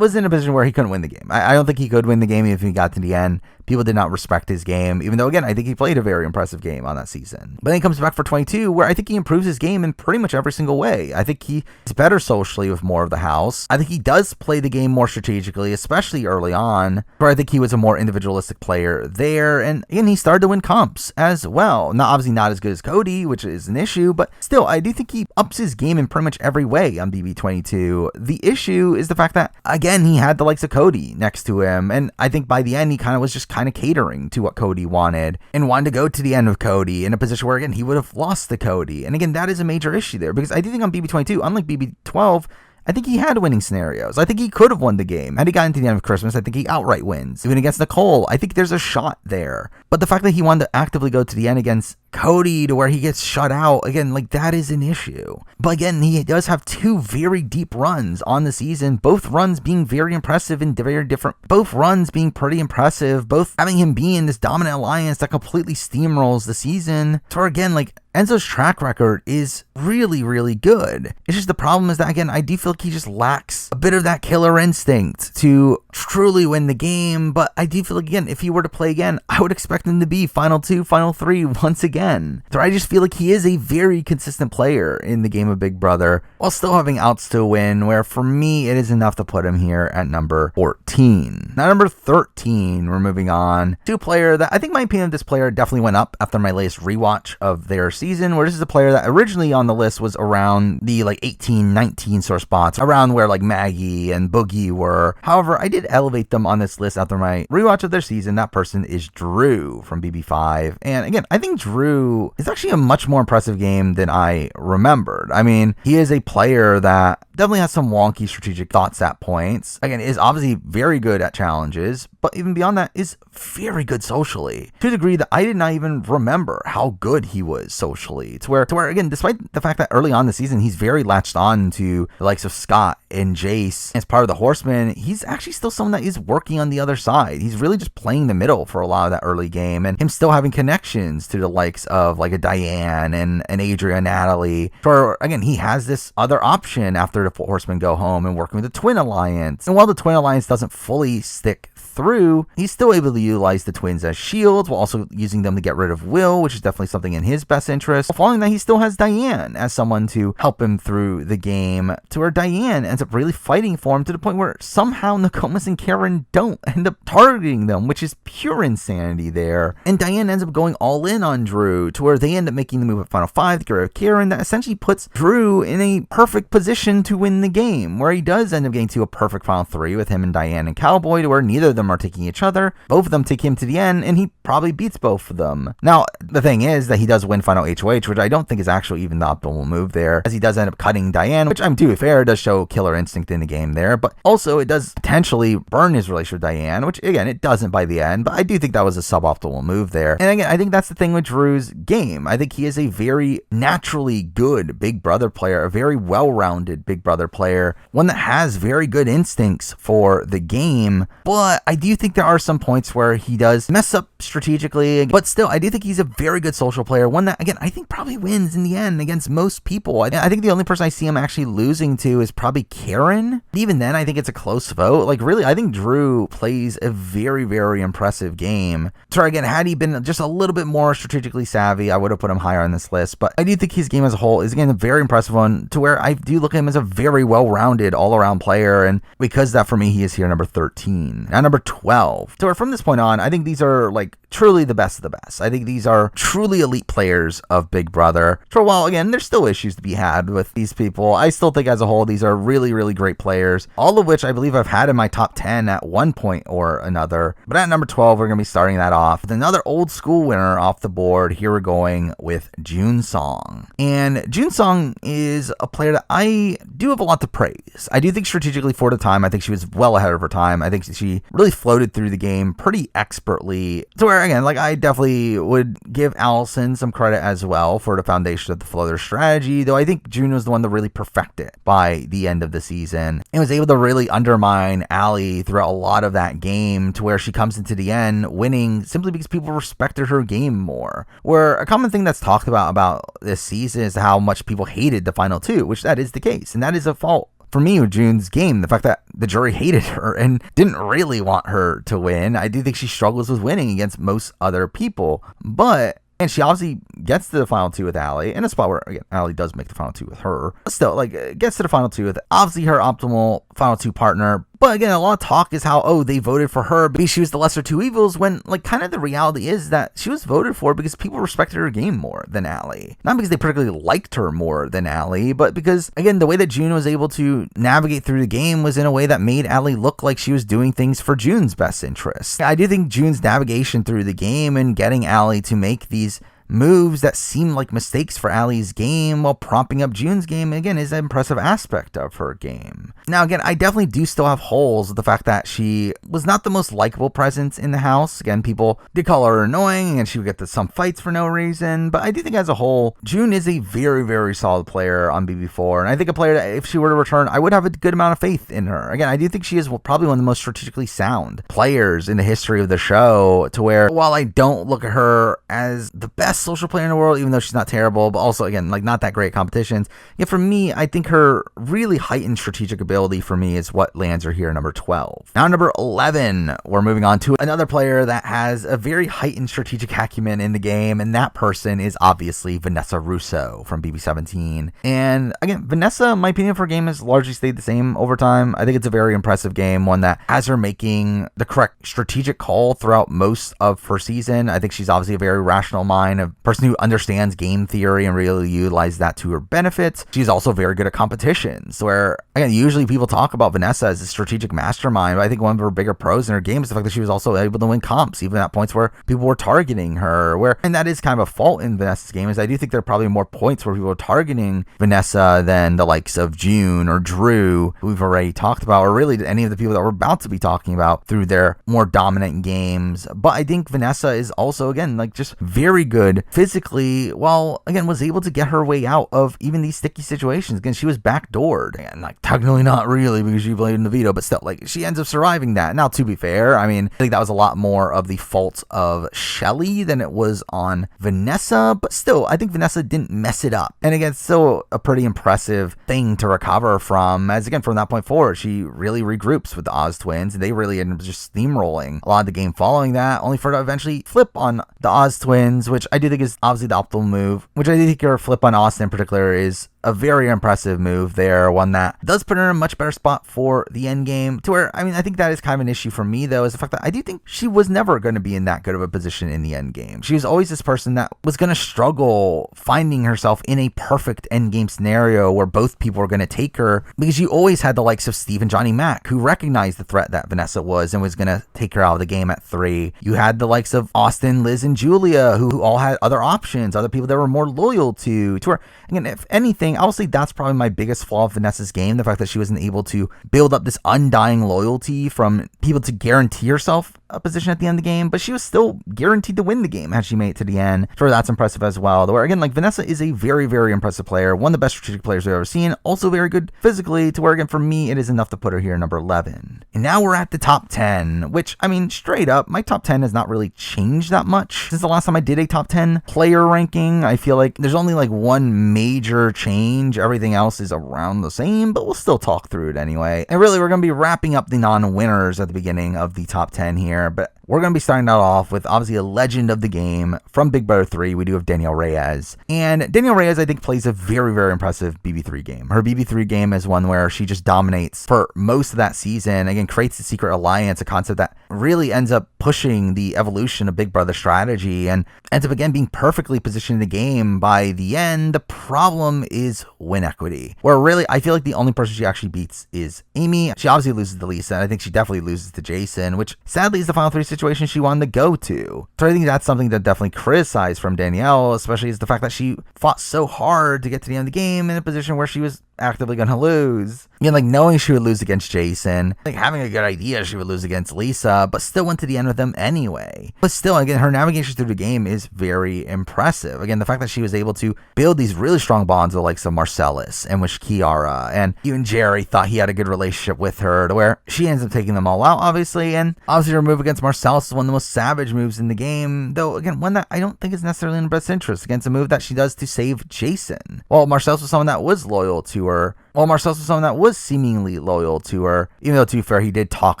was in a position where he couldn't win the game. I don't think he could win the game if he got to the end. People did not respect his game, even though, again, I think he played a very impressive game on that season. But then he comes back for 22, where I think he improves his game in pretty much every single way. I I think he's better socially with more of the house. I think he does play the game more strategically, especially early on, where I think he was a more individualistic player there. And again, he started to win comps as well. Now, obviously not as good as Cody, which is an issue, but still, I do think he ups his game in pretty much every way on BB22. The issue is the fact that, again, he had the likes of Cody next to him. And I think by the end, he kind of was just kind of catering to what Cody wanted and wanted to go to the end of Cody in a position where, again, he would have lost to Cody. And again, that is a major issue there, because I do think on BB22, unlike BB12, I think he had winning scenarios. I think he could have won the game. Had he gotten to the end of Christmas, I think he outright wins. Even against Nicole, I think there's a shot there. But the fact that he wanted to actively go to the end against Cody to where he gets shut out, again, like, that is an issue. But again, he does have two very deep runs on the season, both runs being very impressive and very different. Both runs being pretty impressive, both having him be in this dominant alliance that completely steamrolls the season. So again, like, Enzo's track record is really, really good. It's just the problem is that, again, I do feel like he just lacks a bit of that killer instinct to truly win the game. But I do feel like, again, if he were to play again, I would expect him to be Final 2, Final 3 once again. So I just feel like he is a very consistent player in the game of Big Brother while still having outs to win, where for me, it is enough to put him here at number 14. Now, number 13, we're moving on to a player that I think my opinion of this player definitely went up after my latest rewatch of their season, where this is a player that originally on the list was around the like 18, 19 sort of spots, around where like Maggie and Boogie were. However, I did elevate them on this list after my rewatch of their season. That person is Drew from BB5. And again, I think Drew is actually a much more impressive game than I remembered. I mean, he is a player that definitely has some wonky strategic thoughts at points. Again, is obviously very good at challenges, but even beyond that, is very good socially, to a degree that I did not even remember how good he was socially. To where again, despite the fact that early on in the season, he's very latched on to the likes of Scott and Jace as part of the Horsemen, he's actually still someone that is working on the other side. He's really just playing the middle for a lot of that early game, and him still having connections to the likes of like a Diane and an Adria, Natalie. For again, he has this other option after the Horsemen go home and working with the Twin Alliance. And while the Twin Alliance doesn't fully stick through, he's still able to utilize the twins as shields while also using them to get rid of Will, which is definitely something in his best interest. Following that, he still has Diane as someone to help him through the game, to where Diane ends up really fighting for him to the point where somehow Nokomis and Karen don't end up targeting them, which is pure insanity there. And Diane ends up going all in on Drew, to where they end up making the move at Final 5 to get rid of Karen. That essentially puts Drew in a perfect position to win the game, where he does end up getting to a perfect Final 3 with him and Diane and Cowboy, to where neither of them are taking each other. Both of them take him to the end, and he probably beats both of them. Now, the thing is that he does win Final HOH, which I don't think is actually even the optimal move there, as he does end up cutting Diane, which, I'm to be fair, does show killer instinct in the game there, but also it does potentially burn his relationship with Diane, which, again, it doesn't by the end, but I do think that was a suboptimal move there. And again, I think that's the thing with Drew's game. I think he is a very naturally good Big Brother player, a very well-rounded Big Brother player, one that has very good instincts for the game, but I do think there are some points where he does mess up strategically, but still, I do think he's a very good social player, one that, again, I think probably wins in the end against most people. I think the only person I see him actually losing to is probably Karen. Even then, I think it's a close vote. Like, really, I think Drew plays a very, very impressive game. So again, had he been just a little bit more strategically savvy, I would have put him higher on this list, but I do think his game as a whole is, again, a very impressive one, to where I do look at him as a very well-rounded, all-around player, and because of that, for me, he is here number 13. Now, number 12. So from this point on, I think these are like truly the best of the best. I think these are truly elite players of Big Brother. For a while, again, there's still issues to be had with these people. I still think as a whole, these are really, really great players, all of which I believe I've had in my top 10 at one point or another. But at number 12, we're going to be starting that off with another old school winner off the board. Here we're going with June Song. And June Song is a player that I do have a lot to praise. I do think strategically for the time, I think she was well ahead of her time. I think she really floated through the game pretty expertly, to where, again, like, I definitely would give Allison some credit as well for the foundation of the floater strategy, though I think June was the one to really perfect it by the end of the season and was able to really undermine Allie throughout a lot of that game, to where she comes into the end winning simply because people respected her game more. Where a common thing that's talked about this season is how much people hated the final two, which that is the case, and that is a fault for me with June's game. The fact that the jury hated her and didn't really want her to win. I do think she struggles with winning against most other people, but And she obviously gets to the final two with Allie in a spot where, again, Allie does make the final two with her. But still, like, gets to the final two with obviously her optimal final two partner. But again, a lot of talk is how, oh, they voted for her because she was the lesser two evils, when, like, kind of the reality is that she was voted for because people respected her game more than Allie. Not because they particularly liked her more than Allie, but because, again, the way that June was able to navigate through the game was in a way that made Allie look like she was doing things for June's best interest. I do think June's navigation through the game and getting Allie to make these moves that seem like mistakes for Allie's game while propping up June's game, again, is an impressive aspect of her game. Now, again, I definitely do still have holes with the fact that she was not the most likable presence in the house. Again, people did call her annoying and she would get some fights for no reason, but I do think as a whole, June is a very, very solid player on BB4, and I think a player that if she were to return, I would have a good amount of faith in her. Again, I do think she is probably one of the most strategically sound players in the history of the show, to where while I don't look at her as the best social player in the world, even though she's not terrible, but also, again, like, not that great at competitions. Yeah, for me, I think her really heightened strategic ability for me is what lands her here number 12. Now, number 11, we're moving on to another player that has a very heightened strategic acumen in the game, and that person is obviously Vanessa Russo from BB17. And again, Vanessa, in my opinion, for her game has largely stayed the same over time. I think it's a very impressive game, one that has her making the correct strategic call throughout most of her season. I think she's obviously a very rational mind, a person who understands game theory and really utilizes that to her benefit. She's also very good at competitions, where, again, usually people talk about Vanessa as a strategic mastermind, but I think one of her bigger pros in her game is the fact that she was also able to win comps, even at points where people were targeting her, and that is kind of a fault in Vanessa's game, is I do think there are probably more points where people are targeting Vanessa than the likes of June or Drew, who we've already talked about, or really any of the people that we're about to be talking about through their more dominant games. But I think Vanessa is also, again, like, just very good physically, while, again, was able to get her way out of even these sticky situations. Again, she was backdoored, and, like, technically not really because she played in the veto, but still, like, she ends up surviving that. Now, to be fair, I mean, I think that was a lot more of the fault of Shelly than it was on Vanessa, but still, I think Vanessa didn't mess it up. And again, still a pretty impressive thing to recover from, as, again, from that point forward, she really regroups with the Oz twins, and they really end up just steamrolling a lot of the game following that, only for her to eventually flip on the Oz twins, which I do think is obviously the optimal move, which I do think her flip on Austin in particular is a very impressive move there, one that does put her in a much better spot for the end game, to where, I mean, I think that is kind of an issue for me, though, is the fact that I do think she was never going to be in that good of a position in the end game. She was always this person that was going to struggle finding herself in a perfect end game scenario where both people were going to take her, because you always had the likes of Steve and Johnny Mac, who recognized the threat that Vanessa was and was going to take her out of the game at 3. You had the likes of Austin, Liz, and Julia, who all had other options, other people that were more loyal to her. Again, if anything, I'll say that's probably my biggest flaw of Vanessa's game, the fact that she wasn't able to build up this undying loyalty from people to guarantee herself a position at the end of the game, but she was still guaranteed to win the game had she made it to the end. Sure, that's impressive as well. Where, again, like, Vanessa is a very, very impressive player, one of the best strategic players we've ever seen, also very good physically, to where, again, for me, it is enough to put her here number 11. And now we're at the top 10, which, I mean, straight up, my top 10 has not really changed that much since the last time I did a top 10 player ranking. I feel like there's only like one major change. Everything else is around the same, but we'll still talk through it anyway. And really, we're going to be wrapping up the non-winners at the beginning of the top 10 here, but we're going to be starting that off with obviously a legend of the game from Big Brother 3. We do have Danielle Reyes. And Danielle Reyes, I think, plays a very, very impressive BB3 game. Her BB3 game is one where she just dominates for most of that season. Again, creates the Secret Alliance, a concept that really ends up pushing the evolution of Big Brother strategy and ends up, again, being perfectly positioned in the game by the end. The problem is win equity, where really I feel like the only person she actually beats is Amy. She obviously loses to Lisa, and I think she definitely loses to Jason, which sadly is the final 3 situation she wanted to go to. So I think that's something to definitely criticize from Danielle, especially is the fact that she fought so hard to get to the end of the game in a position where she was actively gonna lose. Again, like, knowing she would lose against Jason, like, having a good idea she would lose against Lisa, but still went to the end with them anyway. But still, again, her navigation through the game is very impressive. Again, the fact that she was able to build these really strong bonds with the likes of Marcellus, and with Kiara, and even Jerry thought he had a good relationship with her, to where she ends up taking them all out, obviously. And obviously her move against Marcellus is one of the most savage moves in the game, though, again, one that I don't think is necessarily in her best interest, against a move that she does to save Jason. While Marcellus was someone that was loyal to her, while Marcellus was someone that was seemingly loyal to her, even though, to be fair, he did talk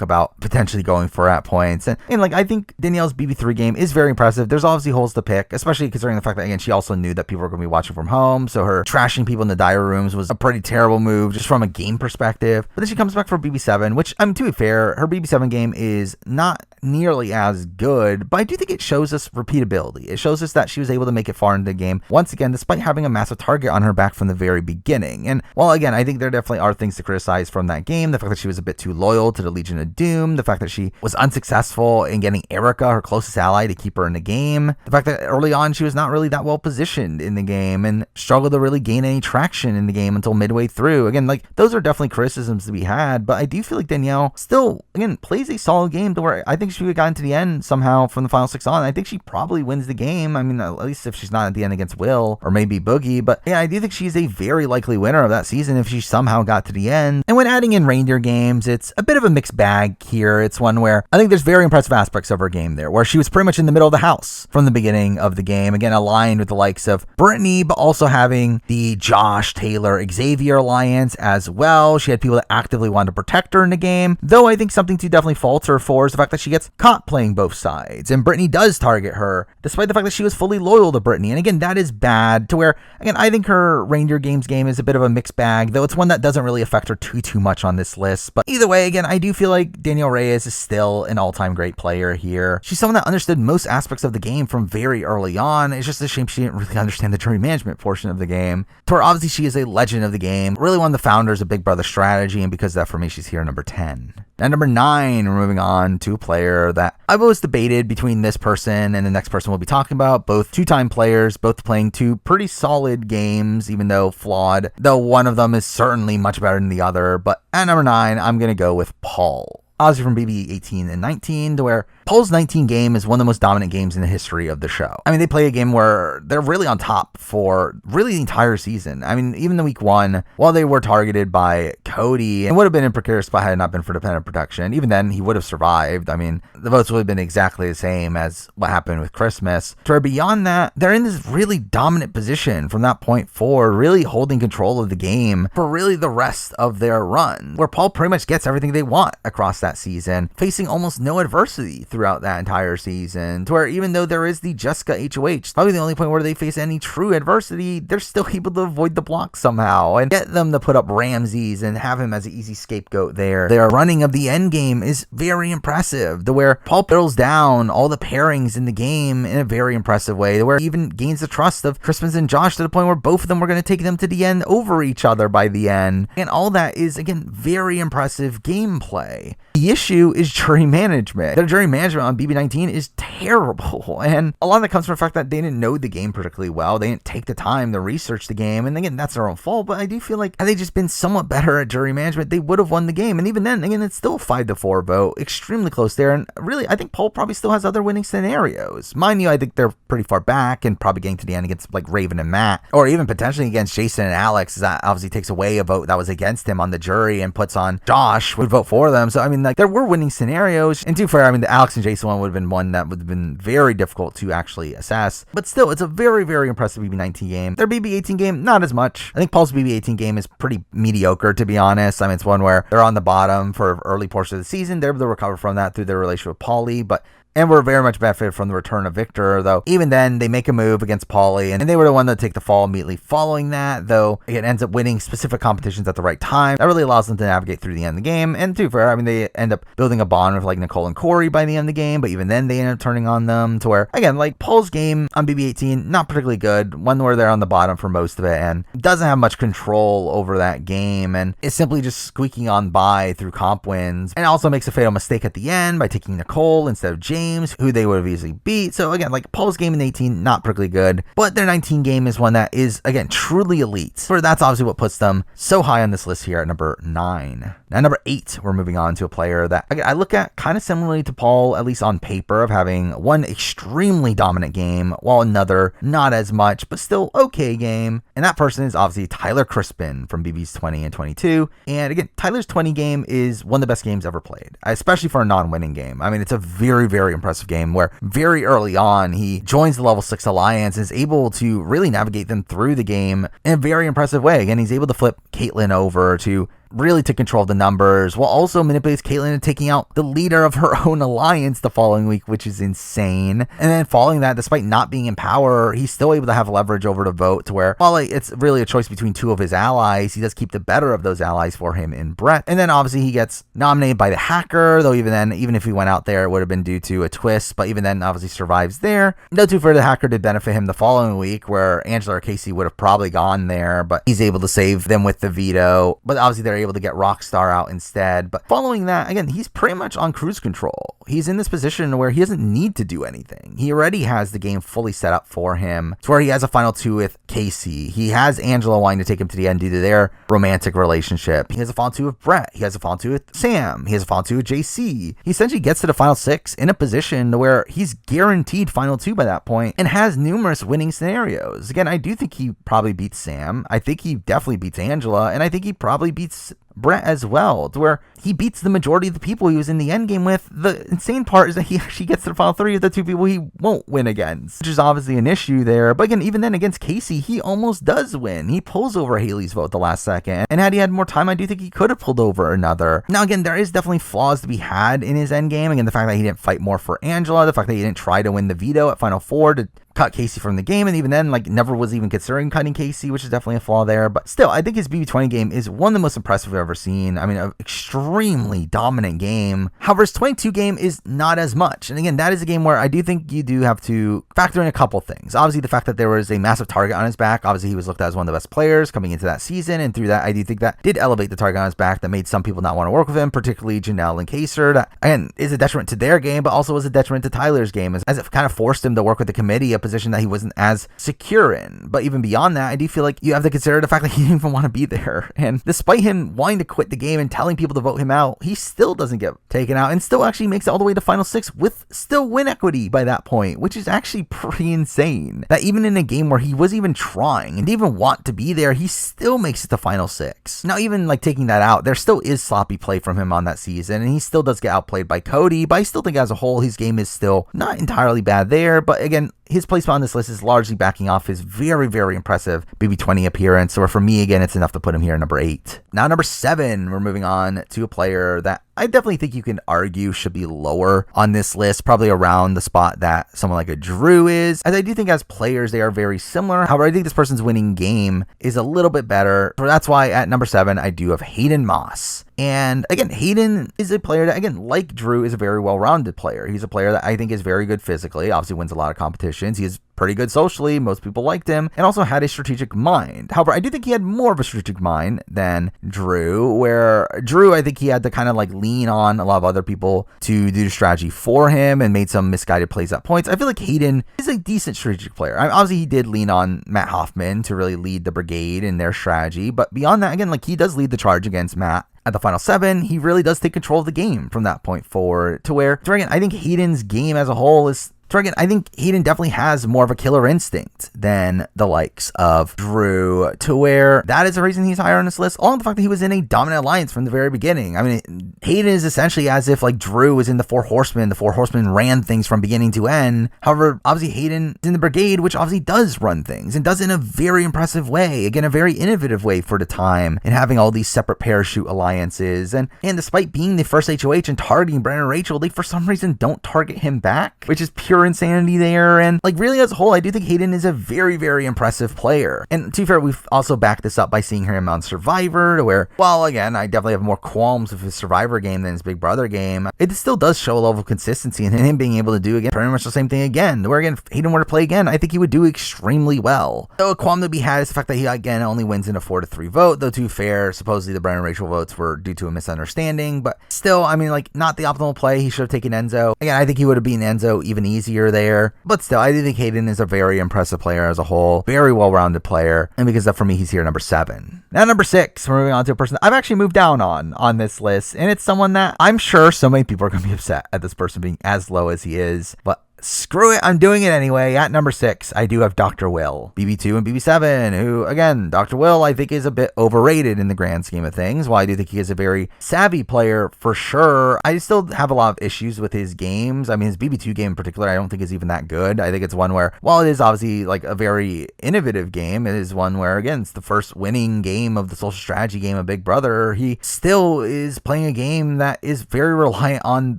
about potentially going for her at points. And like, I think Danielle's BB3 game is very impressive. There's obviously holes to pick, especially considering the fact that, again, she also knew that people were going to be watching from home, so her trashing people in the diary rooms was a pretty terrible move just from a game perspective. But then she comes back for BB7, which, to be fair, her BB7 game is not nearly as good, but I do think it shows us repeatability. It shows us that she was able to make it far into the game once again, despite having a massive target on her back from the very beginning. And while, again, I think there definitely are things to criticize from that game, the fact that she was a bit too loyal to the Legion of Doom, the fact that she was unsuccessful in getting Erica, her closest ally, to keep her in the game, the fact that early on she was not really that well positioned in the game and struggled to really gain any traction in the game until midway through. Again, like, those are definitely criticisms to be had, but I do feel like Danielle still, again, plays a solid game to where I think she would have gotten to the end somehow from the final 6 on. I think she probably wins the game. I mean, at least if she's not at the end against Will or maybe Boogie, but yeah, I do think she's a very likely winner of that season if she somehow got to the end. And when adding in reindeer games, it's a bit of a mixed bag here. It's one where I think there's very impressive aspects of her game there, where she was pretty much in the middle of the house from the beginning of the game, again, aligned with the likes of Brittany, but also having the Josh, Taylor, Xavier alliance as well. She had people that actively wanted to protect her in the game, though I think something to definitely fault her for is the fact that she gets caught playing both sides, and Brittany does target her, despite the fact that she was fully loyal to Brittany. And again, that is bad, to where, again, I think her reindeer games game is a bit of a mixed bag, though it's one that doesn't really affect her too much on this list. But either way, again, I do feel like Danielle Reyes is still an all-time great player here. She's someone that understood most aspects of the game from very early on. It's just a shame she didn't really understand the jury management portion of the game, to where obviously she is a legend of the game, really one of the founders of Big Brother strategy, and because of that, for me, she's here number 10. At number 9, we're moving on to a player that I've always debated between this person and the next person we'll be talking about. Both two-time players, both playing 2 pretty solid games, even though flawed, though one of them is certainly much better than the other. But at number 9, I'm going to go with Paul. Obviously from BB 18 and 19, to where Paul's 19 game is one of the most dominant games in the history of the show. I mean, they play a game where they're really on top for really the entire season. I mean, even the week 1, while they were targeted by Cody, and would have been in a precarious spot had it not been for dependent protection. Even then, he would have survived. I mean, the votes would have been exactly the same as what happened with Christmas. To where beyond that, they're in this really dominant position from that point forward, really holding control of the game for really the rest of their run, where Paul pretty much gets everything they want across that season, facing almost no adversity throughout that entire season, to where even though there is the Jessica HOH, probably the only point where they face any true adversity, they're still able to avoid the block somehow and get them to put up Ramses and have him as an easy scapegoat there. Their running of the end game is very impressive, to where Paul builds down all the pairings in the game in a very impressive way, to where he even gains the trust of Christmas and Josh to the point where both of them were going to take them to the end over each other by the end. And all that is, again, very impressive gameplay. The issue is jury management. Their jury management on BB19 is terrible, and a lot of that comes from the fact that they didn't know the game particularly well. They didn't take the time to research the game, and again, that's their own fault, but I do feel like had they just been somewhat better at jury management, they would have won the game. And even then, again, it's still a 5-4 vote, extremely close there, and really, I think Paul probably still has other winning scenarios. Mind you, I think they're pretty far back and probably getting to the end against like Raven and Matt, or even potentially against Jason and Alex. That obviously takes away a vote that was against him on the jury and puts on Josh would vote for them. So I mean, like, there were winning scenarios, and to be fair, I mean, the Alex and Jason one would have been one that would have been very difficult to actually assess, but still, it's a very, very impressive BB19 game. Their BB18 game, not as much. I think Paul's BB18 game is pretty mediocre, to be honest. I mean, it's one where they're on the bottom for early portion of the season. They're able to recover from that through their relationship with Paulie, and we're very much benefited from the return of Victor, though even then they make a move against Paulie, and they were the one to take the fall immediately following that, though it ends up winning specific competitions at the right time. That really allows them to navigate through the end of the game, and to fair, I mean, they end up building a bond with like Nicole and Corey by the end of the game, but even then they end up turning on them, to where, again, like Paul's game on BB18, not particularly good, one where they're on the bottom for most of it, and doesn't have much control over that game, and is simply just squeaking on by through comp wins, and also makes a fatal mistake at the end by taking Nicole instead of James, who they would have easily beat. So again, like Paul's game in 18, not particularly good, but their 19 game is one that is, again, truly elite. So that's obviously what puts them so high on this list here at number 9. Now, number 8, we're moving on to a player that again, I look at kind of similarly to Paul, at least on paper, of having one extremely dominant game, while another not as much, but still okay game. And that person is obviously Tyler Crispin from BB's 20 and 22. And again, Tyler's 20 game is one of the best games ever played, especially for a non-winning game. I mean, it's a very, very impressive game where very early on he joins the level 6 alliance and is able to really navigate them through the game in a very impressive way. Again, he's able to flip Caitlyn over to really took control of the numbers, while also manipulates Caitlyn into taking out the leader of her own alliance the following week, which is insane. And then following that, despite not being in power, he's still able to have leverage over the vote to where, while it's really a choice between two of his allies, he does keep the better of those allies for him in Brett. And then obviously he gets nominated by the hacker, though even then, even if he went out there, it would have been due to a twist, but even then obviously survives there. No too for the hacker did benefit him the following week, where Angela or Casey would have probably gone there, but he's able to save them with the veto. But obviously they're able to get Rockstar out instead. But following that, again, he's pretty much on cruise control. He's in this position where he doesn't need to do anything. He already has the game fully set up for him. It's where he has a final two with Casey. He has Angela wanting to take him to the end due to their romantic relationship. He has a final two with Brett. He has a final two with Sam. He has a final two with JC. He essentially gets to the final six in a position to where he's guaranteed final two by that point and has numerous winning scenarios. Again, I do think he probably beats Sam. I think he definitely beats Angela, and I think he probably beats Brett as well, to where he beats the majority of the people he was in the end game with. The insane part is that he actually gets to the final three of the two people he won't win against, which is obviously an issue there. But again, even then against Casey, he almost does win. He pulls over Haley's vote the last second, and had he had more time, I do think he could have pulled over another. Now again, there is definitely flaws to be had in his end game. Again, the fact that he didn't fight more for Angela, the fact that he didn't try to win the veto at final four to cut Casey from the game, and even then, never was even considering cutting Casey, which is definitely a flaw there. But still, I think his BB20 game is one of the most impressive I've ever seen. I mean, an extremely dominant game. However, his 22 game is not as much. And again, that is a game where I do think you do have to factor in a couple things. Obviously, the fact that there was a massive target on his back. Obviously, he was looked at as one of the best players coming into that season, and through that, I do think that did elevate the target on his back that made some people not want to work with him, particularly Janelle and Kaser. That, again, is a detriment to their game, but also was a detriment to Tyler's game, as it kind of forced him to work with the committee, a position that he wasn't as secure in. But even beyond that, I do feel like you have to consider the fact that he didn't even want to be there. And despite him wanting to quit the game and telling people to vote him out, he still doesn't get taken out and still actually makes it all the way to final six with still win equity by that point, which is actually pretty insane. That even in a game where he wasn't even trying and didn't even want to be there, he still makes it to final six. Now, even taking that out, there still is sloppy play from him on that season, and he still does get outplayed by Cody, but I still think as a whole, his game is still not entirely bad there. But again, his placement on this list is largely backing off his very, very impressive BB20 appearance. So for me, again, it's enough to put him here at number 8. Now, number 7, we're moving on to a player that I definitely think you can argue should be lower on this list, probably around the spot that someone like a Drew is, as I do think as players, they are very similar. However, I think this person's winning game is a little bit better. So that's why at number 7, I do have Hayden Moss. And again, Hayden is a player that, again, like Drew, is a very well-rounded player. He's a player that I think is very good physically, obviously wins a lot of competitions. He is pretty good socially. Most people liked him, and also had a strategic mind. However, I do think he had more of a strategic mind than Drew, where Drew, I think he had to kind of lean on a lot of other people to do the strategy for him and made some misguided plays at points. I feel like Hayden is a decent strategic player. Obviously, he did lean on Matt Hoffman to really lead the brigade in their strategy, but beyond that, again, he does lead the charge against Matt. At the final 7, he really does take control of the game from that point forward, to where, again, I think Hayden's game as a whole is, I think Hayden definitely has more of a killer instinct than the likes of Drew, to where that is the reason he's higher on this list, along with the fact that he was in a dominant alliance from the very beginning. I mean, Hayden is essentially as if Drew was in the Four Horsemen. The Four Horsemen ran things from beginning to end. However, obviously Hayden is in the brigade, which obviously does run things and does it in a very impressive way. Again, a very innovative way for the time, and having all these separate parachute alliances. And despite being the first HOH and targeting Brennan and Rachel, they for some reason don't target him back, which is pure insanity there. And really as a whole, I do think Hayden is a very, very impressive player. And to be fair, we've also backed this up by seeing him on Survivor, to where, while again, I definitely have more qualms with his Survivor game than his Big Brother game, it still does show a level of consistency in him being able to do again pretty much the same thing again, where again, if Hayden were to play again, I think he would do extremely well. Though a qualm that we had is the fact that he again only wins in a 4-3 vote, though to be fair, supposedly the Brennan and Rachel votes were due to a misunderstanding, but still, I mean, not the optimal play. He should have taken Enzo. Again, I think he would have beaten Enzo even easier there, but still, I do think Hayden is a very impressive player as a whole, very well-rounded player, and because of that, for me, he's here number 7. Now, number 6, we're moving on to a person that I've actually moved down on this list, and it's someone that I'm sure so many people are going to be upset at this person being as low as he is, but screw it, I'm doing it anyway. At number 6, I do have Dr. Will. BB2 and BB7, who, again, Dr. Will, I think is a bit overrated in the grand scheme of things. While I do think he is a very savvy player for sure, I still have a lot of issues with his games. I mean, his BB2 game in particular, I don't think is even that good. I think it's one where, while it is obviously like a very innovative game, it is one where, again, it's the first winning game of the social strategy game of Big Brother. He still is playing a game that is very reliant on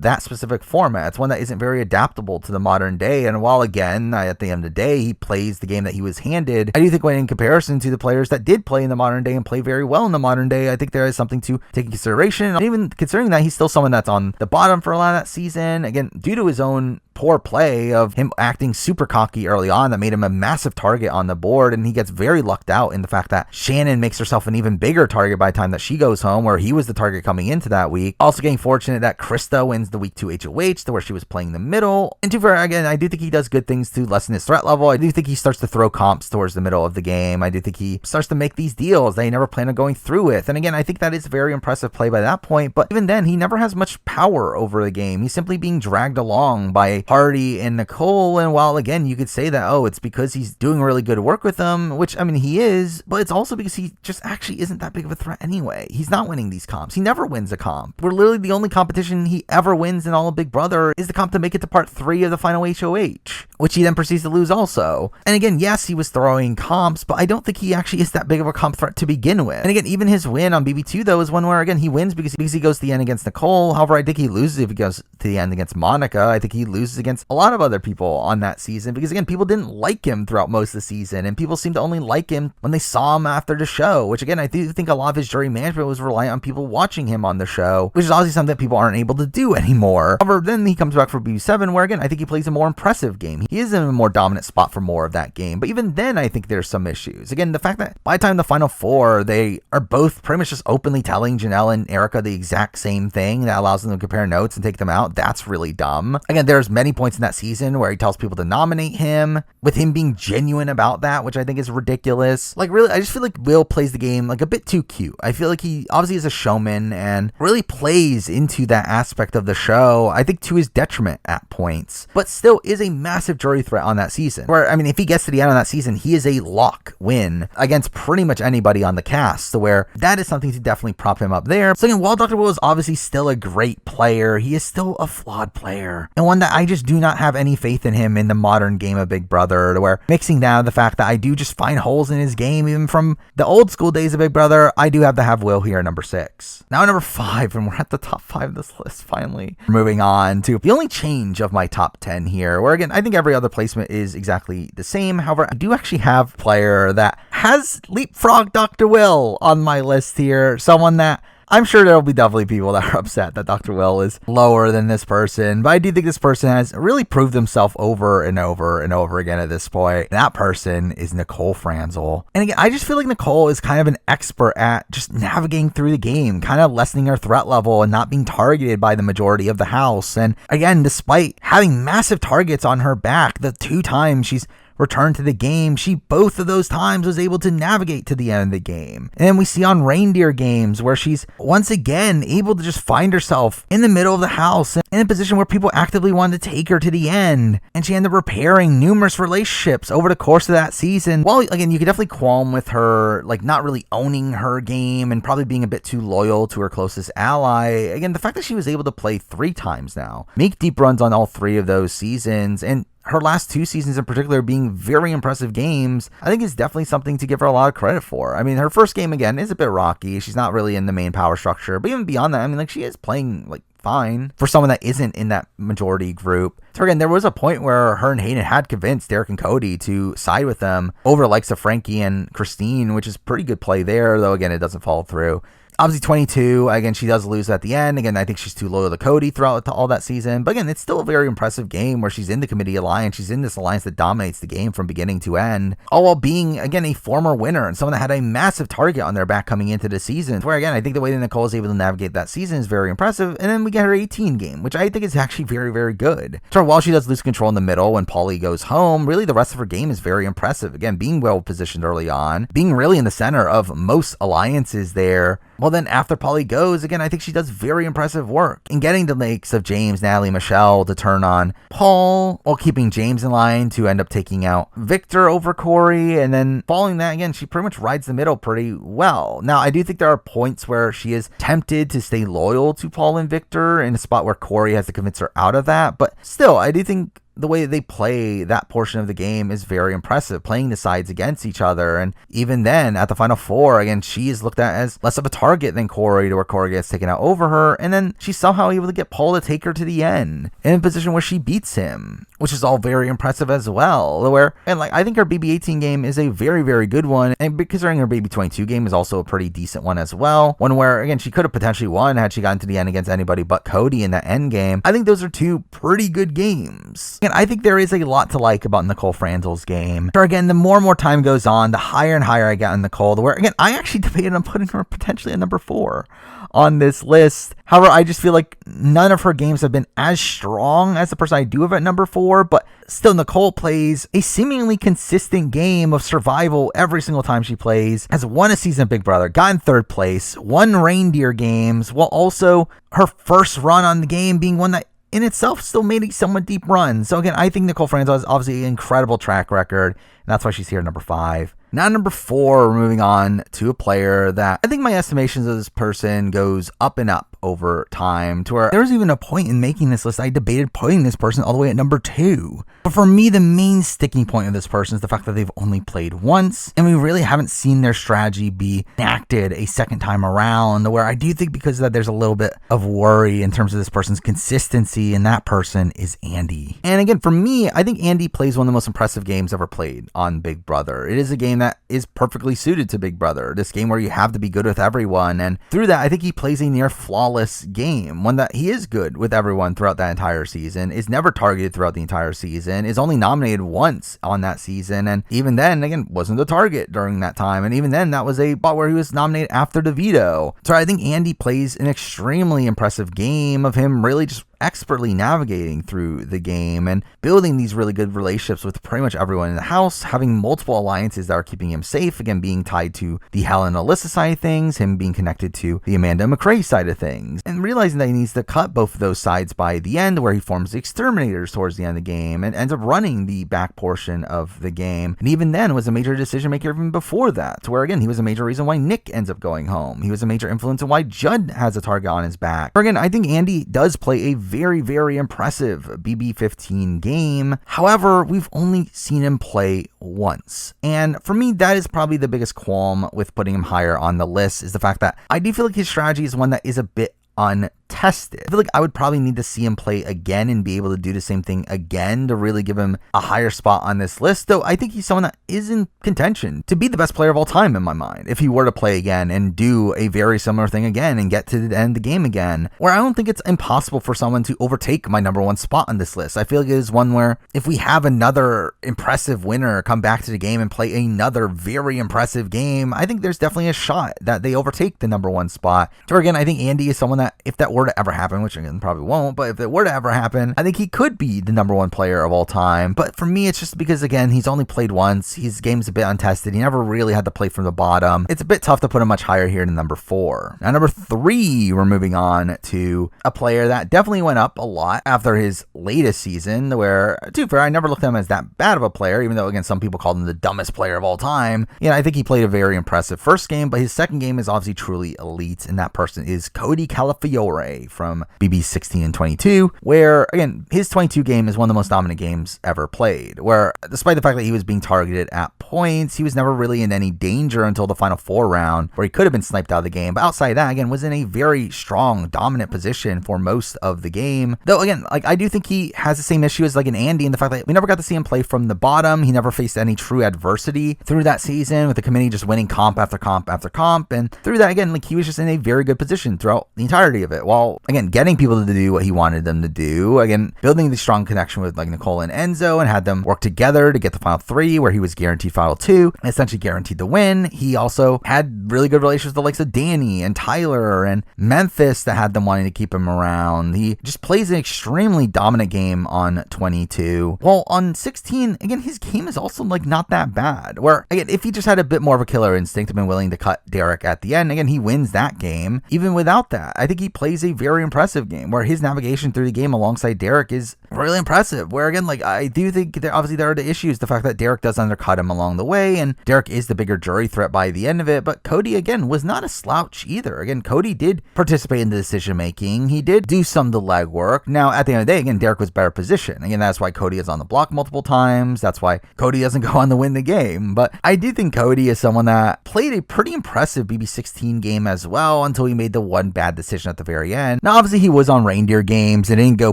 that specific format. It's one that isn't very adaptable to the modern day. And while, again, at the end of the day, he plays the game that he was handed, I do think when in comparison to the players that did play in the modern day and play very well in the modern day, I think there is something to take into consideration. And even considering that he's still someone that's on the bottom for a lot of that season, again, due to his own poor play of him acting super cocky early on that made him a massive target on the board, and he gets very lucked out in the fact that Shannon makes herself an even bigger target by the time that she goes home, where he was the target coming into that week. Also getting fortunate that Krista wins the week 2 HOH to where she was playing the middle. And again, I do think he does good things to lessen his threat level. I do think he starts to throw comps towards the middle of the game. I do think he starts to make these deals that he never planned on going through with. And again, I think that is a very impressive play by that point, but even then, he never has much power over the game. He's simply being dragged along by Hardy and Nicole, and while again you could say that, oh, it's because he's doing really good work with them, which I mean he is, but it's also because he just actually isn't that big of a threat anyway. He's not winning these comps. He never wins a comp. We're literally the only competition he ever wins in all of Big Brother is the comp to make it to part 3 of the final HOH, which he then proceeds to lose also. And again, yes, he was throwing comps, but I don't think he actually is that big of a comp threat to begin with. And again, even his win on BB2 though is one where again he wins because he goes to the end against Nicole. However, I think he loses if he goes to the end against Monica. I think he loses against a lot of other people on that season because again, people didn't like him throughout most of the season, and people seem to only like him when they saw him after the show, which again, I do think a lot of his jury management was reliant on people watching him on the show, which is obviously something that people aren't able to do anymore. However, then he comes back for BB7 where again, I think he plays a more impressive game. He is in a more dominant spot for more of that game, but even then I think there's some issues. Again, the fact that by the time the final 4, they are both pretty much just openly telling Janelle and Erica the exact same thing that allows them to compare notes and take them out, that's really dumb. Again, there's many points in that season where he tells people to nominate him, with him being genuine about that, which I think is ridiculous. Like really, I just feel like Will plays the game like a bit too cute. I feel like he obviously is a showman and really plays into that aspect of the show, I think to his detriment at points, but still is a massive jury threat on that season. Where, I mean, if he gets to the end of that season, he is a lock win against pretty much anybody on the cast, so where that is something to definitely prop him up there. So again, while Dr. Will is obviously still a great player, he is still a flawed player, and one that I just do not have any faith in him in the modern game of Big Brother, to where mixing down the fact that I do just find holes in his game even from the old school days of Big Brother, I do have to have Will here at number 6. Now number 5, and we're at the top 5 of this list finally. Moving on to the only change of my top 10 here, where again, I think every other placement is exactly the same. However, I do actually have a player that has leapfrogged Dr. Will on my list here, someone that I'm sure there'll be definitely people that are upset that Dr. Will is lower than this person, but I do think this person has really proved himself over and over and over again at this point. And that person is Nicole Franzel. And again, I just feel like Nicole is kind of an expert at just navigating through the game, kind of lessening her threat level and not being targeted by the majority of the house. And again, despite having massive targets on her back, the 2 times she's return to the game, she both of those times was able to navigate to the end of the game. And then we see on reindeer games where she's once again able to just find herself in the middle of the house in a position where people actively wanted to take her to the end, and she ended up repairing numerous relationships over the course of that season. While again, you could definitely qualm with her like not really owning her game and probably being a bit too loyal to her closest ally, again, the fact that she was able to play 3 times now, make deep runs on all 3 of those seasons, and her last 2 seasons in particular being very impressive games, I think is definitely something to give her a lot of credit for. I mean, her first game, again, is a bit rocky. She's not really in the main power structure, but even beyond that, I mean, like, she is playing, like, fine for someone that isn't in that majority group. So again, there was a point where her and Hayden had convinced Derek and Cody to side with them over the likes of Frankie and Christine, which is pretty good play there, though, again, it doesn't follow through. Obviously 22, again, she does lose at the end. Again, I think she's too loyal to Cody throughout all that season. But again, it's still a very impressive game where she's in the committee alliance. She's in this alliance that dominates the game from beginning to end. All while being, again, a former winner and someone that had a massive target on their back coming into the season. Where, again, I think the way that Nicole is able to navigate that season is very impressive. And then we get her 18 game, which I think is actually very, very good. So while she does lose control in the middle when Paulie goes home, really the rest of her game is very impressive. Again, being well positioned early on, being really in the center of most alliances there. Well, then after Polly goes, again, I think she does very impressive work in getting the likes of James, Natalie, Michelle to turn on Paul, while keeping James in line to end up taking out Victor over Corey. And then following that, again, she pretty much rides the middle pretty well. Now, I do think there are points where she is tempted to stay loyal to Paul and Victor in a spot where Corey has to convince her out of that. But still, I do think the way they play that portion of the game is very impressive, playing the sides against each other. And even then, at the Final Four, again, she is looked at as less of a target than Corey, to where Corey gets taken out over her. And then she's somehow able to get Paul to take her to the end in a position where she beats him, which is all very impressive as well. I think her BB18 game is a very, very good one. And considering her BB22 game is also a pretty decent one as well. One where, again, she could have potentially won had she gotten to the end against anybody but Cody in that end game. I think those are two pretty good games. And I think there is a lot to like about Nicole Franzel's game. So again, the more and more time goes on, the higher and higher I get on Nicole, where, again, I actually debated on putting her potentially at number 4 on this list. However, I just feel like none of her games have been as strong as the person I do have at number 4, but still, Nicole plays a seemingly consistent game of survival every single time she plays, has won a season of Big Brother, gotten 3rd place, won reindeer games, while also her first run on the game being one that in itself still made a somewhat deep run. So again, I think Nicole Franzel has obviously an incredible track record, and that's why she's here at number 5. Now, number 4, we're moving on to a player that I think my estimations of this person goes up and up over time, to where there was even a point in making this list I debated putting this person all the way at number 2. But for me, the main sticking point of this person is the fact that they've only played once, and we really haven't seen their strategy be enacted a second time around, where I do think because of that there's a little bit of worry in terms of this person's consistency, and that person is Andy. And again, for me, I think Andy plays one of the most impressive games ever played on Big Brother. It is a game that is perfectly suited to Big Brother, this game where you have to be good with everyone, and through that, I think he plays a near flawless game, one that he is good with everyone throughout that entire season, is never targeted throughout the entire season, is only nominated once on that season, and even then, again, wasn't the target during that time, and even then, that was a spot where he was nominated after the veto. So I think Andy plays an extremely impressive game of him really just expertly navigating through the game and building these really good relationships with pretty much everyone in the house, having multiple alliances that are keeping him safe, again, being tied to the Helen and Alyssa side of things, him being connected to the Amanda McRae side of things, and realizing that he needs to cut both of those sides by the end, where he forms the Exterminators towards the end of the game and ends up running the back portion of the game. And even then was a major decision maker even before that, to where, again, he was a major reason why Nick ends up going home. He was a major influence in why Judd has a target on his back. Or again, I think Andy does play a very, very impressive BB15 game. However, we've only seen him play once. And for me, that is probably the biggest qualm with putting him higher on the list, is the fact that I do feel like his strategy is one that is a bit untested. I feel like I would probably need to see him play again and be able to do the same thing again to really give him a higher spot on this list, though I think he's someone that is in contention to be the best player of all time in my mind if he were to play again and do a very similar thing again and get to the end of the game again, where I don't think it's impossible for someone to overtake my number 1 spot on this list. I feel like it is one where if we have another impressive winner come back to the game and play another very impressive game, I think there's definitely a shot that they overtake the number 1 spot. So again, I think Andy is someone that, if that were to ever happen, which again probably won't, but if it were to ever happen, I think he could be the number 1 player of all time. But for me, it's just because, again, he's only played once. His game's a bit untested. He never really had to play from the bottom. It's a bit tough to put him much higher here than number 4. Now, number 3, we're moving on to a player that definitely went up a lot after his latest season, where, to be fair, I never looked at him as that bad of a player, even though, again, some people called him the dumbest player of all time. I think he played a very impressive first game, but his second game is obviously truly elite, and that person is Cody Calafiore from BB16 and 22, where, again, his 22 game is one of the most dominant games ever played, where despite the fact that he was being targeted at points, he was never really in any danger until the Final 4 round, where he could have been sniped out of the game. But outside that, again, was in a very strong, dominant position for most of the game. Though, again, I do think he has the same issue as an Andy in the fact that we never got to see him play from the bottom. He never faced any true adversity through that season, with the committee just winning comp after comp after comp. And through that, again, he was just in a very good position throughout the entirety of it, while while, again, getting people to do what he wanted them to do. Again, building the strong connection with like Nicole and Enzo and had them work together to get the final 3 where he was guaranteed final 2 and essentially guaranteed the win. He also had really good relations with the likes of Danny and Tyler and Memphis that had them wanting to keep him around. He just plays an extremely dominant game on 22. While on 16, again, his game is also like not that bad. Where, again, if he just had a bit more of a killer instinct and been willing to cut Derek at the end, again, he wins that game. Even without that, I think he plays a very impressive game where his navigation through the game alongside Derek is really impressive. Where, again, like, I do think there are the issues, the fact that Derek does undercut him along the way, and Derek is the bigger jury threat by the end of it, but Cody, again, was not a slouch either. Again, Cody did participate in the decision making. He did do some of the legwork. Now, at the end of the day, again, Derek was better positioned. Again, that's why Cody is on the block multiple times. That's why Cody doesn't go on to win the game. But I do think Cody is someone that played a pretty impressive BB16 game as well until he made the one bad decision at the very end. Now, obviously, he was on reindeer games. It didn't go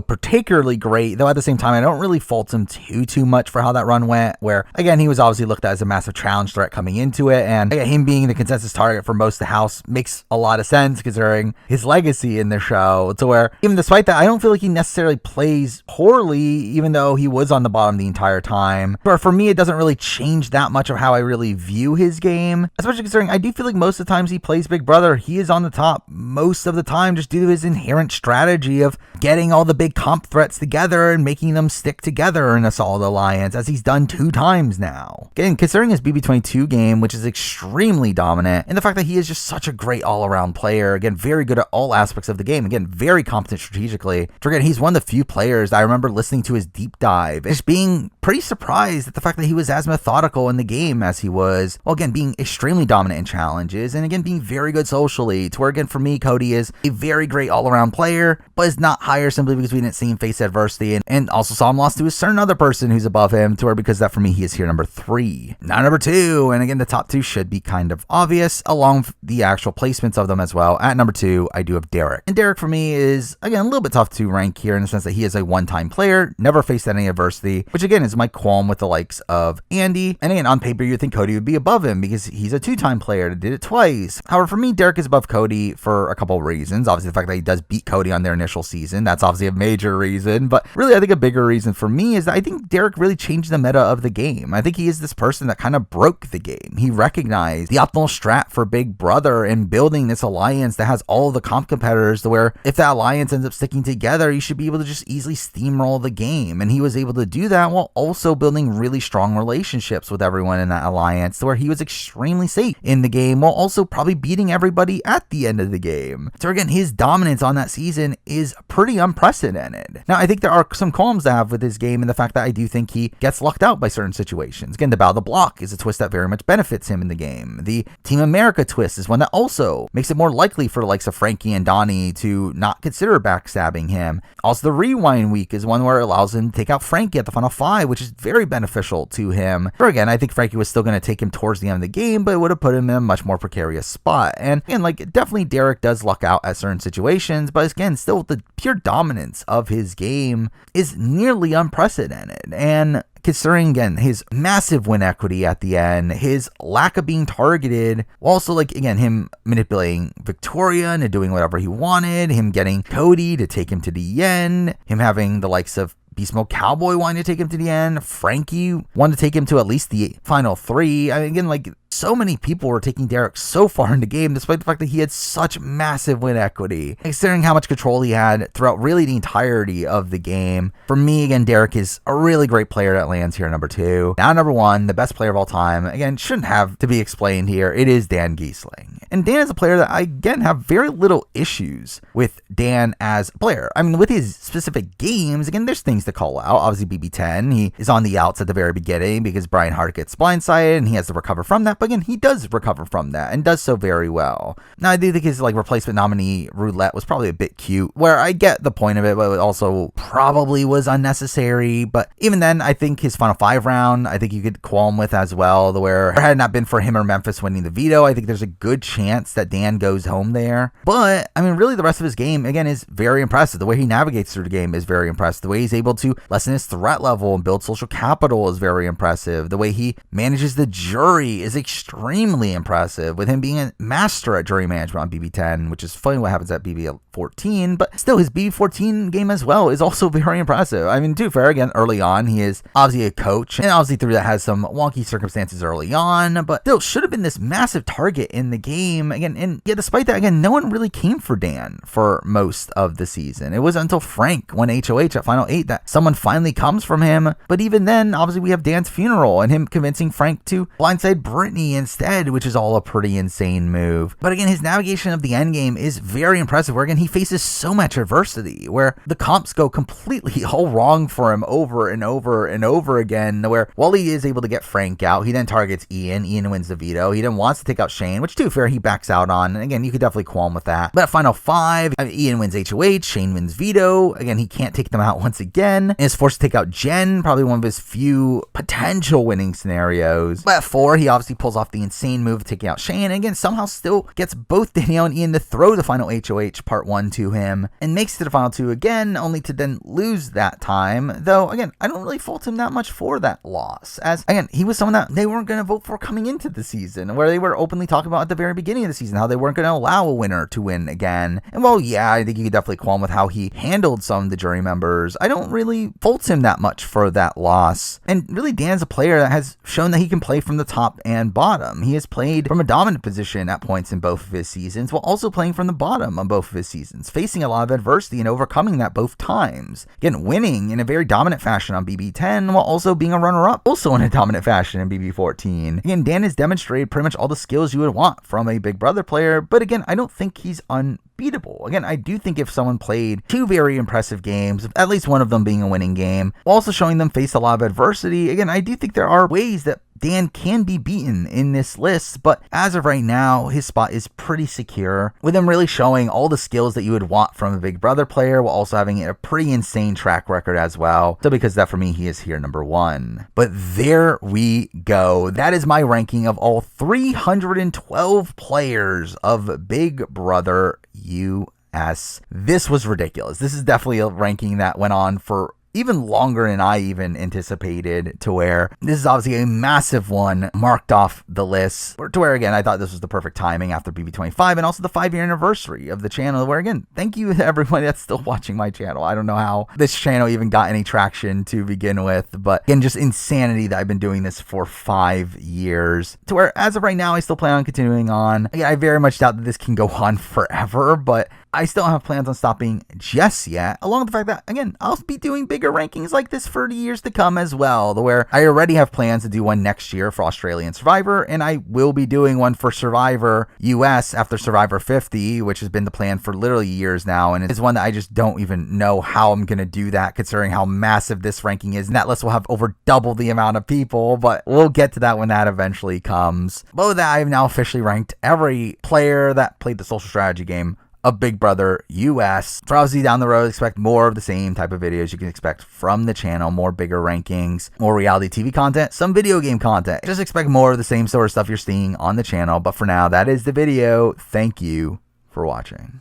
particularly great, though at the same time, I don't really fault him too much for how that run went, where, again, he was obviously looked at as a massive challenge threat coming into it, and again, him being the consensus target for most of the house makes a lot of sense considering his legacy in the show, to where, even despite that, I don't feel like he necessarily plays poorly, even though he was on the bottom the entire time. But for me, it doesn't really change that much of how I really view his game, especially considering I do feel like most of the times he plays Big Brother, he is on the top most of the time just due to his inherent strategy of getting all the big comp threats together and making them stick together in a solid alliance, as he's done 2 times now. Again, considering his BB22 game, which is extremely dominant, and the fact that he is just such a great all-around player, again, very good at all aspects of the game, again, very competent strategically. So again, he's one of the few players that I remember listening to his deep dive, and just being pretty surprised at the fact that he was as methodical in the game as he was, while again, being extremely dominant in challenges, and again, being very good socially, to where, again, for me, Cody is a very great all-around player, but is not higher simply because we didn't see him face adversity, and also saw him lost to a certain other person who's above him, to where because that for me, he is here number 3. Now number 2, and again, the top 2 should be kind of obvious along the actual placements of them as well. At number 2, I do have Derek. And Derek for me is, again, a little bit tough to rank here in the sense that he is a one-time player, never faced any adversity, which again is my qualm with the likes of Andy. And again, on paper, you'd think Cody would be above him because he's a 2-time player that did it twice. However, for me, Derek is above Cody for a couple of reasons. Obviously, the fact that he does beat Cody on their initial season, that's obviously a major reason. But really, I think a bigger reason for me is that I think Derek really changed the meta of the game. I think he is this person that kind of broke the game. He recognized the optimal strat for Big Brother and building this alliance that has all of the comp competitors, to where if that alliance ends up sticking together, you should be able to just easily steamroll the game. And he was able to do that while also building really strong relationships with everyone in that alliance, to where he was extremely safe in the game while also probably beating everybody at the end of the game. So again, his dominance on that season is pretty unprecedented. Now, I think there are some qualms to have with his game and the fact that I do think he gets lucked out by certain situations. Again, the Battle of the Block is a twist that very much benefits him in the game. The Team America twist is one that also makes it more likely for the likes of Frankie and Donnie to not consider backstabbing him. Also, the Rewind week is one where it allows him to take out Frankie at the final 5, which is very beneficial to him. Or again, I think Frankie was still going to take him towards the end of the game, but it would have put him in a much more precarious spot. And again, like, definitely Derek does luck out at certain situations, but again, still the pure dominance of his game is nearly unprecedented. And considering, again, his massive win equity at the end, his lack of being targeted, also, like, again, him manipulating Victoria into doing whatever he wanted, him getting Cody to take him to the end, him having the likes of Beast Mode Cowboy wanting to take him to the end, Frankie wanted to take him to at least the final 3. I mean, again, like, so many people were taking Derek so far in the game, despite the fact that he had such massive win equity. Considering how much control he had throughout really the entirety of the game, for me, again, Derek is a really great player that lands here at number 2. Now, number 1, the best player of all time, again, shouldn't have to be explained here. It is Dan Gheesling. And Dan is a player that I, again, have very little issues with Dan as a player. I mean, with his specific games, again, there's things to call out. Obviously, BB10, he is on the outs at the very beginning because Brian Hart gets blindsided and he has to recover from that. But again, he does recover from that and does so very well. Now, I do think his like replacement nominee roulette was probably a bit cute, where I get the point of it, but it also probably was unnecessary. But even then, I think his final 5 round, I think you could qualm with as well, where had it not been for him or Memphis winning the veto, I think there's a good chance that Dan goes home there. But I mean, really, the rest of his game, again, is very impressive. The way he navigates through the game is very impressive. The way he's able to lessen his threat level and build social capital is very impressive. The way he manages the jury is extremely impressive, with him being a master at jury management on BB10, which is funny what happens at BB BB14, but still his BB14 game as well is also very impressive. I mean, to be fair, again, early on, he is obviously a coach, and obviously through that has some wonky circumstances early on, but still should have been this massive target in the game. Again, and yeah, despite that, again, no one really came for Dan for most of the season. It was until Frank won HOH at Final 8 that someone finally comes from him, but even then, obviously we have Dan's funeral and him convincing Frank to blindside Brittany instead, which is all a pretty insane move. But again, his navigation of the endgame is very impressive, where again, he faces so much adversity, where the comps go completely all wrong for him over and over and over again, where while he is able to get Frank out, he then targets Ian. Ian wins the veto. He then wants to take out Shane, which, to be fair, he backs out on. And again, you could definitely qualm with that. But at Final 5, Ian wins HOH, Shane wins veto. Again, he can't take them out once again, and is forced to take out Jen, probably one of his few potential winning scenarios. But at 4, he obviously pulls off the insane move of taking out Shane, and again, somehow still gets both Danielle and Ian to throw the final HOH Part 1 to him, and makes it to the Final 2 again, only to then lose that time. Though, again, I don't really fault him that much for that loss, as, again, he was someone that they weren't going to vote for coming into the season, where they were openly talking about at the very beginning of the season how they weren't going to allow a winner to win again. And while, yeah, I think you could definitely qualm with how he handled some of the jury members, I don't really fault him that much for that loss. And really, Dan's a player that has shown that he can play from the top and bottom. He has played from a dominant position at points in both of his seasons, while also playing from the bottom on both of his seasons, facing a lot of adversity and overcoming that both times. Again, winning in a very dominant fashion on BB10, while also being a runner-up, also in a dominant fashion in BB14. Again, Dan has demonstrated pretty much all the skills you would want from a Big Brother player, but again, I don't think he's unbeatable. Again, I do think if someone played 2 very impressive games, at least one of them being a winning game, while also showing them face a lot of adversity, again, I do think there are ways that Dan can be beaten in this list, but as of right now, his spot is pretty secure, with him really showing all the skills that you would want from a Big Brother player, while also having a pretty insane track record as well. So because of that, for me, he is here number 1. But there we go. That is my ranking of all 312 players of Big Brother US. This was ridiculous. This is definitely a ranking that went on for even longer than I even anticipated, to where this is obviously a massive one marked off the list, to where, again, I thought this was the perfect timing after BB25 and also the 5-year anniversary of the channel, where, again, thank you to everyone that's still watching my channel. I don't know how this channel even got any traction to begin with, but again, just insanity that I've been doing this for 5 years, to where as of right now, I still plan on continuing on. Again, I very much doubt that this can go on forever, but I still don't have plans on stopping just yet, along with the fact that, again, I'll be doing bigger rankings like this for the years to come as well, where I already have plans to do one next year for Australian Survivor, and I will be doing one for Survivor US after Survivor 50, which has been the plan for literally years now, and it's one that I just don't even know how I'm going to do that, considering how massive this ranking is, and that list will have over double the amount of people, but we'll get to that when that eventually comes. But with that, I've now officially ranked every player that played the social strategy game of Big Brother US. For obviously down the road, expect more of the same type of videos you can expect from the channel, more bigger rankings, more reality TV content, some video game content. Just expect more of the same sort of stuff you're seeing on the channel. But for now, that is the video. Thank you for watching.